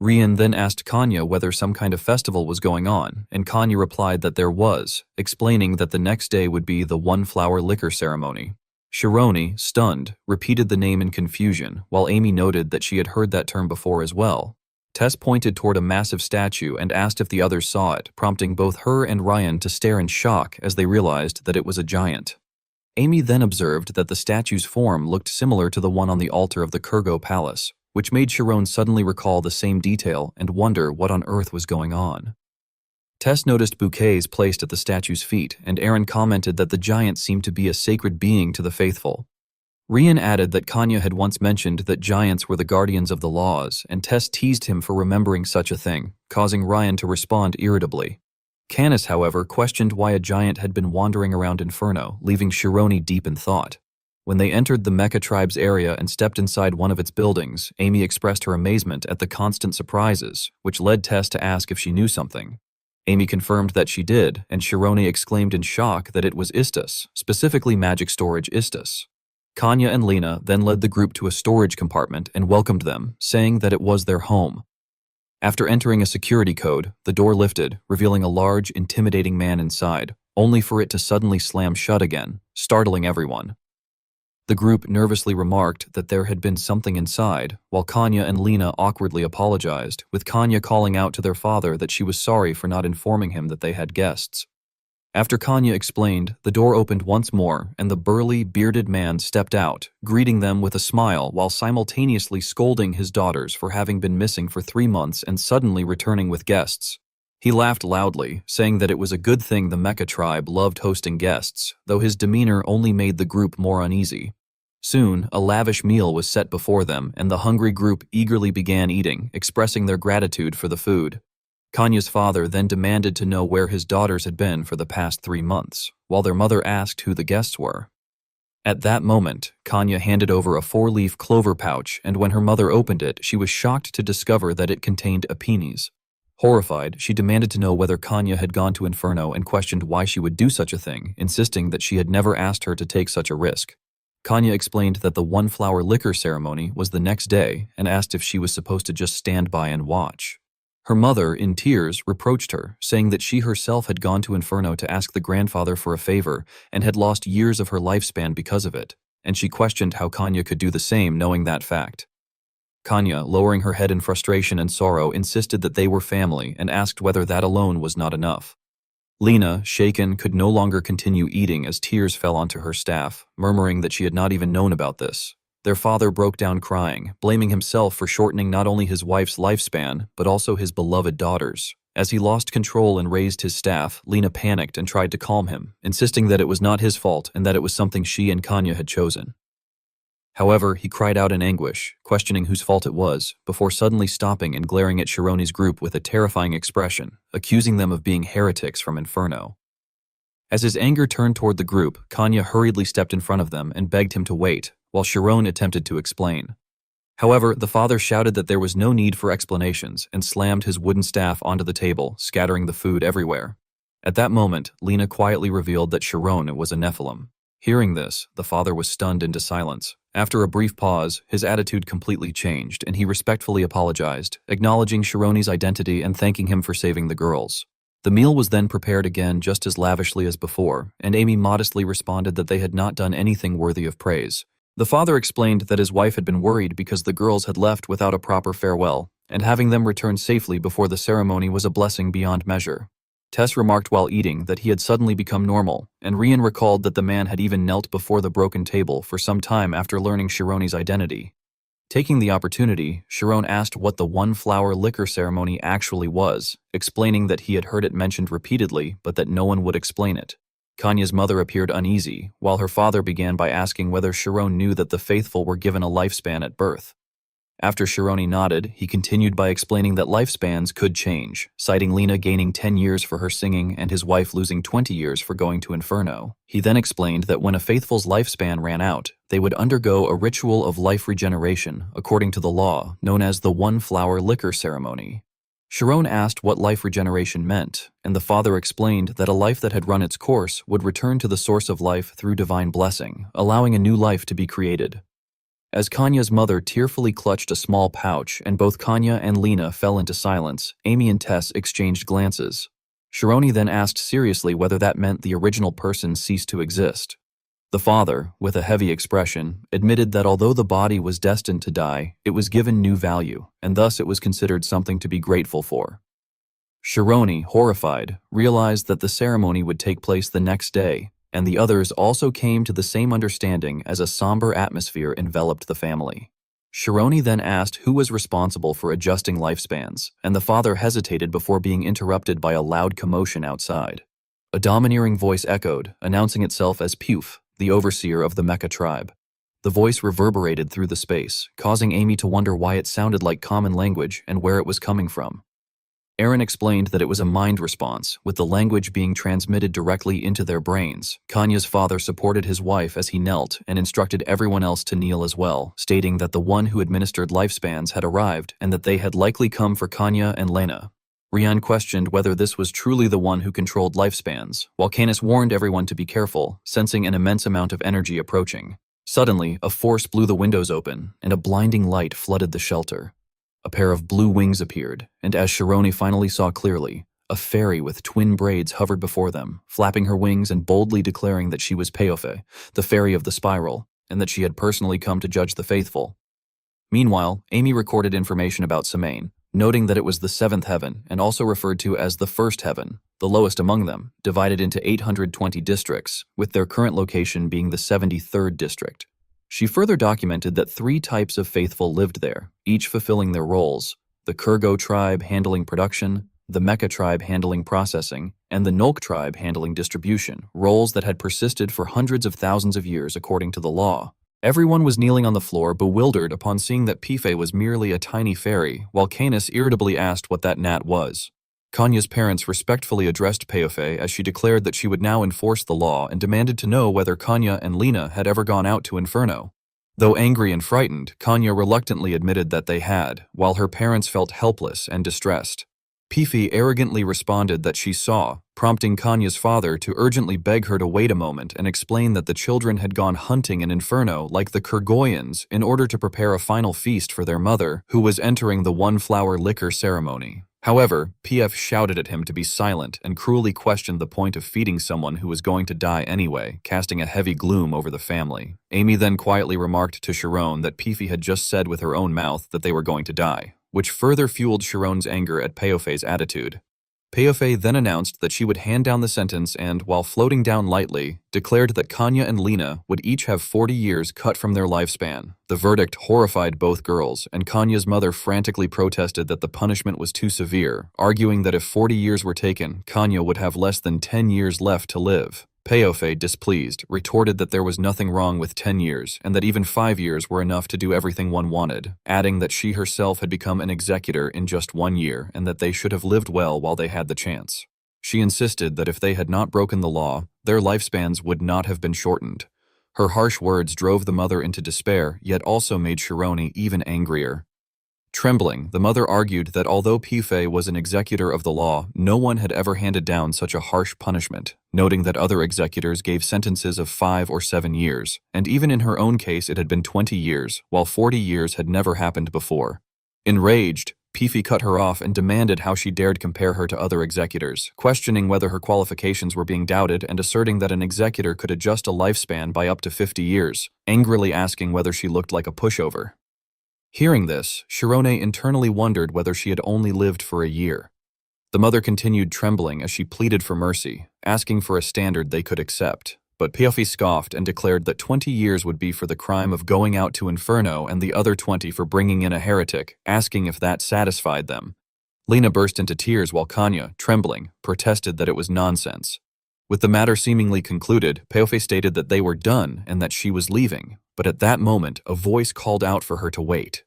Rian then asked Kanya whether some kind of festival was going on, and Kanya replied that there was, explaining that the next day would be the one-flower liquor ceremony. Shironi, stunned, repeated the name in confusion, while Amy noted that she had heard that term before as well. Tess pointed toward a massive statue and asked if the others saw it, prompting both her and Ryan to stare in shock as they realized that it was a giant. Amy then observed that the statue's form looked similar to the one on the altar of the Kurgo Palace, which made Sharon suddenly recall the same detail and wonder what on earth was going on. Tess noticed bouquets placed at the statue's feet, and Aaron commented that the giant seemed to be a sacred being to the faithful. Rian added that Kanya had once mentioned that giants were the guardians of the laws, and Tess teased him for remembering such a thing, causing Ryan to respond irritably. Canis, however, questioned why a giant had been wandering around Inferno, leaving Shironi deep in thought. When they entered the Mecha tribe's area and stepped inside one of its buildings, Amy expressed her amazement at the constant surprises, which led Tess to ask if she knew something. Amy confirmed that she did, and Shironi exclaimed in shock that it was Istus, specifically magic storage Istus. Kanya and Lena then led the group to a storage compartment and welcomed them, saying that it was their home. After entering a security code, the door lifted, revealing a large, intimidating man inside, only for it to suddenly slam shut again, startling everyone. The group nervously remarked that there had been something inside, while Kanya and Lena awkwardly apologized, with Kanya calling out to their father that she was sorry for not informing him that they had guests. After Kanya explained, the door opened once more and the burly, bearded man stepped out, greeting them with a smile while simultaneously scolding his daughters for having been missing for 3 months and suddenly returning with guests. He laughed loudly, saying that it was a good thing the Mecha tribe loved hosting guests, though his demeanor only made the group more uneasy. Soon, a lavish meal was set before them, and the hungry group eagerly began eating, expressing their gratitude for the food. Kanya's father then demanded to know where his daughters had been for the past 3 months, while their mother asked who the guests were. At that moment, Kanya handed over a 4-leaf clover pouch, and when her mother opened it, she was shocked to discover that it contained apinis. Horrified, she demanded to know whether Kanya had gone to Inferno and questioned why she would do such a thing, insisting that she had never asked her to take such a risk. Kanya explained that the one-flower liquor ceremony was the next day and asked if she was supposed to just stand by and watch. Her mother, in tears, reproached her, saying that she herself had gone to Inferno to ask the grandfather for a favor and had lost years of her lifespan because of it, and she questioned how Kanya could do the same knowing that fact. Kanya, lowering her head in frustration and sorrow, insisted that they were family and asked whether that alone was not enough. Lena, shaken, could no longer continue eating as tears fell onto her staff, murmuring that she had not even known about this. Their father broke down crying, blaming himself for shortening not only his wife's lifespan, but also his beloved daughter's. As he lost control and raised his staff, Lena panicked and tried to calm him, insisting that it was not his fault and that it was something she and Kanya had chosen. However, he cried out in anguish, questioning whose fault it was, before suddenly stopping and glaring at Shironi's group with a terrifying expression, accusing them of being heretics from Inferno. As his anger turned toward the group, Kanya hurriedly stepped in front of them and begged him to wait, while Shiron attempted to explain. However, the father shouted that there was no need for explanations and slammed his wooden staff onto the table, scattering the food everywhere. At that moment, Lena quietly revealed that Shiron was a Nephilim. Hearing this, the father was stunned into silence. After a brief pause, his attitude completely changed, and he respectfully apologized, acknowledging Shironi's identity and thanking him for saving the girls. The meal was then prepared again just as lavishly as before, and Amy modestly responded that they had not done anything worthy of praise. The father explained that his wife had been worried because the girls had left without a proper farewell, and having them return safely before the ceremony was a blessing beyond measure. Tess remarked while eating that he had suddenly become normal, and Rian recalled that the man had even knelt before the broken table for some time after learning Shironi's identity. Taking the opportunity, Shiron asked what the one-flower liquor ceremony actually was, explaining that he had heard it mentioned repeatedly but that no one would explain it. Kanya's mother appeared uneasy, while her father began by asking whether Shiron knew that the faithful were given a lifespan at birth. After Shironi nodded, he continued by explaining that lifespans could change, citing Lena gaining 10 years for her singing and his wife losing 20 years for going to Inferno. He then explained that when a faithful's lifespan ran out, they would undergo a ritual of life regeneration, according to the law, known as the one-flower liquor ceremony. Shiron asked what life regeneration meant, and the father explained that a life that had run its course would return to the source of life through divine blessing, allowing a new life to be created. As Kanya's mother tearfully clutched a small pouch and both Kanya and Lena fell into silence, Amy and Tess exchanged glances. Shironi then asked seriously whether that meant the original person ceased to exist. The father, with a heavy expression, admitted that although the body was destined to die, it was given new value, and thus it was considered something to be grateful for. Shirone, horrified, realized that the ceremony would take place the next day, and the others also came to the same understanding as a somber atmosphere enveloped the family. Shirone then asked who was responsible for adjusting lifespans, and the father hesitated before being interrupted by a loud commotion outside. A domineering voice echoed, announcing itself as Puf, the overseer of the Mecha tribe. The voice reverberated through the space, causing Amy to wonder why it sounded like common language and where it was coming from. Aaron explained that it was a mind response, with the language being transmitted directly into their brains. Kanya's father supported his wife as he knelt and instructed everyone else to kneel as well, stating that the one who administered lifespans had arrived and that they had likely come for Kanya and Lena. Rian questioned whether this was truly the one who controlled lifespans, while Canis warned everyone to be careful, sensing an immense amount of energy approaching. Suddenly, a force blew the windows open, and a blinding light flooded the shelter. A pair of blue wings appeared, and as Shirone finally saw clearly, a fairy with twin braids hovered before them, flapping her wings and boldly declaring that she was Peofe, the fairy of the spiral, and that she had personally come to judge the faithful. Meanwhile, Amy recorded information about Semaine, noting that it was the seventh heaven and also referred to as the first heaven, the lowest among them, divided into 820 districts, with their current location being the 73rd district. She further documented that 3 types of faithful lived there, each fulfilling their roles: the Kurgo tribe handling production, the Mecha tribe handling processing, and the Nolk tribe handling distribution, roles that had persisted for hundreds of thousands of years according to the law. Everyone was kneeling on the floor, bewildered upon seeing that Pife was merely a tiny fairy, while Canis irritably asked what that gnat was. Kanya's parents respectfully addressed Peofe as she declared that she would now enforce the law and demanded to know whether Kanya and Lena had ever gone out to Inferno. Though angry and frightened, Kanya reluctantly admitted that they had, while her parents felt helpless and distressed. Pifi arrogantly responded that she saw, prompting Kanya's father to urgently beg her to wait a moment and explain that the children had gone hunting in Inferno like the Kurgoyans in order to prepare a final feast for their mother, who was entering the one-flower liquor ceremony. However, PF shouted at him to be silent and cruelly questioned the point of feeding someone who was going to die anyway, casting a heavy gloom over the family. Amy then quietly remarked to Sharon that Pifi had just said with her own mouth that they were going to die, which further fueled Sharon's anger at Peofe's attitude. Peofe then announced that she would hand down the sentence and, while floating down lightly, declared that Kanya and Lena would each have 40 years cut from their lifespan. The verdict horrified both girls, and Kanya's mother frantically protested that the punishment was too severe, arguing that if 40 years were taken, Kanya would have less than 10 years left to live. Peofe, displeased, retorted that there was nothing wrong with 10 years, and that even 5 years were enough to do everything one wanted, adding that she herself had become an executor in just 1 year and that they should have lived well while they had the chance. She insisted that if they had not broken the law, their lifespans would not have been shortened. Her harsh words drove the mother into despair, yet also made Shirone even angrier. Trembling, the mother argued that although Pife was an executor of the law, no one had ever handed down such a harsh punishment, noting that other executors gave sentences of 5 or 7 years, and even in her own case it had been 20 years, while 40 years had never happened before. Enraged, Pife cut her off and demanded how she dared compare her to other executors, questioning whether her qualifications were being doubted and asserting that an executor could adjust a lifespan by up to 50 years, angrily asking whether she looked like a pushover. Hearing this, Shirone internally wondered whether she had only lived for a year. The mother continued trembling as she pleaded for mercy, asking for a standard they could accept, but Piafi scoffed and declared that 20 years would be for the crime of going out to Inferno and the other 20 for bringing in a heretic, asking if that satisfied them. Lena burst into tears while Kanya, trembling, protested that it was nonsense. With the matter seemingly concluded, Peofe stated that they were done and that she was leaving, but at that moment, a voice called out for her to wait.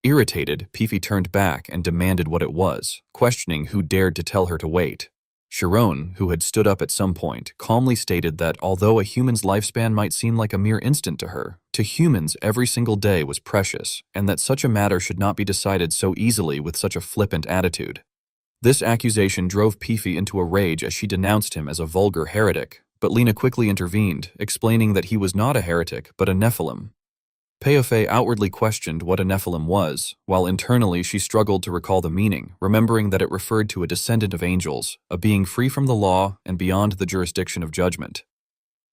Irritated, Pifi turned back and demanded what it was, questioning who dared to tell her to wait. Sharon, who had stood up at some point, calmly stated that although a human's lifespan might seem like a mere instant to her, to humans every single day was precious, and that such a matter should not be decided so easily with such a flippant attitude. This accusation drove Pifi into a rage as she denounced him as a vulgar heretic, but Lena quickly intervened, explaining that he was not a heretic but a Nephilim. Peofe outwardly questioned what a Nephilim was, while internally she struggled to recall the meaning, remembering that it referred to a descendant of angels, a being free from the law and beyond the jurisdiction of judgment.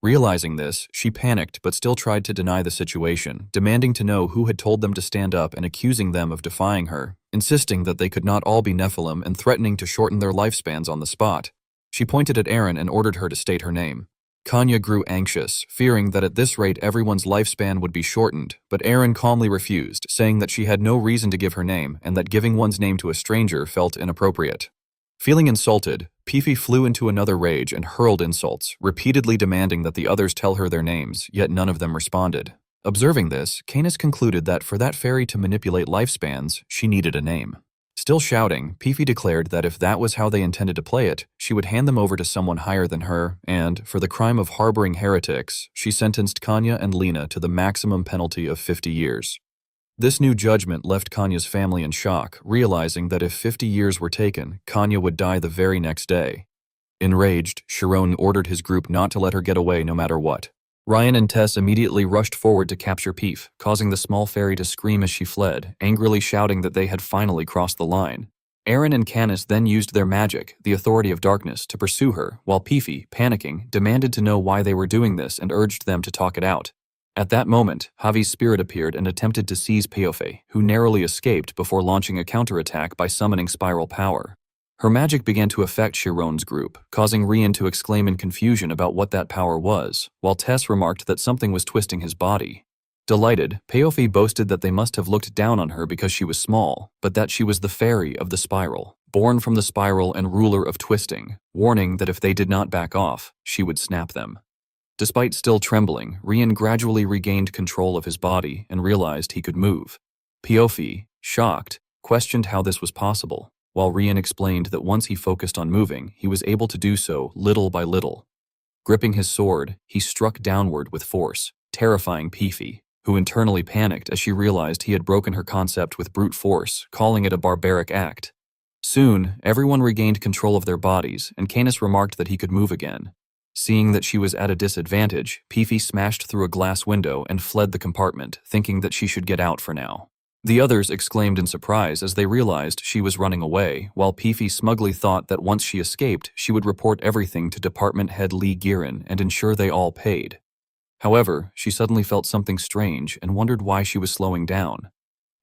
Realizing this, she panicked but still tried to deny the situation, demanding to know who had told them to stand up and accusing them of defying her, insisting that they could not all be Nephilim and threatening to shorten their lifespans on the spot. She pointed at Aaron and ordered her to state her name. Kanya grew anxious, fearing that at this rate everyone's lifespan would be shortened, but Aaron calmly refused, saying that she had no reason to give her name and that giving one's name to a stranger felt inappropriate. Feeling insulted, Pifi flew into another rage and hurled insults, repeatedly demanding that the others tell her their names, yet none of them responded. Observing this, Canis concluded that for that fairy to manipulate lifespans, she needed a name. Still shouting, Pifi declared that if that was how they intended to play it, she would hand them over to someone higher than her, and, for the crime of harboring heretics, she sentenced Kanya and Lena to the maximum penalty of 50 years. This new judgment left Kanya's family in shock, realizing that if 50 years were taken, Kanya would die the very next day. Enraged, Sharon ordered his group not to let her get away no matter what. Ryan and Tess immediately rushed forward to capture Peef, causing the small fairy to scream as she fled, angrily shouting that they had finally crossed the line. Aaron and Canis then used their magic, the authority of darkness, to pursue her, while Pifi, panicking, demanded to know why they were doing this and urged them to talk it out. At that moment, Javi's spirit appeared and attempted to seize Peofe, who narrowly escaped before launching a counterattack by summoning spiral power. Her magic began to affect Chiron's group, causing Rian to exclaim in confusion about what that power was, while Tess remarked that something was twisting his body. Delighted, Peofe boasted that they must have looked down on her because she was small, but that she was the fairy of the spiral, born from the spiral and ruler of twisting, warning that if they did not back off, she would snap them. Despite still trembling, Rian gradually regained control of his body and realized he could move. Peofe, shocked, questioned how this was possible, while Rian explained that once he focused on moving, he was able to do so little by little. Gripping his sword, he struck downward with force, terrifying Pifi, who internally panicked as she realized he had broken her concept with brute force, calling it a barbaric act. Soon, everyone regained control of their bodies, and Canis remarked that he could move again. Seeing that she was at a disadvantage, Pifi smashed through a glass window and fled the compartment, thinking that she should get out for now. The others exclaimed in surprise as they realized she was running away, while Pifi smugly thought that once she escaped, she would report everything to Department Head Lee Girin and ensure they all paid. However, she suddenly felt something strange and wondered why she was slowing down.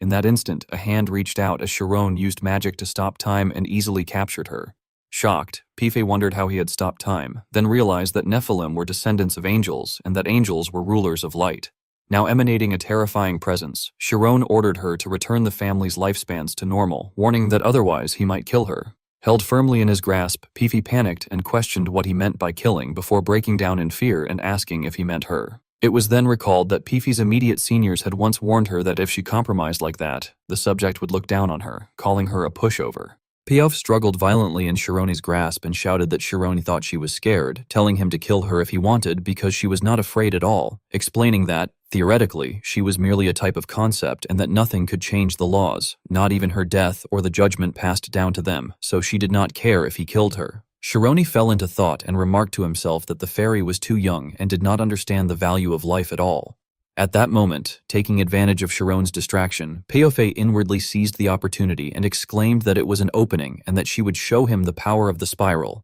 In that instant, a hand reached out as Sharon used magic to stop time and easily captured her. Shocked, Pife wondered how he had stopped time, then realized that Nephilim were descendants of angels and that angels were rulers of light. Now emanating a terrifying presence, Sharon ordered her to return the family's lifespans to normal, warning that otherwise he might kill her. Held firmly in his grasp, Pifi panicked and questioned what he meant by killing before breaking down in fear and asking if he meant her. It was then recalled that Pifi's immediate seniors had once warned her that if she compromised like that, the subject would look down on her, calling her a pushover. Piaf struggled violently in Shironi's grasp and shouted that Shironi thought she was scared, telling him to kill her if he wanted because she was not afraid at all, explaining that, theoretically, she was merely a type of concept and that nothing could change the laws, not even her death or the judgment passed down to them, so she did not care if he killed her. Shironi fell into thought and remarked to himself that the fairy was too young and did not understand the value of life at all. At that moment, taking advantage of Sharon's distraction, Peofe inwardly seized the opportunity and exclaimed that it was an opening and that she would show him the power of the spiral.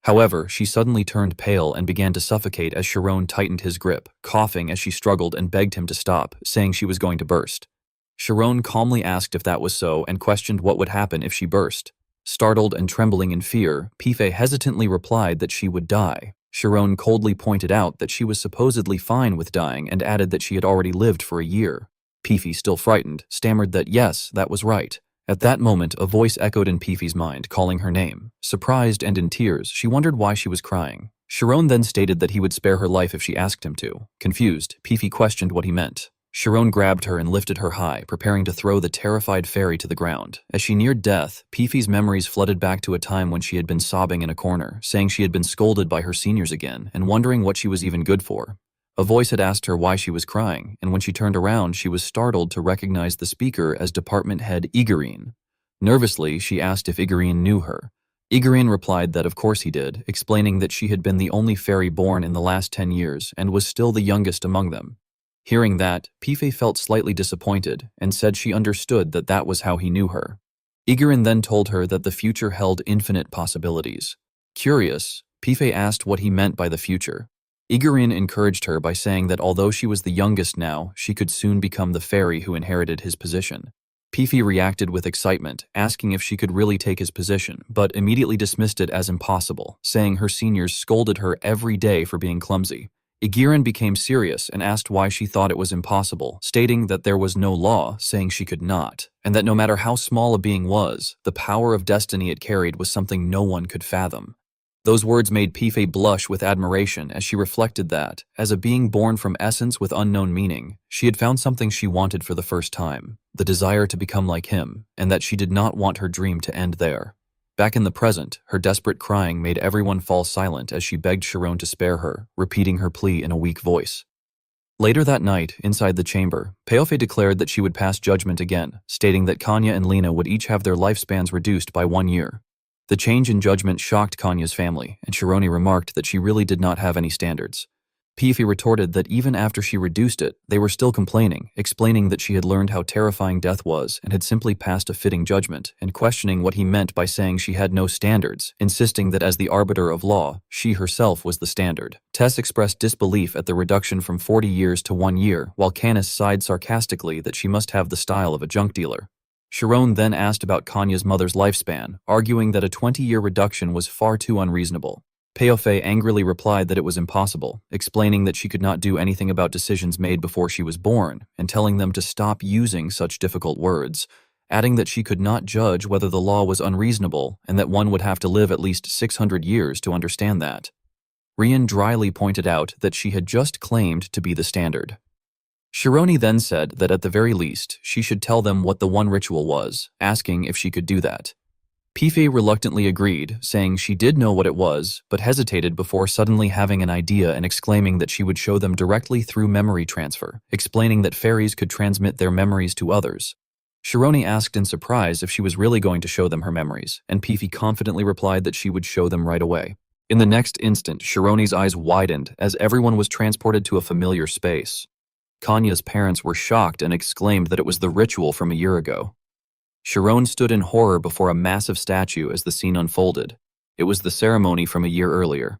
However, she suddenly turned pale and began to suffocate as Sharon tightened his grip, coughing as she struggled and begged him to stop, saying she was going to burst. Sharon calmly asked if that was so and questioned what would happen if she burst. Startled and trembling in fear, Pife hesitantly replied that she would die. Sharon coldly pointed out that she was supposedly fine with dying and added that she had already lived for a year. Pifi, still frightened, stammered that yes, that was right. At that moment, a voice echoed in Pifi's mind, calling her name. Surprised and in tears, she wondered why she was crying. Sharon then stated that he would spare her life if she asked him to. Confused, Pifi questioned what he meant. Sharon grabbed her and lifted her high, preparing to throw the terrified fairy to the ground. As she neared death, Pifi's memories flooded back to a time when she had been sobbing in a corner, saying she had been scolded by her seniors again, and wondering what she was even good for. A voice had asked her why she was crying, and when she turned around, she was startled to recognize the speaker as department head Igorine. Nervously, she asked if Igorine knew her. Igorine replied that of course he did, explaining that she had been the only fairy born in the last 10 years and was still the youngest among them. Hearing that, Pife felt slightly disappointed and said she understood that that was how he knew her. Igorine then told her that the future held infinite possibilities. Curious, Pife asked what he meant by the future. Igurin encouraged her by saying that although she was the youngest now, she could soon become the fairy who inherited his position. Pifi reacted with excitement, asking if she could really take his position, but immediately dismissed it as impossible, saying her seniors scolded her every day for being clumsy. Igurin became serious and asked why she thought it was impossible, stating that there was no law saying she could not, and that no matter how small a being was, the power of destiny it carried was something no one could fathom. Those words made Pife blush with admiration as she reflected that, as a being born from essence with unknown meaning, she had found something she wanted for the first time, the desire to become like him, and that she did not want her dream to end there. Back in the present, her desperate crying made everyone fall silent as she begged Chiron to spare her, repeating her plea in a weak voice. Later that night, inside the chamber, Paofe declared that she would pass judgment again, stating that Kanya and Lena would each have their lifespans reduced by 1 year. The change in judgment shocked Kanya's family, and Chironi remarked that she really did not have any standards. Pifi retorted that even after she reduced it, they were still complaining, explaining that she had learned how terrifying death was and had simply passed a fitting judgment, and questioning what he meant by saying she had no standards, insisting that as the arbiter of law, she herself was the standard. Tess expressed disbelief at the reduction from 40 years to 1 year, while Canis sighed sarcastically that she must have the style of a junk dealer. Chiron then asked about Kanya's mother's lifespan, arguing that a 20-year reduction was far too unreasonable. Paofe angrily replied that it was impossible, explaining that she could not do anything about decisions made before she was born, and telling them to stop using such difficult words, adding that she could not judge whether the law was unreasonable and that one would have to live at least 600 years to understand that. Rian dryly pointed out that she had just claimed to be the standard. Chironi then said that at the very least, she should tell them what the one ritual was, asking if she could do that. Pife reluctantly agreed, saying she did know what it was, but hesitated before suddenly having an idea and exclaiming that she would show them directly through memory transfer, explaining that fairies could transmit their memories to others. Chironi asked in surprise if she was really going to show them her memories, and Pife confidently replied that she would show them right away. In the next instant, Chironi's eyes widened as everyone was transported to a familiar space. Kanya's parents were shocked and exclaimed that it was the ritual from a year ago. Chiron stood in horror before a massive statue as the scene unfolded. It was the ceremony from a year earlier.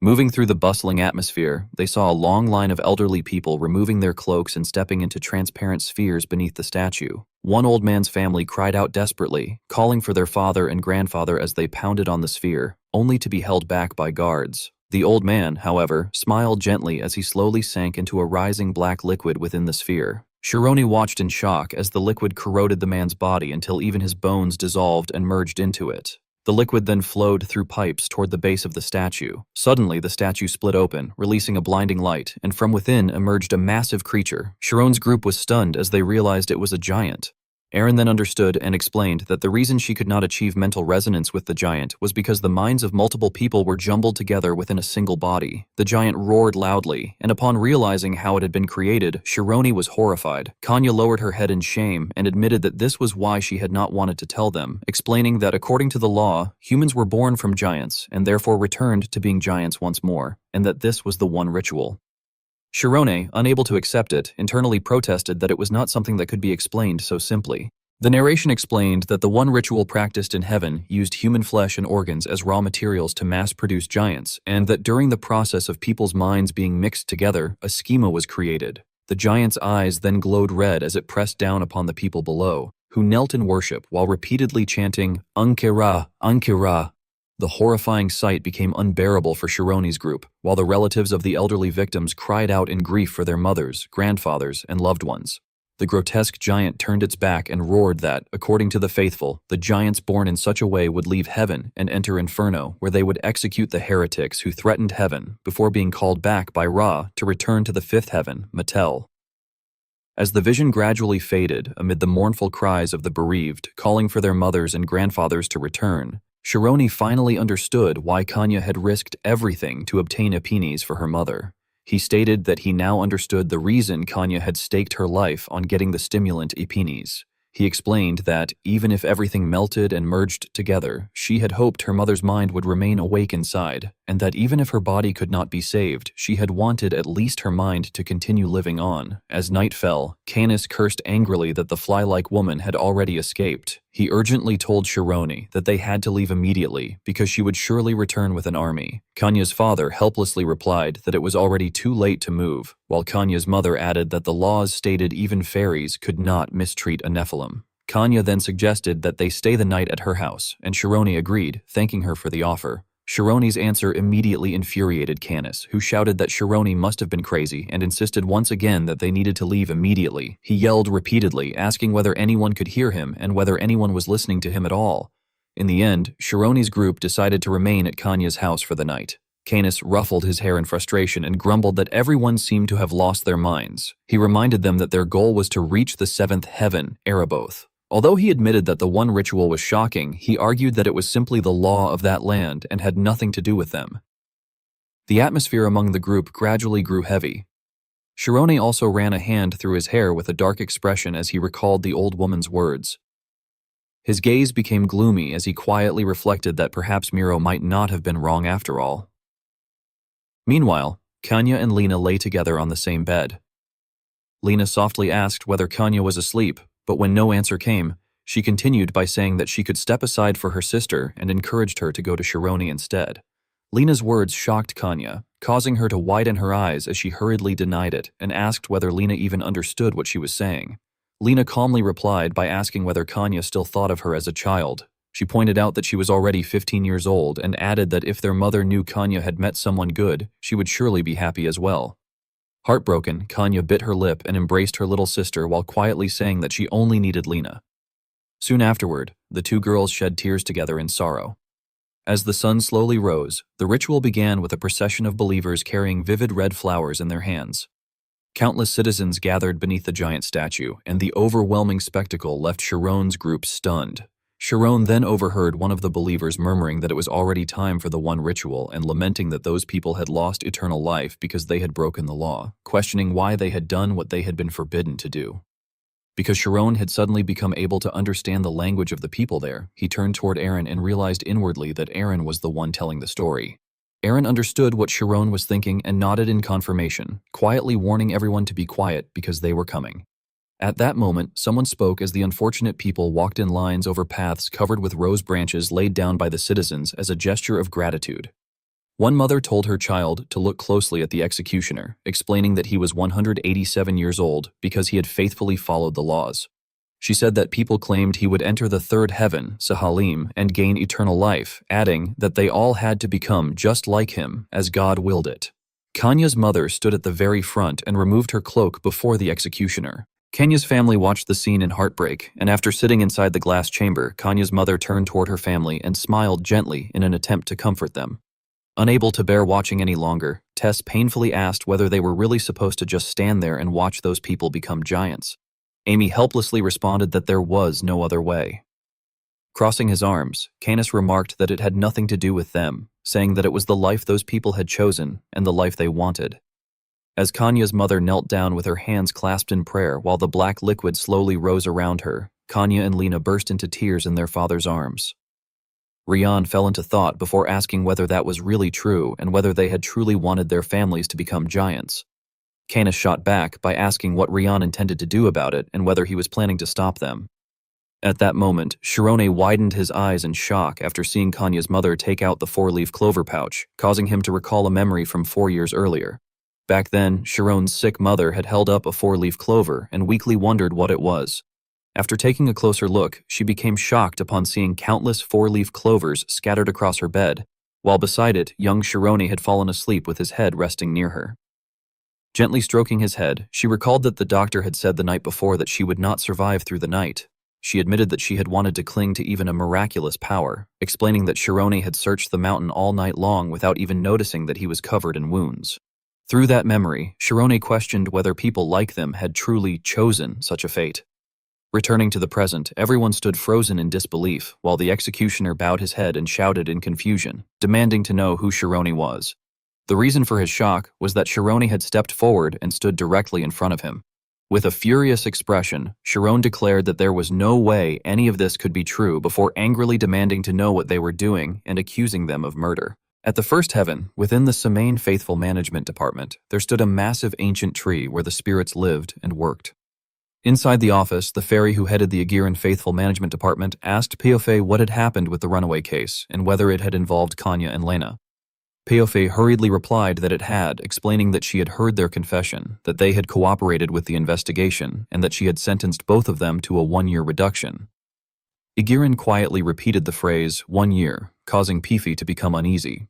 Moving through the bustling atmosphere, they saw a long line of elderly people removing their cloaks and stepping into transparent spheres beneath the statue. One old man's family cried out desperately, calling for their father and grandfather as they pounded on the sphere, only to be held back by guards. The old man, however, smiled gently as he slowly sank into a rising black liquid within the sphere. Chironi watched in shock as the liquid corroded the man's body until even his bones dissolved and merged into it. The liquid then flowed through pipes toward the base of the statue. Suddenly, the statue split open, releasing a blinding light, and from within emerged a massive creature. Chiron's group was stunned as they realized it was a giant. Aaron then understood and explained that the reason she could not achieve mental resonance with the giant was because the minds of multiple people were jumbled together within a single body. The giant roared loudly, and upon realizing how it had been created, Chironi was horrified. Kanya lowered her head in shame and admitted that this was why she had not wanted to tell them, explaining that according to the law, humans were born from giants and therefore returned to being giants once more, and that this was the one ritual. Chirone, unable to accept it, internally protested that it was not something that could be explained so simply. The narration explained that the one ritual practiced in heaven used human flesh and organs as raw materials to mass-produce giants, and that during the process of people's minds being mixed together, a schema was created. The giant's eyes then glowed red as it pressed down upon the people below, who knelt in worship while repeatedly chanting, Ankera, Ankera. The horrifying sight became unbearable for Chironi's group, while the relatives of the elderly victims cried out in grief for their mothers, grandfathers, and loved ones. The grotesque giant turned its back and roared that, according to the faithful, the giants born in such a way would leave heaven and enter Inferno, where they would execute the heretics who threatened heaven before being called back by Ra to return to the fifth heaven, Mattel. As the vision gradually faded amid the mournful cries of the bereaved, calling for their mothers and grandfathers to return, Chironi finally understood why Kanya had risked everything to obtain Epinis for her mother. He stated that he now understood the reason Kanya had staked her life on getting the stimulant Epinis. He explained that, even if everything melted and merged together, she had hoped her mother's mind would remain awake inside. and that even if her body could not be saved, she had wanted at least her mind to continue living on. As night fell, Canis cursed angrily that the fly-like woman had already escaped. He urgently told Shironi that they had to leave immediately because she would surely return with an army. Kanya's father helplessly replied that it was already too late to move, while Kanya's mother added that the laws stated even fairies could not mistreat a Nephilim. Kanya then suggested that they stay the night at her house, and Shironi agreed, thanking her for the offer. Shironi's answer immediately infuriated Canis, who shouted that Shironi must have been crazy and insisted once again that they needed to leave immediately. He yelled repeatedly, asking whether anyone could hear him and whether anyone was listening to him at all. In the end, Shironi's group decided to remain at Kanya's house for the night. Canis ruffled his hair in frustration and grumbled that everyone seemed to have lost their minds. He reminded them that their goal was to reach the seventh heaven, Erebos. Although he admitted that the one ritual was shocking, he argued that it was simply the law of that land and had nothing to do with them. The atmosphere among the group gradually grew heavy. Shironi also ran a hand through his hair with a dark expression as he recalled the old woman's words. His gaze became gloomy as he quietly reflected that perhaps Miro might not have been wrong after all. Meanwhile, Kanya and Lena lay together on the same bed. Lena softly asked whether Kanya was asleep, but when no answer came, she continued by saying that she could step aside for her sister and encouraged her to go to Shironi instead. Lena's words shocked Kanya, causing her to widen her eyes as she hurriedly denied it and asked whether Lena even understood what she was saying. Lena calmly replied by asking whether Kanya still thought of her as a child. She pointed out that she was already 15 years old and added that if their mother knew Kanya had met someone good, she would surely be happy as well. Heartbroken, Kanya bit her lip and embraced her little sister while quietly saying that she only needed Lena. Soon afterward, the two girls shed tears together in sorrow. As the sun slowly rose, the ritual began with a procession of believers carrying vivid red flowers in their hands. Countless citizens gathered beneath the giant statue, and the overwhelming spectacle left Chiron's group stunned. Chiron then overheard one of the believers murmuring that it was already time for the one ritual and lamenting that those people had lost eternal life because they had broken the law, questioning why they had done what they had been forbidden to do. Because Chiron had suddenly become able to understand the language of the people there, he turned toward Aaron and realized inwardly that Aaron was the one telling the story. Aaron understood what Chiron was thinking and nodded in confirmation, quietly warning everyone to be quiet because they were coming. At that moment, someone spoke as the unfortunate people walked in lines over paths covered with rose branches laid down by the citizens as a gesture of gratitude. One mother told her child to look closely at the executioner, explaining that he was 187 years old because he had faithfully followed the laws. She said that people claimed he would enter the third heaven, Sahalim, and gain eternal life, adding that they all had to become just like him, as God willed it. Kanya's mother stood at the very front and removed her cloak before the executioner. Kanya's family watched the scene in heartbreak, and after sitting inside the glass chamber, Kanya's mother turned toward her family and smiled gently in an attempt to comfort them. Unable to bear watching any longer, Tess painfully asked whether they were really supposed to just stand there and watch those people become giants. Amy helplessly responded that there was no other way. Crossing his arms, Canis remarked that it had nothing to do with them, saying that it was the life those people had chosen and the life they wanted. As Kanya's mother knelt down with her hands clasped in prayer while the black liquid slowly rose around her, Kanya and Lena burst into tears in their father's arms. Rian fell into thought before asking whether that was really true and whether they had truly wanted their families to become giants. Canis shot back by asking what Rian intended to do about it and whether he was planning to stop them. At that moment, Shirone widened his eyes in shock after seeing Kanya's mother take out the 4-leaf clover pouch, causing him to recall a memory from 4 years earlier. Back then, Chiron's sick mother had held up a 4-leaf clover and weakly wondered what it was. After taking a closer look, she became shocked upon seeing countless 4-leaf clovers scattered across her bed, while beside it, young Shirone had fallen asleep with his head resting near her. Gently stroking his head, she recalled that the doctor had said the night before that she would not survive through the night. She admitted that she had wanted to cling to even a miraculous power, explaining that Shirone had searched the mountain all night long without even noticing that he was covered in wounds. Through that memory, Shirone questioned whether people like them had truly chosen such a fate. Returning to the present, everyone stood frozen in disbelief, while the executioner bowed his head and shouted in confusion, demanding to know who Shirone was. The reason for his shock was that Shirone had stepped forward and stood directly in front of him. With a furious expression, Chiron declared that there was no way any of this could be true before angrily demanding to know what they were doing and accusing them of murder. At the first heaven, within the Semaine Faithful Management Department, there stood a massive ancient tree where the spirits lived and worked. Inside the office, the fairy who headed the Agiran Faithful Management Department asked Peofe what had happened with the runaway case and whether it had involved Kanya and Lena. Peofe hurriedly replied that it had, explaining that she had heard their confession, that they had cooperated with the investigation, and that she had sentenced both of them to a 1-year reduction. Agiran quietly repeated the phrase, 1 year, causing Peofe to become uneasy.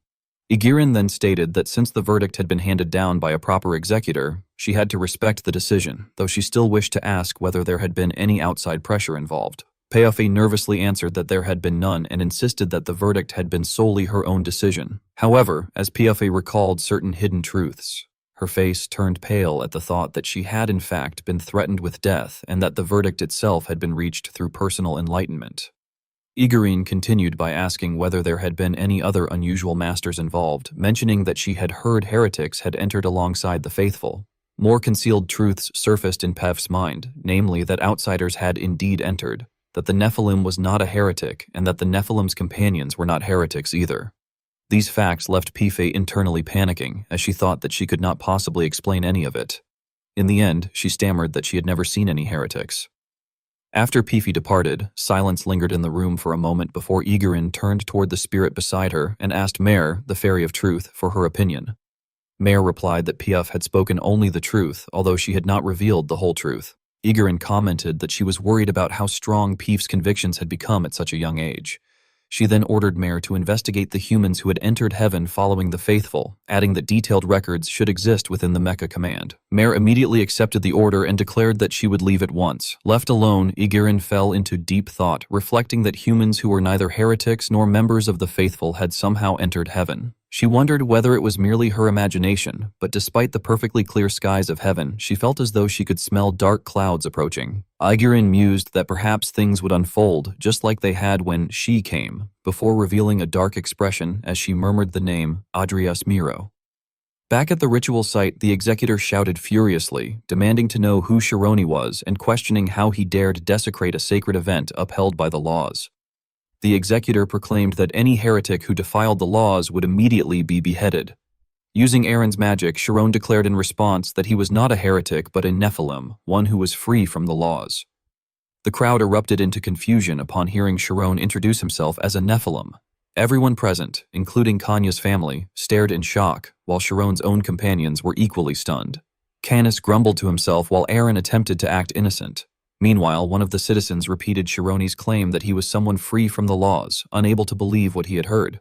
Agiran then stated that since the verdict had been handed down by a proper executor, she had to respect the decision, though she still wished to ask whether there had been any outside pressure involved. Peofe nervously answered that there had been none and insisted that the verdict had been solely her own decision. However, as Peofe recalled certain hidden truths, her face turned pale at the thought that she had in fact been threatened with death and that the verdict itself had been reached through personal enlightenment. Agiran continued by asking whether there had been any other unusual masters involved, mentioning that she had heard heretics had entered alongside the faithful. More concealed truths surfaced in Pev's mind, namely that outsiders had indeed entered, that the Nephilim was not a heretic, and that the Nephilim's companions were not heretics either. These facts left Peofe internally panicking, as she thought that she could not possibly explain any of it. In the end, she stammered that she had never seen any heretics. After Peofe departed, silence lingered in the room for a moment before Agiran turned toward the spirit beside her and asked Mare, the Fairy of Truth, for her opinion. Mare replied that Piaf had spoken only the truth, although she had not revealed the whole truth. Agiran commented that she was worried about how strong Peef's convictions had become at such a young age. She then ordered Mare to investigate the humans who had entered heaven following the faithful, adding that detailed records should exist within the Mecha command. Mare immediately accepted the order and declared that she would leave at once. Left alone, Agiran fell into deep thought, reflecting that humans who were neither heretics nor members of the faithful had somehow entered heaven. She wondered whether it was merely her imagination, but despite the perfectly clear skies of heaven, she felt as though she could smell dark clouds approaching. Agiran mused that perhaps things would unfold just like they had when she came, before revealing a dark expression as she murmured the name Adrias Miro. Back at the ritual site, the executor shouted furiously, demanding to know who Shironi was and questioning how he dared desecrate a sacred event upheld by the laws. The executor proclaimed that any heretic who defiled the laws would immediately be beheaded. Using Aaron's magic, Sharon declared in response that he was not a heretic but a Nephilim, one who was free from the laws. The crowd erupted into confusion upon hearing Sharon introduce himself as a Nephilim. Everyone present, including Kanya's family, stared in shock, while Sharon's own companions were equally stunned. Canis grumbled to himself while Aaron attempted to act innocent. Meanwhile, one of the citizens repeated Shironi's claim that he was someone free from the laws, unable to believe what he had heard.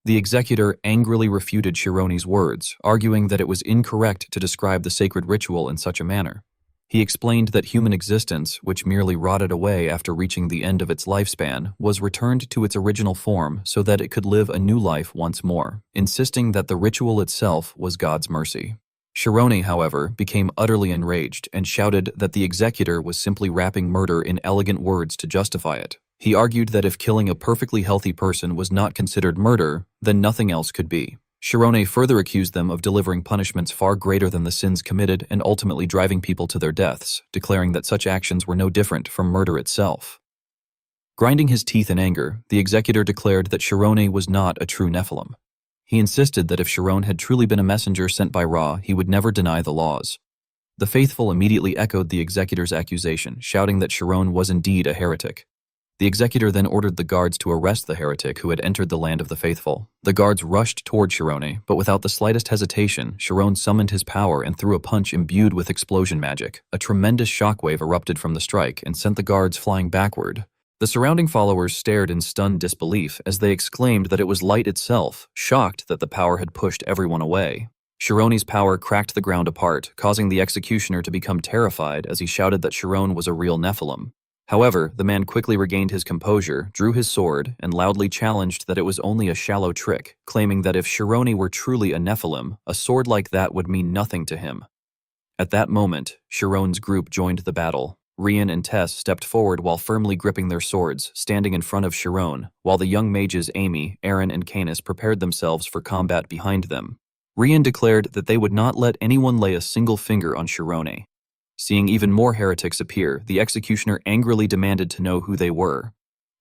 The executor angrily refuted Shironi's words, arguing that it was incorrect to describe the sacred ritual in such a manner. He explained that human existence, which merely rotted away after reaching the end of its lifespan, was returned to its original form so that it could live a new life once more, insisting that the ritual itself was God's mercy. Shironi, however, became utterly enraged and shouted that the executor was simply wrapping murder in elegant words to justify it. He argued that if killing a perfectly healthy person was not considered murder, then nothing else could be. Shironi further accused them of delivering punishments far greater than the sins committed and ultimately driving people to their deaths, declaring that such actions were no different from murder itself. Grinding his teeth in anger, the executor declared that Shironi was not a true Nephilim. He insisted that if Sharon had truly been a messenger sent by Ra, he would never deny the laws. The faithful immediately echoed the executor's accusation, shouting that Sharon was indeed a heretic. The executor then ordered the guards to arrest the heretic who had entered the land of the faithful. The guards rushed toward Shironi, but without the slightest hesitation, Sharon summoned his power and threw a punch imbued with explosion magic. A tremendous shockwave erupted from the strike and sent the guards flying backward. The surrounding followers stared in stunned disbelief as they exclaimed that it was light itself, shocked that the power had pushed everyone away. Shironi's power cracked the ground apart, causing the executioner to become terrified as he shouted that Sharon was a real Nephilim. However, the man quickly regained his composure, drew his sword, and loudly challenged that it was only a shallow trick, claiming that if Shironi were truly a Nephilim, a sword like that would mean nothing to him. At that moment, Sharon's group joined the battle. Rian and Tess stepped forward while firmly gripping their swords, standing in front of Sharon, while the young mages Amy, Aaron, and Canis prepared themselves for combat behind them. Rian declared that they would not let anyone lay a single finger on Shironi. Seeing even more heretics appear, the executioner angrily demanded to know who they were.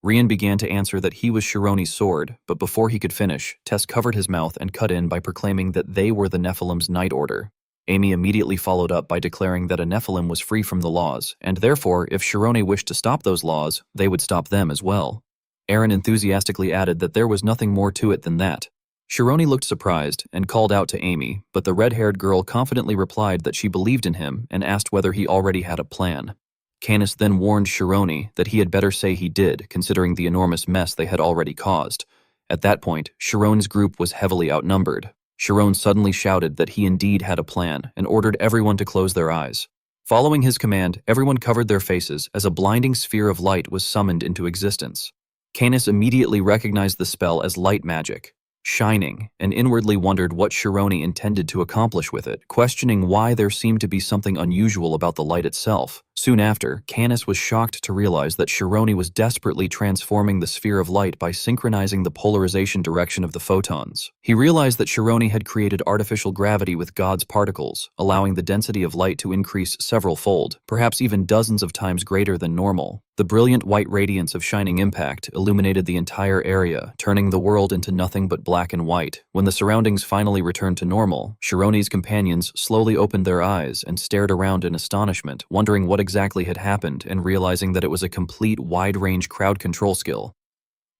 Rian began to answer that he was Shironi's sword, but before he could finish, Tess covered his mouth and cut in by proclaiming that they were the Nephilim's Night Order. Amy immediately followed up by declaring that a Nephilim was free from the laws, and therefore, if Shironi wished to stop those laws, they would stop them as well. Aaron enthusiastically added that there was nothing more to it than that. Shironi looked surprised and called out to Amy, but the red-haired girl confidently replied that she believed in him and asked whether he already had a plan. Canis then warned Shironi that he had better say he did, considering the enormous mess they had already caused. At that point, Shironi's group was heavily outnumbered. Shironi suddenly shouted that he indeed had a plan and ordered everyone to close their eyes. Following his command, everyone covered their faces as a blinding sphere of light was summoned into existence. Canis immediately recognized the spell as light magic, shining, and inwardly wondered what Shironi intended to accomplish with it, questioning why there seemed to be something unusual about the light itself. Soon after, Canis was shocked to realize that Shironi was desperately transforming the sphere of light by synchronizing the polarization direction of the photons. He realized that Shironi had created artificial gravity with God's particles, allowing the density of light to increase several-fold, perhaps even dozens of times greater than normal. The brilliant white radiance of shining impact illuminated the entire area, turning the world into nothing but black and white. When the surroundings finally returned to normal, Shironi's companions slowly opened their eyes and stared around in astonishment, wondering what exactly had happened and realizing that it was a complete wide-range crowd control skill.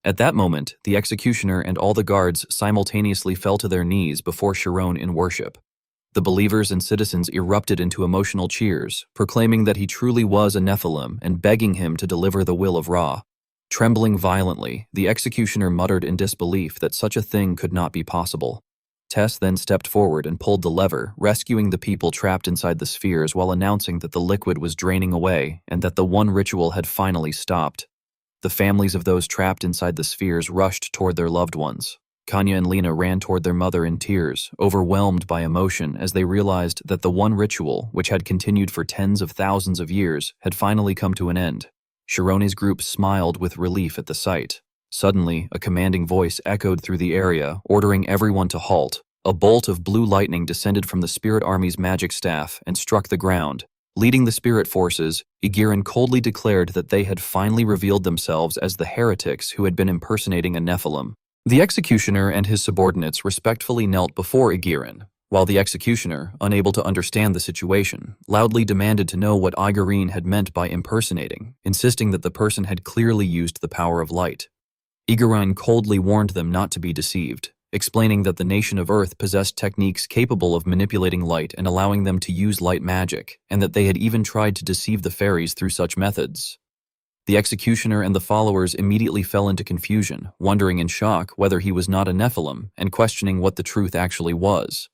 At that moment, the executioner and all the guards simultaneously fell to their knees before Shironi in worship. The believers and citizens erupted into emotional cheers, proclaiming that he truly was a Nephilim and begging him to deliver the will of Ra. Trembling violently, the executioner muttered in disbelief that such a thing could not be possible. Tess then stepped forward and pulled the lever, rescuing the people trapped inside the spheres while announcing that the liquid was draining away and that the one ritual had finally stopped. The families of those trapped inside the spheres rushed toward their loved ones. Kanya and Lena ran toward their mother in tears, overwhelmed by emotion as they realized that the one ritual, which had continued for tens of thousands of years, had finally come to an end. Shironi's group smiled with relief at the sight. Suddenly, a commanding voice echoed through the area, ordering everyone to halt. A bolt of blue lightning descended from the Spirit Army's magic staff and struck the ground. Leading the spirit forces, Igirin coldly declared that they had finally revealed themselves as the heretics who had been impersonating a Nephilim. The executioner and his subordinates respectfully knelt before Igirin, while the executioner, unable to understand the situation, loudly demanded to know what Igirin had meant by impersonating, insisting that the person had clearly used the power of light. Igirin coldly warned them not to be deceived, explaining that the nation of Earth possessed techniques capable of manipulating light and allowing them to use light magic, and that they had even tried to deceive the fairies through such methods. The executioner and the followers immediately fell into confusion, wondering in shock whether he was not a Nephilim and questioning what the truth actually was.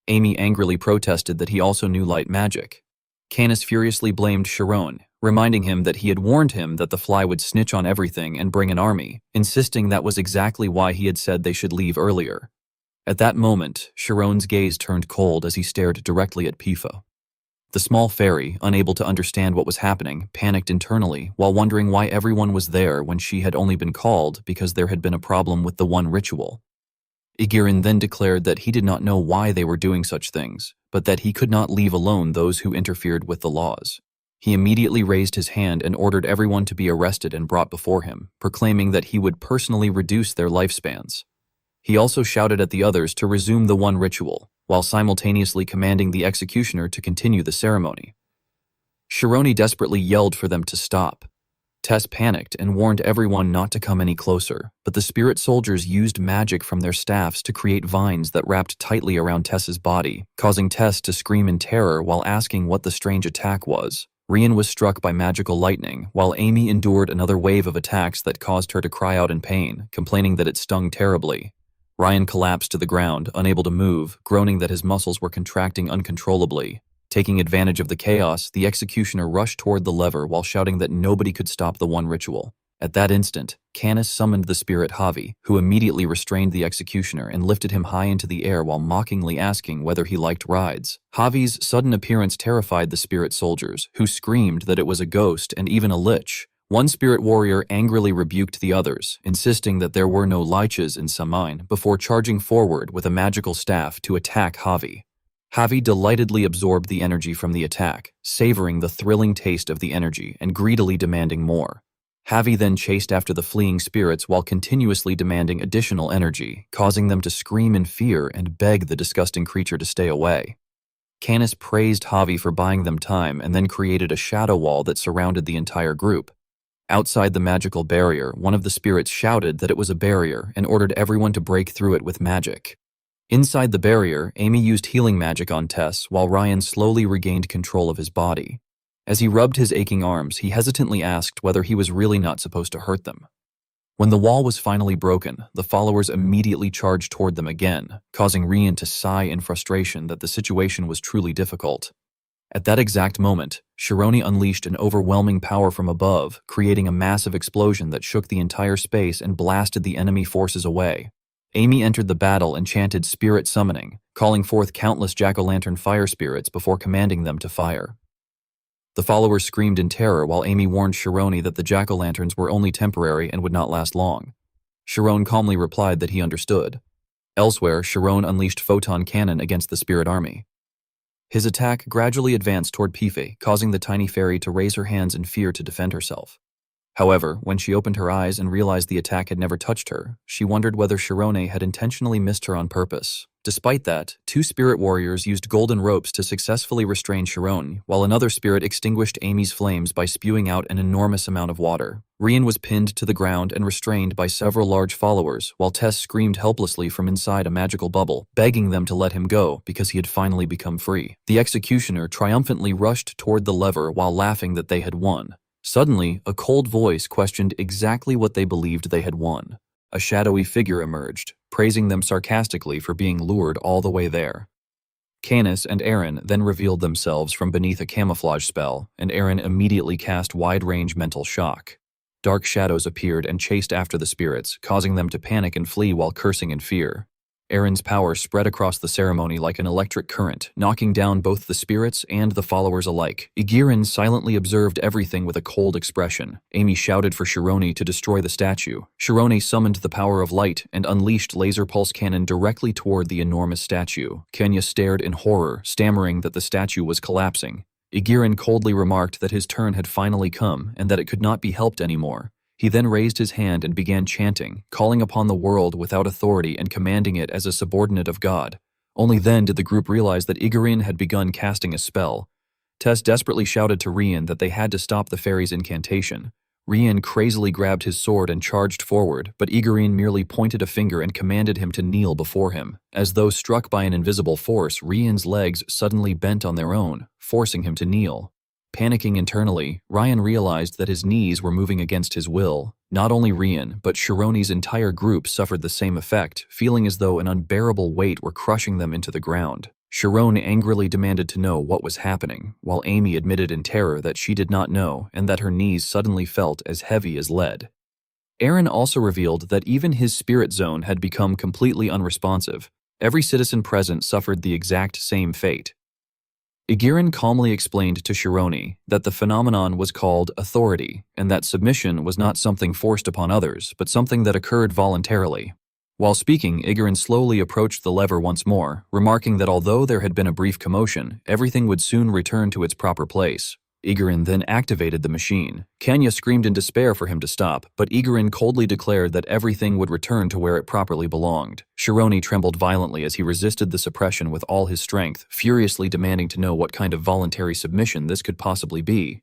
Amy angrily protested that he also knew light magic. Canis furiously blamed Shironi, reminding him that he had warned him that the fly would snitch on everything and bring an army, insisting that was exactly why he had said they should leave earlier. At that moment, Shironi's gaze turned cold as he stared directly at Pifa. The small fairy, unable to understand what was happening, panicked internally while wondering why everyone was there when she had only been called because there had been a problem with the one ritual. Igirin then declared that he did not know why they were doing such things, but that he could not leave alone those who interfered with the laws. He immediately raised his hand and ordered everyone to be arrested and brought before him, proclaiming that he would personally reduce their lifespans. He also shouted at the others to resume the one ritual, while simultaneously commanding the executioner to continue the ceremony. Shironi desperately yelled for them to stop. Tess panicked and warned everyone not to come any closer, but the spirit soldiers used magic from their staffs to create vines that wrapped tightly around Tess's body, causing Tess to scream in terror while asking what the strange attack was. Rian was struck by magical lightning, while Amy endured another wave of attacks that caused her to cry out in pain, complaining that it stung terribly. Ryan collapsed to the ground, unable to move, groaning that his muscles were contracting uncontrollably. Taking advantage of the chaos, the executioner rushed toward the lever while shouting that nobody could stop the one ritual. At that instant, Canis summoned the spirit Javi, who immediately restrained the executioner and lifted him high into the air while mockingly asking whether he liked rides. Javi's sudden appearance terrified the spirit soldiers, who screamed that it was a ghost and even a lich. One spirit warrior angrily rebuked the others, insisting that there were no liches in Samhain, before charging forward with a magical staff to attack Javi. Javi delightedly absorbed the energy from the attack, savoring the thrilling taste of the energy and greedily demanding more. Javi then chased after the fleeing spirits while continuously demanding additional energy, causing them to scream in fear and beg the disgusting creature to stay away. Canis praised Javi for buying them time and then created a shadow wall that surrounded the entire group. Outside the magical barrier, one of the spirits shouted that it was a barrier and ordered everyone to break through it with magic. Inside the barrier, Amy used healing magic on Tess while Ryan slowly regained control of his body. As he rubbed his aching arms, he hesitantly asked whether he was really not supposed to hurt them. When the wall was finally broken, the followers immediately charged toward them again, causing Ryan to sigh in frustration that the situation was truly difficult. At that exact moment, Shironi unleashed an overwhelming power from above, creating a massive explosion that shook the entire space and blasted the enemy forces away. Amy entered the battle and chanted spirit summoning, calling forth countless jack-o'-lantern fire spirits before commanding them to fire. The followers screamed in terror while Amy warned Shironi that the jack-o'-lanterns were only temporary and would not last long. Chiron calmly replied that he understood. Elsewhere, Chiron unleashed photon cannon against the spirit army. His attack gradually advanced toward Pife, causing the tiny fairy to raise her hands in fear to defend herself. However, when she opened her eyes and realized the attack had never touched her, she wondered whether Shirone had intentionally missed her on purpose. Despite that, two spirit warriors used golden ropes to successfully restrain Chiron, while another spirit extinguished Amy's flames by spewing out an enormous amount of water. Rian was pinned to the ground and restrained by several large followers, while Tess screamed helplessly from inside a magical bubble, begging them to let him go because he had finally become free. The executioner triumphantly rushed toward the lever while laughing that they had won. Suddenly, a cold voice questioned exactly what they believed they had won. A shadowy figure emerged, praising them sarcastically for being lured all the way there. Canis and Aaron then revealed themselves from beneath a camouflage spell, and Aaron immediately cast wide-range mental shock. Dark shadows appeared and chased after the spirits, causing them to panic and flee while cursing in fear. Aaron's power spread across the ceremony like an electric current, knocking down both the spirits and the followers alike. Igirin silently observed everything with a cold expression. Amy shouted for Shironi to destroy the statue. Shironi summoned the power of light and unleashed laser pulse cannon directly toward the enormous statue. Kenya stared in horror, stammering that the statue was collapsing. Igirin coldly remarked that his turn had finally come and that it could not be helped anymore. He then raised his hand and began chanting, calling upon the world without authority and commanding it as a subordinate of God. Only then did the group realize that Igirin had begun casting a spell. Tess desperately shouted to Rian that they had to stop the fairy's incantation. Rian crazily grabbed his sword and charged forward, but Igirin merely pointed a finger and commanded him to kneel before him. As though struck by an invisible force, Rian's legs suddenly bent on their own, forcing him to kneel. Panicking internally, Ryan realized that his knees were moving against his will. Not only Rian, but Shironi's entire group suffered the same effect, feeling as though an unbearable weight were crushing them into the ground. Chiron angrily demanded to know what was happening, while Amy admitted in terror that she did not know and that her knees suddenly felt as heavy as lead. Aaron also revealed that even his spirit zone had become completely unresponsive. Every citizen present suffered the exact same fate. Igirin calmly explained to Shironi that the phenomenon was called authority, and that submission was not something forced upon others, but something that occurred voluntarily. While speaking, Igirin slowly approached the lever once more, remarking that although there had been a brief commotion, everything would soon return to its proper place. Igirin then activated the machine. Kenya screamed in despair for him to stop, but Igirin coldly declared that everything would return to where it properly belonged. Shironi trembled violently as he resisted the suppression with all his strength, furiously demanding to know what kind of voluntary submission this could possibly be.